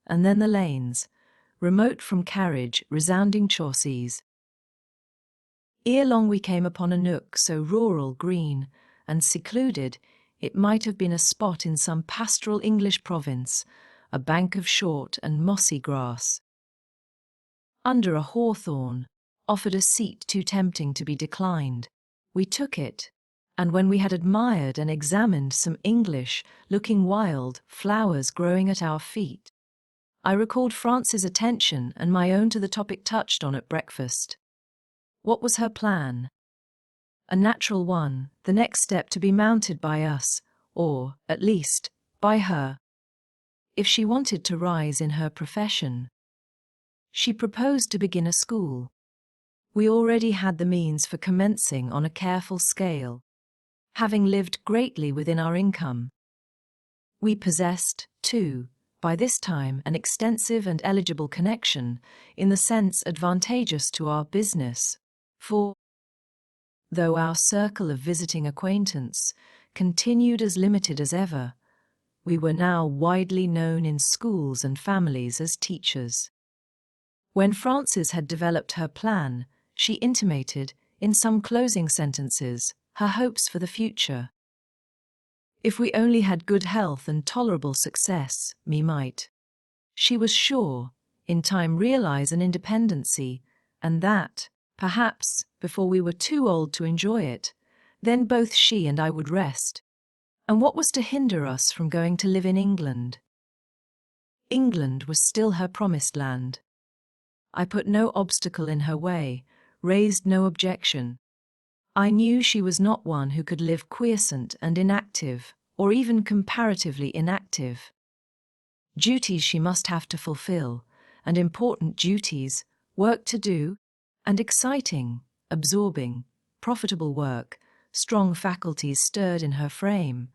and then the lanes, remote from carriage, resounding chaussees. Ere long we came upon a nook so rural, green, and secluded, it might have been a spot in some pastoral English province, a bank of short and mossy grass. Under a hawthorn, offered a seat too tempting to be declined. We took it, and when we had admired and examined some English-looking wild flowers growing at our feet, I recalled Frances' attention and my own to the topic touched on at breakfast. What was her plan? A natural one, the next step to be mounted by us, or, at least, by her, if she wanted to rise in her profession. She proposed to begin a school. We already had the means for commencing on a careful scale, having lived greatly within our income. We possessed, too, by this time an extensive and eligible connection, in the sense advantageous to our business, for though our circle of visiting acquaintance continued as limited as ever. We were now widely known in schools and families as teachers. When Frances had developed her plan, she intimated, in some closing sentences, her hopes for the future. If we only had good health and tolerable success, we might, she was sure, in time realize an independency, and that, perhaps, before we were too old to enjoy it, then both she and I would rest. And what was to hinder us from going to live in England? England was still her promised land. I put no obstacle in her way, raised no objection. I knew she was not one who could live quiescent and inactive, or even comparatively inactive. Duties she must have to fulfill, and important duties, work to do, and exciting, absorbing, profitable work, strong faculties stirred in her frame,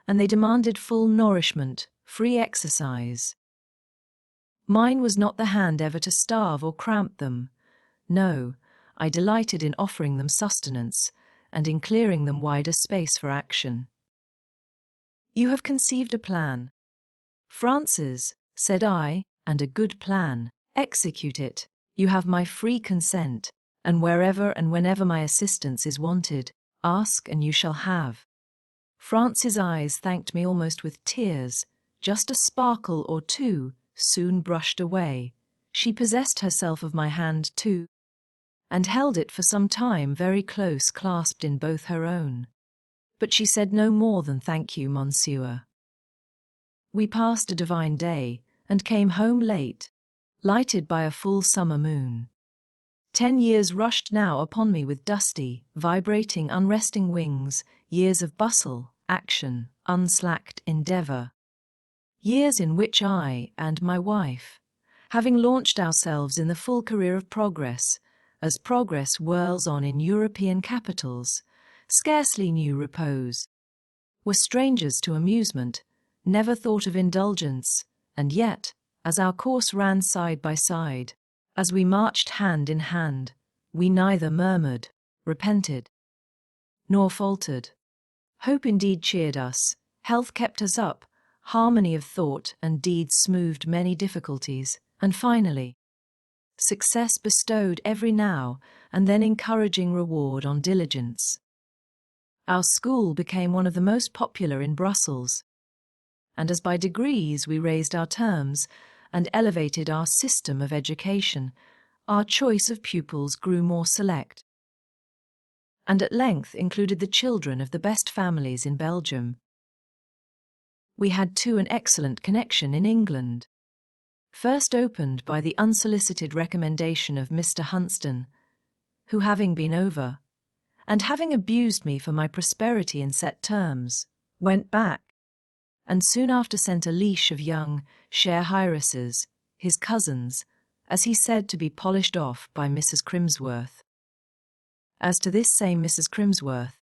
and they demanded full nourishment, free exercise. Mine was not the hand ever to starve or cramp them. No, I delighted in offering them sustenance, and in clearing them wider space for action. You have conceived a plan. Frances, said I, and a good plan. Execute it. You have my free consent, and wherever and whenever my assistance is wanted, ask and you shall have. Frances' eyes thanked me almost with tears. Just a sparkle or two soon brushed away. She possessed herself of my hand too, and held it for some time very close clasped in both her own. But she said no more than thank you, monsieur. We passed a divine day, and came home late, lighted by a full summer moon. 10 years rushed now upon me with dusty, vibrating, unresting wings, years of bustle, action, unslacked endeavor. Years in which I and my wife, having launched ourselves in the full career of progress, as progress whirls on in European capitals, scarcely knew repose, were strangers to amusement, never thought of indulgence, and yet, as our course ran side by side, as we marched hand in hand, we neither murmured, repented, nor faltered. Hope indeed cheered us, health kept us up, harmony of thought and deed smoothed many difficulties, and finally, success bestowed every now and then encouraging reward on diligence. Our school became one of the most popular in Brussels, and as by degrees we raised our terms and elevated our system of education, our choice of pupils grew more select, and at length included the children of the best families in Belgium. We had too an excellent connection in England, first opened by the unsolicited recommendation of Mr. Hunston, who having been over, and having abused me for my prosperity in set terms, went back, and soon after sent a leash of young heiresses, his cousins, as he said, to be polished off by Mrs. Crimsworth. As to this same Mrs. Crimsworth,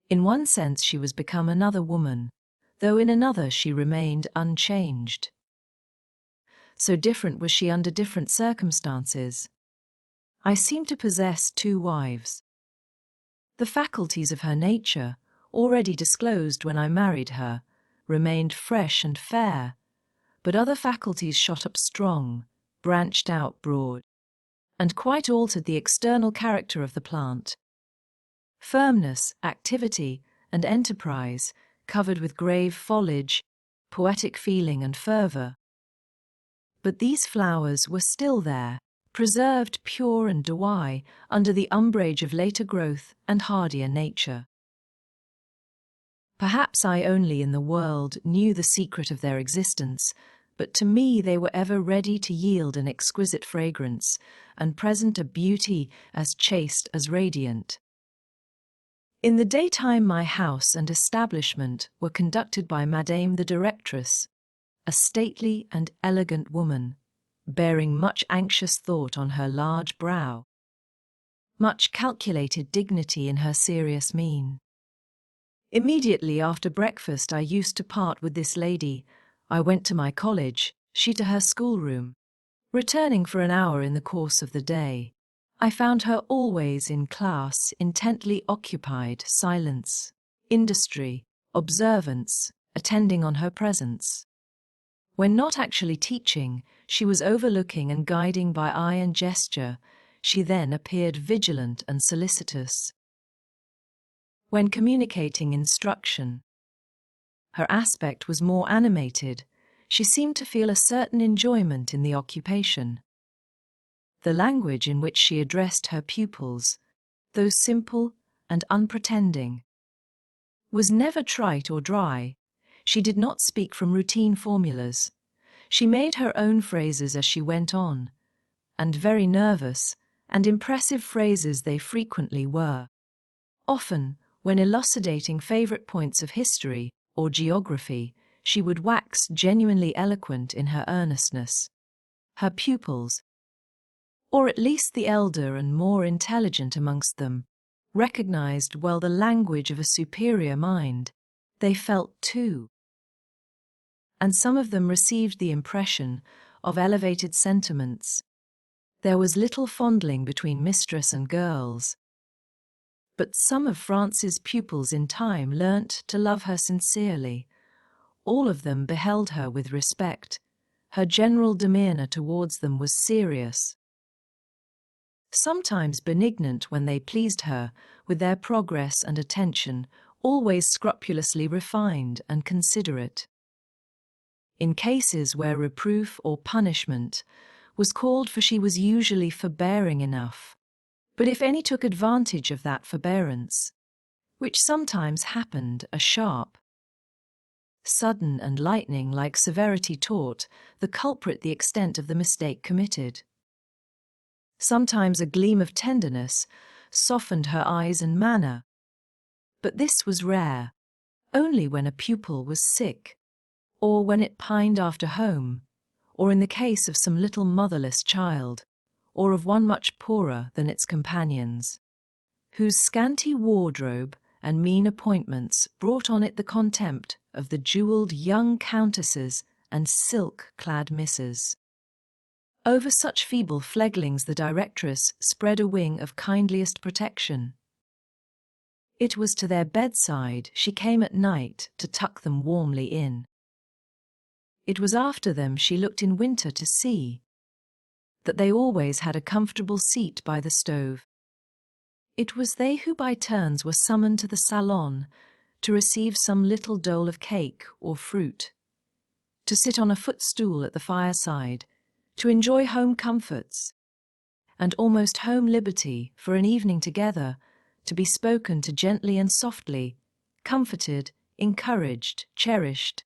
in one sense she was become another woman, though in another she remained unchanged. So different was she under different circumstances. I seemed to possess two wives. The faculties of her nature, already disclosed when I married her, remained fresh and fair, but other faculties shot up strong, branched out broad, and quite altered the external character of the plant. Firmness, activity, and enterprise, covered with grave foliage, poetic feeling and fervour. But these flowers were still there, preserved pure and dewy under the umbrage of later growth and hardier nature. Perhaps I only in the world knew the secret of their existence, but to me they were ever ready to yield an exquisite fragrance, and present a beauty as chaste as radiant. In the daytime my house and establishment were conducted by Madame the Directress, a stately and elegant woman, bearing much anxious thought on her large brow, much calculated dignity in her serious mien. Immediately after breakfast I used to part with this lady. I went to my college, she to her schoolroom, returning for an hour in the course of the day. I found her always in class, intently occupied, silence, industry, observance, attending on her presence. When not actually teaching, she was overlooking and guiding by eye and gesture. She then appeared vigilant and solicitous. When communicating instruction, her aspect was more animated. She seemed to feel a certain enjoyment in the occupation. The language in which she addressed her pupils, though simple and unpretending, was never trite or dry. She did not speak from routine formulas. She made her own phrases as she went on, and very nervous and impressive phrases they frequently were. Often, when elucidating favorite points of history or geography, she would wax genuinely eloquent in her earnestness. Her pupils, or at least the elder and more intelligent amongst them, recognized well the language of a superior mind. They felt too. And some of them received the impression of elevated sentiments. There was little fondling between mistress and girls. But some of France's pupils in time learnt to love her sincerely. All of them beheld her with respect. Her general demeanour towards them was serious, sometimes benignant when they pleased her with their progress and attention, always scrupulously refined and considerate. In cases where reproof or punishment was called for, she was usually forbearing enough. But if any took advantage of that forbearance, which sometimes happened, a sharp, sudden and lightning-like severity taught the culprit the extent of the mistake committed. Sometimes a gleam of tenderness softened her eyes and manner, but this was rare, only when a pupil was sick, or when it pined after home, or in the case of some little motherless child, or of one much poorer than its companions, whose scanty wardrobe and mean appointments brought on it the contempt of the jewelled young countesses and silk-clad misses. Over such feeble fledglings the directress spread a wing of kindliest protection. It was to their bedside she came at night to tuck them warmly in. It was after them she looked in winter to see that they always had a comfortable seat by the stove. It was they who by turns were summoned to the salon to receive some little dole of cake or fruit, to sit on a footstool at the fireside, to enjoy home comforts, and almost home liberty for an evening together, to be spoken to gently and softly, comforted, encouraged, cherished,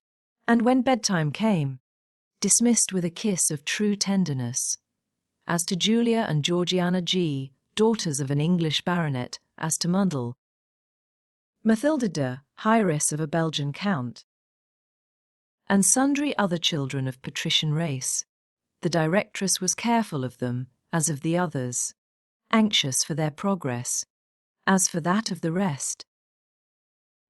and when bedtime came, dismissed with a kiss of true tenderness. As to Julia and Georgiana G., daughters of an English baronet, as to Mundel, Mathilde de, heiress of a Belgian count, and sundry other children of patrician race, the directress was careful of them, as of the others, anxious for their progress, as for that of the rest.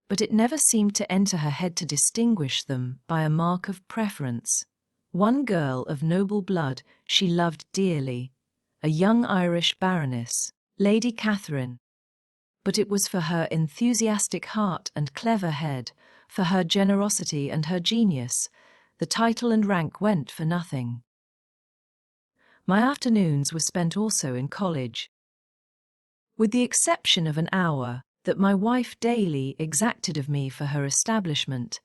But it never seemed to enter her head to distinguish them by a mark of preference. One girl of noble blood she loved dearly, a young Irish baroness, Lady Catherine. But it was for her enthusiastic heart and clever head, for her generosity and her genius. The title and rank went for nothing. My afternoons were spent also in college, with the exception of an hour that my wife daily exacted of me for her establishment,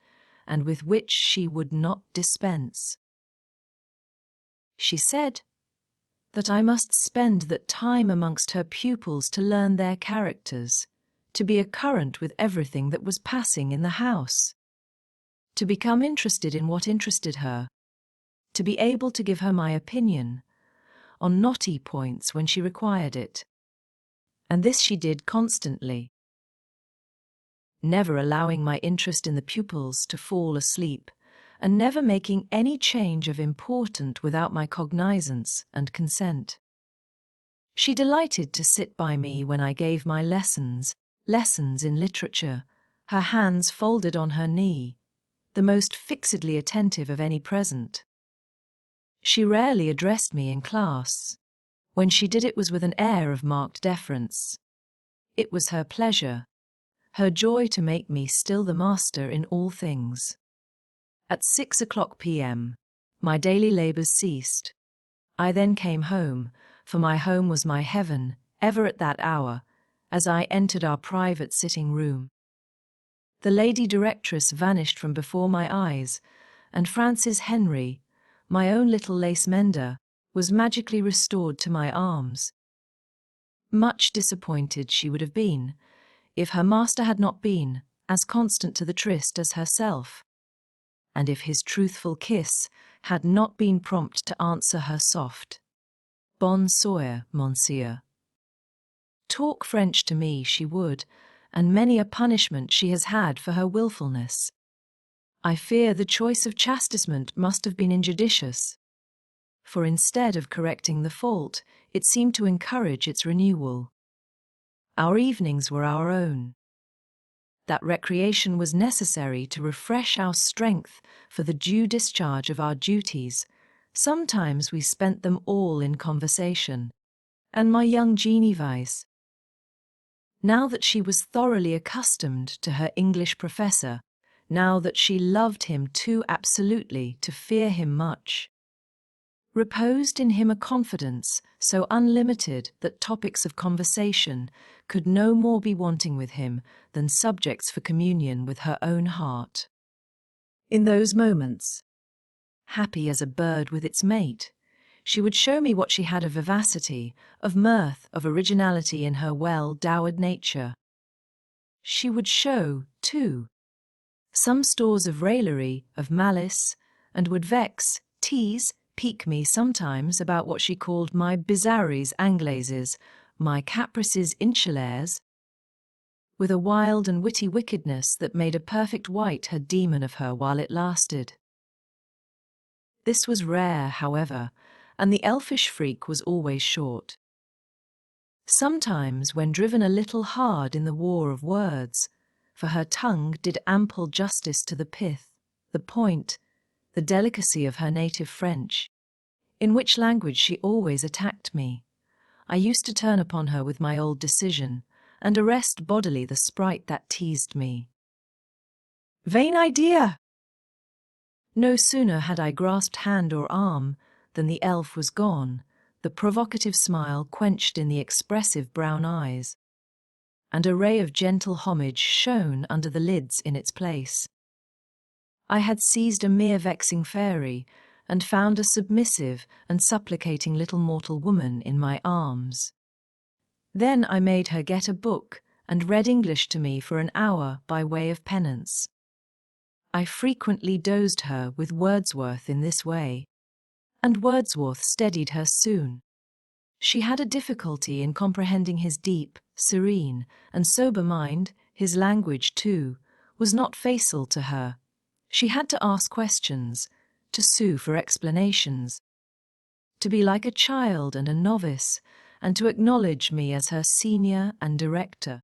and with which she would not dispense. She said that I must spend that time amongst her pupils to learn their characters, to be current with everything that was passing in the house, to become interested in what interested her, to be able to give her my opinion on knotty points when she required it. And this she did constantly, never allowing my interest in the pupils to fall asleep, and never making any change of importance without my cognizance and consent. She delighted to sit by me when I gave my lessons in literature, her hands folded on her knee, the most fixedly attentive of any present. She rarely addressed me in class, When she did it was with an air of marked deference. It was her pleasure, her joy to make me still the master in all things. At 6:00 p.m., my daily labours ceased. I then came home, for my home was my heaven, ever at that hour, as I entered our private sitting room. The lady directress vanished from before my eyes, and Frances Henry, my own little lace mender, was magically restored to my arms. Much disappointed she would have been, if her master had not been as constant to the tryst as herself, and if his truthful kiss had not been prompt to answer her soft, "Bon soir, monsieur." Talk French to me she would, and many a punishment she has had for her wilfulness. I fear the choice of chastisement must have been injudicious, for instead of correcting the fault, it seemed to encourage its renewal. Our evenings were our own. That recreation was necessary to refresh our strength for the due discharge of our duties. Sometimes we spent them all in conversation, and my young Genevieve, now that she was thoroughly accustomed to her English professor, now that she loved him too absolutely to fear him much, reposed in him a confidence so unlimited that topics of conversation could no more be wanting with him than subjects for communion with her own heart. In those moments, happy as a bird with its mate, she would show me what she had of vivacity, of mirth, of originality in her well-dowered nature. She would show, too, some stores of raillery, of malice, and would vex, tease, pique me sometimes about what she called my bizarreries anglaises, my caprices insulaires, with a wild and witty wickedness that made a perfect wight her demon of her while it lasted. This was rare, however, and the elfish freak was always short. Sometimes, when driven a little hard in the war of words, for her tongue did ample justice to the pith, the point, the delicacy of her native French, in which language she always attacked me, I used to turn upon her with my old decision, and arrest bodily the sprite that teased me. "Vain idea!" No sooner had I grasped hand or arm than the elf was gone, the provocative smile quenched in the expressive brown eyes, and a ray of gentle homage shone under the lids in its place. I had seized a mere vexing fairy, and found a submissive and supplicating little mortal woman in my arms. Then I made her get a book and read English to me for an hour by way of penance. I frequently dozed her with Wordsworth in this way, and Wordsworth steadied her soon. She had a difficulty in comprehending his deep, serene, and sober mind. His language, too, was not facile to her. She had to ask questions, to sue for explanations, to be like a child and a novice, and to acknowledge me as her senior and director.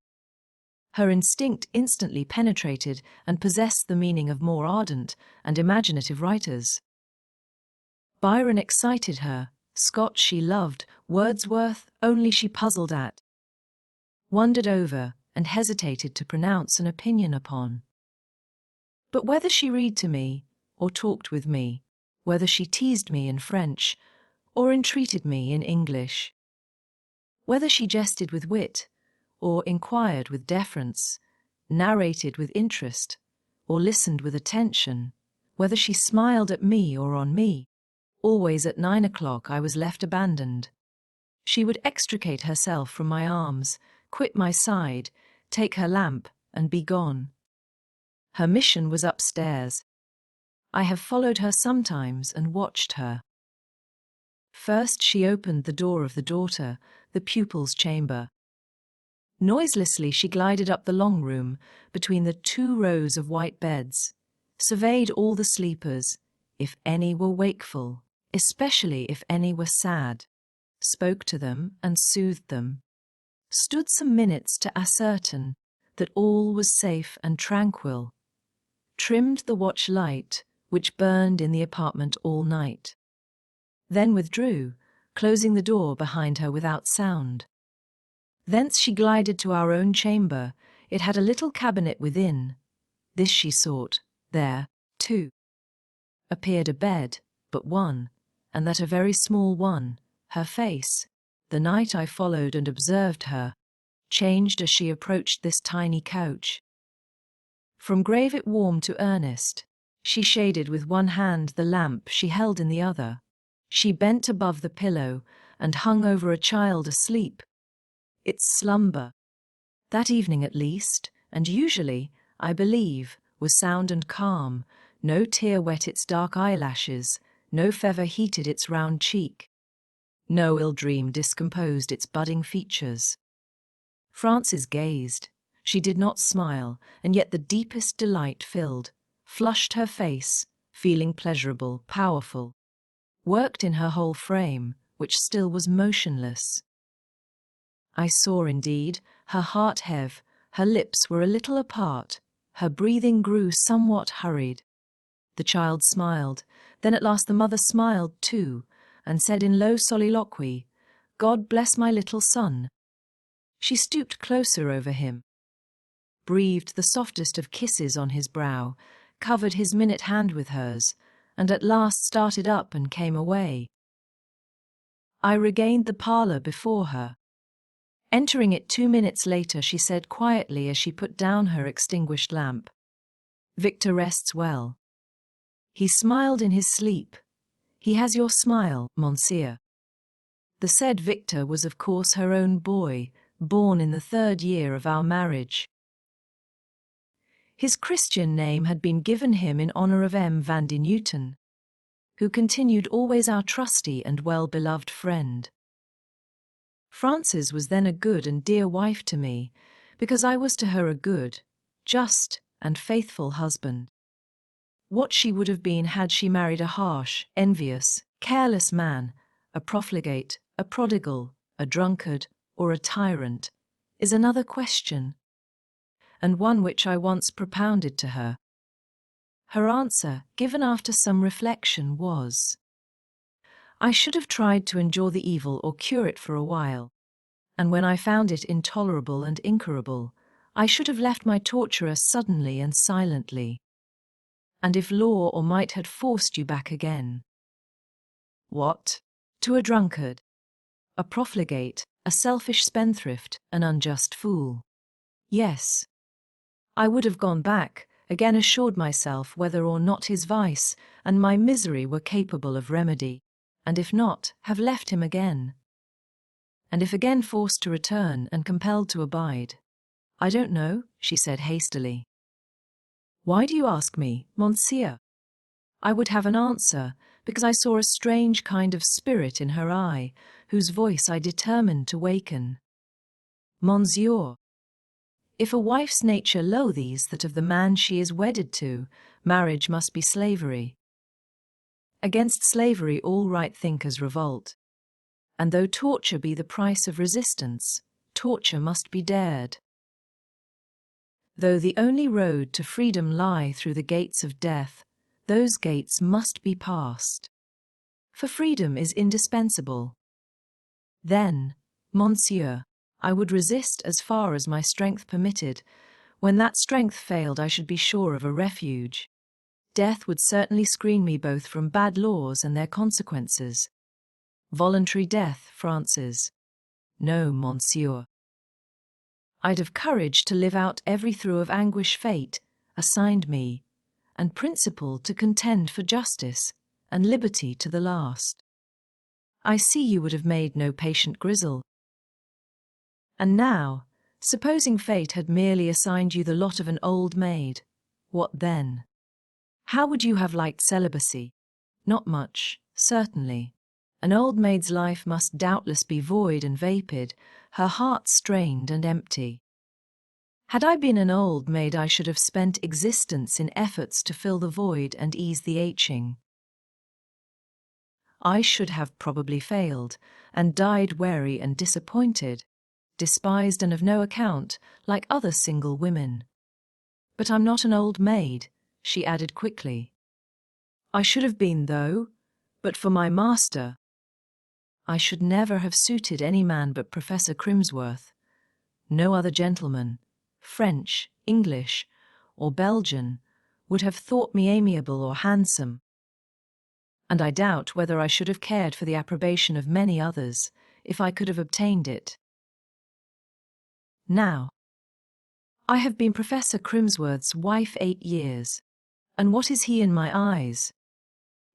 Her instinct instantly penetrated and possessed the meaning of more ardent and imaginative writers. Byron excited her, Scott she loved, Wordsworth only she puzzled at, wondered over, and hesitated to pronounce an opinion upon. But whether she read to me, or talked with me, whether she teased me in French, or entreated me in English, whether she jested with wit, or inquired with deference, narrated with interest, or listened with attention, whether she smiled at me or on me, always at 9 o'clock I was left abandoned. She would extricate herself from my arms, quit my side, take her lamp, and be gone. Her mission was upstairs. I have followed her sometimes and watched her. First she opened the door of the daughter, the pupil's chamber. Noiselessly she glided up the long room, between the 2 rows of white beds, surveyed all the sleepers, if any were wakeful, especially if any were sad, spoke to them and soothed them, stood some minutes to ascertain that all was safe and tranquil, trimmed the watch light which burned in the apartment all night, then withdrew, closing the door behind her without sound. Thence she glided to our own chamber. It had a little cabinet within. This she sought. There, too, appeared a bed, but one, and that a very small one. Her face, the night I followed and observed her, changed as she approached this tiny couch. From grave it warmed to earnest. She shaded with one hand the lamp she held in the other. She bent above the pillow and hung over a child asleep. Its slumber, that evening at least, and usually, I believe, was sound and calm. No tear wet its dark eyelashes, no fever heated its round cheek. No ill dream discomposed its budding features. Frances gazed. She did not smile, and yet the deepest delight flushed her face, feeling pleasurable, powerful, worked in her whole frame, which still was motionless. I saw indeed her heart heave, her lips were a little apart, her breathing grew somewhat hurried. The child smiled, then at last the mother smiled too, and said in low soliloquy, "God bless my little son." She stooped closer over him, breathed the softest of kisses on his brow, covered his minute hand with hers, and at last started up and came away. I regained the parlour before her. Entering it 2 minutes later, she said quietly as she put down her extinguished lamp, "Victor rests well. He smiled in his sleep. He has your smile, Monsieur." The said Victor was of course her own boy, born in the 3rd year of our marriage. His Christian name had been given him in honor of M. van de Newton, who continued always our trusty and well-beloved friend. Frances was then a good and dear wife to me, because I was to her a good, just, and faithful husband. What she would have been had she married a harsh, envious, careless man, a profligate, a prodigal, a drunkard, or a tyrant, is another question, and one which I once propounded to her. Her answer, given after some reflection, was, I should have tried to endure the evil or cure it for a while, and when I found it intolerable and incurable, I should have left my torturer suddenly and silently. And if law or might had forced you back again. What? To a drunkard, a profligate, a selfish spendthrift, an unjust fool? Yes. I would have gone back, again assured myself whether or not his vice and my misery were capable of remedy, and if not, have left him again. And if again forced to return and compelled to abide, I don't know, she said hastily. Why do you ask me, Monsieur? I would have an answer, because I saw a strange kind of spirit in her eye, whose voice I determined to waken. Monsieur, if a wife's nature loathes that of the man she is wedded to, marriage must be slavery. Against slavery all right thinkers revolt. And though torture be the price of resistance, torture must be dared. Though the only road to freedom lie through the gates of death, those gates must be passed. For freedom is indispensable. Then, Monsieur, I would resist as far as my strength permitted. When that strength failed, I should be sure of a refuge. Death would certainly screen me both from bad laws and their consequences. Voluntary death, Frances. No, Monsieur. I'd have courage to live out every throe of anguish fate assigned me, and principle to contend for justice, and liberty to the last. I see you would have made no patient Grizzle. And now, supposing fate had merely assigned you the lot of an old maid, what then? How would you have liked celibacy? Not much, certainly. An old maid's life must doubtless be void and vapid, her heart strained and empty. Had I been an old maid, I should have spent existence in efforts to fill the void and ease the aching. I should have probably failed, and died weary and disappointed, despised and of no account, like other single women. But I'm not an old maid, she added quickly. I should have been, though, but for my master. I should never have suited any man but Professor Crimsworth. No other gentleman, French, English, or Belgian, would have thought me amiable or handsome. And I doubt whether I should have cared for the approbation of many others, if I could have obtained it. Now, I have been Professor Crimsworth's wife 8 years, and what is he in my eyes?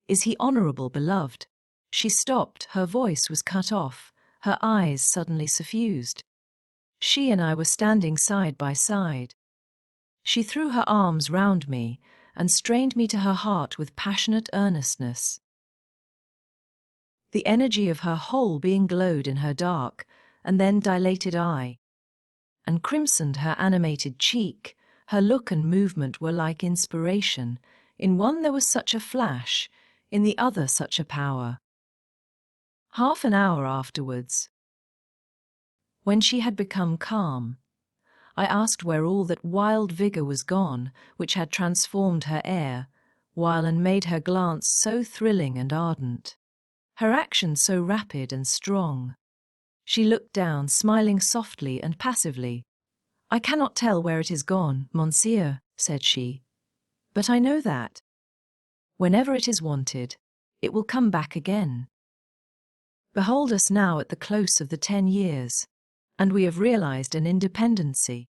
Is he honourable, beloved? She stopped, her voice was cut off, her eyes suddenly suffused. She and I were standing side by side. She threw her arms round me and strained me to her heart with passionate earnestness. The energy of her whole being glowed in her dark and then dilated eye, and crimsoned her animated cheek. Her look and movement were like inspiration. In one there was such a flash, in the other such a power. Half an hour afterwards, when she had become calm, I asked where all that wild vigour was gone which had transformed her air, while and made her glance so thrilling and ardent, her action so rapid and strong. She looked down, smiling softly and passively. "I cannot tell where it is gone, Monsieur," said she, "but I know that, whenever it is wanted, it will come back again. Behold us now at the close of the 10 years, and we have realized an independency.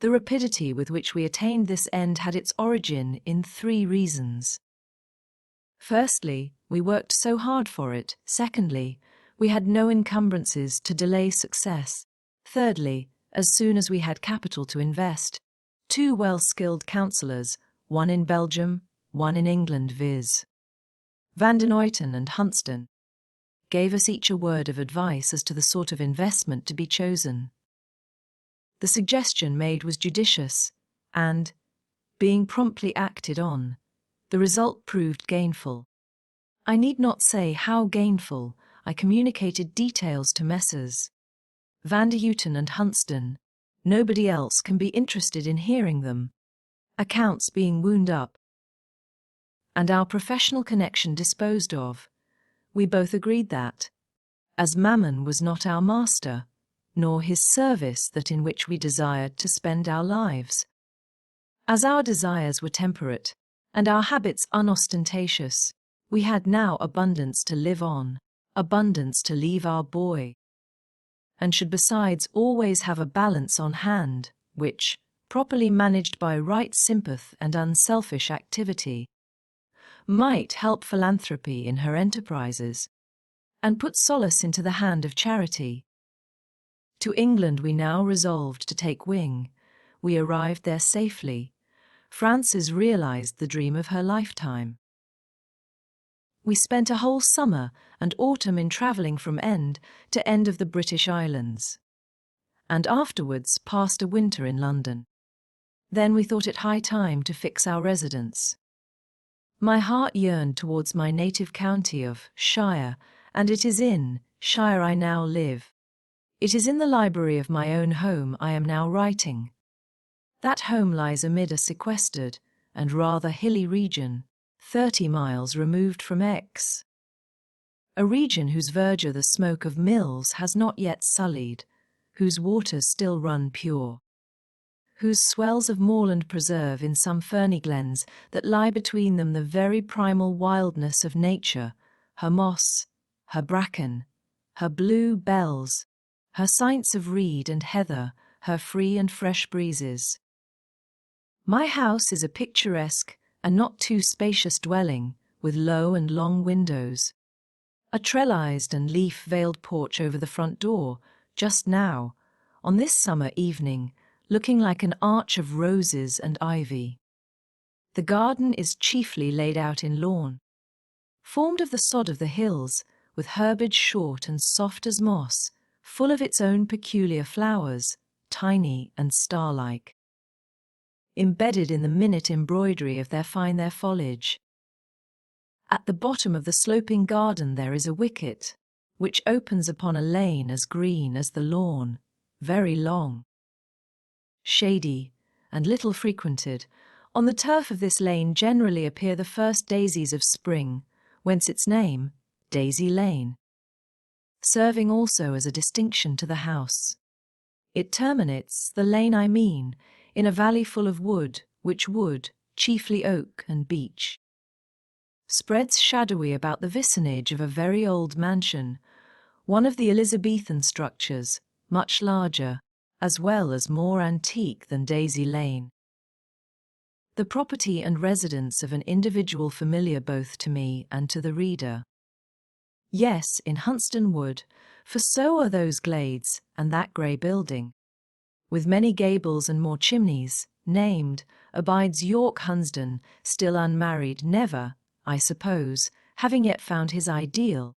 The rapidity with which we attained this end had its origin in 3 reasons. Firstly, we worked so hard for it. Secondly, we had no encumbrances to delay success. Thirdly, as soon as we had capital to invest, 2 well-skilled counsellors, one in Belgium, one in England, viz. Van den Uyten and Hunston, gave us each a word of advice as to the sort of investment to be chosen. The suggestion made was judicious, and, being promptly acted on, the result proved gainful. I need not say how gainful. I communicated details to Messrs. Van den Uyten and Hunston. Nobody else can be interested in hearing them. Accounts being wound up, and our professional connection disposed of, we both agreed that, as Mammon was not our master, nor his service that in which we desired to spend our lives, as our desires were temperate, and our habits unostentatious, we had now abundance to live on, abundance to leave our boy, and should besides always have a balance on hand, which, properly managed by right sympath and unselfish activity, might help philanthropy in her enterprises, and put solace into the hand of charity. To England we now resolved to take wing. We arrived there safely. Frances realized the dream of her lifetime. We spent a whole summer and autumn in travelling from end to end of the British Islands, and afterwards passed a winter in London. Then we thought it high time to fix our residence. My heart yearned towards my native county of Shire, and it is in Shire I now live. It is in the library of my own home I am now writing. That home lies amid a sequestered and rather hilly region, 30 miles removed from Aix. A region whose verdure the smoke of mills has not yet sullied, whose waters still run pure, whose swells of moorland preserve in some ferny glens that lie between them the very primal wildness of nature, her moss, her bracken, her blue bells, her scents of reed and heather, her free and fresh breezes. My house is a picturesque and not too spacious dwelling, with low and long windows, a trellised and leaf-veiled porch over the front door, just now, on this summer evening, looking like an arch of roses and ivy. The garden is chiefly laid out in lawn, formed of the sod of the hills, with herbage short and soft as moss, full of its own peculiar flowers, tiny and star-like, embedded in the minute embroidery of their foliage. At the bottom of the sloping garden there is a wicket, which opens upon a lane as green as the lawn, very long, shady, and little frequented. On the turf of this lane generally appear the first daisies of spring, whence its name, Daisy Lane. serving also as a distinction to the house. It terminates, the lane I mean, in a valley full of wood, which wood, chiefly oak and beech, spreads shadowy about the vicinage of a very old mansion, one of the Elizabethan structures, much larger, as well as more antique than Daisy Lane. The property and residence of an individual familiar both to me and to the reader. Yes, in Hunston Wood, for so are those glades and that grey building, with many gables and more chimneys, named, abides York Hunsdon, still unmarried, never, I suppose, having yet found his ideal.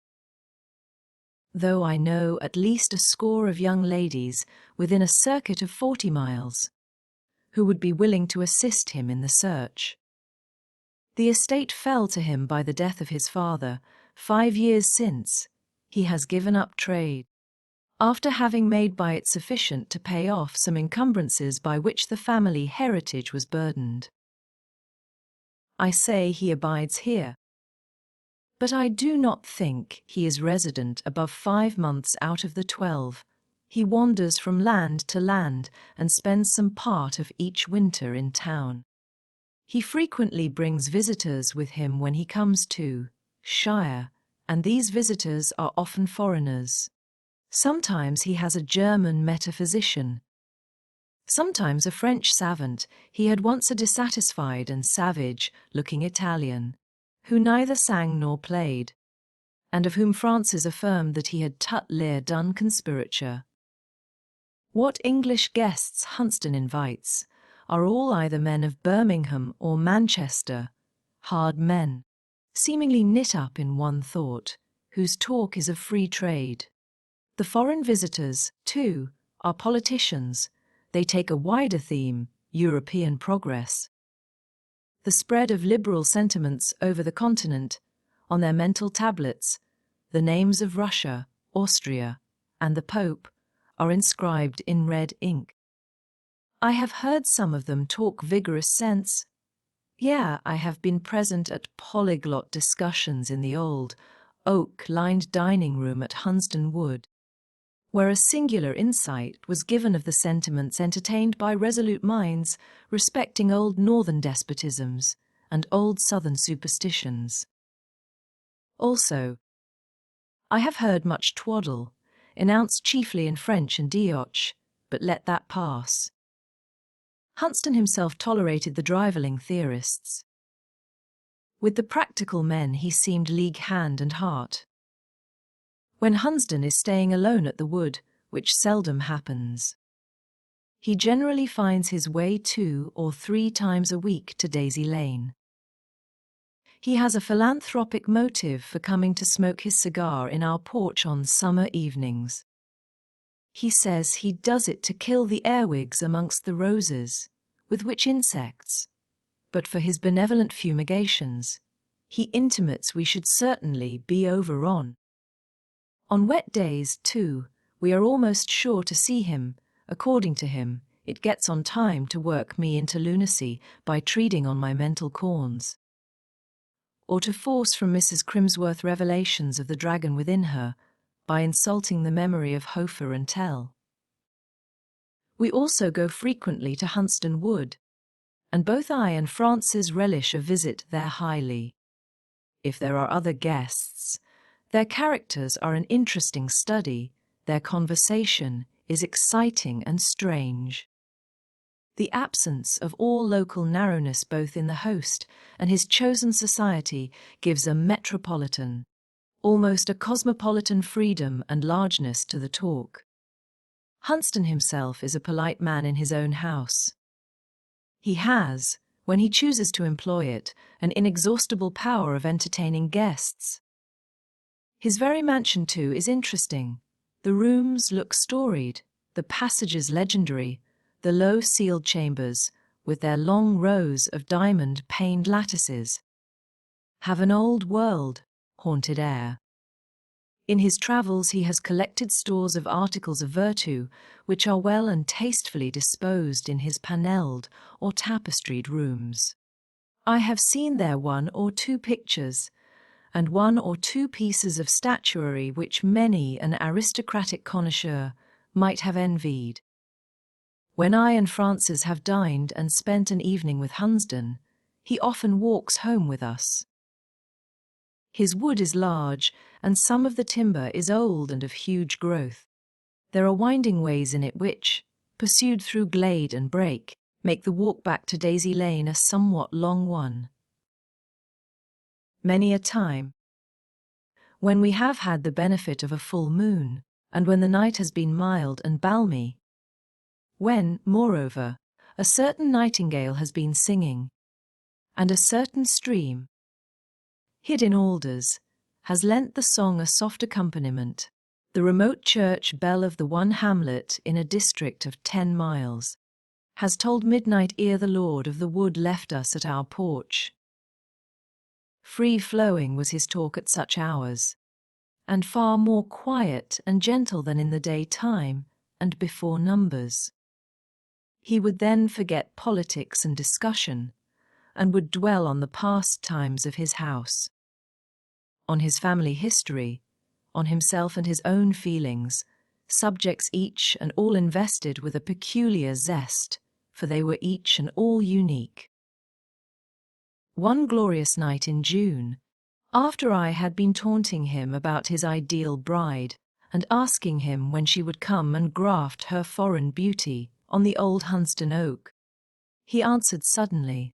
Though I know at least a score of young ladies within a circuit of 40 miles, who would be willing to assist him in the search. The estate fell to him by the death of his father, 5 years since. He has given up trade, after having made by it sufficient to pay off some encumbrances by which the family heritage was burdened. I say he abides here, but I do not think he is resident above 5 months out of the 12. He wanders from land to land and spends some part of each winter in town. He frequently brings visitors with him when he comes to Shire, and these visitors are often foreigners. Sometimes he has a German metaphysician, sometimes a French savant. He had once a dissatisfied and savage-looking Italian, who neither sang nor played, and of whom Francis affirmed that he had tut l'air d'un conspirateur. What English guests Hunsdon invites are all either men of Birmingham or Manchester, hard men, seemingly knit up in one thought, whose talk is of free trade. The foreign visitors, too, are politicians. They take a wider theme, European progress, the spread of liberal sentiments over the continent. On their mental tablets, the names of Russia, Austria, and the Pope are inscribed in red ink. I have heard some of them talk vigorous sense. Yeah, I have been present at polyglot discussions in the old, oak-lined dining room at Hunsdon Wood, where a singular insight was given of the sentiments entertained by resolute minds respecting old northern despotisms and old southern superstitions. Also, I have heard much twaddle, announced chiefly in French and Dutch, but let that pass. Hunsdon himself tolerated the drivelling theorists. With the practical men he seemed league hand and heart. When Hunsdon is staying alone at the Wood, which seldom happens, he generally finds his way 2 or 3 times a week to Daisy Lane. He has a philanthropic motive for coming to smoke his cigar in our porch on summer evenings. He says he does it to kill the earwigs amongst the roses, with which insects, but for his benevolent fumigations, he intimates we should certainly be overrun. On wet days, too, we are almost sure to see him. According to him, it gets on time to work me into lunacy by treading on my mental corns, or to force from Mrs. Crimsworth revelations of the dragon within her, by insulting the memory of Hofer and Tell. We also go frequently to Hunsdon Wood, and both I and Francis relish a visit there highly. If there are other guests, their characters are an interesting study, their conversation is exciting and strange. The absence of all local narrowness both in the host and his chosen society gives a metropolitan, almost a cosmopolitan freedom and largeness to the talk. Hunsdon himself is a polite man in his own house. He has, when he chooses to employ it, an inexhaustible power of entertaining guests. His very mansion, too, is interesting. The rooms look storied, the passages legendary, the low-ceiled chambers, with their long rows of diamond-paned lattices, have an old-world, haunted air. In his travels he has collected stores of articles of virtu, which are well and tastefully disposed in his panelled or tapestried rooms. I have seen there 1 or 2 pictures, and 1 or 2 pieces of statuary which many an aristocratic connoisseur might have envied. When I and Francis have dined and spent an evening with Hunsdon, he often walks home with us. His wood is large, and some of the timber is old and of huge growth. There are winding ways in it which, pursued through glade and brake, make the walk back to Daisy Lane a somewhat long one. Many a time, when we have had the benefit of a full moon, and when the night has been mild and balmy, when, moreover, a certain nightingale has been singing, and a certain stream, hid in alders, has lent the song a soft accompaniment, the remote church bell of the one hamlet in a district of 10 miles has told midnight ere the lord of the wood left us at our porch. Free-flowing was his talk at such hours, and far more quiet and gentle than in the daytime and before numbers. He would then forget politics and discussion, and would dwell on the pastimes of his house, on his family history, on himself and his own feelings, subjects each and all invested with a peculiar zest, for they were each and all unique. One glorious night in June, after I had been taunting him about his ideal bride, and asking him when she would come and graft her foreign beauty on the old Hunsdon oak, he answered suddenly,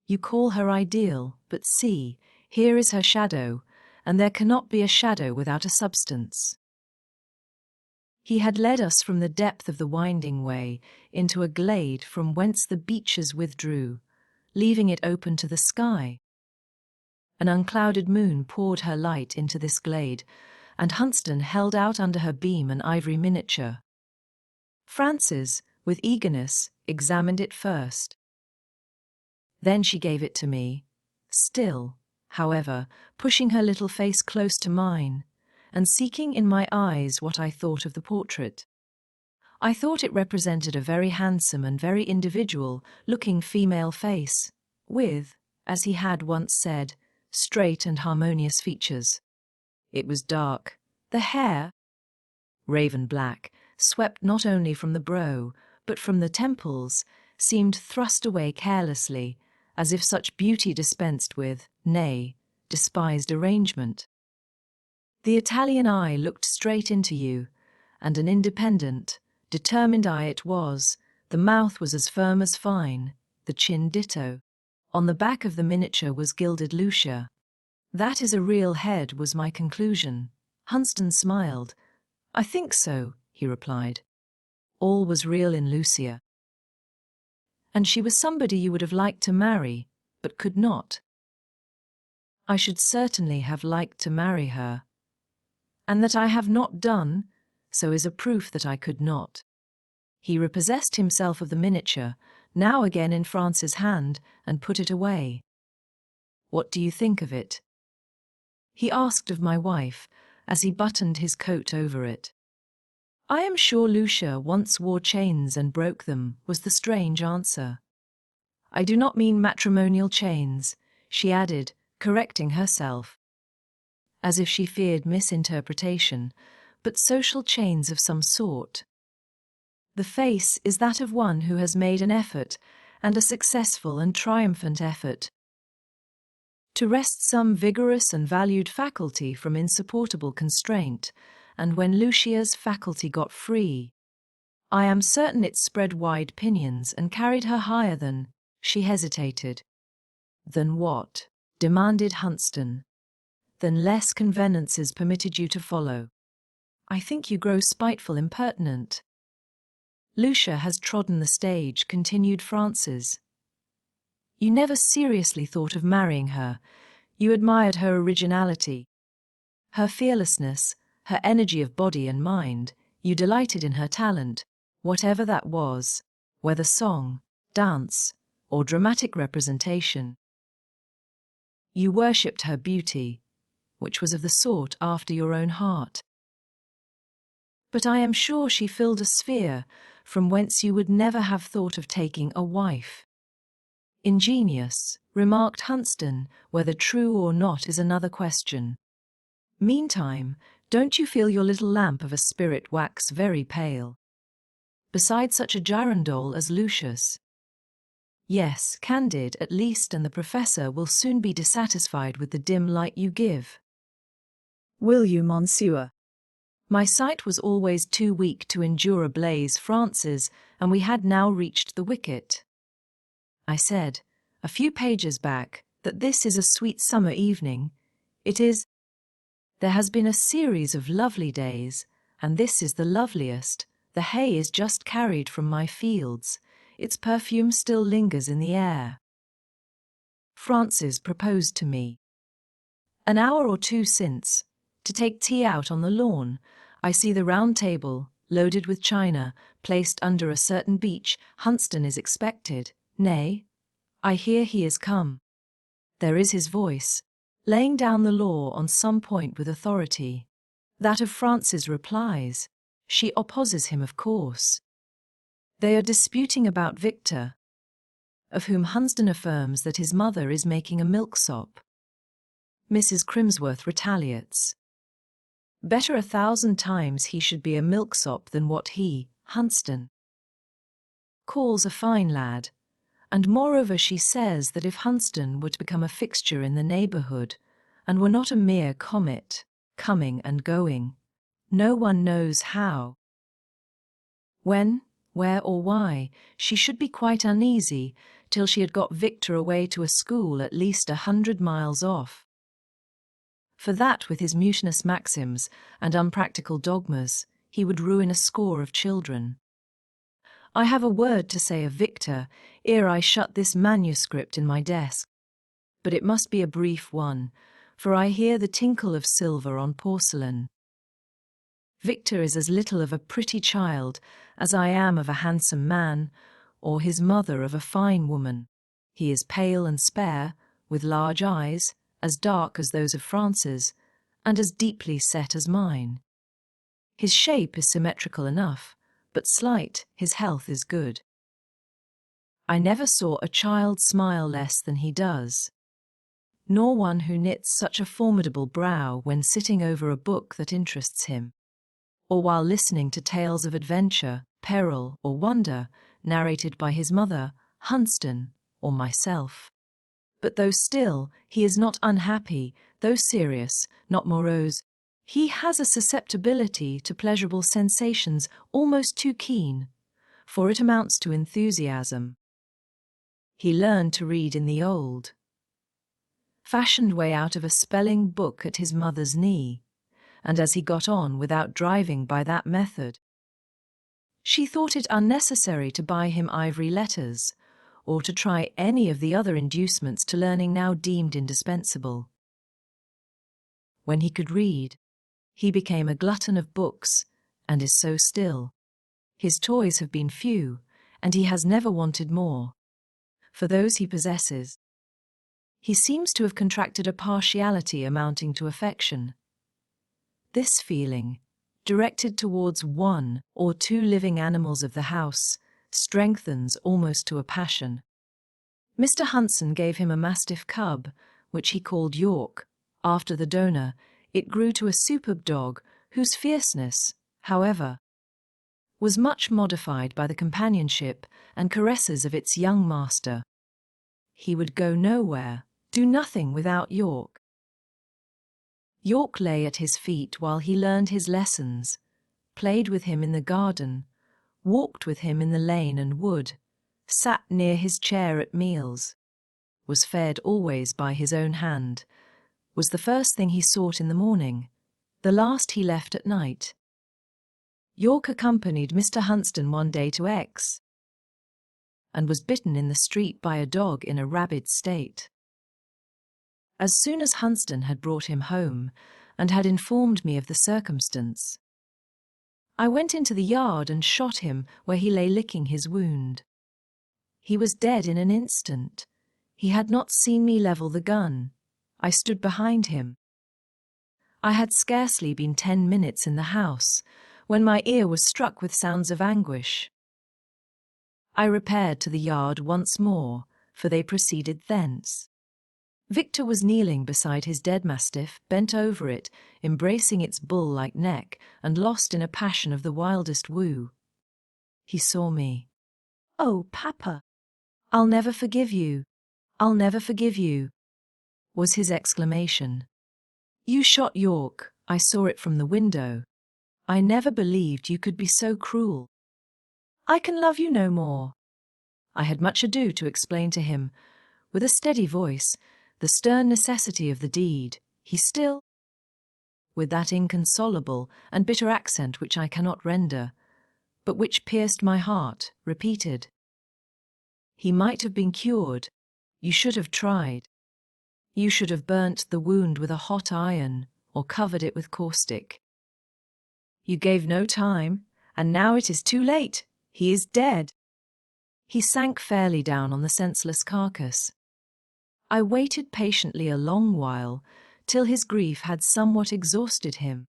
"You call her ideal, but see, here is her shadow, and there cannot be a shadow without a substance." He had led us from the depth of the winding way into a glade from whence the beeches withdrew, leaving it open to the sky. An unclouded moon poured her light into this glade, and Hunsdon held out under her beam an ivory miniature. Frances, with eagerness, examined it first. Then she gave it to me, still, however, pushing her little face close to mine, and seeking in my eyes what I thought of the portrait. I thought it represented a very handsome and very individual-looking female face, with, as he had once said, straight and harmonious features. It was dark. The hair, raven black, swept not only from the brow, but from the temples, seemed thrust away carelessly, as if such beauty dispensed with, nay, despised arrangement. The Italian eye looked straight into you, and an independent, determined eye it was. The mouth was as firm as fine, the chin ditto. On the back of the miniature was gilded Lucia. "That is a real head," was my conclusion. Hunsdon smiled. "I think so," he replied. All was real in Lucia. "And she was somebody you would have liked to marry, but could not." "I should certainly have liked to marry her. And that I have not done, so is a proof that I could not." He repossessed himself of the miniature, now again in France's hand, and put it away. "What do you think of it?" he asked of my wife, as he buttoned his coat over it. "I am sure Lucia once wore chains and broke them," was the strange answer. "I do not mean matrimonial chains," she added, correcting herself, as if she feared misinterpretation, "but social chains of some sort. The face is that of one who has made an effort, and a successful and triumphant effort, to wrest some vigorous and valued faculty from insupportable constraint, and when Lucia's faculty got free, I am certain it spread wide pinions and carried her higher than—" She hesitated. "Than what?" demanded Hunsdon. "Than less convenances permitted you to follow. I think you grow spiteful, impertinent." "Lucia has trodden the stage," continued Frances. "You never seriously thought of marrying her. You admired her originality, her fearlessness, her energy of body and mind. You delighted in her talent, whatever that was, whether song, dance, or dramatic representation. You worshipped her beauty, which was of the sort after your own heart. But I am sure she filled a sphere from whence you would never have thought of taking a wife. Ingenious, remarked Hunston, whether true or not is another question. Meantime, don't you feel your little lamp of a spirit wax very pale? Beside such a girandole as Lucius. Yes, Candid at least, and the professor will soon be dissatisfied with the dim light you give. Will you, monsieur? My sight was always too weak to endure a blaze, Francis, and we had now reached the wicket. I said, a few pages back, that this is a sweet summer evening. It is. There has been a series of lovely days, and this is the loveliest. The hay is just carried from my fields. Its perfume still lingers in the air. Francis proposed to me an hour or two since, to take tea out on the lawn. I see the round table, loaded with china, placed under a certain beech. Hunston is expected. Nay, I hear he is come. There is his voice, laying down the law on some point with authority. That of Francis replies. She opposes him, of course. They are disputing about Victor, of whom Hunston affirms that his mother is making a milksop. Mrs. Crimsworth retaliates. Better 1,000 times he should be a milksop than what he, Hunston, calls a fine lad, and moreover she says that if Hunston were to become a fixture in the neighbourhood, and were not a mere comet, coming and going, no one knows how, when, where or why, she should be quite uneasy till she had got Victor away to a school at least 100 miles off. For that, with his mutinous maxims and unpractical dogmas, he would ruin a score of children. I have a word to say of Victor ere I shut this manuscript in my desk, but it must be a brief one, for I hear the tinkle of silver on porcelain. Victor is as little of a pretty child as I am of a handsome man, or his mother of a fine woman. He is pale and spare, with large eyes, as dark as those of Francis, and as deeply set as mine. His shape is symmetrical enough, but slight. His health is good. I never saw a child smile less than he does, nor one who knits such a formidable brow when sitting over a book that interests him, or while listening to tales of adventure, peril, or wonder, narrated by his mother, Hunston, or myself. But though still, he is not unhappy, though serious, not morose, he has a susceptibility to pleasurable sensations almost too keen, for it amounts to enthusiasm. He learned to read in the old-fashioned way out of a spelling book at his mother's knee, and as he got on without driving by that method, she thought it unnecessary to buy him ivory letters, or to try any of the other inducements to learning now deemed indispensable. When he could read, he became a glutton of books, and is so still. His toys have been few, and he has never wanted more. For those he possesses, he seems to have contracted a partiality amounting to affection. This feeling, directed towards one or two living animals of the house, strengthens almost to a passion. Mr. Hunston gave him a mastiff cub, which he called York. After the donor, it grew to a superb dog, whose fierceness, however, was much modified by the companionship and caresses of its young master. He would go nowhere, do nothing without York. York lay at his feet while he learned his lessons, played with him in the garden, walked with him in the lane and wood, sat near his chair at meals, was fed always by his own hand, was the first thing he sought in the morning, the last he left at night. York accompanied Mr. Hunston one day to X, and was bitten in the street by a dog in a rabid state. As soon as Hunston had brought him home, and had informed me of the circumstance, I went into the yard and shot him where he lay licking his wound. He was dead in an instant. He had not seen me level the gun. I stood behind him. I had scarcely been 10 minutes in the house, when my ear was struck with sounds of anguish. I repaired to the yard once more, for they proceeded thence. Victor was kneeling beside his dead mastiff, bent over it, embracing its bull-like neck, and lost in a passion of the wildest woo. He saw me. "Oh, Papa, "I'll never forgive you. I'll never forgive you," was his exclamation. "You shot York. I saw it from the window. I never believed you could be so cruel. I can love you no more." I had much ado to explain to him, with a steady voice, the stern necessity of the deed. He still, with that inconsolable and bitter accent which I cannot render, but which pierced my heart, repeated, "He might have been cured. You should have tried. You should have burnt the wound with a hot iron, or covered it with caustic. You gave no time, and now it is too late. He is dead." He sank fairly down on the senseless carcass. I waited patiently a long while, till his grief had somewhat exhausted him.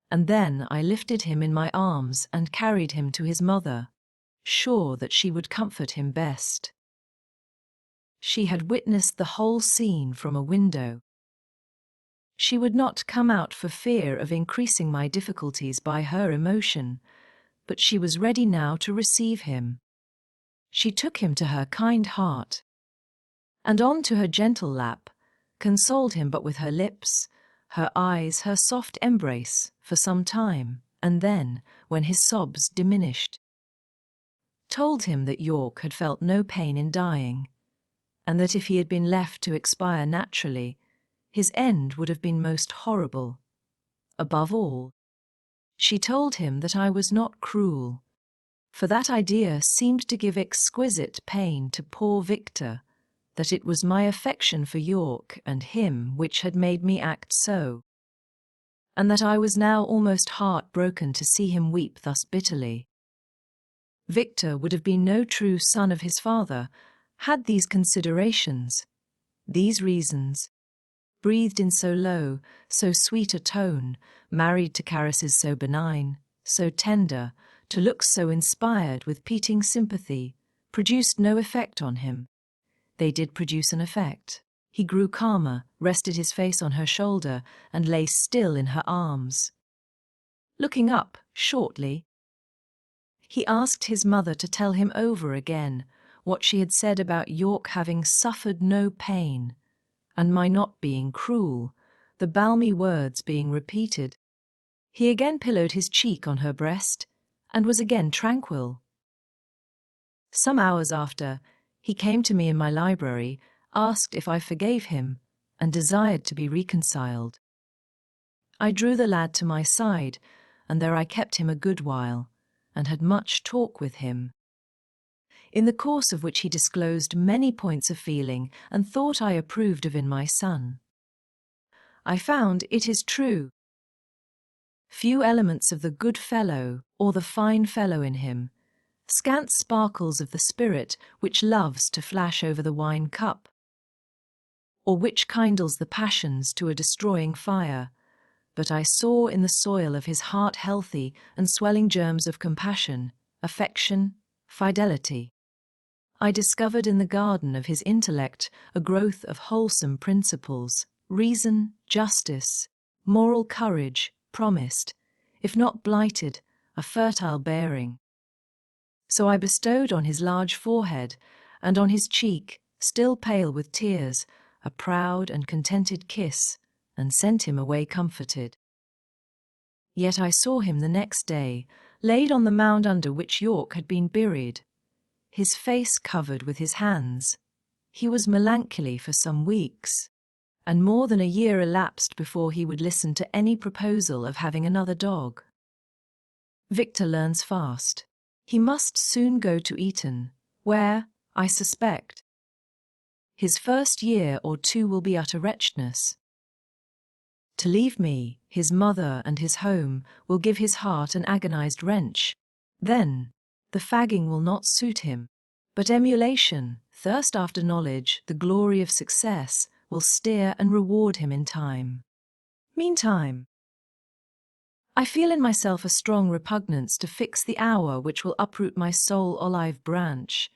And then I lifted him in my arms and carried him to his mother, sure that she would comfort him best. She had witnessed the whole scene from a window. She would not come out for fear of increasing my difficulties by her emotion, but she was ready now to receive him. She took him to her kind heart, and on to her gentle lap, consoled him but with her lips, her eyes, her soft embrace, for some time, and then, when his sobs diminished, told him that York had felt no pain in dying, and that if he had been left to expire naturally, his end would have been most horrible. Above all, she told him that I was not cruel, for that idea seemed to give exquisite pain to poor Victor, that it was my affection for York and him which had made me act so, and that I was now almost heartbroken to see him weep thus bitterly. Victor would have been no true son of his father, had these considerations, these reasons, breathed in so low, so sweet a tone, married to caresses so benign, so tender, to looks so inspired with pitying sympathy, produced no effect on him. They did produce an effect. He grew calmer, rested his face on her shoulder, and lay still in her arms. Looking up, shortly, he asked his mother to tell him over again what she had said about York having suffered no pain, and my not being cruel, the balmy words being repeated. He again pillowed his cheek on her breast, and was again tranquil. Some hours after, he came to me in my library, asked if I forgave him, and desired to be reconciled. I drew the lad to my side, and there I kept him a good while, and had much talk with him, in the course of which he disclosed many points of feeling and thought I approved of in my son. I found, it is true, few elements of the good fellow or the fine fellow in him, scant sparkles of the spirit which loves to flash over the wine cup, or which kindles the passions to a destroying fire, but I saw in the soil of his heart healthy and swelling germs of compassion, affection, fidelity. I discovered in the garden of his intellect a growth of wholesome principles, reason, justice, moral courage, promised, if not blighted, a fertile bearing. So I bestowed on his large forehead, and on his cheek, still pale with tears, a proud and contented kiss, and sent him away comforted. Yet I saw him the next day, laid on the mound under which York had been buried, his face covered with his hands. He was melancholy for some weeks, and more than a year elapsed before he would listen to any proposal of having another dog. Victor learns fast. He must soon go to Eton, where, I suspect, his first year or two will be utter wretchedness. To leave me, his mother and his home, will give his heart an agonized wrench. Then, the fagging will not suit him, but emulation, thirst after knowledge, the glory of success, will steer and reward him in time. Meantime, I feel in myself a strong repugnance to fix the hour which will uproot my sole olive branch,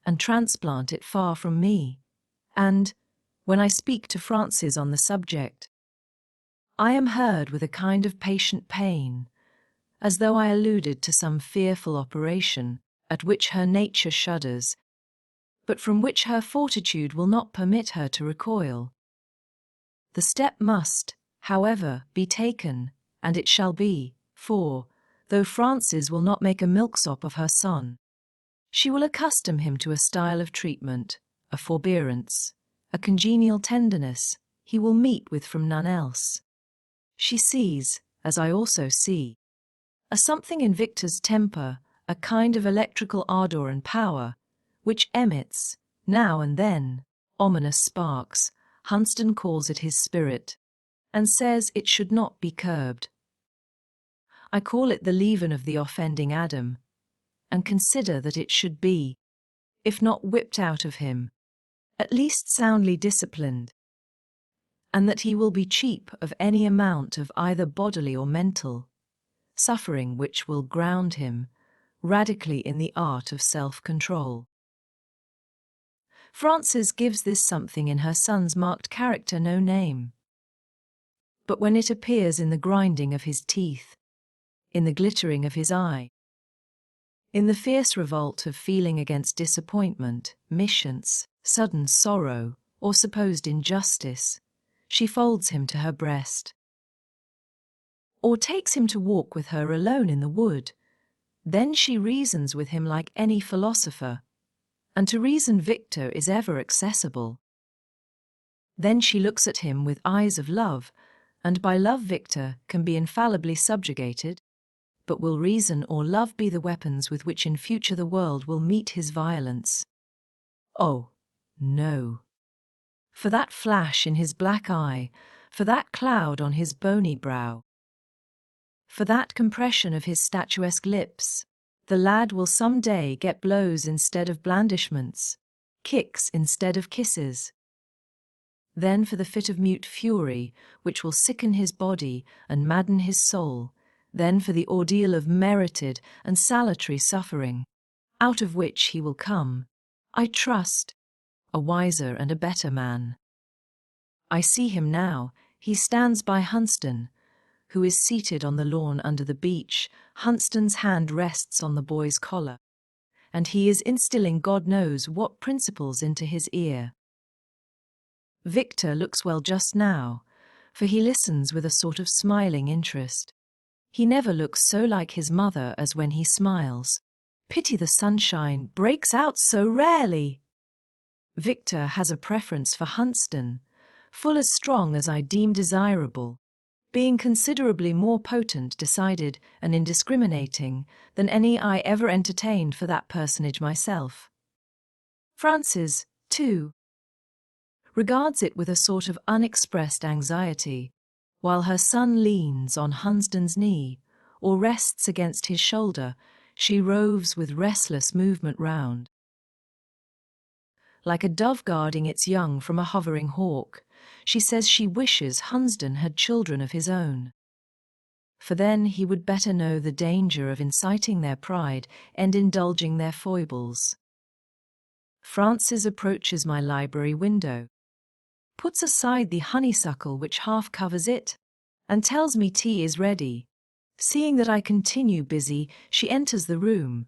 and transplant it far from me. And, when I speak to Frances on the subject, I am heard with a kind of patient pain, as though I alluded to some fearful operation at which her nature shudders, but from which her fortitude will not permit her to recoil. The step must, however, be taken, and it shall be, for, though Frances will not make a milksop of her son, she will accustom him to a style of treatment, a forbearance, a congenial tenderness he will meet with from none else. She sees, as I also see, a something in Victor's temper, a kind of electrical ardour and power, which emits, now and then, ominous sparks. Hunsden calls it his spirit, and says it should not be curbed. I call it the leaven of the offending Adam, and consider that it should be, if not whipped out of him, at least soundly disciplined, and that he will be cheap of any amount of either bodily or mental suffering which will ground him radically in the art of self-control. Frances gives this something in her son's marked character no name. But when it appears in the grinding of his teeth, in the glittering of his eye, in the fierce revolt of feeling against disappointment, mischance, sudden sorrow, or supposed injustice, she folds him to her breast, or takes him to walk with her alone in the wood. Then she reasons with him like any philosopher, and to reason Victor is ever accessible. Then she looks at him with eyes of love, and by love Victor can be infallibly subjugated, but will reason or love be the weapons with which in future the world will meet his violence? Oh, no. For that flash in his black eye, for that cloud on his bony brow, for that compression of his statuesque lips, the lad will some day get blows instead of blandishments, kicks instead of kisses. Then for the fit of mute fury, which will sicken his body and madden his soul, then for the ordeal of merited and salutary suffering, out of which he will come, I trust, a wiser and a better man. I see him now. He stands by Hunsden, who is seated on the lawn under the beech. Hunsden's hand rests on the boy's collar, and he is instilling God knows what principles into his ear. Victor looks well just now, for he listens with a sort of smiling interest. He never looks so like his mother as when he smiles. Pity the sunshine breaks out so rarely. Victor has a preference for Hunsden, full as strong as I deem desirable, being considerably more potent, decided, and indiscriminating than any I ever entertained for that personage myself. Frances, too, regards it with a sort of unexpressed anxiety, while her son leans on Hunsden's knee, or rests against his shoulder. She roves with restless movement round, like a dove guarding its young from a hovering hawk. She says she wishes Hunsden had children of his own, for then he would better know the danger of inciting their pride and indulging their foibles. Frances approaches my library window, puts aside the honeysuckle which half covers it, and tells me tea is ready. Seeing that I continue busy, she enters the room,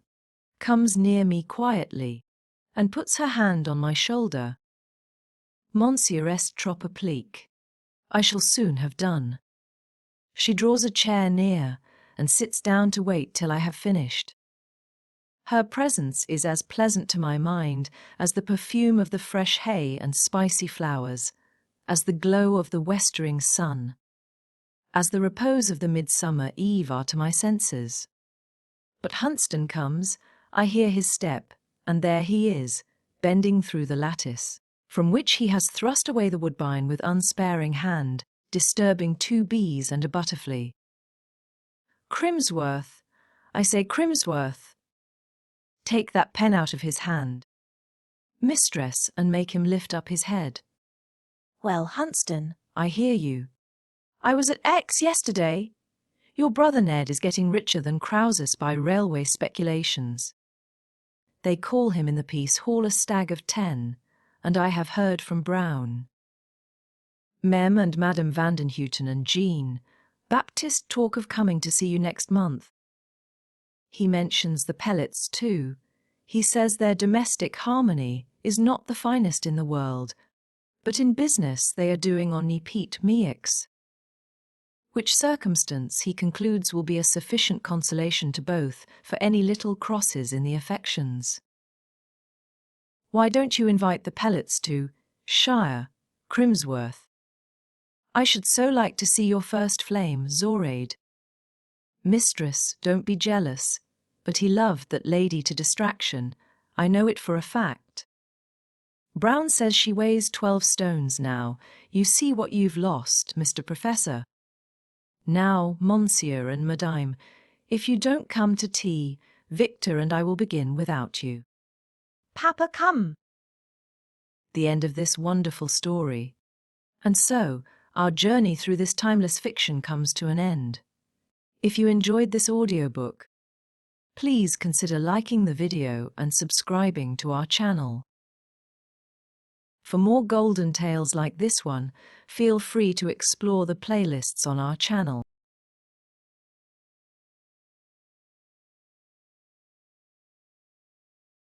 comes near me quietly, and puts her hand on my shoulder. Monsieur est trop appliqué. I shall soon have done. She draws a chair near, and sits down to wait till I have finished. Her presence is as pleasant to my mind as the perfume of the fresh hay and spicy flowers, as the glow of the westering sun, as the repose of the midsummer eve are to my senses. But Hunsden comes, I hear his step, and there he is, bending through the lattice, from which he has thrust away the woodbine with unsparing hand, disturbing 2 bees and a butterfly. Crimsworth, I say, Crimsworth, take that pen out of his hand, mistress, and make him lift up his head. Well, Hunsden, I hear you. I was at X yesterday. Your brother Ned is getting richer than Croesus by railway speculations. They call him in the piece Hall a stag of 10, and I have heard from Brown. Mem and Madame Vandenhuten and Jean Baptiste talk of coming to see you next month. He mentions the Pellets too. He says their domestic harmony is not the finest in the world, but in business they are doing on ni Pete Mieux, which circumstance he concludes will be a sufficient consolation to both for any little crosses in the affections. Why don't you invite the Pellets to Shire, Crimsworth? I should so like to see your first flame, Zoraide. Mistress, don't be jealous, but he loved that lady to distraction, I know it for a fact. Brown says she weighs 12 stones now. You see what you've lost, Mr. Professor. Now, Monsieur and Madame, if you don't come to tea, Victor and I will begin without you. Papa, come. The end of this wonderful story. And so, our journey through this timeless fiction comes to an end. If you enjoyed this audiobook, please consider liking the video and subscribing to our channel. For more golden tales like this one, feel free to explore the playlists on our channel.